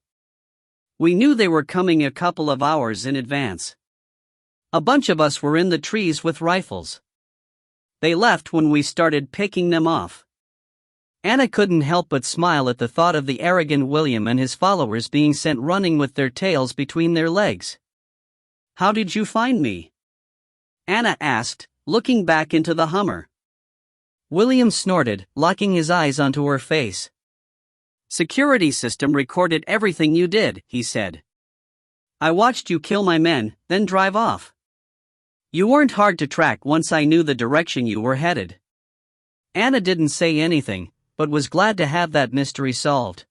Speaker 1: "We knew they were coming a couple of hours in advance. A bunch of us were in the trees with rifles. They left when we started picking them off." Anna couldn't help but smile at the thought of the arrogant William and his followers being sent running with their tails between their legs. "How did you find me?" Anna asked, looking back into the Hummer. William snorted, locking his eyes onto her face. "Security system recorded everything you did," he said. "I watched you kill my men, then drive off. You weren't hard to track once I knew the direction you were headed." Anna didn't say anything, but was glad to have that mystery solved.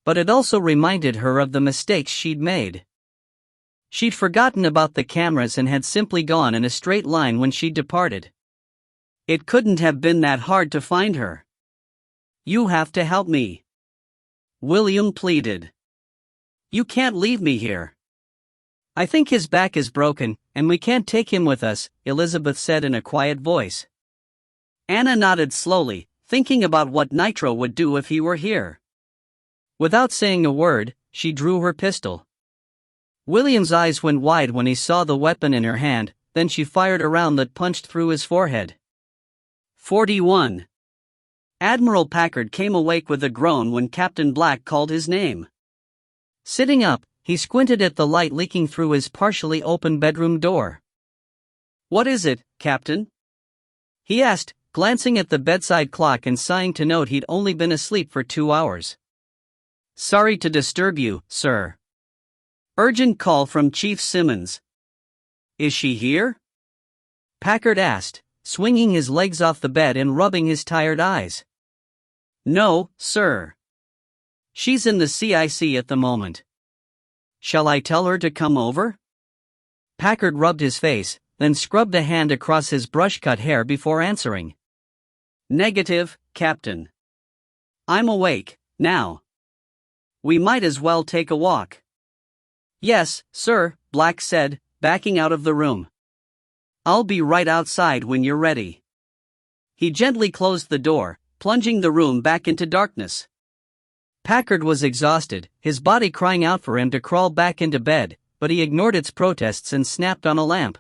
Speaker 1: But it also reminded her of the mistakes she'd made. She'd forgotten about the cameras and had simply gone in a straight line when she departed. It couldn't have been that hard to find her. "You have to help me," William pleaded. "You can't leave me here." "I think his back is broken, and we can't take him with us," Elizabeth said in a quiet voice. Anna nodded slowly, thinking about what Nitro would do if he were here. Without saying a word, she drew her pistol. William's eyes went wide when he saw the weapon in her hand, then she fired a round that punched through his forehead. 41. Admiral Packard came awake with a groan when Captain Black called his name. Sitting up, he squinted at the light leaking through his partially open bedroom door. "What is it, Captain?" he asked, glancing at the bedside clock and sighing to note he'd only been asleep for 2 hours. "Sorry to disturb you, sir. Urgent call from Chief Simmons." "Is she here?" Packard asked, swinging his legs off the bed and rubbing his tired eyes. "No, sir. She's in the CIC at the moment.
Speaker 2: Shall I tell her to come over?
Speaker 1: Packard rubbed his face, then scrubbed a hand across his brush-cut hair before answering.
Speaker 2: Negative, Captain. I'm awake, now. We might as well take a walk.
Speaker 1: Yes, sir, Black said, backing out of the room.
Speaker 2: I'll be right outside when you're ready. He gently closed the door, plunging the room back into darkness.
Speaker 1: Packard was exhausted, his body crying out for him to crawl back into bed, but he ignored its protests and snapped on a lamp.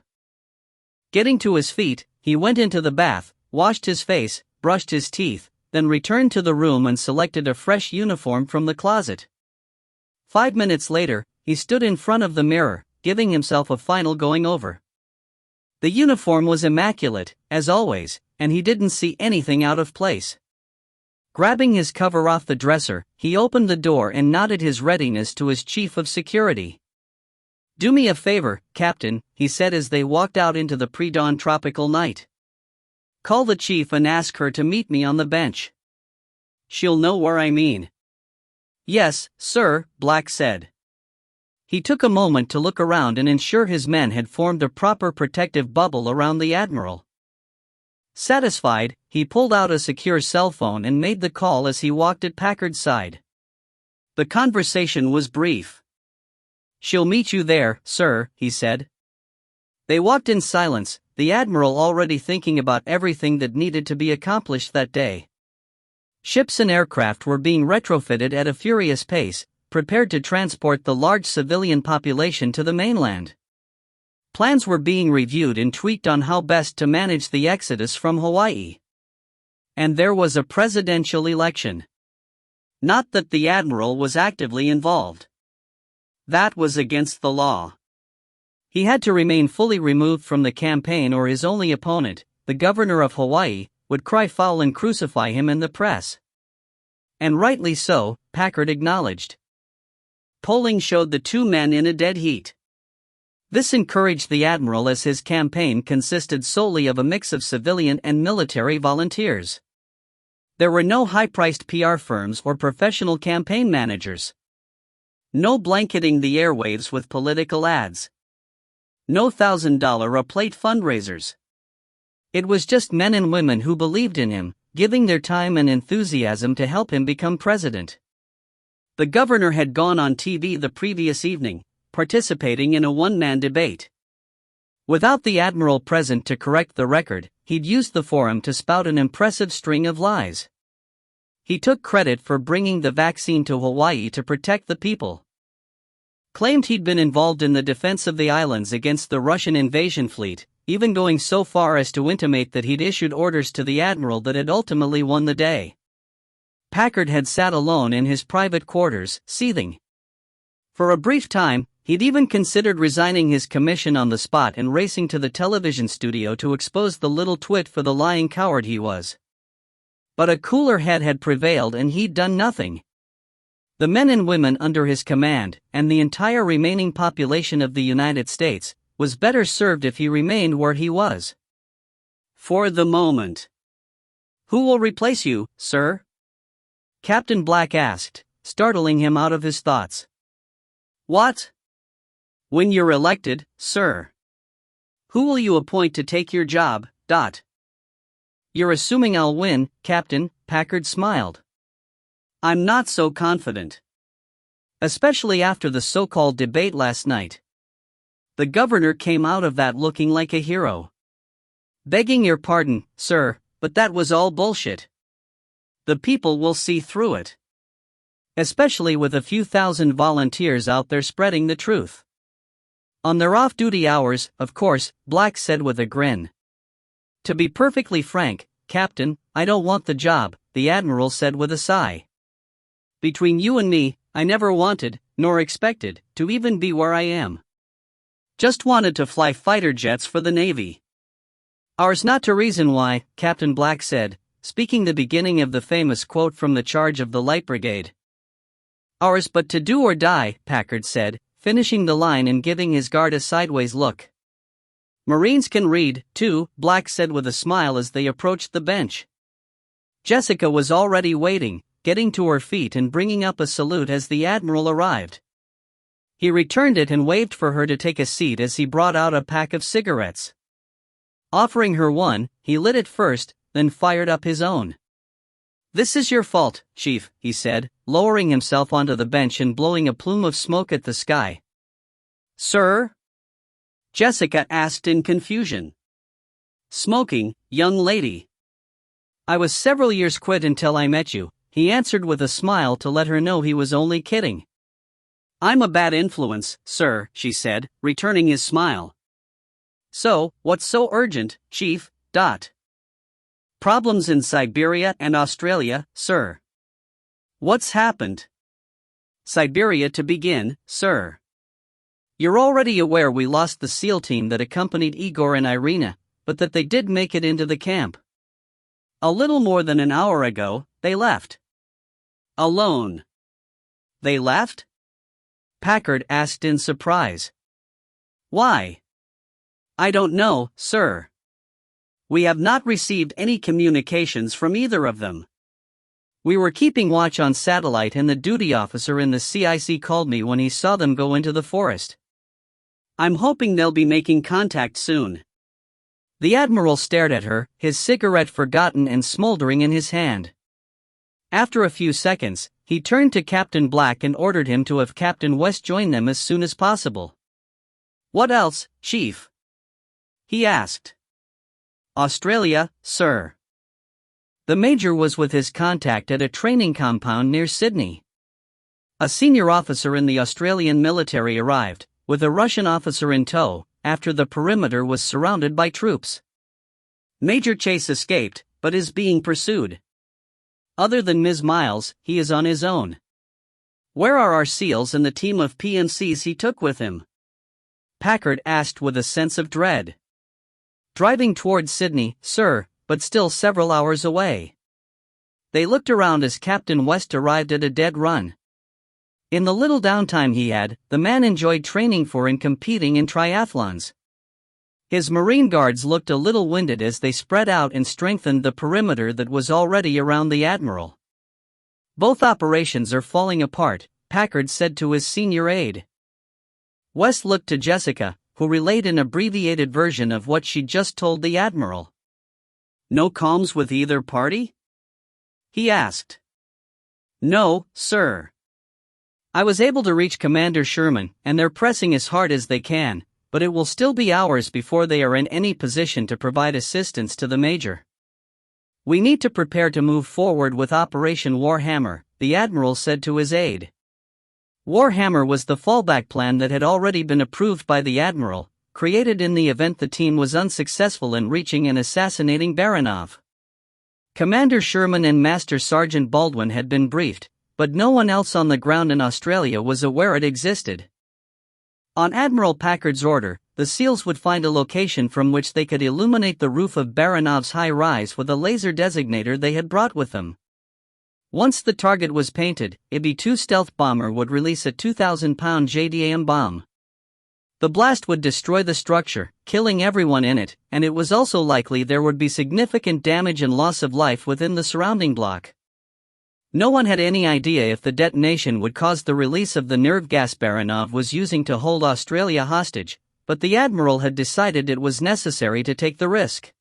Speaker 1: Getting to his feet, he went into the bath, washed his face, brushed his teeth, then returned to the room and selected a fresh uniform from the closet. 5 minutes later, he stood in front of the mirror, giving himself a final going over. The uniform was immaculate, as always, and he didn't see anything out of place. Grabbing his cover off the dresser, he opened the door and nodded his readiness to his chief of security. "Do me a favor, Captain," he said as they walked out into the pre-dawn tropical night. "Call the chief and ask her to meet me on the bench. She'll know where I mean." "Yes, sir," Black said. He took a moment to look around and ensure his men had formed a proper protective bubble around the Admiral. Satisfied, he pulled out a secure cell phone and made the call as he walked at Packard's side. The conversation was brief. "She'll meet you there, sir," he said. They walked in silence, the Admiral already thinking about everything that needed to be accomplished that day. Ships and aircraft were being retrofitted at a furious pace, prepared to transport the large civilian population to the mainland. Plans were being reviewed and tweaked on how best to manage the exodus from Hawaii. And there was a presidential election. Not that the Admiral was actively involved. That was against the law. He had to remain fully removed from the campaign or his only opponent, the governor of Hawaii, would cry foul and crucify him in the press. And rightly so, Packard acknowledged. Polling showed the two men in a dead heat. This encouraged the Admiral as his campaign consisted solely of a mix of civilian and military volunteers. There were no high-priced PR firms or professional campaign managers. No blanketing the airwaves with political ads. No $1,000-a-plate fundraisers. It was just men and women who believed in him, giving their time and enthusiasm to help him become president. The governor had gone on TV the previous evening, participating in a one-man debate. Without the Admiral present to correct the record, he'd used the forum to spout an impressive string of lies. He took credit for bringing the vaccine to Hawaii to protect the people. Claimed he'd been involved in the defense of the islands against the Russian invasion fleet, even going so far as to intimate that he'd issued orders to the Admiral that had ultimately won the day. Packard had sat alone in his private quarters, seething. For a brief time, he'd even considered resigning his commission on the spot and racing to the television studio to expose the little twit for the lying coward he was. But a cooler head had prevailed and he'd done nothing. The men and women under his command, and the entire remaining population of the United States, was better served if he remained where he was. For the moment. "Who will replace you, sir?" Captain Black asked, startling him out of his thoughts. "What?" "When you're elected, sir. Who will you appoint to take your job, ? "You're assuming I'll win, Captain," Packard smiled. "I'm not so confident. Especially after the so-called debate last night. The governor came out of that looking like a hero. Begging your pardon, sir, but that was all bullshit. The people will see through it. Especially with a few thousand volunteers out there spreading the truth. On their off-duty hours, of course," Black said with a grin. "To be perfectly frank, Captain, I don't want the job," the Admiral said with a sigh. "Between you and me, I never wanted, nor expected, to even be where I am. Just wanted to fly fighter jets for the Navy." "Ours not to reason why," Captain Black said, speaking the beginning of the famous quote from The Charge of the Light Brigade. "Ours but to do or die," Packard said, finishing the line and giving his guard a sideways look. "Marines can read, too," Black said with a smile as they approached the bench. Jessica was already waiting, getting to her feet and bringing up a salute as the Admiral arrived. He returned it and waved for her to take a seat as he brought out a pack of cigarettes. Offering her one, he lit it first, then fired up his own. "This is your fault, Chief," he said, lowering himself onto the bench and blowing a plume of smoke at the sky.
Speaker 2: "Sir?" Jessica asked in confusion. "Smoking, young lady."
Speaker 1: "I was several years quit until I met you," he answered with a smile to let her know he was only kidding.
Speaker 2: "I'm a bad influence, sir," she said, returning his smile. "So, what's so urgent, Chief? Problems in Siberia and Australia, sir." "What's happened?"
Speaker 1: "Siberia to begin, sir. You're already aware we lost the SEAL team that accompanied Igor and Irina, but that they did make it into the camp. A little more than an hour ago, they left.
Speaker 2: Alone."
Speaker 1: "They left?" Packard asked in surprise.
Speaker 2: "Why?"
Speaker 1: "I don't know, sir.
Speaker 2: We have not received any communications from either of them.
Speaker 1: We were keeping watch on satellite and the duty officer in the CIC called me when he saw them go into the forest.
Speaker 2: I'm hoping they'll be making contact soon."
Speaker 1: The Admiral stared at her, his cigarette forgotten and smoldering in his hand. After a few seconds, he turned to Captain Black and ordered him to have Captain West join them as soon as possible.
Speaker 2: "What else, Chief?"
Speaker 1: he asked. "Australia, sir." The Major was with his contact at a training compound near Sydney. A senior officer in the Australian military arrived, with a Russian officer in tow, after the perimeter was surrounded by troops.
Speaker 2: Major Chase escaped, but is being pursued.
Speaker 1: Other than Ms. Miles, he is on his own.
Speaker 2: Where are our SEALs and the team of PMCs he took with him?
Speaker 1: Packard asked with a sense of dread. Driving toward Sydney, sir, but still several hours away. They looked around as Captain West arrived at a dead run. In the little downtime he had, the man enjoyed training for and competing in triathlons. His Marine Guards looked a little winded as they spread out and strengthened the perimeter that was already around the Admiral. "Both operations are falling apart," Packard said to his senior aide. West looked to Jessica, who relayed an abbreviated version of what she'd just told the Admiral.
Speaker 2: "No comms with either party?"
Speaker 1: he asked.
Speaker 2: "No, sir.
Speaker 1: I was able to reach Commander Sherman, and they're pressing as hard as they can, but it will still be hours before they are in any position to provide assistance to the Major. We need to prepare to move forward with Operation Warhammer," the Admiral said to his aide. Warhammer was the fallback plan that had already been approved by the Admiral, created in the event the team was unsuccessful in reaching and assassinating Baranov. Commander Sherman and Master Sergeant Baldwin had been briefed, but no one else on the ground in Australia was aware it existed. On Admiral Packard's order, the SEALs would find a location from which they could illuminate the roof of Baranov's high-rise with a laser designator they had brought with them. Once the target was painted, a B-2 stealth bomber would release a 2,000-pound JDAM bomb. The blast would destroy the structure, killing everyone in it, and it was also likely there would be significant damage and loss of life within the surrounding block. No one had any idea if the detonation would cause the release of the nerve gas Baranov was using to hold Australia hostage, but the Admiral had decided it was necessary to take the risk.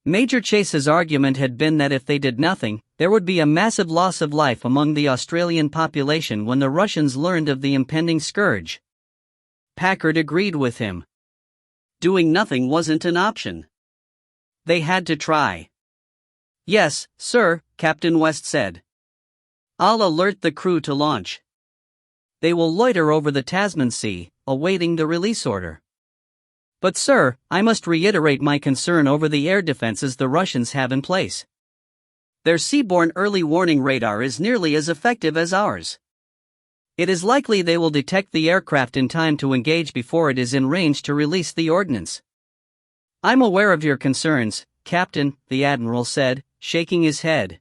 Speaker 1: Major Chase's argument had been that if they did nothing, there would be a massive loss of life among the Australian population when the Russians learned of the impending scourge. Packard agreed with him.
Speaker 2: Doing nothing wasn't an option. They had to try.
Speaker 1: "Yes, sir," Captain West said.
Speaker 2: "I'll alert the crew to launch.
Speaker 1: They will loiter over the Tasman Sea, awaiting the release order. But sir, I must reiterate my concern over the air defenses the Russians have in place.
Speaker 2: Their seaborne early warning radar is nearly as effective as ours.
Speaker 1: It is likely they will detect the aircraft in time to engage before it is in range to release the ordnance." "I'm aware of your concerns, Captain," the Admiral said, shaking his head.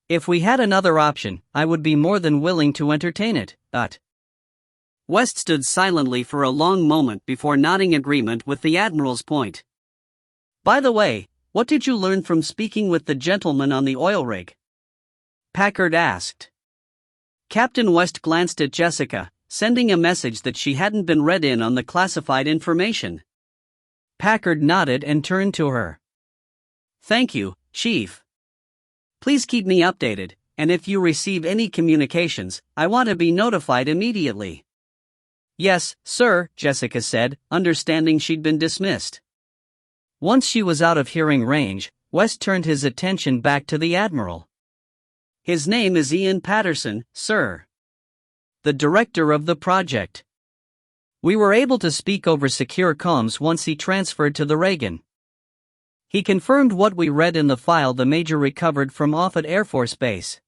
Speaker 1: "If we had another option, I would be more than willing to entertain it, but..."
Speaker 2: West stood silently for a long moment before nodding agreement with the Admiral's point.
Speaker 1: "By the way, what did you learn from speaking with the gentleman on the oil rig?" Packard asked.
Speaker 2: Captain West glanced at Jessica, sending a message that she hadn't been read in on the classified information.
Speaker 1: Packard nodded and turned to her.
Speaker 2: Thank you, Chief. Please keep me updated, and if you receive any communications, I want to be notified immediately.
Speaker 1: Yes, sir, Jessica said, understanding she'd been dismissed. Once she was out of hearing range, West turned his attention back to the Admiral.
Speaker 2: His name is Ian Patterson, sir.
Speaker 1: The director of the project. We were able to speak over secure comms once he transferred to the Reagan. He confirmed what we read in the file the Major recovered from Offutt Air Force Base.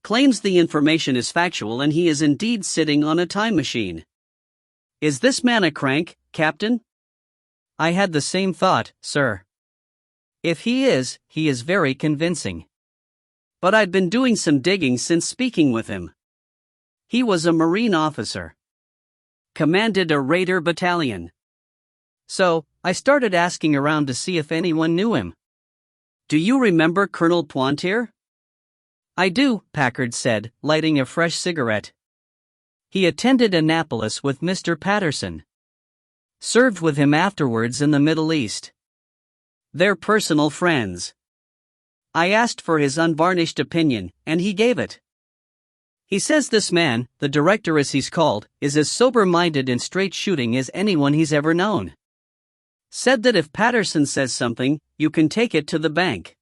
Speaker 2: Claims the information is factual and he is indeed sitting on a time machine. Is this man a crank, Captain?
Speaker 1: I had the same thought, sir. If he is very convincing.
Speaker 2: But I'd been doing some digging since speaking with him. He was a Marine officer. Commanded a raider battalion.
Speaker 1: So, I started asking around to see if anyone knew him.
Speaker 2: Do you remember Colonel Pointier?
Speaker 1: I do, Packard said, lighting a fresh cigarette. He attended Annapolis with Mr. Patterson. Served with him afterwards in the Middle East.
Speaker 2: They're personal friends. I asked for his unvarnished opinion, and he gave it.
Speaker 1: He says this man, the director as he's called, is as sober-minded and straight-shooting as anyone he's ever known.
Speaker 2: Said that if Patterson says something, you can take it to the bank.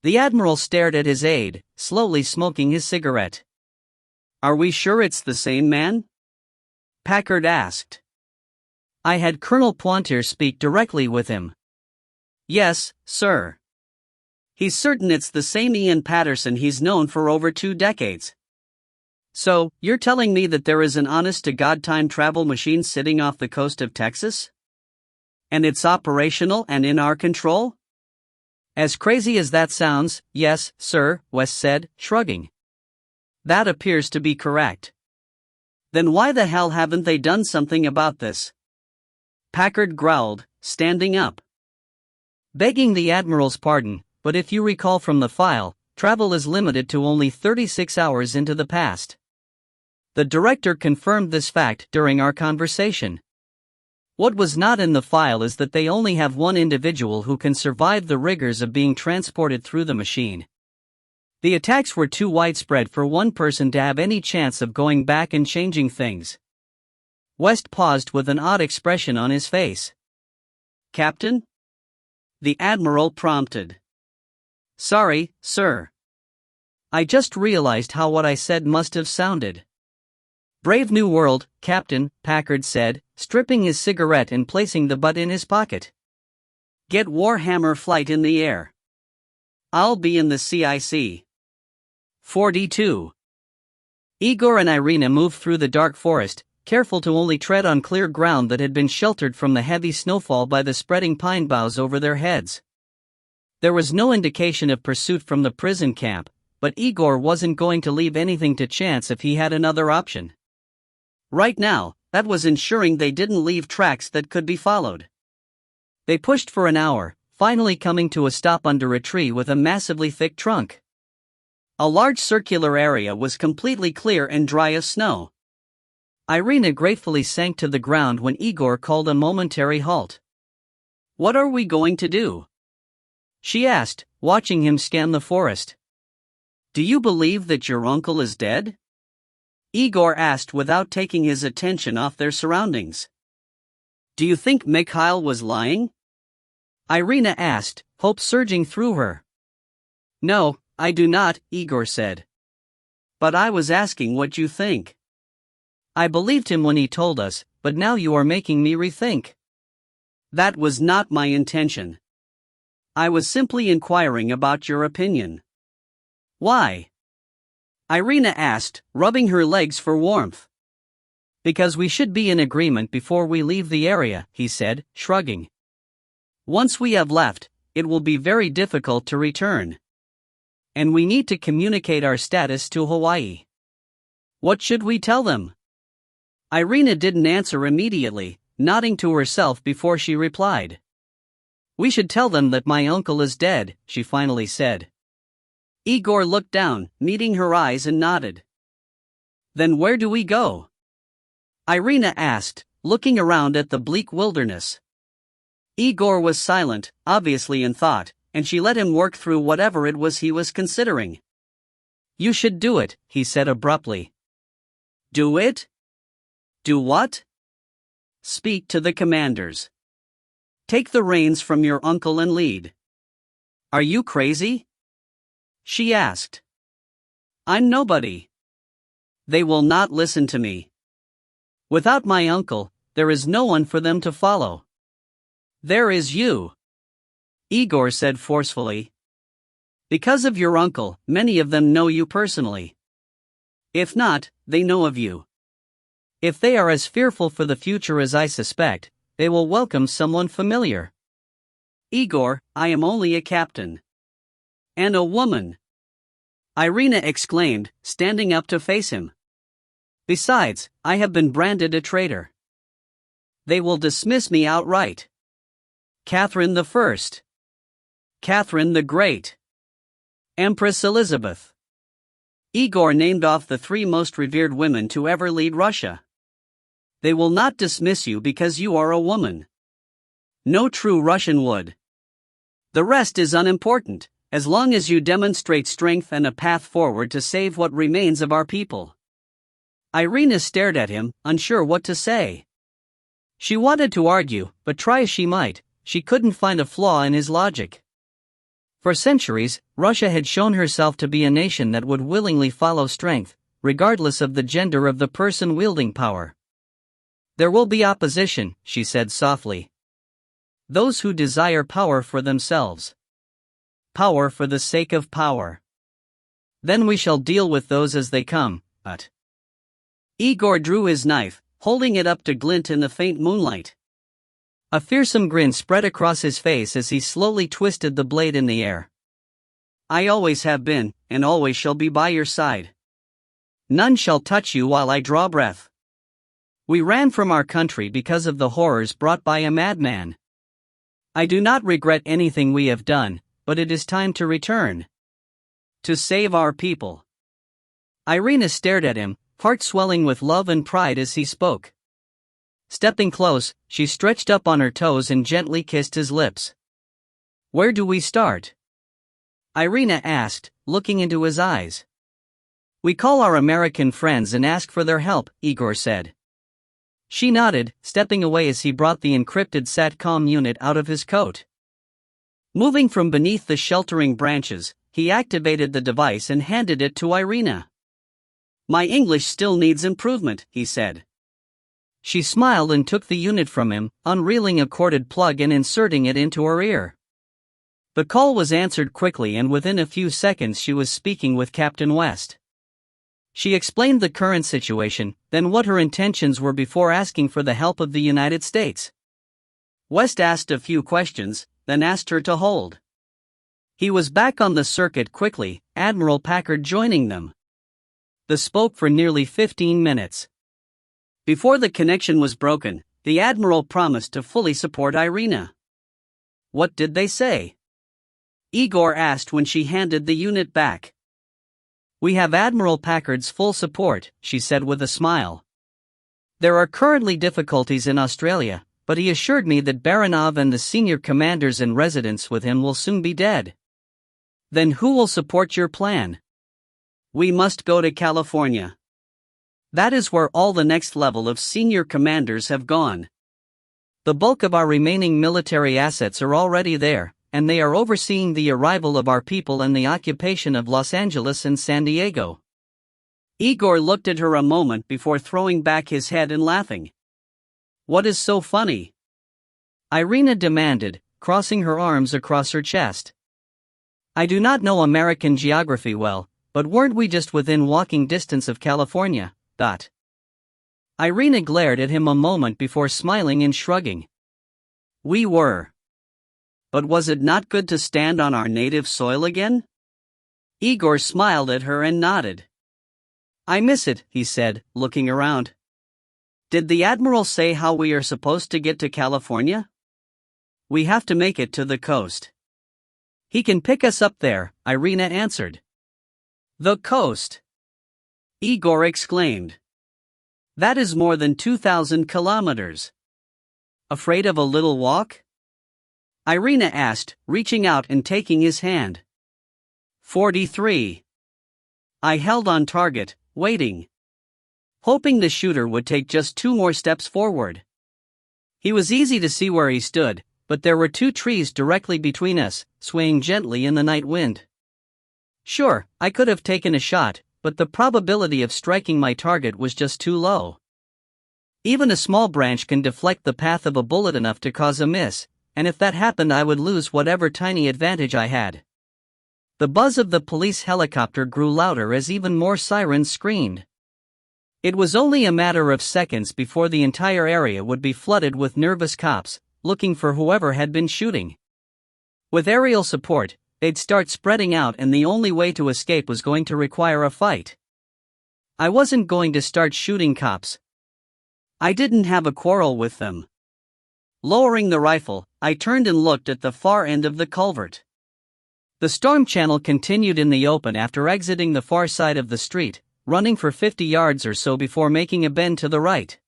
Speaker 1: The Admiral stared at his aide, slowly smoking his cigarette.
Speaker 2: Are we sure it's the same man? Packard asked.
Speaker 1: I had Colonel Pointier speak directly with him.
Speaker 2: Yes, sir. He's certain it's the same Ian Patterson he's known for over 2 decades. So, you're telling me that there is an honest-to-God time travel machine sitting off the coast of Texas? And it's operational and in our control?
Speaker 1: As crazy as that sounds, yes, sir, West said, shrugging. That appears to be correct.
Speaker 2: Then why the hell haven't they done something about this? Packard growled, standing up.
Speaker 1: Begging the Admiral's pardon, but if you recall from the file, travel is limited to only 36 hours into the past. The director confirmed this fact during our conversation. What was not in the file is that they only have one individual who can survive the rigors of being transported through the machine. The attacks were too widespread for one person to have any chance of going back and changing things. West paused with an odd expression on his face.
Speaker 2: Captain? The Admiral prompted.
Speaker 1: Sorry, sir. I just realized how what I said must have sounded. Brave New World, Captain, Packard said, stripping his cigarette and placing the butt in his pocket.
Speaker 2: Get Warhammer Flight in the air. I'll be in the CIC.
Speaker 1: 42. Igor and Irina moved through the dark forest, careful to only tread on clear ground that had been sheltered from the heavy snowfall by the spreading pine boughs over their heads. There was no indication of pursuit from the prison camp, but Igor wasn't going to leave anything to chance if he had another option. Right now, that was ensuring they didn't leave tracks that could be followed. They pushed for an hour, finally coming to a stop under a tree with a massively thick trunk. A large circular area was completely clear and dry as snow. Irina gratefully sank to the ground when Igor called a momentary halt.
Speaker 2: What are we going to do?
Speaker 1: She asked, watching him scan the forest.
Speaker 2: Do you believe that your uncle is dead? Igor asked without taking his attention off their surroundings. Do you think Mikhail was lying?
Speaker 1: Irina asked, hope surging through her.
Speaker 2: No, I do not, Igor said. But I was asking what you think.
Speaker 1: I believed him when he told us, but now you are making me rethink.
Speaker 2: That was not my intention. I was simply inquiring about your opinion.
Speaker 1: Why?
Speaker 2: Irina asked, rubbing her legs for warmth.
Speaker 1: Because we should be in agreement before we leave the area, he said, shrugging. Once we have left, it will be very difficult to return. And we need to communicate our status to Hawaii.
Speaker 2: What should we tell them?
Speaker 1: Irina didn't answer immediately, nodding to herself before she replied. We should tell them that my uncle is dead, she finally said.
Speaker 2: Igor looked down, meeting her eyes and nodded. Then where do we go? Irina asked, looking around at the bleak wilderness. Igor was silent, obviously in thought, and she let him work through whatever it was he was considering.
Speaker 1: You should do it, he said abruptly.
Speaker 2: Do it? Do what? Speak to the commanders. Take the reins from your uncle and lead. Are you crazy? She asked. I'm nobody. They will not listen to me. Without my uncle, there is no one for them to follow. There is you, Igor said forcefully. Because of your uncle, many of them know you personally. If not, they know of you.
Speaker 1: If they are as fearful for the future as I suspect, they will welcome someone familiar.
Speaker 2: Igor, I am only a captain. And a woman, Irina exclaimed, standing up to face him. Besides, I have been branded a traitor. They will dismiss me outright. Catherine the First. Catherine the Great. Empress Elizabeth. Igor named off the 3 most revered women to ever lead Russia. They will not dismiss you because you are a woman. No true Russian would. The rest is unimportant, as long as you demonstrate strength and a path forward to save what remains of our people. Irina stared at him, unsure what to say.
Speaker 1: She wanted to argue, but try as she might, she couldn't find a flaw in his logic. For centuries, Russia had shown herself to be a nation that would willingly follow strength, regardless of the gender of the person wielding power. There will be opposition, she said softly. Those who desire power for themselves. Power for the sake of power. Then we shall deal with those as they come, but... Igor drew his knife, holding it up to glint in the faint moonlight. A fearsome grin spread across his face as he slowly twisted the blade in the air.
Speaker 2: I always have been, and always shall be by your side.
Speaker 1: None shall touch you while I draw breath. We ran from our country because of the horrors brought by a madman. I do not regret anything we have done, but it is time to return.
Speaker 2: To save our people.
Speaker 1: Irina stared at him, heart swelling with love and pride as he spoke. Stepping close, she stretched up on her toes and gently kissed his lips. Where do we start? Irina asked, looking into his eyes. We call our American friends and ask for their help, Igor said. She nodded, stepping away as he brought the encrypted SATCOM unit out of his coat. Moving from beneath the sheltering branches, he activated the device and handed it to Irina.
Speaker 2: My English still needs improvement, he said.
Speaker 1: She smiled and took the unit from him, unreeling a corded plug and inserting it into her ear. The call was answered quickly, and within a few seconds she was speaking with Captain West. She explained the current situation, then what her intentions were before asking for the help of the United States.
Speaker 2: West asked a few questions, then asked her to hold.
Speaker 1: He was back on the circuit quickly, Admiral Packard joining them. They spoke for nearly 15 minutes.
Speaker 2: Before the connection was broken, the Admiral promised to fully support Irina.
Speaker 1: What did they say?
Speaker 2: Igor asked when she handed the unit back.
Speaker 1: We have Admiral Packard's full support, she said with a smile. There are currently difficulties in Australia, but he assured me that Baranov and the senior commanders and residents with him will soon be dead. Then who will support your plan?
Speaker 2: We must go to California. That is where all the next level of senior commanders have gone.
Speaker 1: The bulk of our remaining military assets are already there, and they are overseeing the arrival of our people and the occupation of Los Angeles and San Diego.
Speaker 2: Igor looked at her a moment before throwing back his head and laughing. What is so funny?
Speaker 1: Irina demanded, crossing her arms across her chest. I do not know American geography well, but weren't we just within walking distance of California? Irina glared at him a moment before smiling and shrugging.
Speaker 2: We were. But was it not good to stand on our native soil again? Igor smiled at her and nodded.
Speaker 1: I miss it, he said, looking around.
Speaker 2: Did the Admiral say how we are supposed to get to California?
Speaker 1: We have to make it to the coast. He can pick us up there, Irina answered.
Speaker 2: The coast! Igor exclaimed. That is more than 2,000 kilometers. Afraid of a little walk? Irina asked, reaching out and taking his hand. 43. I held on target, waiting. Hoping the shooter would take just 2 more steps forward. He was easy to see where he stood, but there were 2 trees directly between us, swaying gently in the night wind. Sure, I could have taken a shot, but the probability of striking my target was just too low. Even a small branch can deflect the path of a bullet enough to cause a miss, and if that happened I would lose whatever tiny advantage I had. The buzz of the police helicopter grew louder as even more sirens screamed. It was only a matter of seconds before the entire area would be flooded with nervous cops, looking for whoever had been shooting. With aerial support, they'd start spreading out and the only way to escape was going to require a fight. I wasn't going to start shooting cops. I didn't have a quarrel with them. Lowering the rifle, I turned and looked at the far end of the culvert. The storm channel continued in the open after exiting the far side of the street, running for 50 yards or so before making a bend to the right.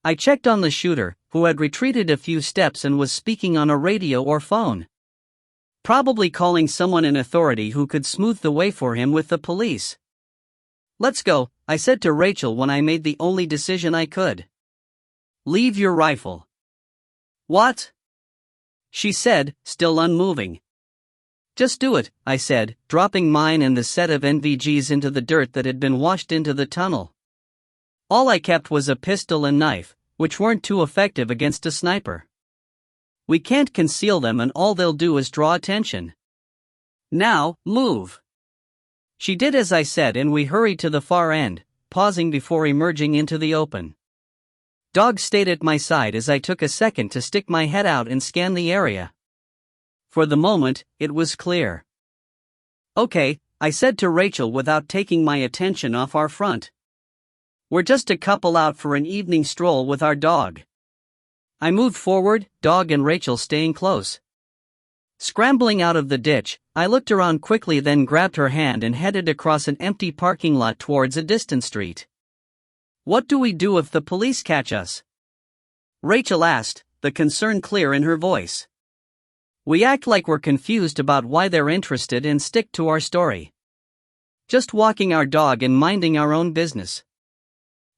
Speaker 2: I checked on the shooter, who had retreated a few steps and was speaking on a radio or phone. Probably calling someone in authority who could smooth the way for him with the police. Let's go, I said to Rachel when I made the only decision I could. Leave your rifle. What? She said, still unmoving. Just do it, I said, dropping mine and the set of NVGs into the dirt that had been washed into the tunnel. All I kept was a pistol and knife, which weren't too effective against a sniper. We can't conceal them and all they'll do is draw attention. Now, move. She did as I said and we hurried to the far end, pausing before emerging into the open. Dog stayed at my side as I took a second to stick my head out and scan the area. For the moment, it was clear. Okay, I said to Rachel without taking my attention off our front. We're just a couple out for an evening stroll with our dog. I moved forward, dog and Rachel staying close. Scrambling out of the ditch, I looked around quickly then grabbed her hand and headed across an empty parking lot towards a distant street. What do we do if the police catch us? Rachel asked, the concern clear in her voice. We act like we're confused about why they're interested and stick to our story. Just walking our dog and minding our own business.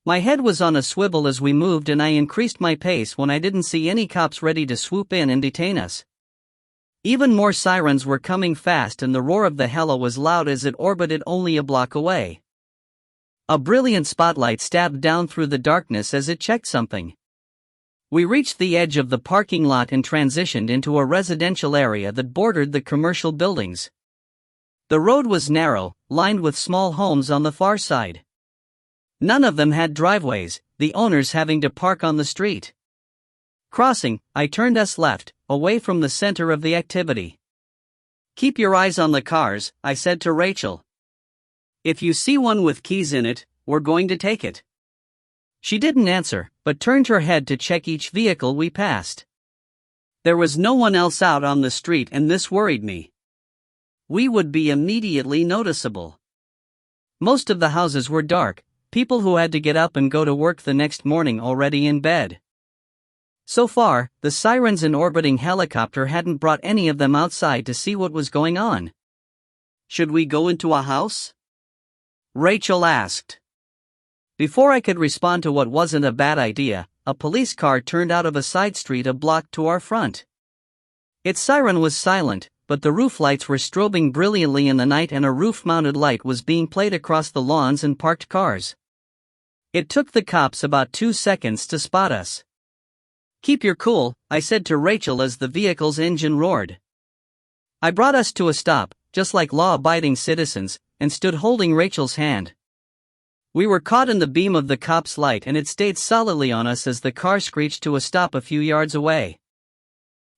Speaker 2: My head was on a swivel as we moved and I increased my pace when I didn't see any cops ready to swoop in and detain us. Even more sirens were coming fast and the roar of the heli was loud as it orbited only a block away. A brilliant spotlight stabbed down through the darkness as it checked something. We reached the edge of the parking lot and transitioned into a residential area that bordered the commercial buildings. The road was narrow, lined with small homes on the far side. None of them had driveways, the owners having to park on the street. Crossing, I turned us left, away from the center of the activity. Keep your eyes on the cars, I said to Rachel. If you see one with keys in it, we're going to take it. She didn't answer, but turned her head to check each vehicle we passed. There was no one else out on the street and this worried me. We would be immediately noticeable. Most of the houses were dark, people who had to get up and go to work the next morning already in bed. So far, the sirens and orbiting helicopter hadn't brought any of them outside to see what was going on. Should we go into a house? Rachel asked. Before I could respond to what wasn't a bad idea, a police car turned out of a side street a block to our front. Its siren was silent, but the roof lights were strobing brilliantly in the night and a roof-mounted light was being played across the lawns and parked cars. It took the cops about 2 seconds to spot us. Keep your cool, I said to Rachel as the vehicle's engine roared. I brought us to a stop, just like law-abiding citizens, and stood holding Rachel's hand. We were caught in the beam of the cop's light and it stayed solidly on us as the car screeched to a stop a few yards away.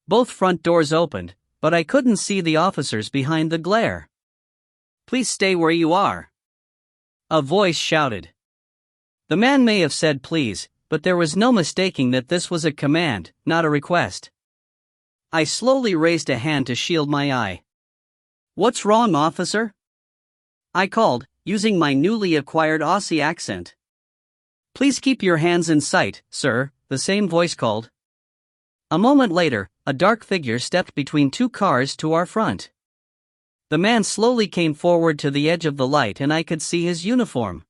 Speaker 2: Both front doors opened, but I couldn't see the officers behind the glare. Please stay where you are. A voice shouted. The man may have said please, but there was no mistaking that this was a command, not a request. I slowly raised a hand to shield my eye. What's wrong, officer? I called, using my newly acquired Aussie accent. Please keep your hands in sight, sir, the same voice called. A moment later, a dark figure stepped between two cars to our front. The man slowly came forward to the edge of the light and I could see his uniform.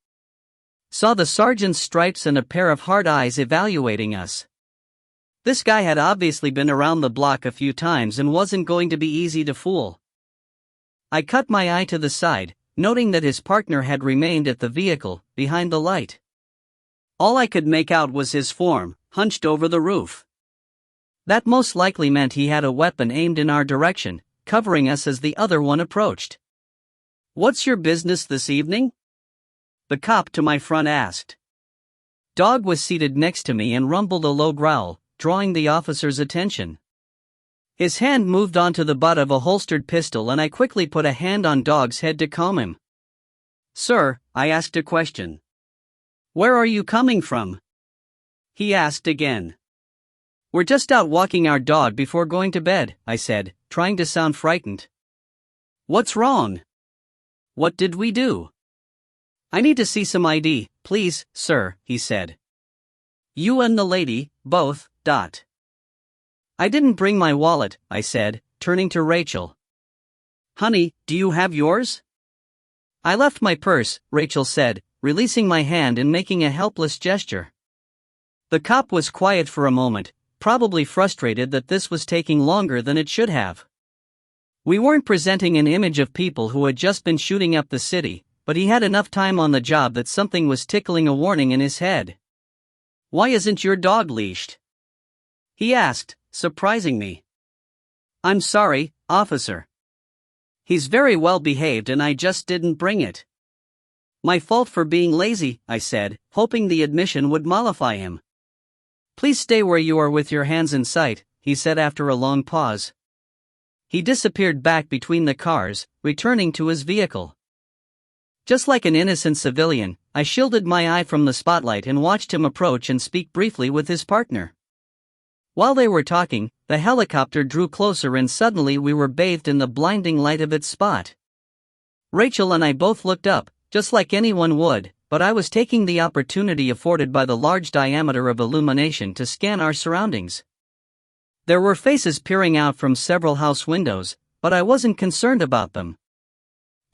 Speaker 2: Saw the sergeant's stripes and a pair of hard eyes evaluating us. This guy had obviously been around the block a few times and wasn't going to be easy to fool. I cut my eye to the side, noting that his partner had remained at the vehicle, behind the light. All I could make out was his form, hunched over the roof. That most likely meant he had a weapon aimed in our direction, covering us as the other one approached. "What's your business this evening?" the cop to my front asked. Dog was seated next to me and rumbled a low growl, drawing the officer's attention. His hand moved onto the butt of a holstered pistol and I quickly put a hand on Dog's head to calm him. "Sir," I asked a question. "Where are you coming from?" he asked again. "We're just out walking our dog before going to bed," I said, trying to sound frightened. "What's wrong? What did we do?" "I need to see some ID, please, sir," he said. "You and the lady, both, dot." "I didn't bring my wallet," I said, turning to Rachel. "Honey, do you have yours?" "I left my purse," Rachel said, releasing my hand and making a helpless gesture. The cop was quiet for a moment, probably frustrated that this was taking longer than it should have. We weren't presenting an image of people who had just been shooting up the city, but he had enough time on the job that something was tickling a warning in his head. "Why isn't your dog leashed?" he asked, surprising me. "I'm sorry, officer. He's very well behaved and I just didn't bring it." "My fault for being lazy," I said, hoping the admission would mollify him. "Please stay where you are with your hands in sight," he said after a long pause. He disappeared back between the cars, returning to his vehicle. Just like an innocent civilian, I shielded my eye from the spotlight and watched him approach and speak briefly with his partner. While they were talking, the helicopter drew closer and suddenly we were bathed in the blinding light of its spot. Rachel and I both looked up, just like anyone would, but I was taking the opportunity afforded by the large diameter of illumination to scan our surroundings. There were faces peering out from several house windows, but I wasn't concerned about them.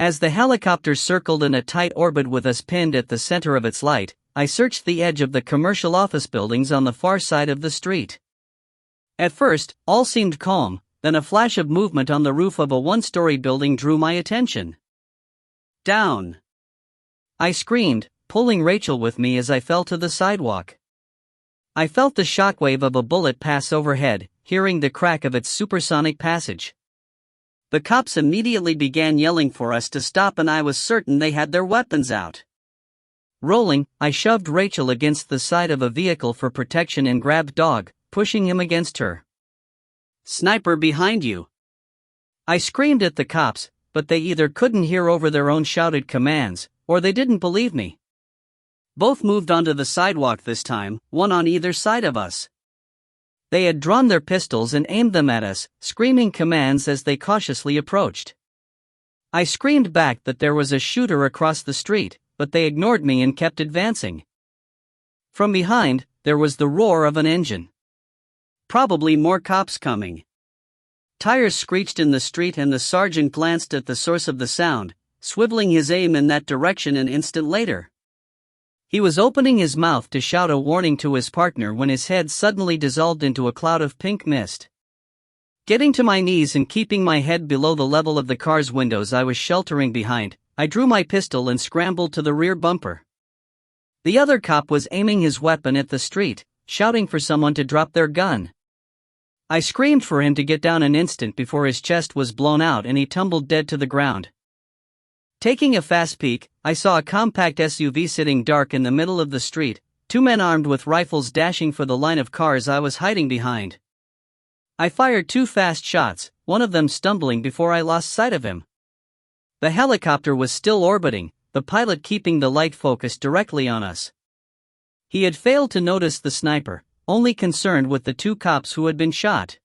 Speaker 2: As the helicopter circled in a tight orbit with us pinned at the center of its light, I searched the edge of the commercial office buildings on the far side of the street. At first, all seemed calm, then a flash of movement on the roof of a one-story building drew my attention. "Down!" I screamed, pulling Rachel with me as I fell to the sidewalk. I felt the shockwave of a bullet pass overhead, hearing the crack of its supersonic passage. The cops immediately began yelling for us to stop and I was certain they had their weapons out. Rolling, I shoved Rachel against the side of a vehicle for protection and grabbed Dog, pushing him against her. "Sniper behind you!" I screamed at the cops, but they either couldn't hear over their own shouted commands, or they didn't believe me. Both moved onto the sidewalk this time, one on either side of us. They had drawn their pistols and aimed them at us, screaming commands as they cautiously approached. I screamed back that there was a shooter across the street, but they ignored me and kept advancing. From behind, there was the roar of an engine. Probably more cops coming. Tires screeched in the street and the sergeant glanced at the source of the sound, swiveling his aim in that direction an instant later. He was opening his mouth to shout a warning to his partner when his head suddenly dissolved into a cloud of pink mist. Getting to my knees and keeping my head below the level of the car's windows I was sheltering behind, I drew my pistol and scrambled to the rear bumper. The other cop was aiming his weapon at the street, shouting for someone to drop their gun. I screamed for him to get down an instant before his chest was blown out and he tumbled dead to the ground. Taking a fast peek, I saw a compact SUV sitting dark in the middle of the street, two men armed with rifles dashing for the line of cars I was hiding behind. I fired two fast shots, one of them stumbling before I lost sight of him. The helicopter was still orbiting, the pilot keeping the light focused directly on us. He had failed to notice the sniper, only concerned with the two cops who had been shot.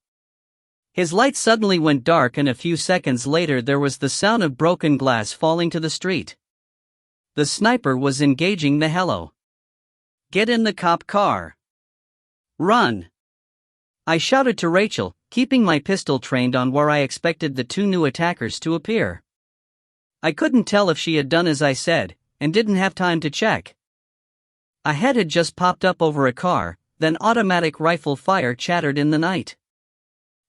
Speaker 2: His light suddenly went dark and a few seconds later there was the sound of broken glass falling to the street. The sniper was engaging the helo. Get in the cop car. Run. I shouted to Rachel, keeping my pistol trained on where I expected the two new attackers to appear. I couldn't tell if she had done as I said, and didn't have time to check. A head had just popped up over a car, then automatic rifle fire chattered in the night.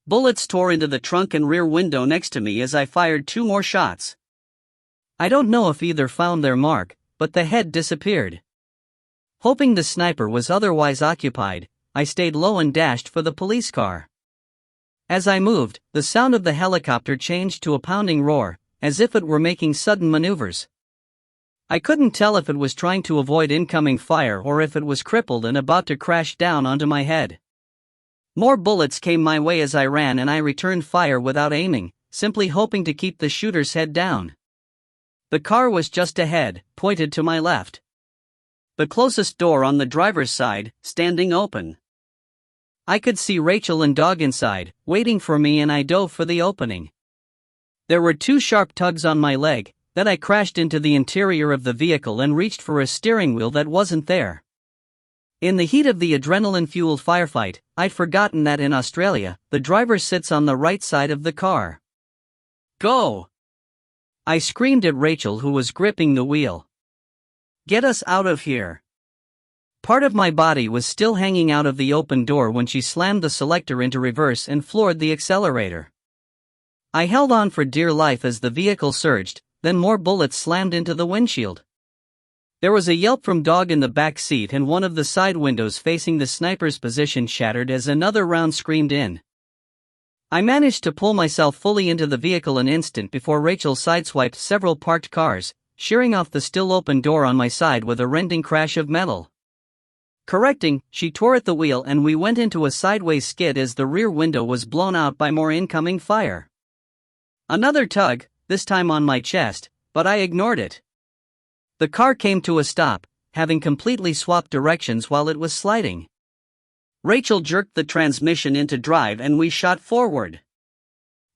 Speaker 2: Bullets tore into the trunk and rear window next to me as I fired 2 more shots. I don't know if either found their mark, but the head disappeared. Hoping the sniper was otherwise occupied, I stayed low and dashed for the police car. As I moved, the sound of the helicopter changed to a pounding roar, as if it were making sudden maneuvers. I couldn't tell if it was trying to avoid incoming fire or if it was crippled and about to crash down onto my head. More bullets came my way as I ran, and I returned fire without aiming, simply hoping to keep the shooter's head down. The car was just ahead, pointed to my left. The closest door on the driver's side, standing open. I could see Rachel and Dog inside, waiting for me, and I dove for the opening. There were 2 sharp tugs on my leg, then I crashed into the interior of the vehicle and reached for a steering wheel that wasn't there. In the heat of the adrenaline-fueled firefight, I'd forgotten that in Australia, the driver sits on the right side of the car. Go! I screamed at Rachel, who was gripping the wheel. Get us out of here. Part of my body was still hanging out of the open door when she slammed the selector into reverse and floored the accelerator. I held on for dear life as the vehicle surged, then more bullets slammed into the windshield. There was a yelp from Dog in the back seat, and one of the side windows facing the sniper's position shattered as another round screamed in. I managed to pull myself fully into the vehicle an instant before Rachel sideswiped several parked cars, shearing off the still open door on my side with a rending crash of metal. Correcting, she tore at the wheel and we went into a sideways skid as the rear window was blown out by more incoming fire. Another tug, this time on my chest, but I ignored it. The car came to a stop, having completely swapped directions while it was sliding. Rachel jerked the transmission into drive and we shot forward.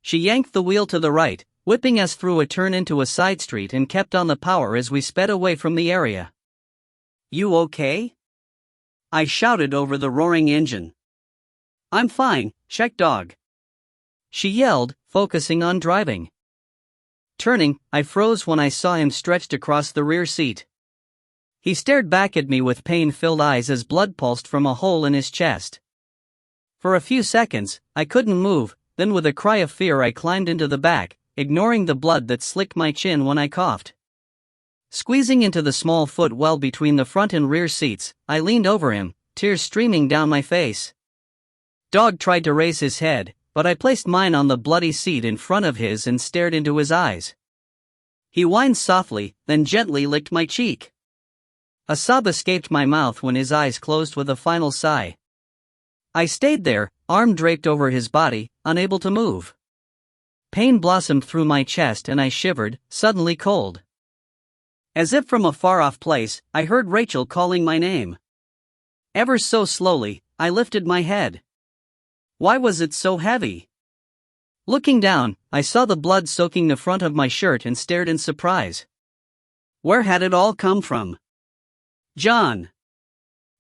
Speaker 2: She yanked the wheel to the right, whipping us through a turn into a side street, and kept on the power as we sped away from the area. You okay? I shouted over the roaring engine. I'm fine, check Dog. She yelled, focusing on driving. Turning, I froze when I saw him stretched across the rear seat. He stared back at me with pain-filled eyes as blood pulsed from a hole in his chest. For a few seconds, I couldn't move, then with a cry of fear I climbed into the back, ignoring the blood that slicked my chin when I coughed. Squeezing into the small footwell between the front and rear seats, I leaned over him, tears streaming down my face. Dog tried to raise his head, but I placed mine on the bloody seat in front of his and stared into his eyes. He whined softly, then gently licked my cheek. A sob escaped my mouth when his eyes closed with a final sigh. I stayed there, arm draped over his body, unable to move. Pain blossomed through my chest and I shivered, suddenly cold. As if from a far-off place, I heard Rachel calling my name. Ever so slowly, I lifted my head. Why was it so heavy? Looking down, I saw the blood soaking the front of my shirt and stared in surprise. Where had it all come from? John.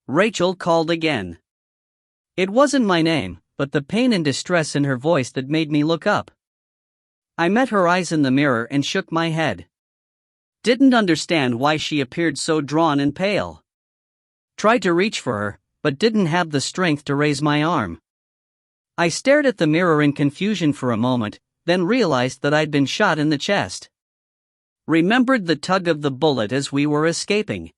Speaker 2: Rachel called again. It wasn't my name, but the pain and distress in her voice that made me look up. I met her eyes in the mirror and shook my head. Didn't understand why she appeared so drawn and pale. Tried to reach for her, but didn't have the strength to raise my arm. I stared at the mirror in confusion for a moment, then realized that I'd been shot in the chest. Remembered the tug of the bullet as we were escaping.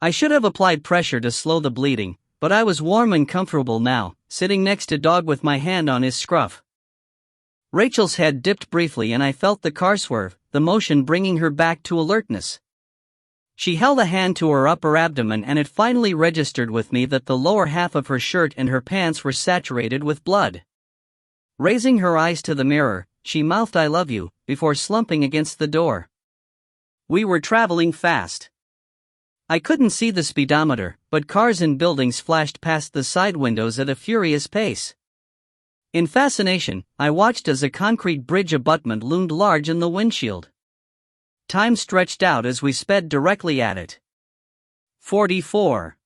Speaker 2: I should have applied pressure to slow the bleeding, but I was warm and comfortable now, sitting next to Dog with my hand on his scruff. Rachel's head dipped briefly and I felt the car swerve, the motion bringing her back to alertness. She held a hand to her upper abdomen and it finally registered with me that the lower half of her shirt and her pants were saturated with blood. Raising her eyes to the mirror, she mouthed "I love you," before slumping against the door. We were traveling fast. I couldn't see the speedometer, but cars and buildings flashed past the side windows at a furious pace. In fascination, I watched as a concrete bridge abutment loomed large in the windshield. Time stretched out as we sped directly at it. 44.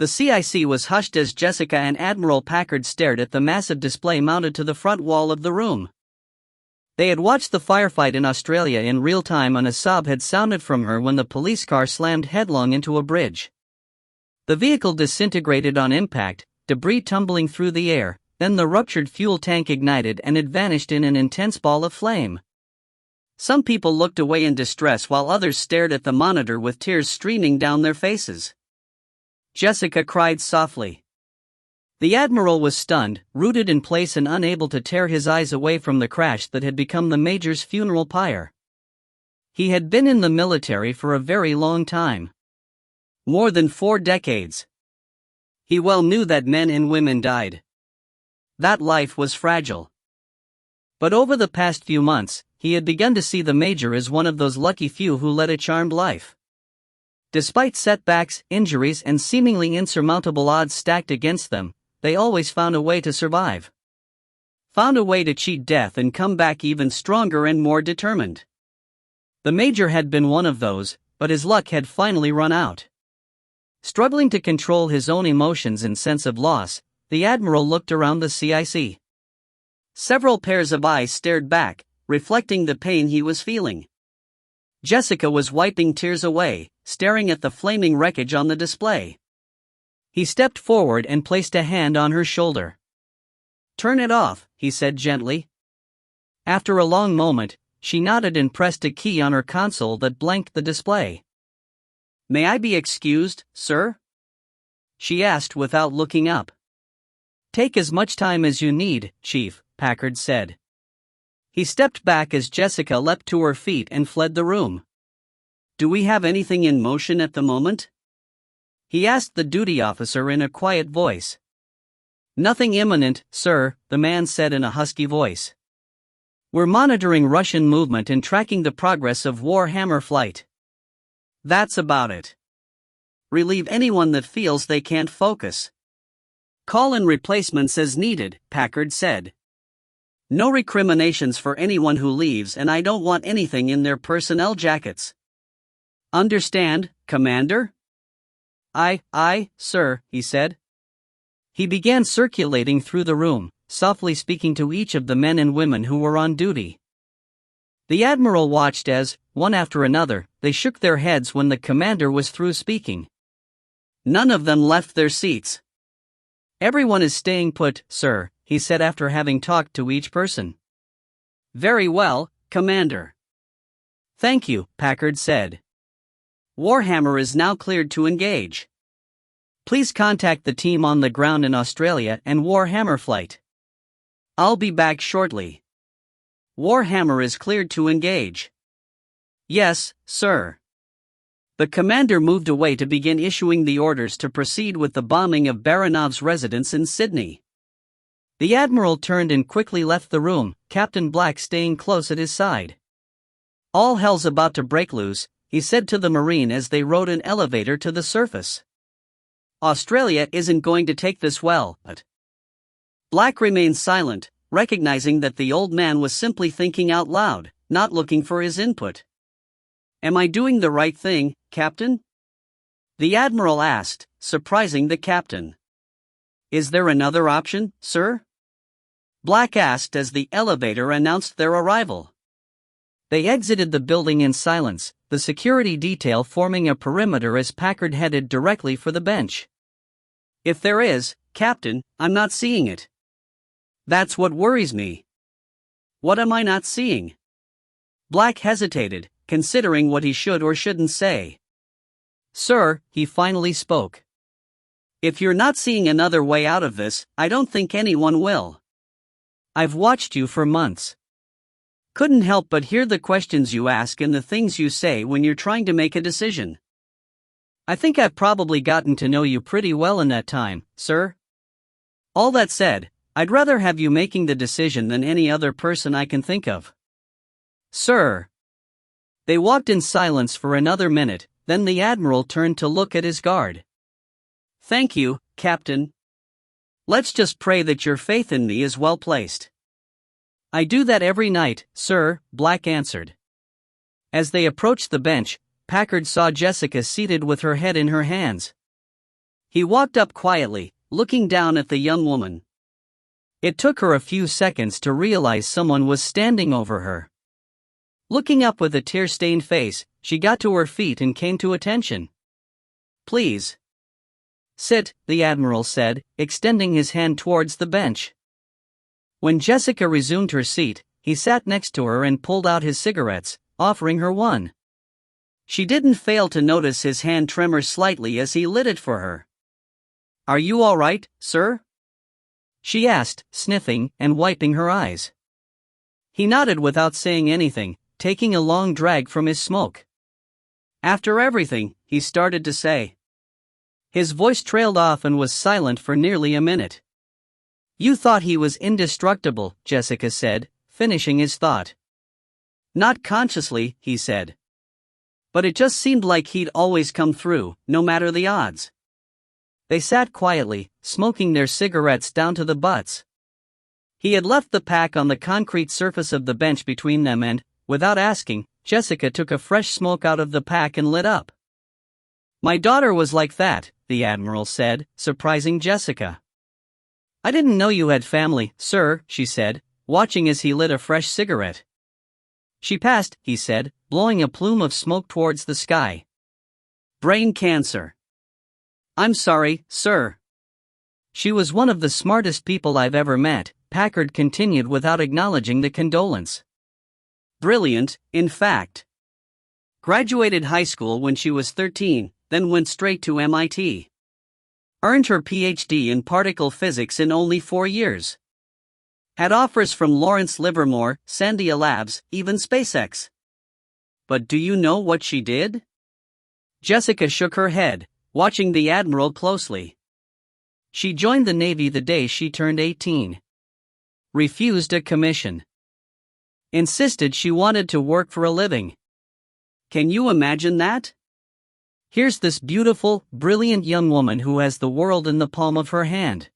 Speaker 2: The CIC was hushed as Jessica and Admiral Packard stared at the massive display mounted to the front wall of the room. They had watched the firefight in Australia in real time, and a sob had sounded from her when the police car slammed headlong into a bridge. The vehicle disintegrated on impact, debris tumbling through the air, then the ruptured fuel tank ignited and it vanished in an intense ball of flame. Some people looked away in distress while others stared at the monitor with tears streaming down their faces. Jessica cried softly. The Admiral was stunned, rooted in place and unable to tear his eyes away from the crash that had become the Major's funeral pyre. He had been in the military for a very long time. More than 4 decades. He well knew that men and women died. That life was fragile. But over the past few months, he had begun to see the Major as one of those lucky few who led a charmed life. Despite setbacks, injuries, and seemingly insurmountable odds stacked against them, they always found a way to survive. Found a way to cheat death and come back even stronger and more determined. The Major had been one of those, but his luck had finally run out. Struggling to control his own emotions and sense of loss, the Admiral looked around the CIC. Several pairs of eyes stared back, reflecting the pain he was feeling. Jessica was wiping tears away, staring at the flaming wreckage on the display. He stepped forward and placed a hand on her shoulder. "Turn it off," he said gently. After a long moment, she nodded and pressed a key on her console that blanked the display. "May I be excused, sir?" she asked without looking up. "Take as much time as you need, Chief," Packard said. He stepped back as Jessica leapt to her feet and fled the room. "Do we have anything in motion at the moment?" he asked the duty officer in a quiet voice. "Nothing imminent, sir," the man said in a husky voice. "We're monitoring Russian movement and tracking the progress of Warhammer flight. That's about it. Relieve anyone that feels they can't focus. Call in replacements as needed," Packard said. "No recriminations for anyone who leaves, and I don't want anything in their personnel jackets." "Understand, Commander?" Aye, sir," he said. He began circulating through the room, softly speaking to each of the men and women who were on duty. The Admiral watched as, one after another, they shook their heads when the commander was through speaking. None of them left their seats. "Everyone is staying put, sir," he said after having talked to each person. "Very well, Commander." "Thank you," Packard said. "Warhammer is now cleared to engage. Please contact the team on the ground in Australia and Warhammer flight. I'll be back shortly. Warhammer is cleared to engage." "Yes, sir." The commander moved away to begin issuing the orders to proceed with the bombing of Baranov's residence in Sydney. The Admiral turned and quickly left the room, Captain Black staying close at his side. "All hell's about to break loose," he said to the Marine as they rode an elevator to the surface. "Australia isn't going to take this well, but..." Black remained silent, recognizing that the old man was simply thinking out loud, not looking for his input. "Am I doing the right thing, Captain?" the Admiral asked, surprising the captain. "Is there another option, sir?" Black asked as the elevator announced their arrival. They exited the building in silence, the security detail forming a perimeter as Packard headed directly for the bench. "If there is, Captain, I'm not seeing it. That's what worries me." "What am I not seeing?" Black hesitated, considering what he should or shouldn't say. "Sir," he finally spoke. "If you're not seeing another way out of this, I don't think anyone will. I've watched you for months. Couldn't help but hear the questions you ask and the things you say when you're trying to make a decision. I think I've probably gotten to know you pretty well in that time, sir. All that said, I'd rather have you making the decision than any other person I can think of. Sir." They walked in silence for another minute, then the Admiral turned to look at his guard. "Thank you, Captain. Let's just pray that your faith in me is well placed." "I do that every night, sir," Black answered. As they approached the bench, Packard saw Jessica seated with her head in her hands. He walked up quietly, looking down at the young woman. It took her a few seconds to realize someone was standing over her. Looking up with a tear-stained face, she got to her feet and came to attention. "Please. Sit," the Admiral said, extending his hand towards the bench. When Jessica resumed her seat, he sat next to her and pulled out his cigarettes, offering her one. She didn't fail to notice his hand tremor slightly as he lit it for her. "Are you all right, sir?" she asked, sniffing and wiping her eyes. He nodded without saying anything, taking a long drag from his smoke. "After everything," he started to say. His voice trailed off and was silent for nearly a minute. "You thought he was indestructible," Jessica said, finishing his thought. "Not consciously," he said. "But it just seemed like he'd always come through, no matter the odds." They sat quietly, smoking their cigarettes down to the butts. He had left the pack on the concrete surface of the bench between them and, without asking, Jessica took a fresh smoke out of the pack and lit up. "My daughter was like that," the Admiral said, surprising Jessica. "I didn't know you had family, sir," she said, watching as he lit a fresh cigarette. "She passed," he said, blowing a plume of smoke towards the sky. "Brain cancer." "I'm sorry, sir." "She was one of the smartest people I've ever met," Packard continued without acknowledging the condolence. "Brilliant, in fact. Graduated high school when she was 13, then went straight to MIT. Earned her PhD in particle physics in only 4 years. Had offers from Lawrence Livermore, Sandia Labs, even SpaceX. But do you know what she did?" Jessica shook her head, watching the Admiral closely. "She joined the Navy the day she turned 18. Refused a commission. Insisted she wanted to work for a living. Can you imagine that? Here's this beautiful, brilliant young woman who has the world in the palm of her hand.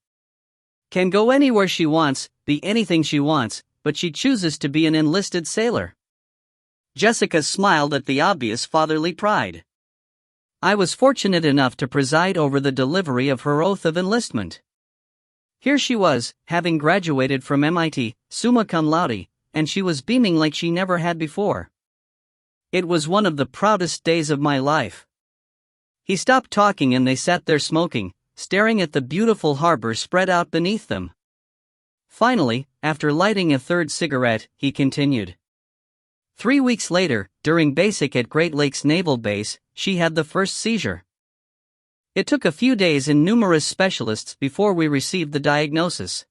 Speaker 2: Can go anywhere she wants, be anything she wants, but she chooses to be an enlisted sailor." Jessica smiled at the obvious fatherly pride. "I was fortunate enough to preside over the delivery of her oath of enlistment. Here she was, having graduated from MIT, summa cum laude, and she was beaming like she never had before. It was one of the proudest days of my life." He stopped talking and they sat there smoking, staring at the beautiful harbor spread out beneath them. Finally, after lighting a third cigarette, he continued. 3 weeks later, during basic at Great Lakes Naval Base, she had the first seizure. It took a few days and numerous specialists before we received the diagnosis.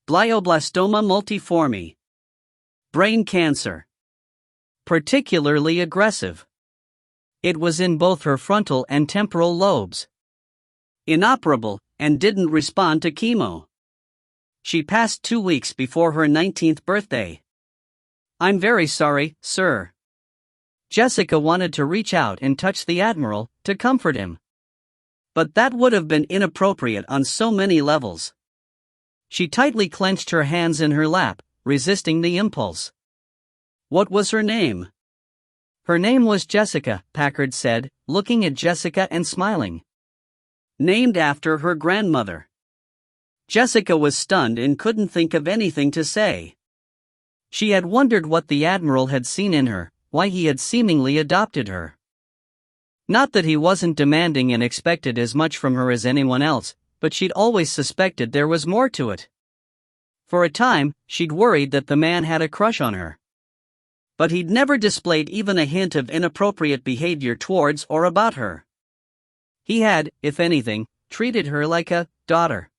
Speaker 2: Glioblastoma multiforme. Brain cancer. Particularly aggressive. It was in both her frontal and temporal lobes. Inoperable, and didn't respond to chemo. She passed 2 weeks before her 19th birthday. "I'm very sorry, sir." Jessica wanted to reach out and touch the Admiral, to comfort him. But that would have been inappropriate on so many levels. She tightly clenched her hands in her lap, resisting the impulse. "What was her name?" "Her name was Jessica," Packard said, looking at Jessica and smiling. "Named after her grandmother." Jessica was stunned and couldn't think of anything to say. She had wondered what the Admiral had seen in her, why he had seemingly adopted her. Not that he wasn't demanding and expected as much from her as anyone else, but she'd always suspected there was more to it. For a time, she'd worried that the man had a crush on her. But he'd never displayed even a hint of inappropriate behavior towards or about her. He had, if anything, treated her like a daughter.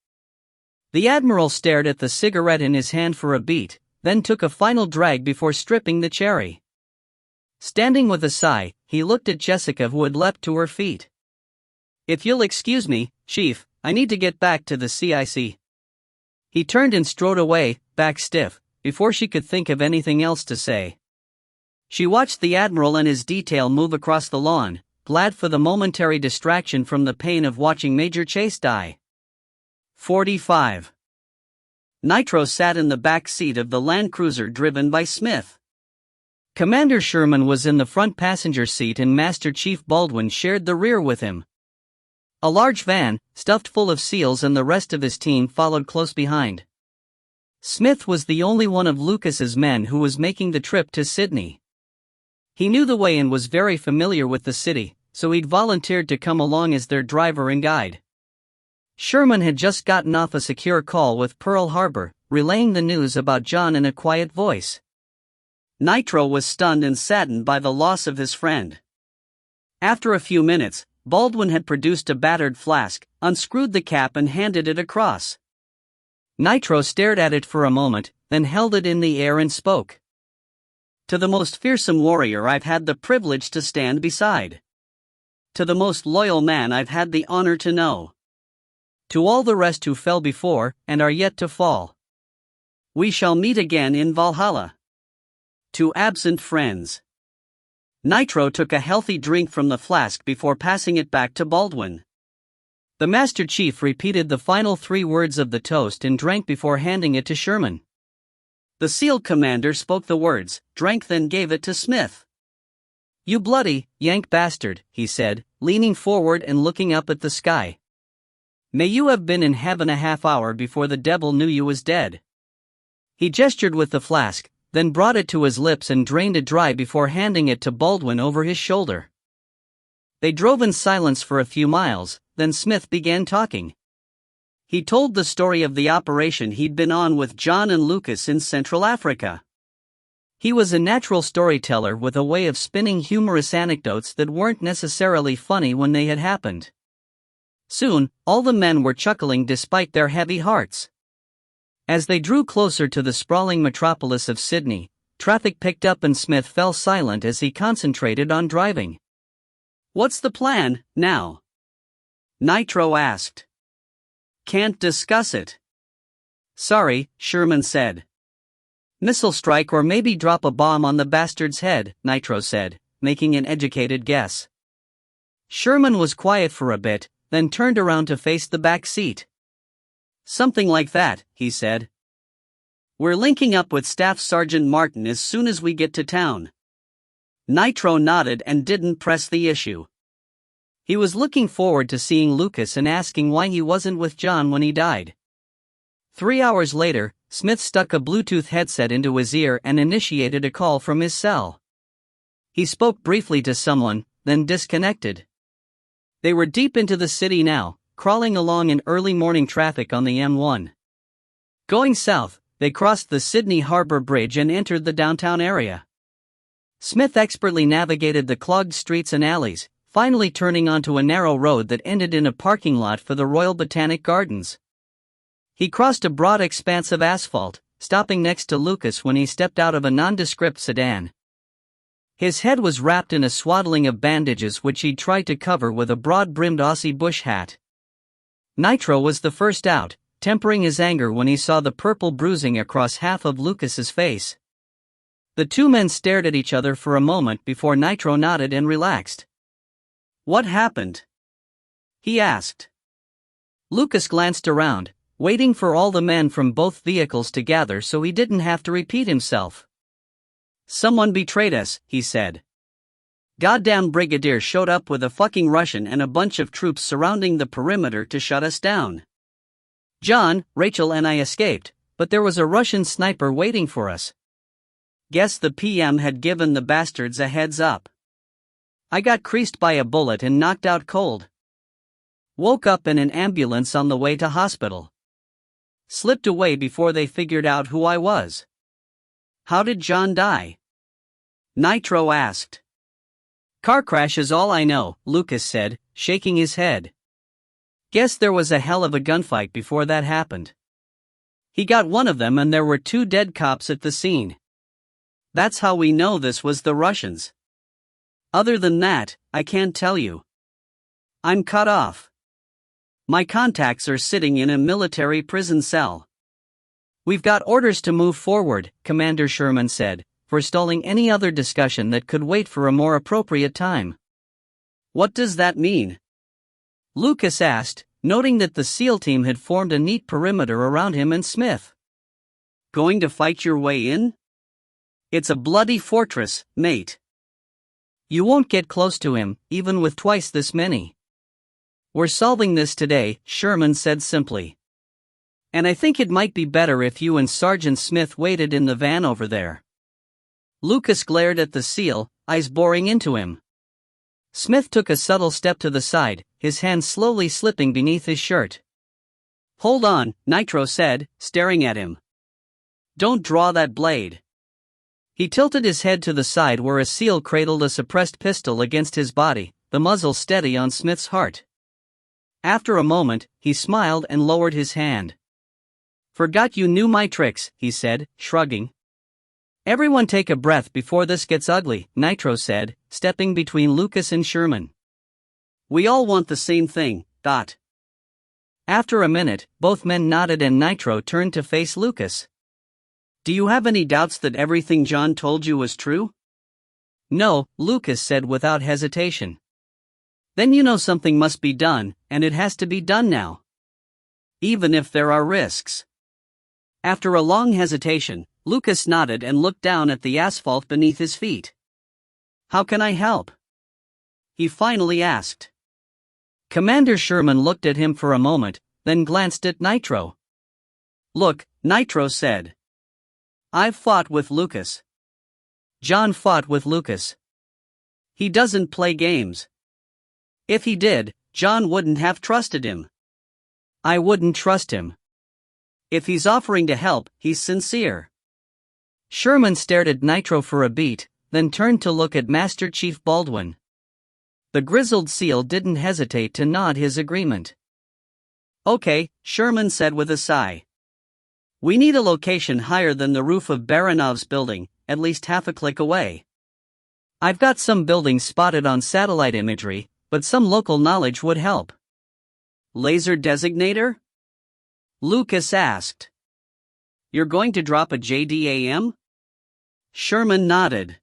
Speaker 2: The Admiral stared at the cigarette in his hand for a beat, then took a final drag before stripping the cherry. Standing with a sigh, he looked at Jessica, who had leapt to her feet. "If you'll excuse me, Chief, I need to get back to the CIC." He turned and strode away, back stiff, before she could think of anything else to say. She watched the Admiral and his detail move across the lawn, glad for the momentary distraction from the pain of watching Major Chase die. 45. Nitro sat in the back seat of the Land Cruiser driven by Smith. Commander Sherman was in the front passenger seat and Master Chief Baldwin shared the rear with him.
Speaker 1: A large van, stuffed full of SEALs, and the rest of his team followed close behind. Smith was the only one of Lucas's men who was making the trip to Sydney. He knew the way and was very familiar with the city, so he'd volunteered to come along as their driver and guide. Sherman had just gotten off a secure call with Pearl Harbor, relaying the news about John in a quiet voice.
Speaker 2: Nitro was stunned and saddened by the loss of his friend. After a few minutes, Baldwin had produced a battered flask, unscrewed the cap and handed it across.
Speaker 1: Nitro stared at it for a moment, then held it in the air and spoke.
Speaker 2: To the most fearsome warrior I've had the privilege to stand beside. To the most loyal man I've had the honor to know.
Speaker 1: To all the rest who fell before, and are yet to fall.
Speaker 2: We shall meet again in Valhalla. To absent friends. Nitro took a healthy drink from the flask before passing it back to Baldwin.
Speaker 1: The Master Chief repeated the final 3 words of the toast and drank before handing it to Sherman.
Speaker 2: The SEAL commander spoke the words, drank, then gave it to Smith.
Speaker 1: "You bloody Yank bastard," he said, leaning forward and looking up at the sky. "May you have been in heaven a half hour before the devil knew you was dead." He gestured with the flask, then brought it to his lips and drained it dry before handing it to Baldwin over his shoulder. They drove in silence for a few miles, then Smith began talking. He told the story of the operation he'd been on with John and Lucas in Central Africa. He was a natural storyteller with a way of spinning humorous anecdotes that weren't necessarily funny when they had happened. Soon, all the men were chuckling despite their heavy hearts. As they drew closer to the sprawling metropolis of Sydney, traffic picked up and Smith fell silent as he concentrated on driving.
Speaker 2: "What's the plan, now?" Nitro asked. "Can't discuss it."
Speaker 1: "Sorry," Sherman said. "Missile strike or maybe drop a bomb on the bastard's head," Nitro said, making an educated guess. Sherman was quiet for a bit, then turned around to face the back seat.
Speaker 2: "Something like that," he said. "We're linking up with Staff Sergeant Martin as soon as we get to town." Nitro nodded and didn't press the issue.
Speaker 1: He was looking forward to seeing Lucas and asking why he wasn't with John when he died. 3 hours later, Smith stuck a Bluetooth headset into his ear and initiated a call from his cell. He spoke briefly to someone, then disconnected. They were deep into the city now, crawling along in early morning traffic on the M1. Going south, they crossed the Sydney Harbour Bridge and entered the downtown area. Smith expertly navigated the clogged streets and alleys, finally turning onto a narrow road that ended in a parking lot for the Royal Botanic Gardens. He crossed a broad expanse of asphalt, stopping next to Lucas when he stepped out of a nondescript sedan. His head was wrapped in a swaddling of bandages which he'd tried to cover with a broad-brimmed Aussie bush hat. Nitro was the first out, tempering his anger when he saw the purple bruising across half of Lucas's face. The 2 men stared at each other for a moment before Nitro nodded and relaxed.
Speaker 2: "What happened?" he asked.
Speaker 1: Lucas glanced around, waiting for all the men from both vehicles to gather so he didn't have to repeat himself.
Speaker 2: "Someone betrayed us," he said. "Goddamn brigadier showed up with a fucking Russian and a bunch of troops surrounding the perimeter to shut us down.
Speaker 1: John, Rachel and I escaped, but there was a Russian sniper waiting for us.
Speaker 2: Guess the PM had given the bastards a heads up.
Speaker 1: I got creased by a bullet and knocked out cold. Woke up in an ambulance on the way to hospital. Slipped away before they figured out who I was."
Speaker 2: "How did John die?" Nitro asked.
Speaker 1: "Car crash is all I know," Lucas said, shaking his head. "Guess there was a hell of a gunfight before that happened. He got one of them and there were 2 dead cops at the scene.
Speaker 2: That's how we know this was the Russians. Other than that, I can't tell you. I'm cut off. My contacts are sitting in a military prison cell."
Speaker 1: "We've got orders to move forward," Commander Sherman said, forestalling any other discussion that could wait for a more appropriate time.
Speaker 2: "What does that mean?"
Speaker 1: Lucas asked, noting that the SEAL team had formed a neat perimeter around him and Smith.
Speaker 2: "Going to fight your way in? It's a bloody fortress, mate."
Speaker 1: "You won't get close to him, even with twice this many. "We're solving this today," Sherman said simply. "And I think it might be better if you and Sergeant Smith waited in the van over there." Lucas glared at the seal, eyes boring into him. Smith took a subtle step to the side, his hand slowly slipping beneath his shirt. "Hold on," Nitro said, staring at him. "Don't draw that blade." He tilted his head to the side where a seal cradled a suppressed pistol against his body, the muzzle steady on Smith's heart. After a moment, he smiled and lowered his hand. "Forgot you knew my tricks," he said, shrugging. "Everyone take a breath before this gets ugly," Nitro said, stepping between Lucas and Sherman. "We all want the same thing, Dot." After a minute, both men nodded and Nitro turned to face Lucas. "Do you have any doubts that everything John told you was true?" "No," Lucas said without hesitation. "Then you know something must be done, and it has to be done now. Even if there are risks." After a long hesitation, Lucas nodded and looked down at the asphalt beneath his feet. "How can I help?" he finally asked. Commander Sherman looked at him for a moment, then glanced at Nitro. "Look," Nitro said. "I've fought with Lucas. John fought with Lucas. He doesn't play games. If he did, John wouldn't have trusted him. I wouldn't trust him. If he's offering to help, he's sincere." Sherman stared at Nitro for a beat, then turned to look at Master Chief Baldwin. The grizzled SEAL didn't hesitate to nod his agreement. "Okay," Sherman said with a sigh. "We need a location higher than the roof of Baranov's building, at least half a click away. I've got some buildings spotted on satellite imagery, but some local knowledge would help." "Laser designator?" Lucas asked. "You're going to drop a JDAM?" Sherman nodded.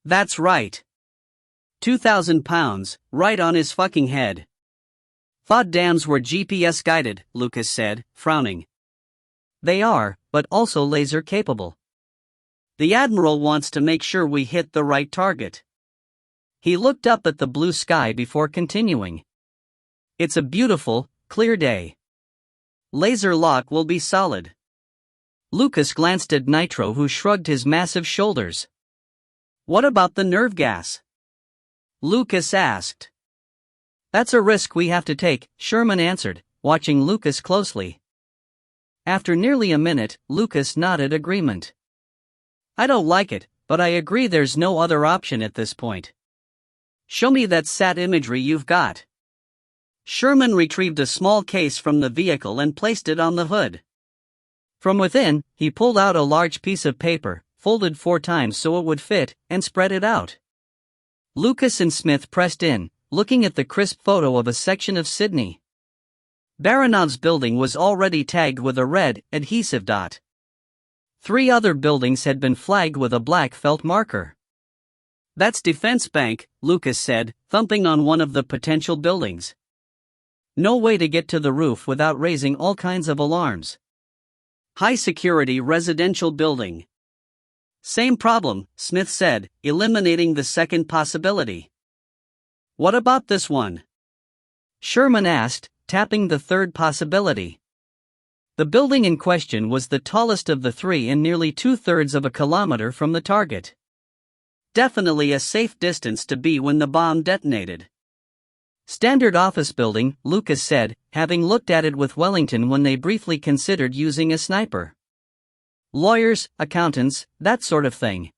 Speaker 1: "That's right. 2,000 pounds, right on his fucking head." "Thought dams were GPS guided," Lucas said, frowning. "They are, but also laser capable. The Admiral wants to make sure we hit the right target." He looked up at the blue sky before continuing. "It's a beautiful, clear day. Laser lock will be solid." Lucas glanced at Nitro, who shrugged his massive shoulders. "What about the nerve gas?" Lucas asked. "That's a risk we have to take," Sherman answered, watching Lucas closely. After nearly a minute, Lucas nodded agreement. "I don't like it, but I agree there's no other option at this point. Show me that sat imagery you've got." Sherman retrieved a small case from the vehicle and placed it on the hood. From within, he pulled out a large piece of paper, folded 4 times so it would fit, and spread it out. Lucas and Smith pressed in, looking at the crisp photo of a section of Sydney. Baranov's building was already tagged with a red, adhesive dot. 3 other buildings had been flagged with a black felt marker. "That's Defense Bank," Lucas said, thumping on one of the potential buildings. "No way to get to the roof without raising all kinds of alarms." "High security residential building." "Same problem," Smith said, eliminating the second possibility. "What about this one?" Sherman asked, tapping the third possibility. The building in question was the tallest of the 3 and nearly 2/3 of a kilometer from the target. Definitely a safe distance to be when the bomb detonated. "Standard office building," Lucas said, having looked at it with Wellington when they briefly considered using a sniper. "Lawyers, accountants, that sort of thing.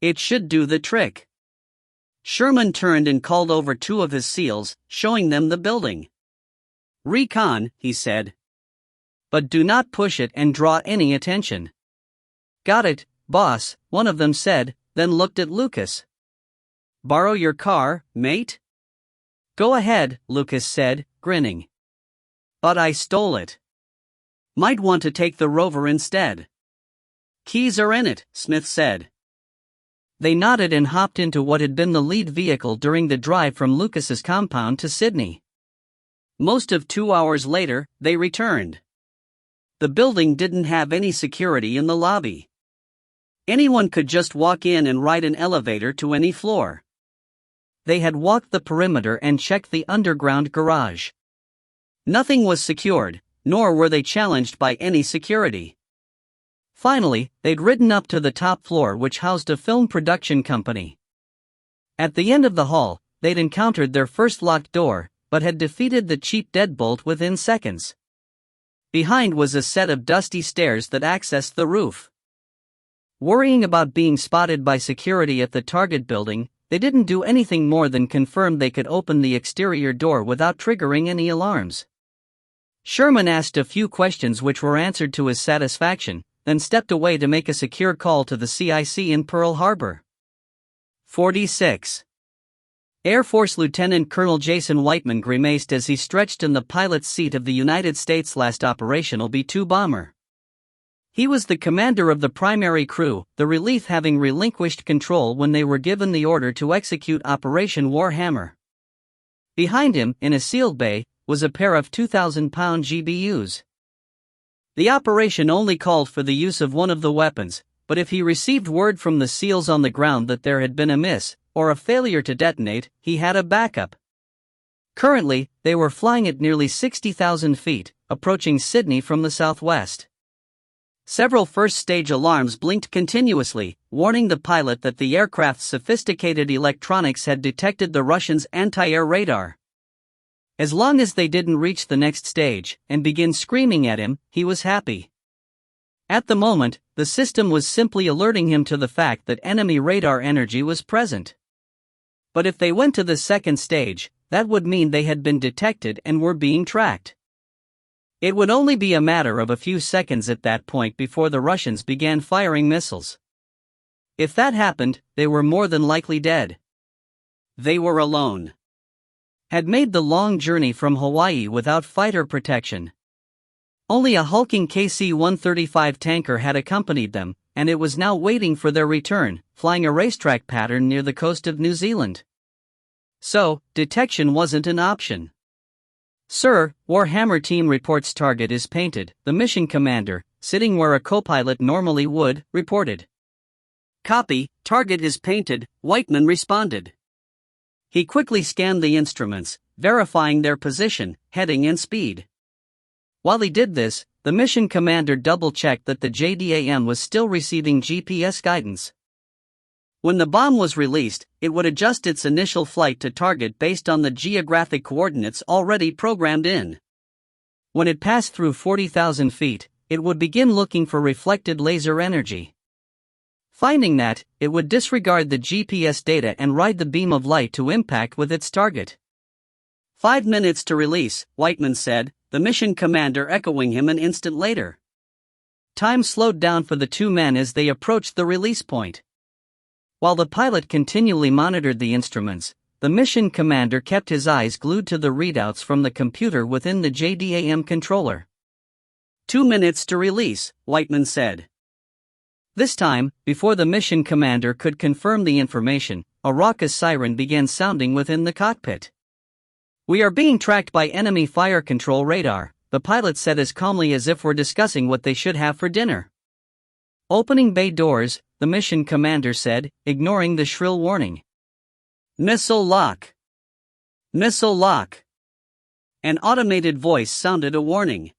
Speaker 1: It should do the trick." Sherman turned and called over 2 of his SEALs, showing them the building. "Recon," he said. "But do not push it and draw any attention." "Got it, boss," one of them said, then looked at Lucas. "Borrow your car, mate?" "Go ahead," Lucas said, grinning. "But I stole it. Might want to take the Rover instead." "Keys are in it," Smith said. They nodded and hopped into what had been the lead vehicle during the drive from Lucas's compound to Sydney. Most of 2 hours later, they returned. The building didn't have any security in the lobby. Anyone could just walk in and ride an elevator to any floor. They had walked the perimeter and checked the underground garage. Nothing was secured, nor were they challenged by any security. Finally, they'd ridden up to the top floor, which housed a film production company. At the end of the hall, they'd encountered their first locked door, but had defeated the cheap deadbolt within seconds. Behind was a set of dusty stairs that accessed the roof. Worrying about being spotted by security at the target building, they didn't do anything more than confirm they could open the exterior door without triggering any alarms. Sherman asked a few questions which were answered to his satisfaction, then stepped away to make a secure call to the CIC in Pearl Harbor. 46. Air Force Lieutenant Colonel Jason Whiteman grimaced as he stretched in the pilot's seat of the United States' last operational B-2 bomber. He was the commander of the primary crew, the Relief having relinquished control when they were given the order to execute Operation Warhammer. Behind him, in a sealed bay, was a pair of 2,000-pound GBUs. The operation only called for the use of one of the weapons, but if he received word from the SEALs on the ground that there had been a miss, or a failure to detonate, he had a backup. Currently, they were flying at nearly 60,000 feet, approaching Sydney from the southwest. Several first-stage alarms blinked continuously, warning the pilot that the aircraft's sophisticated electronics had detected the Russians' anti-air radar. As long as they didn't reach the next stage and begin screaming at him, he was happy. At the moment, the system was simply alerting him to the fact that enemy radar energy was present. But if they went to the second stage, that would mean they had been detected and were being tracked. It would only be a matter of a few seconds at that point before the Russians began firing missiles. If that happened, they were more than likely dead. They were alone. Had made the long journey from Hawaii without fighter protection. Only a hulking KC-135 tanker had accompanied them, and it was now waiting for their return, flying a racetrack pattern near the coast of New Zealand. So, detection wasn't an option. "Sir, Warhammer team reports target is painted," the mission commander, sitting where a co-pilot normally would, reported. "Copy, target is painted," Whiteman responded. He quickly scanned the instruments, verifying their position, heading and speed. While he did this, the mission commander double-checked that the JDAM was still receiving GPS guidance. When the bomb was released, it would adjust its initial flight to target based on the geographic coordinates already programmed in. When it passed through 40,000 feet, it would begin looking for reflected laser energy. Finding that, it would disregard the GPS data and ride the beam of light to impact with its target. 5 minutes to release, Whiteman said, the mission commander echoing him an instant later. Time slowed down for the two men as they approached the release point. While the pilot continually monitored the instruments, the mission commander kept his eyes glued to the readouts from the computer within the JDAM controller. 2 minutes to release, Whiteman said. This time, before the mission commander could confirm the information, a raucous siren began sounding within the cockpit. "We are being tracked by enemy fire control radar," the pilot said as calmly as if we're discussing what they should have for dinner. "Opening bay doors," the mission commander said, ignoring the shrill warning. "Missile lock! Missile lock!" An automated voice sounded a warning.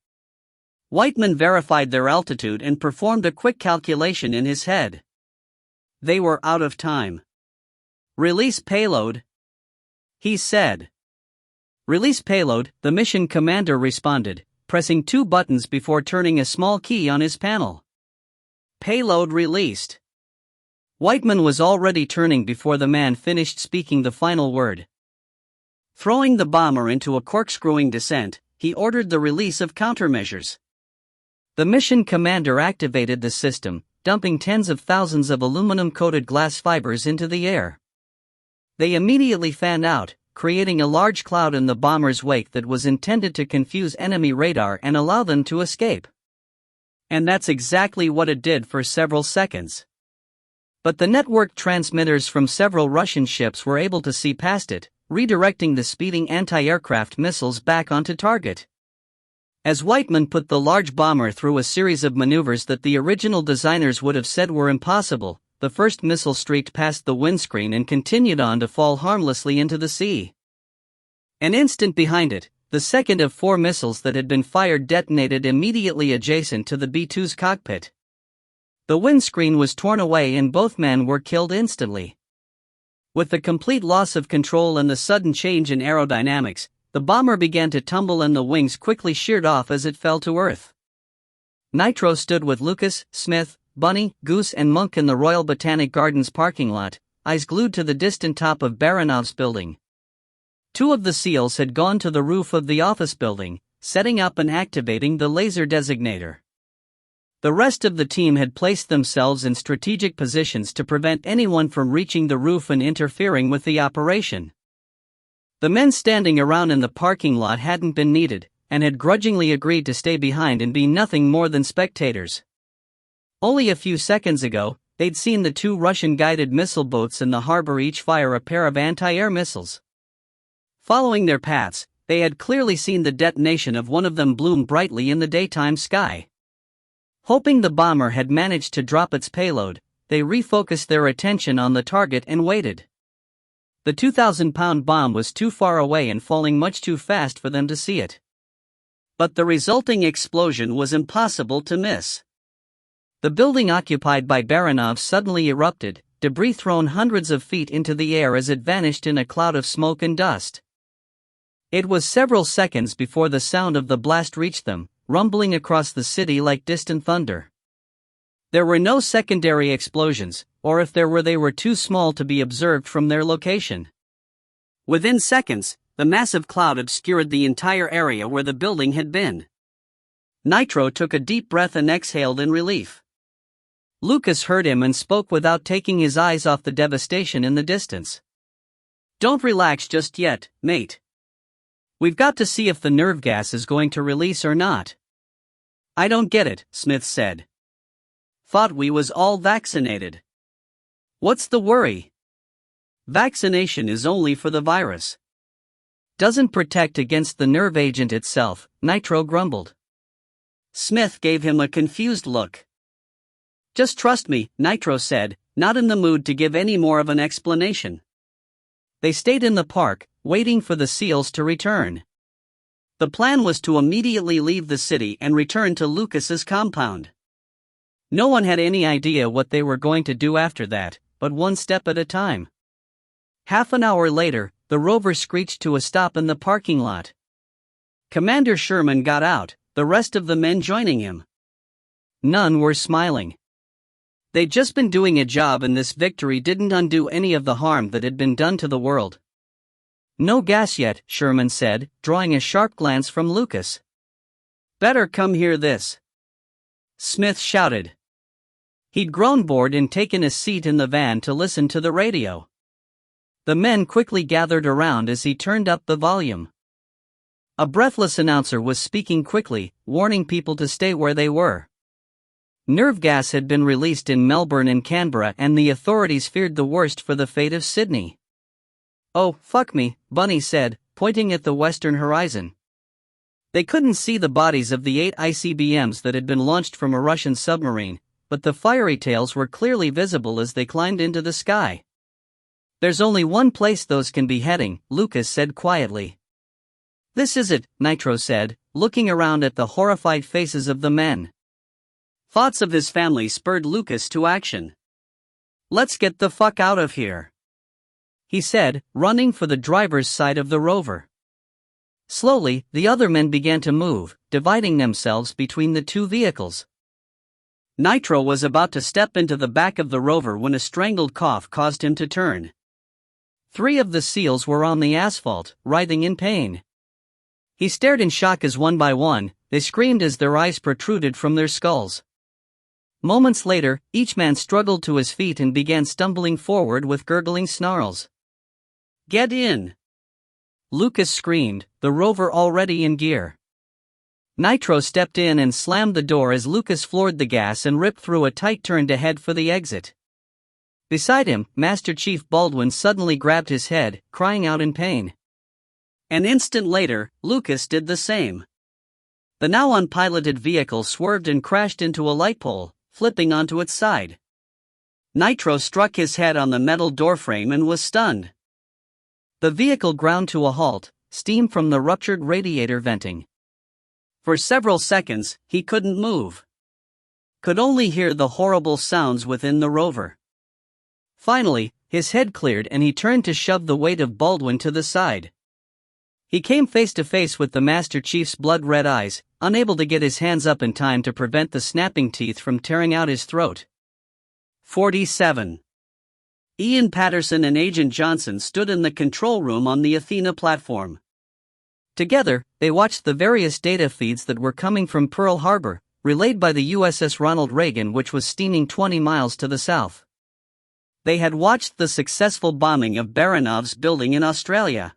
Speaker 1: Whiteman verified their altitude and performed a quick calculation in his head. They were out of time. "Release payload," he said. "Release payload," the mission commander responded, pressing 2 buttons before turning a small key on his panel. Payload released. Whiteman was already turning before the man finished speaking the final word. Throwing the bomber into a corkscrewing descent, he ordered the release of countermeasures. The mission commander activated the system, dumping tens of thousands of aluminum-coated glass fibers into the air. They immediately fanned out, creating a large cloud in the bomber's wake that was intended to confuse enemy radar and allow them to escape. And that's exactly what it did for several seconds. But the network transmitters from several Russian ships were able to see past it, redirecting the speeding anti-aircraft missiles back onto target. As Whiteman put the large bomber through a series of maneuvers that the original designers would have said were impossible, the first missile streaked past the windscreen and continued on to fall harmlessly into the sea. An instant behind it, the second of 4 missiles that had been fired detonated immediately adjacent to the B-2's cockpit. The windscreen was torn away and both men were killed instantly. With the complete loss of control and the sudden change in aerodynamics, the bomber began to tumble and the wings quickly sheared off as it fell to earth. Nitro stood with Lucas, Smith, Bunny, Goose and Monk in the Royal Botanic Gardens parking lot, eyes glued to the distant top of Baranov's building. 2 of the SEALs had gone to the roof of the office building, setting up and activating the laser designator. The rest of the team had placed themselves in strategic positions to prevent anyone from reaching the roof and interfering with the operation. The men standing around in the parking lot hadn't been needed, and had grudgingly agreed to stay behind and be nothing more than spectators. Only a few seconds ago, they'd seen the 2 Russian-guided missile boats in the harbor each fire a pair of anti-air missiles. Following their paths, they had clearly seen the detonation of one of them bloom brightly in the daytime sky. Hoping the bomber had managed to drop its payload, they refocused their attention on the target and waited. The 2,000-pound bomb was too far away and falling much too fast for them to see it. But the resulting explosion was impossible to miss. The building occupied by Baranov suddenly erupted, debris thrown hundreds of feet into the air as it vanished in a cloud of smoke and dust. It was several seconds before the sound of the blast reached them, rumbling across the city like distant thunder. There were no secondary explosions, or if there were they were too small to be observed from their location. Within seconds, the massive cloud obscured the entire area where the building had been. Nitro took a deep breath and exhaled in relief. Lucas heard him and spoke without taking his eyes off the devastation in the distance. "Don't relax just yet, mate. We've got to see if the nerve gas is going to release or not." "I don't get it," Smith said. "Thought we was all vaccinated." "What's the worry? Vaccination is only for the virus. Doesn't protect against the nerve agent itself," Nitro grumbled. Smith gave him a confused look. "Just trust me," Nitro said, not in the mood to give any more of an explanation. They stayed in the park, waiting for the SEALs to return. The plan was to immediately leave the city and return to Lucas's compound. No one had any idea what they were going to do after that, but one step at a time. Half an hour later, the rover screeched to a stop in the parking lot. Commander Sherman got out, the rest of the men joining him. None were smiling. They'd just been doing a job and this victory didn't undo any of the harm that had been done to the world. "No gas yet," Sherman said, drawing a sharp glance from Lucas. "Better come hear this," Smith shouted. He'd grown bored and taken a seat in the van to listen to the radio. The men quickly gathered around as he turned up the volume. A breathless announcer was speaking quickly, warning people to stay where they were. Nerve gas had been released in Melbourne and Canberra and the authorities feared the worst for the fate of Sydney. "Oh, fuck me," Bunny said, pointing at the western horizon. They couldn't see the bodies of the 8 ICBMs that had been launched from a Russian submarine, but the fiery tails were clearly visible as they climbed into the sky. "There's only one place those can be heading," Lucas said quietly. "This is it," Nitro said, looking around at the horrified faces of the men. Thoughts of his family spurred Lucas to action. "Let's get the fuck out of here," he said, running for the driver's side of the rover. Slowly, the other men began to move, dividing themselves between the 2 vehicles. Nitro was about to step into the back of the rover when a strangled cough caused him to turn. 3 of the SEALs were on the asphalt, writhing in pain. He stared in shock as one by one, they screamed as their eyes protruded from their skulls. Moments later, each man struggled to his feet and began stumbling forward with gurgling snarls. "Get in!" Lucas screamed, the rover already in gear. Nitro stepped in and slammed the door as Lucas floored the gas and ripped through a tight turn to head for the exit. Beside him, Master Chief Baldwin suddenly grabbed his head, crying out in pain. An instant later, Lucas did the same. The now unpiloted vehicle swerved and crashed into a light pole, flipping onto its side.
Speaker 2: Nitro struck his head on the metal doorframe and was stunned. The vehicle ground to a halt, steam from the ruptured radiator venting. For several seconds, he couldn't move. Could only hear the horrible sounds within the rover. Finally, his head cleared and he turned to shove the weight of Baldwin to the side. He came face to face with the Master Chief's blood-red eyes, unable to get his hands up in time to prevent the snapping teeth from tearing out his throat. 47. Ian Patterson and Agent Johnson stood in the control room on the Athena platform. Together, they watched the various data feeds that were coming from Pearl Harbor, relayed by the USS Ronald Reagan, which was steaming 20 miles to the south. They had watched the successful bombing of Baranov's building in Australia.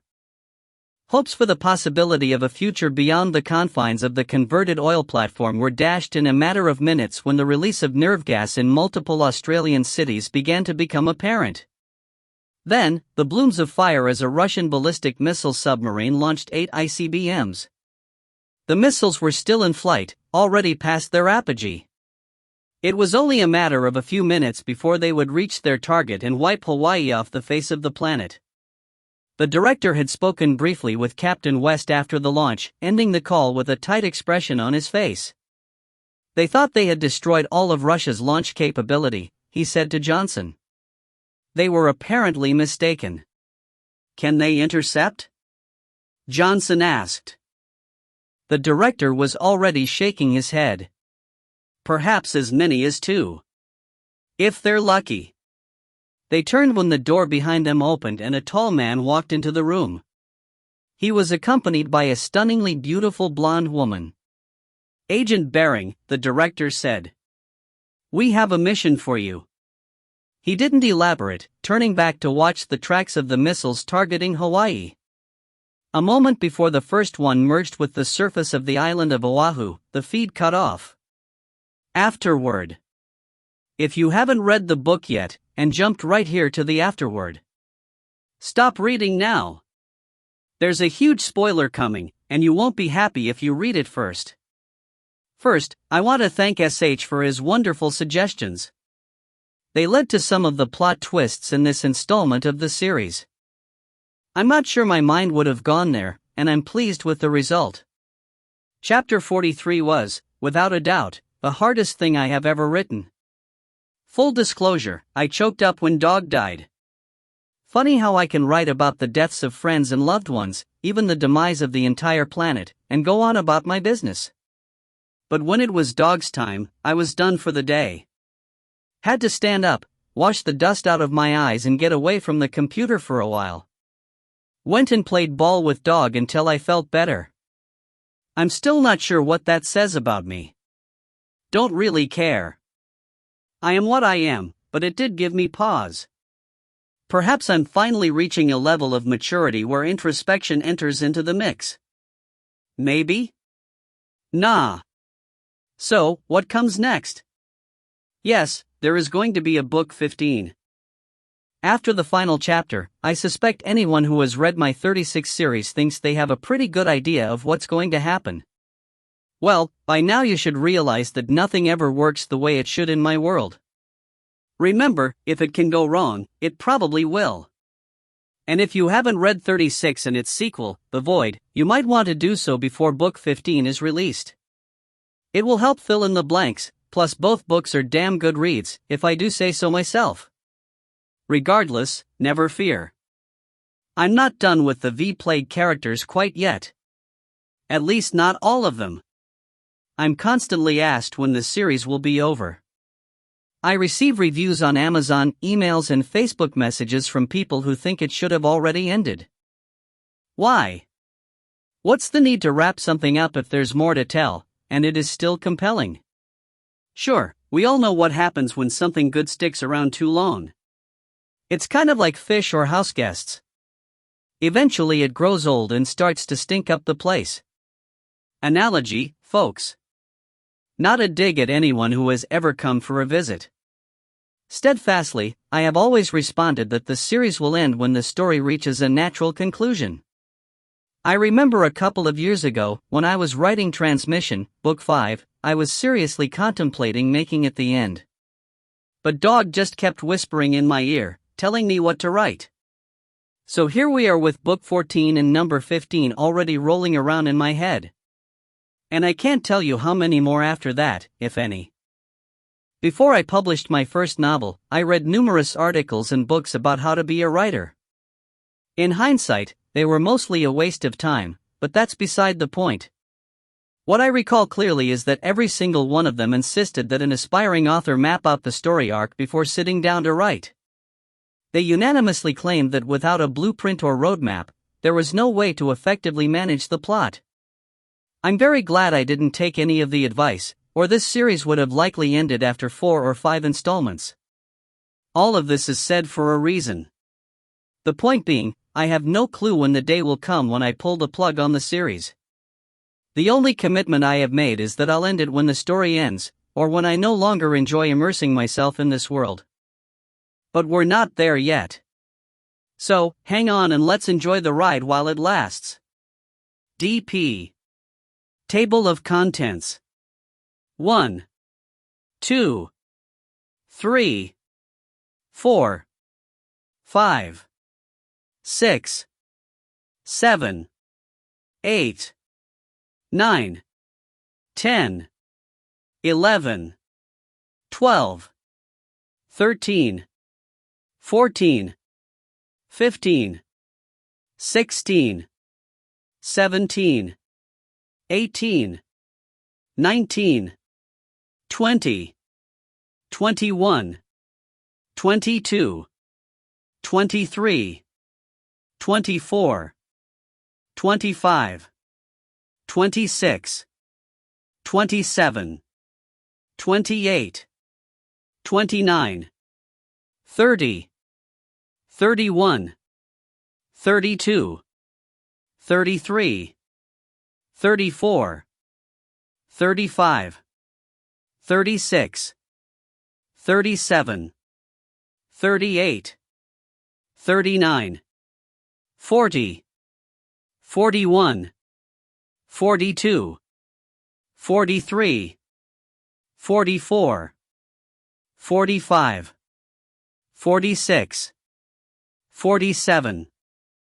Speaker 2: Hopes for the possibility of a future beyond the confines of the converted oil platform were dashed in a matter of minutes when the release of nerve gas in multiple Australian cities began to become apparent. Then, the blooms of fire as a Russian ballistic missile submarine launched 8 ICBMs. The missiles were still in flight, already past their apogee. It was only a matter of a few minutes before they would reach their target and wipe Hawaii off the face of the planet. The director had spoken briefly with Captain West after the launch, ending the call with a tight expression on his face. They thought they had destroyed all of Russia's launch capability, he said to Johnson. They were apparently mistaken. Can they intercept? Johnson asked. The director was already shaking his head. Perhaps as many as 2. If they're lucky. They turned when the door behind them opened and a tall man walked into the room. He was accompanied by a stunningly beautiful blonde woman. Agent Bering, the director said. We have a mission for you. He didn't elaborate, turning back to watch the tracks of the missiles targeting Hawaii. A moment before the first one merged with the surface of the island of Oahu, the feed cut off. Afterword. If you haven't read the book yet, and jumped right here to the afterword. Stop reading now. There's a huge spoiler coming, and you won't be happy if you read it first. First, I want to thank SH for his wonderful suggestions. They led to some of the plot twists in this installment of the series. I'm not sure my mind would have gone there, and I'm pleased with the result. Chapter 43 was, without a doubt, the hardest thing I have ever written. Full disclosure, I choked up when Dog died. Funny how I can write about the deaths of friends and loved ones, even the demise of the entire planet, and go on about my business. But when it was Dog's time, I was done for the day. Had to stand up, wash the dust out of my eyes and get away from the computer for a while. Went and played ball with Dog until I felt better. I'm still not sure what that says about me. Don't really care. I am what I am, but it did give me pause. Perhaps I'm finally reaching a level of maturity where introspection enters into the mix. Maybe? Nah. So, what comes next? Yes, there is going to be a book 15. After the final chapter, I suspect anyone who has read my 36 series thinks they have a pretty good idea of what's going to happen. Well, by now you should realize that nothing ever works the way it should in my world. Remember, if it can go wrong, it probably will. And if you haven't read 36 and its sequel, The Void, you might want to do so before book 15 is released. It will help fill in the blanks, plus both books are damn good reads, if I do say so myself. Regardless, never fear. I'm not done with the V-Plague characters quite yet. At least not all of them. I'm constantly asked when the series will be over. I receive reviews on Amazon, emails and Facebook messages from people who think it should have already ended. Why? What's the need to wrap something up if there's more to tell, and it is still compelling? Sure, we all know what happens when something good sticks around too long. It's kind of like fish or house guests. Eventually it grows old and starts to stink up the place. Analogy, folks. Not a dig at anyone who has ever come for a visit. Steadfastly, I have always responded that the series will end when the story reaches a natural conclusion. I remember a couple of years ago, when I was writing Transmission, Book 5, I was seriously contemplating making it the end. But Dog just kept whispering in my ear, telling me what to write. So here we are with book 14 and number 15 already rolling around in my head. And I can't tell you how many more after that, if any. Before I published my first novel, I read numerous articles and books about how to be a writer. In hindsight, they were mostly a waste of time, but that's beside the point. What I recall clearly is that every single one of them insisted that an aspiring author map out the story arc before sitting down to write. They unanimously claimed that without a blueprint or roadmap, there was no way to effectively manage the plot. I'm very glad I didn't take any of the advice, or this series would have likely ended after 4 or 5 installments. All of this is said for a reason. The point being, I have no clue when the day will come when I pull the plug on the series. The only commitment I have made is that I'll end it when the story ends, or when I no longer enjoy immersing myself in this world. But we're not there yet. So, hang on and let's enjoy the ride while it lasts. DP. Table of Contents. 1, 2, 3, 4, 5, 6, 7, 8, 9, 10, 11, 12, 13, 14, 15, 16, 17, 18, 19, 20, 21, 22, 23, 24, 25, 26, 27, 28, 29, 30, 31, 32, 33, 34, 35, 36, 37, 38, 39, 40, 41, 42, 43, 44, 45, 46, 47,